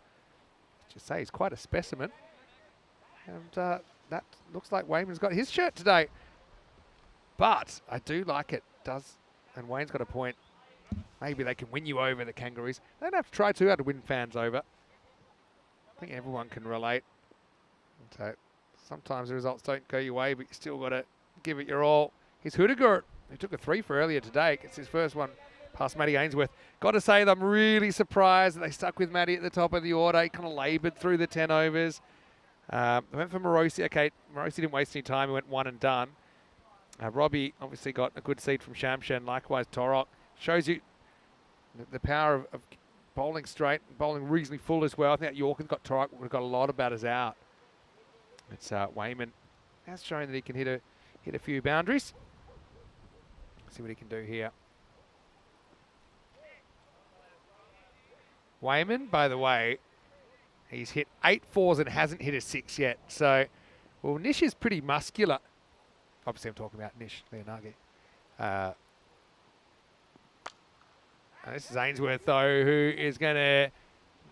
say, he's quite a specimen. And that looks like Wayman's got his shirt today. But I do like it, and Wayne's got a point. Maybe they can win you over, the Kangaroos. They don't have to try too hard to win fans over. I think everyone can relate. So sometimes the results don't go your way, but you still got to give it your all. Here's Hudiger, who took a 3 for earlier today. Gets his first one past Matty Ainsworth. Got to say, I'm really surprised that they stuck with Matty at the top of the order. He kind of laboured through the 10 overs. They went for Morosi. Okay, Morosi didn't waste any time. He went 1 and done. Robbie obviously got a good seed from Shamshir, and likewise Torok. Shows you the power of bowling straight and bowling reasonably full as well. I think that York has got Torok. We've got a lot of batters out. It's Wayman has shown that he can hit a few boundaries. See what he can do here. Wayman, by the way, he's hit 8 4s and hasn't hit a 6 yet. So, well, Nish is pretty muscular. Obviously, I'm talking about Nish Lianagi. And this is Ainsworth, though, who is going to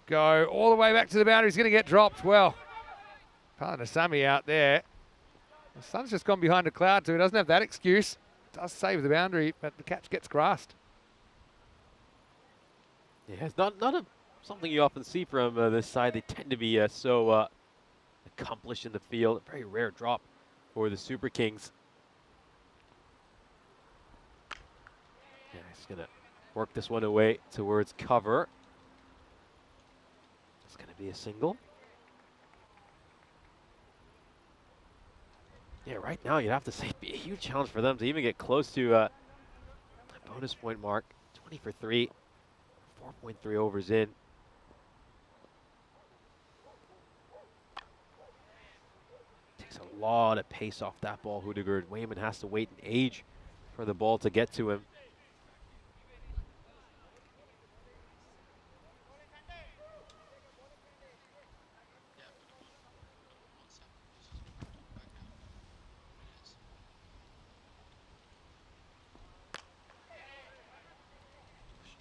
go all the way back to the boundary. He's going to get dropped. Well, Palanasami out there. The sun's just gone behind a cloud, too. He doesn't have that excuse. Does save the boundary, but the catch gets grassed. Yeah, it's not something you often see from this side. They tend to be so accomplished in the field. A very rare drop for the Super Kings. Yeah, he's going to work this one away towards cover. It's going to be a single. Yeah, right now you'd have to say it'd be a huge challenge for them to even get close to a bonus point mark. 20 for 3, 4.3 overs in. Takes a lot of pace off that ball, Hudegard. Wayman has to wait an age for the ball to get to him.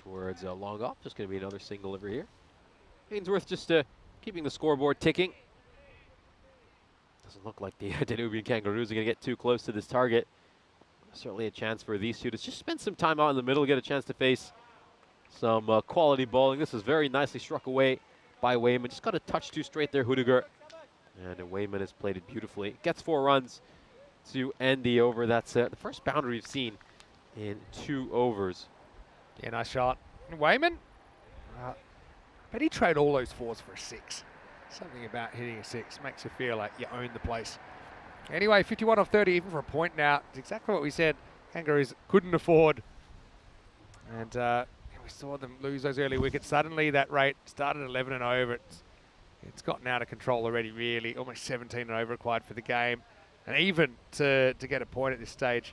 Towards long off, just going to be another single over here. Ainsworth just keeping the scoreboard ticking. Doesn't look like the Danubian Kangaroos are going to get too close to this target. Certainly a chance for these two to just spend some time out in the middle, get a chance to face some quality bowling. This is very nicely struck away by Wayman. Just got a touch too straight there, Hudegard. And Wayman has played it beautifully. Gets 4 runs to end the over. That's the first boundary we've seen in 2 overs. Yeah, nice shot. Wayman, but he traded all those 4s for a 6. Something about hitting a 6 makes you feel like you own the place. Anyway, 51 off 30, even for a point now. It's exactly what we said Kangaroos couldn't afford. And we saw them lose those early wickets. Suddenly that rate started at 11 and over. It's gotten out of control already, really. Almost 17 and over required for the game. And even to get a point at this stage,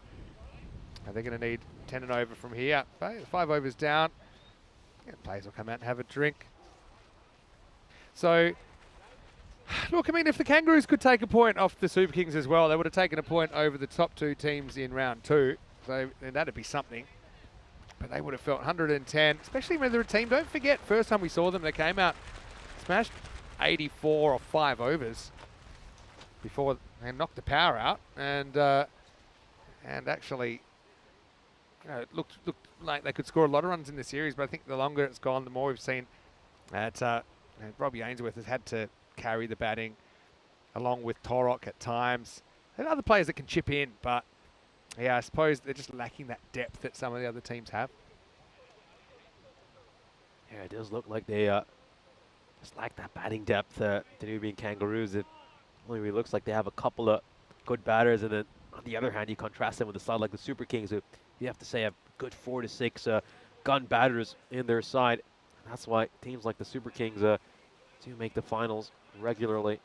they're going to need 10 and over from here. 5 overs down. Yeah, players will come out and have a drink. So, look, I mean, if the Kangaroos could take a point off the Super Kings as well, they would have taken a point over the top 2 teams in round 2. So then that'd be something. But they would have felt 110, especially when they're a team. Don't forget, first time we saw them, they came out, smashed 84 off 5 overs before they knocked the power out, and actually, you know, it looked like they could score a lot of runs in the series. But I think the longer it's gone, the more we've seen that Robbie Ainsworth has had to carry the batting along with Torok at times. There are other players that can chip in, but yeah, I suppose they're just lacking that depth that some of the other teams have. Yeah, it does look like they just lack that batting depth. Danubian Kangaroos, it only really looks like they have a couple of good batters, and then on the other hand, you contrast them with a side like the Super Kings, who you have to say have good 4 to 6 gun batters in their side. And that's why teams like the Super Kings do make the finals regularly.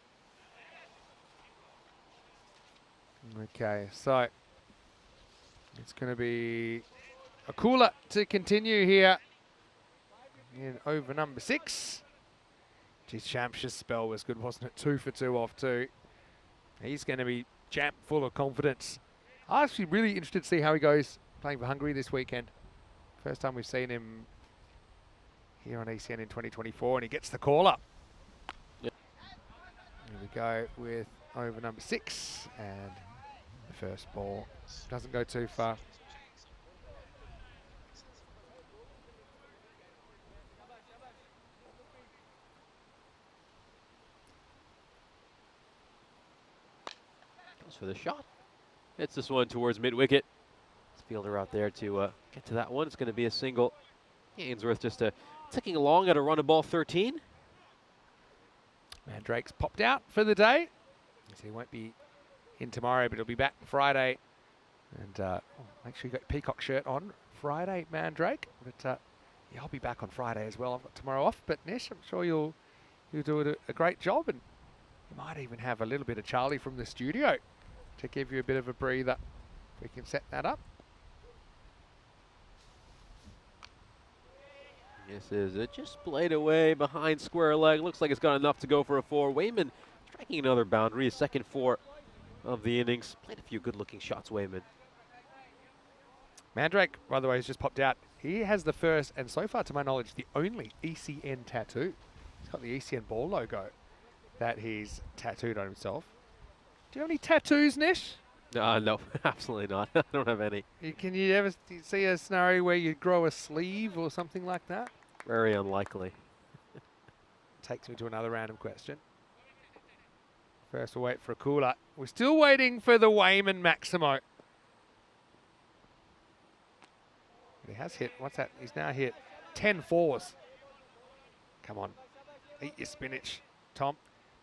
Okay, so it's going to be a cooler to continue here in over number 6. Geez, Shamsh's spell was good, wasn't it? 2 for 2 off 2. He's going to be jam full of confidence. I'm actually really interested to see how he goes playing for Hungary this weekend. First time we've seen him here on ECN in 2024, and he gets the call up. Yep. Here we go with over number 6, and the first ball doesn't go too far. Goes for the shot. Hits this one towards mid-wicket. Fielder out there to get to that one. It's going to be a single. Ainsworth just ticking along at a run of ball 13. Mandrake's popped out for the day. So he won't be in tomorrow, but he'll be back Friday. And make sure you got your peacock shirt on Friday, Mandrake. But yeah, I'll be back on Friday as well. I've got tomorrow off. But Nish, I'm sure you'll do a great job, and you might even have a little bit of Charlie from the studio to give you a bit of a breather. We can set that up. This is just played away behind square leg. Looks like it's got enough to go for a 4. Wayman striking another boundary, his second 4 of the innings. Played a few good-looking shots, Wayman. Mandrake, by the way, has just popped out. He has the first, and so far to my knowledge, the only ECN tattoo. He's got the ECN ball logo that he's tattooed on himself. Do you have any tattoos, Nish? No, absolutely not. I don't have any. Can you ever see a scenario where you grow a sleeve or something like that? Very unlikely. Takes me to another random question. First we'll wait for a cooler. We're still waiting for the Wayman Maximo. He has hit, what's that? He's now hit 10 fours. Come on, eat your spinach, Tom.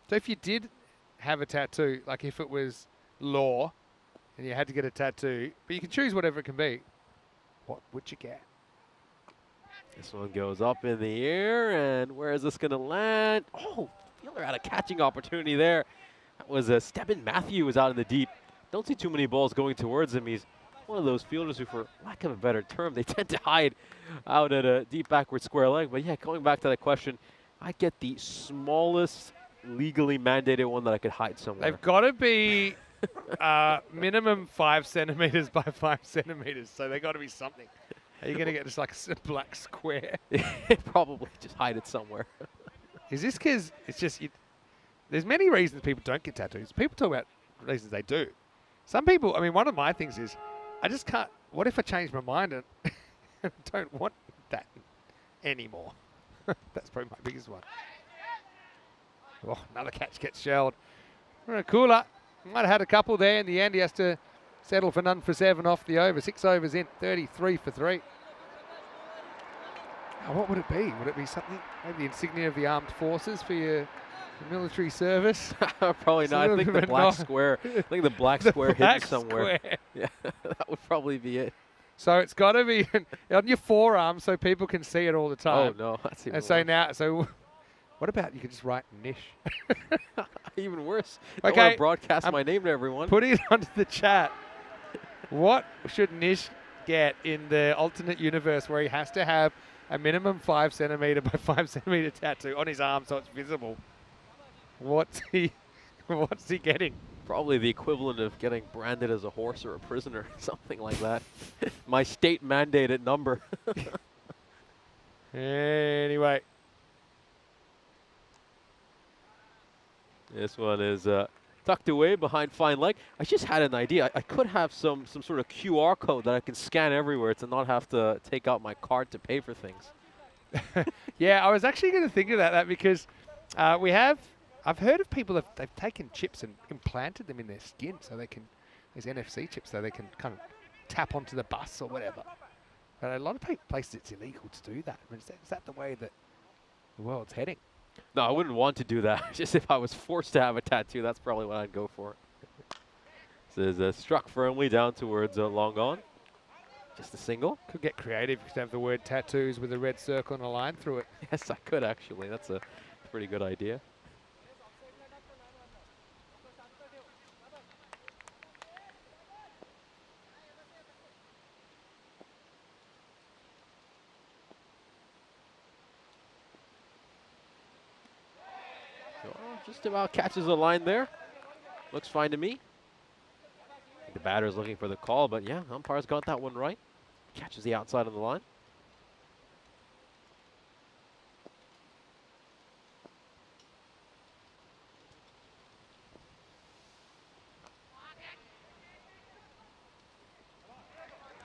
So if you did have a tattoo, like if it was law and you had to get a tattoo, but you can choose whatever it can be, what would you get? This one goes up in the air, and where is this going to land? Oh, Fielder had a catching opportunity there. That was Stebbin Matthew was out in the deep. Don't see too many balls going towards him. He's one of those fielders who, for lack of a better term, they tend to hide out at a deep backward square leg. But yeah, going back to that question, I get the smallest legally mandated one that I could hide somewhere. They've got to be minimum 5 centimeters by 5 centimeters, so they got to be something. Are you going to get just like a black square? Probably just hide it somewhere. Is this because it's just, there's many reasons people don't get tattoos. People talk about reasons they do. Some people, I mean, one of my things is, I just can't, what if I change my mind and don't want that anymore? That's probably my biggest one. Oh, another catch gets shelled. We're a cooler. Might have had a couple there. In the end, he has to settle for none for 7 off the over. 6 overs in, 33 for 3. Now, what would it be? Would it be something, maybe the insignia of the armed forces for your military service? Probably not. I think the black square. I think the black square hidden somewhere. Yeah, that would probably be it. So it's got to be on your forearm so people can see it all the time. Oh no, that's even and so worse. now, so what about you could just write Nish? Even worse. Okay, Don't want to broadcast my name to everyone. Put it onto the chat. What should Nish get in the alternate universe where he has to have a minimum 5 centimeter by 5 centimeter tattoo on his arm so it's visible? What's he getting? Probably the equivalent of getting branded as a horse or a prisoner, something like that. My state mandated number. Anyway. This one is tucked away behind fine leg. I just had an idea. I could have some sort of QR code that I can scan everywhere to not have to take out my card to pay for things. Yeah, I was actually going to think of that because I've heard of people they've taken chips and implanted them in their skin so they can, these NFC chips, so they can kind of tap onto the bus or whatever. But a lot of places it's illegal to do that. I mean, is that the way that the world's heading? No, I wouldn't want to do that. Just if I was forced to have a tattoo, that's probably what I'd go for. This is struck firmly down towards long on. Just a single. Could get creative. You could have the word tattoos with a red circle and a line through it. Yes, I could actually. That's a pretty good idea. Just about catches a line there. Looks fine to me. The batter's looking for the call, but yeah, umpire's got that one right. Catches the outside of the line.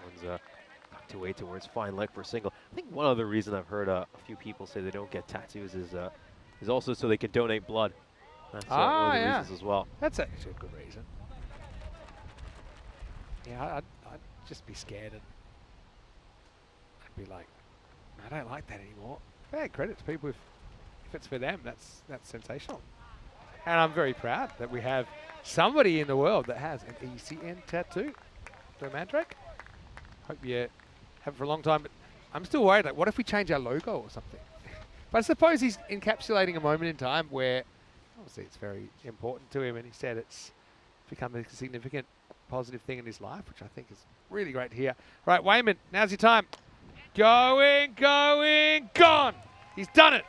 One's tucked away towards fine leg for a single. I think one other reason I've heard a few people say they don't get tattoos is also so they can donate blood. That's one of the reasons as well. That's actually a good reason. Yeah, I'd just be scared and I'd be like, I don't like that anymore. Yeah, credit to people if it's for them, that's sensational. And I'm very proud that we have somebody in the world that has an ECN tattoo. So Mandrake, hope you have it for a long time, but I'm still worried, like what if we change our logo or something? But I suppose he's encapsulating a moment in time where obviously it's very important to him, and he said it's become a significant positive thing in his life, which I think is really great to hear. Right, Wayman, now's your time. Going, gone. He's done it.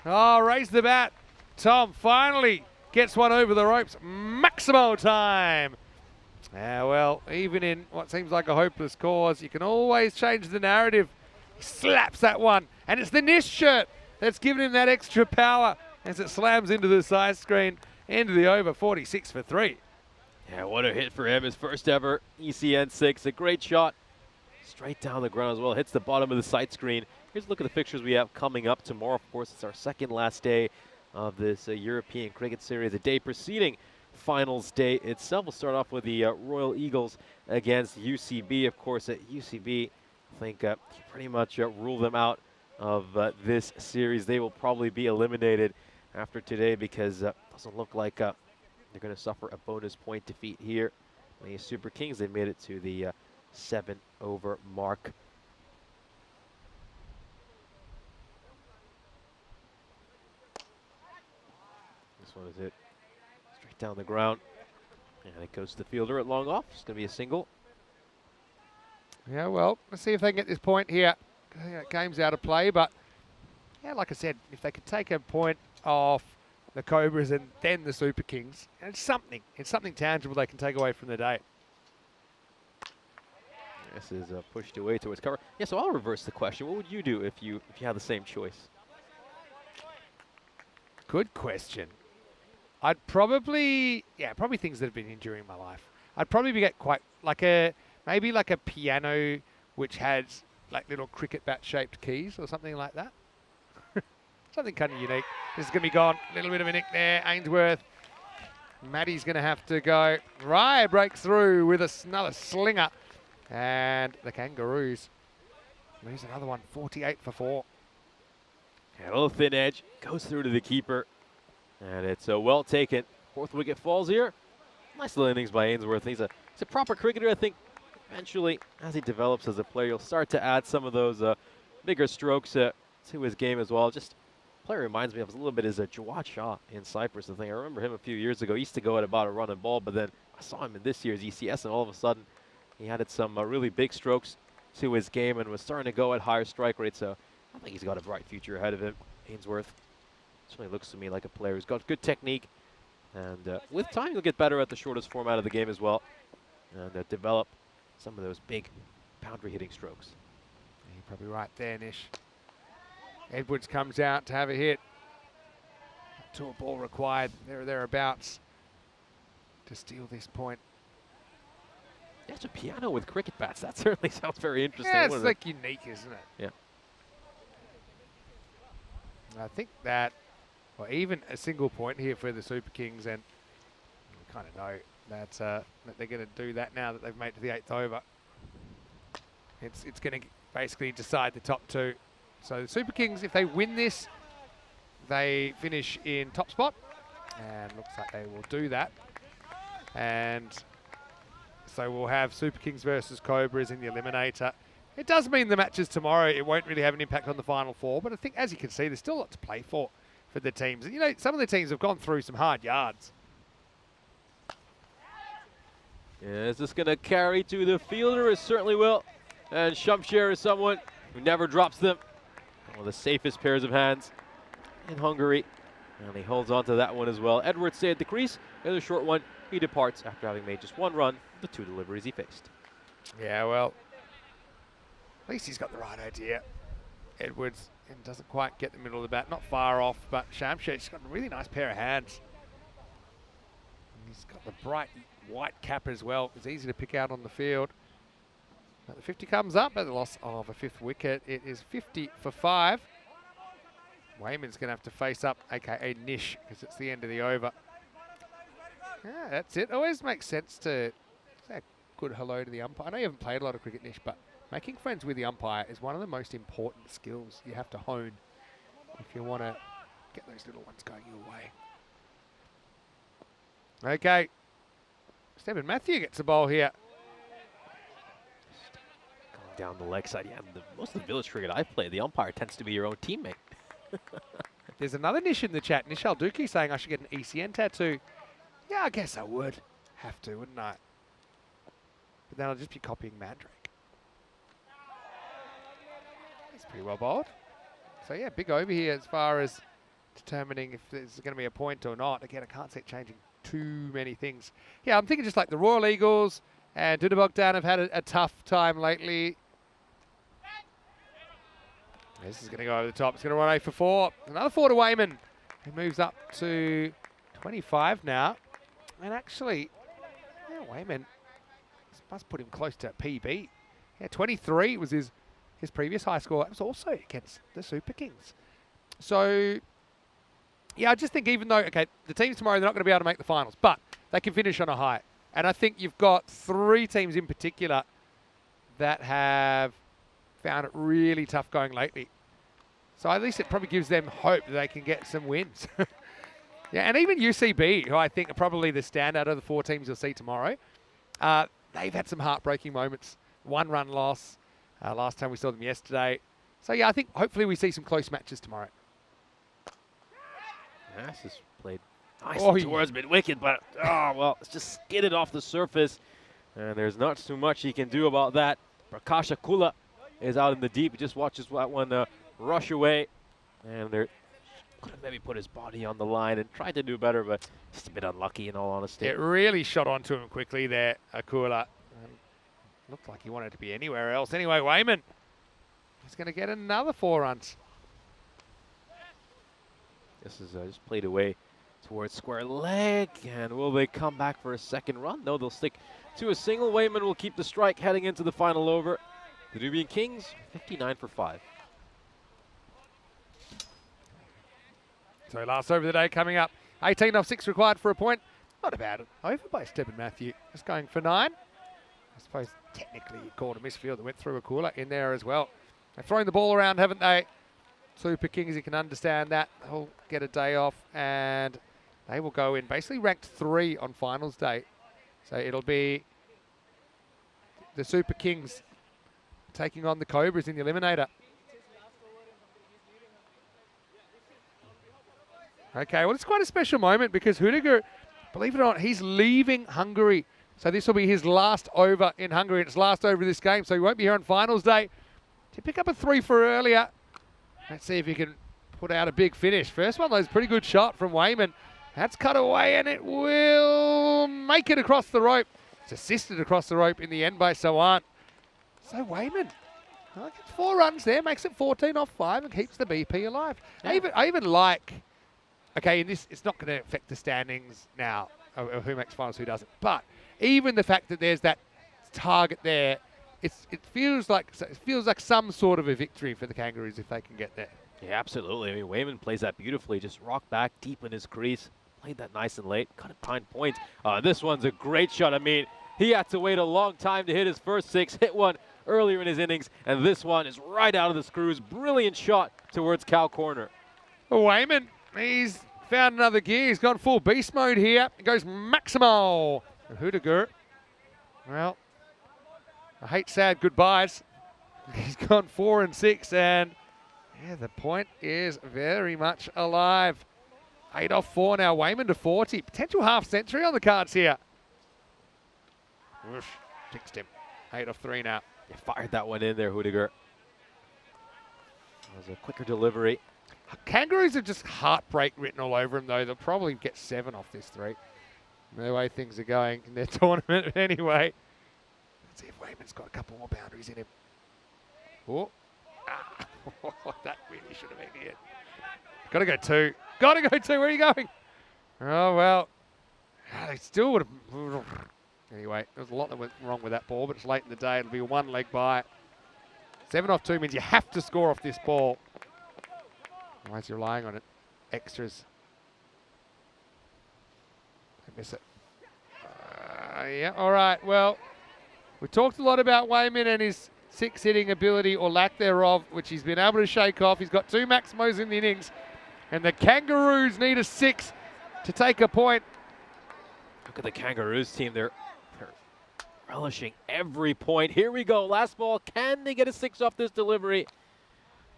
Oh, raise the bat. Tom finally gets one over the ropes. Maximo time Yeah, well, even in what seems like a hopeless cause, you can always change the narrative. He slaps that one, and it's the Nish shirt that's given him that extra power as it slams into the side screen. End of the over, 46 for 3. Yeah, what a hit for him. His first ever ECN 6. A great shot. Straight down the ground as well. Hits the bottom of the sight screen. Here's a look at the fixtures we have coming up tomorrow. Of course, it's our second last day of this European Cricket Series. The day preceding finals day itself. We'll start off with the Royal Eagles against UCB. Of course, at UCB, I think you pretty much rule them out of this series. They will probably be eliminated after today because it doesn't look like they're going to suffer a bonus point defeat here. The Super Kings, they made it to the 7-over mark. This one is it. Straight down the ground. And it goes to the fielder at long off. It's going to be a single. Yeah, well, let's see if they can get this point here. Game's out of play, but yeah, like I said, if they could take a point off the Cobras and then the Super Kings, it's something tangible they can take away from the day. This is pushed away towards cover. Yeah, so I'll reverse the question. What would you do if you had the same choice? Good question. I'd probably things that have been enduring my life. I'd probably get quite maybe like a piano which has like little cricket bat shaped keys or something like that. Something kind of unique. This is going to be gone. A little bit of a nick there. Ainsworth. Maddie's going to have to go. Rye breaks through with another slinger. And the Kangaroos lose another one, 48 for 4. Yeah, a little thin edge. Goes through to the keeper. And it's well taken. 4th wicket falls here. Nice little innings by Ainsworth. He's a proper cricketer. I think eventually, as he develops as a player, he'll start to add some of those bigger strokes to his game as well. Just player reminds me of a little bit is Jawad Shah in Cyprus. I think I remember him a few years ago. He used to go at about a run and ball, but then I saw him in this year's ECS, and all of a sudden he added some really big strokes to his game and was starting to go at higher strike rates. So I think he's got a bright future ahead of him. Ainsworth certainly looks to me like a player who's got good technique, and with time he'll get better at the shortest format of the game as well, and develop some of those big boundary hitting strokes. Yeah, you're probably right there, Nish. Edwards comes out to have a hit. To a ball required, there or thereabouts, to steal this point. Yeah, it's a piano with cricket bats. That certainly sounds very interesting. Yeah, it's like unique, isn't it? Yeah. I think that, well, even a single point here for the Super Kings, and we kind of know that, that they're going to do that now that they've made it to the 8th over. It's going to basically decide the top 2. So the Super Kings, if they win this, they finish in top spot, and looks like they will do that. And so we'll have Super Kings versus Cobras in the Eliminator. It does mean the matches tomorrow, it won't really have an impact on the Final 4, but I think, as you can see, there's still a lot to play for the teams. And, you know, some of the teams have gone through some hard yards. Yeah, is this going to carry to the fielder? It certainly will. And Shumsher is someone who never drops them. One of the safest pairs of hands in Hungary. And he holds on to that one as well. Edwards stayed at the crease. The other short one, he departs after having made just 1 run, the 2 deliveries he faced. Yeah, well, at least he's got the right idea. Edwards doesn't quite get the middle of the bat, not far off, but Shamshed's got a really nice pair of hands. And he's got the bright white cap as well. It's easy to pick out on the field. But the 50 comes up at the loss of a 5th wicket. It is 50 for 5. Wayman's going to have to face up, a.k.a. Nish, because it's the end of the over. Yeah, that's it. Always makes sense to say a good hello to the umpire. I know you haven't played a lot of cricket, Nish, but making friends with the umpire is one of the most important skills you have to hone if you want to get those little ones going your way. Okay. Stephen Matthew gets a bowl here. Going down the leg side. Yeah, most of the village cricket I've played, the umpire tends to be your own teammate. There's another Nish in the chat. Nish Alduki saying I should get an ECN tattoo. Yeah, I guess I would have to, wouldn't I? But then I'll just be copying Mandrake. It's pretty well bowled. So yeah, big over here as far as determining if there's going to be a point or not. Again, I can't see it changing too many things. Yeah, I'm thinking just like the Royal Eagles and Duda Bogdan have had a tough time lately. This is going to go over the top. It's going to run 8 for 4. Another 4 to Wayman. He moves up to 25 now. And actually, yeah, Wayman must put him close to PB. Yeah, 23 was his previous high score. That was also against the Super Kings. So, yeah, I just think even though, okay, the teams tomorrow, they're not going to be able to make the finals, but they can finish on a high. And I think you've got 3 teams in particular that have found it really tough going lately. So at least it probably gives them hope that they can get some wins. Yeah, and even UCB, who I think are probably the standout of the 4 teams you'll see tomorrow, they've had some heartbreaking moments. 1-run loss. Last time we saw them yesterday. So yeah, I think hopefully we see some close matches tomorrow. This is played nicely towards mid-wicket, but well, it's just skidded off the surface. And there's not too much he can do about that. Prakasha Kula is out in the deep. He just watches that one rush away. And they're could have maybe put his body on the line and tried to do better, but just a bit unlucky in all honesty. It really shot onto him quickly there, Akula. Looked like he wanted to be anywhere else. Anyway, Wayman, he's going to get another 4 runs. This is just played away towards square leg, and will they come back for a second run? No, they'll stick to a single. Wayman will keep the strike heading into the final over. The Nubian Kings, 59 for 5. So last over of the day coming up. 18 off 6 required for a point. Not a bad over by Stephen Matthew. Just going for 9. I suppose technically you called a misfield that went through Akula in there as well. They've thrown the ball around, haven't they? Super Kings, you can understand that. They'll get a day off and they will go in basically ranked 3 on finals day. So it'll be the Super Kings taking on the Cobras in the eliminator. Okay, well, it's quite a special moment because Hudiger, believe it or not, he's leaving Hungary. So this will be his last over in Hungary. It's last over of this game, so he won't be here on finals day. To pick up a 3 for earlier. Let's see if he can put out a big finish. First one, though, is a pretty good shot from Wayman. That's cut away, and it will make it across the rope. It's assisted across the rope in the end by Sawan. So Wayman, well, gets 4 runs there, makes it 14 off 5 and keeps the BP alive. Yeah. I even like... Okay, in this, it's not going to affect the standings now, of who makes finals, who doesn't. But even the fact that there's that target there, it feels like some sort of a victory for the Kangaroos if they can get there. Yeah, absolutely. I mean, Wayman plays that beautifully. Just rocked back deep in his crease, played that nice and late, got it behind points. This one's a great shot. I mean, he had to wait a long time to hit his first 6, hit one earlier in his innings, and this one is right out of the screws. Brilliant shot towards cow corner. Wayman. He's found another gear. He's gone full beast mode here. It goes maximal. Hudiger. Well, I hate sad goodbyes. He's gone 4 and 6, and yeah, the point is very much alive. 8 off 4 now. Wayman to 40. Potential half century on the cards here. Whoosh, fixed him. 8 off 3 now. They fired that one in there, Hudiger. That was a quicker delivery. Kangaroos are just heartbreak written all over them, though. They'll probably get 7 off this 3. The way things are going in their tournament anyway. Let's see if Wayman's got a couple more boundaries in him. Oh, that really should have been it. Got to go 2. Got to go 2. Where are you going? Oh, well. They still would have... Anyway, there was a lot that went wrong with that ball, but it's late in the day. It'll be a 1-leg bye. 7 off 2 means you have to score off this ball. Otherwise, you're relying on it. Extras. I miss it. Yeah, all right. Well, we talked a lot about Wayman and his 6-hitting ability or lack thereof, which he's been able to shake off. He's got 2 maximos in the innings, and the Kangaroos need a 6 to take a point. Look at the Kangaroos team. They're relishing every point. Here we go. Last ball. Can they get a 6 off this delivery?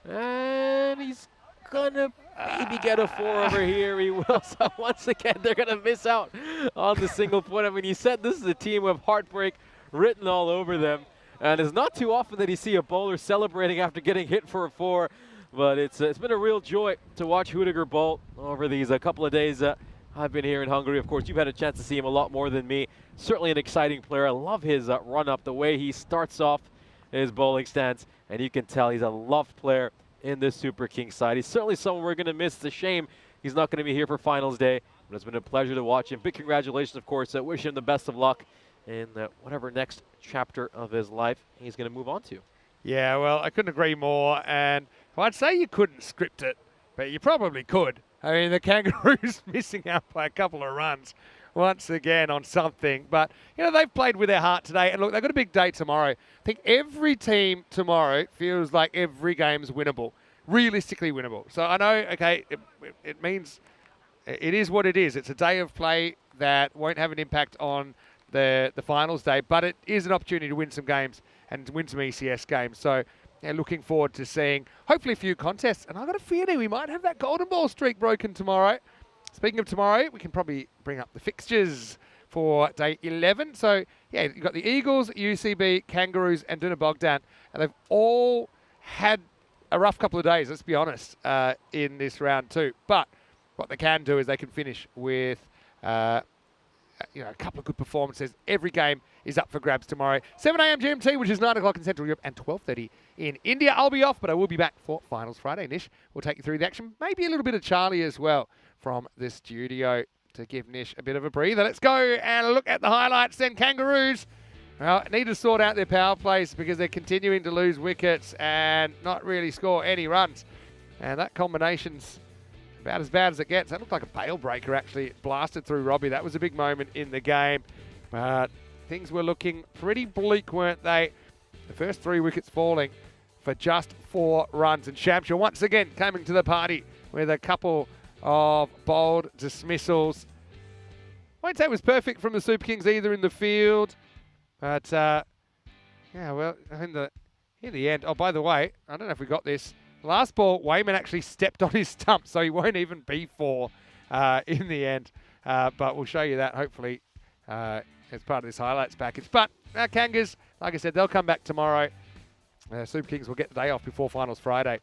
And he's gonna maybe get a 4 over here. He will. So once again, they're gonna miss out on the single point. I mean, you said this is a team with heartbreak written all over them, and it's not too often that you see a bowler celebrating after getting hit for a 4. But it's been a real joy to watch Hudiger bowl over these couple of days. I've been here in Hungary. Of course, you've had a chance to see him a lot more than me. Certainly an exciting player. I love his run-up, the way he starts off his bowling stance, and you can tell he's a loved player in this Super King side. He's certainly someone we're going to miss. It's a shame he's not going to be here for finals day, but it's been a pleasure to watch him. Big congratulations, of course. Wish him the best of luck in whatever next chapter of his life he's going to move on to. Yeah, well, I couldn't agree more. And I'd say you couldn't script it, but you probably could. I mean, the Kangaroos missing out by a couple of runs once again on something. But, you know, they've played with their heart today. And look, they've got a big day tomorrow. I think every team tomorrow feels like every game's winnable, realistically winnable. So I know, okay, it means it is what it is. It's a day of play that won't have an impact on the finals day, but it is an opportunity to win some games and to win some ECS games. So yeah, looking forward to seeing hopefully a few contests. And I've got a feeling we might have that golden ball streak broken tomorrow. Speaking of tomorrow, we can probably bring up the fixtures for day 11. So yeah, you've got the Eagles, UCB, Kangaroos and Duna Bogdan. And they've all had a rough couple of days, let's be honest, in this round 2. But what they can do is they can finish with a couple of good performances. Every game is up for grabs tomorrow. 7 a.m. GMT, which is 9 o'clock in Central Europe, and 12:30 in India. I'll be off, but I will be back for Finals Friday. Nish will take you through the action. Maybe a little bit of Charlie as well from the studio to give Nish a bit of a breather. Let's go and look at the highlights then. Kangaroos, well, need to sort out their power plays because they're continuing to lose wickets and not really score any runs. And that combination's about as bad as it gets. That looked like a bail breaker, actually. It blasted through Robbie. That was a big moment in the game. But things were looking pretty bleak, weren't they? The first 3 wickets falling for just 4 runs. And Shamsha once again coming to the party with a couple of bold dismissals. I won't say it was perfect from the Super Kings either in the field. But, yeah, well, in the end. Oh, by the way, I don't know if we got this. Last ball, Wayman actually stepped on his stump, so he won't even be 4 in the end. But we'll show you that, hopefully, as part of this highlights package. But Kangas, like I said, they'll come back tomorrow. Super Kings will get the day off before Finals Friday.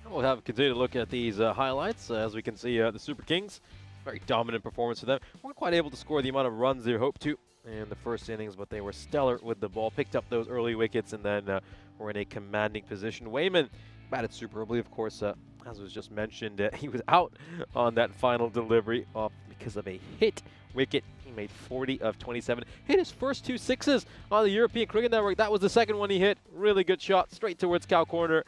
We'll continue to look at these highlights. As we can see, the Super Kings, very dominant performance for them. Weren't quite able to score the amount of runs they hoped to in the first innings, but they were stellar with the ball. Picked up those early wickets and then were in a commanding position. Wayman batted superbly, of course, as was just mentioned. He was out on that final delivery because of a hit wicket. He made 40 of 27. Hit his first 2 sixes on the European Cricket Network. That was the second one he hit. Really good shot, straight towards cow corner.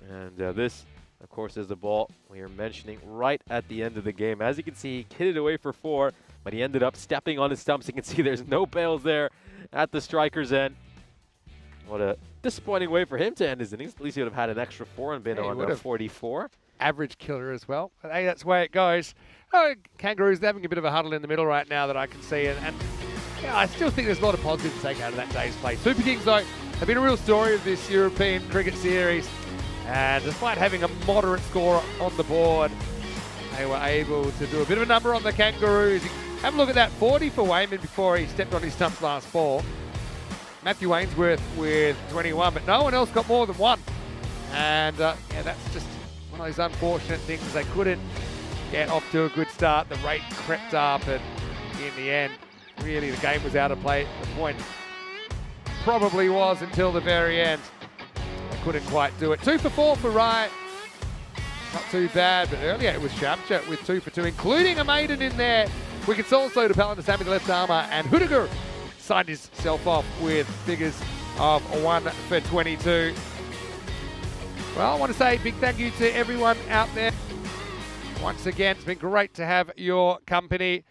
And this, of course, is the ball we are mentioning right at the end of the game. As you can see, he hit it away for 4, but he ended up stepping on his stumps. You can see there's no bails there at the striker's end. What a disappointing way for him to end his innings. At least he would have had an extra 4 and been on 44. Average killer as well. But hey, that's the way it goes. Oh, Kangaroos, they're having a bit of a huddle in the middle right now that I can see. And yeah, I still think there's a lot of positives to take out of that day's play. Super Kings, though, have been a real story of this European cricket series. And despite having a moderate score on the board, they were able to do a bit of a number on the Kangaroos. Have a look at that, 40 for Wayman before he stepped on his stumps last ball. Matthew Ainsworth with 21, but no one else got more than 1. And yeah, that's just one of those unfortunate things. They couldn't get off to a good start. The rate crept up, and in the end, really the game was out of play at the point. Probably was until the very end. They couldn't quite do it. 2 for 4 for Wright. Not too bad, but earlier it was Shamcha with 2 for 2, including a maiden in there. Wickets also to Palandasamy, the left armour, and Hudiger signed himself off with figures of 1 for 22. Well, I want to say a big thank you to everyone out there. Once again, it's been great to have your company.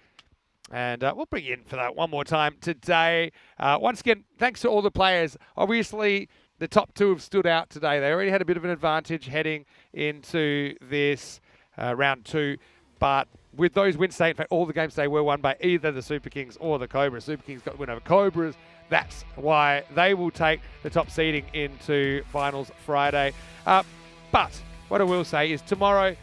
And we'll bring you in for that one more time today. Once again, thanks to all the players. Obviously, the top 2 have stood out today. They already had a bit of an advantage heading into this round 2. But with those wins today, in fact, all the games today were won by either the Super Kings or the Cobras. Super Kings got the win over Cobras. That's why they will take the top seeding into Finals Friday. But what I will say is tomorrow,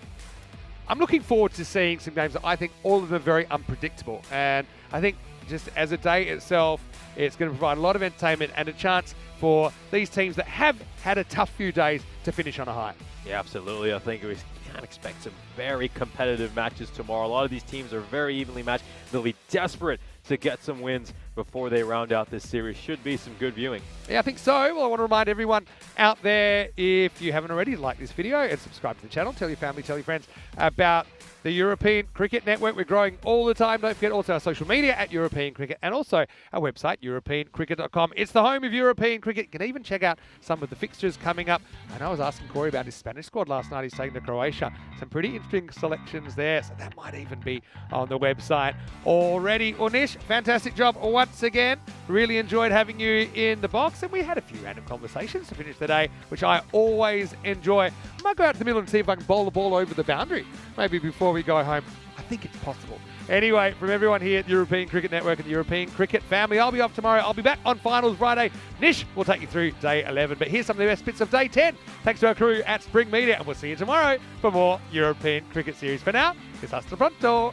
I'm looking forward to seeing some games that I think all of them are very unpredictable. And I think just as a day itself, it's going to provide a lot of entertainment and a chance for these teams that have had a tough few days to finish on a high. Yeah, absolutely. I think we can expect some very competitive matches tomorrow. A lot of these teams are very evenly matched. They'll be desperate to get some wins before they round out this series. Should be some good viewing. Yeah, I think so. Well, I want to remind everyone out there, if you haven't already, like this video and subscribe to the channel. Tell your family, tell your friends about the European Cricket Network. We're growing all the time. Don't forget also our social media at European Cricket and also our website, europeancricket.com. It's the home of European Cricket. You can even check out some of the fixtures coming up. And I was asking Corey about his Spanish squad last night. He's taking to Croatia. Some pretty interesting selections there. So that might even be on the website already. Unish, fantastic job once again. Really enjoyed having you in the box. And we had a few random conversations to finish the day, which I always enjoy. I might go out to the middle and see if I can bowl the ball over the boundary. Maybe before we go home. I think it's possible. Anyway, from everyone here at the European Cricket Network and the European Cricket family, I'll be off tomorrow. I'll be back on Finals Friday. Nish will take you through day 11. But here's some of the best bits of day 10. Thanks to our crew at Spring Media. And we'll see you tomorrow for more European Cricket Series. For now, it's hasta pronto.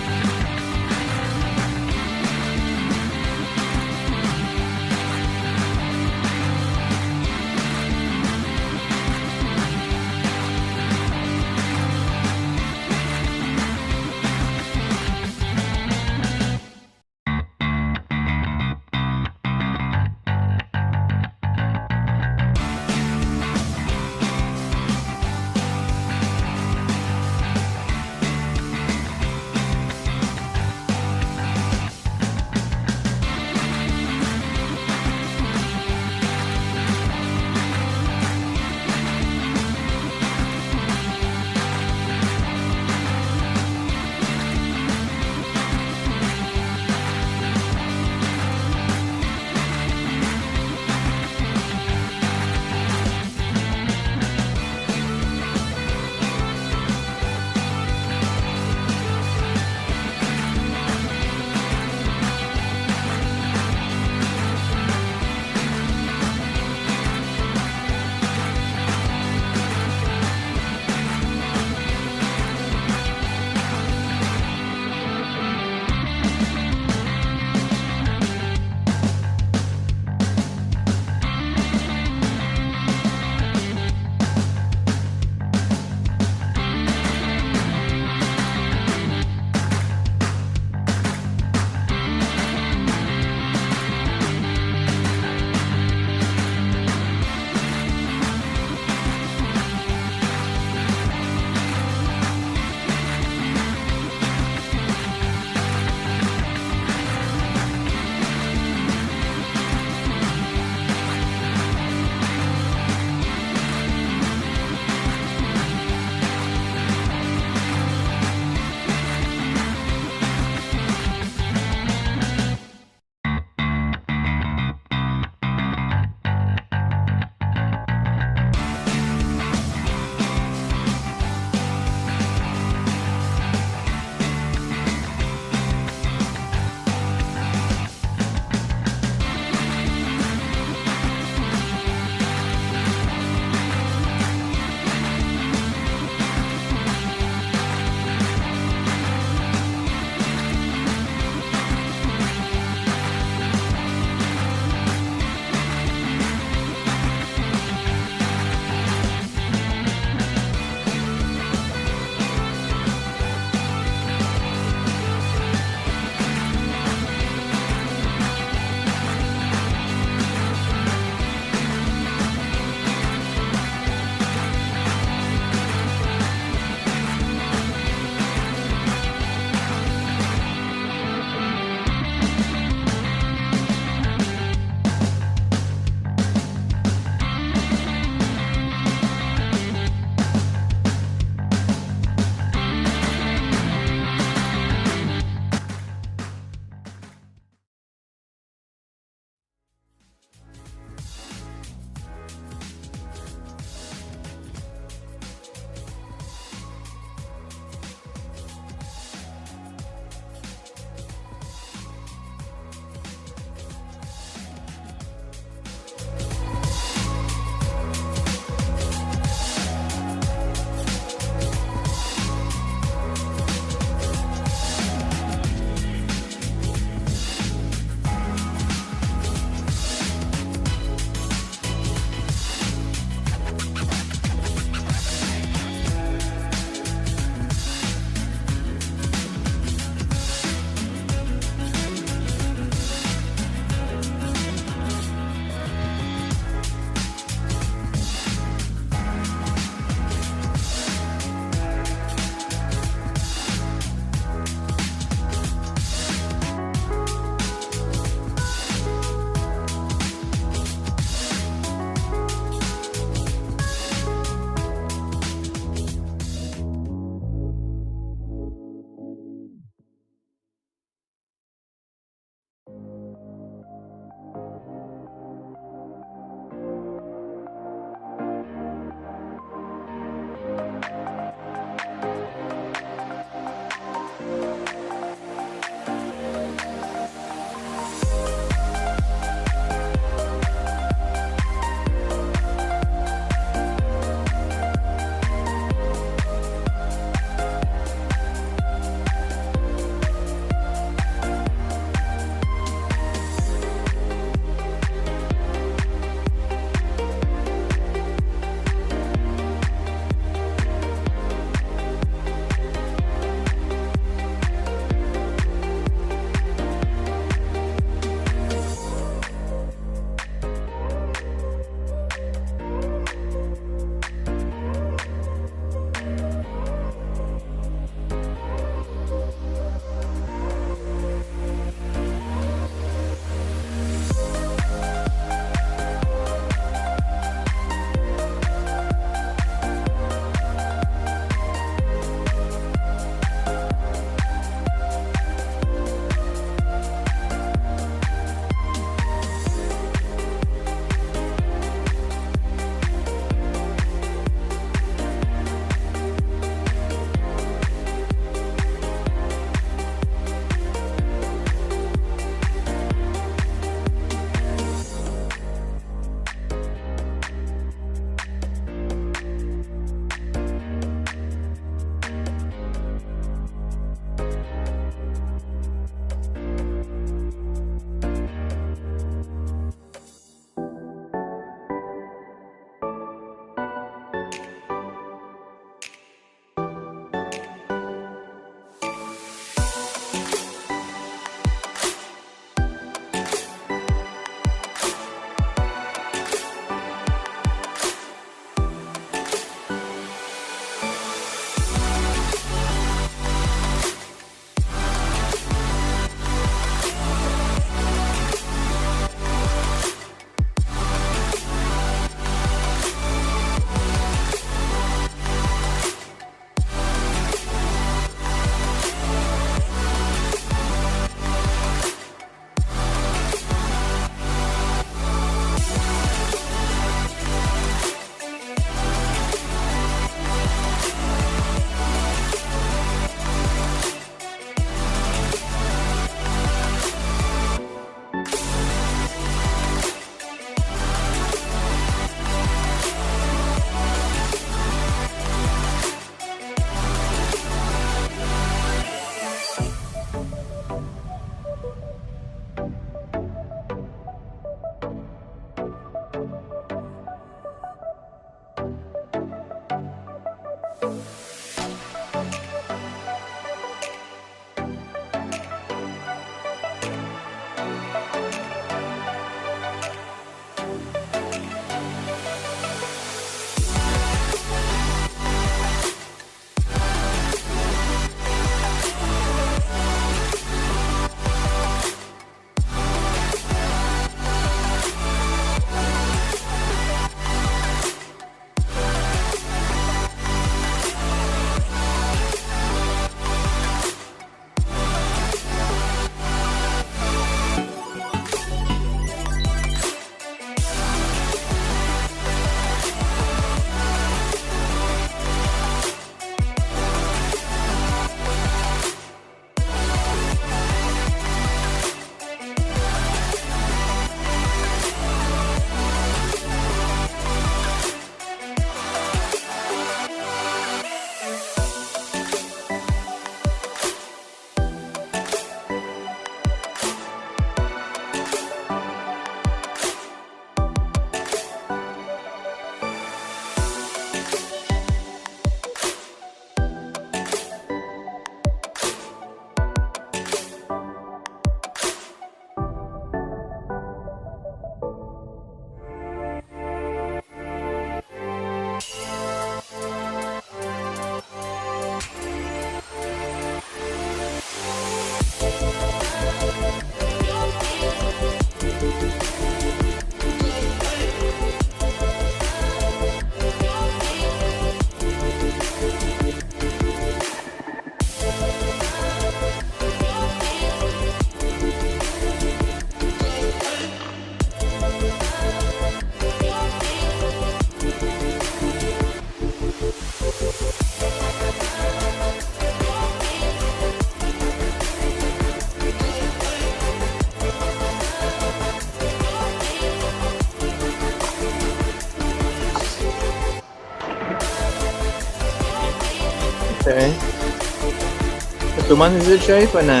Tu man izdzirdi šeit vai nē?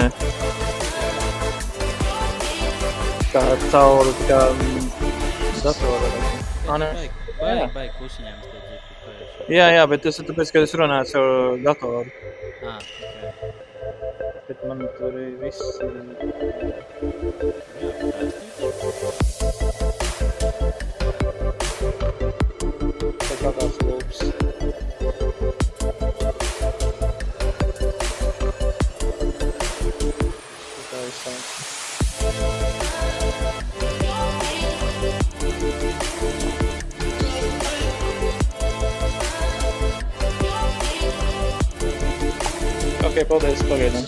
Kā caur datoru. Nē. Baigi klusiņām es tev dzirdu. Jā, bet tas ir tāpēc, ka es runāju caur datoru. Ok. Bet man tur ir viss... Tā kā tās lūps. Tā visā. Ok, paldies, pagaidām.